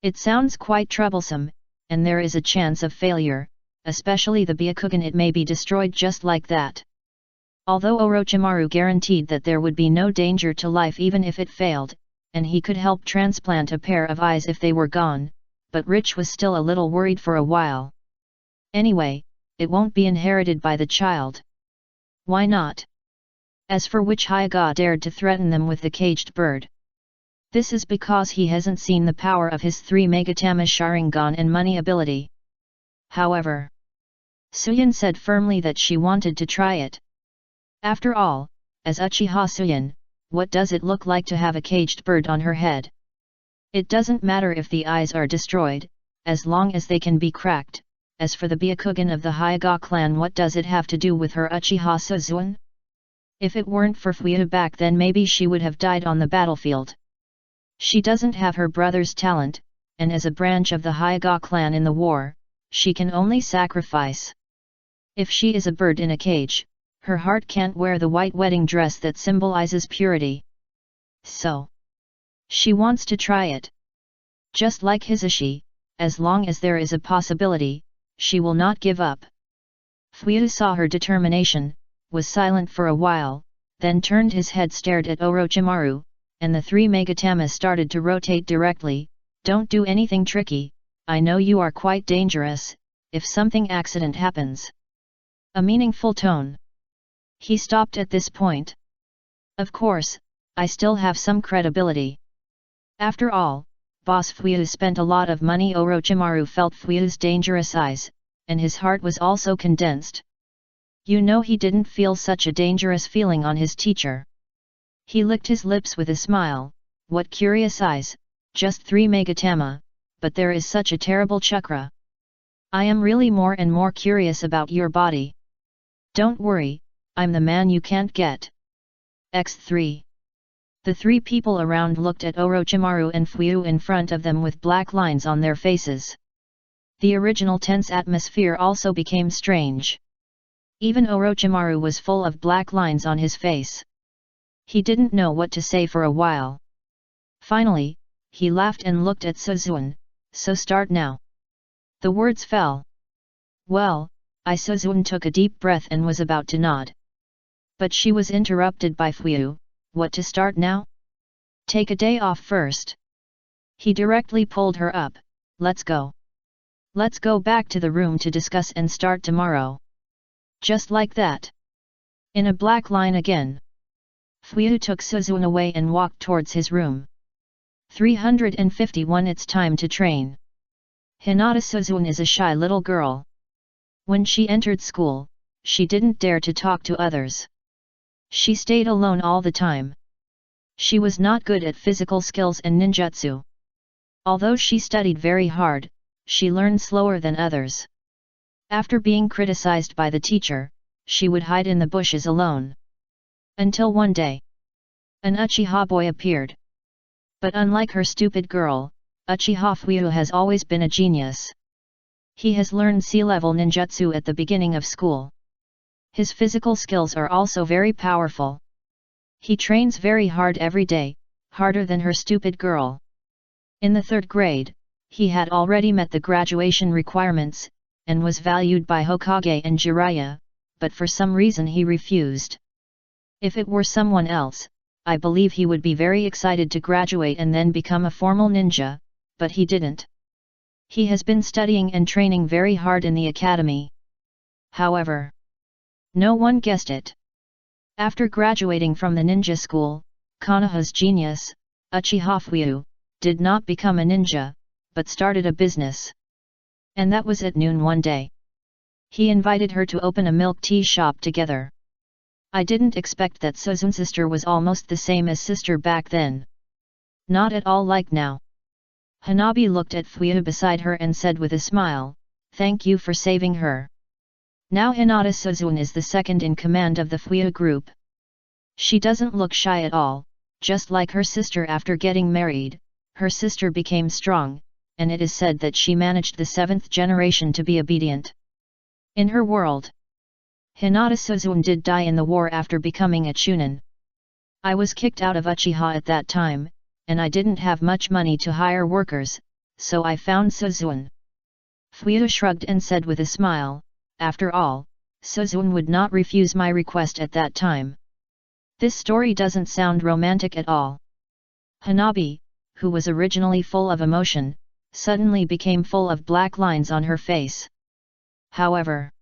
It sounds quite troublesome, and there is a chance of failure, especially the Byakugan. It may be destroyed just like that. Although Orochimaru guaranteed that there would be no danger to life even if it failed, and he could help transplant a pair of eyes if they were gone, but Rich was still a little worried for a while. Anyway, it won't be inherited by the child. Why not? As for which Hyuga dared to threaten them with the caged bird? This is because he hasn't seen the power of his 3 Megatama Sharingan and money ability. However, Suyin said firmly that she wanted to try it. After all, as Uchiha Suyin, what does it look like to have a caged bird on her head? It doesn't matter if the eyes are destroyed, as long as they can be cracked. As for the Byakugan of the Hyuga clan, what does it have to do with her Uchiha Suzuan? If it weren't for Fuyu back then, maybe she would have died on the battlefield. She doesn't have her brother's talent, and as a branch of the Hyuga clan in the war, she can only sacrifice. If she is a bird in a cage, her heart can't wear the white wedding dress that symbolizes purity. So, she wants to try it. Just like Hisashi, as long as there is a possibility, she will not give up. Fuyu saw her determination, was silent for a while, then turned his head, stared at Orochimaru, and the 3 Megatamas started to rotate directly. Don't do anything tricky, I know you are quite dangerous, if something accident happens. A meaningful tone. He stopped at this point. Of course, I still have some credibility. After all, Boss Fuyu spent a lot of money. Orochimaru felt Fuyu's dangerous eyes, and his heart was also condensed. You know, he didn't feel such a dangerous feeling on his teacher. He licked his lips with a smile. What curious eyes, just 3 Megatama, but there is such a terrible chakra. I am really more and more curious about your body. Don't worry, I'm the man you can't get. X3. The 3 people around looked at Orochimaru and Fuyu in front of them with black lines on their faces. The original tense atmosphere also became strange. Even Orochimaru was full of black lines on his face. He didn't know what to say for a while. Finally, he laughed and looked at Suzuan. So start now. The words fell. Well, Suzuan took a deep breath and was about to nod. But she was interrupted by Fuyu. What, to start now? Take a day off first. He directly pulled her up. Let's go. Let's go back to the room to discuss and start tomorrow. Just like that. In a black line again. Fuyu took Suzuan away and walked towards his room. 351. It's time to train. Hinata Suzuan is a shy little girl. When she entered school, she didn't dare to talk to others. She stayed alone all the time. She was not good at physical skills and ninjutsu. Although she studied very hard, she learned slower than others. After being criticized by the teacher, she would hide in the bushes alone. Until one day, an Uchiha boy appeared. But unlike her stupid girl, Uchiha Fuyu has always been a genius. He has learned sea-level ninjutsu at the beginning of school. His physical skills are also very powerful. He trains very hard every day, harder than her stupid girl. In the 3rd grade, he had already met the graduation requirements, and was valued by Hokage and Jiraiya, but for some reason he refused. If it were someone else, I believe he would be very excited to graduate and then become a formal ninja, but he didn't. He has been studying and training very hard in the academy. However, no one guessed it. After graduating from the ninja school, Konoha's genius, Uchiha Fuyu, did not become a ninja, but started a business. And that was at noon one day. He invited her to open a milk tea shop together. I didn't expect that Suzun's sister was almost the same as sister back then. Not at all like now. Hanabi looked at Fuyu beside her and said with a smile, "Thank you for saving her." Now Hinata Suzun is the second in command of the Fuyu group. She doesn't look shy at all, just like her sister. After getting married, her sister became strong, and it is said that she managed the 7th generation to be obedient. In her world, Hinata Suzun did die in the war after becoming a chunin. I was kicked out of Uchiha at that time, and I didn't have much money to hire workers, so I found Suzun. Fuyu shrugged and said with a smile, "After all, Suzun would not refuse my request at that time." This story doesn't sound romantic at all. Hanabi, who was originally full of emotion, suddenly became full of black lines on her face. However,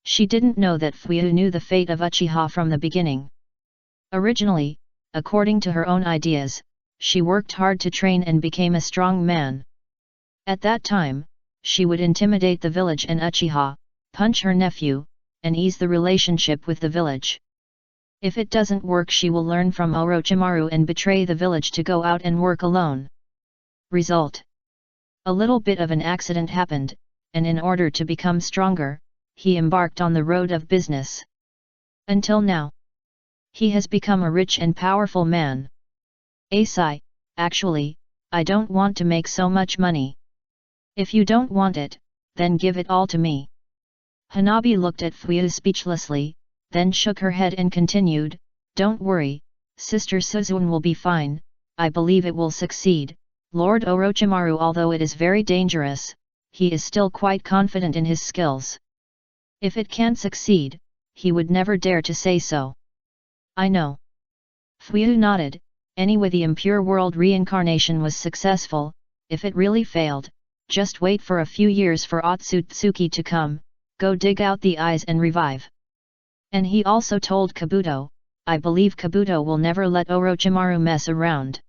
she didn't know that Fuyu knew the fate of Uchiha from the beginning. Originally, according to her own ideas, she worked hard to train and became a strong man. At that time, she would intimidate the village and Uchiha, punch her nephew, and ease the relationship with the village. If it doesn't work, she will learn from Orochimaru and betray the village to go out and work alone. Result: a little bit of an accident happened, and in order to become stronger, he embarked on the road of business. Until now, he has become a rich and powerful man. Asai, actually, I don't want to make so much money. If you don't want it, then give it all to me. Hanabi looked at Fuyu speechlessly, then shook her head and continued, "Don't worry, Sister Suzun will be fine, I believe it will succeed. Lord Orochimaru, although it is very dangerous, he is still quite confident in his skills. If it can't succeed, he would never dare to say so." "I know." Fuyu nodded. Anyway, the impure world reincarnation was successful. If it really failed, just wait for a few years for Otsutsuki to come, go dig out the eyes and revive. And he also told Kabuto, "I believe Kabuto will never let Orochimaru mess around."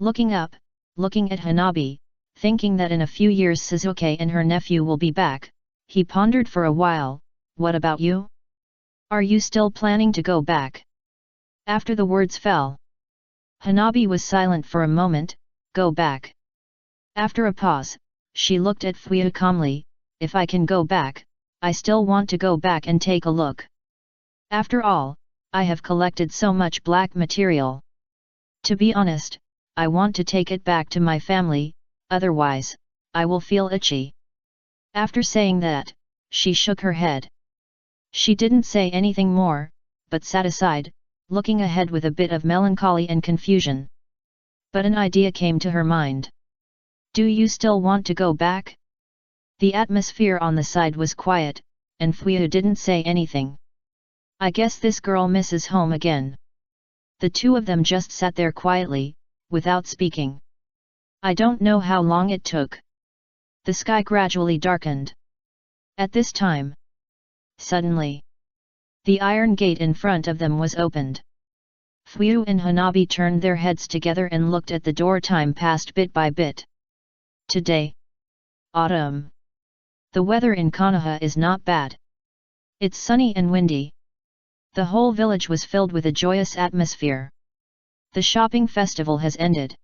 Looking up, looking at Hanabi, thinking that in a few years Suzuki and her nephew will be back, he pondered for a while, "What about you? Are you still planning to go back?" After the words fell, Hanabi was silent for a moment. "Go back?" After a pause, she looked at Fuyu calmly, "If I can go back, I still want to go back and take a look. After all, I have collected so much black material. To be honest, I want to take it back to my family, otherwise, I will feel itchy." After saying that, she shook her head. She didn't say anything more, but sat aside, looking ahead with a bit of melancholy and confusion. But an idea came to her mind. "Do you still want to go back?" The atmosphere on the side was quiet, and Fuyu didn't say anything. "I guess this girl misses home again." The two of them just sat there quietly, without speaking. I don't know how long it took. The sky gradually darkened. At this time, suddenly, the iron gate in front of them was opened. Fuyu and Hanabi turned their heads together and looked at the door. Time passed bit by bit. Today, autumn. The weather in Konoha is not bad. It's sunny and windy. The whole village was filled with a joyous atmosphere. The shopping festival has ended.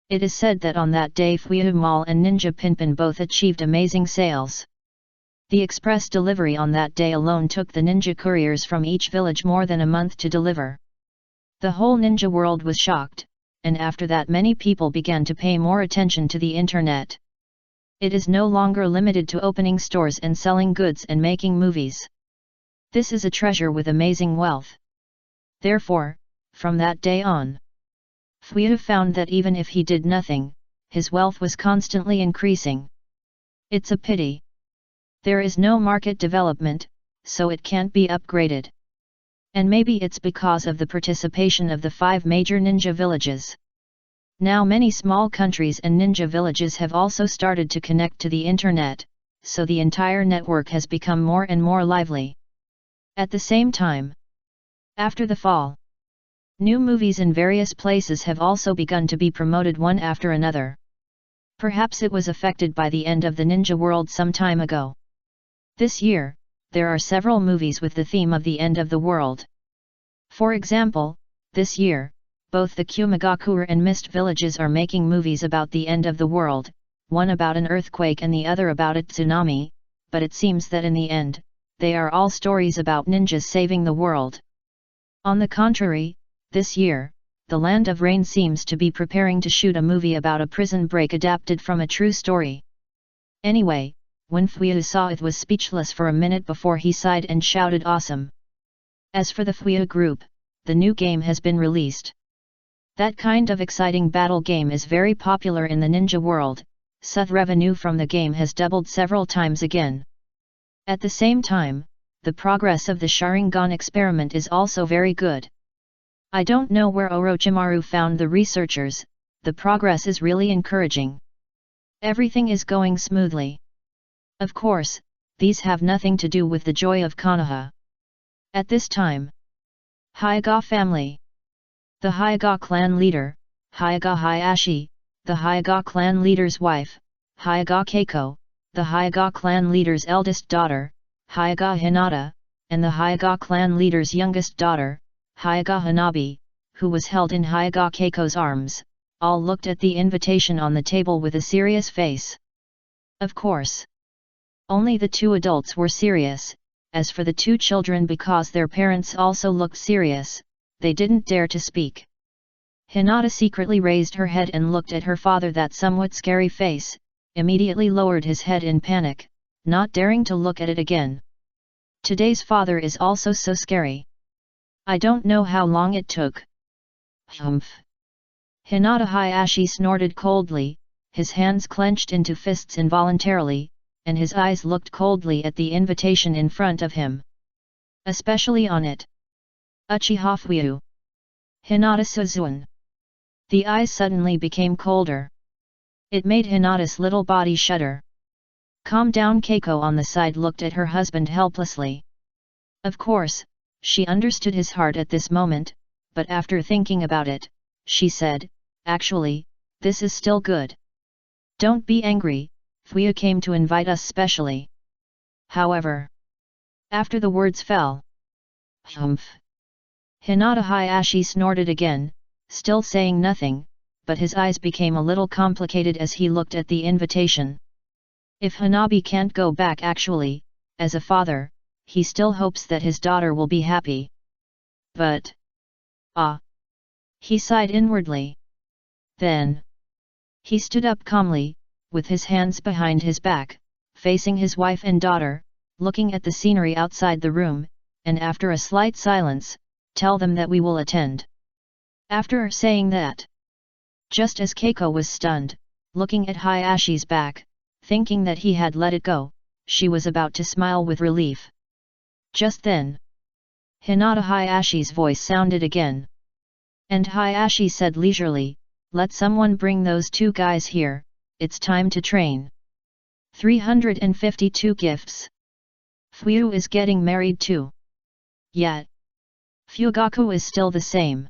It is said that on that day Fuyu Mall and Ninja Pinpin both achieved amazing sales. The express delivery on that day alone took the ninja couriers from each village more than a month to deliver. The whole ninja world was shocked, and after that many people began to pay more attention to the internet. It is no longer limited to opening stores and selling goods and making movies. This is a treasure with amazing wealth. Therefore, from that day on, Fuyu found that even if he did nothing, his wealth was constantly increasing. It's a pity. There is no market development, so it can't be upgraded. And maybe it's because of the participation of the 5 major ninja villages. Now many small countries and ninja villages have also started to connect to the internet, so the entire network has become more and more lively. At the same time, after the fall, new movies in various places have also begun to be promoted one after another. Perhaps it was affected by the end of the ninja world some time ago. This year, there are several movies with the theme of the end of the world. For example, this year, both the Kumagakure and Mist villages are making movies about the end of the world, one about an earthquake and the other about a tsunami, but it seems that in the end, they are all stories about ninjas saving the world. On the contrary, this year, the Land of Rain seems to be preparing to shoot a movie about a prison break adapted from a true story. Anyway, when Fuyu saw it was speechless for a minute before he sighed and shouted awesome. As for the Fuyu group, the new game has been released. That kind of exciting battle game is very popular in the ninja world, so revenue from the game has doubled several times again. At the same time, the progress of the Sharingan experiment is also very good. I don't know where Orochimaru found the researchers, the progress is really encouraging. Everything is going smoothly. Of course, these have nothing to do with the joy of Konoha. At this time, Hyuga family. The Hyuga clan leader, Hyuga Hayashi, the Hyuga clan leader's wife, Hyuga Keiko, the Hyuga clan leader's eldest daughter, Hyuga Hinata, and the Hyuga clan leader's youngest daughter, Hyuga Hanabi, who was held in Hyuga Keiko's arms, all looked at the invitation on the table with a serious face. Of course. Only the two adults were serious, as for the two children because their parents also looked serious, they didn't dare to speak. Hinata secretly raised her head and looked at her father that somewhat scary face, immediately lowered his head in panic, not daring to look at it again. Today's father is also so scary. I don't know how long it took. Humph. Hinata Hayashi snorted coldly, his hands clenched into fists involuntarily, and his eyes looked coldly at the invitation in front of him. Especially on it. Uchiha Fuyu. Hinata Suzuan. The eyes suddenly became colder. It made Hinata's little body shudder. Calm down. Keiko on the side looked at her husband helplessly. Of course, she understood his heart at this moment, but after thinking about it, she said, actually, this is still good. Don't be angry, Fuyu came to invite us specially. However, after the words fell. Humph. Hinata Hayashi snorted again, still saying nothing, but his eyes became a little complicated as he looked at the invitation. If Hanabi can't go back actually, as a father, he still hopes that his daughter will be happy. But... He sighed inwardly. Then... He stood up calmly, with his hands behind his back, facing his wife and daughter, looking at the scenery outside the room, and after a slight silence, tell them that we will attend. After saying that, just as Keiko was stunned, looking at Hayashi's back, thinking that he had let it go, she was about to smile with relief. Just then, Hinata Hayashi's voice sounded again. And Hayashi said leisurely, "Let someone bring those two guys here, it's time to train." 352 gifts. Fuyu is getting married too. Yet, Fugaku is still the same.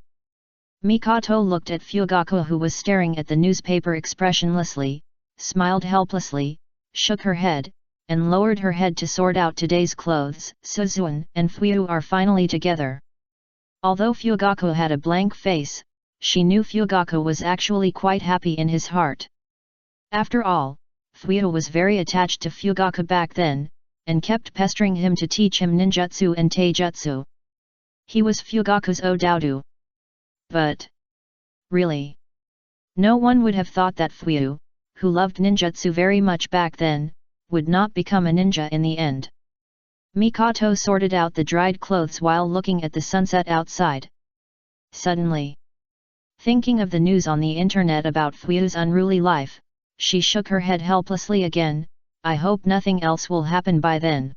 Mikoto looked at Fugaku who was staring at the newspaper expressionlessly, smiled helplessly, shook her head, and lowered her head to sort out today's clothes. Suzuan and Fuyu are finally together. Although Fugaku had a blank face, she knew Fugaku was actually quite happy in his heart. After all, Fuyu was very attached to Fugaku back then, and kept pestering him to teach him ninjutsu and taijutsu. He was Fugaku's Odaodu. But, really, no one would have thought that Fuyu, who loved ninjutsu very much back then, would not become a ninja in the end. Mikoto sorted out the dried clothes while looking at the sunset outside. Suddenly, thinking of the news on the internet about Fuyu's unruly life, she shook her head helplessly again. I hope nothing else will happen by then.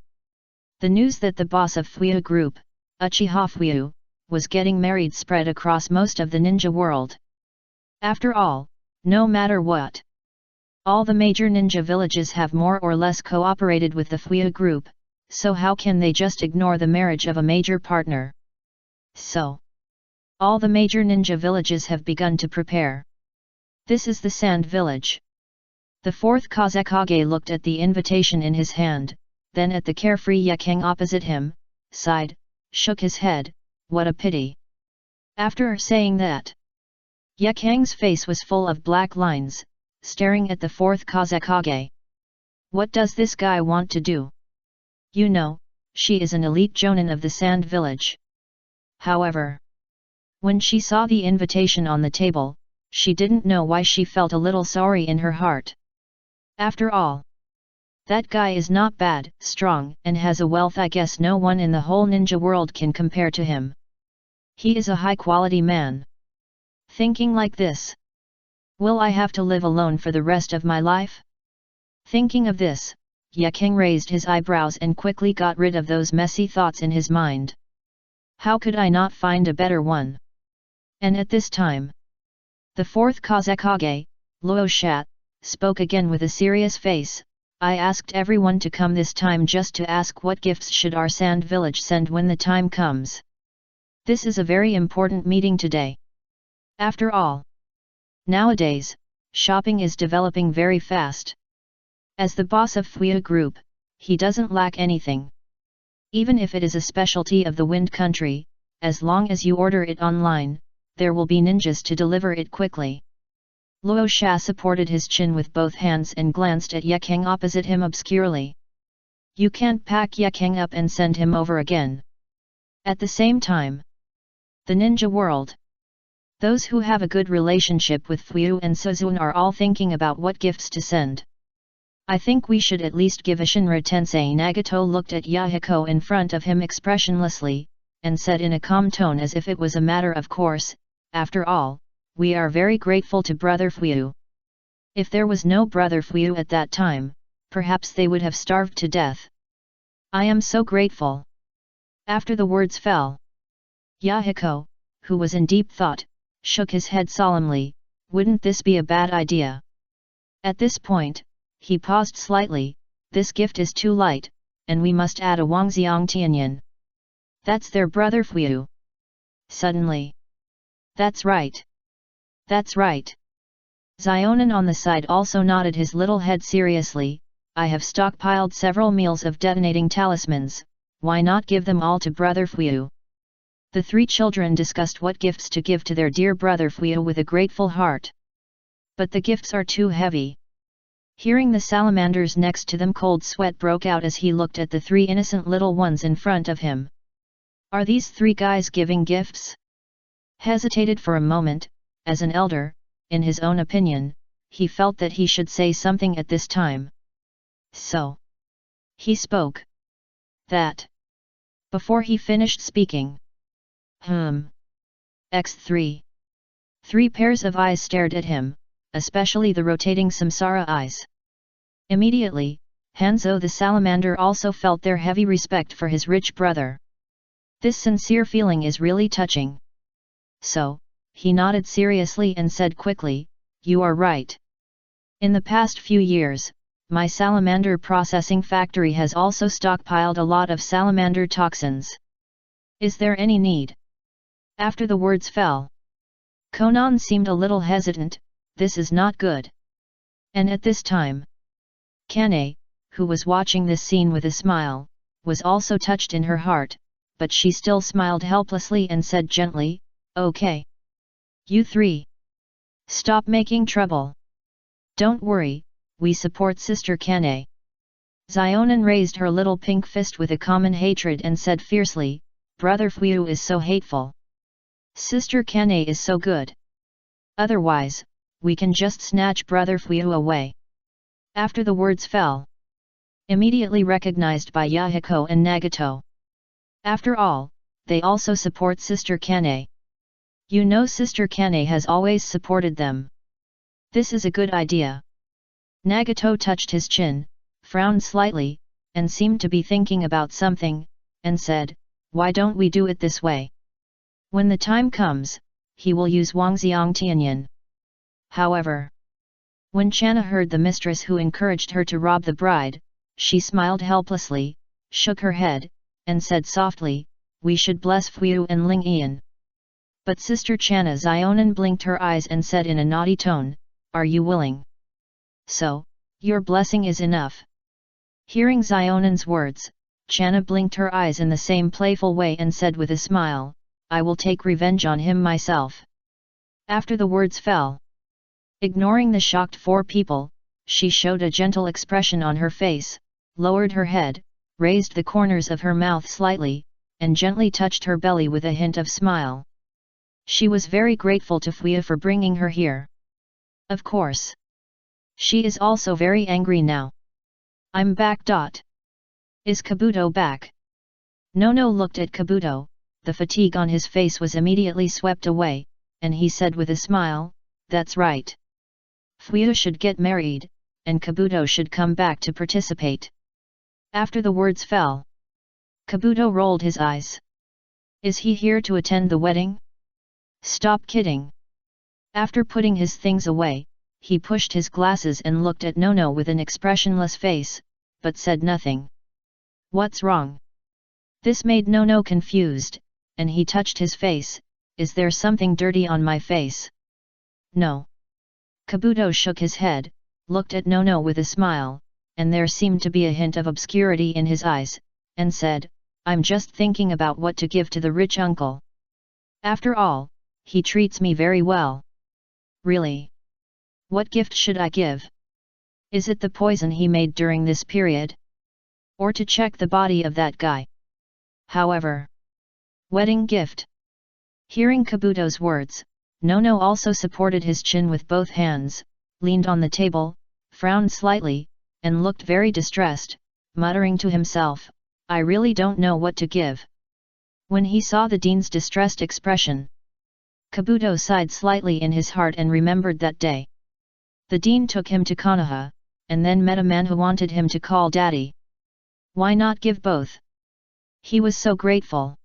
The news that the boss of Fuyu Group, Uchiha Fuyu, was getting married spread across most of the ninja world. After all, no matter what, all the major ninja villages have more or less cooperated with the Fuyu Group, so how can they just ignore the marriage of a major partner? So, all the major ninja villages have begun to prepare. This is the Sand Village. The fourth Kazekage looked at the invitation in his hand, then at the carefree Yekeng opposite him, sighed, shook his head, what a pity. After saying that, Yekeng's face was full of black lines, staring at the fourth Kazekage. What does this guy want to do? You know, she is an elite jonin of the Sand Village. However, when she saw the invitation on the table, she didn't know why she felt a little sorry in her heart. After all, that guy is not bad, strong, and has a wealth I guess no one in the whole ninja world can compare to him. He is a high-quality man. Thinking like this, will I have to live alone for the rest of my life? Thinking of this, Yekeng raised his eyebrows and quickly got rid of those messy thoughts in his mind. How could I not find a better one? And at this time, the fourth Kazekage, Luo Shat, spoke again with a serious face. I asked everyone to come this time just to ask what gifts should our Sand Village send when the time comes. This is a very important meeting today. After all, nowadays, shopping is developing very fast. As the boss of Fuya Group, he doesn't lack anything. Even if it is a specialty of the Wind Country, as long as you order it online, there will be ninjas to deliver it quickly. Luo Sha supported his chin with both hands and glanced at Yekeng opposite him obscurely. You can't pack Yekeng up and send him over again. At the same time, the ninja world. Those who have a good relationship with Fuyu and Suzun are all thinking about what gifts to send. I think we should at least give a Shinra Tensei. Nagato looked at Yahiko in front of him expressionlessly, and said in a calm tone as if it was a matter of course, after all, we are very grateful to Brother Fuyu. If there was no Brother Fuyu at that time, perhaps they would have starved to death. I am so grateful. After the words fell, Yahiko, who was in deep thought, shook his head solemnly. Wouldn't this be a bad idea? At this point, he paused slightly. This gift is too light, and we must add a Wangxiang Tianyan. That's their Brother Fuyu. Suddenly. That's right. That's right. Zionin on the side also nodded his little head seriously. I have stockpiled several meals of detonating talismans, why not give them all to Brother Fuyu? The three children discussed what gifts to give to their dear Brother Fuyu with a grateful heart. But the gifts are too heavy. Hearing the salamanders next to them, cold sweat broke out as he looked at the three innocent little ones in front of him. Are these three guys giving gifts? Hesitated for a moment. As an elder, in his own opinion, he felt that he should say something at this time. So, he spoke. That. Before he finished speaking. X3. Three pairs of eyes stared at him, especially the rotating samsara eyes. Immediately, Hanzo the salamander also felt their heavy respect for his rich brother. This sincere feeling is really touching. So, he nodded seriously and said quickly, you are right. In the past few years, my salamander processing factory has also stockpiled a lot of salamander toxins. Is there any need? After the words fell, Konan seemed a little hesitant. This is not good. And at this time, Kane, who was watching this scene with a smile, was also touched in her heart, but she still smiled helplessly and said gently, okay. You three. Stop making trouble. Don't worry, we support Sister Kane. Zionin raised her little pink fist with a common hatred and said fiercely, Brother Fuyu is so hateful. Sister Kane is so good. Otherwise, we can just snatch Brother Fuyu away. After the words fell, immediately recognized by Yahiko and Nagato. After all, they also support Sister Kane. You know Sister Kane has always supported them. This is a good idea. Nagato touched his chin, frowned slightly, and seemed to be thinking about something, and said, why don't we do it this way? When the time comes, he will use Wangxiang Tianyan. However, when Channa heard the mistress who encouraged her to rob the bride, she smiled helplessly, shook her head, and said softly, we should bless Fuyu and Ling Ian. But Sister Channa Zionin blinked her eyes and said in a naughty tone, are you willing? So, your blessing is enough. Hearing Xionan's words, Channa blinked her eyes in the same playful way and said with a smile, I will take revenge on him myself. After the words fell, ignoring the shocked four people, she showed a gentle expression on her face, lowered her head, raised the corners of her mouth slightly, and gently touched her belly with a hint of smile. She was very grateful to Fuya for bringing her here. Of course. She is also very angry now. I'm back. Is Kabuto back? Nono looked at Kabuto, the fatigue on his face was immediately swept away, and he said with a smile, that's right. Fuya should get married, and Kabuto should come back to participate. After the words fell, Kabuto rolled his eyes. Is he here to attend the wedding? Stop kidding. After putting his things away, he pushed his glasses and looked at Nono with an expressionless face, but said nothing. What's wrong? This made Nono confused, and he touched his face. Is there something dirty on my face? No. Kabuto shook his head, looked at Nono with a smile, and there seemed to be a hint of obscurity in his eyes, and said, I'm just thinking about what to give to the rich uncle. After all, he treats me very well. Really? What gift should I give? Is it the poison he made during this period? Or to check the body of that guy? However, wedding gift. Hearing Kabuto's words, Nono also supported his chin with both hands, leaned on the table, frowned slightly, and looked very distressed, muttering to himself, I really don't know what to give. When he saw the dean's distressed expression, Kabuto sighed slightly in his heart and remembered that day. The dean took him to Konoha, and then met a man who wanted him to call daddy. Why not give both? He was so grateful.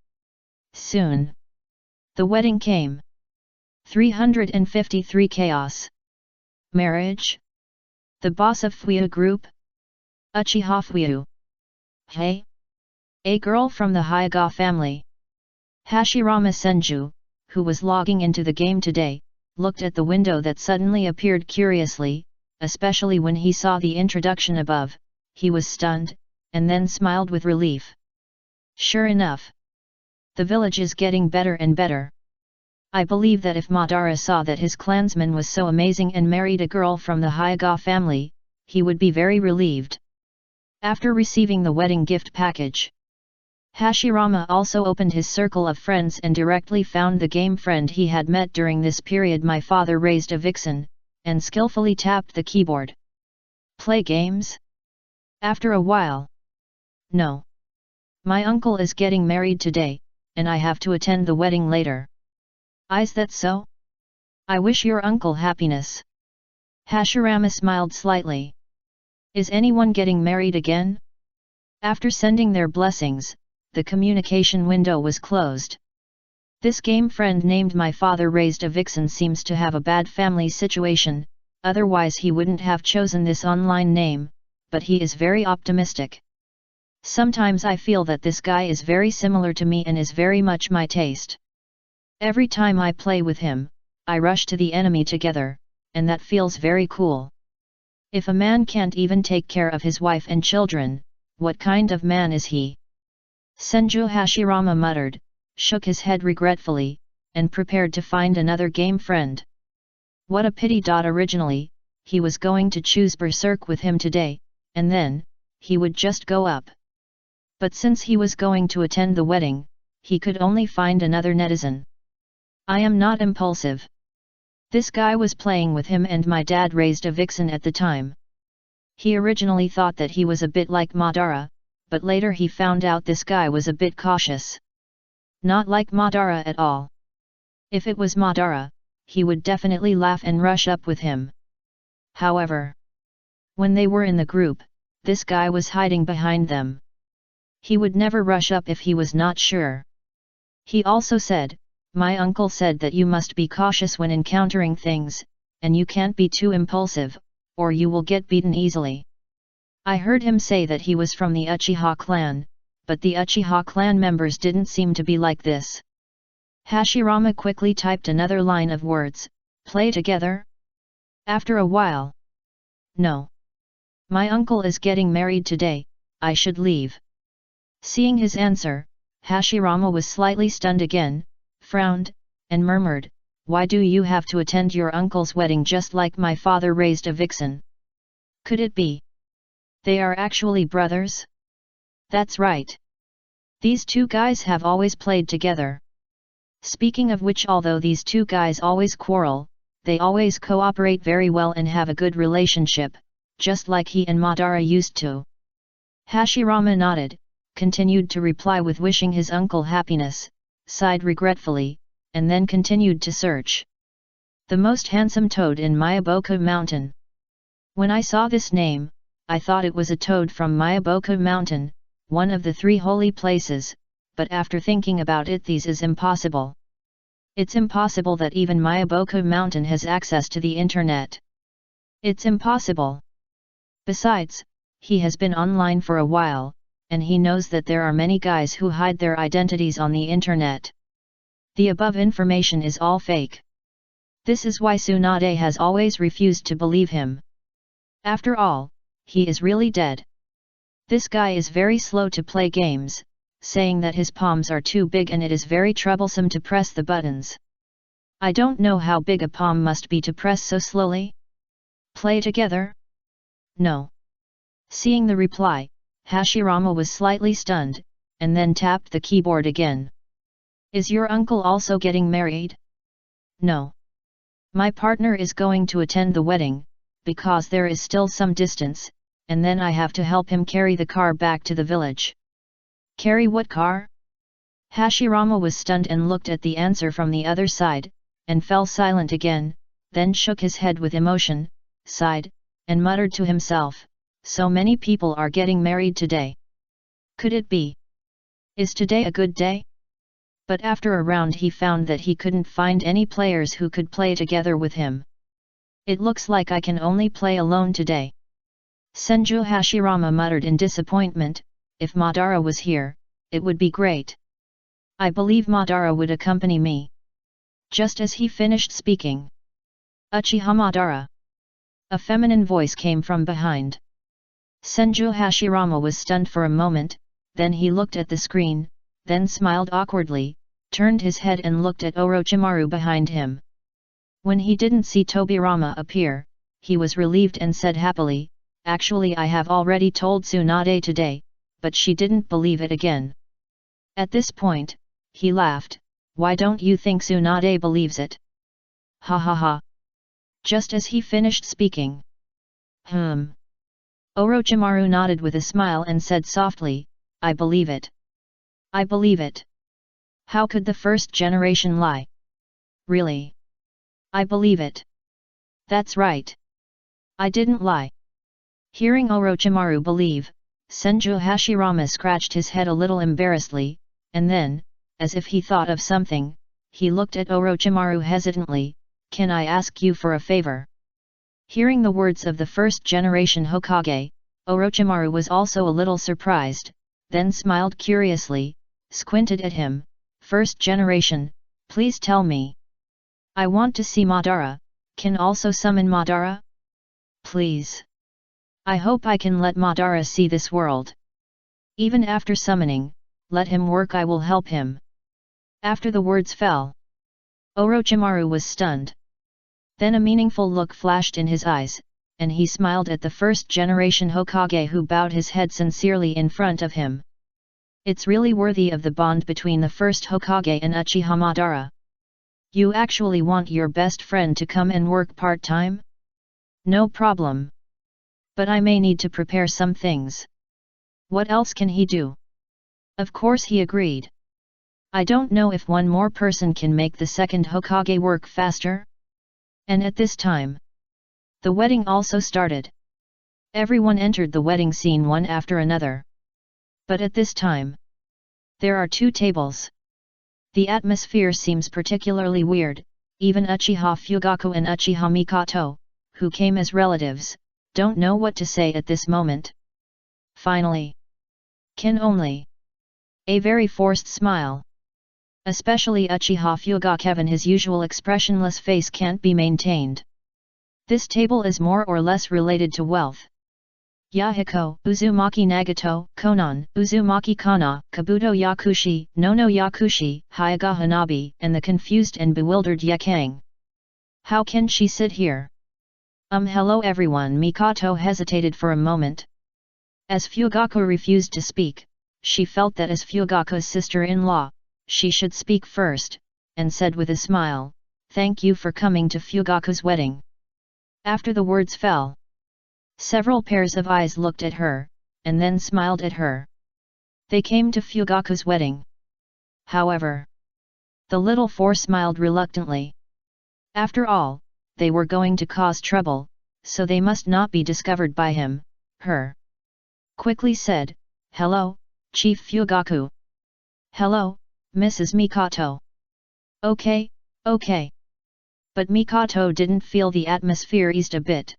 Soon, the wedding came. 353 Chaos. Marriage? The boss of Fuya Group? Uchiha Fuyu. Hey? A girl from the Hyuga family. Hashirama Senju, who was logging into the game today, looked at the window that suddenly appeared curiously, especially when he saw the introduction above. He was stunned, and then smiled with relief. Sure enough, the village is getting better and better. I believe that if Madara saw that his clansman was so amazing and married a girl from the Hyuga family, he would be very relieved. After receiving the wedding gift package, Hashirama also opened his circle of friends and directly found the game friend he had met during this period. My father raised a vixen, and skillfully tapped the keyboard. Play games? After a while. No. My uncle is getting married today, and I have to attend the wedding later. Is that so? I wish your uncle happiness. Hashirama smiled slightly. Is anyone getting married again? After sending their blessings, the communication window was closed. This game friend named My Father Raised a Vixen seems to have a bad family situation, otherwise he wouldn't have chosen this online name, but he is very optimistic. Sometimes I feel that this guy is very similar to me and is very much my taste. Every time I play with him, I rush to the enemy together, and that feels very cool. If a man can't even take care of his wife and children, what kind of man is he? Senju Hashirama muttered, shook his head regretfully, and prepared to find another game friend. What a pity. Originally, he was going to choose Berserk with him today, and then, he would just go up. But since he was going to attend the wedding, he could only find another netizen. I am not impulsive. This guy was playing with him and my dad raised a vixen at the time. He originally thought that he was a bit like Madara, but later he found out this guy was a bit cautious. Not like Madara at all. If it was Madara, he would definitely laugh and rush up with him. However, when they were in the group, this guy was hiding behind them. He would never rush up if he was not sure. He also said, my uncle said that you must be cautious when encountering things, and you can't be too impulsive, or you will get beaten easily. I heard him say that he was from the Uchiha clan, but the Uchiha clan members didn't seem to be like this. Hashirama quickly typed another line of words, play together? After a while. No. My uncle is getting married today, I should leave. Seeing his answer, Hashirama was slightly stunned again, frowned, and murmured, "Why do you have to attend your uncle's wedding just like my father raised a vixen? Could it be they are actually brothers?" "That's right. These two guys have always played together. Speaking of which, although these two guys always quarrel, they always cooperate very well and have a good relationship, just like he and Madara used to." Hashirama nodded, continued to reply with wishing his uncle happiness, sighed regretfully, and then continued to search. "The most handsome toad in Mayaboku Mountain." When I saw this name, I thought it was a toad from Mayaboku Mountain, one of the 3 holy places, but after thinking about it, this is impossible. It's impossible that even Mayaboku Mountain has access to the internet. It's impossible. Besides, he has been online for a while, and he knows that there are many guys who hide their identities on the internet. The above information is all fake. This is why Tsunade has always refused to believe him. After all, he is really dead. This guy is very slow to play games, saying that his palms are too big and it is very troublesome to press the buttons. I don't know how big a palm must be to press so slowly. Play together? No. Seeing the reply, Hashirama was slightly stunned, and then tapped the keyboard again. "Is your uncle also getting married?" "No. My partner is going to attend the wedding, because there is still some distance, and then I have to help him carry the car back to the village." "Carry what car?" Hashirama was stunned and looked at the answer from the other side, and fell silent again, then shook his head with emotion, sighed, and muttered to himself, "So many people are getting married today. Could it be? Is today a good day?" But after a round he found that he couldn't find any players who could play together with him. "It looks like I can only play alone today." Senju Hashirama muttered in disappointment, "If Madara was here, it would be great. I believe Madara would accompany me." Just as he finished speaking, "Uchiha Madara!" a feminine voice came from behind. Senju Hashirama was stunned for a moment, then he looked at the screen, then smiled awkwardly, turned his head and looked at Orochimaru behind him. When he didn't see Tobirama appear, he was relieved and said happily, "Actually, I have already told Tsunade today, but she didn't believe it again." At this point, he laughed, "Why don't you think Tsunade believes it?" "Ha ha ha." Just as he finished speaking. Orochimaru nodded with a smile and said softly, "I believe it. I believe it. How could the first generation lie? Really? I believe it. That's right. I didn't lie." Hearing Orochimaru believe, Senju Hashirama scratched his head a little embarrassedly, and then, as if he thought of something, he looked at Orochimaru hesitantly, "Can I ask you for a favor?" Hearing the words of the first generation Hokage, Orochimaru was also a little surprised, then smiled curiously, squinted at him, "First generation, please tell me. I want to see Madara, can also summon Madara? Please. I hope I can let Madara see this world. Even after summoning, let him work, I will help him." After the words fell, Orochimaru was stunned. Then a meaningful look flashed in his eyes, and he smiled at the first generation Hokage who bowed his head sincerely in front of him. "It's really worthy of the bond between the first Hokage and Uchiha Madara. You actually want your best friend to come and work part-time? No problem. But I may need to prepare some things." What else can he do? Of course he agreed. "I don't know if one more person can make the second Hokage work faster?" And at this time, the wedding also started. Everyone entered the wedding scene one after another. But at this time, there are 2 tables. The atmosphere seems particularly weird, even Uchiha Fugaku and Uchiha Mikoto, who came as relatives, don't know what to say at this moment. Finally, can only a very forced smile. Especially Uchiha Fugaku, his usual expressionless face can't be maintained. This table is more or less related to wealth. Yahiko, Uzumaki Nagato, Konan, Uzumaki Kana, Kabuto Yakushi, Nono Yakushi, Hyaga Hanabi, and the confused and bewildered Yakang. How can she sit here? Hello everyone. Mikoto hesitated for a moment. As Fugaku refused to speak, she felt that as Fugaku's sister-in-law, she should speak first, and said with a smile, "Thank you for coming to Fugaku's wedding." After the words fell, several pairs of eyes looked at her, and then smiled at her. They came to Fugaku's wedding. However, the little four smiled reluctantly. After all, they were going to cause trouble, so they must not be discovered by him, her. Quickly said, "Hello, Chief Fugaku." "Hello, Mrs. Mikoto." Okay. But Mikoto didn't feel the atmosphere eased a bit.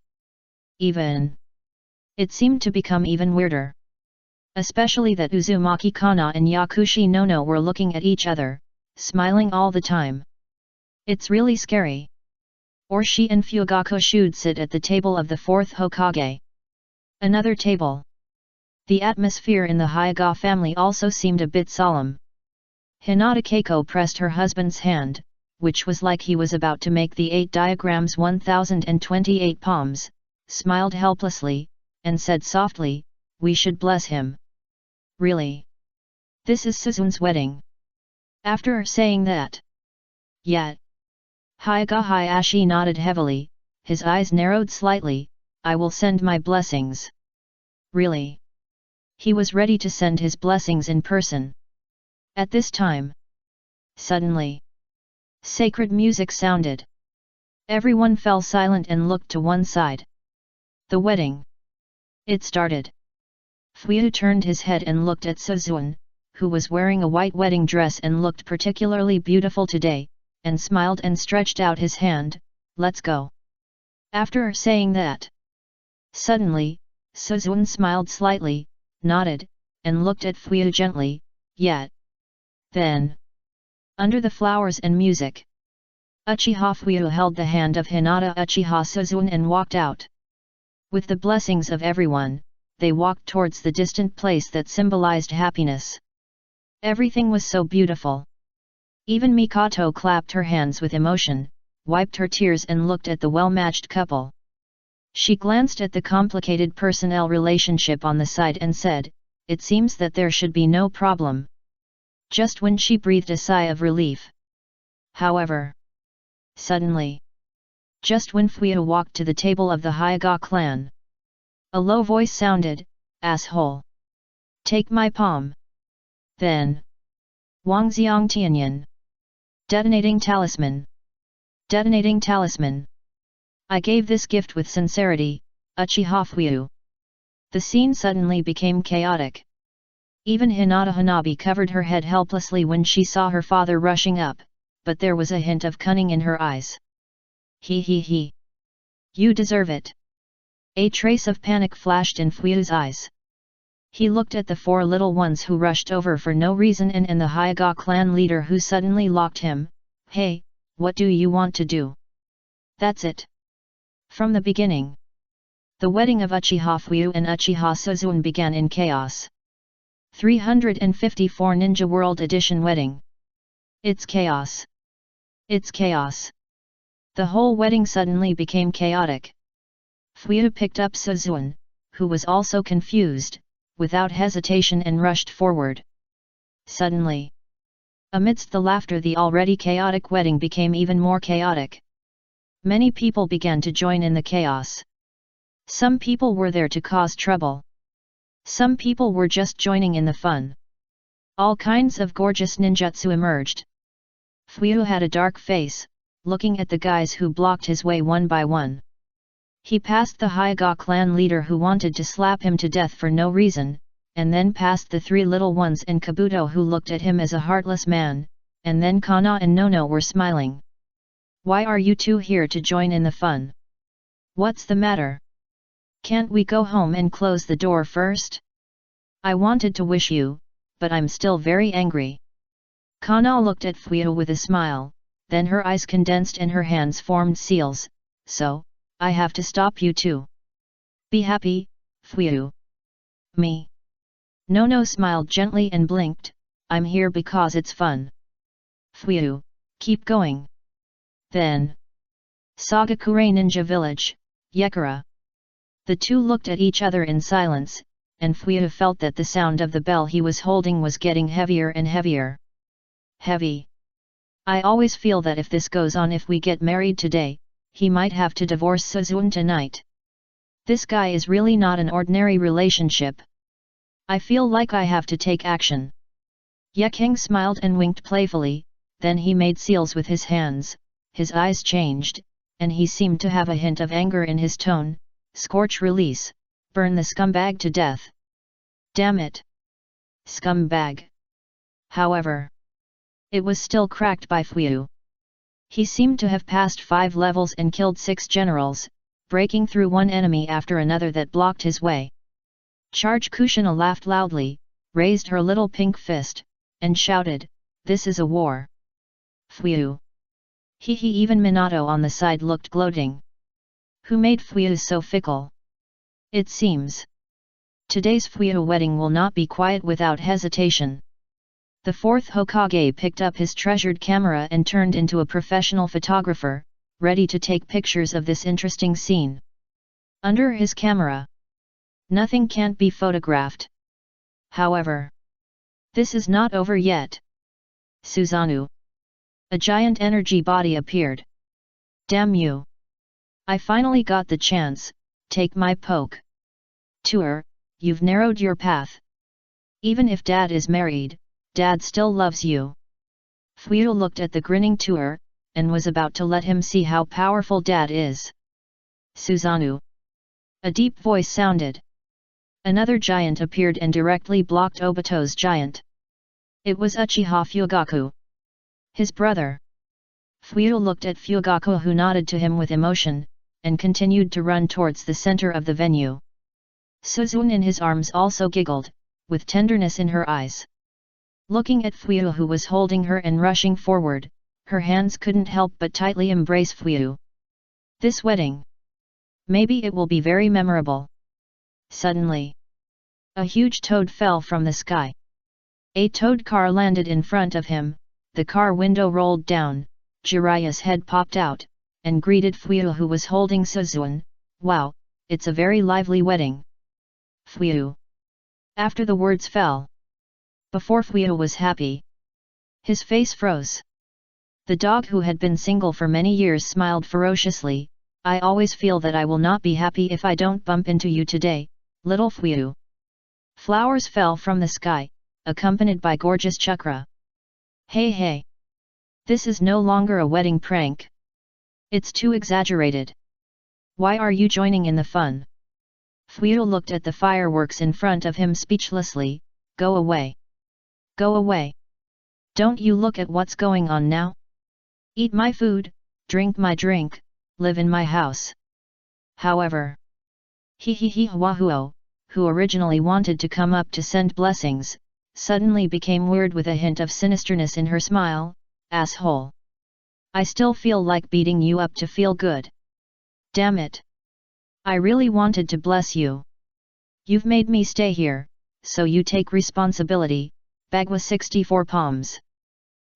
It seemed to become even weirder. Especially that Uzumaki Kana and Yakushi Nono were looking at each other, smiling all the time. It's really scary. Or she and Fugaku should sit at the table of the fourth Hokage. Another table. The atmosphere in the Hyaga family also seemed a bit solemn. Hinata Keiko pressed her husband's hand, which was like he was about to make the 8 diagrams 1028 palms, smiled helplessly, and said softly, "We should bless him." Really? This is Suzun's wedding? After saying that? Yet. Hyaga Hayashi nodded heavily, his eyes narrowed slightly. "I will send my blessings." Really? He was ready to send his blessings in person. At this time, suddenly, sacred music sounded. Everyone fell silent and looked to one side. The wedding. It started. Fuyu turned his head and looked at Suzun, who was wearing a white wedding dress and looked particularly beautiful today, and smiled and stretched out his hand. "Let's go." After saying that, suddenly, Suzun smiled slightly, nodded, and looked at Fuyu gently, yet. Then, under the flowers and music, Uchiha Fuyu held the hand of Hinata Uchiha Suzun and walked out. With the blessings of everyone, they walked towards the distant place that symbolized happiness. Everything was so beautiful. Even Mikoto clapped her hands with emotion, wiped her tears and looked at the well-matched couple. She glanced at the complicated personnel relationship on the side and said, "It seems that there should be no problem." Just when she breathed a sigh of relief. However, suddenly, just when Fuyu walked to the table of the Hyaga clan, a low voice sounded, "Asshole! Take my palm." Then, Wangxiang Tianyan. Detonating talisman. Detonating talisman. I gave this gift with sincerity, Uchiha Fuyu. The scene suddenly became chaotic. Even Hinata Hanabi covered her head helplessly when she saw her father rushing up, but there was a hint of cunning in her eyes. He. You deserve it. A trace of panic flashed in Fuyu's eyes. He looked at the four little ones who rushed over for no reason and the Hyaga clan leader who suddenly locked him. "Hey, what do you want to do?" That's it. From the beginning, the wedding of Uchiha Fuyu and Uchiha Suzun began in chaos. 354 Ninja World Edition Wedding. It's chaos. It's chaos. The whole wedding suddenly became chaotic. Fuyu picked up Suzun, who was also confused, without hesitation and rushed forward. Suddenly, amidst the laughter, the already chaotic wedding became even more chaotic. Many people began to join in the chaos. Some people were there to cause trouble. Some people were just joining in the fun. All kinds of gorgeous ninjutsu emerged. Fuyu had a dark face, looking at the guys who blocked his way one by one. He passed the Hyaga clan leader who wanted to slap him to death for no reason, and then past the three little ones and Kabuto who looked at him as a heartless man, and then Kana and Nono were smiling. "Why are you two here to join in the fun? What's the matter? Can't we go home and close the door first? I wanted to wish you, but I'm still very angry." Kana looked at Fuyu with a smile, then her eyes condensed and her hands formed seals. "So, I have to stop you too. Be happy, Phew. Me. Nono smiled gently and blinked, I'm here because it's fun. Phew, keep going. Then. Sagakure Ninja Village, Yekara. The two looked at each other in silence, and Phew felt that the sound of the bell he was holding was getting heavier and heavier. Heavy. I always feel that if this goes on, if we get married today, he might have to divorce Suzun tonight. This guy is really not an ordinary relationship. I feel like I have to take action. Yeking smiled and winked playfully, then he made seals with his hands, his eyes changed, and he seemed to have a hint of anger in his tone. Scorch release, burn the scumbag to death. Damn it! Scumbag! However, it was still cracked by Phew. He seemed to have passed 5 levels and killed 6 generals, breaking through one enemy after another that blocked his way. Charge Kushina laughed loudly, raised her little pink fist, and shouted, "This is a war!" Phew! Even Minato on the side looked gloating. Who made Phew so fickle? It seems today's Phew wedding will not be quiet without hesitation. The 4th Hokage picked up his treasured camera and turned into a professional photographer, ready to take pictures of this interesting scene. Under his camera, nothing can't be photographed. However, this is not over yet. Susanoo. A giant energy body appeared. Damn you! I finally got the chance, take my poke. Tour, you've narrowed your path. Even if Dad is married, Dad still loves you. Phew looked at the grinning Tour, and was about to let him see how powerful Dad is. Susanoo. A deep voice sounded. Another giant appeared and directly blocked Obito's giant. It was Uchiha Fugaku. His brother. Phew looked at Fugaku, who nodded to him with emotion, and continued to run towards the center of the venue. Suzun in his arms also giggled, with tenderness in her eyes. Looking at Phew, who was holding her and rushing forward, her hands couldn't help but tightly embrace Phew. This wedding. Maybe it will be very memorable. Suddenly, a huge toad fell from the sky. A toad car landed in front of him, the car window rolled down, Jiraiya's head popped out, and greeted Phew, who was holding Suzun. Wow, it's a very lively wedding. Phew. After the words fell. Before Phew was happy. His face froze. The dog, who had been single for many years, smiled ferociously. I always feel that I will not be happy if I don't bump into you today, little Phew. Flowers fell from the sky, accompanied by gorgeous chakra. Hey! This is no longer a wedding prank. It's too exaggerated. Why are you joining in the fun? Phew looked at the fireworks in front of him speechlessly. Go away. Go away. Don't you look at what's going on now? Eat my food, drink my drink, live in my house. However, Wahuo, who originally wanted to come up to send blessings, suddenly became weird with a hint of sinisterness in her smile. Asshole. I still feel like beating you up to feel good. Damn it. I really wanted to bless you. You've made me stay here, so you take responsibility. Bagua 64 palms.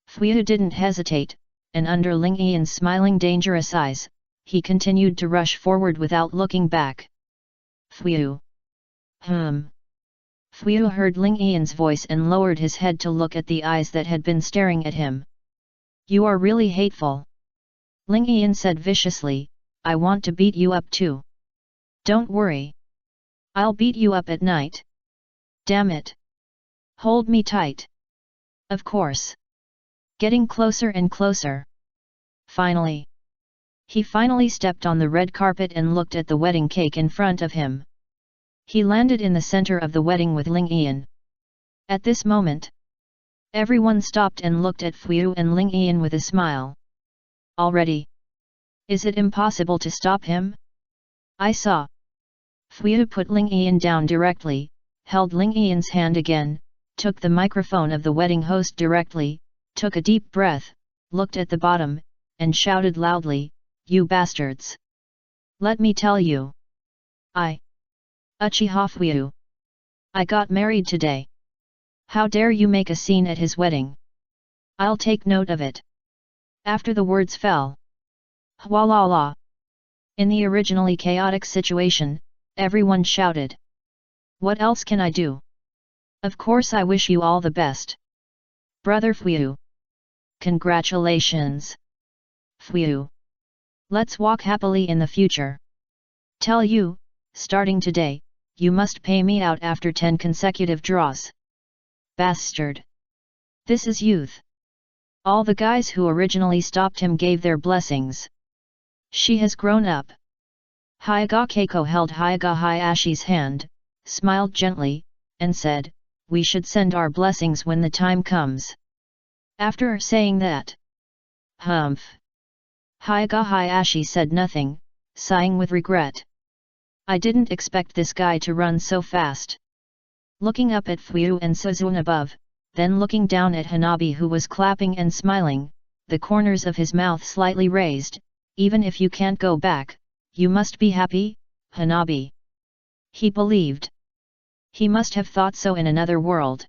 Phew didn't hesitate, and under Ling Yian's smiling dangerous eyes, he continued to rush forward without looking back. Phew. Phew heard Ling Yian's voice and lowered his head to look at the eyes that had been staring at him. You are really hateful. Ling Yian said viciously, I want to beat you up too. Don't worry. I'll beat you up at night. Damn it. Hold me tight. Of course. Getting closer and closer. Finally. He finally stepped on the red carpet and looked at the wedding cake in front of him. He landed in the center of the wedding with Ling Yian. At this moment, everyone stopped and looked at Phew and Ling Yian with a smile. Already? Is it impossible to stop him? I saw. Phew put Ling Yian down directly, held Ling Yian's hand again, took the microphone of the wedding host directly, took a deep breath, looked at the bottom, and shouted loudly, You bastards! Let me tell you. Uchiha Fuyu. I got married today. How dare you make a scene at his wedding? I'll take note of it. After the words fell. Hwalala. In the originally chaotic situation, everyone shouted. What else can I do? Of course I wish you all the best. Brother Fuyu. Congratulations. Fuyu. Let's walk happily in the future. Tell you, starting today, you must pay me out after 10 consecutive draws. Bastard. This is youth. All the guys who originally stopped him gave their blessings. She has grown up. Hyaga Keiko held Hyaga Hayashi's hand, smiled gently, and said, we should send our blessings when the time comes. After saying that. Humph. Hyaga Hayashi said nothing, sighing with regret. I didn't expect this guy to run so fast. Looking up at Fuyu and Suzune above, then looking down at Hanabi who was clapping and smiling, the corners of his mouth slightly raised, even if you can't go back, you must be happy, Hanabi. He believed. He must have thought so in another world.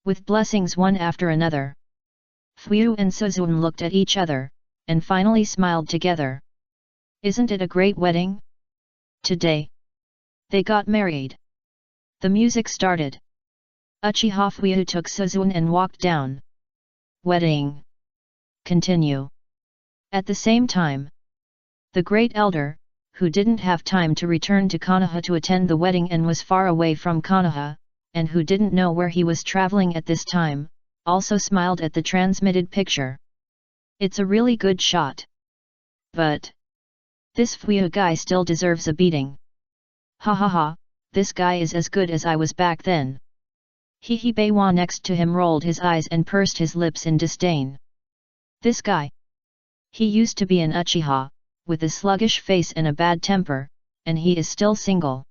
With blessings one after another. Fuyu and Suzune looked at each other, and finally smiled together. Isn't it a great wedding? Today. They got married. The music started. Uchiha Fuyu took Suzune and walked down. Wedding. Continue. At the same time. The great elder, who didn't have time to return to Konoha to attend the wedding and was far away from Konoha, and who didn't know where he was traveling at this time, also smiled at the transmitted picture. It's a really good shot. But this Fuyu guy still deserves a beating. Ha ha ha, this guy is as good as I was back then. Beiwa next to him rolled his eyes and pursed his lips in disdain. This guy. He used to be an Uchiha, with a sluggish face and a bad temper, and he is still single.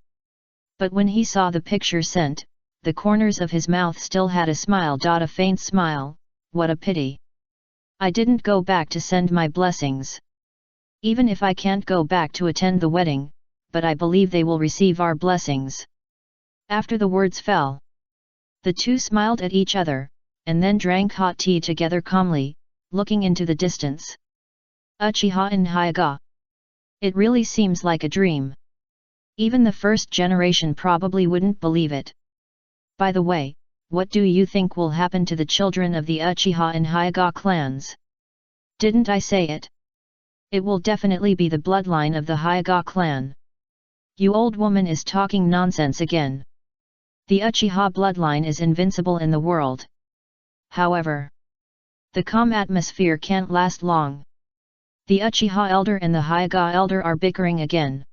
But when he saw the picture sent, the corners of his mouth still had a smile. A faint smile, what a pity. I didn't go back to send my blessings. Even if I can't go back to attend the wedding, but I believe they will receive our blessings. After the words fell. The two smiled at each other, and then drank hot tea together calmly, looking into the distance. Uchiha and Hyaga. It really seems like a dream. Even the first generation probably wouldn't believe it. By the way, what do you think will happen to the children of the Uchiha and Hyaga clans? Didn't I say it? It will definitely be the bloodline of the Hyaga clan. You old woman is talking nonsense again. The Uchiha bloodline is invincible in the world. However, the calm atmosphere can't last long. The Uchiha elder and the Hyaga elder are bickering again.